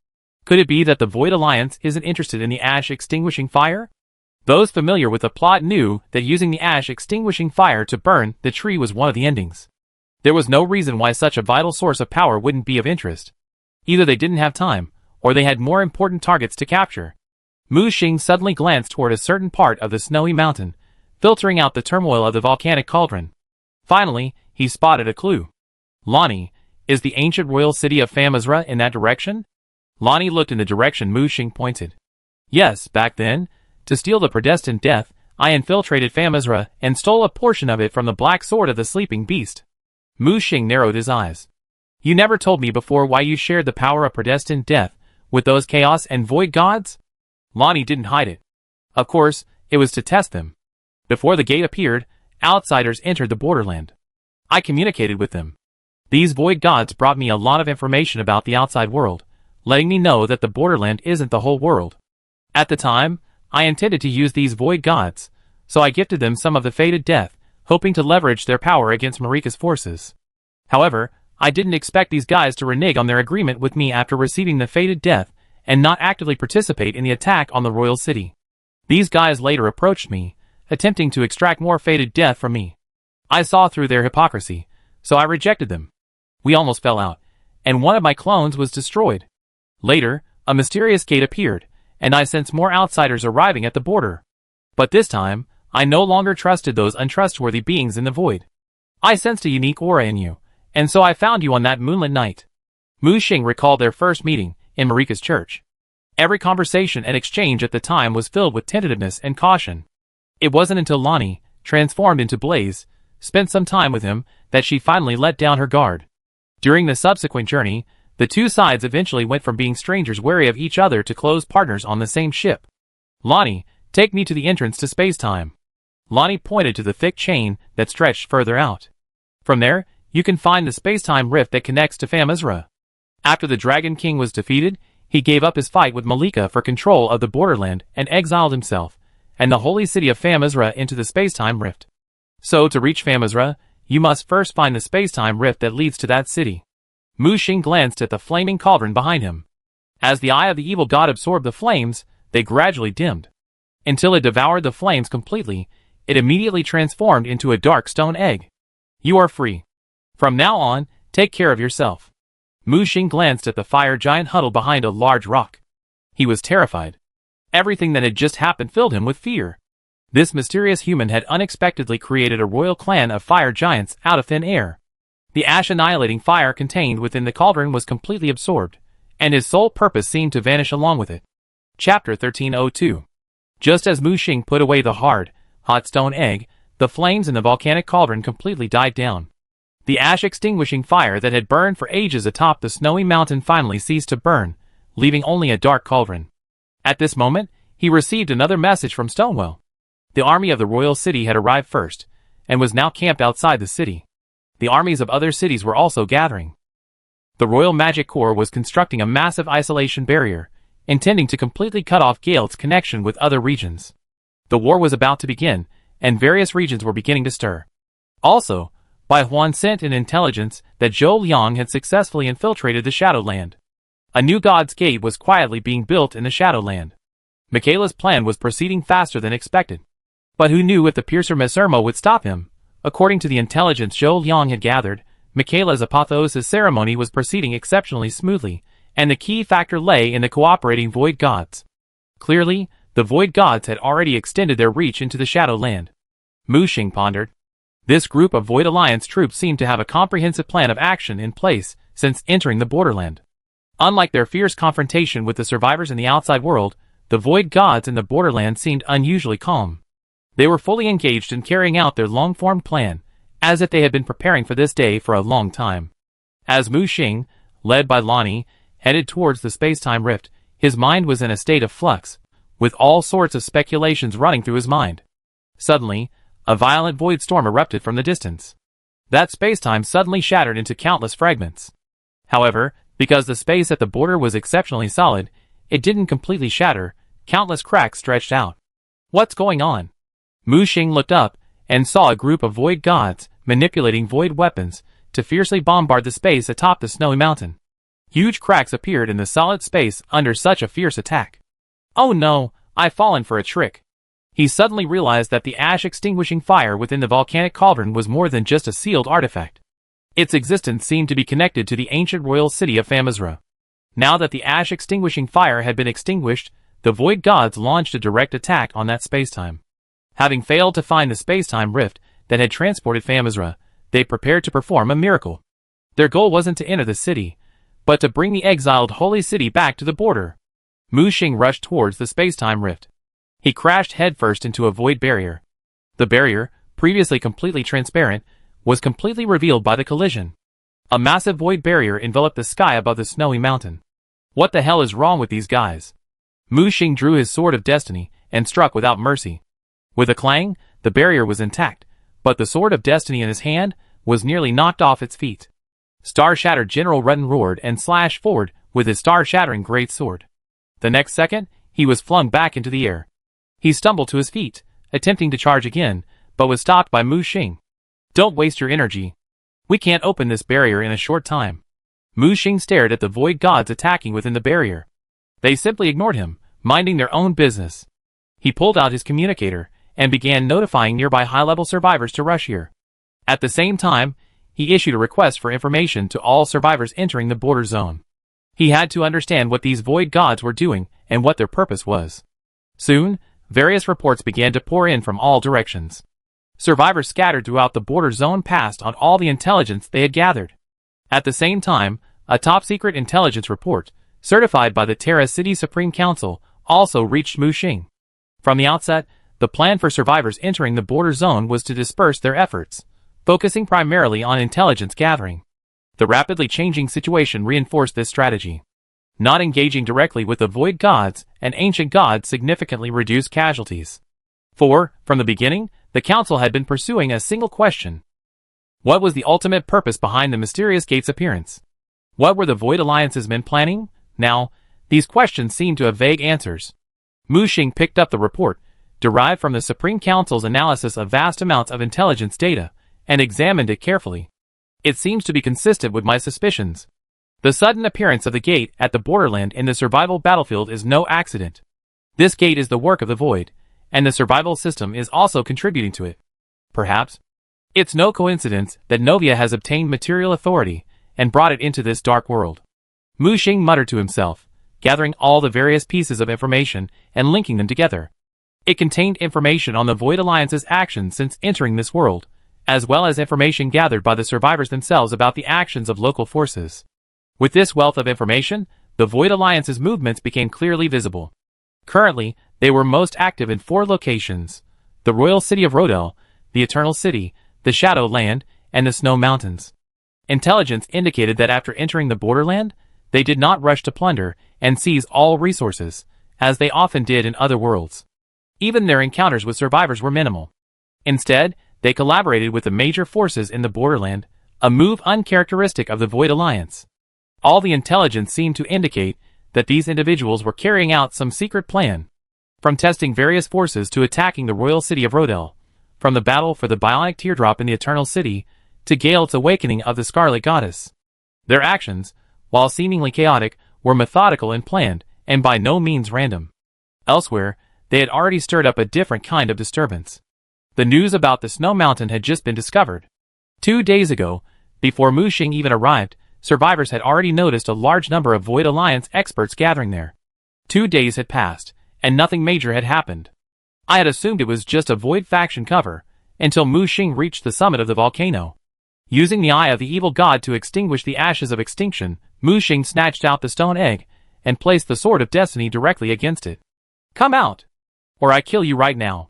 Could it be that the Void Alliance isn't interested in the ash-extinguishing fire? Those familiar with the plot knew that using the ash-extinguishing fire to burn the tree was one of the endings. There was no reason why such a vital source of power wouldn't be of interest. Either they didn't have time, or they had more important targets to capture. Mu Xing suddenly glanced toward a certain part of the snowy mountain, filtering out the turmoil of the volcanic cauldron. Finally, he spotted a clue. Lonnie, is the ancient royal city of Famazra in that direction? Lonnie looked in the direction Mu Xing pointed. Yes, back then, to steal the predestined death, I infiltrated Famazra and stole a portion of it from the black sword of the sleeping beast. Mu Xing narrowed his eyes. You never told me before why you shared the power of predestined death with those chaos and void gods? Lonnie didn't hide it. Of course, it was to test them. Before the gate appeared, outsiders entered the borderland. I communicated with them. These void gods brought me a lot of information about the outside world, letting me know that the borderland isn't the whole world. At the time, I intended to use these void gods, so I gifted them some of the fated death, hoping to leverage their power against Marika's forces. However, I didn't expect these guys to renege on their agreement with me after receiving the fated death and not actively participate in the attack on the royal city. These guys later approached me, attempting to extract more fated death from me. I saw through their hypocrisy, so I rejected them. We almost fell out, and one of my clones was destroyed. Later, a mysterious gate appeared, and I sensed more outsiders arriving at the border. But this time, I no longer trusted those untrustworthy beings in the void. I sensed a unique aura in you, and so I found you on that moonlit night. Mu Xing recalled their first meeting in Marika's church. Every conversation and exchange at the time was filled with tentativeness and caution. It wasn't until Lonnie, transformed into Blaze, spent some time with him that she finally let down her guard. During the subsequent journey, the two sides eventually went from being strangers wary of each other to close partners on the same ship. Lonnie, take me to the entrance to space-time. Lonnie pointed to the thick chain that stretched further out. From there, you can find the space-time rift that connects to Famizra. After the Dragon King was defeated, he gave up his fight with Malika for control of the borderland and exiled himself and the holy city of Famizra into the space-time rift. So to reach Famizra, you must first find the space-time rift that leads to that city. Mu Xing glanced at the flaming cauldron behind him. As the eye of the evil god absorbed the flames, they gradually dimmed. Until it devoured the flames completely, it immediately transformed into a dark stone egg. You are free. From now on, take care of yourself. Mu Xing glanced at the fire giant huddled behind a large rock. He was terrified. Everything that had just happened filled him with fear. This mysterious human had unexpectedly created a royal clan of fire giants out of thin air. The ash-annihilating fire contained within the cauldron was completely absorbed, and his sole purpose seemed to vanish along with it. Chapter 1302. Just as Mu Xing put away the hard, hot stone egg, the flames in the volcanic cauldron completely died down. The ash-extinguishing fire that had burned for ages atop the snowy mountain finally ceased to burn, leaving only a dark cauldron. At this moment, he received another message from Stonewell. The army of the royal city had arrived first, and was now camped outside the city. The armies of other cities were also gathering. The Royal Magic Corps was constructing a massive isolation barrier, intending to completely cut off Gael's connection with other regions. The war was about to begin, and various regions were beginning to stir. Also, Bai Huan sent an intelligence that Zhou Liang had successfully infiltrated the Shadowland. A new God's Gate was quietly being built in the Shadowland. Michaela's plan was proceeding faster than expected. But who knew if the Piercer Messermo would stop him? According to the intelligence Zhou Liang had gathered, Michaela's apotheosis ceremony was proceeding exceptionally smoothly, and the key factor lay in the cooperating Void Gods. Clearly, the Void Gods had already extended their reach into the Shadowland. Mu Xing pondered. This group of Void Alliance troops seemed to have a comprehensive plan of action in place since entering the borderland. Unlike their fierce confrontation with the survivors in the outside world, the Void Gods in the borderland seemed unusually calm. They were fully engaged in carrying out their long-formed plan, as if they had been preparing for this day for a long time. As Mu Xing, led by Lonnie, headed towards the space-time rift, his mind was in a state of flux, with all sorts of speculations running through his mind. Suddenly, a violent void storm erupted from the distance. That space-time suddenly shattered into countless fragments. However, because the space at the border was exceptionally solid, it didn't completely shatter. Countless cracks stretched out. What's going on? Mu Xing looked up and saw a group of Void Gods manipulating void weapons to fiercely bombard the space atop the snowy mountain. Huge cracks appeared in the solid space under such a fierce attack. Oh no, I've fallen for a trick. He suddenly realized that the ash-extinguishing fire within the volcanic cauldron was more than just a sealed artifact. Its existence seemed to be connected to the ancient royal city of Famizra. Now that the ash-extinguishing fire had been extinguished, the Void Gods launched a direct attack on that spacetime. Having failed to find the spacetime rift that had transported Famizra, they prepared to perform a miracle. Their goal wasn't to enter the city, but to bring the exiled holy city back to the border. Mu Xing rushed towards the spacetime rift. He crashed headfirst into a void barrier. The barrier, previously completely transparent, was completely revealed by the collision. A massive void barrier enveloped the sky above the snowy mountain. What the hell is wrong with these guys? Mu Xing drew his sword of destiny and struck without mercy. With a clang, the barrier was intact, but the sword of destiny in his hand was nearly knocked off its feet. Star-shattered General Rutten roared and slashed forward with his star-shattering great sword. The next second, he was flung back into the air. He stumbled to his feet, attempting to charge again, but was stopped by Mu Xing. Don't waste your energy. We can't open this barrier in a short time. Mu Xing stared at the Void Gods attacking within the barrier. They simply ignored him, minding their own business. He pulled out his communicator and began notifying nearby high-level survivors to rush here. At the same time, he issued a request for information to all survivors entering the border zone. He had to understand what these Void Gods were doing and what their purpose was. Soon, various reports began to pour in from all directions. Survivors scattered throughout the border zone passed on all the intelligence they had gathered. At the same time, a top-secret intelligence report, certified by the Terra City Supreme Council, also reached Muxing. From the outset, the plan for survivors entering the border zone was to disperse their efforts, focusing primarily on intelligence gathering. The rapidly changing situation reinforced this strategy. Not engaging directly with the void gods and ancient gods significantly reduced casualties. For, from the beginning, the council had been pursuing a single question. What was the ultimate purpose behind the mysterious gate's appearance? What were the Void Alliance's men planning? Now, these questions seemed to have vague answers. Muxing picked up the report, derived from the Supreme Council's analysis of vast amounts of intelligence data, and examined it carefully. It seems to be consistent with my suspicions. The sudden appearance of the gate at the borderland in the survival battlefield is no accident. This gate is the work of the Void, and the survival system is also contributing to it. Perhaps it's no coincidence that Novia has obtained material authority and brought it into this dark world. Muxing muttered to himself, gathering all the various pieces of information and linking them together. It contained information on the Void Alliance's actions since entering this world, as well as information gathered by the survivors themselves about the actions of local forces. With this wealth of information, the Void Alliance's movements became clearly visible. Currently, they were most active in 4 locations: the Royal City of Rodel, the Eternal City, the Shadow Land, and the Snow Mountains. Intelligence indicated that after entering the borderland, they did not rush to plunder and seize all resources, as they often did in other worlds. Even their encounters with survivors were minimal. Instead, they collaborated with the major forces in the borderland, a move uncharacteristic of the Void Alliance. All the intelligence seemed to indicate that these individuals were carrying out some secret plan. From testing various forces to attacking the Royal City of Rodel, from the battle for the bionic teardrop in the Eternal City, to Gale's awakening of the Scarlet Goddess. Their actions, while seemingly chaotic, were methodical and planned, and by no means random. Elsewhere, they had already stirred up a different kind of disturbance. The news about the Snow Mountain had just been discovered. 2 days ago, before Muxing even arrived, survivors had already noticed a large number of Void Alliance experts gathering there. 2 days had passed, and nothing major had happened. I had assumed it was just a Void faction cover, until Muxing reached the summit of the volcano. Using the Eye of the Evil God to extinguish the ashes of extinction, Muxing snatched out the stone egg, and placed the Sword of Destiny directly against it. "Come out, or I kill you right now."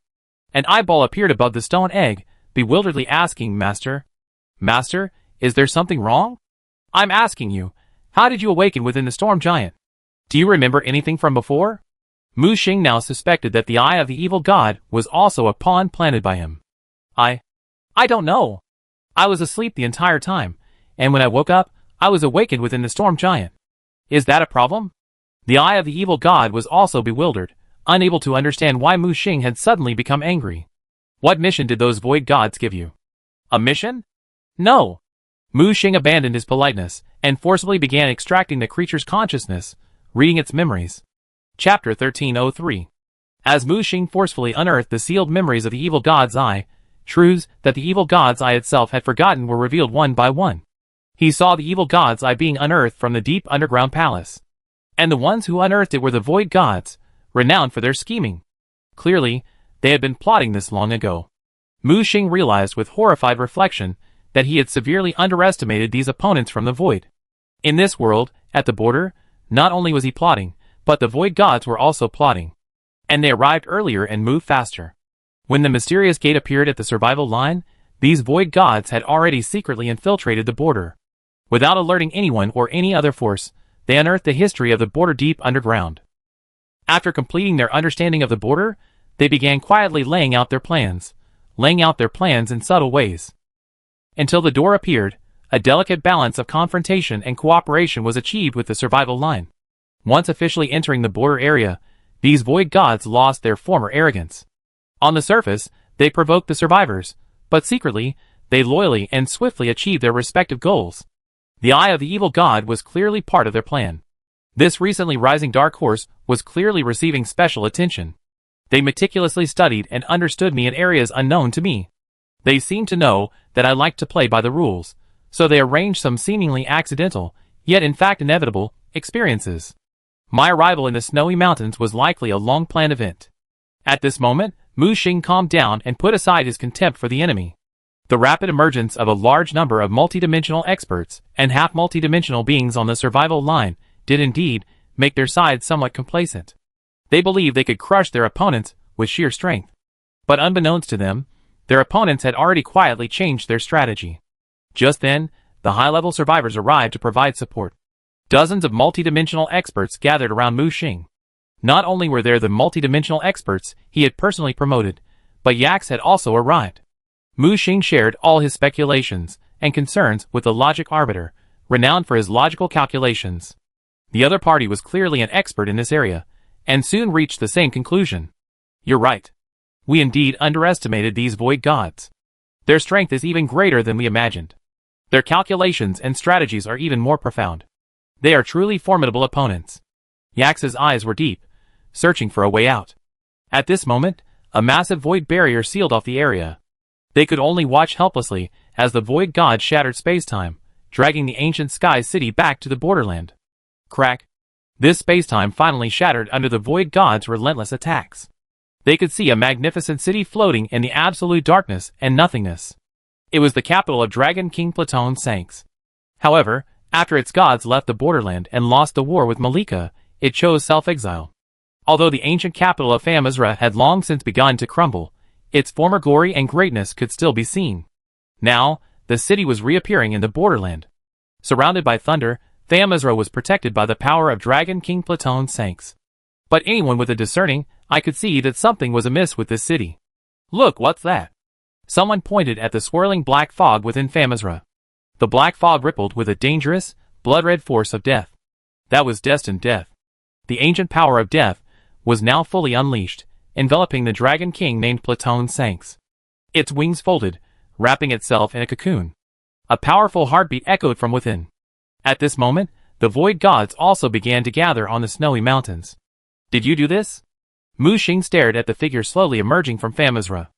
An eyeball appeared above the stone egg, bewilderedly asking, Master, is there something wrong? I'm asking you, how did you awaken within the storm giant? Do you remember anything from before?" Muxing now suspected that the Eye of the Evil God was also a pawn planted by him. I don't know. I was asleep the entire time, and when I woke up, I was awakened within the storm giant. Is that a problem? The Eye of the Evil God was also bewildered, unable to understand why Muxing had suddenly become angry. What mission did those void gods give you? A mission? No. Muxing abandoned his politeness, and forcibly began extracting the creature's consciousness, reading its memories. Chapter 1303. As Muxing forcefully unearthed the sealed memories of the Evil God's Eye, truths that the Evil God's Eye itself had forgotten were revealed one by one. He saw the Evil God's Eye being unearthed from the deep underground palace. And the ones who unearthed it were the Void Gods, renowned for their scheming. Clearly, they had been plotting this long ago. Muxing realized with horrified reflection that he had severely underestimated these opponents from the Void. In this world, at the border, not only was he plotting, but the Void Gods were also plotting. And they arrived earlier and moved faster. When the mysterious gate appeared at the survival line, these Void Gods had already secretly infiltrated the border. Without alerting anyone or any other force, they unearthed the history of the border deep underground. After completing their understanding of the border, they began quietly laying out their plans in subtle ways. Until the door appeared, a delicate balance of confrontation and cooperation was achieved with the survival line. Once officially entering the border area, these Void Gods lost their former arrogance. On the surface, they provoked the survivors, but secretly, they loyally and swiftly achieved their respective goals. The Eye of the Evil God was clearly part of their plan. This recently rising dark horse was clearly receiving special attention. They meticulously studied and understood me in areas unknown to me. They seemed to know that I liked to play by the rules, so they arranged some seemingly accidental, yet in fact inevitable, experiences. My arrival in the snowy mountains was likely a long-planned event. At this moment, Mu Xing calmed down and put aside his contempt for the enemy. The rapid emergence of a large number of multidimensional experts and half-multidimensional beings on the survival line did indeed make their side somewhat complacent. They believed they could crush their opponents with sheer strength. But unbeknownst to them, their opponents had already quietly changed their strategy. Just then, the high-level survivors arrived to provide support. Dozens of multidimensional experts gathered around Mu Xing. Not only were there the multidimensional experts he had personally promoted, but Yax had also arrived. Mu Xing shared all his speculations and concerns with the logic arbiter, renowned for his logical calculations. The other party was clearly an expert in this area, and soon reached the same conclusion. You're right. We indeed underestimated these void gods. Their strength is even greater than we imagined. Their calculations and strategies are even more profound. They are truly formidable opponents. Yax's eyes were deep, searching for a way out. At this moment, a massive void barrier sealed off the area. They could only watch helplessly as the void god shattered spacetime, dragging the ancient sky city back to the borderland. Crack. This spacetime finally shattered under the void god's relentless attacks. They could see a magnificent city floating in the absolute darkness and nothingness. It was the capital of Dragon King Platon Sanks. However, after its gods left the borderland and lost the war with Malika, it chose self-exile. Although the ancient capital of Famizra had long since begun to crumble, its former glory and greatness could still be seen. Now, the city was reappearing in the borderland. Surrounded by thunder, Famizra was protected by the power of Dragon King Platon Sanks. But anyone with a discerning eye could see that something was amiss with this city. Look, what's that? Someone pointed at the swirling black fog within Famizra. The black fog rippled with a dangerous, blood-red force of death. That was destined death. The ancient power of death was now fully unleashed, enveloping the Dragon King named Platon Sanks. Its wings folded, wrapping itself in a cocoon. A powerful heartbeat echoed from within. At this moment, the void gods also began to gather on the snowy mountains. Did you do this? Mu Xing stared at the figure slowly emerging from Famizra.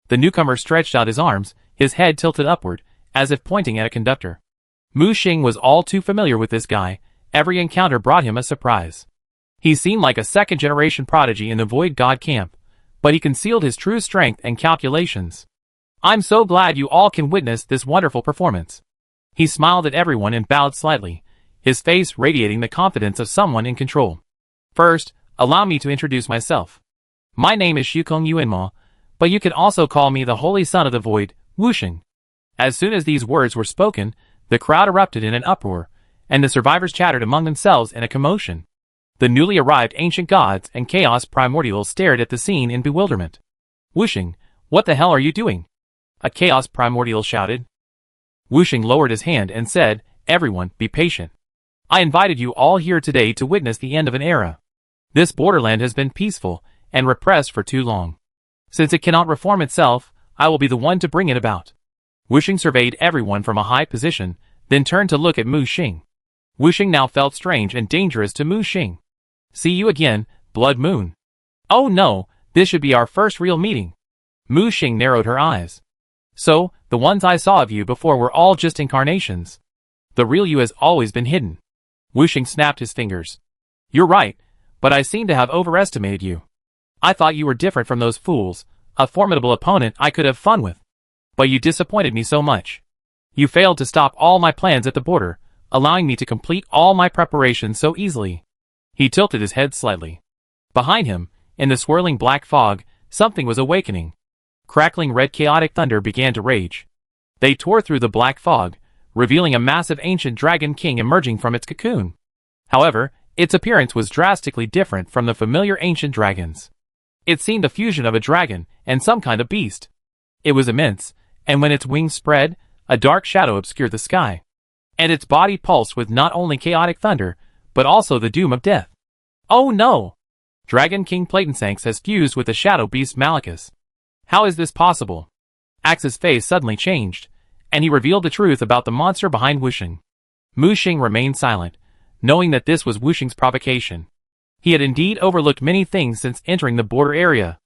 The newcomer stretched out his arms, his head tilted upward, as if pointing at a conductor. Mu Xing was all too familiar with this guy. Every encounter brought him a surprise. He seemed like a second-generation prodigy in the void god camp, but he concealed his true strength and calculations. I'm so glad you all can witness this wonderful performance. He smiled at everyone and bowed slightly, his face radiating the confidence of someone in control. First, allow me to introduce myself. My name is Shukong Yuanma, but you can also call me the Holy Son of the Void, Wu Xing. As soon as these words were spoken, the crowd erupted in an uproar, and the survivors chattered among themselves in a commotion. The newly arrived ancient gods and chaos primordials stared at the scene in bewilderment. Wu Xing, what the hell are you doing? A chaos primordial shouted. Wu Xing lowered his hand and said, Everyone, be patient. I invited you all here today to witness the end of an era. This borderland has been peaceful and repressed for too long. Since it cannot reform itself, I will be the one to bring it about. Wu Xing surveyed everyone from a high position, then turned to look at Mu Xing. Wu Xing now felt strange and dangerous to Mu Xing. See you again, Blood Moon. Oh no, this should be our first real meeting. Mu Xing narrowed her eyes. So, the ones I saw of you before were all just incarnations. The real you has always been hidden. Wu Xing snapped his fingers. You're right, but I seem to have overestimated you. I thought you were different from those fools, a formidable opponent I could have fun with. But you disappointed me so much. You failed to stop all my plans at the border, allowing me to complete all my preparations so easily. He tilted his head slightly. Behind him, in the swirling black fog, something was awakening. Crackling red chaotic thunder began to rage. They tore through the black fog, revealing a massive ancient dragon king emerging from its cocoon. However, its appearance was drastically different from the familiar ancient dragons. It seemed a fusion of a dragon and some kind of beast. It was immense, and when its wings spread, a dark shadow obscured the sky. And its body pulsed with not only chaotic thunder, but also the doom of death. Oh no! Dragon King Platonsanks has fused with the shadow beast Malachus. How is this possible? Axe's face suddenly changed, and he revealed the truth about the monster behind Wu Xing. Mu Xing remained silent, knowing that this was Wu Xing's provocation. He had indeed overlooked many things since entering the border area.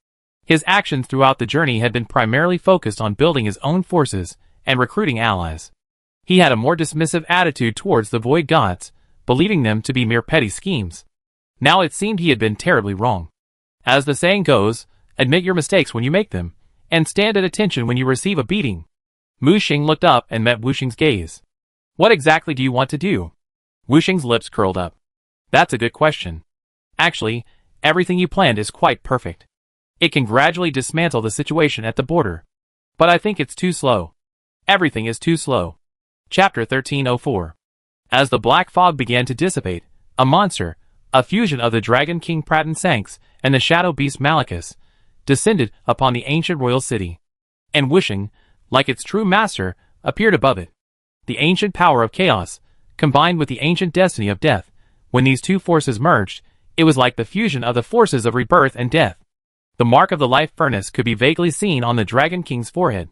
His actions throughout the journey had been primarily focused on building his own forces and recruiting allies. He had a more dismissive attitude towards the void gods, believing them to be mere petty schemes. Now it seemed he had been terribly wrong. As the saying goes, Admit your mistakes when you make them, and stand at attention when you receive a beating. Mu Xing looked up and met Wu Xing's gaze. What exactly do you want to do? Wu Xing's lips curled up. That's a good question. Actually, everything you planned is quite perfect. It can gradually dismantle the situation at the border. But I think it's too slow. Everything is too slow. Chapter 1304. As the black fog began to dissipate, a monster, a fusion of the Dragon King Pratten Sanks and the Shadow Beast Malachus, descended upon the ancient royal city. And Wu Xing, like its true master, appeared above it. The ancient power of chaos, combined with the ancient destiny of death, when these two forces merged, it was like the fusion of the forces of rebirth and death. The mark of the life furnace could be vaguely seen on the Dragon King's forehead.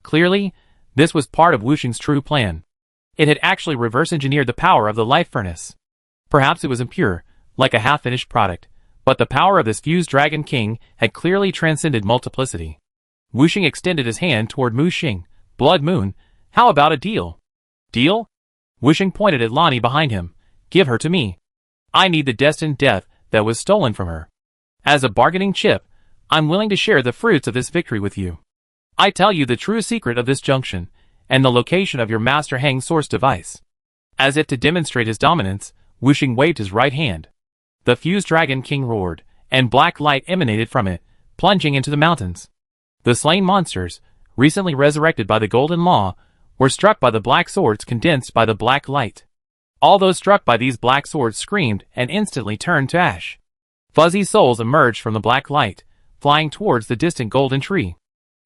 Clearly, this was part of Wu Xing's true plan. It had actually reverse-engineered the power of the life furnace. Perhaps it was impure, like a half-finished product, but the power of this fused Dragon King had clearly transcended multiplicity. Wu Xing extended his hand toward Mu Xing. Blood Moon, how about a deal? Deal? Wu Xing pointed at Lani behind him. Give her to me. I need the destined death that was stolen from her. As a bargaining chip, I'm willing to share the fruits of this victory with you. I tell you the true secret of this junction, and the location of your Master Hang's source device. As if to demonstrate his dominance, Wu Xing waved his right hand. The fused Dragon King roared, and black light emanated from it, plunging into the mountains. The slain monsters, recently resurrected by the Golden Law, were struck by the black swords condensed by the black light. All those struck by these black swords screamed and instantly turned to ash. Fuzzy souls emerged from the black light, flying towards the distant golden tree.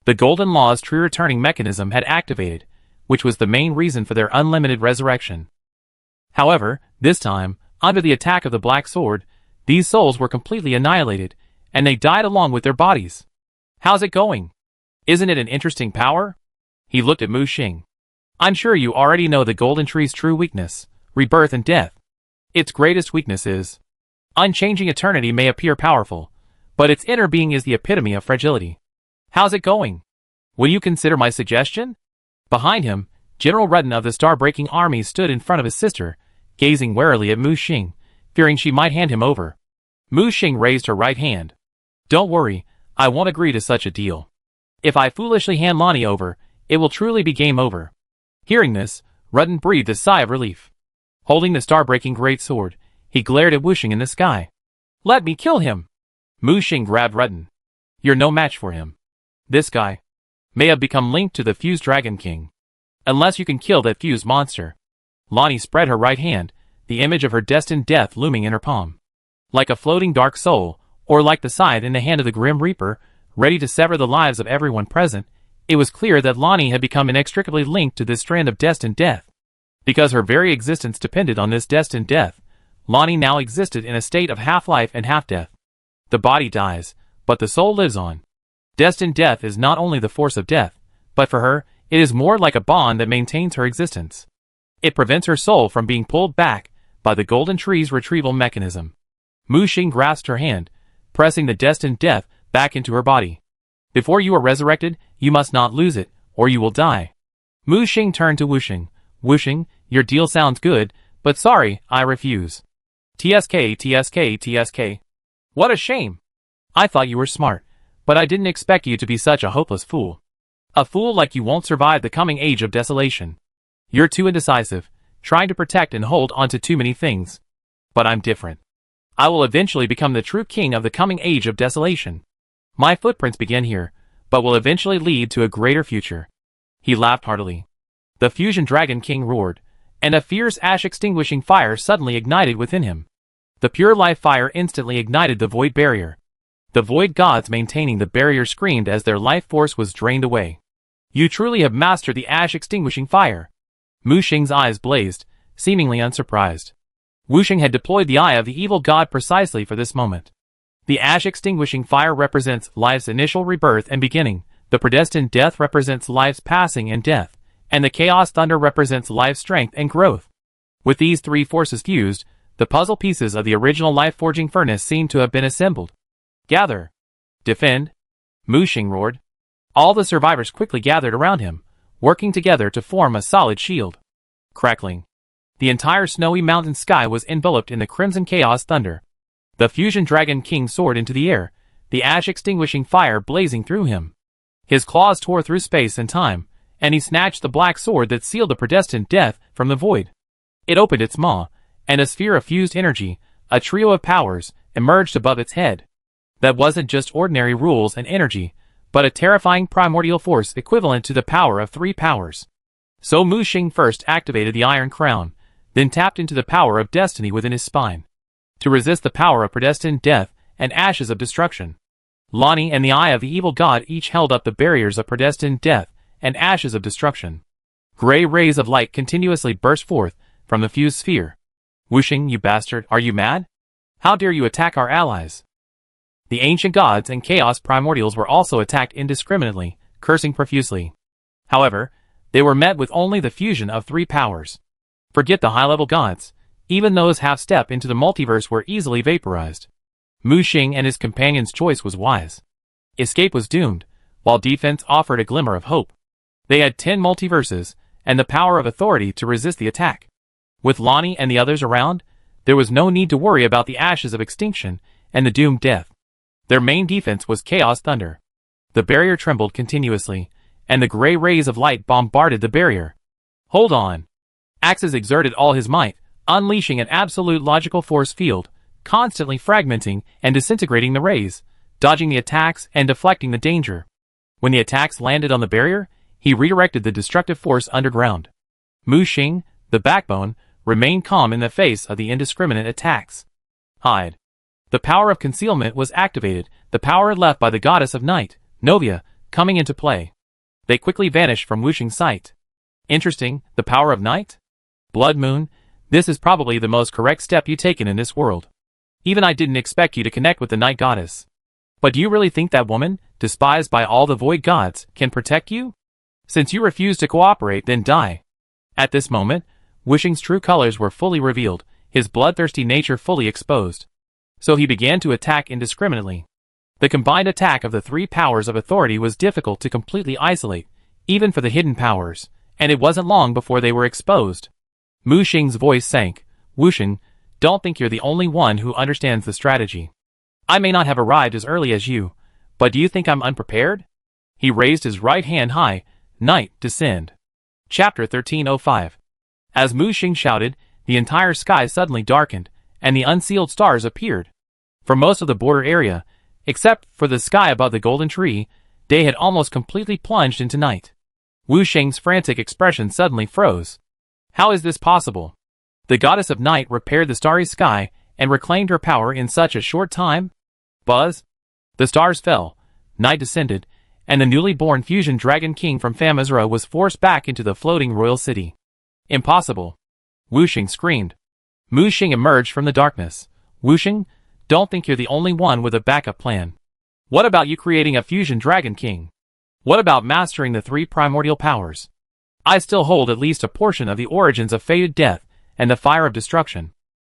The Golden Law's tree returning mechanism had activated, which was the main reason for their unlimited resurrection. However, this time, under the attack of the black sword, these souls were completely annihilated, and they died along with their bodies. How's it going? Isn't it an interesting power? He looked at Mu Xing. I'm sure you already know the Golden Tree's true weakness, rebirth and death. Its greatest weakness is unchanging eternity may appear powerful, but its inner being is the epitome of fragility. How's it going? Will you consider my suggestion? Behind him, General Rudden of the Star-Breaking Army stood in front of his sister, gazing warily at Mu Xing, fearing she might hand him over. Mu Xing raised her right hand. Don't worry, I won't agree to such a deal. If I foolishly hand Lani over, it will truly be game over. Hearing this, Rudden breathed a sigh of relief. Holding the star-breaking greatsword, he glared at Wu Xing in the sky. Let me kill him! Mu Xing grabbed Rudden. You're no match for him. This guy may have become linked to the fused Dragon King. Unless you can kill that fused monster. Lani spread her right hand, the image of her destined death looming in her palm. Like a floating dark soul, or like the scythe in the hand of the Grim Reaper, ready to sever the lives of everyone present, it was clear that Lani had become inextricably linked to this strand of destined death. Because her very existence depended on this destined death, Lani now existed in a state of half-life and half-death. The body dies, but the soul lives on. Destined death is not only the force of death, but for her, it is more like a bond that maintains her existence. It prevents her soul from being pulled back by the Golden Tree's retrieval mechanism. Mu Xing grasped her hand, pressing the destined death back into her body. Before you are resurrected, you must not lose it, or you will die. Mu Xing turned to Wu Xing. Wu Xing, your deal sounds good, but sorry, I refuse. TSK, TSK, TSK. What a shame. I thought you were smart, but I didn't expect you to be such a hopeless fool. A fool like you won't survive the coming age of desolation. You're too indecisive, trying to protect and hold onto too many things. But I'm different. I will eventually become the true king of the coming age of desolation. My footprints begin here, but will eventually lead to a greater future. He laughed heartily. The Fusion Dragon King roared, and a fierce ash-extinguishing fire suddenly ignited within him. The pure life fire instantly ignited the void barrier. The void gods maintaining the barrier screamed as their life force was drained away. You truly have mastered the ash-extinguishing fire. Mu Xing's eyes blazed, seemingly unsurprised. Wu Xing had deployed the eye of the evil god precisely for this moment. The ash-extinguishing fire represents life's initial rebirth and beginning, the predestined death represents life's passing and death, and the chaos thunder represents life's strength and growth. With these three forces fused, the puzzle pieces of the original life-forging furnace seem to have been assembled. Gather. Defend. Mu Xing roared. All the survivors quickly gathered around him, working together to form a solid shield. Crackling. The entire snowy mountain sky was enveloped in the crimson chaos thunder. The Fusion Dragon King soared into the air, the ash-extinguishing fire blazing through him. His claws tore through space and time, and he snatched the black sword that sealed the predestined death from the void. It opened its maw, and a sphere of fused energy, a trio of powers, emerged above its head. That wasn't just ordinary rules and energy, but a terrifying primordial force equivalent to the power of 3 powers. So Mu Xing first activated the Iron Crown, then tapped into the power of destiny within his spine, to resist the power of predestined death and ashes of destruction. Lani and the Eye of the Evil God each held up the barriers of predestined death and ashes of destruction. Gray rays of light continuously burst forth from the fused sphere. Wu Xing, you bastard, are you mad? How dare you attack our allies? The ancient gods and chaos primordials were also attacked indiscriminately, cursing profusely. However, they were met with only the fusion of 3 powers. Forget the high-level gods, even those half-step into the multiverse were easily vaporized. Mu Xing and his companion's choice was wise. Escape was doomed, while defense offered a glimmer of hope. They had 10 multiverses, and the power of authority to resist the attack. With Lani and the others around, there was no need to worry about the ashes of extinction and the doomed death. Their main defense was Chaos Thunder. The barrier trembled continuously, and the gray rays of light bombarded the barrier. Hold on. Axis exerted all his might, unleashing an absolute logical force field, constantly fragmenting and disintegrating the rays, dodging the attacks and deflecting the danger. When the attacks landed on the barrier, he redirected the destructive force underground. Mu Xing, the backbone, remained calm in the face of the indiscriminate attacks. Hide. The power of concealment was activated, the power left by the goddess of night, Novia, coming into play. They quickly vanished from Wu Xing's sight. Interesting, the power of night? Blood Moon, this is probably the most correct step you've taken in this world. Even I didn't expect you to connect with the night goddess. But do you really think that woman, despised by all the void gods, can protect you? Since you refuse to cooperate, then die. At this moment, Wu Xing's true colors were fully revealed, his bloodthirsty nature fully exposed. So he began to attack indiscriminately. The combined attack of the 3 powers of authority was difficult to completely isolate, even for the hidden powers, and it wasn't long before they were exposed. Mu Xing's voice sank. Wu Xing, don't think you're the only one who understands the strategy. I may not have arrived as early as you, but do you think I'm unprepared? He raised his right hand high. Night, descend. Chapter 1305. As Mu Xing shouted, the entire sky suddenly darkened, and the unsealed stars appeared. For most of the border area, except for the sky above the golden tree, day had almost completely plunged into night. Wu Xing's frantic expression suddenly froze. How is this possible? The goddess of night repaired the starry sky and reclaimed her power in such a short time? Buzz? The stars fell, night descended, and the newly born fusion dragon king from Famazra was forced back into the floating royal city. Impossible. Wu Xing screamed. Mu Xing emerged from the darkness. Wu Xing, don't think you're the only one with a backup plan. What about you creating a fusion dragon king? What about mastering the 3 primordial powers? I still hold at least a portion of the origins of fated death and the fire of destruction.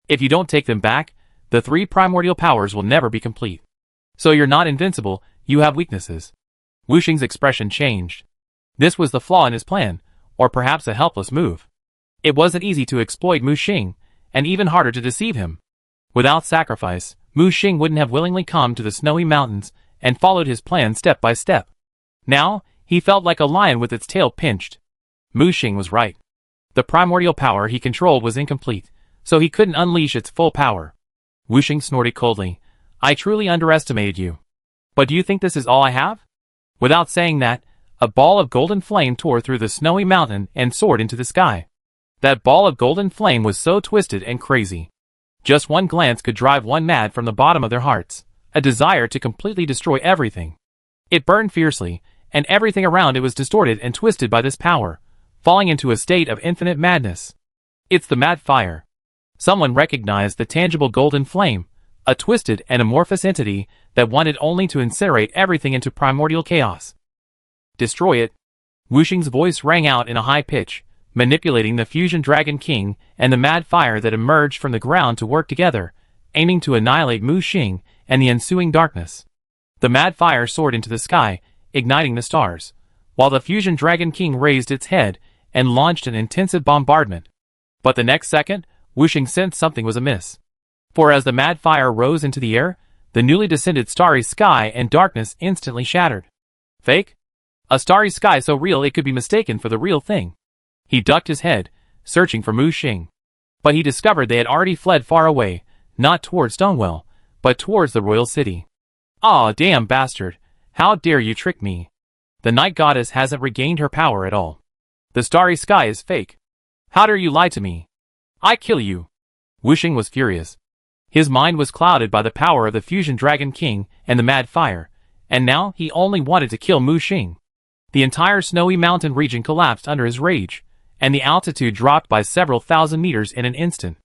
If you don't take them back, the 3 primordial powers will never be complete. So you're not invincible, you have weaknesses. Wu Xing's expression changed. This was the flaw in his plan, or perhaps a helpless move. It wasn't easy to exploit Mu Xing, and even harder to deceive him. Without sacrifice, Mu Xing wouldn't have willingly come to the snowy mountains and followed his plan step by step. Now, he felt like a lion with its tail pinched. Mu Xing was right. The primordial power he controlled was incomplete, so he couldn't unleash its full power. Wu Xing snorted coldly. I truly underestimated you. But do you think this is all I have? Without saying that, a ball of golden flame tore through the snowy mountain and soared into the sky. That ball of golden flame was so twisted and crazy. Just one glance could drive one mad from the bottom of their hearts, a desire to completely destroy everything. It burned fiercely, and everything around it was distorted and twisted by this power, falling into a state of infinite madness. It's the mad fire. Someone recognized the tangible golden flame, a twisted and amorphous entity that wanted only to incinerate everything into primordial chaos. Destroy it. Wu Xing's voice rang out in a high pitch, manipulating the fusion dragon king and the mad fire that emerged from the ground to work together, aiming to annihilate Mu Xing and the ensuing darkness. The mad fire soared into the sky, igniting the stars, while the fusion dragon king raised its head and launched an intensive bombardment. But the next second, Wu Xing sensed something was amiss. For as the mad fire rose into the air, the newly descended starry sky and darkness instantly shattered. Fake? A starry sky so real it could be mistaken for the real thing. He ducked his head, searching for Mu Xing. But he discovered they had already fled far away, not towards Stonewell, but towards the royal city. Aw, damn bastard, how dare you trick me? The night goddess hasn't regained her power at all. The starry sky is fake. How dare you lie to me? I kill you. Wu Xing was furious. His mind was clouded by the power of the Fusion Dragon King and the Mad Fire, and now he only wanted to kill Mu Xing. The entire snowy mountain region collapsed under his rage, and the altitude dropped by several thousand meters in an instant.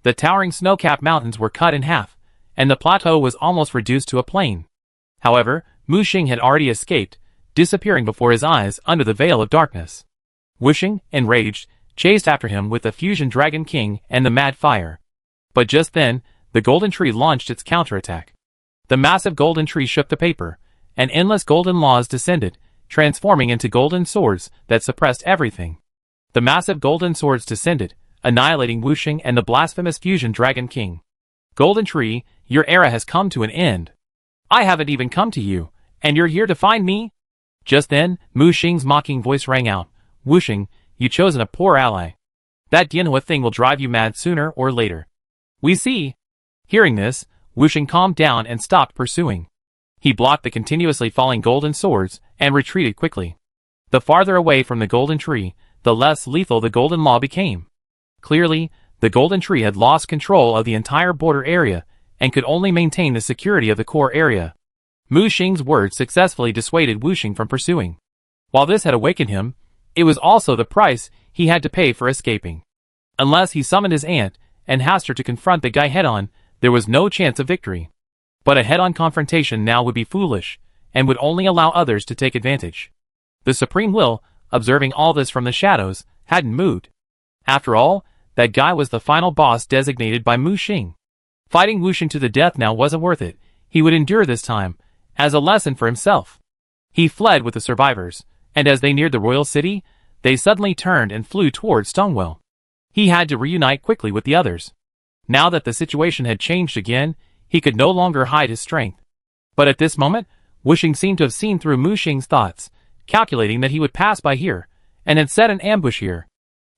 The towering snow-capped mountains were cut in half, and the plateau was almost reduced to a plain. However, Mu Xing had already escaped, disappearing before his eyes under the veil of darkness. Wu Xing, enraged, chased after him with the Fusion Dragon King and the Mad Fire. But just then, the golden tree launched its counterattack. The massive golden tree shook the paper, and endless golden laws descended, transforming into golden swords that suppressed everything. The massive golden swords descended, annihilating Wu Xing and the blasphemous Fusion Dragon King. Golden Tree, your era has come to an end. I haven't even come to you, and you're here to find me? Just then, Mu Xing's mocking voice rang out. Wu Xing, you've chosen a poor ally. That Dianhua thing will drive you mad sooner or later. We see. Hearing this, Wu Xing calmed down and stopped pursuing. He blocked the continuously falling golden swords and retreated quickly. The farther away from the golden tree, the less lethal the golden law became. Clearly, the golden tree had lost control of the entire border area and could only maintain the security of the core area. Mu Xing's words successfully dissuaded Wu Xing from pursuing. While this had awakened him, it was also the price he had to pay for escaping. Unless he summoned his aunt and asked her to confront the guy head-on, there was no chance of victory. But a head-on confrontation now would be foolish, and would only allow others to take advantage. The Supreme Will, observing all this from the shadows, hadn't moved. After all, that guy was the final boss designated by Mu Xing. Fighting Wu Xing to the death now wasn't worth it. He would endure this time, as a lesson for himself. He fled with the survivors, and as they neared the royal city, they suddenly turned and flew towards Stonewell. He had to reunite quickly with the others. Now that the situation had changed again, he could no longer hide his strength. But at this moment, Wu Xing seemed to have seen through Mu Xing's thoughts, calculating that he would pass by here, and had set an ambush here.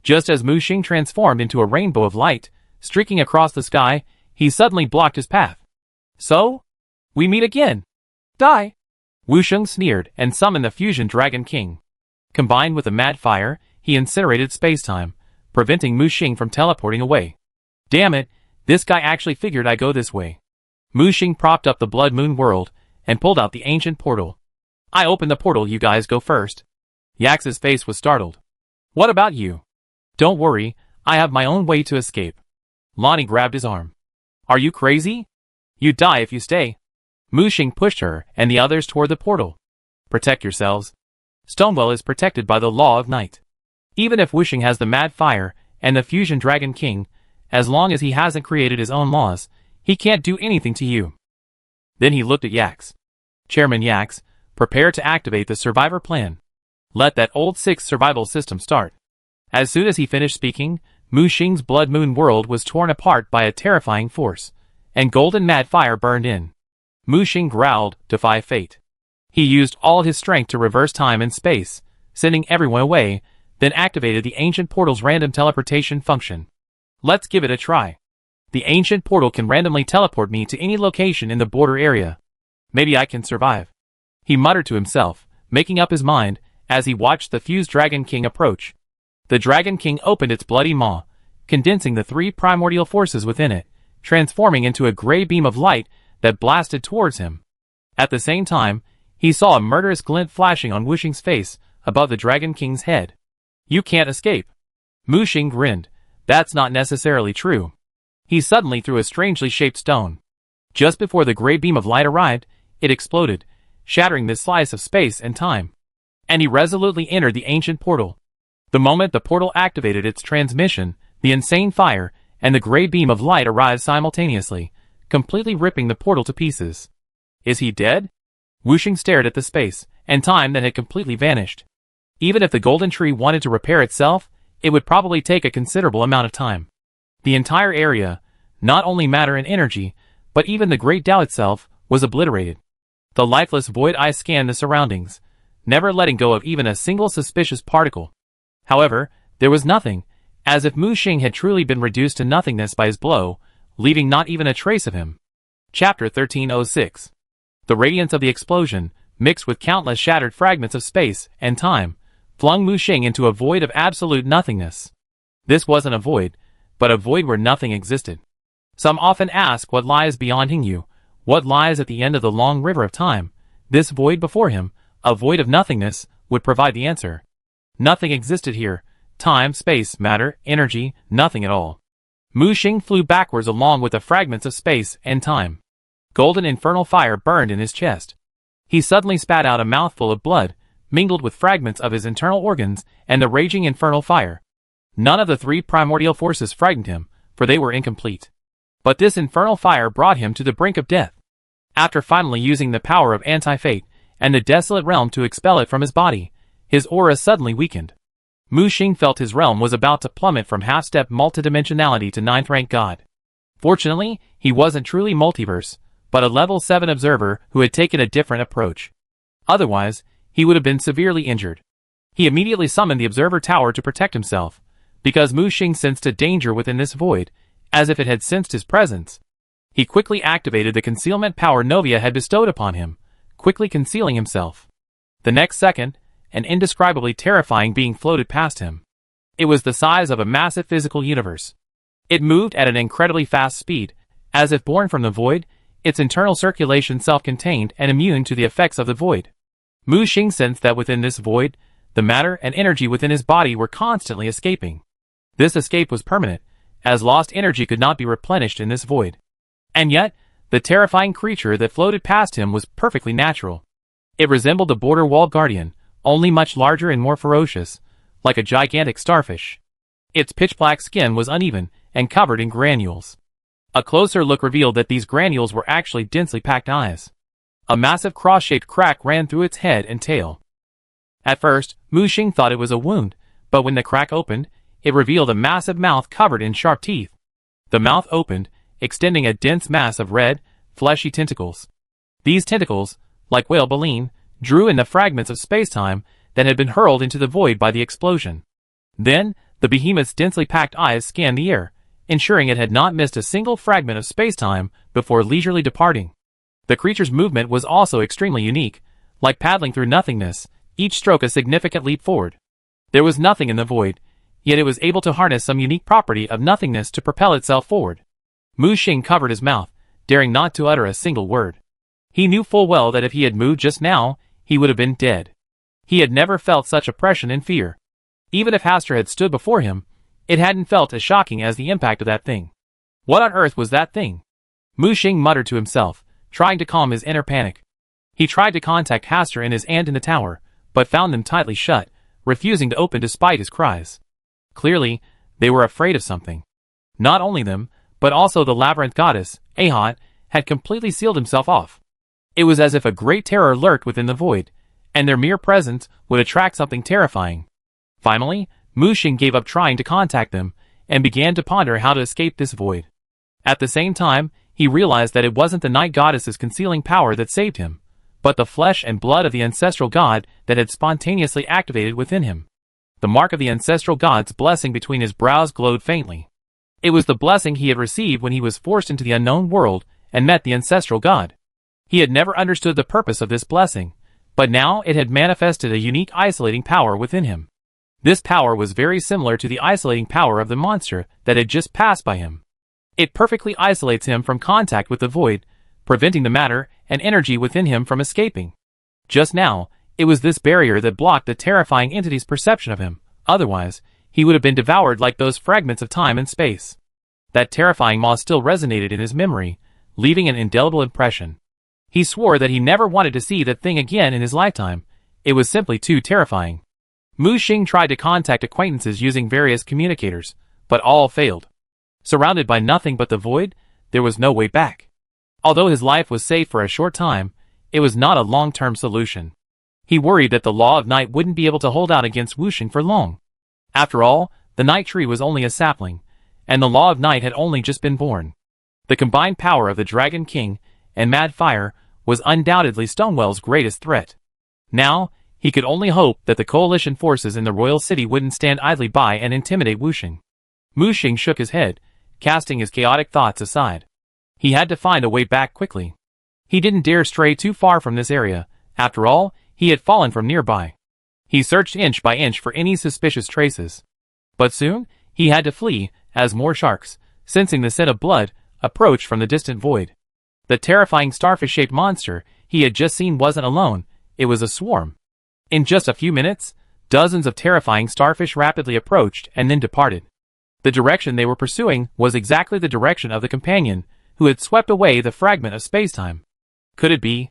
Just as Mu Xing transformed into a rainbow of light, streaking across the sky, he suddenly blocked his path. So? We meet again. Die! Wu Xing sneered and summoned the Fusion Dragon King. Combined with the Mad Fire, he incinerated space-time, preventing Mu Xing from teleporting away. Damn it, this guy actually figured I'd go this way. Mu Xing propped up the Blood Moon world and pulled out the ancient portal. I open the portal, you guys go first. Yax's face was startled. What about you? Don't worry, I have my own way to escape. Lonnie grabbed his arm. Are you crazy? You die if you stay. Mu Xing pushed her and the others toward the portal. Protect yourselves. Stonewell is protected by the law of night. Even if Wu Xing has the Mad Fire and the Fusion Dragon King, as long as he hasn't created his own laws, he can't do anything to you. Then he looked at Yax. Chairman Yax, prepare to activate the survivor plan. Let that old 6 survival system start. As soon as he finished speaking, Mu Xing's Blood Moon world was torn apart by a terrifying force, and golden mad fire burned in. Mu Xing growled, defy fate. He used all his strength to reverse time and space, sending everyone away, then activated the ancient portal's random teleportation function. Let's give it a try. The ancient portal can randomly teleport me to any location in the border area. Maybe I can survive. He muttered to himself, making up his mind, as he watched the fused Dragon King approach. The Dragon King opened its bloody maw, condensing the 3 primordial forces within it, transforming into a gray beam of light that blasted towards him. At the same time, he saw a murderous glint flashing on Wu Xing's face above the Dragon King's head. You can't escape. Mu Xing grinned. That's not necessarily true. He suddenly threw a strangely shaped stone. Just before the gray beam of light arrived, it exploded, shattering this slice of space and time. And he resolutely entered the ancient portal. The moment the portal activated its transmission, the insane fire and the gray beam of light arrived simultaneously, completely ripping the portal to pieces. Is he dead? Wu Xing stared at the space and time that had completely vanished. Even if the golden tree wanted to repair itself, it would probably take a considerable amount of time. The entire area, not only matter and energy, but even the great Tao itself was obliterated. The lifeless void eye scanned the surroundings, never letting go of even a single suspicious particle. However, there was nothing, as if Mu Xing had truly been reduced to nothingness by his blow, leaving not even a trace of him. Chapter 1306. The radiance of the explosion, mixed with countless shattered fragments of space and time, flung Mu Xing into a void of absolute nothingness. This wasn't a void, but a void where nothing existed. Some often ask what lies beyond Hingyu, what lies at the end of the long river of time. This void before him, a void of nothingness, would provide the answer. Nothing existed here. Time, space, matter, energy, nothing at all. Mu Xing flew backwards along with the fragments of space and time. Golden infernal fire burned in his chest. He suddenly spat out a mouthful of blood, mingled with fragments of his internal organs and the raging infernal fire. None of the three primordial forces frightened him, for they were incomplete. But this infernal fire brought him to the brink of death. After finally using the power of anti-fate and the desolate realm to expel it from his body, his aura suddenly weakened. Mu Xing felt his realm was about to plummet from half-step multidimensionality to 9th-rank god. Fortunately, he wasn't truly multiverse, but a level 7 observer who had taken a different approach. Otherwise, he would have been severely injured. He immediately summoned the observer tower to protect himself, because Mu Xing sensed a danger within this void, as if it had sensed his presence. He quickly activated the concealment power Novia had bestowed upon him, quickly concealing himself. The next second, an indescribably terrifying being floated past him. It was the size of a massive physical universe. It moved at an incredibly fast speed, as if born from the void, its internal circulation self-contained and immune to the effects of the void. Mu Xing sensed that within this void, the matter and energy within his body were constantly escaping. This escape was permanent, as lost energy could not be replenished in this void. And yet, the terrifying creature that floated past him was perfectly natural. It resembled the border wall guardian, only much larger and more ferocious, like a gigantic starfish. Its pitch-black skin was uneven and covered in granules. A closer look revealed that these granules were actually densely packed eyes. A massive cross-shaped crack ran through its head and tail. At first, Mu Xing thought it was a wound, but when the crack opened, it revealed a massive mouth covered in sharp teeth. The mouth opened, extending a dense mass of red, fleshy tentacles. These tentacles, like whale baleen, drew in the fragments of space-time that had been hurled into the void by the explosion. Then, the behemoth's densely packed eyes scanned the air, ensuring it had not missed a single fragment of space-time before leisurely departing. The creature's movement was also extremely unique, like paddling through nothingness, each stroke a significant leap forward. There was nothing in the void, yet it was able to harness some unique property of nothingness to propel itself forward. Mu Xing covered his mouth, daring not to utter a single word. He knew full well that if he had moved just now, he would have been dead. He had never felt such oppression and fear. Even if Hastur had stood before him, it hadn't felt as shocking as the impact of that thing. What on earth was that thing? Mu Xing muttered to himself, trying to calm his inner panic. He tried to contact Hastur and his aunt in the tower, but found them tightly shut, refusing to open despite his cries. Clearly, they were afraid of something. Not only them, but also the labyrinth goddess, Ahot, had completely sealed himself off. It was as if a great terror lurked within the void, and their mere presence would attract something terrifying. Finally, Mu Xing gave up trying to contact them, and began to ponder how to escape this void. At the same time, he realized that it wasn't the night goddess's concealing power that saved him, but the flesh and blood of the ancestral god that had spontaneously activated within him. The mark of the ancestral god's blessing between his brows glowed faintly. It was the blessing he had received when he was forced into the unknown world and met the ancestral god. He had never understood the purpose of this blessing, but now it had manifested a unique isolating power within him. This power was very similar to the isolating power of the monster that had just passed by him. It perfectly isolates him from contact with the void, preventing the matter and energy within him from escaping. Just now, it was this barrier that blocked the terrifying entity's perception of him. Otherwise, he would have been devoured like those fragments of time and space. That terrifying maw still resonated in his memory, leaving an indelible impression. He swore that he never wanted to see that thing again in his lifetime. It was simply too terrifying. Mu Xing tried to contact acquaintances using various communicators, but all failed. Surrounded by nothing but the void, there was no way back. Although his life was safe for a short time, it was not a long-term solution. He worried that the Law of Night wouldn't be able to hold out against Wuxing for long. After all, the Night Tree was only a sapling, and the Law of Night had only just been born. The combined power of the Dragon King and Mad Fire was undoubtedly Stonewall's greatest threat. Now, he could only hope that the coalition forces in the royal city wouldn't stand idly by and intimidate Wuxing. Wuxing shook his head, casting his chaotic thoughts aside. He had to find a way back quickly. He didn't dare stray too far from this area. After all, he had fallen from nearby. He searched inch by inch for any suspicious traces. But soon, he had to flee, as more sharks, sensing the scent of blood, approached from the distant void. The terrifying starfish-shaped monster he had just seen wasn't alone, it was a swarm. In just a few minutes, dozens of terrifying starfish rapidly approached and then departed. The direction they were pursuing was exactly the direction of the companion, who had swept away the fragment of spacetime. Could it be?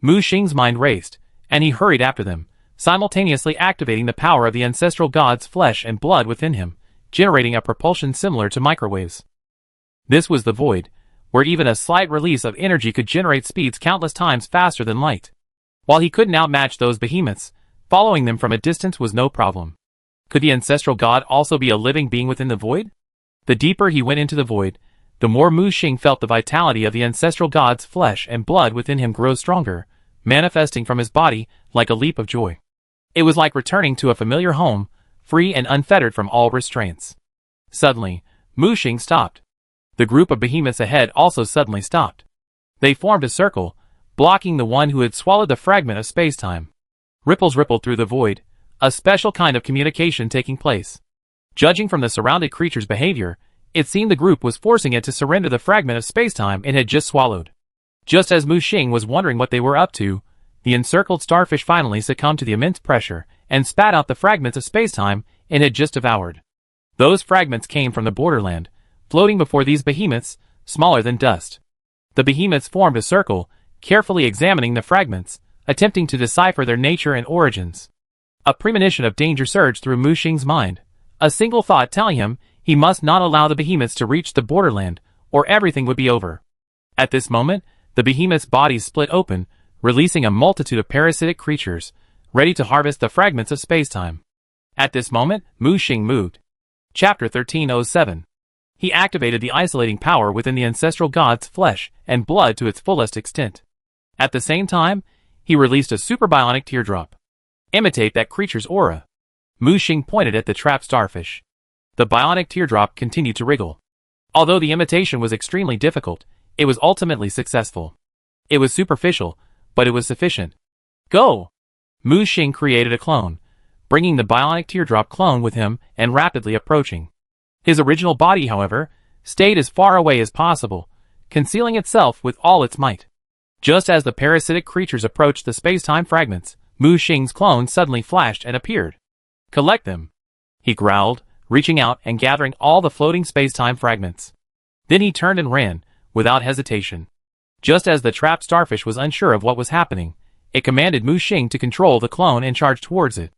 Wuxing's mind raced, and he hurried after them, simultaneously activating the power of the ancestral god's flesh and blood within him, generating a propulsion similar to microwaves. This was the void, where even a slight release of energy could generate speeds countless times faster than light. While he couldn't outmatch those behemoths, following them from a distance was no problem. Could the ancestral god also be a living being within the void? The deeper he went into the void, the more Wuxing felt the vitality of the ancestral god's flesh and blood within him grow stronger, manifesting from his body like a leap of joy. It was like returning to a familiar home, free and unfettered from all restraints. Suddenly, Wuxing stopped. The group of behemoths ahead also suddenly stopped. They formed a circle, blocking the one who had swallowed the fragment of spacetime. Ripples rippled through the void, a special kind of communication taking place. Judging from the surrounded creature's behavior, it seemed the group was forcing it to surrender the fragment of spacetime it had just swallowed. Just as Wuxing was wondering what they were up to, the encircled starfish finally succumbed to the immense pressure and spat out the fragments of spacetime it had just devoured. Those fragments came from the borderland, floating before these behemoths, smaller than dust. The behemoths formed a circle, carefully examining the fragments, attempting to decipher their nature and origins. A premonition of danger surged through Wuxing's mind, a single thought telling him he must not allow the behemoths to reach the borderland, or everything would be over. At this moment, the behemoths' bodies split open, releasing a multitude of parasitic creatures, ready to harvest the fragments of spacetime. At this moment, Wuxing moved. Chapter 1307. He activated the isolating power within the ancestral god's flesh and blood to its fullest extent. At the same time, he released a superbionic teardrop. Imitate that creature's aura. Wuxing pointed at the trapped starfish. The bionic teardrop continued to wriggle. Although the imitation was extremely difficult, it was ultimately successful. It was superficial, but it was sufficient. Go! Wuxing created a clone, bringing the bionic teardrop clone with him and rapidly approaching. His original body, however, stayed as far away as possible, concealing itself with all its might. Just as the parasitic creatures approached the spacetime fragments, Wuxing's clone suddenly flashed and appeared. Collect them, he growled, reaching out and gathering all the floating spacetime fragments. Then he turned and ran, without hesitation. Just as the trapped starfish was unsure of what was happening, it commanded Wuxing to control the clone and charge towards it.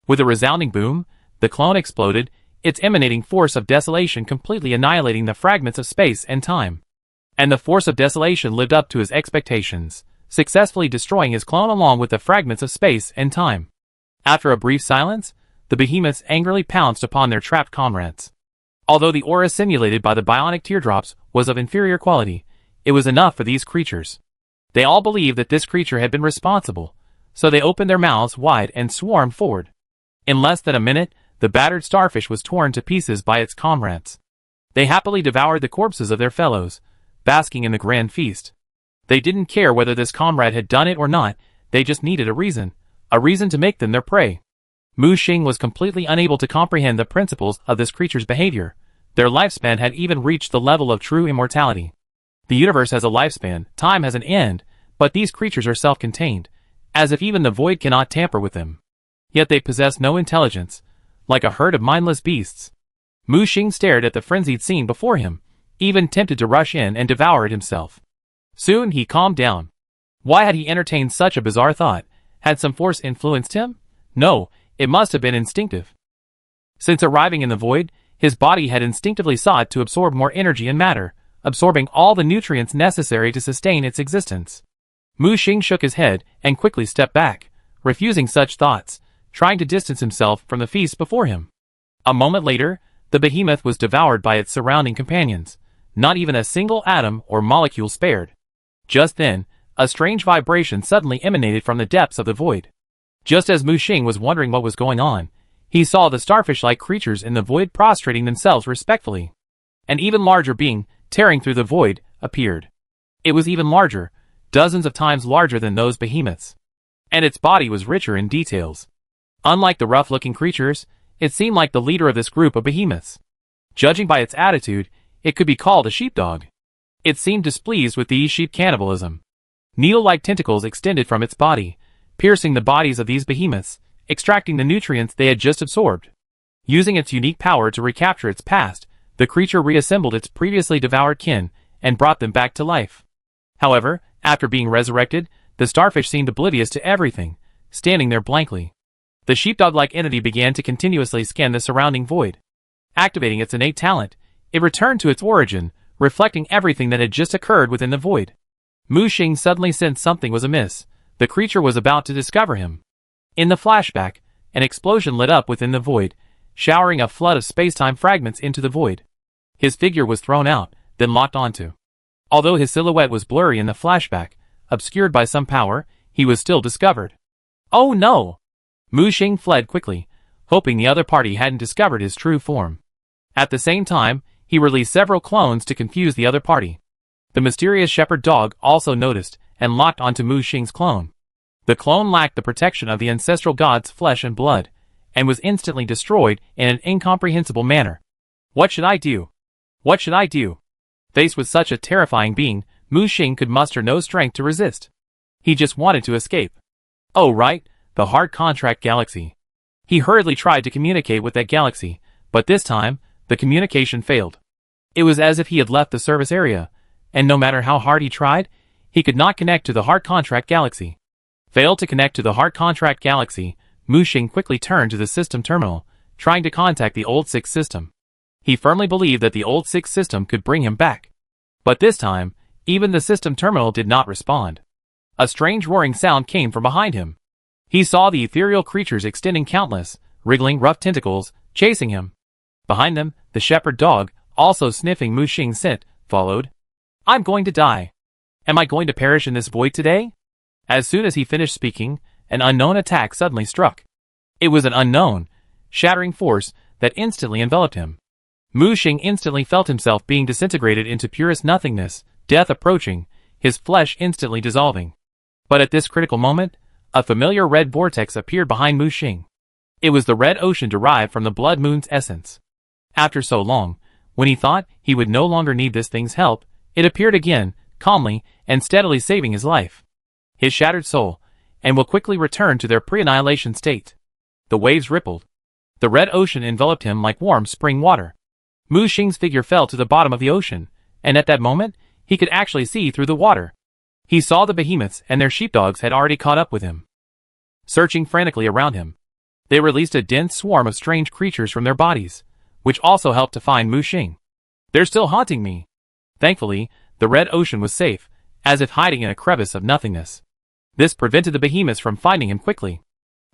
With a resounding boom, the clone exploded, its emanating force of desolation completely annihilating the fragments of space and time. And the force of desolation lived up to his expectations, successfully destroying his clone along with the fragments of space and time. After a brief silence, the behemoths angrily pounced upon their trapped comrades. Although the aura simulated by the bionic teardrops was of inferior quality, it was enough for these creatures. They all believed that this creature had been responsible, so they opened their mouths wide and swarmed forward. In less than a minute, the battered starfish was torn to pieces by its comrades. They happily devoured the corpses of their fellows, basking in the grand feast. They didn't care whether this comrade had done it or not, they just needed a reason to make them their prey. Wuxing was completely unable to comprehend the principles of this creature's behavior. Their lifespan had even reached the level of true immortality. The universe has a lifespan, time has an end, but these creatures are self-contained, as if even the void cannot tamper with them. Yet they possess no intelligence, like a herd of mindless beasts. Wuxing stared at the frenzied scene before him, even tempted to rush in and devour it himself. Soon he calmed down. Why had he entertained such a bizarre thought? Had some force influenced him? No, it must have been instinctive. Since arriving in the void, his body had instinctively sought to absorb more energy and matter, absorbing all the nutrients necessary to sustain its existence. Wuxing shook his head and quickly stepped back, refusing such thoughts, trying to distance himself from the feast before him. A moment later, the behemoth was devoured by its surrounding companions, Not even a single atom or molecule spared. Just then, a strange vibration suddenly emanated from the depths of the void. Just as Mu Xing was wondering what was going on, he saw the starfish-like creatures in the void prostrating themselves respectfully. An even larger being, tearing through the void, appeared. It was even larger, dozens of times larger than those behemoths. And its body was richer in details. Unlike the rough-looking creatures, it seemed like the leader of this group of behemoths. Judging by its attitude, it could be called a sheepdog. It seemed displeased with these sheep cannibalism. Needle-like tentacles extended from its body, piercing the bodies of these behemoths, extracting the nutrients they had just absorbed. Using its unique power to recapture its past, the creature reassembled its previously devoured kin and brought them back to life. However, after being resurrected, the starfish seemed oblivious to everything, standing there blankly. The sheepdog-like entity began to continuously scan the surrounding void. Activating its innate talent, it returned to its origin, reflecting everything that had just occurred within the void. Mu Xing suddenly sensed something was amiss. The creature was about to discover him. In the flashback, an explosion lit up within the void, showering a flood of space-time fragments into the void. His figure was thrown out, then locked onto. Although his silhouette was blurry in the flashback, obscured by some power, he was still discovered. Oh no! Mu Xing fled quickly, hoping the other party hadn't discovered his true form. At the same time, he released several clones to confuse the other party. The mysterious shepherd dog also noticed and locked onto Mu Xing's clone. The clone lacked the protection of the ancestral god's flesh and blood, and was instantly destroyed in an incomprehensible manner. What should I do? What should I do? Faced with such a terrifying being, Mu Xing could muster no strength to resist. He just wanted to escape. Oh right, the hard contract galaxy. He hurriedly tried to communicate with that galaxy, but this time, the communication failed. It was as if he had left the service area, and no matter how hard he tried, he could not connect to the hard contract galaxy. Failed to connect to the hard contract galaxy, Mu Xing quickly turned to the system terminal, trying to contact the old 6 system. He firmly believed that the old 6 system could bring him back. But this time, even the system terminal did not respond. A strange roaring sound came from behind him. He saw the ethereal creatures extending countless, wriggling rough tentacles, chasing him. Behind them, the shepherd dog, also sniffing Mu Xing's scent, followed. I'm going to die. Am I going to perish in this void today? As soon as he finished speaking, an unknown attack suddenly struck. It was an unknown, shattering force that instantly enveloped him. Mu Xing instantly felt himself being disintegrated into purest nothingness, death approaching, his flesh instantly dissolving. But at this critical moment, a familiar red vortex appeared behind Mu Xing. It was the red ocean derived from the blood moon's essence. After so long, when he thought he would no longer need this thing's help, it appeared again, calmly and steadily saving his life. His shattered soul, and will quickly return to their pre-annihilation state. The waves rippled. The red ocean enveloped him like warm spring water. Mu Xing's figure fell to the bottom of the ocean, and at that moment, he could actually see through the water. He saw the behemoths and their sheepdogs had already caught up with him. Searching frantically around him, they released a dense swarm of strange creatures from their bodies, which also helped to find Mu Xing. They're still haunting me. Thankfully, the red ocean was safe, as if hiding in a crevice of nothingness. This prevented the behemoths from finding him quickly.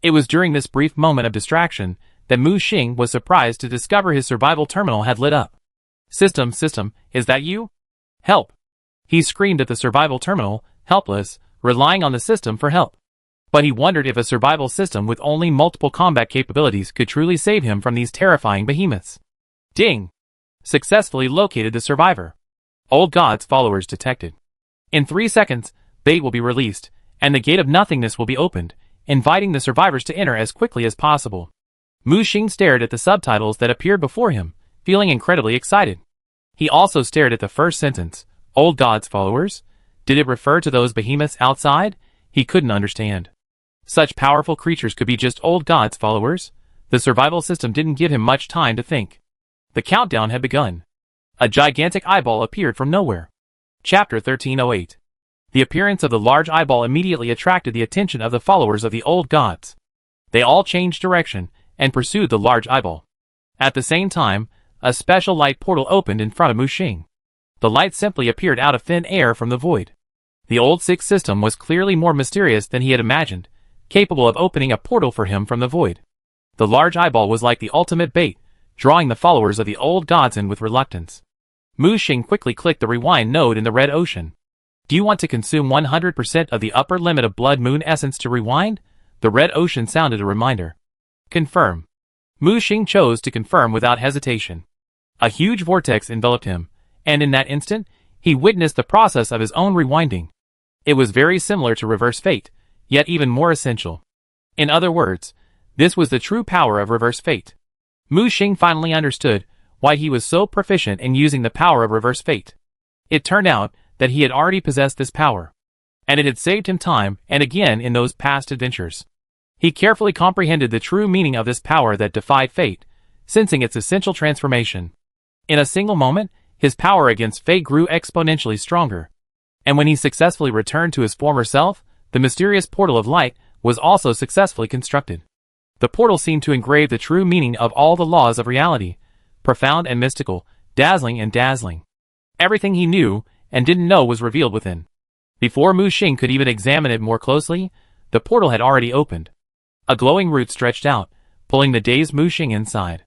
It was during this brief moment of distraction that Mu Xing was surprised to discover his survival terminal had lit up. System, is that you? Help! He screamed at the survival terminal, helpless, relying on the system for help. But he wondered if a survival system with only multiple combat capabilities could truly save him from these terrifying behemoths. Ding! Successfully located the survivor. Old God's followers detected. In 3 seconds, bait will be released, and the gate of nothingness will be opened, inviting the survivors to enter as quickly as possible. Mu Xing stared at the subtitles that appeared before him, feeling incredibly excited. He also stared at the first sentence, Old God's followers? Did it refer to those behemoths outside? He couldn't understand. Such powerful creatures could be just Old God's followers? The survival system didn't give him much time to think. The countdown had begun. A gigantic eyeball appeared from nowhere. Chapter 1308. The appearance of the large eyeball immediately attracted the attention of the followers of the old gods. They all changed direction and pursued the large eyeball. At the same time, a special light portal opened in front of Mu Xing. The light simply appeared out of thin air from the void. The old 6 system was clearly more mysterious than he had imagined, capable of opening a portal for him from the void. The large eyeball was like the ultimate bait, drawing the followers of the old gods in with reluctance. Mu Xing quickly clicked the rewind node in the red ocean. Do you want to consume 100% of the upper limit of blood moon essence to rewind? The red ocean sounded a reminder. Confirm. Mu Xing chose to confirm without hesitation. A huge vortex enveloped him, and in that instant, he witnessed the process of his own rewinding. It was very similar to reverse fate, yet even more essential. In other words, this was the true power of reverse fate. Mu Xing finally understood why he was so proficient in using the power of reverse fate. It turned out that he had already possessed this power, and it had saved him time and again in those past adventures. He carefully comprehended the true meaning of this power that defied fate, sensing its essential transformation. In a single moment, his power against fate grew exponentially stronger. And when he successfully returned to his former self, the mysterious portal of light was also successfully constructed. The portal seemed to engrave the true meaning of all the laws of reality, profound and mystical, dazzling and dazzling. Everything he knew and didn't know was revealed within. Before Mu Xing could even examine it more closely, the portal had already opened. A glowing root stretched out, pulling the dazed Mu Xing inside.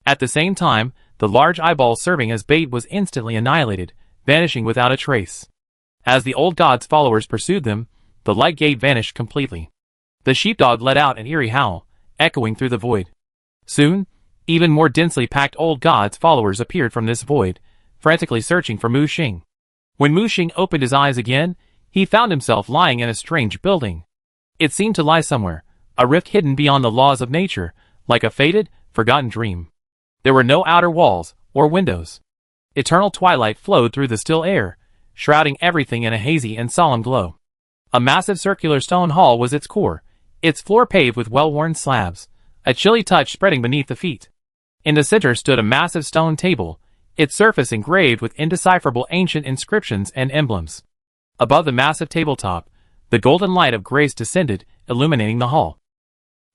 At the same time, the large eyeball serving as bait was instantly annihilated, vanishing without a trace. As the old god's followers pursued them, the light gate vanished completely. The sheepdog let out an eerie howl, echoing through the void. Soon, even more densely packed old god's followers appeared from this void, frantically searching for Mu Xing. When Mu Xing opened his eyes again, he found himself lying in a strange building. It seemed to lie somewhere, a rift hidden beyond the laws of nature, like a faded, forgotten dream. There were no outer walls or windows. Eternal twilight flowed through the still air, shrouding everything in a hazy and solemn glow. A massive circular stone hall was its core, its floor paved with well-worn slabs, a chilly touch spreading beneath the feet. In the center stood a massive stone table, its surface engraved with indecipherable ancient inscriptions and emblems. Above the massive tabletop, the golden light of grace descended, illuminating the hall.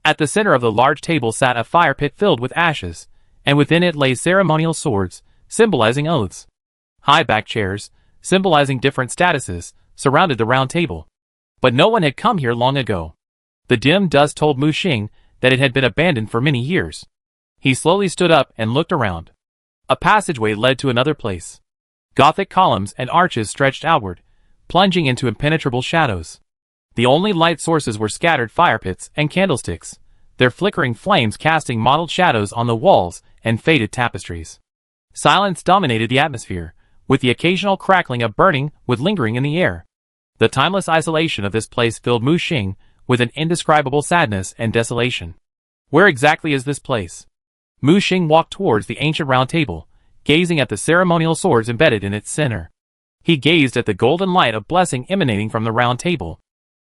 At the center of the large table sat a fire pit filled with ashes, and within it lay ceremonial swords, symbolizing oaths. High-backed chairs, symbolizing different statuses, surrounded the round table. But no one had come here long ago. The dim dust told Mu Xing that it had been abandoned for many years. He slowly stood up and looked around. A passageway led to another place. Gothic columns and arches stretched outward, plunging into impenetrable shadows. The only light sources were scattered fire pits and candlesticks, their flickering flames casting mottled shadows on the walls and faded tapestries. Silence dominated the atmosphere, with the occasional crackling of burning wood lingering in the air. The timeless isolation of this place filled Mu Xing with an indescribable sadness and desolation. Where exactly is this place? Mu Xing walked towards the ancient round table, gazing at the ceremonial swords embedded in its center. He gazed at the golden light of blessing emanating from the round table.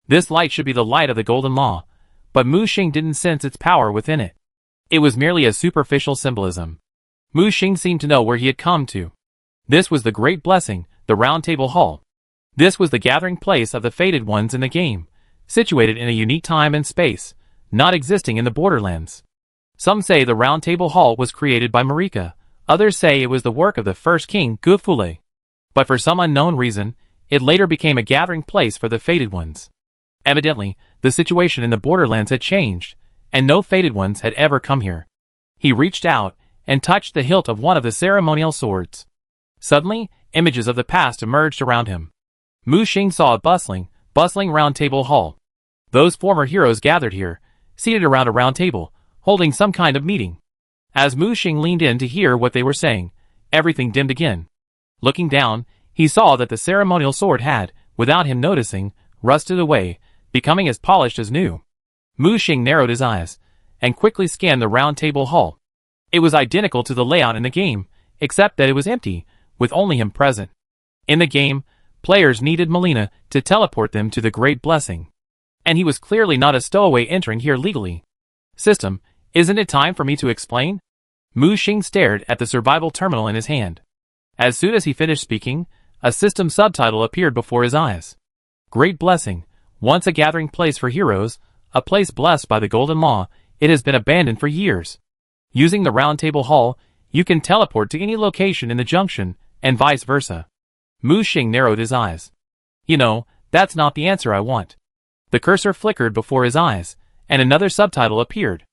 This light should be the light of the golden law, but Mu Xing didn't sense its power within it. It was merely a superficial symbolism. Mu Xing seemed to know where he had come to. This was the great blessing, the round table hall. This was the gathering place of the fated ones in the game, situated in a unique time and space, not existing in the borderlands. Some say the round table hall was created by Marika, others say it was the work of the first king Gufule. But for some unknown reason, it later became a gathering place for the fated ones. Evidently, the situation in the borderlands had changed, and no fated ones had ever come here. He reached out and touched the hilt of one of the ceremonial swords. Suddenly, images of the past emerged around him. Mu Xing saw a bustling round table hall. Those former heroes gathered here, seated around a round table, holding some kind of meeting. As Mu Xing leaned in to hear what they were saying, everything dimmed again. Looking down, he saw that the ceremonial sword had, without him noticing, rusted away, becoming as polished as new. Mu Xing narrowed his eyes, and quickly scanned the round table hall. It was identical to the layout in the game, except that it was empty, with only him present. In the game, players needed Melina to teleport them to the Great Blessing. And he was clearly not a stowaway entering here legally. System, isn't it time for me to explain? Mu Xing stared at the survival terminal in his hand. As soon as he finished speaking, a system subtitle appeared before his eyes. Great Blessing, once a gathering place for heroes, a place blessed by the Golden Law, it has been abandoned for years. Using the round table hall, you can teleport to any location in the junction, and vice versa. Mu Xing narrowed his eyes. You know, that's not the answer I want. The cursor flickered before his eyes, and another subtitle appeared.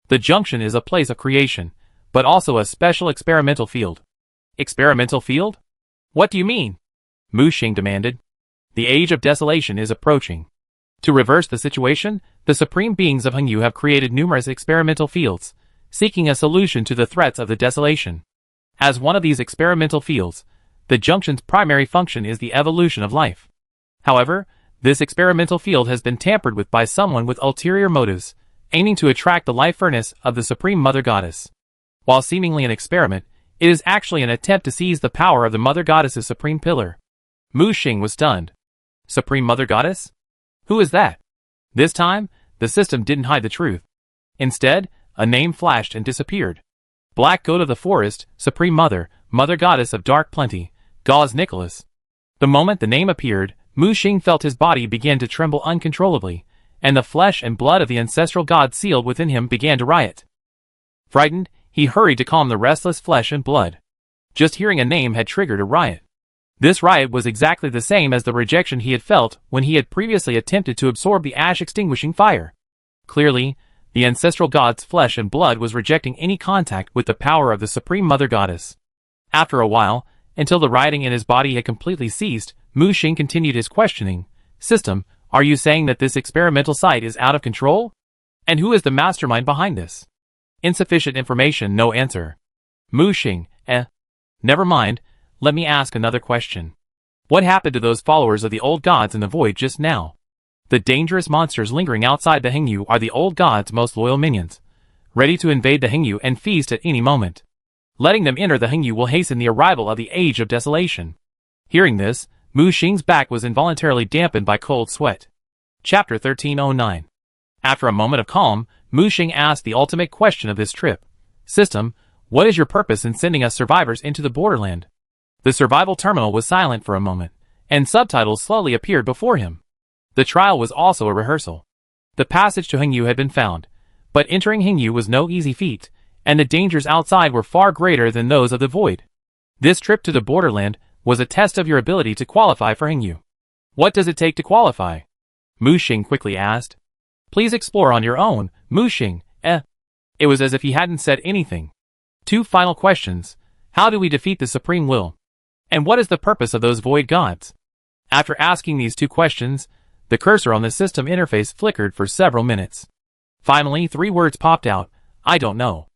The junction is a place of creation, but also a special experimental field. Experimental field? What do you mean? Mu Xing demanded. The age of desolation is approaching. To reverse the situation, the supreme beings of Hengyu have created numerous experimental fields, seeking a solution to the threats of the desolation. As one of these experimental fields, the junction's primary function is the evolution of life. However, this experimental field has been tampered with by someone with ulterior motives, aiming to attract the life furnace of the Supreme Mother Goddess. While seemingly an experiment, it is actually an attempt to seize the power of the Mother Goddess's supreme pillar. Mu Xing was stunned. Supreme Mother Goddess? Who is that? This time, the system didn't hide the truth. Instead, a name flashed and disappeared. Black Goat of the Forest, Supreme Mother, Mother Goddess of Dark Plenty, Gauze Nicholas. The moment the name appeared, Mu Xing felt his body begin to tremble uncontrollably, and the flesh and blood of the ancestral god sealed within him began to riot. Frightened, he hurried to calm the restless flesh and blood. Just hearing a name had triggered a riot. This riot was exactly the same as the rejection he had felt when he had previously attempted to absorb the ash-extinguishing fire. Clearly, the ancestral god's flesh and blood was rejecting any contact with the power of the Supreme Mother Goddess. After a while, until the rioting in his body had completely ceased, Mu Xing continued his questioning. System, are you saying that this experimental site is out of control? And who is the mastermind behind this? Insufficient information, no answer. Mu Xing, Never mind, let me ask another question. What happened to those followers of the old gods in the void just now? The dangerous monsters lingering outside the Hengyu are the old gods' most loyal minions, ready to invade the Hengyu and feast at any moment. Letting them enter the Hengyu will hasten the arrival of the Age of Desolation. Hearing this, Mu Xing's back was involuntarily dampened by cold sweat. Chapter 1309. After a moment of calm, Mu Xing asked the ultimate question of this trip. System, what is your purpose in sending us survivors into the borderland? The survival terminal was silent for a moment, and subtitles slowly appeared before him. The trial was also a rehearsal. The passage to Hengyu had been found, but entering Hengyu was no easy feat, and the dangers outside were far greater than those of the void. This trip to the borderland was a test of your ability to qualify for Hengyu. What does it take to qualify? Mu Xing quickly asked. Please explore on your own, Mu Xing, It was as if he hadn't said anything. 2 final questions. How do we defeat the Supreme Will? And what is the purpose of those void gods? After asking these 2 questions, the cursor on the system interface flickered for several minutes. Finally, 3 words popped out. I don't know.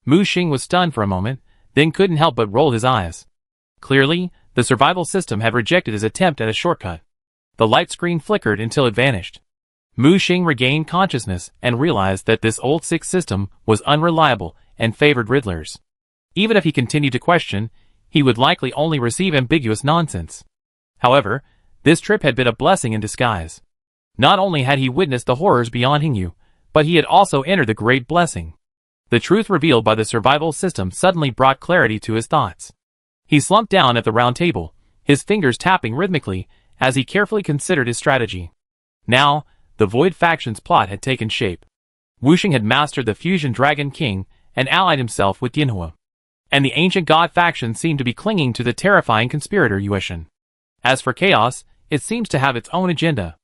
Mu Xing was stunned for a moment, then couldn't help but roll his eyes. Clearly, the survival system had rejected his attempt at a shortcut. The light screen flickered until it vanished. Mu Xing regained consciousness and realized that this old 6 system was unreliable and favored riddlers. Even if he continued to question, he would likely only receive ambiguous nonsense. However, this trip had been a blessing in disguise. Not only had he witnessed the horrors beyond Hengyu, but he had also entered the great blessing. The truth revealed by the survival system suddenly brought clarity to his thoughts. He slumped down at the round table, his fingers tapping rhythmically as he carefully considered his strategy. Now, the Void faction's plot had taken shape. Wu Xing had mastered the Fusion Dragon King and allied himself with Yinhua. And the ancient god faction seemed to be clinging to the terrifying conspirator Yueshin. As for Chaos, it seems to have its own agenda.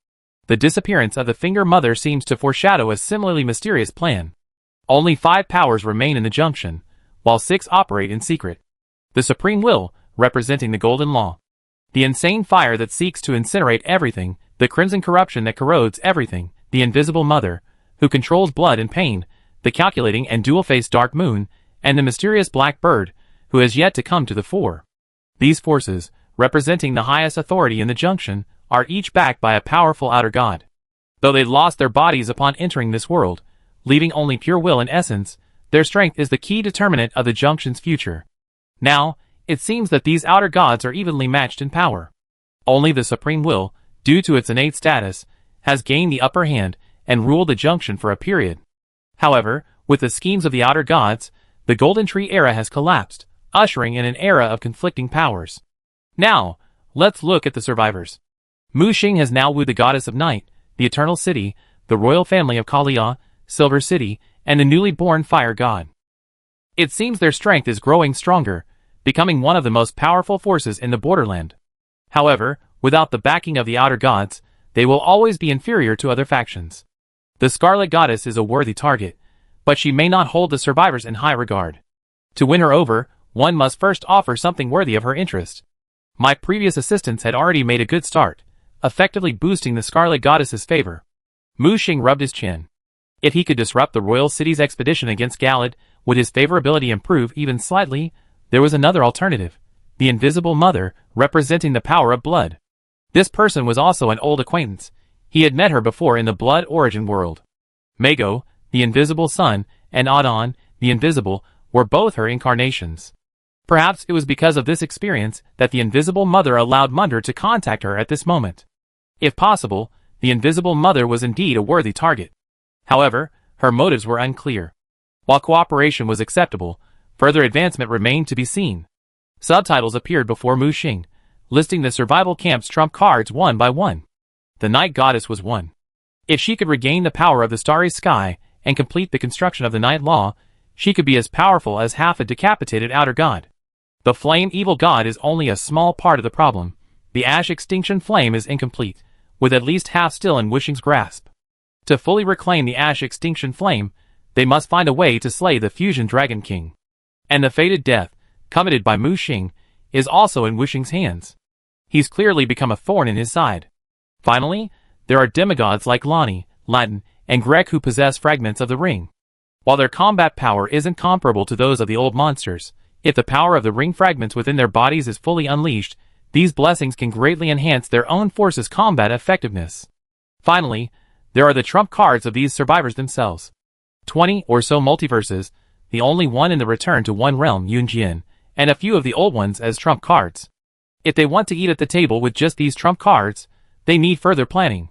The disappearance of the Finger Mother seems to foreshadow a similarly mysterious plan. Only 5 powers remain in the junction, while 6 operate in secret. The Supreme Will, representing the Golden Law. The insane fire that seeks to incinerate everything, the crimson corruption that corrodes everything, the Invisible Mother, who controls blood and pain, the calculating and dual-faced Dark Moon, and the mysterious Black Bird, who has yet to come to the fore. These forces, representing the highest authority in the junction, are each backed by a powerful outer god. Though they lost their bodies upon entering this world, leaving only pure will and essence, their strength is the key determinant of the junction's future. Now, it seems that these outer gods are evenly matched in power. Only the Supreme Will, due to its innate status, has gained the upper hand and ruled the junction for a period. However, with the schemes of the outer gods, the Golden Tree era has collapsed, ushering in an era of conflicting powers. Now, let's look at the survivors. Mu Xing has now wooed the Goddess of Night, the Eternal City, the royal family of Kalia, Silver City, and the newly born Fire God. It seems their strength is growing stronger, becoming one of the most powerful forces in the borderland. However, without the backing of the outer gods, they will always be inferior to other factions. The Scarlet Goddess is a worthy target, but she may not hold the survivors in high regard. To win her over, One must first offer something worthy of her interest. My previous assistants had already made a good start, effectively boosting the Scarlet Goddess's favor. Mu Xing rubbed his chin. If he could disrupt the royal city's expedition against Galad, would his favorability improve even slightly? There was another alternative. The Invisible Mother, representing the power of blood. This person was also an old acquaintance. He had met her before in the blood origin world. Mago, the Invisible Sun, and Adon, the Invisible, were both her incarnations. Perhaps it was because of this experience that the Invisible Mother allowed Munder to contact her at this moment. If possible, the Invisible Mother was indeed a worthy target. However, her motives were unclear. While cooperation was acceptable, further advancement remained to be seen. Subtitles appeared before Mu Xing, listing the survival camp's trump cards one by one. The Night Goddess was one. If she could regain the power of the starry sky and complete the construction of the Night Law, she could be as powerful as half a decapitated outer god. The Flame Evil God is only a small part of the problem. The Ash Extinction Flame is incomplete, with at least half still in Wu Xing's grasp. To fully reclaim the Ash Extinction Flame, they must find a way to slay the Fusion Dragon King. And the fated death, coveted by Mu Xing, is also in Wu Xing's hands. He's clearly become a thorn in his side. Finally, there are demigods like Lani, Latin, and Grek who possess fragments of the ring. While their combat power isn't comparable to those of the old monsters, if the power of the ring fragments within their bodies is fully unleashed, these blessings can greatly enhance their own force's combat effectiveness. Finally, there are the trump cards of these survivors themselves. 20 or so multiverses, the only one in the Return to One Realm Yunjian, and a few of the old ones as trump cards. If they want to eat at the table with just these trump cards, they need further planning.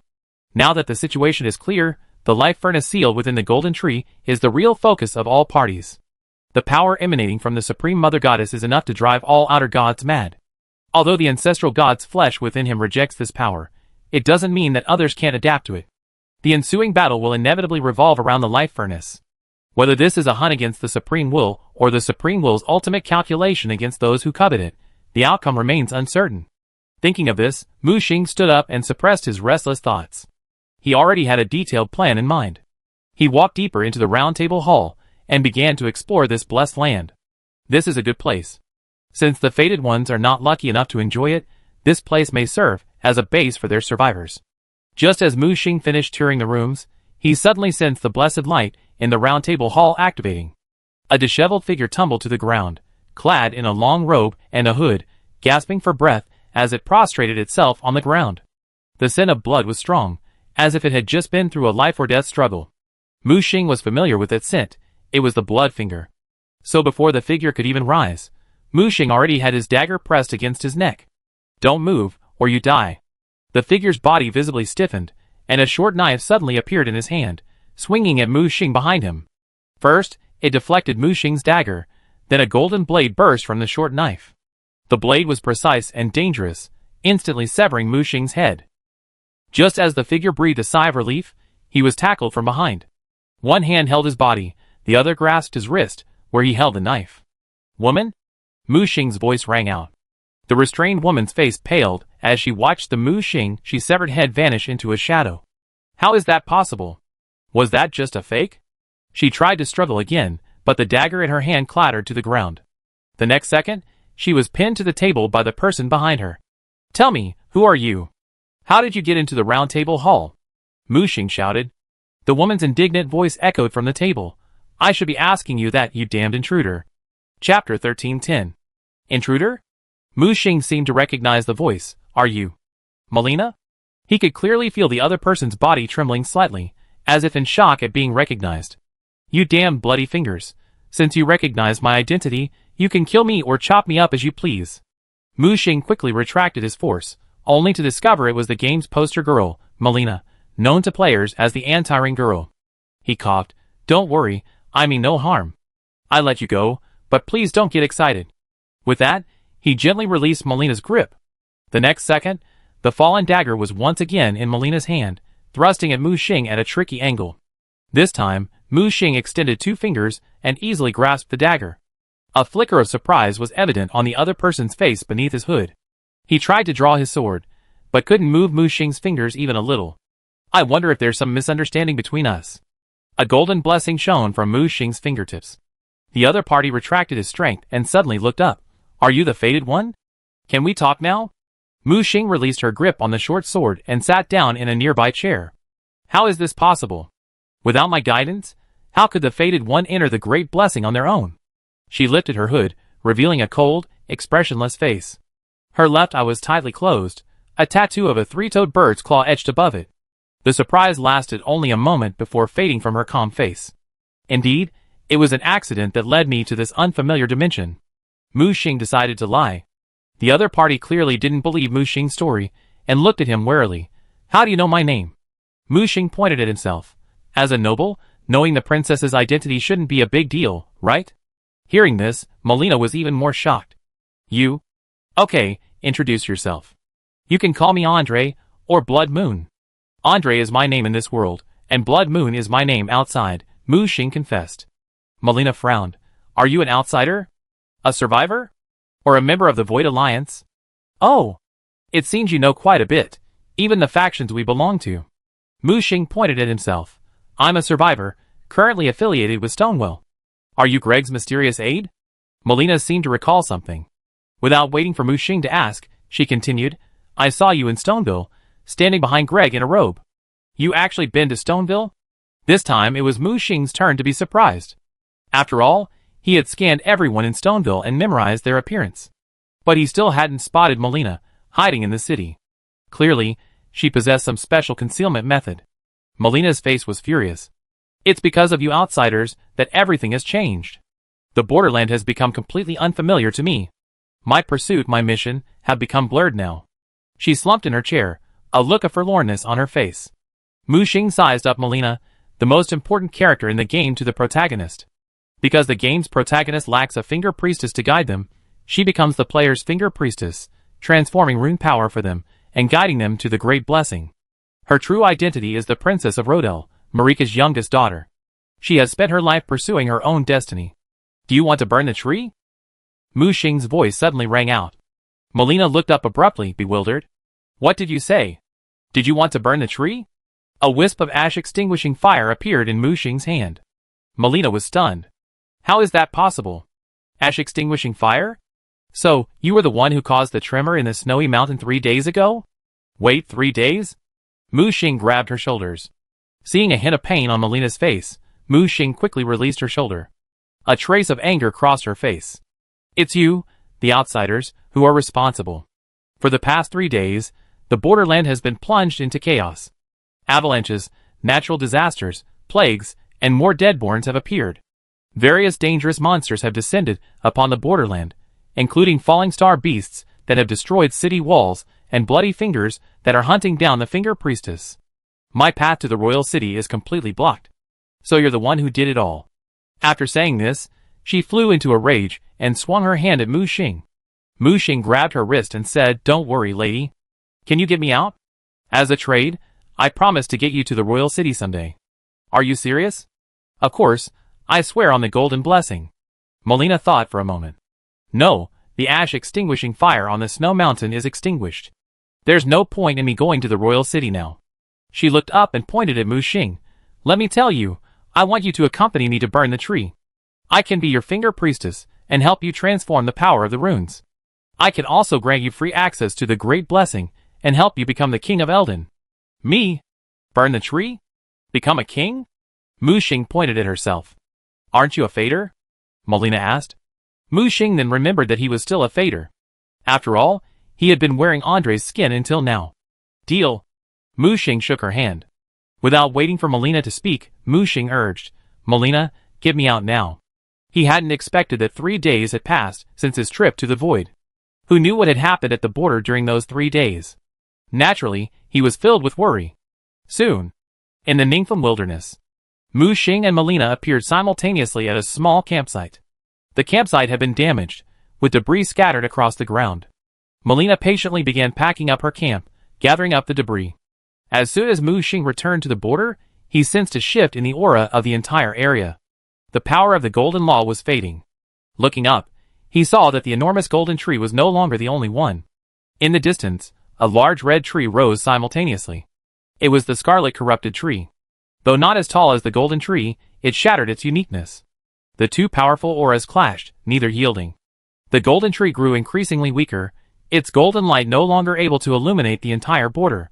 Now that the situation is clear, the life furnace sealed within the golden tree is the real focus of all parties. The power emanating from the Supreme Mother Goddess is enough to drive all outer gods mad. Although the ancestral god's flesh within him rejects this power, it doesn't mean that others can't adapt to it. The ensuing battle will inevitably revolve around the life furnace. Whether this is a hunt against the Supreme Will or the Supreme Will's ultimate calculation against those who covet it, the outcome remains uncertain. Thinking of this, Mu Xing stood up and suppressed his restless thoughts. He already had a detailed plan in mind. He walked deeper into the round table hall and began to explore this blessed land. This is a good place. Since the fated ones are not lucky enough to enjoy it, this place may serve as a base for their survivors. Just as Mu Xing finished touring the rooms, he suddenly sensed the blessed light in the round table hall activating. A disheveled figure tumbled to the ground, clad in a long robe and a hood, gasping for breath as it prostrated itself on the ground. The scent of blood was strong, as if it had just been through a life-or-death struggle. Mu Xing was familiar with that scent. It was the blood finger. So before the figure could even rise, Mu Xing already had his dagger pressed against his neck. Don't move, or you die. The figure's body visibly stiffened, and a short knife suddenly appeared in his hand, swinging at Mu Xing behind him. First, it deflected Mu Xing's dagger, then a golden blade burst from the short knife. The blade was precise and dangerous, instantly severing Mu Xing's head. Just as the figure breathed a sigh of relief, he was tackled from behind. One hand held his body, the other grasped his wrist, where he held the knife. Woman? Mu Xing's voice rang out. The restrained woman's face paled as she watched the Mu Xing she severed head vanish into a shadow. How is that possible? Was that just a fake? She tried to struggle again, but the dagger in her hand clattered to the ground. The next second, she was pinned to the table by the person behind her. Tell me, who are you? How did you get into the round table hall? Mu Xing shouted. The woman's indignant voice echoed from the table. I should be asking you that, you damned intruder. Chapter 1310. Intruder? Mu Xing seemed to recognize the voice. Are you Melina? He could clearly feel the other person's body trembling slightly, as if in shock at being recognized. You damned bloody fingers. Since you recognize my identity, you can kill me or chop me up as you please. Mu Xing quickly retracted his force, only to discover it was the game's poster girl, Melina, known to players as the anti-ring girl. He coughed. Don't worry, I mean no harm. I let you go, but please don't get excited. With that, he gently released Melina's grip. The next second, the fallen dagger was once again in Melina's hand, thrusting at Mu Xing at a tricky angle. This time, Mu Xing extended two fingers and easily grasped the dagger. A flicker of surprise was evident on the other person's face beneath his hood. He tried to draw his sword, but couldn't move Mu Xing's fingers even a little. I wonder if there's some misunderstanding between us. A golden blessing shone from Mu Xing's fingertips. The other party retracted his strength and suddenly looked up. Are you the fated one? Can we talk now? Mu Xing released her grip on the short sword and sat down in a nearby chair. How is this possible? Without my guidance, how could the fated one enter the great blessing on their own? She lifted her hood, revealing a cold, expressionless face. Her left eye was tightly closed, a tattoo of a three-toed bird's claw etched above it. The surprise lasted only a moment before fading from her calm face. Indeed, it was an accident that led me to this unfamiliar dimension. Mu Xing decided to lie. The other party clearly didn't believe Mu Xing's story, and looked at him warily. How do you know my name? Mu Xing pointed at himself. As a noble, knowing the princess's identity shouldn't be a big deal, right? Hearing this, Melina was even more shocked. You? Okay, introduce yourself. You can call me Andre, or Blood Moon. Andre is my name in this world, and Blood Moon is my name outside, Mu Xing confessed. Melina frowned. Are you an outsider? A survivor? Or a member of the Void Alliance? Oh! It seems you know quite a bit, even the factions we belong to. Mu Xing pointed at himself. I'm a survivor, currently affiliated with Stonewell. Are you Greg's mysterious aide? Melina seemed to recall something. Without waiting for Mu Xing to ask, she continued, I saw you in Stoneville, standing behind Greg in a robe. You actually been to Stoneville? This time it was Mu Xing's turn to be surprised. After all, he had scanned everyone in Stoneville and memorized their appearance. But he still hadn't spotted Melina, hiding in the city. Clearly, she possessed some special concealment method. Melina's face was furious. It's because of you outsiders that everything has changed. The borderland has become completely unfamiliar to me. My pursuit, my mission, have become blurred now. She slumped in her chair, a look of forlornness on her face. Mu Xing sized up Melina, the most important character in the game, to the protagonist. Because the game's protagonist lacks a finger priestess to guide them, she becomes the player's finger priestess, transforming rune power for them and guiding them to the great blessing. Her true identity is the Princess of Rodel, Marika's youngest daughter. She has spent her life pursuing her own destiny. Do you want to burn the tree? Mu Xing's voice suddenly rang out. Melina looked up abruptly, bewildered. What did you say? Did you want to burn the tree? A wisp of ash-extinguishing fire appeared in Mu Xing's hand. Melina was stunned. How is that possible? Ash-extinguishing fire? So, you were the one who caused the tremor in the snowy mountain 3 days ago? Wait, 3 days? Mu Xing grabbed her shoulders. Seeing a hint of pain on Melina's face, Mu Xing quickly released her shoulder. A trace of anger crossed her face. It's you, the outsiders, who are responsible. For the past 3 days, the borderland has been plunged into chaos. Avalanches, natural disasters, plagues, and more deadborns have appeared. Various dangerous monsters have descended upon the borderland, including falling star beasts that have destroyed city walls and bloody fingers that are hunting down the finger priestess. My path to the royal city is completely blocked. So you're the one who did it all. After saying this, she flew into a rage and swung her hand at Mu Xing. Mu Xing grabbed her wrist and said, Don't worry, lady. Can you get me out? As a trade, I promise to get you to the royal city someday. Are you serious? Of course, I swear on the golden blessing. Melina thought for a moment. No, the ash-extinguishing fire on the snow mountain is extinguished. There's no point in me going to the royal city now. She looked up and pointed at Mu Xing. Let me tell you, I want you to accompany me to burn the tree. I can be your finger priestess and help you transform the power of the runes. I can also grant you free access to the great blessing and help you become the king of Eldon. Me? Burn the tree? Become a king? Mu Xing pointed at herself. Aren't you a fader? Melina asked. Mu Xing then remembered that he was still a fader. After all, he had been wearing Andre's skin until now. Deal. Mu Xing shook her hand. Without waiting for Melina to speak, Mu Xing urged, Melina, get me out now. He hadn't expected that 3 days had passed since his trip to the Void. Who knew what had happened at the border during those 3 days? Naturally, he was filled with worry. Soon, in the Ningtham wilderness, Mu Xing and Melina appeared simultaneously at a small campsite. The campsite had been damaged, with debris scattered across the ground. Melina patiently began packing up her camp, gathering up the debris. As soon as Mu Xing returned to the border, he sensed a shift in the aura of the entire area. The power of the golden law was fading. Looking up, he saw that the enormous golden tree was no longer the only one. In the distance, a large red tree rose simultaneously. It was the scarlet corrupted tree. Though not as tall as the golden tree, it shattered its uniqueness. The two powerful auras clashed, neither yielding. The golden tree grew increasingly weaker, its golden light no longer able to illuminate the entire border.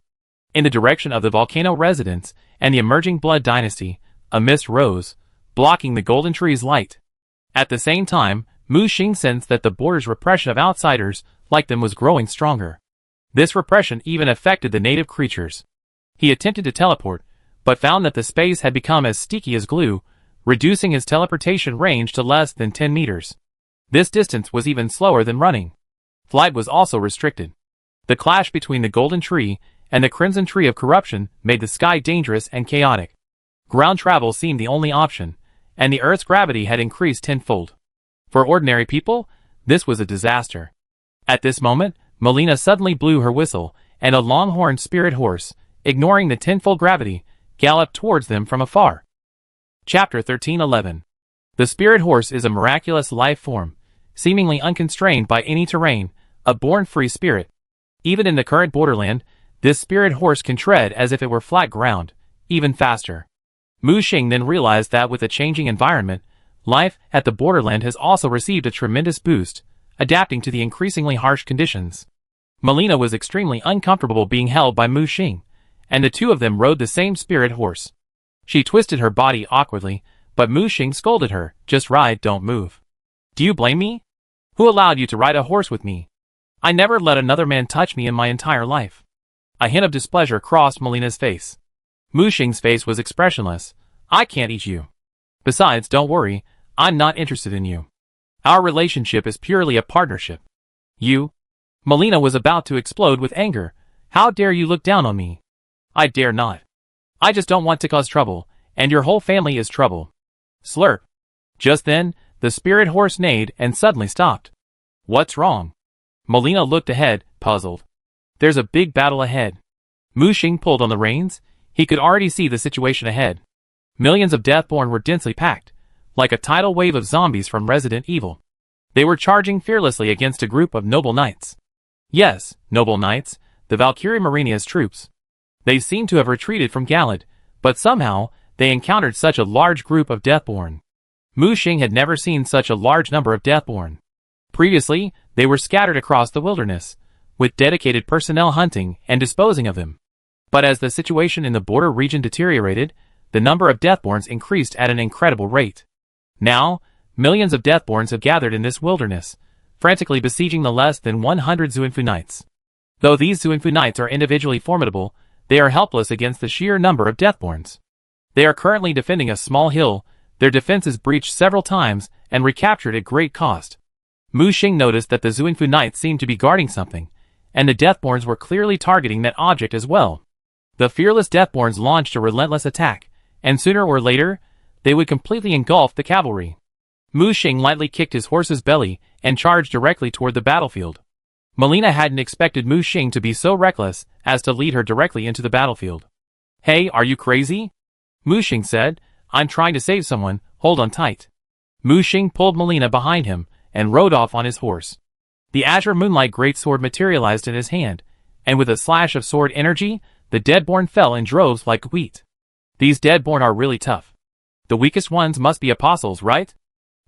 In the direction of the volcano residence and the emerging blood dynasty, a mist rose, blocking the golden tree's light. At the same time, Mu Xing sensed that the border's repression of outsiders like them was growing stronger. This repression even affected the native creatures. He attempted to teleport, but found that the space had become as sticky as glue, reducing his teleportation range to less than 10 meters. This distance was even slower than running. Flight was also restricted. The clash between the golden tree and the crimson tree of corruption made the sky dangerous and chaotic. Ground travel seemed the only option, and the Earth's gravity had increased tenfold. For ordinary people, this was a disaster. At this moment, Melina suddenly blew her whistle, and a long-horned spirit horse, ignoring the tenfold gravity, galloped towards them from afar. Chapter 1311. The spirit horse is a miraculous life form, seemingly unconstrained by any terrain, a born free spirit. Even in the current borderland, this spirit horse can tread as if it were flat ground, even faster. Mu Xing then realized that with a changing environment, life at the borderland has also received a tremendous boost, adapting to the increasingly harsh conditions. Melina was extremely uncomfortable being held by Mu Xing, and the two of them rode the same spirit horse. She twisted her body awkwardly, but Mu Xing scolded her, "Just ride, don't move." "Do you blame me? Who allowed you to ride a horse with me? I never let another man touch me in my entire life." A hint of displeasure crossed Melina's face. Mu Xing's face was expressionless. "I can't eat you. Besides, don't worry, I'm not interested in you. Our relationship is purely a partnership." "You?" Melina was about to explode with anger. "How dare you look down on me?" "I dare not. I just don't want to cause trouble, and your whole family is trouble." Slurp. Just then, the spirit horse neighed and suddenly stopped. "What's wrong?" Melina looked ahead, puzzled. "There's a big battle ahead." Mu Xing pulled on the reins. He could already see the situation ahead. Millions of Deathborn were densely packed, like a tidal wave of zombies from Resident Evil. They were charging fearlessly against a group of noble knights. Yes, noble knights, the Valkyrie Marinia's troops. They seemed to have retreated from Galad, but somehow, they encountered such a large group of Deathborn. Mu Xing had never seen such a large number of Deathborn. Previously, they were scattered across the wilderness, with dedicated personnel hunting and disposing of them. But as the situation in the border region deteriorated, the number of Deathborns increased at an incredible rate. Now, millions of Deathborns have gathered in this wilderness, frantically besieging the less than 100 Xuanfu Knights. Though these Xuanfu Knights are individually formidable, they are helpless against the sheer number of Deathborns. They are currently defending a small hill, their defenses breached several times and recaptured at great cost. Mu Xing noticed that the Xuanfu Knights seemed to be guarding something, and the Deathborns were clearly targeting that object as well. The fearless Deathborns launched a relentless attack, and sooner or later, they would completely engulf the cavalry. Mu Xing lightly kicked his horse's belly and charged directly toward the battlefield. Melina hadn't expected Mu Xing to be so reckless as to lead her directly into the battlefield. "Hey, are you crazy?" Mu Xing said. "I'm trying to save someone, hold on tight." Mu Xing pulled Melina behind him and rode off on his horse. The Azure Moonlight Greatsword materialized in his hand, and with a slash of sword energy, the Deadborn fell in droves like wheat. These Deadborn are really tough. The weakest ones must be apostles, right?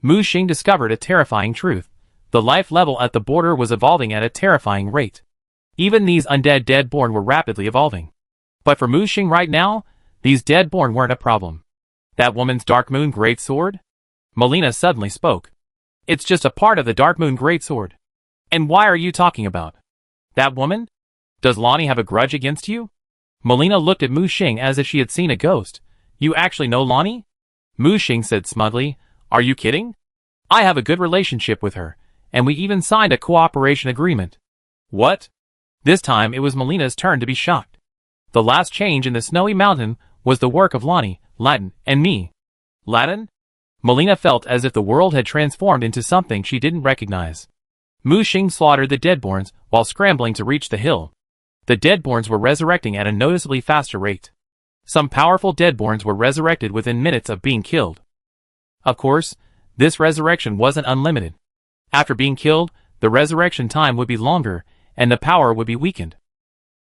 Mu Xing discovered a terrifying truth. The life level at the border was evolving at a terrifying rate. Even these undead Deadborn were rapidly evolving. But for Mu Xing right now, these Deadborn weren't a problem. "That woman's Dark Moon Greatsword?" Melina suddenly spoke. "It's just a part of the Dark Moon Greatsword. And why are you talking about that woman? Does Lonnie have a grudge against you?" Melina looked at Mu Xing as if she had seen a ghost. "You actually know Lonnie?" Mu Xing said smugly. "Are you kidding? I have a good relationship with her, and we even signed a cooperation agreement." "What?" This time it was Melina's turn to be shocked. The last change in the snowy mountain was the work of Lonnie, Latin, and me. Latin? Melina felt as if the world had transformed into something she didn't recognize. Mu Xing slaughtered the Deadborns while scrambling to reach the hill. The Deadborns were resurrecting at a noticeably faster rate. Some powerful Deadborns were resurrected within minutes of being killed. Of course, this resurrection wasn't unlimited. After being killed, the resurrection time would be longer, and the power would be weakened.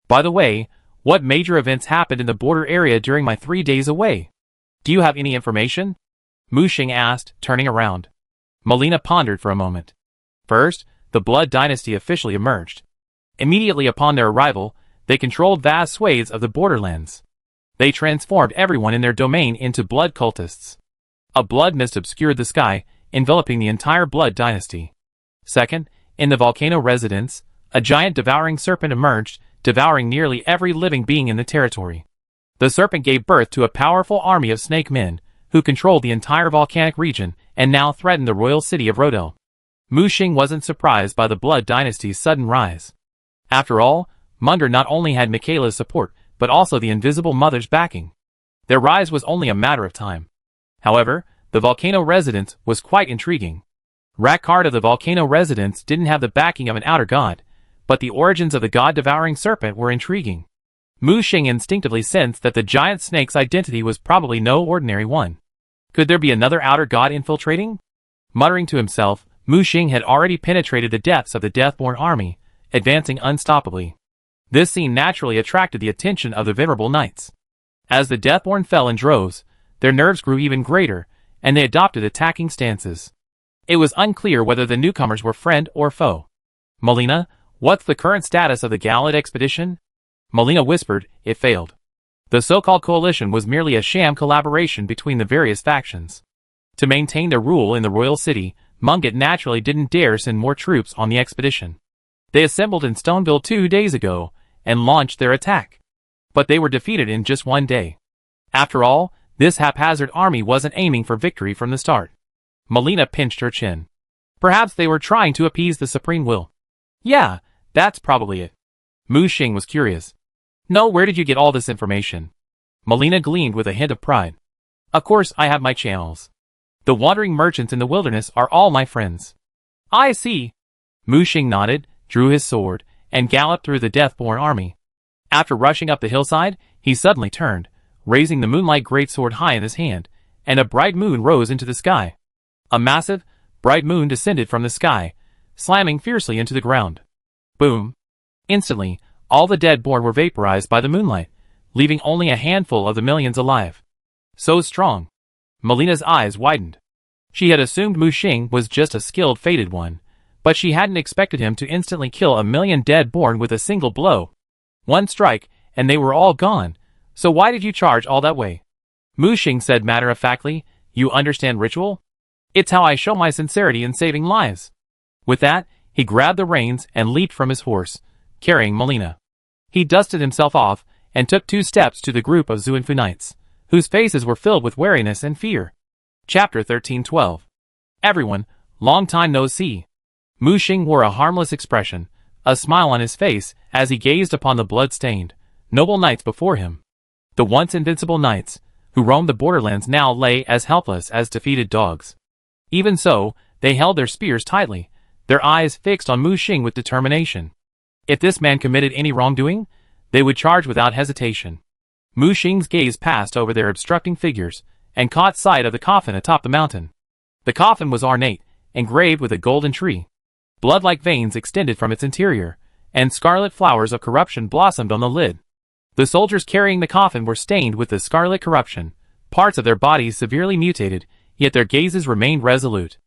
By the way, what major events happened in the border area during my 3 days away? Do you have any information? Mu Xing asked, turning around. Melina pondered for a moment. First, the Blood Dynasty officially emerged. Immediately upon their arrival, they controlled vast swathes of the borderlands. They transformed everyone in their domain into blood cultists. A blood mist obscured the sky, enveloping the entire Blood Dynasty. Second, in the volcano residence, a giant devouring serpent emerged, devouring nearly every living being in the territory. The serpent gave birth to a powerful army of snake men, who controlled the entire volcanic region and now threatened the royal city of Rodel. Mu Xing wasn't surprised by the Blood Dynasty's sudden rise. After all, Munger not only had Michaela's support, but also the Invisible Mother's backing. Their rise was only a matter of time. However, the volcano residence was quite intriguing. Rakkard of the volcano residence didn't have the backing of an outer god, but the origins of the god-devouring serpent were intriguing. Mu Xing instinctively sensed that the giant snake's identity was probably no ordinary one. Could there be another outer god infiltrating? Muttering to himself, Mu Xing had already penetrated the depths of the Deathborn army, advancing unstoppably. This scene naturally attracted the attention of the venerable knights. As the Deathborn fell in droves, their nerves grew even greater, and they adopted attacking stances. It was unclear whether the newcomers were friend or foe. Melina, what's the current status of the Galad expedition? Melina whispered, it failed. The so-called coalition was merely a sham collaboration between the various factions. To maintain their rule in the royal city, Munget naturally didn't dare send more troops on the expedition. They assembled in Stoneville 2 days ago, and launched their attack. But they were defeated in just 1 day. After all, this haphazard army wasn't aiming for victory from the start. Melina pinched her chin. Perhaps they were trying to appease the supreme will. Yeah, that's probably it. Mu Xing was curious. No, where did you get all this information? Melina gleamed with a hint of pride. Of course, I have my channels. The wandering merchants in the wilderness are all my friends. I see. Mu Xing nodded, drew his sword, and galloped through the Deathborn army. After rushing up the hillside, he suddenly turned, raising the moonlight greatsword high in his hand, and a bright moon rose into the sky. A massive, bright moon descended from the sky, slamming fiercely into the ground. Boom! Instantly, all the Deadborn were vaporized by the moonlight, leaving only a handful of the millions alive. So strong. Melina's eyes widened. She had assumed Mu Xing was just a skilled fated one, but she hadn't expected him to instantly kill 1,000,000 Deadborn with a single blow. One strike, and they were all gone. So why did you charge all that way? Mu Xing said matter-of-factly, you understand ritual? It's how I show my sincerity in saving lives. With that, he grabbed the reins and leaped from his horse, carrying Melina. He dusted himself off and took 2 steps to the group of Xuanfu knights, whose faces were filled with wariness and fear. Chapter 1312. Everyone, long time no see. Mu Xing wore a harmless expression, a smile on his face as he gazed upon the blood-stained, noble knights before him. The once invincible knights, who roamed the borderlands now lay as helpless as defeated dogs. Even so, they held their spears tightly, their eyes fixed on Mu Xing with determination. If this man committed any wrongdoing, they would charge without hesitation. Mu Xing's gaze passed over their obstructing figures, and caught sight of the coffin atop the mountain. The coffin was ornate, engraved with a golden tree. Blood-like veins extended from its interior, and scarlet flowers of corruption blossomed on the lid. The soldiers carrying the coffin were stained with the scarlet corruption, parts of their bodies severely mutated, yet their gazes remained resolute.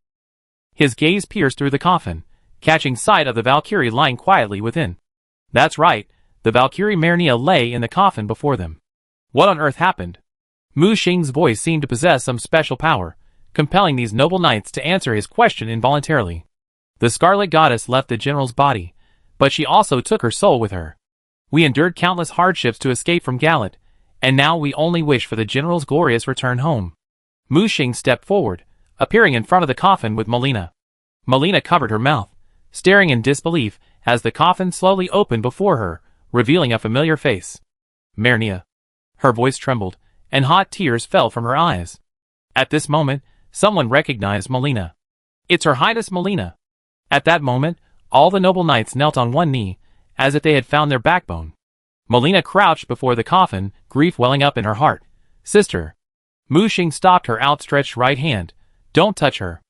His gaze pierced through the coffin, catching sight of the Valkyrie lying quietly within. That's right, the Valkyrie Marnia lay in the coffin before them. What on earth happened? Mu Xing's voice seemed to possess some special power, compelling these noble knights to answer his question involuntarily. The Scarlet Goddess left the general's body, but she also took her soul with her. We endured countless hardships to escape from Galad, and now we only wish for the general's glorious return home. Mu Xing stepped forward, appearing in front of the coffin with Melina. Melina covered her mouth, staring in disbelief as the coffin slowly opened before her, revealing a familiar face. Marnia. Her voice trembled, and hot tears fell from her eyes. At this moment, someone recognized Melina. It's Her Highness Melina. At that moment, all the noble knights knelt on one knee, as if they had found their backbone. Melina crouched before the coffin, grief welling up in her heart. Sister. Mu Xing stopped her outstretched right hand. Don't touch her.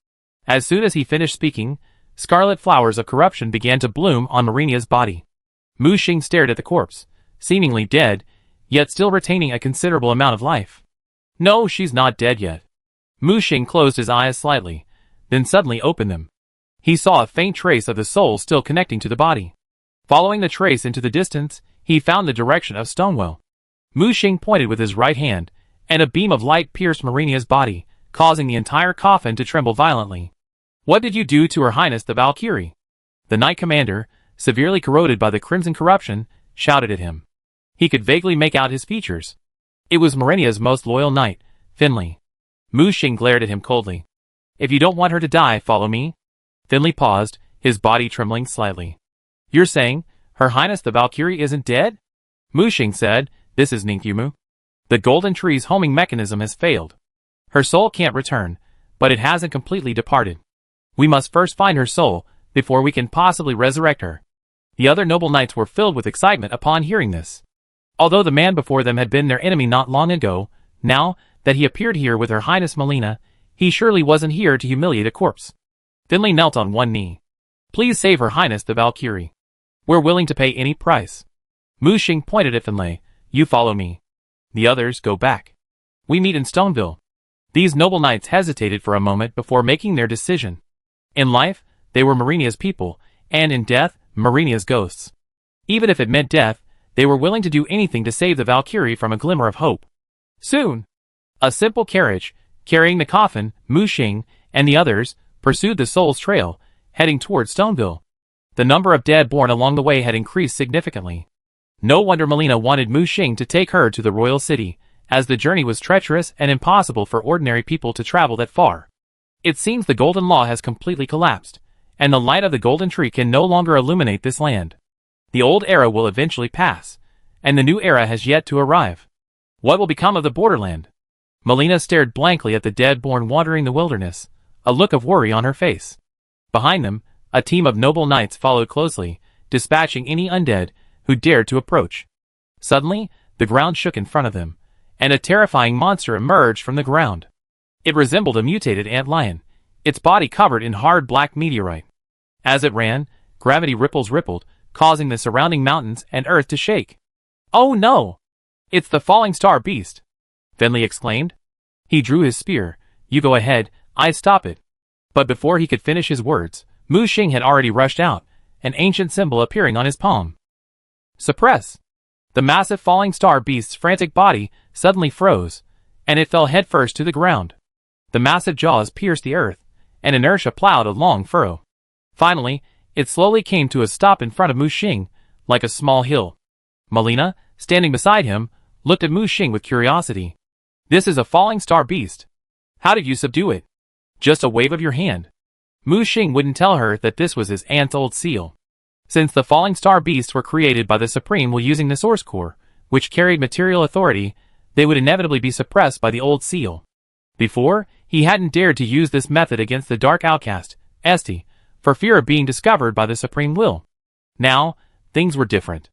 As soon as he finished speaking, scarlet flowers of corruption began to bloom on Marinia's body. Mu Xing stared at the corpse, seemingly dead, yet still retaining a considerable amount of life. No, she's not dead yet. Mu Xing closed his eyes slightly, then suddenly opened them. He saw a faint trace of the soul still connecting to the body. Following the trace into the distance, he found the direction of Stonewell. Mu Xing pointed with his right hand, and a beam of light pierced Marinia's body, causing the entire coffin to tremble violently. "What did you do to Her Highness the Valkyrie?" The Knight Commander, severely corroded by the crimson corruption, shouted at him. He could vaguely make out his features. It was Marinia's most loyal knight, Finley. Mu Xing glared at him coldly. "If you don't want her to die, follow me." Finley paused, his body trembling slightly. "You're saying Her Highness the Valkyrie isn't dead?" Mu Xing said, "This is Ninkyumu. The golden tree's homing mechanism has failed. Her soul can't return, but it hasn't completely departed. We must first find her soul, before we can possibly resurrect her." The other noble knights were filled with excitement upon hearing this. Although the man before them had been their enemy not long ago, now that he appeared here with Her Highness Melina, he surely wasn't here to humiliate a corpse. Finley knelt on one knee. "Please save Her Highness the Valkyrie. We're willing to pay any price." Mu Xing pointed at Finley. "You follow me. The others go back. We meet in Stoneville." These noble knights hesitated for a moment before making their decision. In life, they were Marinia's people, and in death, Marinia's ghosts. Even if it meant death, they were willing to do anything to save the Valkyrie from a glimmer of hope. Soon, a simple carriage, carrying the coffin, Mu Xing, and the others, pursued the soul's trail, heading toward Stoneville. The number of dead born along the way had increased significantly. No wonder Melina wanted Mu Xing to take her to the royal city, as the journey was treacherous and impossible for ordinary people to travel that far. It seems the Golden Law has completely collapsed, and the light of the Golden Tree can no longer illuminate this land. The old era will eventually pass, and the new era has yet to arrive. What will become of the borderland? Melina stared blankly at the dead born wandering the wilderness, a look of worry on her face. Behind them, a team of noble knights followed closely, dispatching any undead who dared to approach. Suddenly, the ground shook in front of them, and a terrifying monster emerged from the ground. It resembled a mutated antlion, its body covered in hard black meteorite. As it ran, gravity ripples rippled, causing the surrounding mountains and earth to shake. "Oh no! It's the falling star beast!" Finley exclaimed. He drew his spear. "You go ahead, I stop it." But before he could finish his words, Mu Xing had already rushed out, an ancient symbol appearing on his palm. Suppress! The massive falling star beast's frantic body suddenly froze, and it fell headfirst to the ground. The massive jaws pierced the earth, and inertia plowed a long furrow. Finally, it slowly came to a stop in front of Mu Xing, like a small hill. Melina, standing beside him, looked at Mu Xing with curiosity. "This is a falling star beast. How did you subdue it?" "Just a wave of your hand." Mu Xing wouldn't tell her that this was his aunt's old seal. Since the falling star beasts were created by the Supreme while using the source core, which carried material authority, they would inevitably be suppressed by the old seal. Before, he hadn't dared to use this method against the dark outcast, Esti, for fear of being discovered by the Supreme Will. Now, things were different.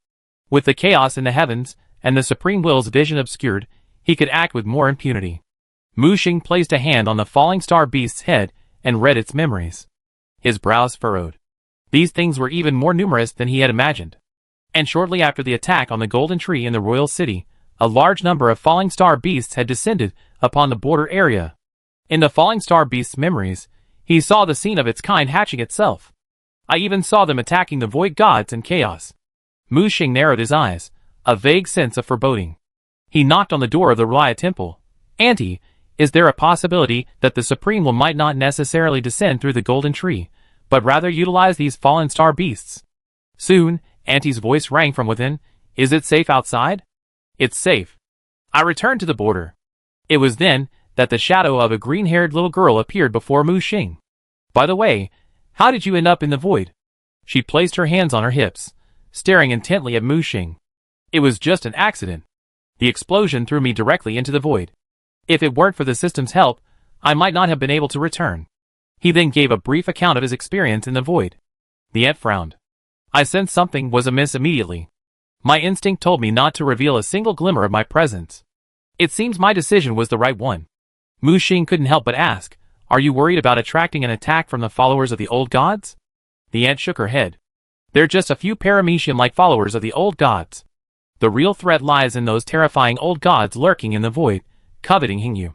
With the chaos in the heavens, and the Supreme Will's vision obscured, he could act with more impunity. Mu Xing placed a hand on the falling star beast's head and read its memories. His brows furrowed. These things were even more numerous than he had imagined. And shortly after the attack on the Golden Tree in the royal city, a large number of falling star beasts had descended upon the border area. In the falling star beast's memories, he saw the scene of its kind hatching itself. "I even saw them attacking the void gods and chaos." Mu Xing narrowed his eyes, a vague sense of foreboding. He knocked on the door of the Raya Temple. "Auntie, is there a possibility that the Supreme Will might not necessarily descend through the Golden Tree, but rather utilize these fallen star beasts?" Soon, Auntie's voice rang from within. "Is it safe outside?" "It's safe." I returned to the border. It was then that the shadow of a green-haired little girl appeared before Mu Xing. "By the way, how did you end up in the void?" She placed her hands on her hips, staring intently at Mu Xing. "It was just an accident. The explosion threw me directly into the void. If it weren't for the system's help, I might not have been able to return." He then gave a brief account of his experience in the void. The aunt frowned. "I sensed something was amiss immediately. My instinct told me not to reveal a single glimmer of my presence. It seems my decision was the right one." Mu Xing couldn't help but ask, "Are you worried about attracting an attack from the followers of the old gods?" The aunt shook her head. "They're just a few paramecium-like followers of the old gods. The real threat lies in those terrifying old gods lurking in the void, coveting you."